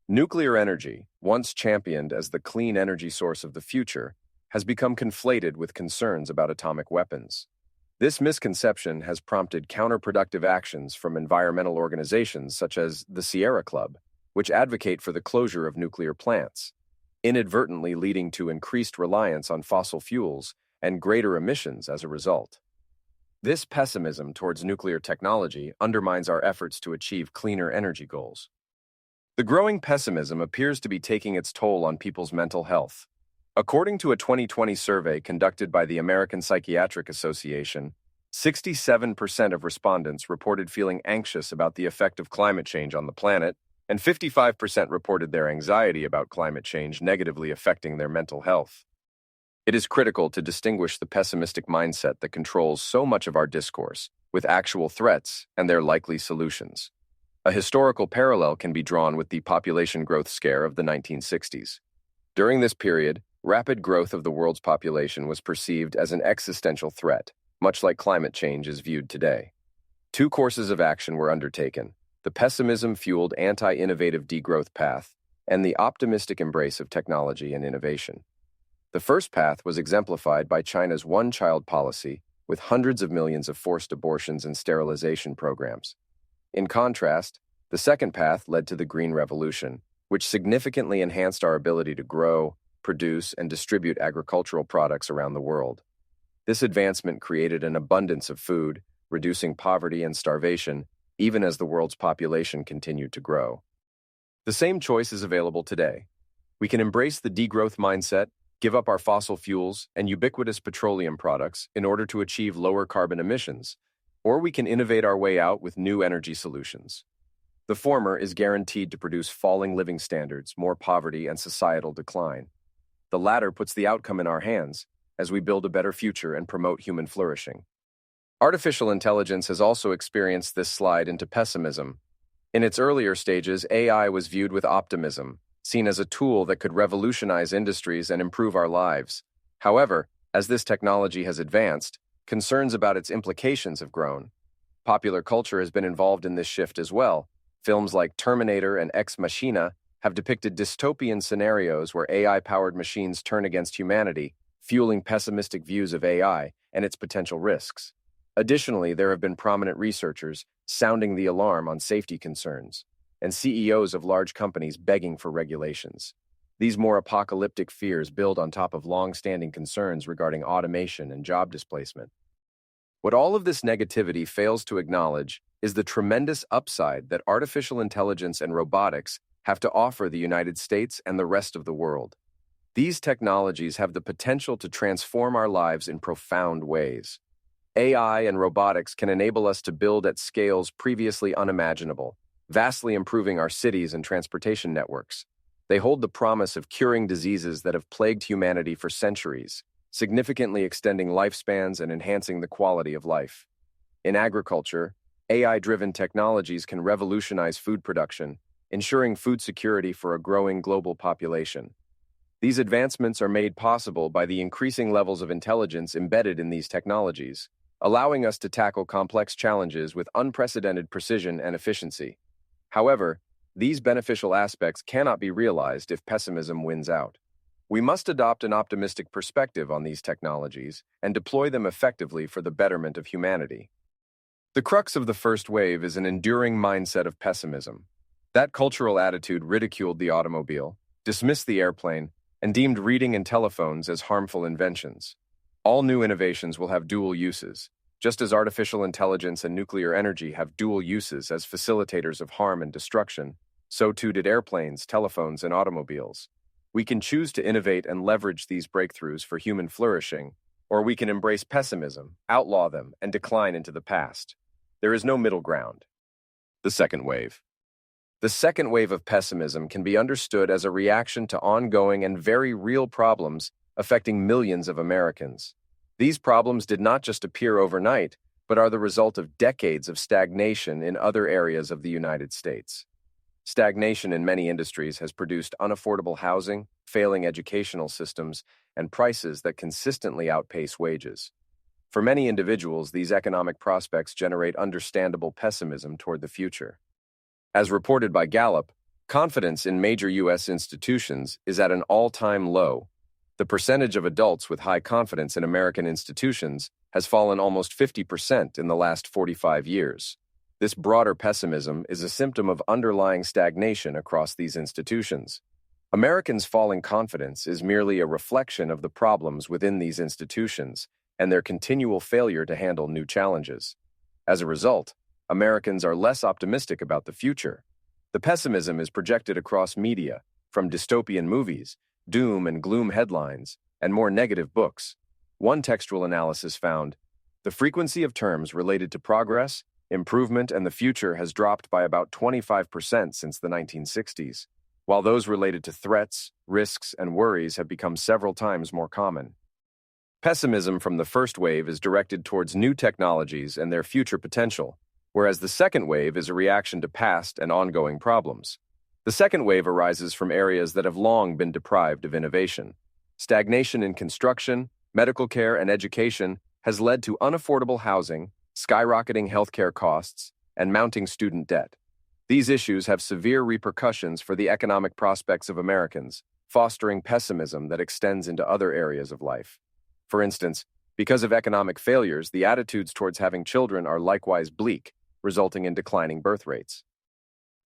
Nuclear energy, once championed as the clean energy source of the future, has become conflated with concerns about atomic weapons. This misconception has prompted counterproductive actions from environmental organizations such as the Sierra Club, which advocate for the closure of nuclear plants, inadvertently leading to increased reliance on fossil fuels and greater emissions as a result. This pessimism towards nuclear technology undermines our efforts to achieve cleaner energy goals. The growing pessimism appears to be taking its toll on people's mental health. According to a 2020 survey conducted by the American Psychiatric Association, 67% of respondents reported feeling anxious about the effect of climate change on the planet, and 55% reported their anxiety about climate change negatively affecting their mental health. It is critical to distinguish the pessimistic mindset that controls so much of our discourse with actual threats and their likely solutions. A historical parallel can be drawn with the population growth scare of the 1960s. During this period, rapid growth of the world's population was perceived as an existential threat, much like climate change is viewed today. Two courses of action were undertaken: the pessimism-fueled anti-innovative degrowth path and the optimistic embrace of technology and innovation. The first path was exemplified by China's one-child policy, with hundreds of millions of forced abortions and sterilization programs. In contrast, the second path led to the Green Revolution, which significantly enhanced our ability to grow, produce, and distribute agricultural products around the world. This advancement created an abundance of food, reducing poverty and starvation, even as the world's population continued to grow. The same choice is available today. We can embrace the degrowth mindset, give up our fossil fuels and ubiquitous petroleum products in order to achieve lower carbon emissions, or we can innovate our way out with new energy solutions. The former is guaranteed to produce falling living standards, more poverty, and societal decline. The latter puts the outcome in our hands as we build a better future and promote human flourishing. Artificial intelligence has also experienced this slide into pessimism. In its earlier stages, AI was viewed with optimism, seen as a tool that could revolutionize industries and improve our lives. However, as this technology has advanced, concerns about its implications have grown. Popular culture has been involved in this shift as well. Films like Terminator and Ex Machina have depicted dystopian scenarios where AI-powered machines turn against humanity, fueling pessimistic views of AI and its potential risks. Additionally, there have been prominent researchers sounding the alarm on safety concerns, and CEOs of large companies begging for regulations. These more apocalyptic fears build on top of long-standing concerns regarding automation and job displacement. What all of this negativity fails to acknowledge is the tremendous upside that artificial intelligence and robotics have to offer the United States and the rest of the world. These technologies have the potential to transform our lives in profound ways. AI and robotics can enable us to build at scales previously unimaginable, vastly improving our cities and transportation networks. They hold the promise of curing diseases that have plagued humanity for centuries, significantly extending lifespans and enhancing the quality of life. In agriculture, AI-driven technologies can revolutionize food production, ensuring food security for a growing global population. These advancements are made possible by the increasing levels of intelligence embedded in these technologies, allowing us to tackle complex challenges with unprecedented precision and efficiency. However, these beneficial aspects cannot be realized if pessimism wins out. We must adopt an optimistic perspective on these technologies and deploy them effectively for the betterment of humanity. The crux of the first wave is an enduring mindset of pessimism. That cultural attitude ridiculed the automobile, dismissed the airplane, and deemed reading and telephones as harmful inventions. All new innovations will have dual uses, just as artificial intelligence and nuclear energy have dual uses as facilitators of harm and destruction. So too did airplanes, telephones, and automobiles. We can choose to innovate and leverage these breakthroughs for human flourishing, or we can embrace pessimism, outlaw them, and decline into the past. There is no middle ground. The second wave. The second wave of pessimism can be understood as a reaction to ongoing and very real problems affecting millions of Americans. These problems did not just appear overnight, but are the result of decades of stagnation in other areas of the United States. Stagnation in many industries has produced unaffordable housing, failing educational systems, and prices that consistently outpace wages. For many individuals, these economic prospects generate understandable pessimism toward the future. As reported by Gallup, confidence in major U.S. institutions is at an all-time low. The percentage of adults with high confidence in American institutions has fallen almost 50% in the last 45 years. This broader pessimism is a symptom of underlying stagnation across these institutions. Americans' falling confidence is merely a reflection of the problems within these institutions and their continual failure to handle new challenges. As a result, Americans are less optimistic about the future. The pessimism is projected across media, from dystopian movies, doom and gloom headlines, and more negative books. One textual analysis found, the The frequency of terms related to progress, improvement, and the future has dropped by about 25% since the 1960s, while those related to threats, risks, and worries have become several times more common. Pessimism from the first wave is directed towards new technologies and their future potential, whereas the second wave is a reaction to past and ongoing problems. The second wave arises from areas that have long been deprived of innovation. Stagnation in construction, medical care, and education has led to unaffordable housing, skyrocketing healthcare costs, and mounting student debt. These issues have severe repercussions for the economic prospects of Americans, fostering pessimism that extends into other areas of life. For instance, because of economic failures, the attitudes towards having children are likewise bleak, resulting in declining birth rates.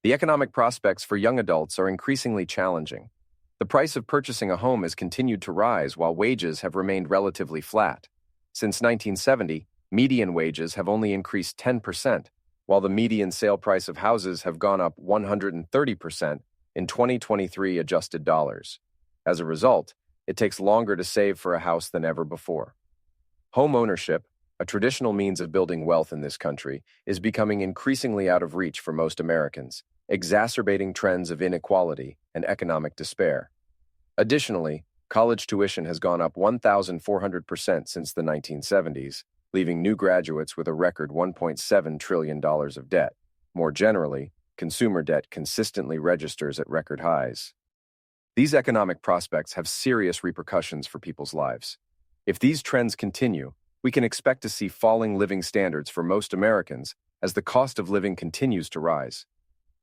The economic prospects for young adults are increasingly challenging. The price of purchasing a home has continued to rise while wages have remained relatively flat. Since 1970, median wages have only increased 10%, while the median sale price of houses have gone up 130% in 2023 adjusted dollars. As a result, it takes longer to save for a house than ever before. Home ownership, a traditional means of building wealth in this country, is becoming increasingly out of reach for most Americans, exacerbating trends of inequality and economic despair. Additionally, college tuition has gone up 1,400% since the 1970s, leaving new graduates with a record $1.7 trillion of debt. More generally, consumer debt consistently registers at record highs. These economic prospects have serious repercussions for people's lives. If these trends continue, we can expect to see falling living standards for most Americans as the cost of living continues to rise.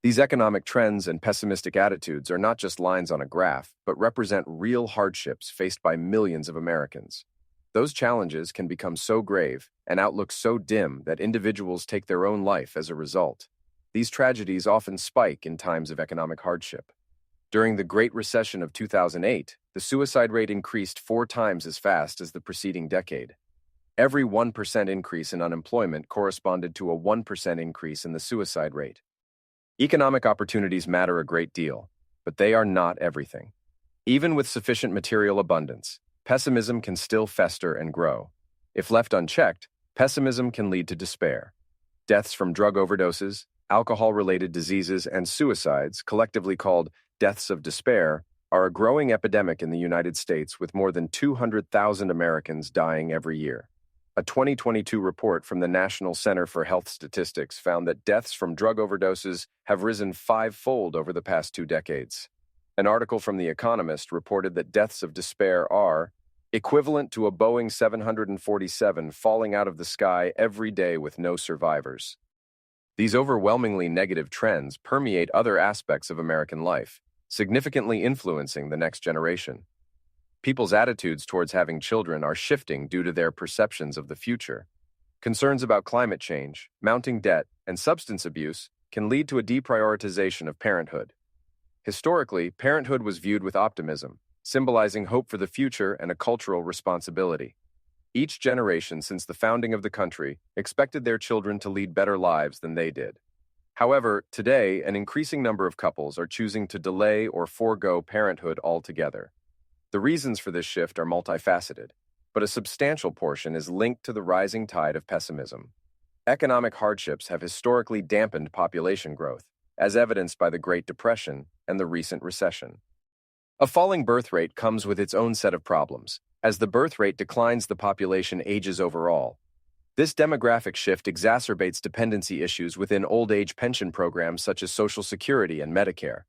These economic trends and pessimistic attitudes are not just lines on a graph, but represent real hardships faced by millions of Americans. Those challenges can become so grave and outlook so dim that individuals take their own life as a result. These tragedies often spike in times of economic hardship. During the Great Recession of 2008, the suicide rate increased 4 times as fast as the preceding decade. Every 1% increase in unemployment corresponded to a 1% increase in the suicide rate. Economic opportunities matter a great deal, but they are not everything. Even with sufficient material abundance, pessimism can still fester and grow. If left unchecked, pessimism can lead to despair. Deaths from drug overdoses, alcohol-related diseases, and suicides, collectively called deaths of despair, are a growing epidemic in the United States with more than 200,000 Americans dying every year. A 2022 report from the National Center for Health Statistics found that deaths from drug overdoses have risen 5-fold over the past 2 decades. An article from The Economist reported that deaths of despair are equivalent to a Boeing 747 falling out of the sky every day with no survivors. These overwhelmingly negative trends permeate other aspects of American life, significantly influencing the next generation. People's attitudes towards having children are shifting due to their perceptions of the future. Concerns about climate change, mounting debt, and substance abuse can lead to a deprioritization of parenthood. Historically, parenthood was viewed with optimism, symbolizing hope for the future and a cultural responsibility. Each generation since the founding of the country expected their children to lead better lives than they did. However, today, an increasing number of couples are choosing to delay or forego parenthood altogether. The reasons for this shift are multifaceted, but a substantial portion is linked to the rising tide of pessimism. Economic hardships have historically dampened population growth, as evidenced by the Great Depression and the recent recession. A falling birth rate comes with its own set of problems. As the birth rate declines, the population ages overall. This demographic shift exacerbates dependency issues within old-age pension programs such as Social Security and Medicare.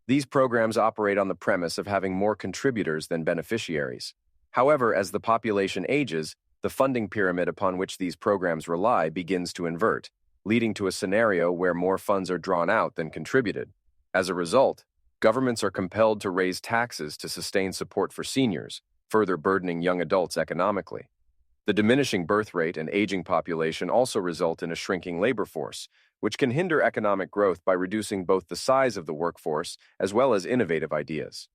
These programs operate on the premise of having more contributors than beneficiaries. However, as the population ages, the funding pyramid upon which these programs rely begins to invert, leading to a scenario where more funds are drawn out than contributed. As a result, governments are compelled to raise taxes to sustain support for seniors, further burdening young adults economically. The diminishing birth rate and aging population also result in a shrinking labor force, which can hinder economic growth by reducing both the size of the workforce as well as innovative ideas.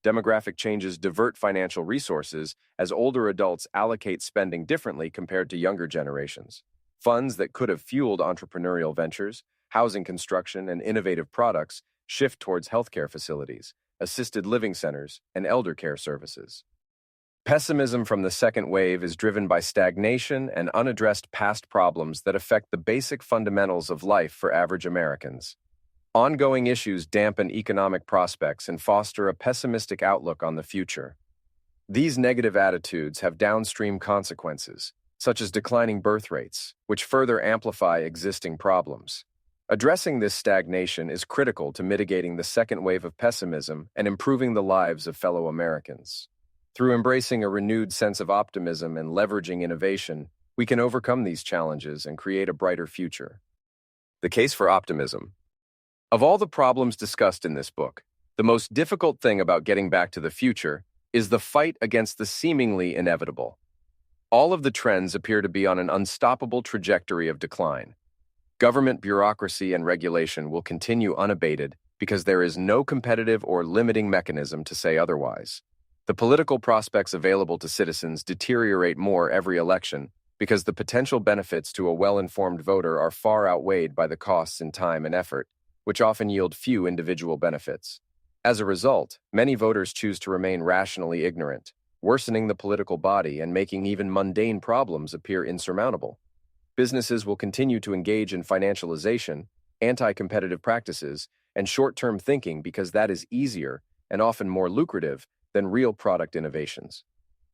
Demographic changes divert financial resources as older adults allocate spending differently compared to younger generations. Funds that could have fueled entrepreneurial ventures, housing construction, and innovative products shift towards healthcare facilities, assisted living centers, and elder care services. Pessimism from the second wave is driven by stagnation and unaddressed past problems that affect the basic fundamentals of life for average Americans. Ongoing issues dampen economic prospects and foster a pessimistic outlook on the future. These negative attitudes have downstream consequences, such as declining birth rates, which further amplify existing problems. Addressing this stagnation is critical to mitigating the second wave of pessimism and improving the lives of fellow Americans. Through embracing a renewed sense of optimism and leveraging innovation, we can overcome these challenges and create a brighter future. The case for optimism. Of all the problems discussed in this book, the most difficult thing about getting back to the future is the fight against the seemingly inevitable. All of the trends appear to be on an unstoppable trajectory of decline. Government bureaucracy and regulation will continue unabated because there is no competitive or limiting mechanism to say otherwise. The political prospects available to citizens deteriorate more every election because the potential benefits to a well-informed voter are far outweighed by the costs in time and effort, which often yield few individual benefits. As a result, many voters choose to remain rationally ignorant, worsening the political body and making even mundane problems appear insurmountable. Businesses will continue to engage in financialization, anti-competitive practices, and short-term thinking because that is easier and often more lucrative than real product innovations.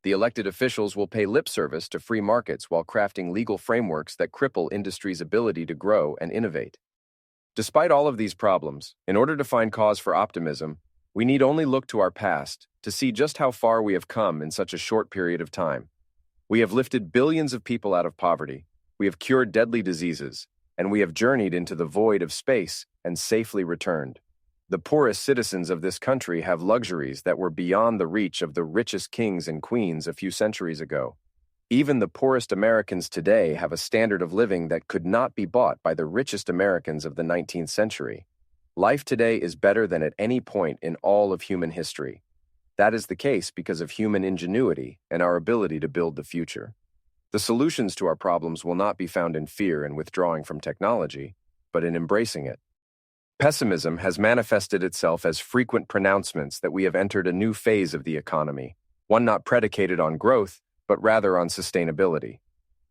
The elected officials will pay lip service to free markets while crafting legal frameworks that cripple industry's ability to grow and innovate. Despite all of these problems, in order to find cause for optimism, we need only look to our past to see just how far we have come in such a short period of time. We have lifted billions of people out of poverty, we have cured deadly diseases, and we have journeyed into the void of space and safely returned. The poorest citizens of this country have luxuries that were beyond the reach of the richest kings and queens a few centuries ago. Even the poorest Americans today have a standard of living that could not be bought by the richest Americans of the 19th century. Life today is better than at any point in all of human history. That is the case because of human ingenuity and our ability to build the future. The solutions to our problems will not be found in fear and withdrawing from technology, but in embracing it. Pessimism has manifested itself as frequent pronouncements that we have entered a new phase of the economy, one not predicated on growth, but rather on sustainability.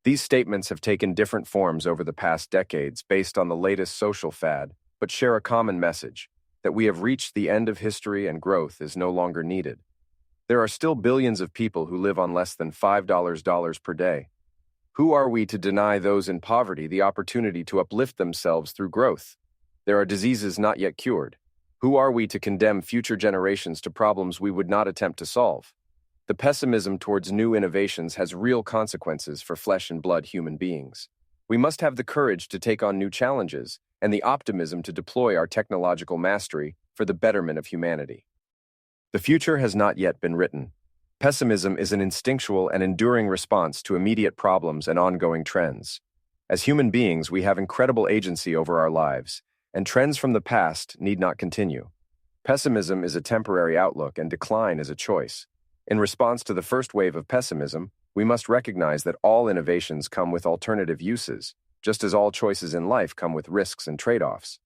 These statements have taken different forms over the past decades based on the latest social fad, but share a common message, that we have reached the end of history and growth is no longer needed. There are still billions of people who live on less than $5 per day. Who are we to deny those in poverty the opportunity to uplift themselves through growth? There are diseases not yet cured. Who are we to condemn future generations to problems we would not attempt to solve? The pessimism towards new innovations has real consequences for flesh and blood human beings. We must have the courage to take on new challenges and the optimism to deploy our technological mastery for the betterment of humanity. The future has not yet been written. Pessimism is an instinctual and enduring response to immediate problems and ongoing trends. As human beings, we have incredible agency over our lives, and trends from the past need not continue. Pessimism is a temporary outlook and decline is a choice. In response to the first wave of pessimism, we must recognize that all innovations come with alternative uses, just as all choices in life come with risks and trade-offs.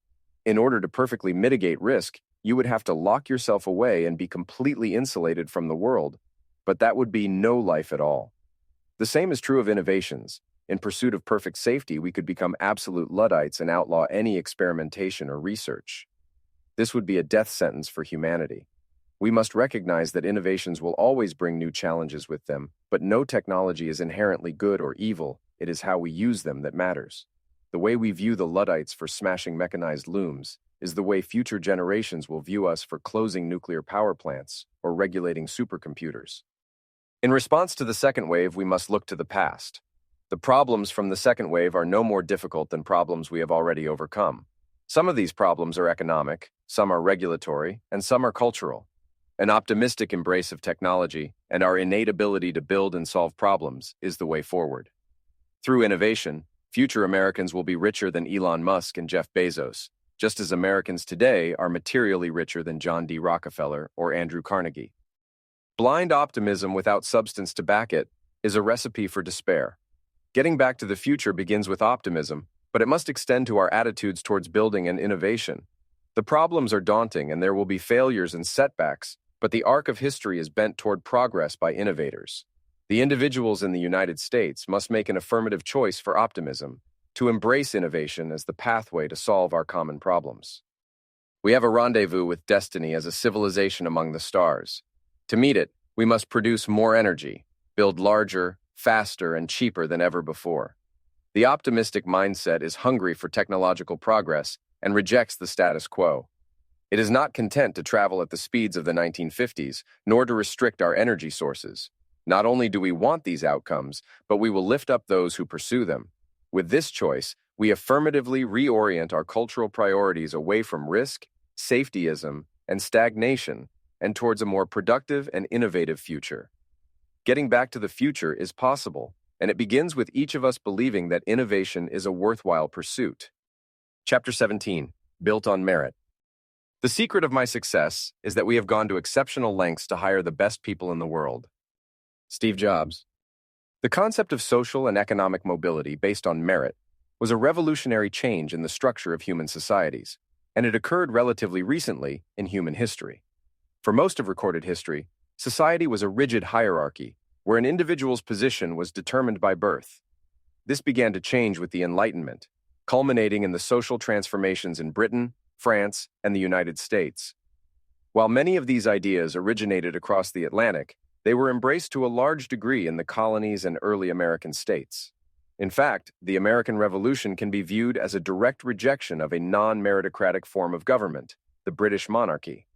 In order to perfectly mitigate risk, you would have to lock yourself away and be completely insulated from the world, but that would be no life at all. The same is true of innovations. In pursuit of perfect safety, we could become absolute Luddites and outlaw any experimentation or research. This would be a death sentence for humanity. We must recognize that innovations will always bring new challenges with them, but no technology is inherently good or evil. It is how we use them that matters. The way we view the Luddites for smashing mechanized looms is the way future generations will view us for closing nuclear power plants or regulating supercomputers. In response to the second wave, we must look to the past. The problems from the second wave are no more difficult than problems we have already overcome. Some of these problems are economic, some are regulatory, and some are cultural. An optimistic embrace of technology and our innate ability to build and solve problems is the way forward. Through innovation, future Americans will be richer than Elon Musk and Jeff Bezos, just as Americans today are materially richer than John D. Rockefeller or Andrew Carnegie. Blind optimism without substance to back it is a recipe for despair. Getting back to the future begins with optimism, but it must extend to our attitudes towards building and innovation. The problems are daunting and there will be failures and setbacks, but the arc of history is bent toward progress by innovators. The individuals in the United States must make an affirmative choice for optimism, to embrace innovation as the pathway to solve our common problems. We have a rendezvous with destiny as a civilization among the stars. To meet it, we must produce more energy, build larger, faster, and cheaper than ever before. The optimistic mindset is hungry for technological progress and rejects the status quo. It is not content to travel at the speeds of the 1950s, nor to restrict our energy sources. Not only do we want these outcomes, but we will lift up those who pursue them. With this choice, we affirmatively reorient our cultural priorities away from risk, safetyism, and stagnation, and towards a more productive and innovative future. Getting back to the future is possible, and it begins with each of us believing that innovation is a worthwhile pursuit. Chapter 17, Built on Merit. The secret of my success is that we have gone to exceptional lengths to hire the best people in the world. Steve Jobs. The concept of social and economic mobility based on merit was a revolutionary change in the structure of human societies, and it occurred relatively recently in human history. For most of recorded history, society was a rigid hierarchy where an individual's position was determined by birth. This began to change with the Enlightenment, culminating in the social transformations in Britain, France, and the United States. While many of these ideas originated across the Atlantic, they were embraced to a large degree in the colonies and early American states. In fact, the American Revolution can be viewed as a direct rejection of a non-meritocratic form of government, the British monarchy.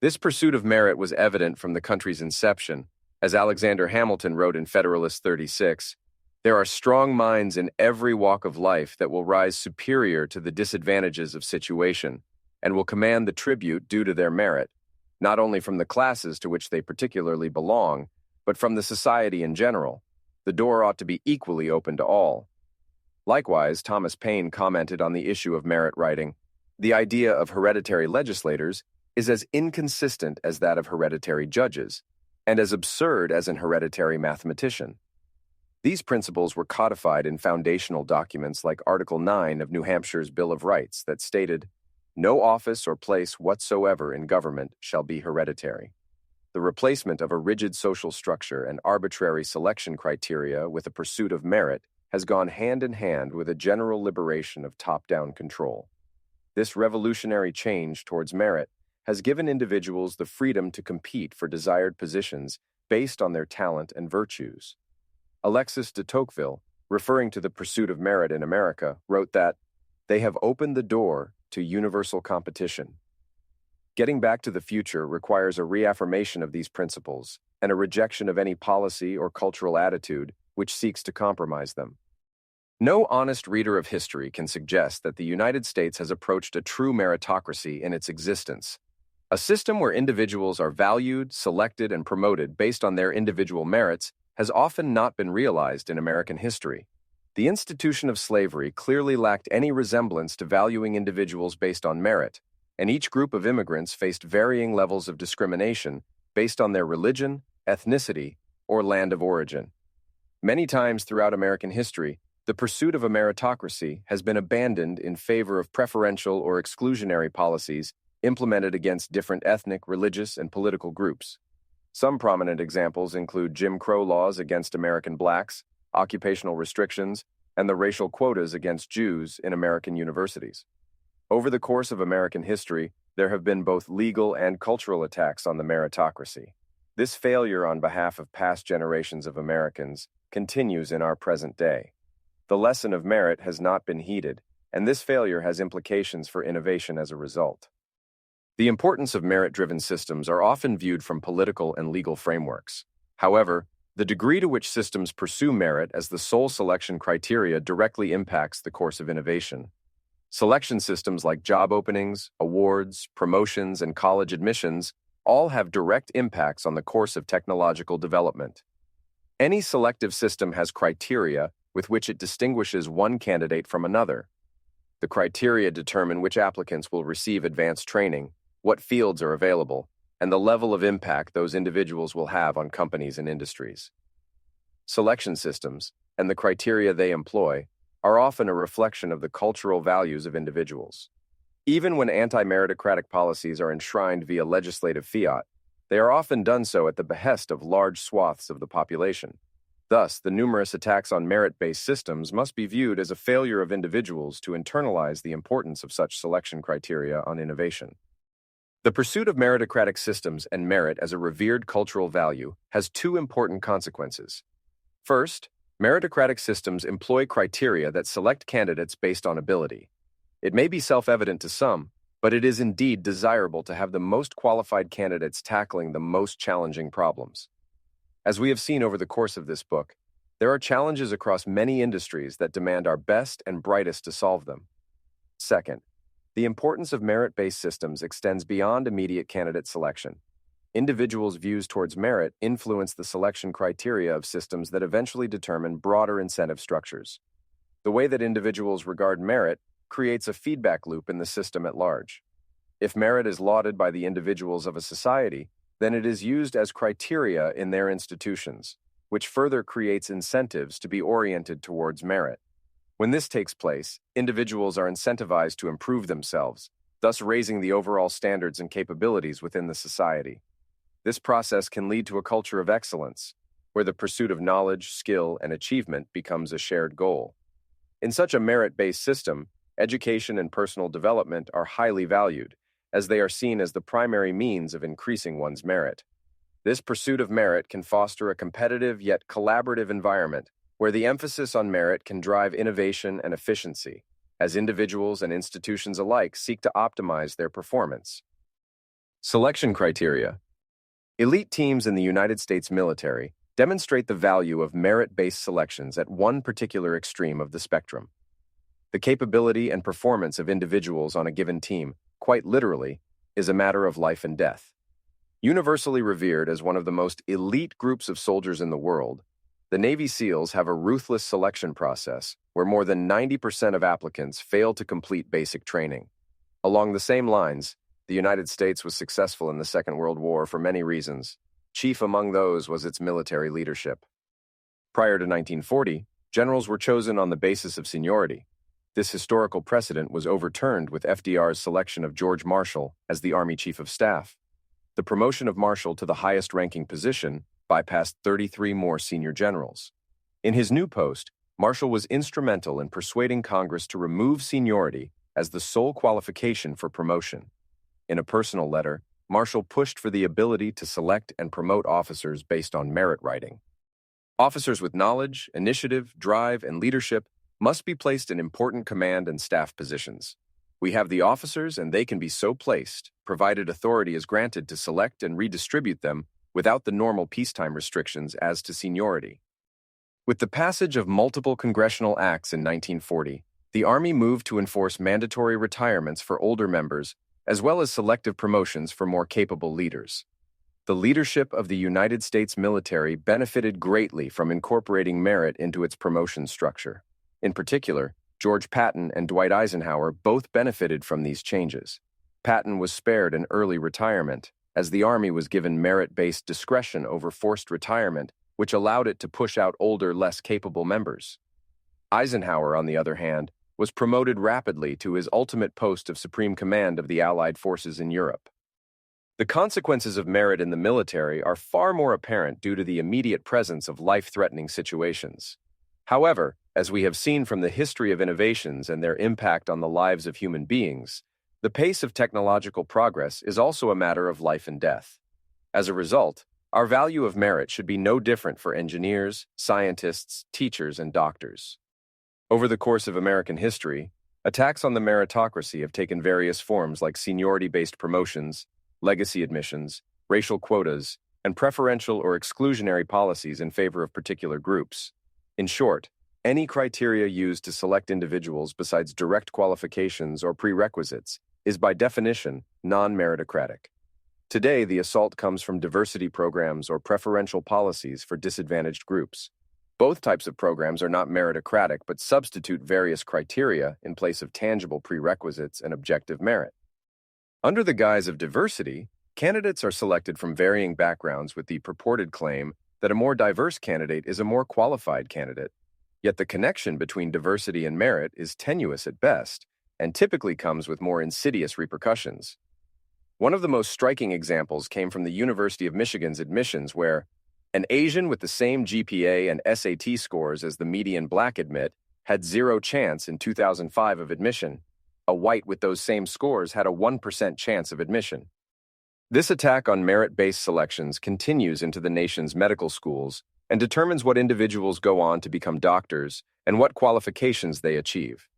This pursuit of merit was evident from the country's inception. As Alexander Hamilton wrote in Federalist 36, "There are strong minds in every walk of life that will rise superior to the disadvantages of situation, and will command the tribute due to their merit, not only from the classes to which they particularly belong, but from the society in general. The door ought to be equally open to all." Likewise, Thomas Paine commented on the issue of merit writing, "The idea of hereditary legislators is as inconsistent as that of hereditary judges, and as absurd as an hereditary mathematician." These principles were codified in foundational documents like Article 9 of New Hampshire's Bill of Rights that stated, "No office or place whatsoever in government shall be hereditary." The replacement of a rigid social structure and arbitrary selection criteria with a pursuit of merit has gone hand in hand with a general liberation of top-down control. This revolutionary change towards merit has given individuals the freedom to compete for desired positions based on their talent and virtues. Alexis de Tocqueville, referring to the pursuit of merit in America, wrote that, "They have opened the door to universal competition." Getting back to the future requires a reaffirmation of these principles and a rejection of any policy or cultural attitude which seeks to compromise them. No honest reader of history can suggest that the United States has approached a true meritocracy in its existence. A system where individuals are valued, selected, and promoted based on their individual merits has often not been realized in American history. The institution of slavery clearly lacked any resemblance to valuing individuals based on merit, and each group of immigrants faced varying levels of discrimination based on their religion, ethnicity, or land of origin. Many times throughout American history, the pursuit of a meritocracy has been abandoned in favor of preferential or exclusionary policies implemented against different ethnic, religious, and political groups. Some prominent examples include Jim Crow laws against American blacks, occupational restrictions, and the racial quotas against Jews in American universities. Over the course of American history, there have been both legal and cultural attacks on the meritocracy. This failure on behalf of past generations of Americans continues in our present day. The lesson of merit has not been heeded, and this failure has implications for innovation as a result. The importance of merit-driven systems are often viewed from political and legal frameworks. However, the degree to which systems pursue merit as the sole selection criteria directly impacts the course of innovation. Selection systems like job openings, awards, promotions, and college admissions all have direct impacts on the course of technological development. Any selective system has criteria with which it distinguishes one candidate from another. The criteria determine which applicants will receive advanced training, what fields are available, and the level of impact those individuals will have on companies and industries. Selection systems, and the criteria they employ, are often a reflection of the cultural values of individuals. Even when anti-meritocratic policies are enshrined via legislative fiat, They are often done so at the behest of large swaths of the population. Thus, the numerous attacks on merit-based systems must be viewed as a failure of individuals to internalize the importance of such selection criteria on innovation. The pursuit of meritocratic systems and merit as a revered cultural value has two important consequences. First, meritocratic systems employ criteria that select candidates based on ability. It may be self-evident to some, but it is indeed desirable to have the most qualified candidates tackling the most challenging problems. As we have seen over the course of this book, there are challenges across many industries that demand our best and brightest to solve them. Second, the importance of merit-based systems extends beyond immediate candidate selection. Individuals' views towards merit influence the selection criteria of systems that eventually determine broader incentive structures. The way that individuals regard merit creates a feedback loop in the system at large. If merit is lauded by the individuals of a society, then it is used as criteria in their institutions, which further creates incentives to be oriented towards merit. When this takes place, individuals are incentivized to improve themselves, thus raising the overall standards and capabilities within the society. This process can lead to a culture of excellence, where the pursuit of knowledge, skill, and achievement becomes a shared goal. In such a merit-based system, education and personal development are highly valued, as they are seen as the primary means of increasing one's merit. This pursuit of merit can foster a competitive yet collaborative environment where the emphasis on merit can drive innovation and efficiency, as individuals and institutions alike seek to optimize their performance. Selection criteria. Elite teams in the United States military demonstrate the value of merit-based selections at one particular extreme of the spectrum. The capability and performance of individuals on a given team, quite literally, is a matter of life and death. Universally revered as one of the most elite groups of soldiers in the world, the Navy SEALs have a ruthless selection process where more than 90% of applicants fail to complete basic training. Along the same lines, the United States was successful in the Second World War for many reasons. Chief among those was its military leadership. Prior to 1940, generals were chosen on the basis of seniority. This historical precedent was overturned with FDR's selection of George Marshall as the Army Chief of Staff. The promotion of Marshall to the highest-ranking position bypassed 33 more senior generals. In his new post, Marshall was instrumental in persuading Congress to remove seniority as the sole qualification for promotion. In a personal letter, Marshall pushed for the ability to select and promote officers based on merit writing. Officers with knowledge, initiative, drive, and leadership must be placed in important command and staff positions. We have the officers, and they can be so placed, provided authority is granted to select and redistribute them without the normal peacetime restrictions as to seniority. With the passage of multiple congressional acts in 1940, the Army moved to enforce mandatory retirements for older members as well as selective promotions for more capable leaders. The leadership of the United States military benefited greatly from incorporating merit into its promotion structure. In particular, George Patton and Dwight Eisenhower both benefited from these changes. Patton was spared an early retirement, as the Army was given merit-based discretion over forced retirement, which allowed it to push out older, less capable members. Eisenhower, on the other hand, was promoted rapidly to his ultimate post of supreme command of the Allied forces in Europe. The consequences of merit in the military are far more apparent due to the immediate presence of life-threatening situations. However, as we have seen from the history of innovations and their impact on the lives of human beings, the pace of technological progress is also a matter of life and death. As a result, our value of merit should be no different for engineers, scientists, teachers, and doctors. Over the course of American history, attacks on the meritocracy have taken various forms like seniority-based promotions, legacy admissions, racial quotas, and preferential or exclusionary policies in favor of particular groups. In short, any criteria used to select individuals besides direct qualifications or prerequisites is by definition non-meritocratic. Today, the assault comes from diversity programs or preferential policies for disadvantaged groups. Both types of programs are not meritocratic but substitute various criteria in place of tangible prerequisites and objective merit. Under the guise of diversity, candidates are selected from varying backgrounds with the purported claim that a more diverse candidate is a more qualified candidate. Yet the connection between diversity and merit is tenuous at best and typically comes with more insidious repercussions. One of the most striking examples came from the University of Michigan's admissions, where an Asian with the same GPA and SAT scores as the median black admit had zero chance in 2005 of admission. A white with those same scores had a 1% chance of admission. This attack on merit-based selections continues into the nation's medical schools and determines what individuals go on to become doctors and what qualifications they achieve.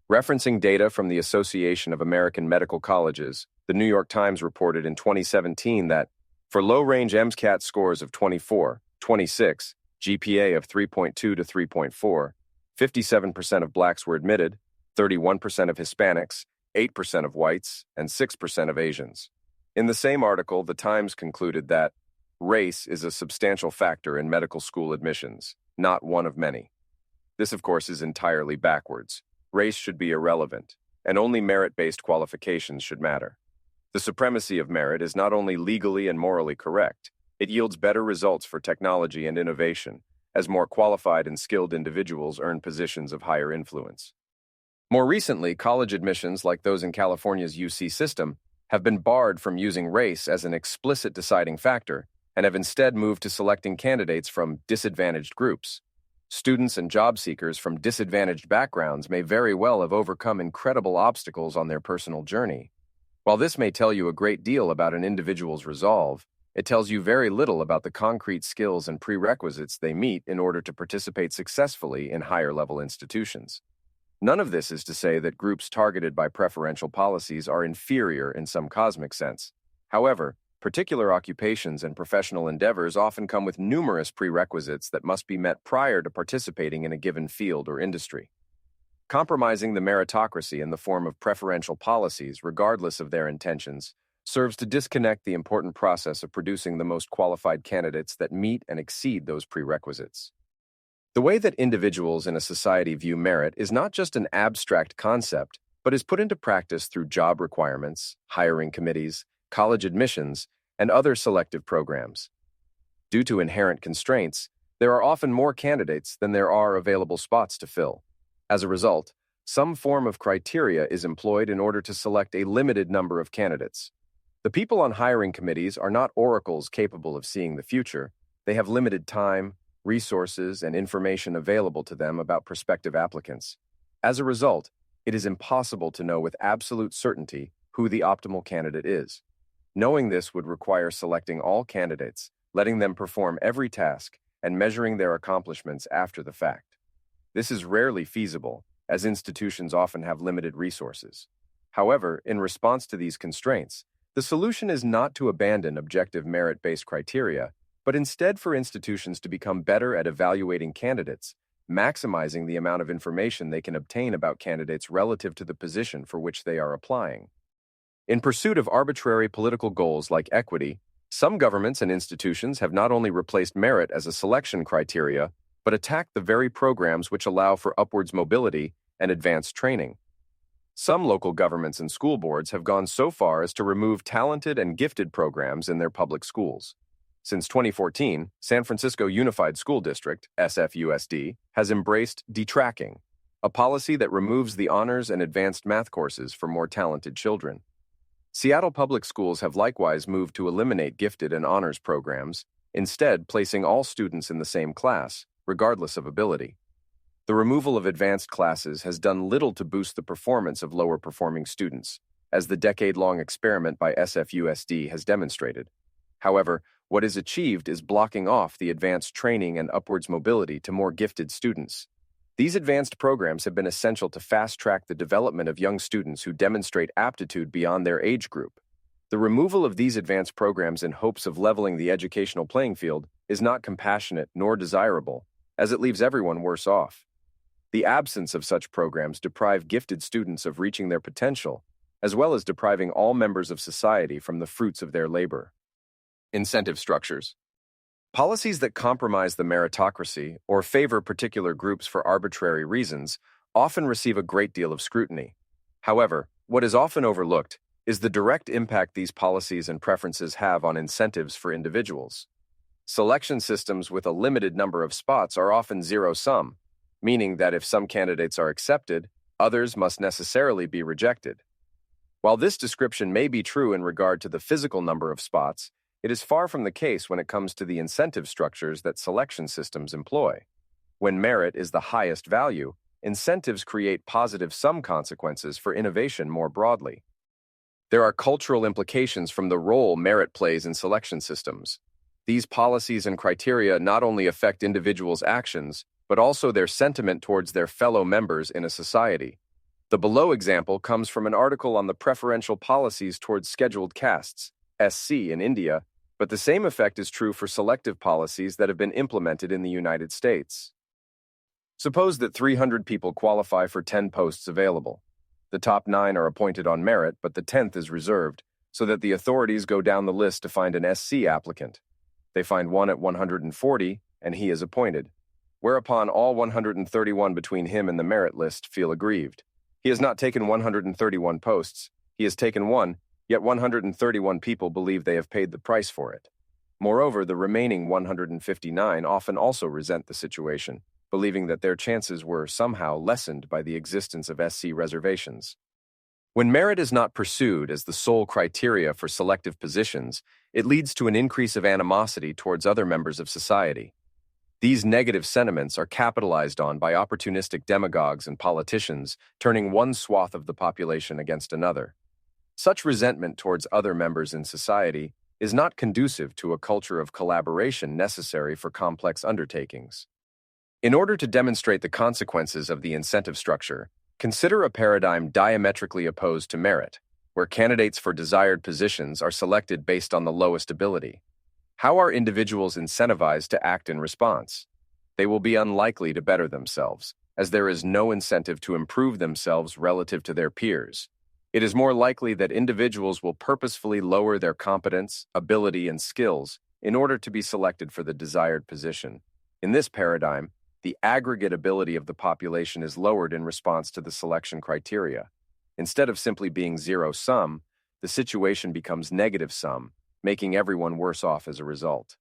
Referencing data from the Association of American Medical Colleges, the New York Times reported in 2017 that, for low-range MCAT scores of 24, 26, GPA of 3.2 to 3.4, 57% of blacks were admitted, 31% of Hispanics, 8% of whites, and 6% of Asians. In the same article, the Times concluded that race is a substantial factor in medical school admissions, not one of many. This, of course, is entirely backwards. Race should be irrelevant, and only merit-based qualifications should matter. The supremacy of merit is not only legally and morally correct, it yields better results for technology and innovation, as more qualified and skilled individuals earn positions of higher influence. More recently, college admissions, like those in California's UC system, have been barred from using race as an explicit deciding factor and have instead moved to selecting candidates from disadvantaged groups. Students and job seekers from disadvantaged backgrounds may very well have overcome incredible obstacles on their personal journey. While this may tell you a great deal about an individual's resolve, it tells you very little about the concrete skills and prerequisites they meet in order to participate successfully in higher-level institutions. None of this is to say that groups targeted by preferential policies are inferior in some cosmic sense. However, particular occupations and professional endeavors often come with numerous prerequisites that must be met prior to participating in a given field or industry. Compromising the meritocracy in the form of preferential policies, regardless of their intentions, serves to disconnect the important process of producing the most qualified candidates that meet and exceed those prerequisites. The way that individuals in a society view merit is not just an abstract concept, but is put into practice through job requirements, hiring committees, college admissions, and other selective programs. Due to inherent constraints, there are often more candidates than there are available spots to fill. As a result, some form of criteria is employed in order to select a limited number of candidates. The people on hiring committees are not oracles capable of seeing the future. They have limited time, resources, and information available to them about prospective applicants. As a result, it is impossible to know with absolute certainty who the optimal candidate is. Knowing this would require selecting all candidates, letting them perform every task, and measuring their accomplishments after the fact. This is rarely feasible, as institutions often have limited resources. However, in response to these constraints, the solution is not to abandon objective merit-based criteria, but instead for institutions to become better at evaluating candidates, maximizing the amount of information they can obtain about candidates relative to the position for which they are applying. In pursuit of arbitrary political goals like equity, some governments and institutions have not only replaced merit as a selection criteria, but attacked the very programs which allow for upwards mobility and advanced training. Some local governments and school boards have gone so far as to remove talented and gifted programs in their public schools. Since 2014, San Francisco Unified School District, SFUSD, has embraced detracking, a policy that removes the honors and advanced math courses for more talented children. Seattle public schools have likewise moved to eliminate gifted and honors programs, instead placing all students in the same class, regardless of ability. The removal of advanced classes has done little to boost the performance of lower-performing students, as the decade-long experiment by SFUSD has demonstrated. However, what is achieved is blocking off the advanced training and upwards mobility to more gifted students. These advanced programs have been essential to fast-track the development of young students who demonstrate aptitude beyond their age group. The removal of these advanced programs in hopes of leveling the educational playing field is not compassionate nor desirable, as it leaves everyone worse off. The absence of such programs deprive gifted students of reaching their potential, as well as depriving all members of society from the fruits of their labor. Incentive structures. Policies that compromise the meritocracy or favor particular groups for arbitrary reasons often receive a great deal of scrutiny. However, what is often overlooked is the direct impact these policies and preferences have on incentives for individuals. Selection systems with a limited number of spots are often zero-sum, meaning that if some candidates are accepted, others must necessarily be rejected. While this description may be true in regard to the physical number of spots, it is far from the case when it comes to the incentive structures that selection systems employ. When merit is the highest value, incentives create positive sum consequences for innovation more broadly. There are cultural implications from the role merit plays in selection systems. These policies and criteria not only affect individuals' actions, but also their sentiment towards their fellow members in a society. The below example comes from an article on the preferential policies towards scheduled castes, SC, in India, but the same effect is true for selective policies that have been implemented in the United States. Suppose that 300 people qualify for 10 posts available. The top 9 are appointed on merit, but the 10th is reserved, so that the authorities go down the list to find an SC applicant. They find one at 140, and he is appointed. Whereupon all 131 between him and the merit list feel aggrieved. He has not taken 131 posts, he has taken one, yet 131 people believe they have paid the price for it. Moreover, the remaining 159 often also resent the situation, believing that their chances were somehow lessened by the existence of SC reservations. When merit is not pursued as the sole criteria for selective positions, it leads to an increase of animosity towards other members of society. These negative sentiments are capitalized on by opportunistic demagogues and politicians, turning one swath of the population against another. Such resentment towards other members in society is not conducive to a culture of collaboration necessary for complex undertakings. In order to demonstrate the consequences of the incentive structure, consider a paradigm diametrically opposed to merit, where candidates for desired positions are selected based on the lowest ability. How are individuals incentivized to act in response? They will be unlikely to better themselves, as there is no incentive to improve themselves relative to their peers. It is more likely that individuals will purposefully lower their competence, ability, and skills in order to be selected for the desired position. In this paradigm, the aggregate ability of the population is lowered in response to the selection criteria. Instead of simply being zero-sum, the situation becomes negative-sum, making everyone worse off as a result.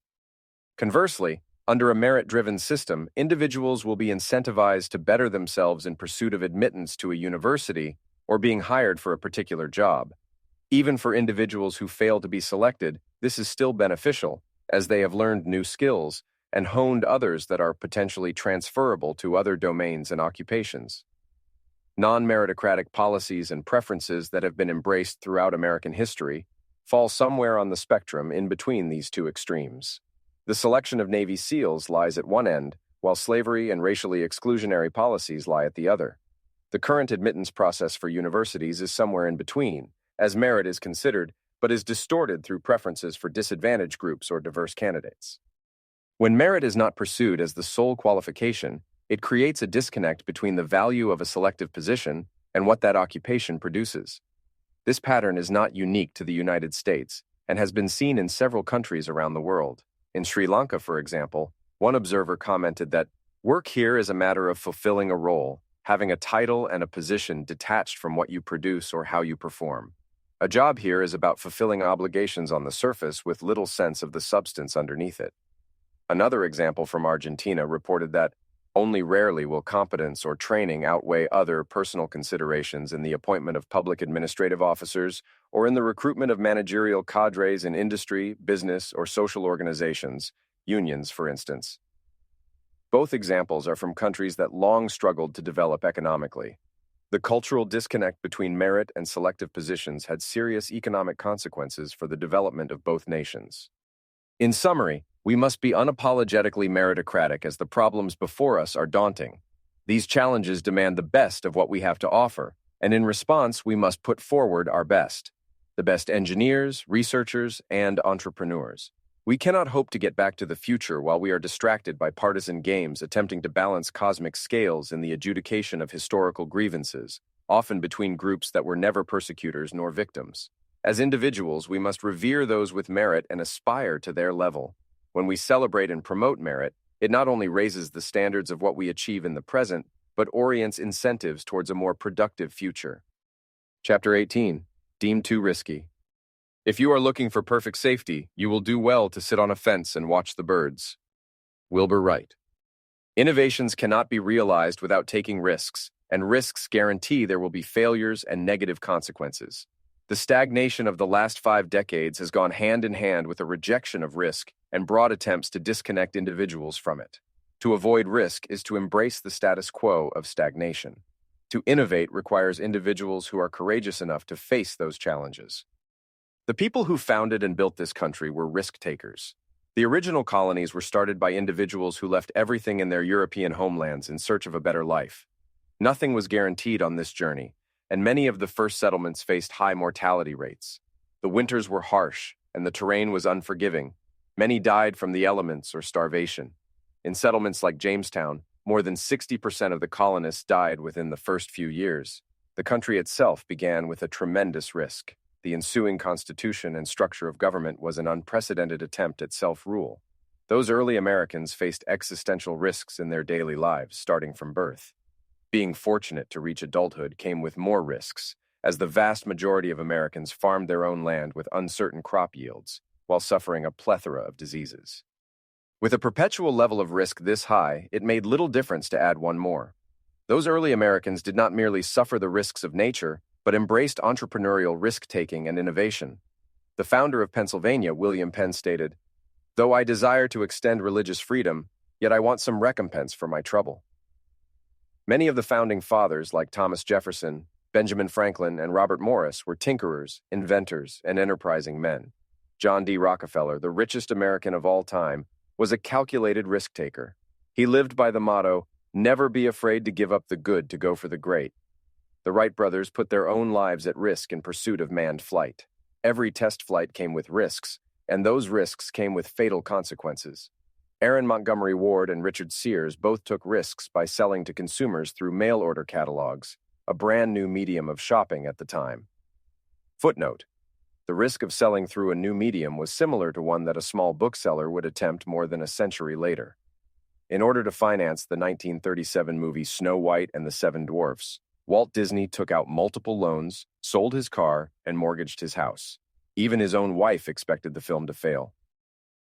Conversely, under a merit-driven system, individuals will be incentivized to better themselves in pursuit of admittance to a university or being hired for a particular job. Even for individuals who fail to be selected, this is still beneficial, as they have learned new skills and honed others that are potentially transferable to other domains and occupations. Non-meritocratic policies and preferences that have been embraced throughout American history fall somewhere on the spectrum in between these two extremes. The selection of Navy SEALs lies at one end, while slavery and racially exclusionary policies lie at the other. The current admittance process for universities is somewhere in between, as merit is considered, but is distorted through preferences for disadvantaged groups or diverse candidates. When merit is not pursued as the sole qualification, it creates a disconnect between the value of a selective position and what that occupation produces. This pattern is not unique to the United States and has been seen in several countries around the world. In Sri Lanka, for example, one observer commented that work here is a matter of fulfilling a role, having a title and a position detached from what you produce or how you perform. A job here is about fulfilling obligations on the surface with little sense of the substance underneath it. Another example from Argentina reported that only rarely will competence or training outweigh other personal considerations in the appointment of public administrative officers or in the recruitment of managerial cadres in industry, business, or social organizations, unions, for instance. Both examples are from countries that long struggled to develop economically. The cultural disconnect between merit and selective positions had serious economic consequences for the development of both nations. In summary, we must be unapologetically meritocratic as the problems before us are daunting. These challenges demand the best of what we have to offer, and in response, we must put forward our best. The best engineers, researchers, and entrepreneurs. We cannot hope to get back to the future while we are distracted by partisan games attempting to balance cosmic scales in the adjudication of historical grievances, often between groups that were never persecutors nor victims. As individuals, we must revere those with merit and aspire to their level. When we celebrate and promote merit, it not only raises the standards of what we achieve in the present, but orients incentives towards a more productive future. Chapter 18. Deemed too risky. If you are looking for perfect safety, you will do well to sit on a fence and watch the birds. Wilbur Wright. Innovations cannot be realized without taking risks, and risks guarantee there will be failures and negative consequences. The stagnation of the last 5 decades has gone hand in hand with a rejection of risk and broad attempts to disconnect individuals from it. To avoid risk is to embrace the status quo of stagnation. To innovate requires individuals who are courageous enough to face those challenges. The people who founded and built this country were risk-takers. The original colonies were started by individuals who left everything in their European homelands in search of a better life. Nothing was guaranteed on this journey, and many of the first settlements faced high mortality rates. The winters were harsh, and the terrain was unforgiving. Many died from the elements or starvation. In settlements like Jamestown, more than 60% of the colonists died within the first few years. The country itself began with a tremendous risk. The ensuing constitution and structure of government was an unprecedented attempt at self-rule. Those early Americans faced existential risks in their daily lives, starting from birth. Being fortunate to reach adulthood came with more risks, as the vast majority of Americans farmed their own land with uncertain crop yields, while suffering a plethora of diseases. With a perpetual level of risk this high, it made little difference to add one more. Those early Americans did not merely suffer the risks of nature, but embraced entrepreneurial risk-taking and innovation. The founder of Pennsylvania, William Penn, stated, "Though I desire to extend religious freedom, yet I want some recompense for my trouble." Many of the founding fathers, like Thomas Jefferson, Benjamin Franklin, and Robert Morris, were tinkerers, inventors, and enterprising men. John D. Rockefeller, the richest American of all time, was a calculated risk-taker. He lived by the motto, "Never be afraid to give up the good to go for the great." The Wright brothers put their own lives at risk in pursuit of manned flight. Every test flight came with risks, and those risks came with fatal consequences. Aaron Montgomery Ward and Richard Sears both took risks by selling to consumers through mail-order catalogs, a brand new medium of shopping at the time. Footnote: the risk of selling through a new medium was similar to one that a small bookseller would attempt more than a century later. In order to finance the 1937 movie Snow White and the Seven Dwarfs, Walt Disney took out multiple loans, sold his car, and mortgaged his house. Even his own wife expected the film to fail.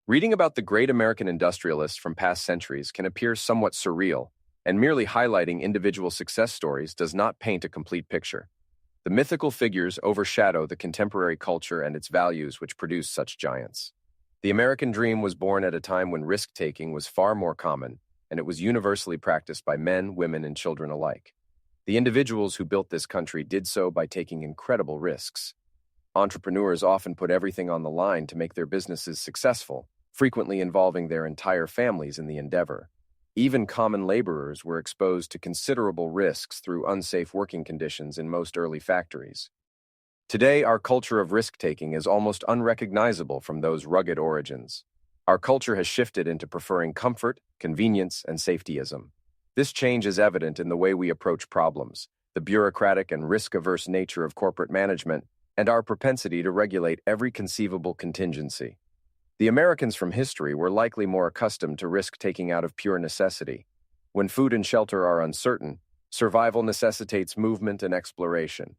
Reading about the great American industrialists from past centuries can appear somewhat surreal, and merely highlighting individual success stories does not paint a complete picture. The mythical figures overshadow the contemporary culture and its values which produce such giants. The American dream was born at a time when risk-taking was far more common, and it was universally practiced by men, women, and children alike. The individuals who built this country did so by taking incredible risks. Entrepreneurs often put everything on the line to make their businesses successful, frequently involving their entire families in the endeavor. Even common laborers were exposed to considerable risks through unsafe working conditions in most early factories. Today, our culture of risk-taking is almost unrecognizable from those rugged origins. Our culture has shifted into preferring comfort, convenience, and safetyism. This change is evident in the way we approach problems, the bureaucratic and risk-averse nature of corporate management, and our propensity to regulate every conceivable contingency. The Americans from history were likely more accustomed to risk-taking out of pure necessity. When food and shelter are uncertain, survival necessitates movement and exploration.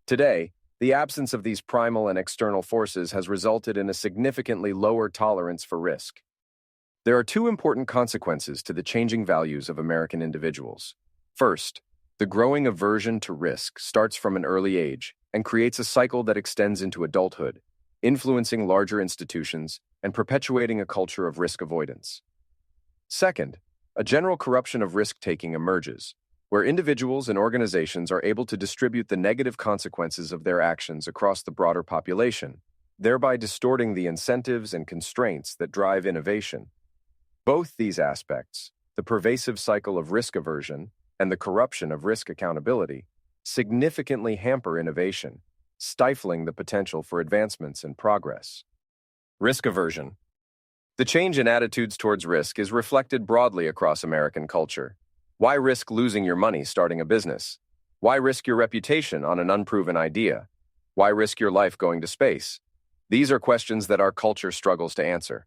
Today, the absence of these primal and external forces has resulted in a significantly lower tolerance for risk. There are two important consequences to the changing values of American individuals. First, the growing aversion to risk starts from an early age and creates a cycle that extends into adulthood, influencing larger institutions and perpetuating a culture of risk avoidance. Second, a general corruption of risk-taking emerges, where individuals and organizations are able to distribute the negative consequences of their actions across the broader population, thereby distorting the incentives and constraints that drive innovation. Both these aspects, the pervasive cycle of risk aversion and the corruption of risk accountability, significantly hamper innovation, stifling the potential for advancements and progress. Risk aversion. The change in attitudes towards risk is reflected broadly across American culture. Why risk losing your money starting a business? Why risk your reputation on an unproven idea? Why risk your life going to space? These are questions that our culture struggles to answer.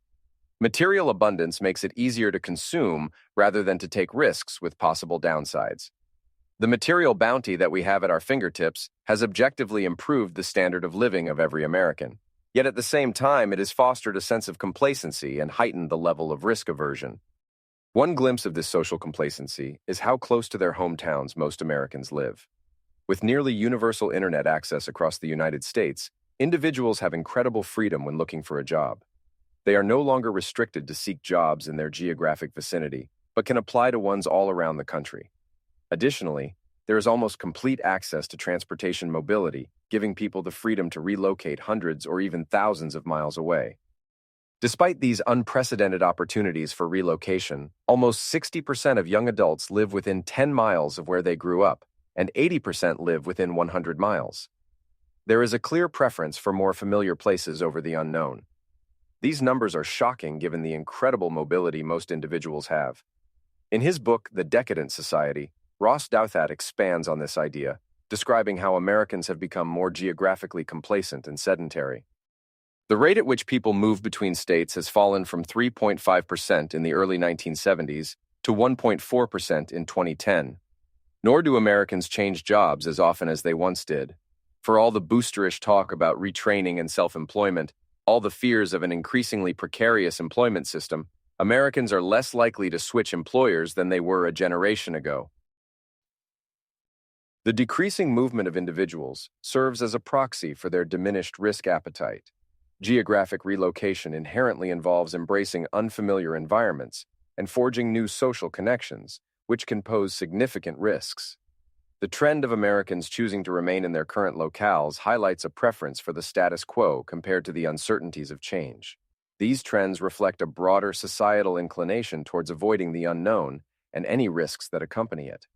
Material abundance makes it easier to consume rather than to take risks with possible downsides. The material bounty that we have at our fingertips has objectively improved the standard of living of every American. Yet at the same time, it has fostered a sense of complacency and heightened the level of risk aversion. One glimpse of this social complacency is how close to their hometowns most Americans live. With nearly universal internet access across the United States, individuals have incredible freedom when looking for a job. They are no longer restricted to seek jobs in their geographic vicinity, but can apply to ones all around the country. Additionally, there is almost complete access to transportation mobility, giving people the freedom to relocate hundreds or even thousands of miles away. Despite these unprecedented opportunities for relocation, almost 60% of young adults live within 10 miles of where they grew up, and 80% live within 100 miles. There is a clear preference for more familiar places over the unknown. These numbers are shocking given the incredible mobility most individuals have. In his book, The Decadent Society, Ross Douthat expands on this idea, describing how Americans have become more geographically complacent and sedentary. The rate at which people move between states has fallen from 3.5% in the early 1970s to 1.4% in 2010. Nor do Americans change jobs as often as they once did. For all the boosterish talk about retraining and self-employment, all the fears of an increasingly precarious employment system, Americans are less likely to switch employers than they were a generation ago. The decreasing movement of individuals serves as a proxy for their diminished risk appetite. Geographic relocation inherently involves embracing unfamiliar environments and forging new social connections, which can pose significant risks. The trend of Americans choosing to remain in their current locales highlights a preference for the status quo compared to the uncertainties of change. These trends reflect a broader societal inclination towards avoiding the unknown and any risks that accompany it.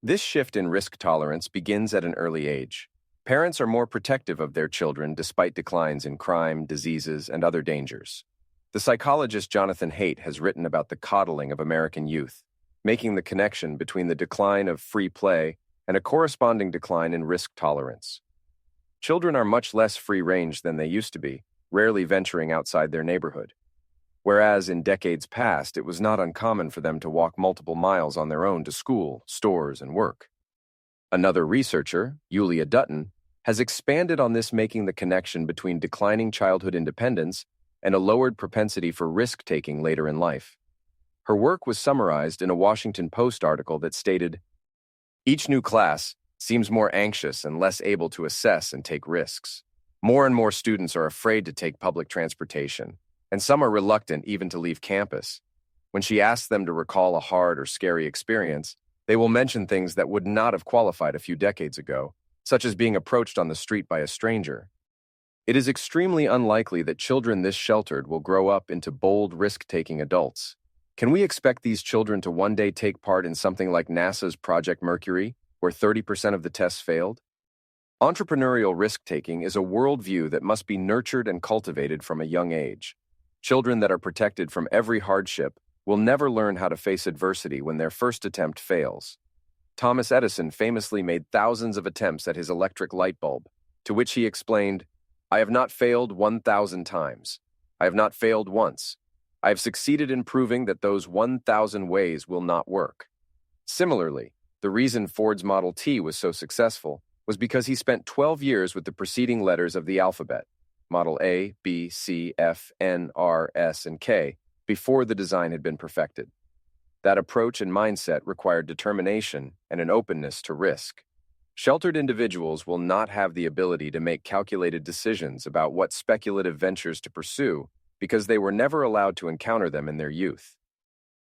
This shift in risk tolerance begins at an early age. Parents are more protective of their children despite declines in crime, diseases, and other dangers. The psychologist Jonathan Haidt has written about the coddling of American youth, making the connection between the decline of free play and a corresponding decline in risk tolerance. Children are much less free-range than they used to be, rarely venturing outside their neighborhood. Whereas in decades past, it was not uncommon for them to walk multiple miles on their own to school, stores, and work. Another researcher, Yulia Dutton, has expanded on this, making the connection between declining childhood independence and a lowered propensity for risk-taking later in life. Her work was summarized in a Washington Post article that stated, "Each new class seems more anxious and less able to assess and take risks. More and more students are afraid to take public transportation, and some are reluctant even to leave campus. When she asks them to recall a hard or scary experience, they will mention things that would not have qualified a few decades ago, such as being approached on the street by a stranger. It is extremely unlikely that children this sheltered will grow up into bold, risk-taking adults. Can we expect these children to one day take part in something like NASA's Project Mercury, where 30% of the tests failed? Entrepreneurial risk-taking is a worldview that must be nurtured and cultivated from a young age. Children that are protected from every hardship will never learn how to face adversity when their first attempt fails. Thomas Edison famously made thousands of attempts at his electric light bulb, to which he explained, "I have not failed 1,000 times. I have not failed once. I have succeeded in proving that those 1,000 ways will not work." Similarly, the reason Ford's Model T was so successful was because he spent 12 years with the preceding letters of the alphabet, Model A, B, C, F, N, R, S, and K, before the design had been perfected. That approach and mindset required determination and an openness to risk. Sheltered individuals will not have the ability to make calculated decisions about what speculative ventures to pursue because they were never allowed to encounter them in their youth.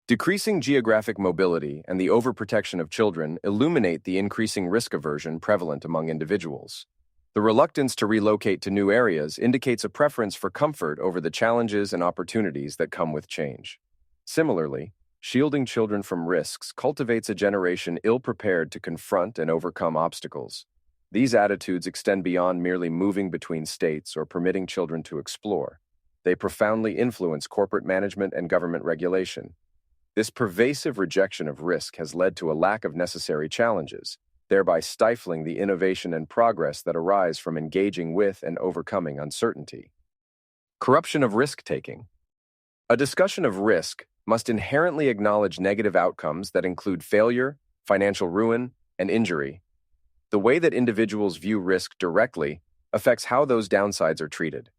Decreasing geographic mobility and the overprotection of children illuminate the increasing risk aversion prevalent among individuals. The reluctance to relocate to new areas indicates a preference for comfort over the challenges and opportunities that come with change. Similarly, shielding children from risks cultivates a generation ill-prepared to confront and overcome obstacles. These attitudes extend beyond merely moving between states or permitting children to explore. They profoundly influence corporate management and government regulation. This pervasive rejection of risk has led to a lack of necessary challenges, thereby stifling the innovation and progress that arise from engaging with and overcoming uncertainty. Corruption of risk-taking. A discussion of risk must inherently acknowledge negative outcomes that include failure, financial ruin, and injury. The way that individuals view risk directly affects how those downsides are treated.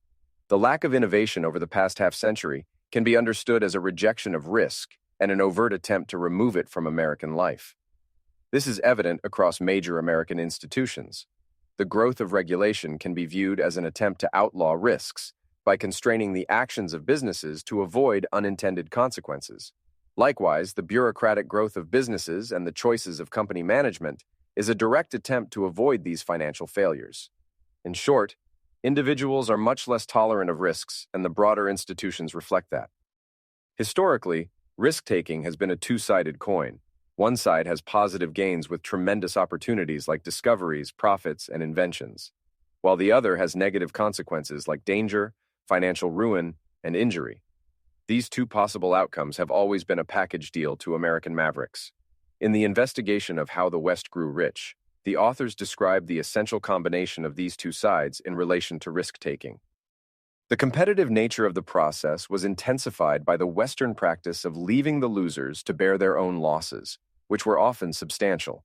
The lack of innovation over the past half-century can be understood as a rejection of risk and an overt attempt to remove it from American life. This is evident across major American institutions. The growth of regulation can be viewed as an attempt to outlaw risks by constraining the actions of businesses to avoid unintended consequences. Likewise, the bureaucratic growth of businesses and the choices of company management is a direct attempt to avoid these financial failures. In short, individuals are much less tolerant of risks, and the broader institutions reflect that. Historically, risk-taking has been a two-sided coin. One side has positive gains with tremendous opportunities like discoveries, profits, and inventions, while the other has negative consequences like danger, financial ruin, and injury. These two possible outcomes have always been a package deal to American mavericks. In the investigation of how the West grew rich, the authors described the essential combination of these two sides in relation to risk-taking. The competitive nature of the process was intensified by the Western practice of leaving the losers to bear their own losses, which were often substantial.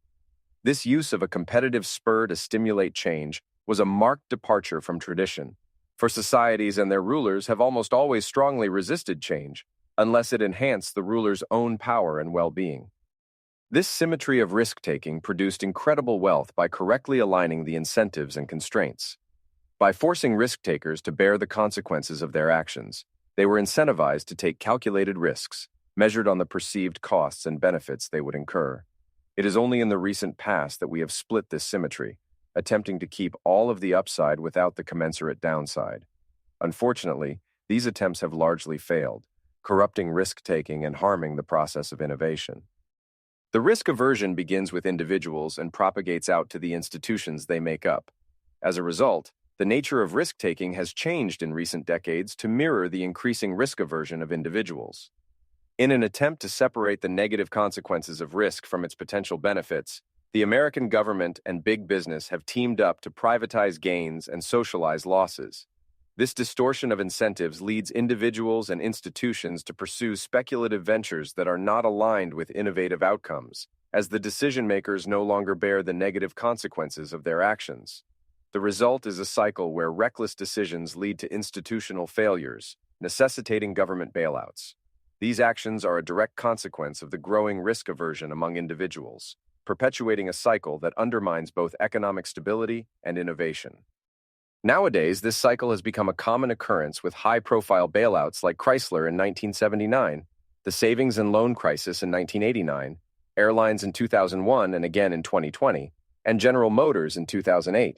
This use of a competitive spur to stimulate change was a marked departure from tradition, for societies and their rulers have almost always strongly resisted change, unless it enhanced the ruler's own power and well-being. This symmetry of risk-taking produced incredible wealth by correctly aligning the incentives and constraints. By forcing risk-takers to bear the consequences of their actions, they were incentivized to take calculated risks, measured on the perceived costs and benefits they would incur. It is only in the recent past that we have split this symmetry, attempting to keep all of the upside without the commensurate downside. Unfortunately, these attempts have largely failed, corrupting risk-taking and harming the process of innovation. The risk aversion begins with individuals and propagates out to the institutions they make up. As a result, the nature of risk-taking has changed in recent decades to mirror the increasing risk aversion of individuals. In an attempt to separate the negative consequences of risk from its potential benefits, the American government and big business have teamed up to privatize gains and socialize losses. This distortion of incentives leads individuals and institutions to pursue speculative ventures that are not aligned with innovative outcomes, as the decision-makers no longer bear the negative consequences of their actions. The result is a cycle where reckless decisions lead to institutional failures, necessitating government bailouts. These actions are a direct consequence of the growing risk aversion among individuals, perpetuating a cycle that undermines both economic stability and innovation. Nowadays, this cycle has become a common occurrence with high-profile bailouts like Chrysler in 1979, the savings and loan crisis in 1989, airlines in 2001 and again in 2020, and General Motors in 2008.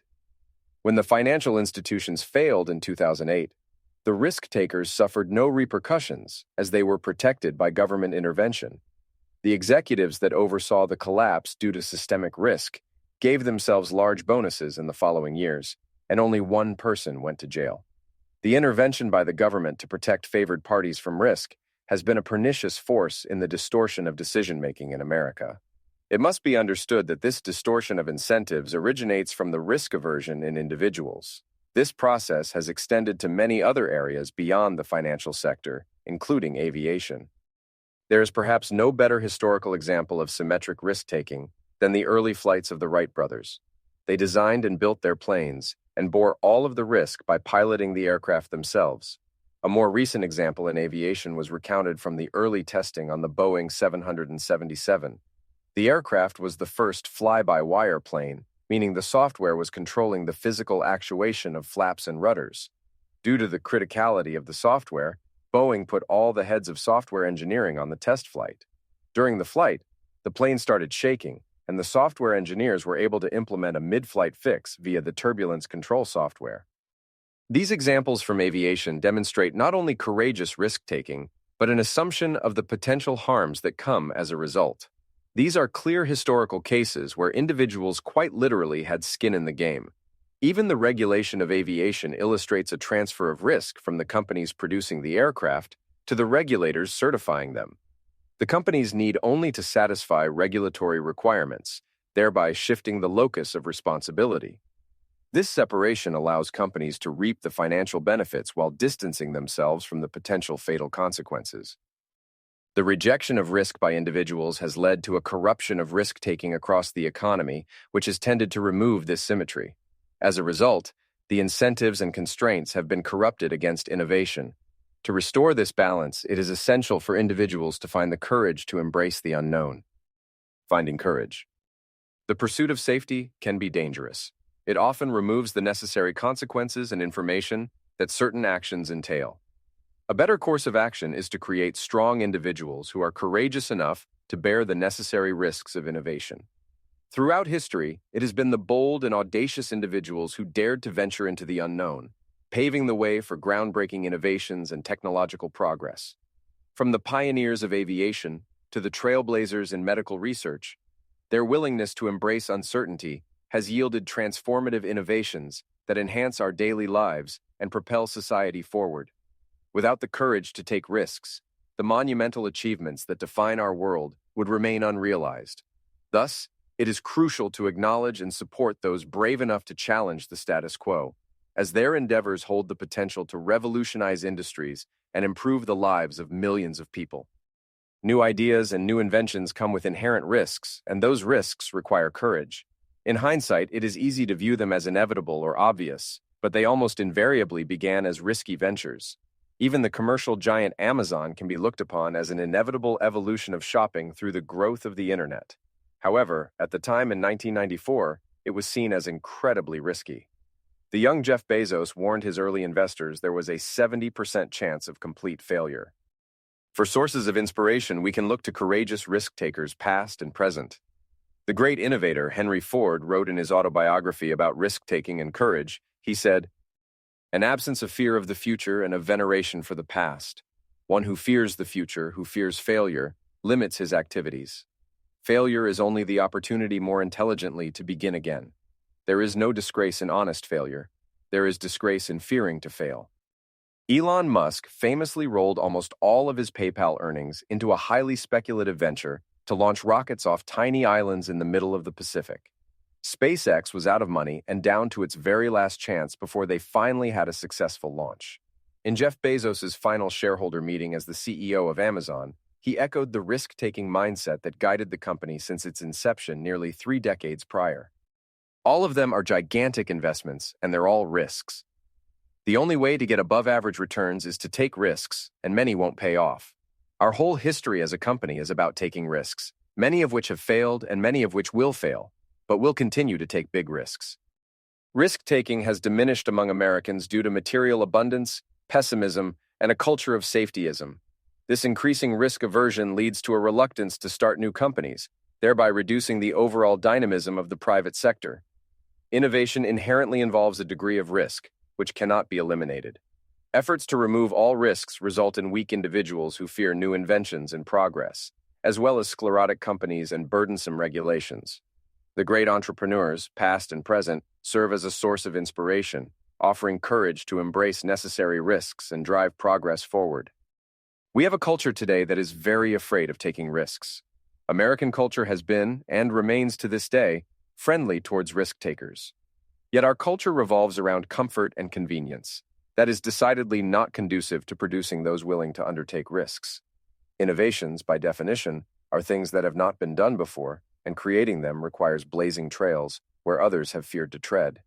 When the financial institutions failed in 2008, the risk-takers suffered no repercussions as they were protected by government intervention. The executives that oversaw the collapse due to systemic risk gave themselves large bonuses in the following years, and only one person went to jail. The intervention by the government to protect favored parties from risk has been a pernicious force in the distortion of decision-making in America. It must be understood that this distortion of incentives originates from the risk aversion in individuals. This process has extended to many other areas beyond the financial sector, including aviation. There is perhaps no better historical example of symmetric risk-taking than the early flights of the Wright brothers. They designed and built their planes and bore all of the risk by piloting the aircraft themselves. A more recent example in aviation was recounted from the early testing on the Boeing 777. The aircraft was the first fly-by-wire plane, meaning the software was controlling the physical actuation of flaps and rudders. Due to the criticality of the software, Boeing put all the heads of software engineering on the test flight. During the flight, the plane started shaking, and the software engineers were able to implement a mid-flight fix via the turbulence control software. These examples from aviation demonstrate not only courageous risk-taking, but an assumption of the potential harms that come as a result. These are clear historical cases where individuals quite literally had skin in the game. Even the regulation of aviation illustrates a transfer of risk from the companies producing the aircraft to the regulators certifying them. The companies need only to satisfy regulatory requirements, thereby shifting the locus of responsibility. This separation allows companies to reap the financial benefits while distancing themselves from the potential fatal consequences. The rejection of risk by individuals has led to a corruption of risk-taking across the economy, which has tended to remove this symmetry. As a result, the incentives and constraints have been corrupted against innovation. To restore this balance, it is essential for individuals to find the courage to embrace the unknown. Finding courage. The pursuit of safety can be dangerous. It often removes the necessary consequences and information that certain actions entail. A better course of action is to create strong individuals who are courageous enough to bear the necessary risks of innovation. Throughout history, it has been the bold and audacious individuals who dared to venture into the unknown, paving the way for groundbreaking innovations and technological progress. From the pioneers of aviation to the trailblazers in medical research, their willingness to embrace uncertainty has yielded transformative innovations that enhance our daily lives and propel society forward. Without the courage to take risks, the monumental achievements that define our world would remain unrealized. Thus, it is crucial to acknowledge and support those brave enough to challenge the status quo, as their endeavors hold the potential to revolutionize industries and improve the lives of millions of people. New ideas and new inventions come with inherent risks, and those risks require courage. In hindsight, it is easy to view them as inevitable or obvious, but they almost invariably began as risky ventures. Even the commercial giant Amazon can be looked upon as an inevitable evolution of shopping through the growth of the internet. However, at the time in 1994, it was seen as incredibly risky. The young Jeff Bezos warned his early investors there was a 70% chance of complete failure. For sources of inspiration, we can look to courageous risk-takers past and present. The great innovator Henry Ford wrote in his autobiography about risk-taking and courage. He said, "An absence of fear of the future and a veneration for the past. One who fears the future, who fears failure, limits his activities. Failure is only the opportunity more intelligently to begin again. There is no disgrace in honest failure. There is disgrace in fearing to fail." Elon Musk famously rolled almost all of his PayPal earnings into a highly speculative venture to launch rockets off tiny islands in the middle of the Pacific. SpaceX was out of money and down to its very last chance before they finally had a successful launch. In Jeff Bezos' final shareholder meeting as the CEO of Amazon, he echoed the risk-taking mindset that guided the company since its inception nearly 3 decades prior. All of them are gigantic investments, and they're all risks. The only way to get above-average returns is to take risks, and many won't pay off. Our whole history as a company is about taking risks, many of which have failed and many of which will fail, but we'll continue to take big risks. Risk-taking has diminished among Americans due to material abundance, pessimism, and a culture of safetyism. This increasing risk aversion leads to a reluctance to start new companies, thereby reducing the overall dynamism of the private sector. Innovation inherently involves a degree of risk, which cannot be eliminated. Efforts to remove all risks result in weak individuals who fear new inventions and progress, as well as sclerotic companies and burdensome regulations. The great entrepreneurs, past and present, serve as a source of inspiration, offering courage to embrace necessary risks and drive progress forward. We have a culture today that is very afraid of taking risks. American culture has been, and remains to this day, friendly towards risk-takers. Yet our culture revolves around comfort and convenience. That is decidedly not conducive to producing those willing to undertake risks. Innovations, by definition, are things that have not been done before, and creating them requires blazing trails where others have feared to tread.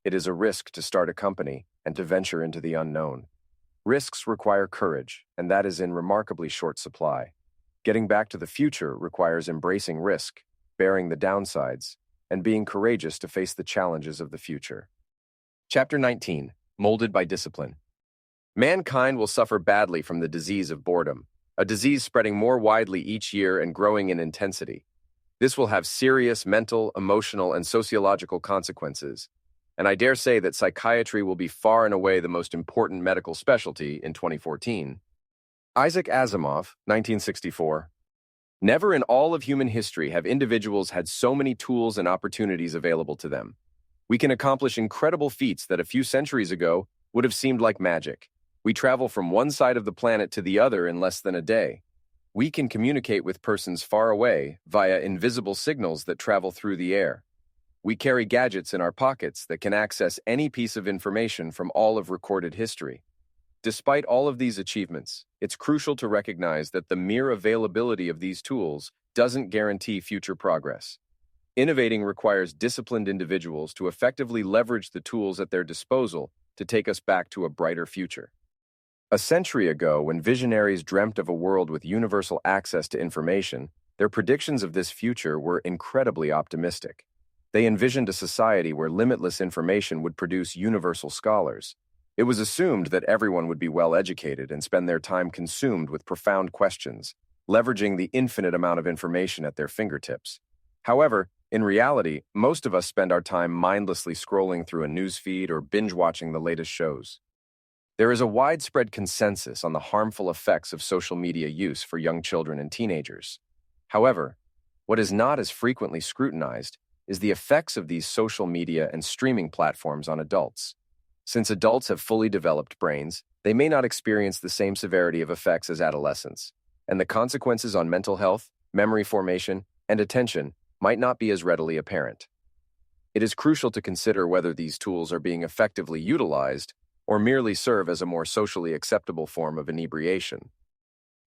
It is a risk to start a company and to venture into the unknown. Risks require courage, and that is in remarkably short supply. Getting back to the future requires embracing risk, bearing the downsides, and being courageous to face the challenges of the future. Chapter 19. Molded by Discipline. Mankind will suffer badly from the disease of boredom, a disease spreading more widely each year and growing in intensity. This will have serious mental, emotional, and sociological consequences, and I dare say that psychiatry will be far and away the most important medical specialty in 2014. Isaac Asimov, 1964. Never in all of human history have individuals had so many tools and opportunities available to them. We can accomplish incredible feats that a few centuries ago would have seemed like magic. We travel from one side of the planet to the other in less than a day. We can communicate with persons far away via invisible signals that travel through the air. We carry gadgets in our pockets that can access any piece of information from all of recorded history. Despite all of these achievements, it's crucial to recognize that the mere availability of these tools doesn't guarantee future progress. Innovating requires disciplined individuals to effectively leverage the tools at their disposal to take us back to a brighter future. A century ago, when visionaries dreamt of a world with universal access to information, Their predictions of this future were incredibly optimistic. They envisioned a society where limitless information would produce universal scholars. It was assumed that everyone would be well educated and spend their time consumed with profound questions, leveraging the infinite amount of information at their fingertips. However, in reality, most of us spend our time mindlessly scrolling through a newsfeed or binge-watching the latest shows. There is a widespread consensus on the harmful effects of social media use for young children and teenagers. However, what is not as frequently scrutinized is the effects of these social media and streaming platforms on adults. Since adults have fully developed brains, they may not experience the same severity of effects as adolescents, and the consequences on mental health, memory formation, and attention might not be as readily apparent. It is crucial to consider whether these tools are being effectively utilized or merely serve as a more socially acceptable form of inebriation.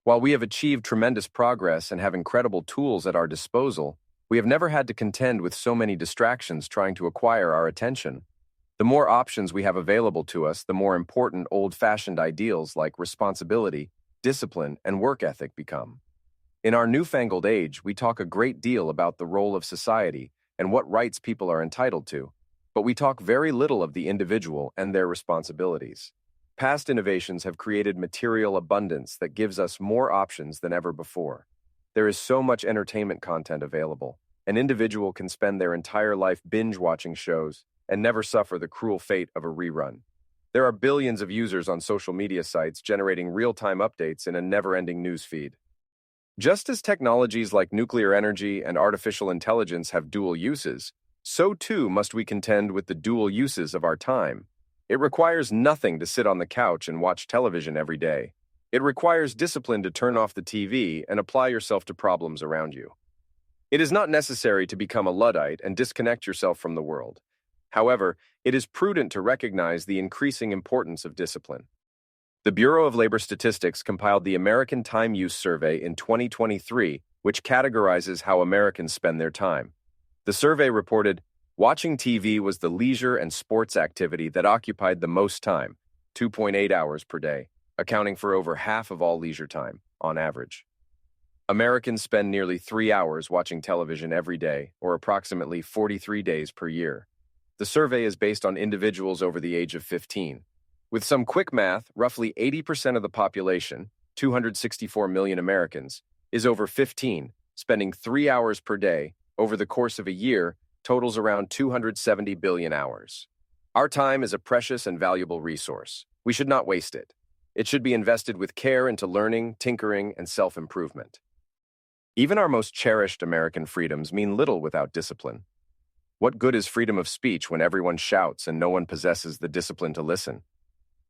While we have achieved tremendous progress and have incredible tools at our disposal, we have never had to contend with so many distractions trying to acquire our attention. The more options we have available to us, the more important old-fashioned ideals like responsibility, discipline, and work ethic become. In our newfangled age, we talk a great deal about the role of society and what rights people are entitled to, but we talk very little of the individual and their responsibilities. Past innovations have created material abundance that gives us more options than ever before. There is so much entertainment content available. An individual can spend their entire life binge-watching shows and never suffer the cruel fate of a rerun. There are billions of users on social media sites generating real-time updates in a never-ending news feed. Just as technologies like nuclear energy and artificial intelligence have dual uses, so too must we contend with the dual uses of our time. It requires nothing to sit on the couch and watch television every day. It requires discipline to turn off the TV and apply yourself to problems around you. It is not necessary to become a Luddite and disconnect yourself from the world. However, it is prudent to recognize the increasing importance of discipline. The Bureau of Labor Statistics compiled the American Time Use Survey in 2023, which categorizes how Americans spend their time. The survey reported, watching TV was the leisure and sports activity that occupied the most time, 2.8 hours per day, accounting for over half of all leisure time, on average. Americans spend nearly 3 hours watching television every day, or approximately 43 days per year. The survey is based on individuals over the age of 15. With some quick math, roughly 80% of the population, 264 million Americans, is over 15, spending 3 hours per day over the course of a year totals around 270 billion hours. Our time is a precious and valuable resource. We should not waste it. It should be invested with care into learning, tinkering, and self-improvement. Even our most cherished American freedoms mean little without discipline. What good is freedom of speech when everyone shouts and no one possesses the discipline to listen?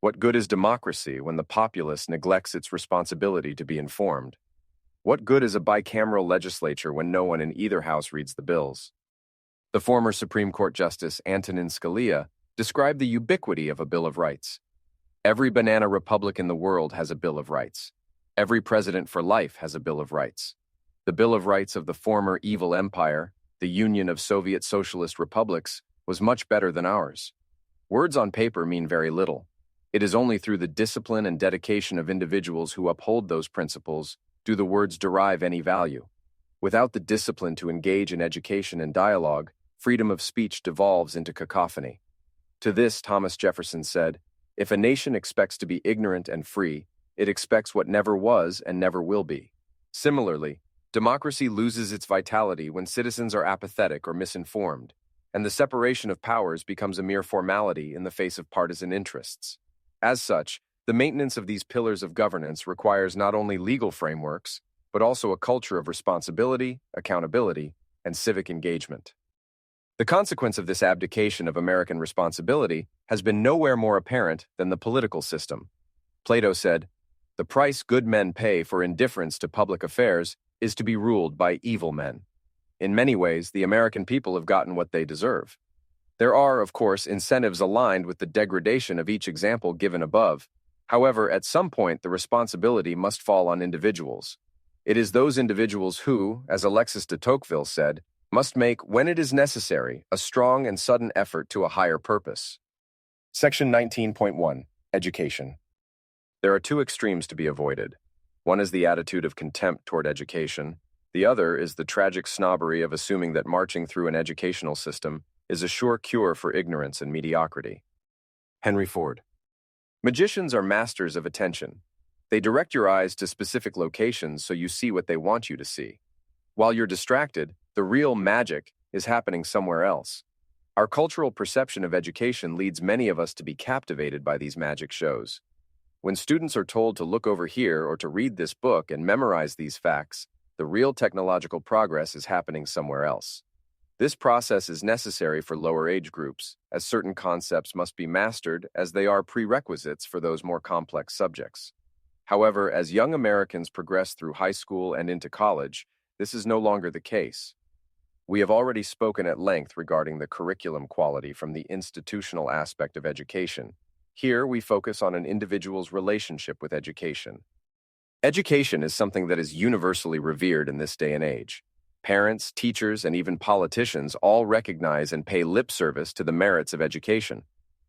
What good is democracy when the populace neglects its responsibility to be informed? What good is a bicameral legislature when no one in either house reads the bills? The former Supreme Court Justice Antonin Scalia described the ubiquity of a Bill of Rights. Every banana republic in the world has a Bill of Rights. Every president for life has a Bill of Rights. The Bill of Rights of the former evil empire, the Union of Soviet Socialist Republics, was much better than ours. Words on paper mean very little. It is only through the discipline and dedication of individuals who uphold those principles do the words derive any value. Without the discipline to engage in education and dialogue, freedom of speech devolves into cacophony. To this, Thomas Jefferson said, "If a nation expects to be ignorant and free, it expects what never was and never will be." Similarly, democracy loses its vitality when citizens are apathetic or misinformed, and the separation of powers becomes a mere formality in the face of partisan interests. As such, the maintenance of these pillars of governance requires not only legal frameworks, but also a culture of responsibility, accountability, and civic engagement. The consequence of this abdication of American responsibility has been nowhere more apparent than the political system. Plato said, "The price good men pay for indifference to public affairs is to be ruled by evil men." In many ways, the American people have gotten what they deserve. There are, of course, incentives aligned with the degradation of each example given above. However, at some point, the responsibility must fall on individuals. It is those individuals who, as Alexis de Tocqueville said, must make, when it is necessary, a strong and sudden effort to a higher purpose. Section 19.1. Education. There are two extremes to be avoided. One is the attitude of contempt toward education, The other is the tragic snobbery of assuming that marching through an educational system is a sure cure for ignorance and mediocrity. Henry Ford. Magicians are masters of attention. They direct your eyes to specific locations so you see what they want you to see. While you're distracted, the real magic is happening somewhere else. Our cultural perception of education leads many of us to be captivated by these magic shows. When students are told to look over here or to read this book and memorize these facts, the real technological progress is happening somewhere else. This process is necessary for lower age groups, as certain concepts must be mastered as they are prerequisites for those more complex subjects. However, as young Americans progress through high school and into college, this is no longer the case. We have already spoken at length regarding the curriculum quality from the institutional aspect of education. Here, we focus on an individual's relationship with education. Education is something that is universally revered in this day and age. Parents, teachers, and even politicians all recognize and pay lip service to the merits of education.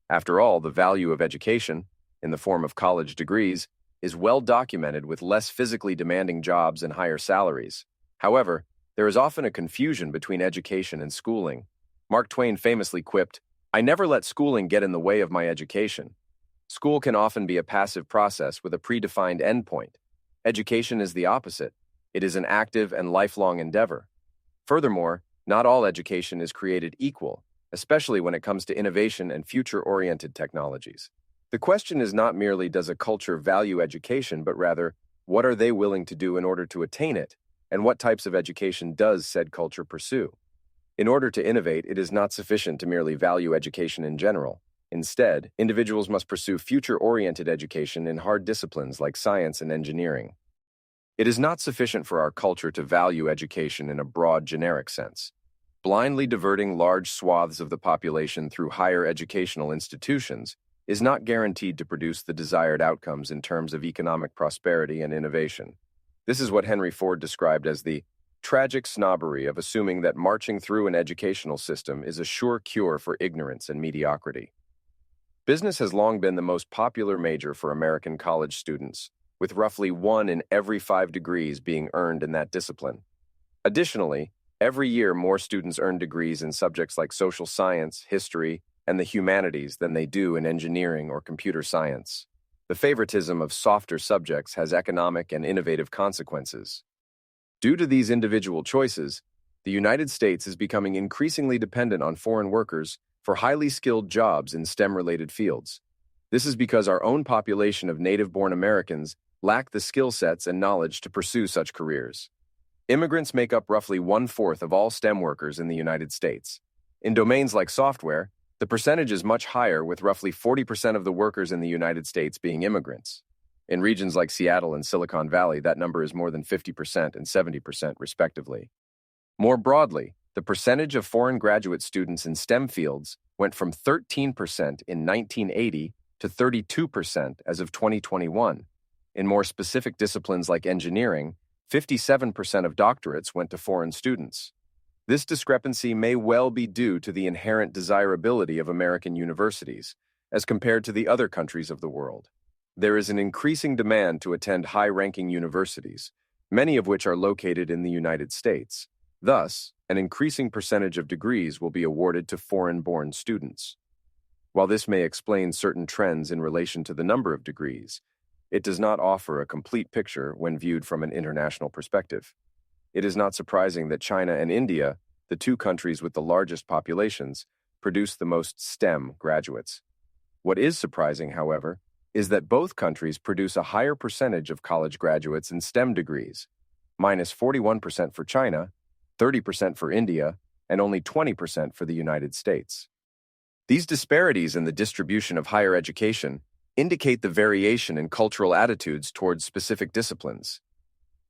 After all, the value of education, in the form of college degrees, is well documented with less physically demanding jobs and higher salaries. However, there is often a confusion between education and schooling. Mark Twain famously quipped, "I never let schooling get in the way of my education." School can often be a passive process with a predefined endpoint. Education is the opposite. It is an active and lifelong endeavor. Furthermore, not all education is created equal, especially when it comes to innovation and future-oriented technologies. The question is not merely does a culture value education, but rather, what are they willing to do in order to attain it, and what types of education does said culture pursue? In order to innovate, it is not sufficient to merely value education in general. Instead, individuals must pursue future-oriented education in hard disciplines like science and engineering. It is not sufficient for our culture to value education in a broad, generic sense. Blindly diverting large swaths of the population through higher educational institutions is not guaranteed to produce the desired outcomes in terms of economic prosperity and innovation. This is what Henry Ford described as the tragic snobbery of assuming that marching through an educational system is a sure cure for ignorance and mediocrity. Business has long been the most popular major for American college students, with roughly 1 in every 5 degrees being earned in that discipline. Additionally, every year more students earn degrees in subjects like social science, history, and the humanities than they do in engineering or computer science. The favoritism of softer subjects has economic and innovative consequences. Due to these individual choices, the United States is becoming increasingly dependent on foreign workers for highly skilled jobs in STEM-related fields. This is because our own population of native-born Americans lack the skill sets and knowledge to pursue such careers. Immigrants make up roughly 1/4 of all STEM workers in the United States. In domains like software, the percentage is much higher, with roughly 40% of the workers in the United States being immigrants. In regions like Seattle and Silicon Valley, that number is more than 50% and 70%, respectively. More broadly, the percentage of foreign graduate students in STEM fields went from 13% in 1980 to 32% as of 2021. In more specific disciplines like engineering, 57% of doctorates went to foreign students. This discrepancy may well be due to the inherent desirability of American universities, as compared to the other countries of the world. There is an increasing demand to attend high-ranking universities, many of which are located in the United States. Thus, an increasing percentage of degrees will be awarded to foreign-born students. While this may explain certain trends in relation to the number of degrees, it does not offer a complete picture when viewed from an international perspective. It is not surprising that China and India, the two countries with the largest populations, produce the most STEM graduates. What is surprising, however, is that both countries produce a higher percentage of college graduates in STEM degrees, minus 41% for China, 30% for India, and only 20% for the United States. These disparities in the distribution of higher education indicate the variation in cultural attitudes towards specific disciplines.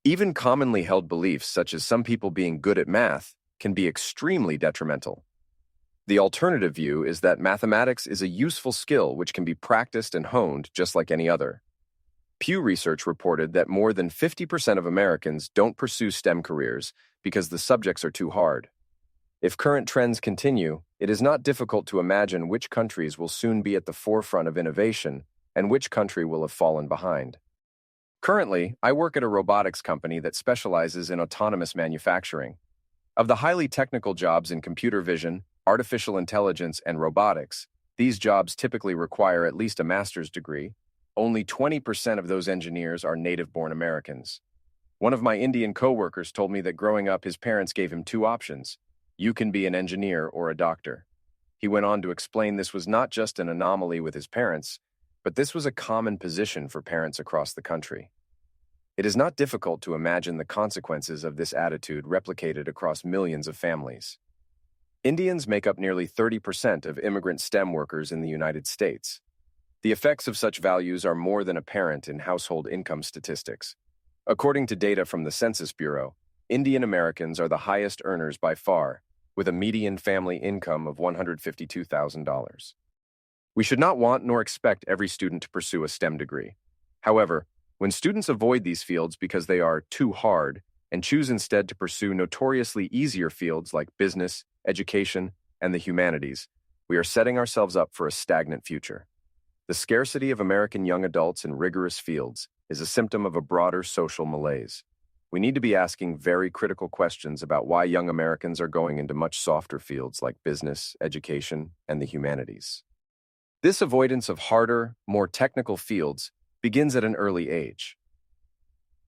Even commonly held beliefs, such as some people being good at math, can be extremely detrimental. The alternative view is that mathematics is a useful skill which can be practiced and honed just like any other. Pew Research reported that more than 50% of Americans don't pursue STEM careers because the subjects are too hard. If current trends continue, it is not difficult to imagine which countries will soon be at the forefront of innovation and which country will have fallen behind. Currently, I work at a robotics company that specializes in autonomous manufacturing. Of the highly technical jobs in computer vision, artificial intelligence, and robotics, these jobs typically require at least a master's degree. Only 20% of those engineers are native-born Americans. One of my Indian coworkers told me that growing up, his parents gave him two options. You can be an engineer or a doctor. He went on to explain this was not just an anomaly with his parents, but this was a common position for parents across the country. It is not difficult to imagine the consequences of this attitude replicated across millions of families. Indians make up nearly 30% of immigrant STEM workers in the United States. The effects of such values are more than apparent in household income statistics. According to data from the Census Bureau, Indian Americans are the highest earners by far, with a median family income of $152,000. We should not want nor expect every student to pursue a STEM degree. However, when students avoid these fields because they are too hard and choose instead to pursue notoriously easier fields like business, education, and the humanities, we are setting ourselves up for a stagnant future. The scarcity of American young adults in rigorous fields is a symptom of a broader social malaise. We need to be asking very critical questions about why young Americans are going into much softer fields like business, education, and the humanities. This avoidance of harder, more technical fields begins at an early age.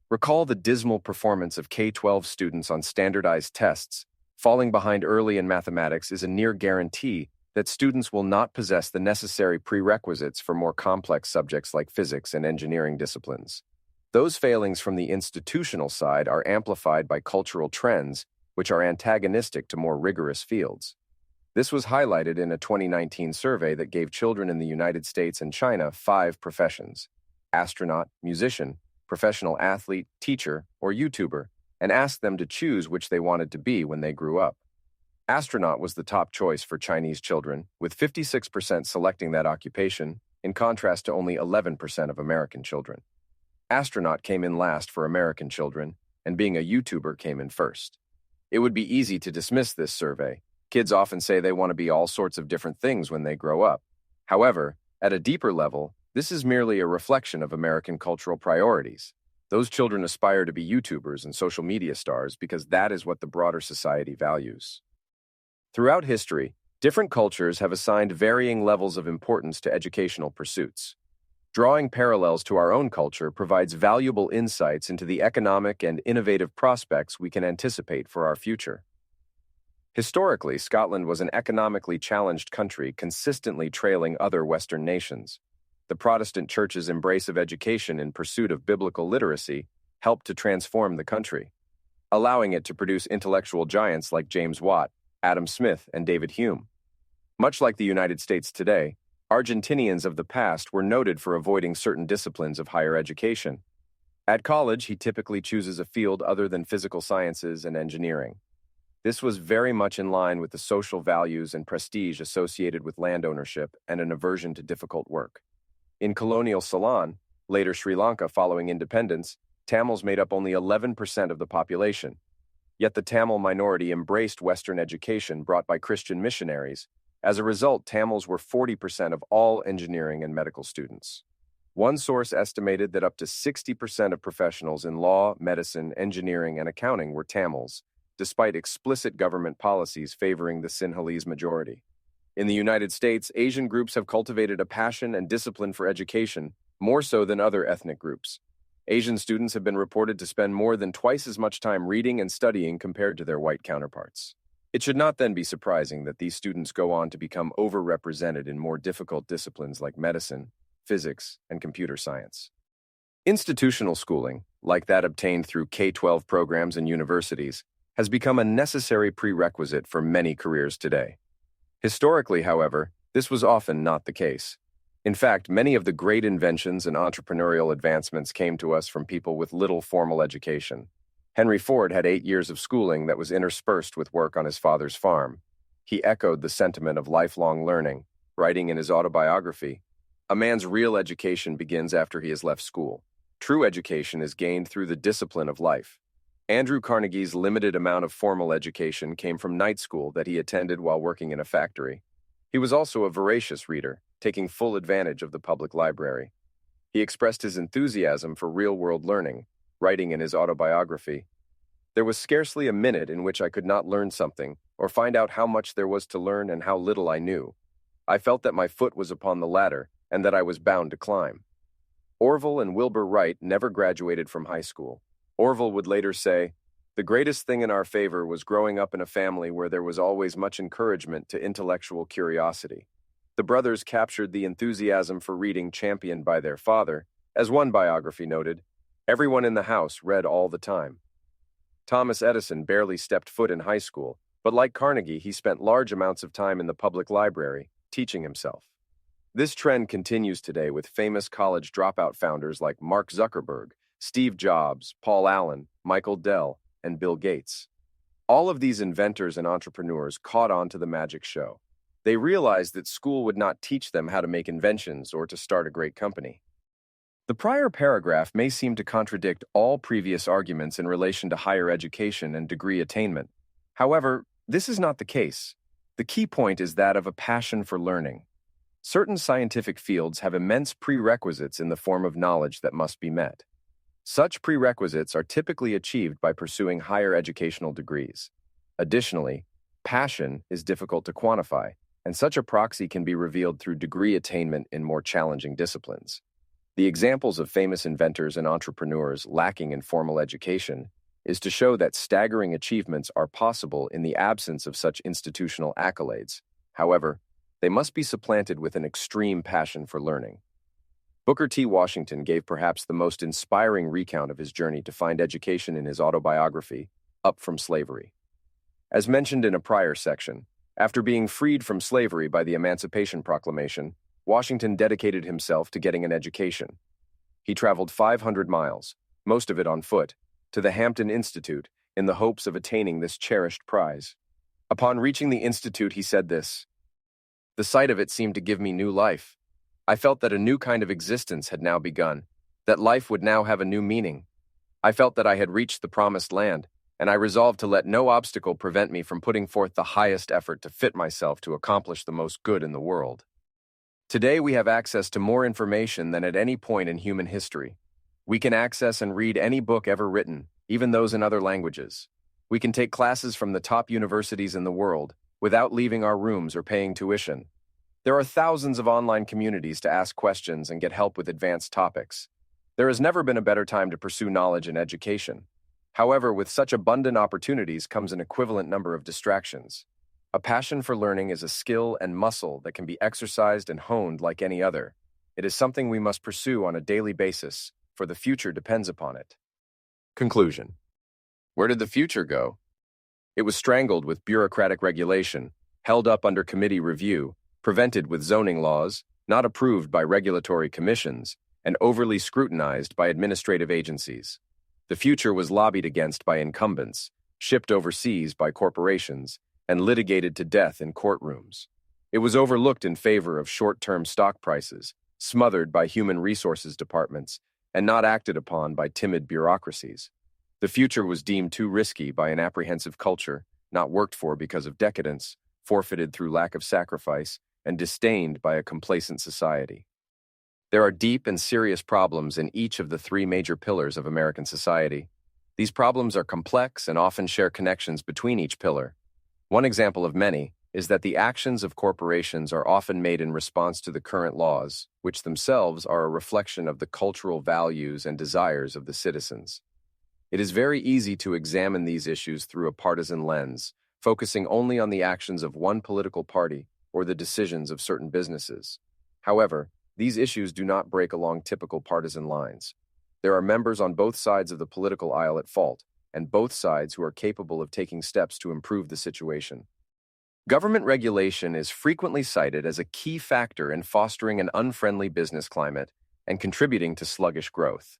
Recall the dismal performance of K-12 students on standardized tests. Falling behind early in mathematics is a near guarantee that students will not possess the necessary prerequisites for more complex subjects like physics and engineering disciplines. Those failings from the institutional side are amplified by cultural trends, which are antagonistic to more rigorous fields. This was highlighted in a 2019 survey that gave children in the United States and China 5 professions: astronaut, musician, professional athlete, teacher, or YouTuber, and asked them to choose which they wanted to be when they grew up. Astronaut was the top choice for Chinese children, with 56% selecting that occupation, in contrast to only 11% of American children. Astronaut came in last for American children, and being a YouTuber came in first. It would be easy to dismiss this survey. Kids often say they want to be all sorts of different things when they grow up. However, at a deeper level, this is merely a reflection of American cultural priorities. Those children aspire to be YouTubers and social media stars because that is what the broader society values. Throughout history, different cultures have assigned varying levels of importance to educational pursuits. Drawing parallels to our own culture provides valuable insights into the economic and innovative prospects we can anticipate for our future. Historically, Scotland was an economically challenged country consistently trailing other Western nations. The Protestant Church's embrace of education in pursuit of biblical literacy helped to transform the country, allowing it to produce intellectual giants like James Watt, Adam Smith, and David Hume. Much like the United States today, Argentinians of the past were noted for avoiding certain disciplines of higher education. At college, he typically chooses a field other than physical sciences and engineering. This was very much in line with the social values and prestige associated with land ownership and an aversion to difficult work. In colonial Ceylon, later Sri Lanka following independence, Tamils made up only 11% of the population. Yet the Tamil minority embraced Western education brought by Christian missionaries. As a result, Tamils were 40% of all engineering and medical students. One source estimated that up to 60% of professionals in law, medicine, engineering, and accounting were Tamils, despite explicit government policies favoring the Sinhalese majority. In the United States, Asian groups have cultivated a passion and discipline for education, more so than other ethnic groups. Asian students have been reported to spend more than twice as much time reading and studying compared to their white counterparts. It should not then be surprising that these students go on to become overrepresented in more difficult disciplines like medicine, physics, and computer science. Institutional schooling, like that obtained through K-12 programs and universities, has become a necessary prerequisite for many careers today. Historically, however, this was often not the case. In fact, many of the great inventions and entrepreneurial advancements came to us from people with little formal education. Henry Ford had 8 years of schooling that was interspersed with work on his father's farm. He echoed the sentiment of lifelong learning, writing in his autobiography, "A man's real education begins after he has left school. True education is gained through the discipline of life." Andrew Carnegie's limited amount of formal education came from night school that he attended while working in a factory. He was also a voracious reader, taking full advantage of the public library. He expressed his enthusiasm for real-world learning, writing in his autobiography, "There was scarcely a minute in which I could not learn something, or find out how much there was to learn and how little I knew. I felt that my foot was upon the ladder, and that I was bound to climb." Orville and Wilbur Wright never graduated from high school. Orville would later say, "The greatest thing in our favor was growing up in a family where there was always much encouragement to intellectual curiosity." The brothers captured the enthusiasm for reading championed by their father. As one biography noted, "Everyone in the house read all the time." Thomas Edison barely stepped foot in high school, but like Carnegie, he spent large amounts of time in the public library, teaching himself. This trend continues today with famous college dropout founders like Mark Zuckerberg, Steve Jobs, Paul Allen, Michael Dell, and Bill Gates. All of these inventors and entrepreneurs caught on to the magic show. They realized that school would not teach them how to make inventions or to start a great company. The prior paragraph may seem to contradict all previous arguments in relation to higher education and degree attainment. However, this is not the case. The key point is that of a passion for learning. Certain scientific fields have immense prerequisites in the form of knowledge that must be met. Such prerequisites are typically achieved by pursuing higher educational degrees. Additionally, passion is difficult to quantify, and such a proxy can be revealed through degree attainment in more challenging disciplines. The examples of famous inventors and entrepreneurs lacking in formal education is to show that staggering achievements are possible in the absence of such institutional accolades. However, they must be supplanted with an extreme passion for learning. Booker T. Washington gave perhaps the most inspiring recount of his journey to find education in his autobiography, Up from Slavery. As mentioned in a prior section, after being freed from slavery by the Emancipation Proclamation, Washington dedicated himself to getting an education. He traveled 500 miles, most of it on foot, to the Hampton Institute in the hopes of attaining this cherished prize. Upon reaching the institute, he said this, "The sight of it seemed to give me new life. I felt that a new kind of existence had now begun, that life would now have a new meaning. I felt that I had reached the promised land, and I resolved to let no obstacle prevent me from putting forth the highest effort to fit myself to accomplish the most good in the world." Today we have access to more information than at any point in human history. We can access and read any book ever written, even those in other languages. We can take classes from the top universities in the world without leaving our rooms or paying tuition. There are thousands of online communities to ask questions and get help with advanced topics. There has never been a better time to pursue knowledge and education. However, with such abundant opportunities comes an equivalent number of distractions. A passion for learning is a skill and muscle that can be exercised and honed like any other. It is something we must pursue on a daily basis, for the future depends upon it. Conclusion. Where did the future go? It was strangled with bureaucratic regulation, held up under committee review, prevented with zoning laws, not approved by regulatory commissions, and overly scrutinized by administrative agencies. The future was lobbied against by incumbents, shipped overseas by corporations, and litigated to death in courtrooms. It was overlooked in favor of short-term stock prices, smothered by human resources departments, and not acted upon by timid bureaucracies. The future was deemed too risky by an apprehensive culture, not worked for because of decadence, forfeited through lack of sacrifice, and disdained by a complacent society. There are deep and serious problems in each of the three major pillars of American society. These problems are complex and often share connections between each pillar. One example of many is that the actions of corporations are often made in response to the current laws, which themselves are a reflection of the cultural values and desires of the citizens. It is very easy to examine these issues through a partisan lens, focusing only on the actions of one political party or the decisions of certain businesses. However, these issues do not break along typical partisan lines. There are members on both sides of the political aisle at fault, and both sides who are capable of taking steps to improve the situation. Government regulation is frequently cited as a key factor in fostering an unfriendly business climate and contributing to sluggish growth.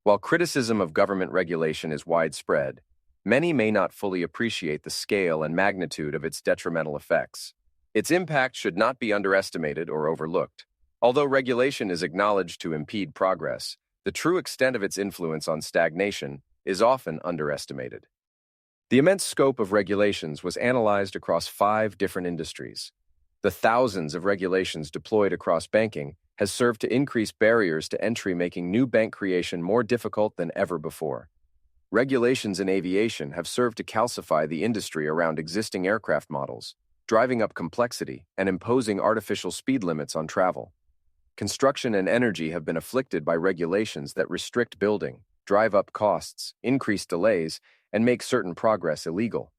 While criticism of government regulation is widespread, many may not fully appreciate the scale and magnitude of its detrimental effects. Its impact should not be underestimated or overlooked. Although regulation is acknowledged to impede progress, the true extent of its influence on stagnation is often underestimated. The immense scope of regulations was analyzed across 5 different industries. The thousands of regulations deployed across banking has served to increase barriers to entry, making new bank creation more difficult than ever before. Regulations in aviation have served to calcify the industry around existing aircraft models, driving up complexity and imposing artificial speed limits on travel. Construction and energy have been afflicted by regulations that restrict building, drive up costs, increase delays, and make certain progress illegal.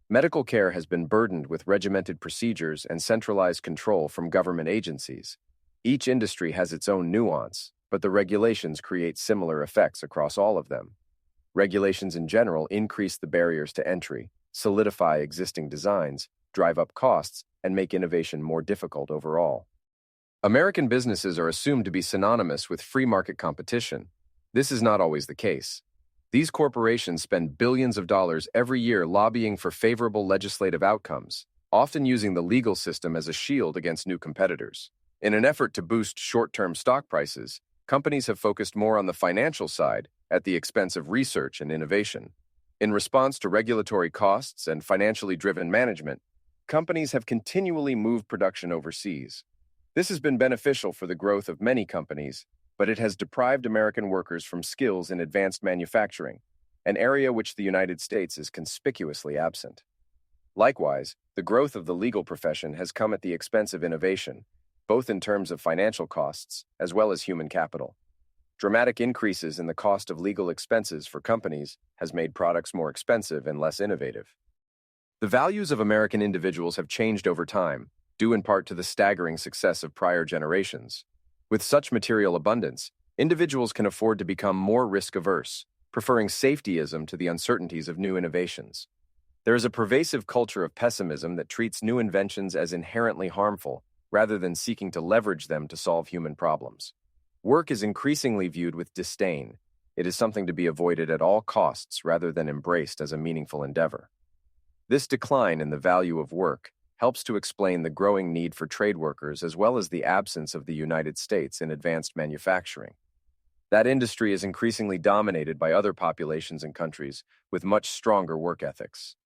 Medical care has been burdened with regimented procedures and centralized control from government agencies. Each industry has its own nuance, but the regulations create similar effects across all of them. Regulations in general increase the barriers to entry, solidify existing designs, drive up costs, and make innovation more difficult overall. American businesses are assumed to be synonymous with free market competition. This is not always the case. These corporations spend billions of dollars every year lobbying for favorable legislative outcomes, often using the legal system as a shield against new competitors. In an effort to boost short-term stock prices, companies have focused more on the financial side at the expense of research and innovation. In response to regulatory costs and financially driven management, companies have continually moved production overseas. This has been beneficial for the growth of many companies, but it has deprived American workers from skills in advanced manufacturing, an area which the United States is conspicuously absent. Likewise, the growth of the legal profession has come at the expense of innovation, both in terms of financial costs as well as human capital. Dramatic increases in the cost of legal expenses for companies has made products more expensive and less innovative. The values of American individuals have changed over time, due in part to the staggering success of prior generations. With such material abundance, individuals can afford to become more risk-averse, preferring safetyism to the uncertainties of new innovations. There is a pervasive culture of pessimism that treats new inventions as inherently harmful, rather than seeking to leverage them to solve human problems. Work is increasingly viewed with disdain. It is something to be avoided at all costs rather than embraced as a meaningful endeavor. This decline in the value of work helps to explain the growing need for trade workers as well as the absence of the United States in advanced manufacturing. That industry is increasingly dominated by other populations and countries with much stronger work ethics.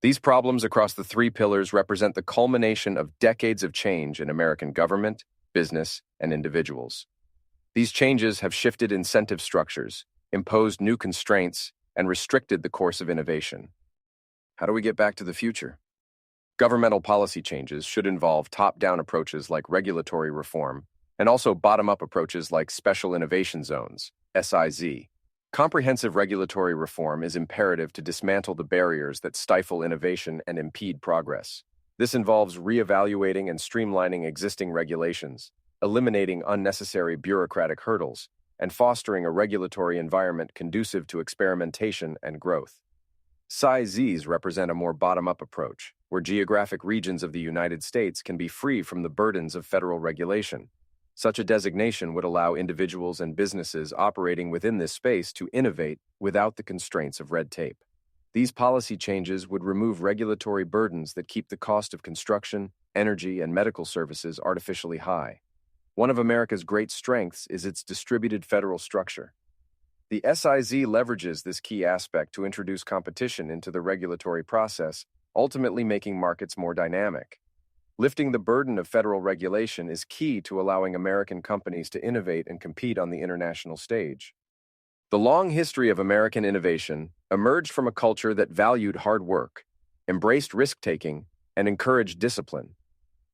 These problems across the three pillars represent the culmination of decades of change in American government, business, and individuals. These changes have shifted incentive structures, imposed new constraints, and restricted the course of innovation. How do we get back to the future? Governmental policy changes should involve top-down approaches like regulatory reform, and also bottom-up approaches like special innovation zones, SIZ. Comprehensive regulatory reform is imperative to dismantle the barriers that stifle innovation and impede progress. This involves re-evaluating and streamlining existing regulations, eliminating unnecessary bureaucratic hurdles, and fostering a regulatory environment conducive to experimentation and growth. SIZs represent a more bottom-up approach, where geographic regions of the United States can be free from the burdens of federal regulation. Such a designation would allow individuals and businesses operating within this space to innovate without the constraints of red tape. These policy changes would remove regulatory burdens that keep the cost of construction, energy, and medical services artificially high. One of America's great strengths is its distributed federal structure. The SIZ leverages this key aspect to introduce competition into the regulatory process, ultimately making markets more dynamic. Lifting the burden of federal regulation is key to allowing American companies to innovate and compete on the international stage. The long history of American innovation emerged from a culture that valued hard work, embraced risk-taking, and encouraged discipline.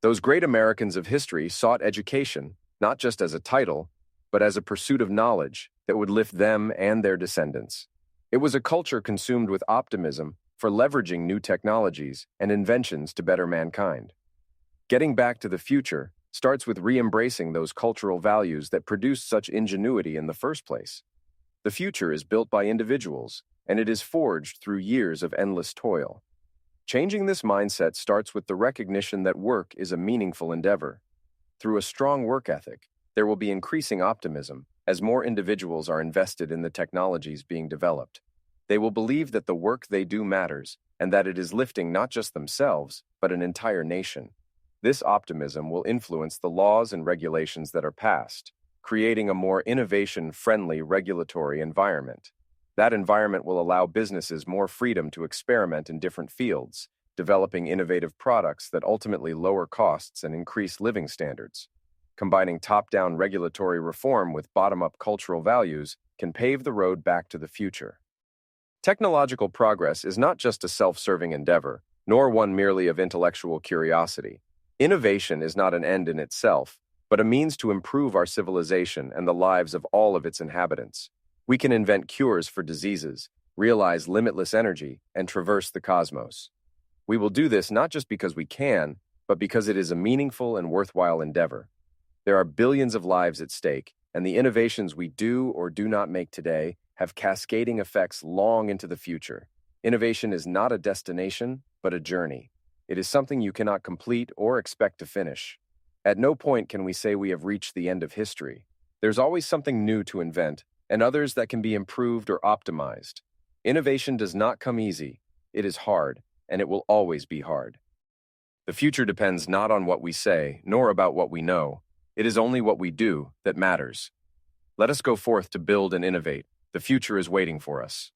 Those great Americans of history sought education, not just as a title, but as a pursuit of knowledge that would lift them and their descendants. It was a culture consumed with optimism for leveraging new technologies and inventions to better mankind. Getting back to the future starts with re-embracing those cultural values that produced such ingenuity in the first place. The future is built by individuals, and it is forged through years of endless toil. Changing this mindset starts with the recognition that work is a meaningful endeavor. Through a strong work ethic, there will be increasing optimism as more individuals are invested in the technologies being developed. They will believe that the work they do matters and that it is lifting not just themselves, but an entire nation. This optimism will influence the laws and regulations that are passed, creating a more innovation-friendly regulatory environment. That environment will allow businesses more freedom to experiment in different fields, developing innovative products that ultimately lower costs and increase living standards. Combining top-down regulatory reform with bottom-up cultural values can pave the road back to the future. Technological progress is not just a self-serving endeavor, nor one merely of intellectual curiosity. Innovation is not an end in itself, but a means to improve our civilization and the lives of all of its inhabitants. We can invent cures for diseases, realize limitless energy, and traverse the cosmos. We will do this not just because we can, but because it is a meaningful and worthwhile endeavor. There are billions of lives at stake, and the innovations we do or do not make today have cascading effects long into the future. Innovation is not a destination, but a journey. It is something you cannot complete or expect to finish. At no point can we say we have reached the end of history. There's always something new to invent, and others that can be improved or optimized. Innovation does not come easy. It is hard, and it will always be hard. The future depends not on what we say, nor about what we know. It is only what we do that matters. Let us go forth to build and innovate. The future is waiting for us.